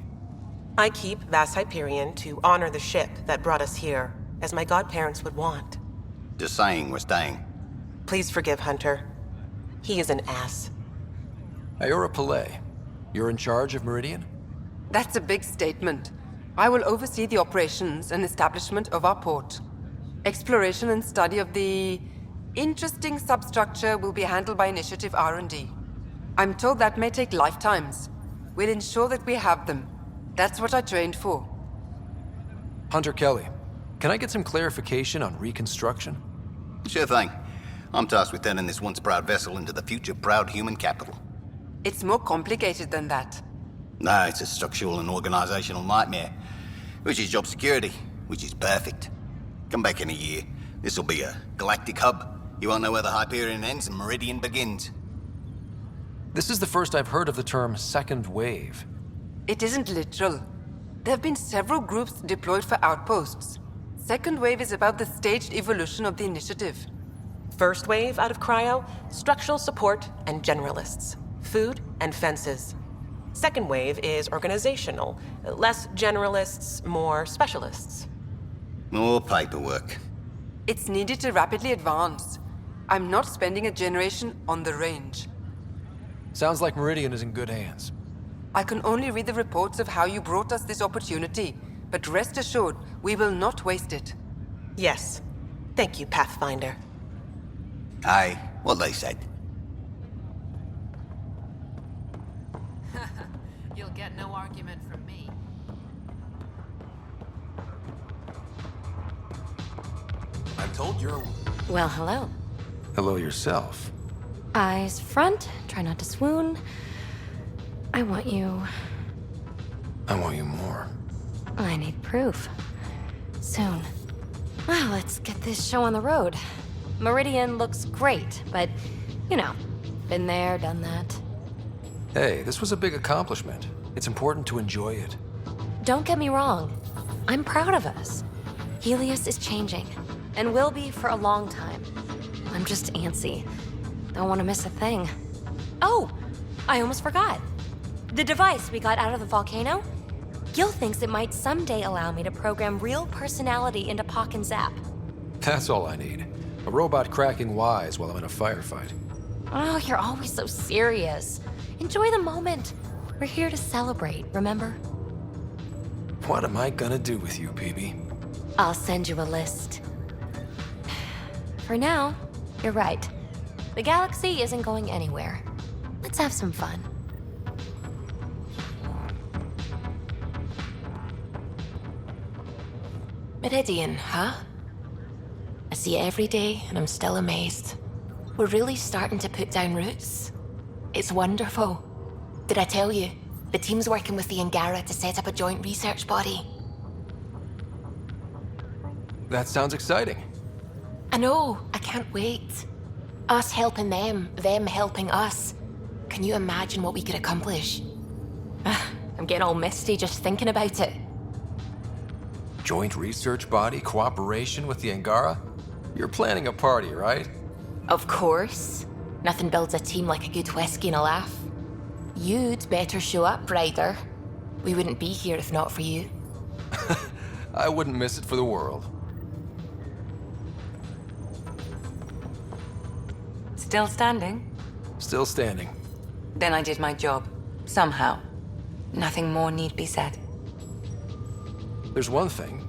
I keep Vas Hyperion to honor the ship that brought us here, as my godparents would want. Just saying we're staying. Please forgive Hunter. He is an ass. Ayora Pillay, you're in charge of Meridian? That's a big statement. I will oversee the operations and establishment of our port. Exploration and study of the interesting substructure will be handled by Initiative R&D. I'm told that may take lifetimes. We'll ensure that we have them. That's what I trained for. Hunter Kelly, can I get some clarification on reconstruction? Sure thing. I'm tasked with turning this once proud vessel into the future proud human capital. It's more complicated than that. No, it's a structural and organizational nightmare. Which is job security, which is perfect. Come back in a year. This'll be a galactic hub. You won't know where the Hyperion ends and Meridian begins. This is the first I've heard of the term second wave. It isn't literal. There have been several groups deployed for outposts. Second wave is about the staged evolution of the initiative. First wave out of cryo, structural support and generalists. Food and fences. Second wave is organizational. Less generalists, more specialists. More paperwork. It's needed to rapidly advance. I'm not spending a generation on the range. Sounds like Meridian is in good hands. I can only read the reports of how you brought us this opportunity, but rest assured, we will not waste it. Yes. Thank you, Pathfinder. Aye, what they said. You'll get no argument from me. I'm told you're... Well, hello. Hello yourself. Eyes front, try not to swoon. I want you. I want you more. I need proof. Soon. Well, let's get this show on the road. Meridian looks great, but, you know, been there, done that. Hey, this was a big accomplishment. It's important to enjoy it. Don't get me wrong. I'm proud of us. Helios is changing, and will be for a long time. I'm just antsy. Don't want to miss a thing. Oh, I almost forgot. The device we got out of the volcano? Gil thinks it might someday allow me to program real personality into Pock and Zap. That's all I need. A robot cracking wise while I'm in a firefight. Oh, you're always so serious. Enjoy the moment. We're here to celebrate, remember? What am I gonna do with you, Peebe? I'll send you a list. For now, you're right. The galaxy isn't going anywhere. Let's have some fun. Meridian, huh? I see it every day, and I'm still amazed. We're really starting to put down roots. It's wonderful. Did I tell you? The team's working with the Angara to set up a joint research body. That sounds exciting. I know, I can't wait. Us helping them helping us. Can you imagine what we could accomplish? I'm getting all misty just thinking about it. Joint research body, cooperation with the Angara? You're planning a party, right? Of course. Nothing builds a team like a good whiskey and a laugh. You'd better show up, Ryder. We wouldn't be here if not for you. I wouldn't miss it for the world. Still standing? Still standing. Then I did my job. Somehow. Nothing more need be said. There's one thing.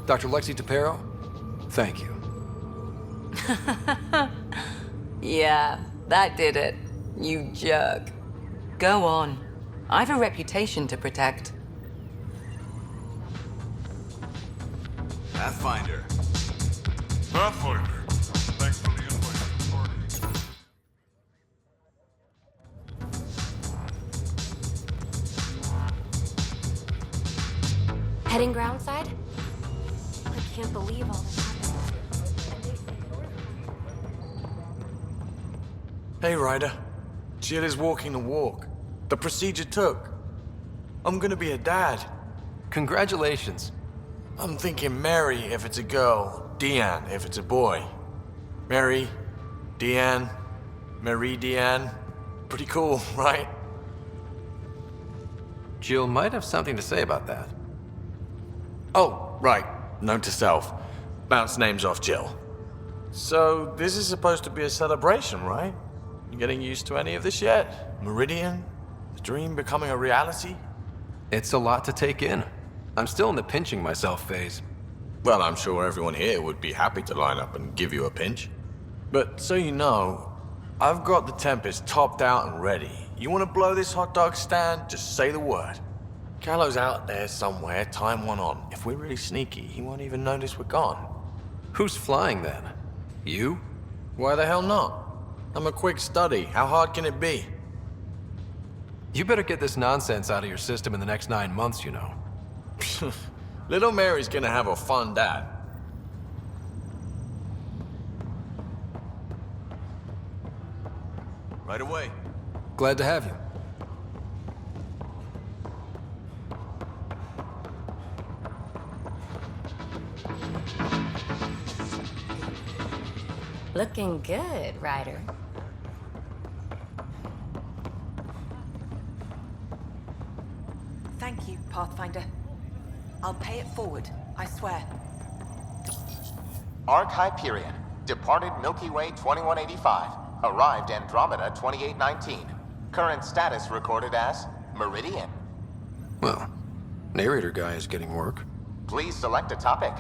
Dr. Lexi Tapero, thank you. Yeah, that did it. You jerk. Go on. I've a reputation to protect. Pathfinder. Pathfinder. Thanks for the invite to the party. Heading groundside? I can't believe all this happened. Hey, Ryder. Jill is walking the walk. The procedure took. I'm gonna be a dad. Congratulations. I'm thinking Mary if it's a girl, Deanne if it's a boy. Mary, Deanne, Meridian. Pretty cool, right? Jill might have something to say about that. Oh, right. Note to self. Bounce names off Jill. So, this is supposed to be a celebration, right? You getting used to any of this yet? Meridian? The dream becoming a reality? It's a lot to take in. I'm still in the pinching myself phase. Well, I'm sure everyone here would be happy to line up and give you a pinch. But so you know, I've got the Tempest topped out and ready. You want to blow this hot dog stand? Just say the word. Callow's out there somewhere, time one on. If we're really sneaky, he won't even notice we're gone. Who's flying then? You? Why the hell not? I'm a quick study. How hard can it be? You better get this nonsense out of your system in the next 9 months, you know. Little Mary's gonna have a fun dad. Right away. Glad to have you. Looking good, Ryder. Pathfinder. I'll pay it forward, I swear. Ark Hyperion, departed Milky Way 2185, arrived Andromeda 2819. Current status recorded as Meridian. Well, narrator guy is getting work. Please select a topic.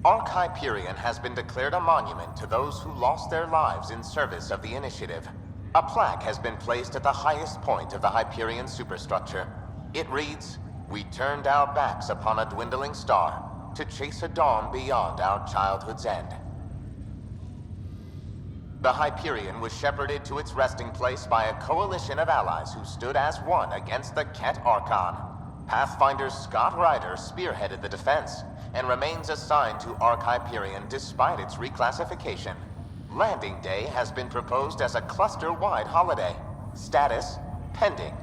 Ark Hyperion has been declared a monument to those who lost their lives in service of the Initiative. A plaque has been placed at the highest point of the Hyperion superstructure. It reads, "We turned our backs upon a dwindling star to chase a dawn beyond our childhood's end." The Hyperion was shepherded to its resting place by a coalition of allies who stood as one against the Ket Archon. Pathfinder Scott Ryder spearheaded the defense, and remains assigned to Ark Hyperion despite its reclassification. Landing Day has been proposed as a cluster-wide holiday. Status, pending.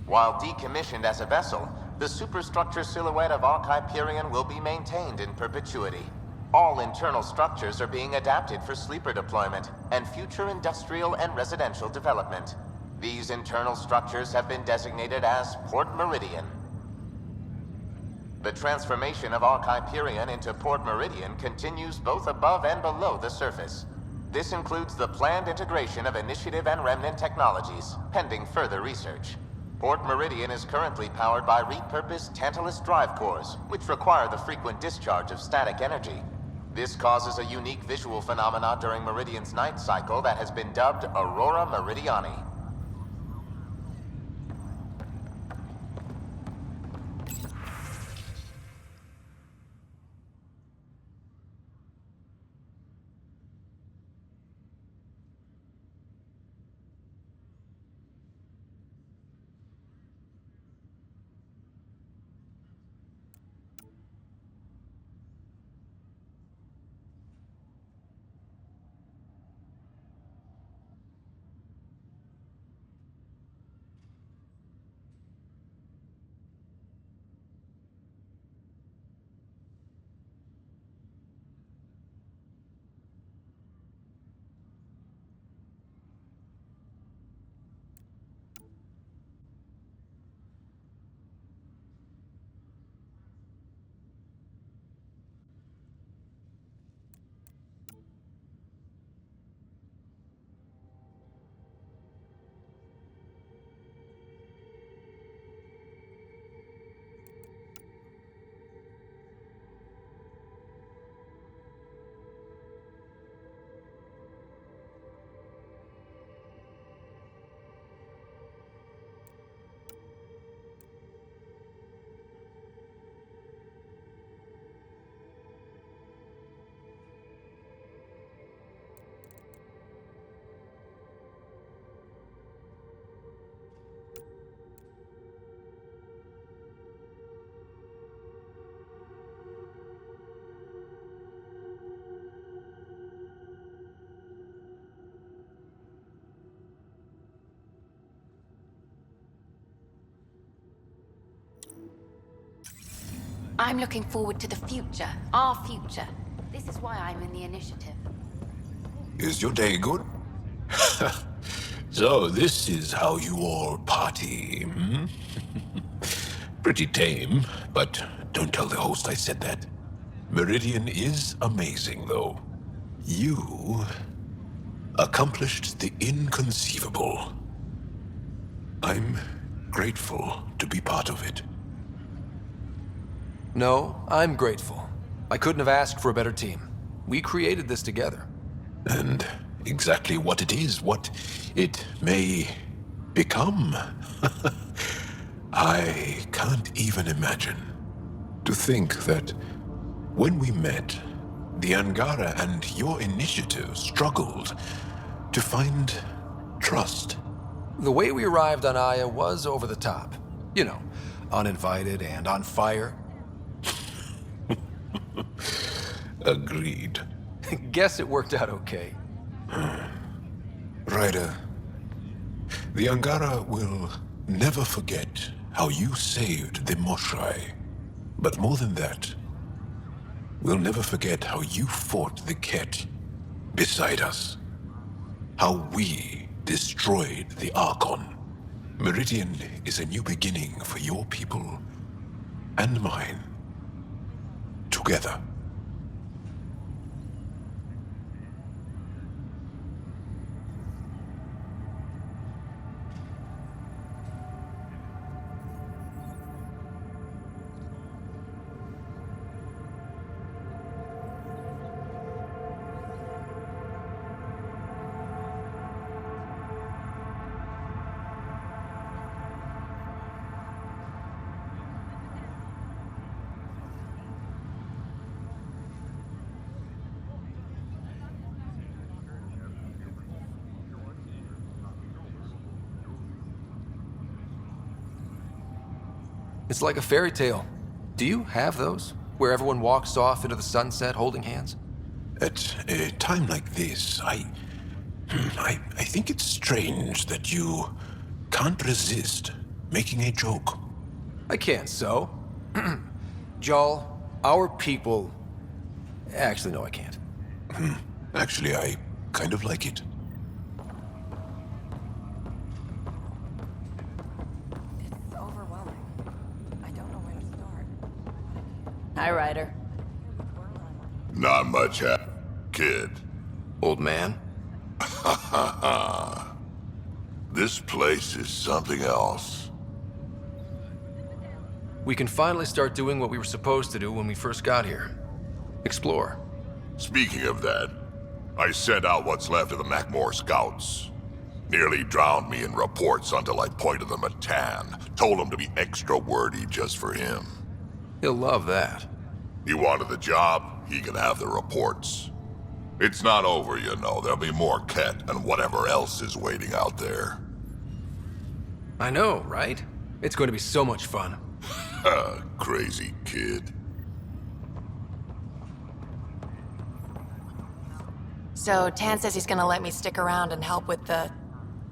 While decommissioned as a vessel, the superstructure silhouette of Ark Hyperion will be maintained in perpetuity. All internal structures are being adapted for sleeper deployment and future industrial and residential development. These internal structures have been designated as Port Meridian. The transformation of Ark Hyperion into Port Meridian continues both above and below the surface. This includes the planned integration of Initiative and Remnant technologies, pending further research. Port Meridian is currently powered by repurposed Tantalus drive cores, which require the frequent discharge of static energy. This causes a unique visual phenomena during Meridian's night cycle that has been dubbed Aurora Meridiani. I'm looking forward to the future, our future. This is why I'm in the Initiative. Is your day good? So this is how you all party, hmm? Pretty tame, but don't tell the host I said that. Meridian is amazing, though. You accomplished the inconceivable. I'm grateful to be part of it. No, I'm grateful. I couldn't have asked for a better team. We created this together. And exactly what it is, what it may become. I can't even imagine. To think that when we met, the Angara and your initiative struggled to find trust. The way we arrived on Aya was over the top. You know, uninvited and on fire. Agreed. Guess it worked out okay. Ryder, the Angara will never forget how you saved the Moshai. But more than that, we'll never forget how you fought the Ket beside us. How we destroyed the Archon. Meridian is a new beginning for your people and mine. Together. It's like a fairy tale. Do you have those? Where everyone walks off into the sunset holding hands? At a time like this, I think it's strange that you can't resist making a joke. I can't, so. Jal, our people... Actually, no, I can't. Actually, I kind of like it. It's overwhelming. I don't know where to start. Hi, Ryder. Not much, kid. Old man? This place is something else. We can finally start doing what we were supposed to do when we first got here. Explore. Speaking of that, I sent out what's left of the Macmore scouts. Nearly drowned me in reports until I pointed them at Tan. Told him to be extra wordy just for him. He'll love that. He wanted the job, he can have the reports. It's not over, you know. There'll be more Ket and whatever else is waiting out there. I know, right? It's going to be so much fun. Crazy kid. So, Tan says he's gonna let me stick around and help with the...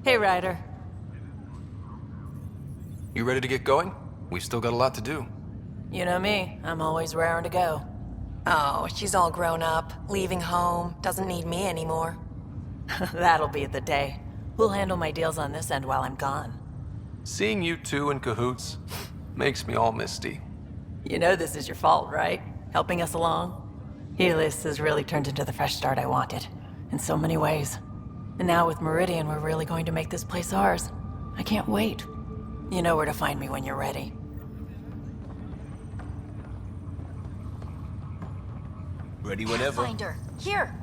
Hey, Ryder. You ready to get going? We've still got a lot to do. You know me. I'm always raring to go. Oh, she's all grown up, leaving home, doesn't need me anymore. That'll be the day. We'll handle my deals on this end while I'm gone. Seeing you two in cahoots makes me all misty. You know this is your fault, right? Helping us along? Helios has really turned into the fresh start I wanted. In so many ways. And now with Meridian, we're really going to make this place ours. I can't wait. You know where to find me when you're ready. Ready whenever. Pathfinder, here!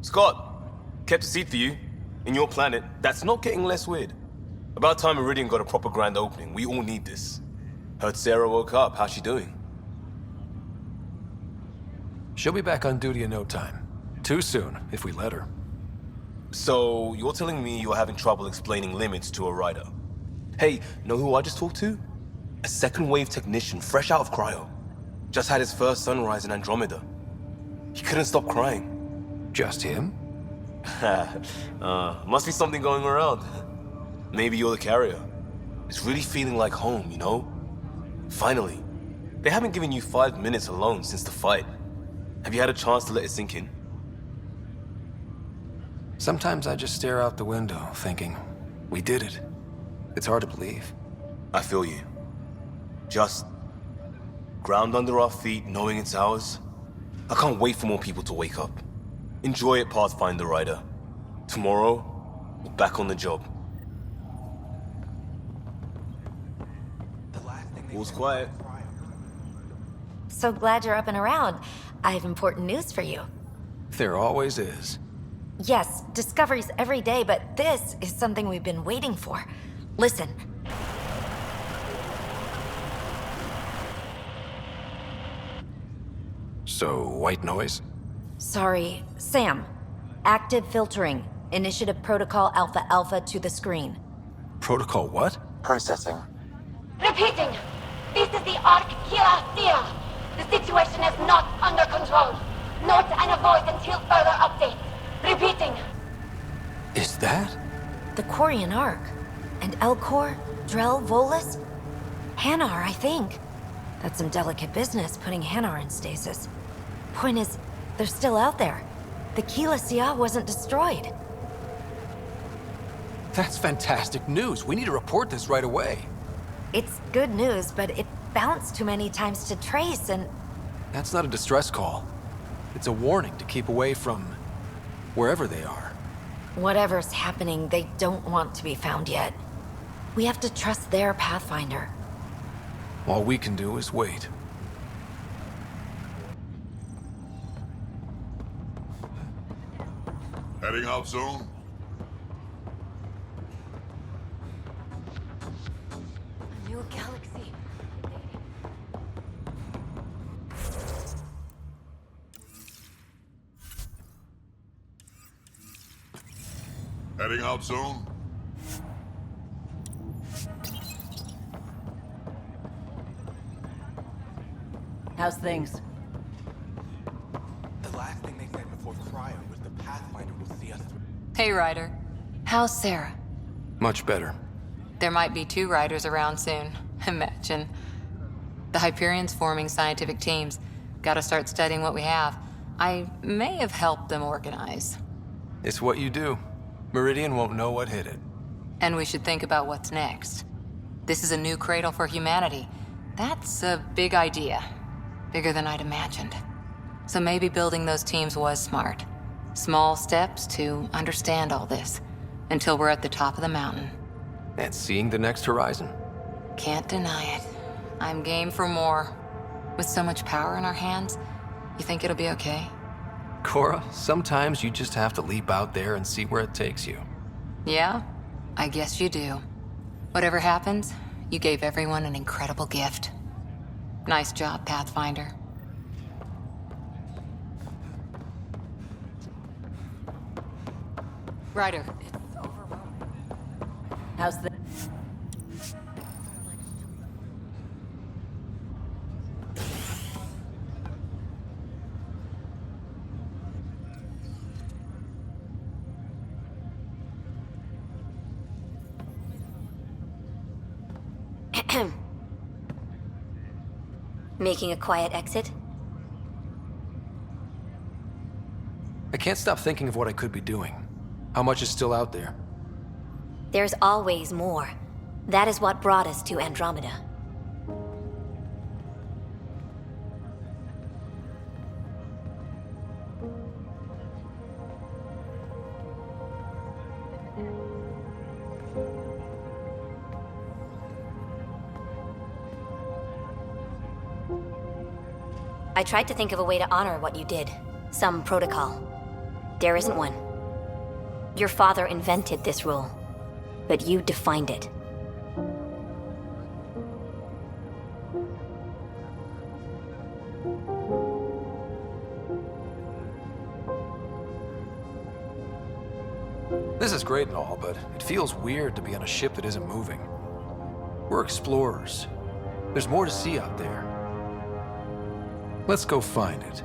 Scott, kept a seat for you. In your planet, that's not getting less weird. About time Meridian got a proper grand opening. We all need this. Heard Sarah woke up. How's she doing? She'll be back on duty in no time. Too soon, if we let her. So, you're telling me you're having trouble explaining limits to a rider? Hey, know who I just talked to? A second wave technician, fresh out of cryo. Just had his first sunrise in Andromeda. He couldn't stop crying. Just him? Must be something going around. Maybe you're the carrier. It's really feeling like home, you know? Finally. They haven't given you 5 minutes alone since the fight. Have you had a chance to let it sink in? Sometimes I just stare out the window, thinking, we did it. It's hard to believe. I feel you. Just ground under our feet, knowing it's ours. I can't wait for more people to wake up. Enjoy it, Pathfinder Rider. Tomorrow, we're back on the job. All's quiet. So glad you're up and around. I have important news for you. There always is. Yes, discoveries every day, but this is something we've been waiting for. Listen. So, white noise? Sorry, Sam. Active filtering. Initiative Protocol Alpha Alpha to the screen. Protocol what? Processing. Repeating. This is the Ark Natanus. The situation is not under control. Note and avoid until further update. Repeating. Is that? The Quarian Ark. And Elcor, Drell, Volus? Hanar, I think. That's some delicate business, putting Hanar in stasis. Point is, they're still out there. The Keela Sia wasn't destroyed. That's fantastic news. We need to report this right away. It's good news, but it bounced too many times to trace and... That's not a distress call. It's a warning to keep away from wherever they are. Whatever's happening, they don't want to be found yet. We have to trust their Pathfinder. All we can do is wait. Heading out soon? A new galaxy. Heading out soon? How's things? The last thing they said before cryo was the Pathfinder will see us through. Hey, Ryder. How's Sarah? Much better. There might be 2 Riders around soon. Imagine. The Hyperion's forming scientific teams. Gotta start studying what we have. I may have helped them organize. It's what you do. Meridian won't know what hit it. And we should think about what's next. This is a new cradle for humanity. That's a big idea. Bigger than I'd imagined. So maybe building those teams was smart. Small steps to understand all this, until we're at the top of the mountain. And seeing the next horizon. Can't deny it. I'm game for more. With so much power in our hands, you think it'll be okay? Cora, sometimes you just have to leap out there and see where it takes you. Yeah? I guess you do. Whatever happens, you gave everyone an incredible gift. Nice job, Pathfinder. Ryder. How's the... Making a quiet exit? I can't stop thinking of what I could be doing. How much is still out there? There's always more. That is what brought us to Andromeda. I tried to think of a way to honor what you did. Some protocol. There isn't one. Your father invented this rule, but you defined it. This is great and all, but it feels weird to be on a ship that isn't moving. We're explorers. There's more to see out there. Let's go find it.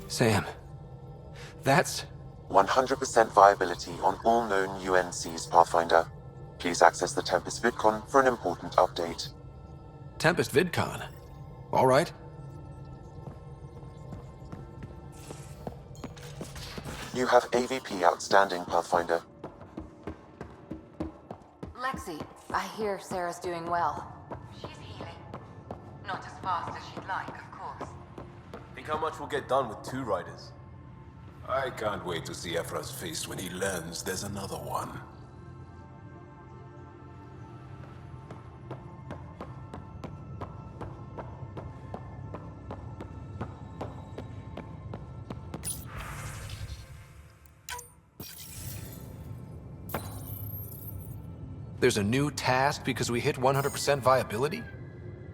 Sam, that's... 100% viability on all known UNCs, Pathfinder. Please access the Tempest VidCon for an important update. Tempest VidCon? All right. You have AVP outstanding, Pathfinder. Lexi, I hear Sarah's doing well. She's healing. Not as fast as she'd like, of course. Think how much we'll get done with 2 riders? I can't wait to see Ephra's face when he learns there's another one. There's a new task because we hit 100% viability?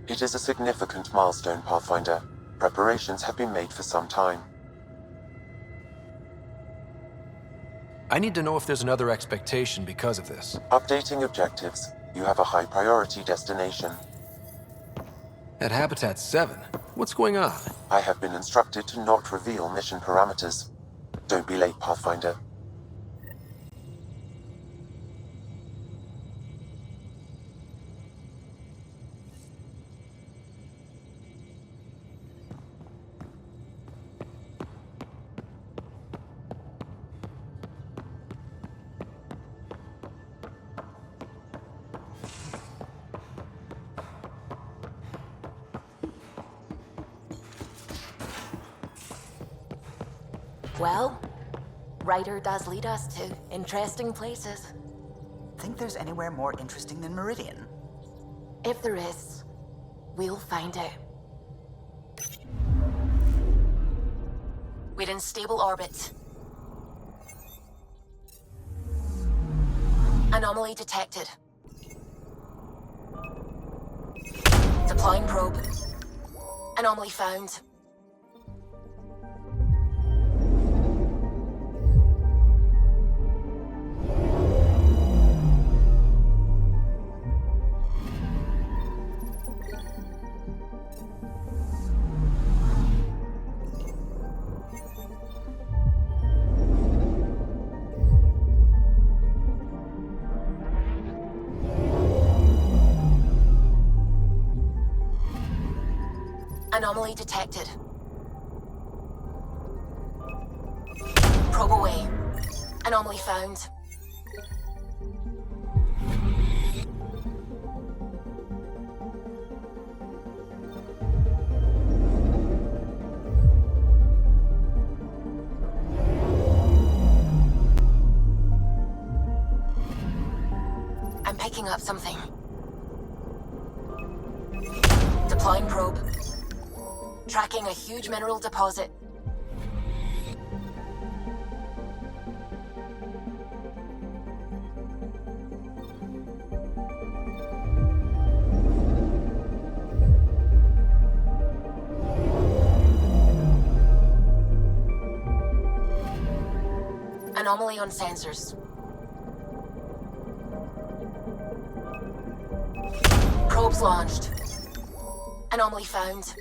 It is a significant milestone, Pathfinder. Preparations have been made for some time. I need to know if there's another expectation because of this. Updating objectives. You have a high priority destination. At Habitat 7, what's going on? I have been instructed to not reveal mission parameters. Don't be late, Pathfinder. Well, Ryder does lead us to interesting places. Think there's anywhere more interesting than Meridian? If there is, we'll find out. We're in stable orbit. Anomaly detected. Deploying probe. Anomaly found. Anomaly detected. Probe away. Anomaly found. I'm picking up something. Deploying probe. Tracking a huge mineral deposit. Anomaly on sensors. Probes launched. Anomaly found.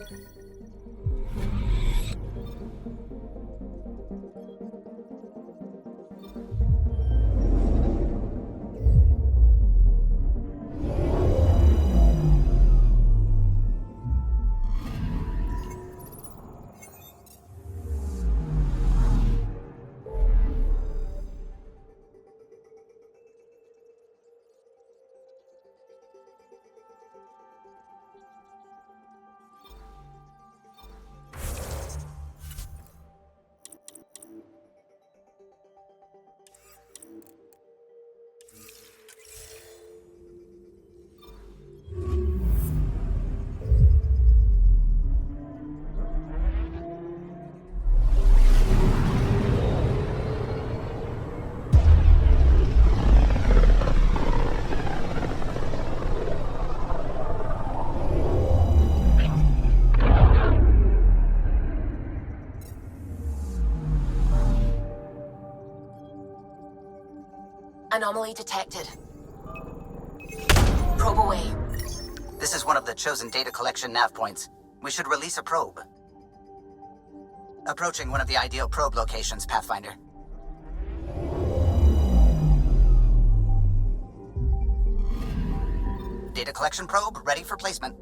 Anomaly detected. Probe away. This is one of the chosen data collection nav points. We should release a probe. Approaching one of the ideal probe locations, Pathfinder. Data collection probe ready for placement.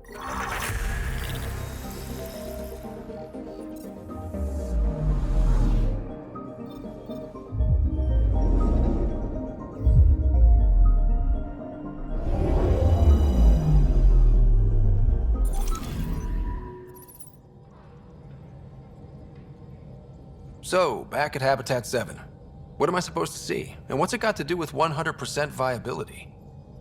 So, back at Habitat 7. What am I supposed to see? And what's it got to do with 100% viability?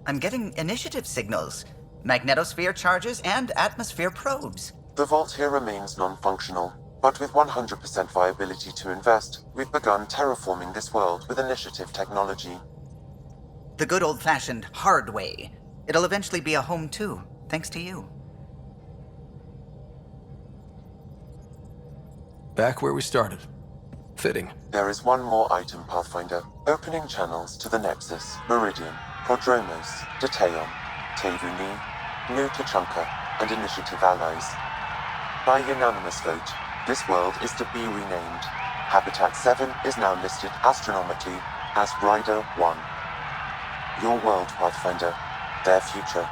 I'm getting initiative signals, magnetosphere charges, and atmosphere probes. The vault here remains non-functional, but with 100% viability to invest, we've begun terraforming this world with initiative technology. The good old-fashioned hard way. It'll eventually be a home too, thanks to you. Back where we started. Fitting. There is one more item, Pathfinder. Opening channels to the Nexus, Meridian, Prodromos, Detaeon, Tevuni, New Tachanka, and Initiative allies. By unanimous vote, this world is to be renamed. Habitat 7 is now listed astronomically as Rider 1. Your world, Pathfinder. Their future.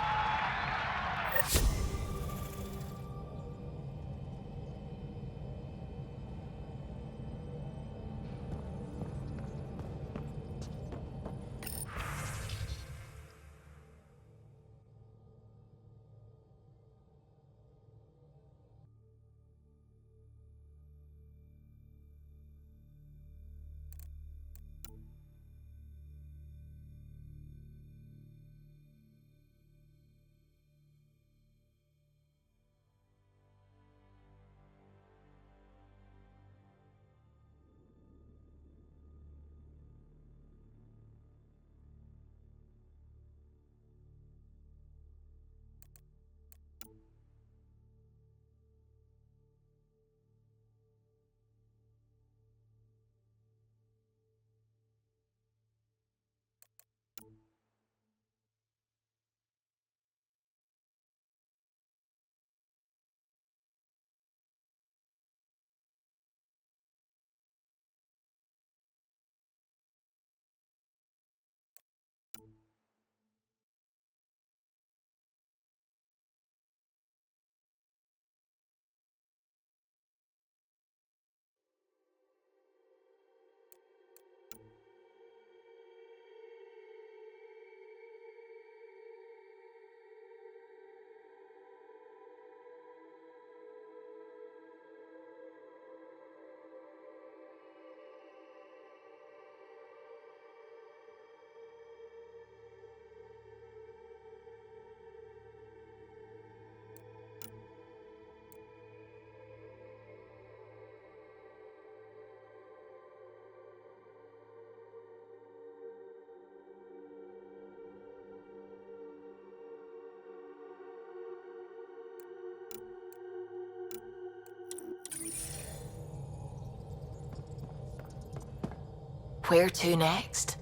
Where to next?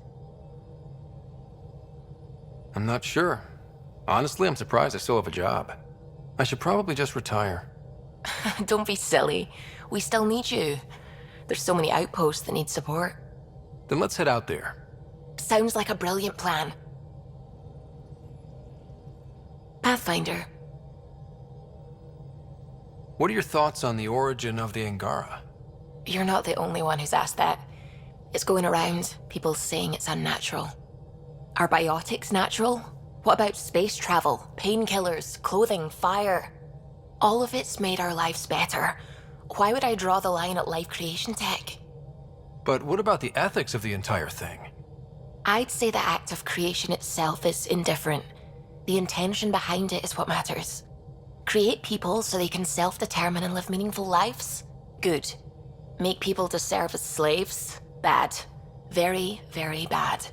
I'm not sure. Honestly, I'm surprised I still have a job. I should probably just retire. Don't be silly. We still need you. There's so many outposts that need support. Then let's head out there. Sounds like a brilliant plan. Pathfinder. What are your thoughts on the origin of the Angara? You're not the only one who's asked that. It's going around, people saying it's unnatural. Are biotics natural? What about space travel, painkillers, clothing, fire? All of it's made our lives better. Why would I draw the line at life creation tech? But what about the ethics of the entire thing? I'd say the act of creation itself is indifferent. The intention behind it is what matters. Create people so they can self-determine and live meaningful lives? Good. Make people to serve as slaves? Bad. Very, very bad.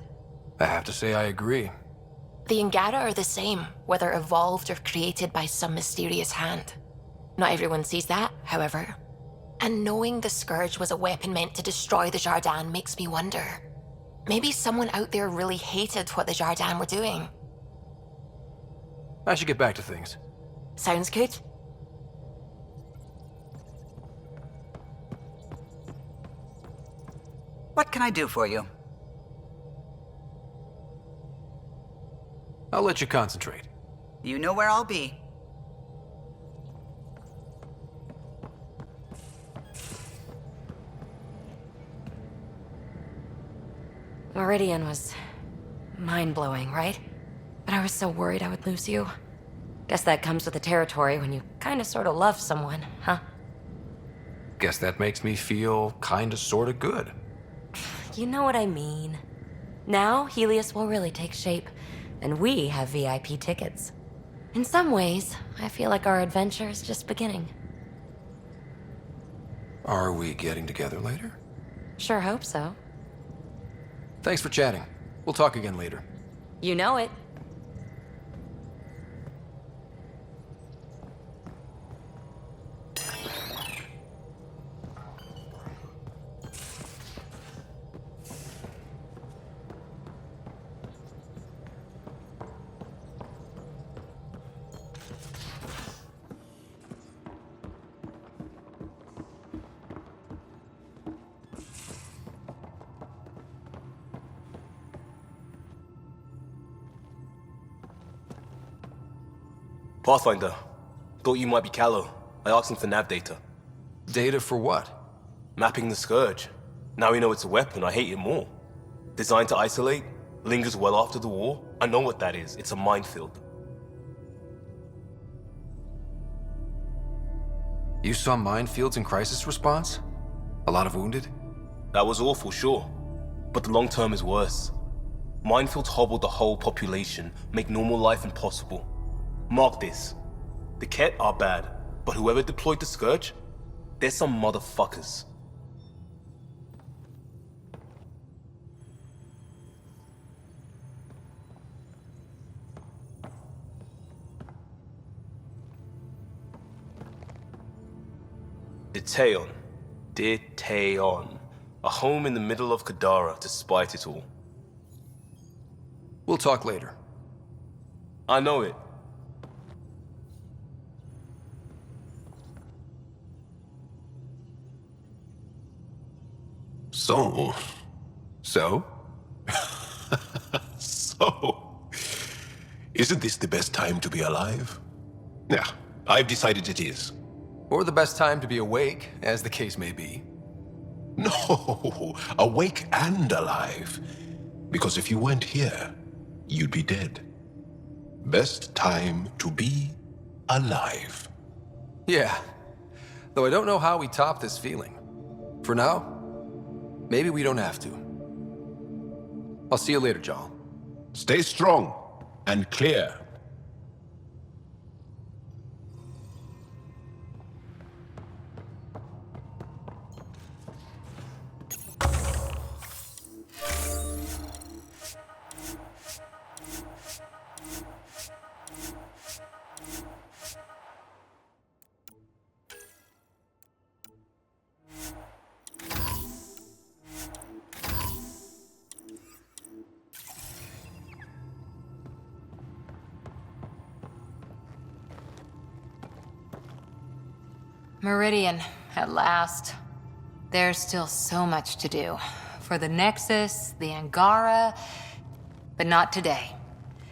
I have to say I agree. The Angara are the same, whether evolved or created by some mysterious hand. Not everyone sees that, however. And knowing the Scourge was a weapon meant to destroy the Jardin makes me wonder. Maybe someone out there really hated what the Jardin were doing. I should get back to things. Sounds good. What can I do for you? I'll let you concentrate. You know where I'll be. Meridian was mind-blowing, right? But I was so worried I would lose you. Guess that comes with the territory when you kinda sorta love someone, huh? Guess that makes me feel kinda sorta good. You know what I mean. Now, Helios will really take shape, and we have VIP tickets. In some ways, I feel like our adventure is just beginning. Are we getting together later? Sure hope so. Thanks for chatting. We'll talk again later. You know it. Pathfinder. Thought you might be Callow. I asked him for nav data. Data for what? Mapping the Scourge. Now we know it's a weapon, I hate it more. Designed to isolate, lingers well after the war. I know what that is. It's a minefield. You saw minefields in crisis response? A lot of wounded? That was awful, sure. But the long term is worse. Minefields hobble the whole population, make normal life impossible. Mark this. The Ket are bad, but whoever deployed the Scourge, they're some motherfuckers. Diteon. A home in the middle of Kadara, despite it all. We'll talk later. I know it. So? So? Isn't this the best time to be alive? Yeah, I've decided it is. Or the best time to be awake, as the case may be. No, awake and alive. Because if you weren't here, you'd be dead. Best time to be alive. Yeah. Though I don't know how we top this feeling. For now, maybe we don't have to. I'll see you later, Jarl. Stay strong and clear. Meridian, at last. There's still so much to do. For the Nexus, the Angara, but not today.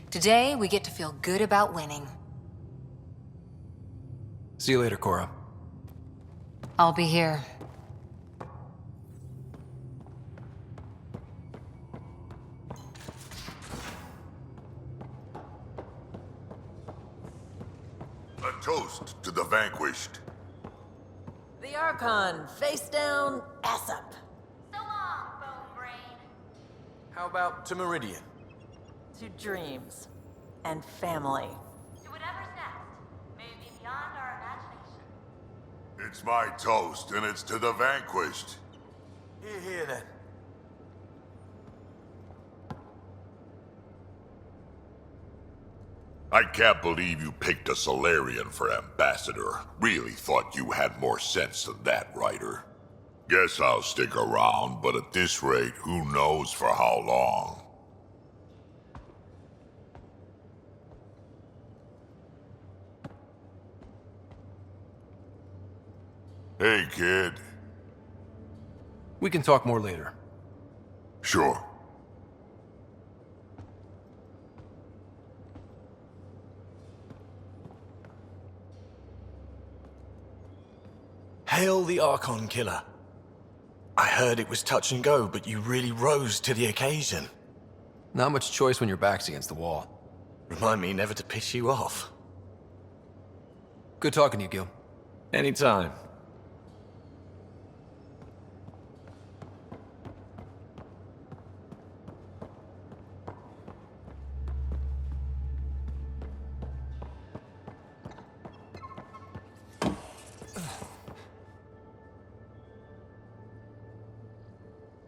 Today, we get to feel good about winning. See you later, Cora. I'll be here. A toast to the vanquished. The Archon, face down, ass up. So long, bone brain. How about to Meridian? To dreams. And family. To whatever's next. May it be beyond our imagination. It's my toast, and it's to the vanquished. Here then. I can't believe you picked a Solarian for ambassador. Really thought you had more sense than that, Ryder. Guess I'll stick around, but at this rate, who knows for how long. Hey, kid. We can talk more later. Sure. Hail the Archon Killer. I heard it was touch and go, but you really rose to the occasion. Not much choice when your back's against the wall. Remind me never to piss you off. Good talking to you, Gil. Anytime.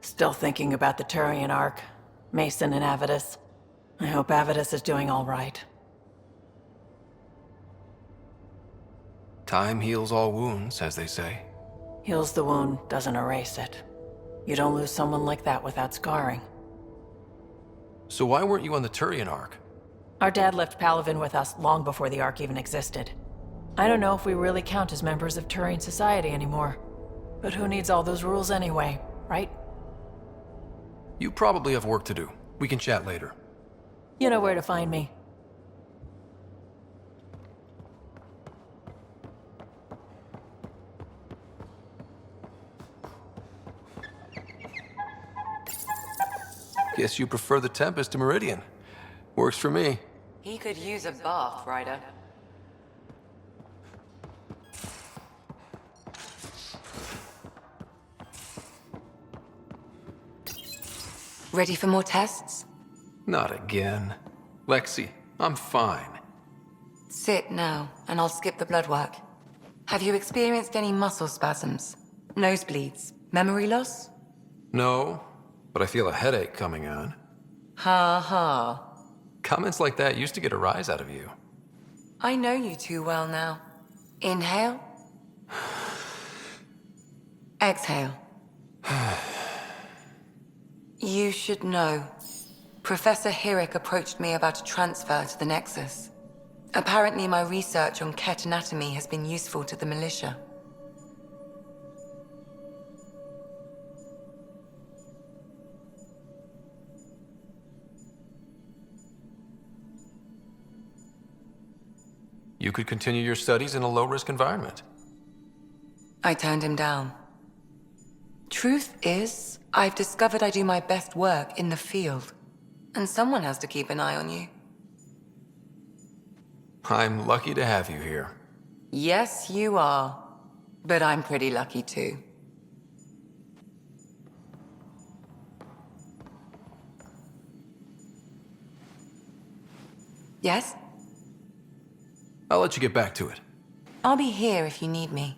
Still thinking about the Turian Ark. Mason and Avidus. I hope Avidus is doing all right. Time heals all wounds, as they say. Heals the wound, doesn't erase it. You don't lose someone like that without scarring. So why weren't you on the Turian Ark? Our dad left Palaven with us long before the Ark even existed. I don't know if we really count as members of Turian society anymore. But who needs all those rules anyway, right? You probably have work to do. We can chat later. You know where to find me. Guess you prefer the Tempest to Meridian. Works for me. He could use a bath, Ryder. Ready for more tests? Not again. Lexi, I'm fine. Sit now, and I'll skip the blood work. Have you experienced any muscle spasms? Nosebleeds? Memory loss? No, but I feel a headache coming on. Ha ha. Comments like that used to get a rise out of you. I know you too well now. Inhale. Exhale. You should know. Professor Hirik approached me about a transfer to the Nexus. Apparently my research on Ket anatomy has been useful to the militia. You could continue your studies in a low-risk environment. I turned him down. Truth is, I've discovered I do my best work in the field. And someone has to keep an eye on you. I'm lucky to have you here. Yes, you are. But I'm pretty lucky too. Yes? I'll let you get back to it. I'll be here if you need me.